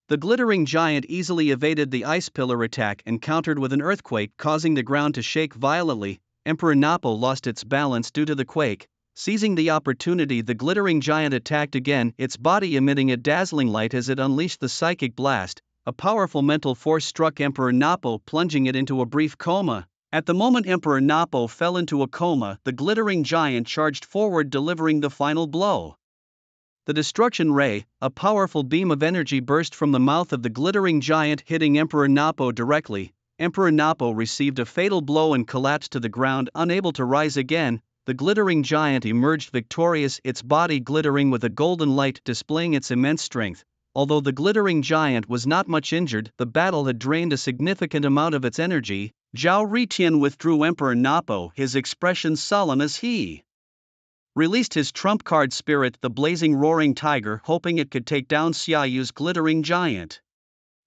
The glittering giant easily evaded the ice pillar attack and countered with an earthquake, causing the ground to shake violently. Emperor Napo lost its balance due to the quake. Seizing the opportunity, the glittering giant attacked again, its body emitting a dazzling light as it unleashed the psychic blast. A powerful mental force struck Emperor Napo, plunging it into a brief coma. At the moment Emperor Napo fell into a coma, the glittering giant charged forward, delivering the final blow. The destruction ray, a powerful beam of energy, burst from the mouth of the glittering giant, hitting Emperor Napo directly. Emperor Napo received a fatal blow and collapsed to the ground, unable to rise again. The glittering giant emerged victorious, its body glittering with a golden light, displaying its immense strength. Although the glittering giant was not much injured, the battle had drained a significant amount of its energy. Zhao Ritian withdrew Emperor Napo, his expression sullen as he released his trump card Spirit, the blazing roaring tiger, hoping it could take down Xiaoyu's glittering giant.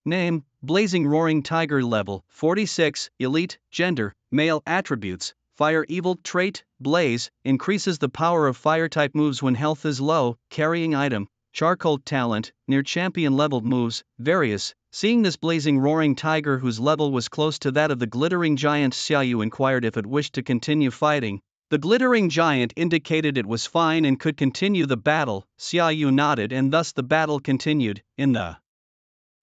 Name: Blazing Roaring Tiger. Level: 46, Elite, Gender: Male. Attributes: Fire Evil. Trait: Blaze, increases the power of fire-type moves when health is low. Carrying item: Charcoal. Talent: Near champion leveled moves, various. Seeing this blazing roaring tiger, whose level was close to that of the glittering giant, Xiaoyu inquired if it wished to continue fighting. The glittering giant indicated it was fine and could continue the battle. Xiaoyu nodded, and thus the battle continued. In the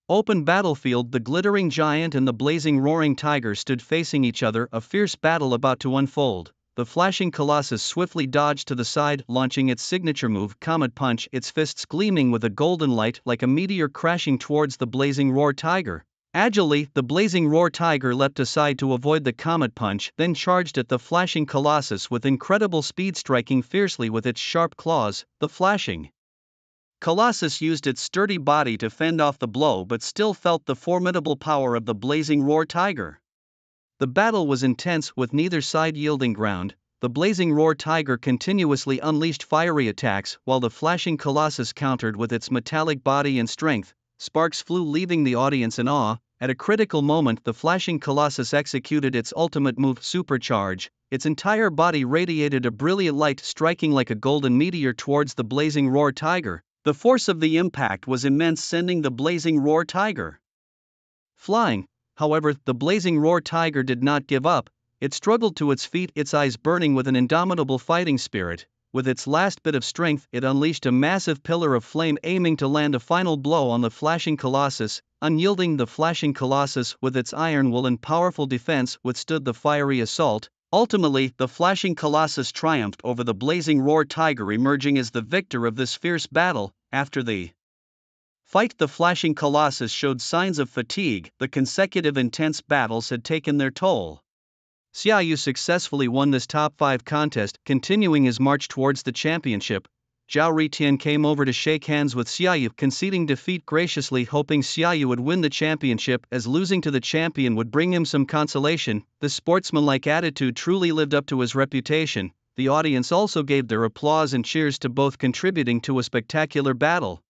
open battlefield, the glittering giant and the blazing roaring tiger stood facing each other, a fierce battle about to unfold. The flashing colossus swiftly dodged to the side, launching its signature move, Comet Punch, its fists gleaming with a golden light like a meteor, crashing towards the blazing roar tiger. Agilely, the blazing roar tiger leapt aside to avoid the comet punch, then charged at the flashing colossus with incredible speed, striking fiercely with its sharp claws. The flashing colossus used its sturdy body to fend off the blow, but still felt the formidable power of the blazing roar tiger. The battle was intense, with neither side yielding ground. The blazing roar tiger continuously unleashed fiery attacks, while the flashing colossus countered with its metallic body and strength. Sparks flew, leaving the audience in awe. At a critical moment, the flashing colossus executed its ultimate move, Supercharge. Its entire body radiated a brilliant light, striking like a golden meteor towards the blazing roar tiger. The force of the impact was immense, sending the blazing roar tiger flying. However, the blazing roar tiger did not give up. It struggled to its feet, its eyes burning with an indomitable fighting spirit. With its last bit of strength, it unleashed a massive pillar of flame, aiming to land a final blow on the flashing colossus. Unyielding, the flashing colossus, with its iron will and powerful defense, withstood the fiery assault. Ultimately, the flashing colossus triumphed over the blazing roar tiger, emerging as the victor of this fierce battle. After the fight, the flashing colossus showed signs of fatigue. The consecutive intense battles had taken their toll. Xiaoyu successfully won this top 5 contest, continuing his march towards the championship. Zhao Ritian came over to shake hands with Xiaoyu, conceding defeat graciously, hoping Xiaoyu would win the championship, as losing to the champion would bring him some consolation. This sportsmanlike attitude truly lived up to his reputation. The audience also gave their applause and cheers to both, contributing to a spectacular battle.